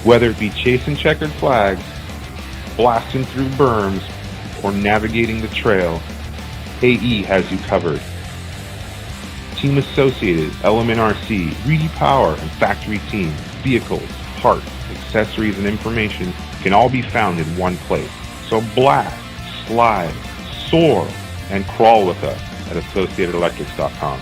Whether it be chasing checkered flags, blasting through berms, or navigating the trail, AE has you covered. Team Associated, Element RC, Reedy Power, and Factory Team, vehicles, parts, accessories, and information can all be found in one place. So blast, slide, soar, and crawl with us at AssociatedElectrics.com.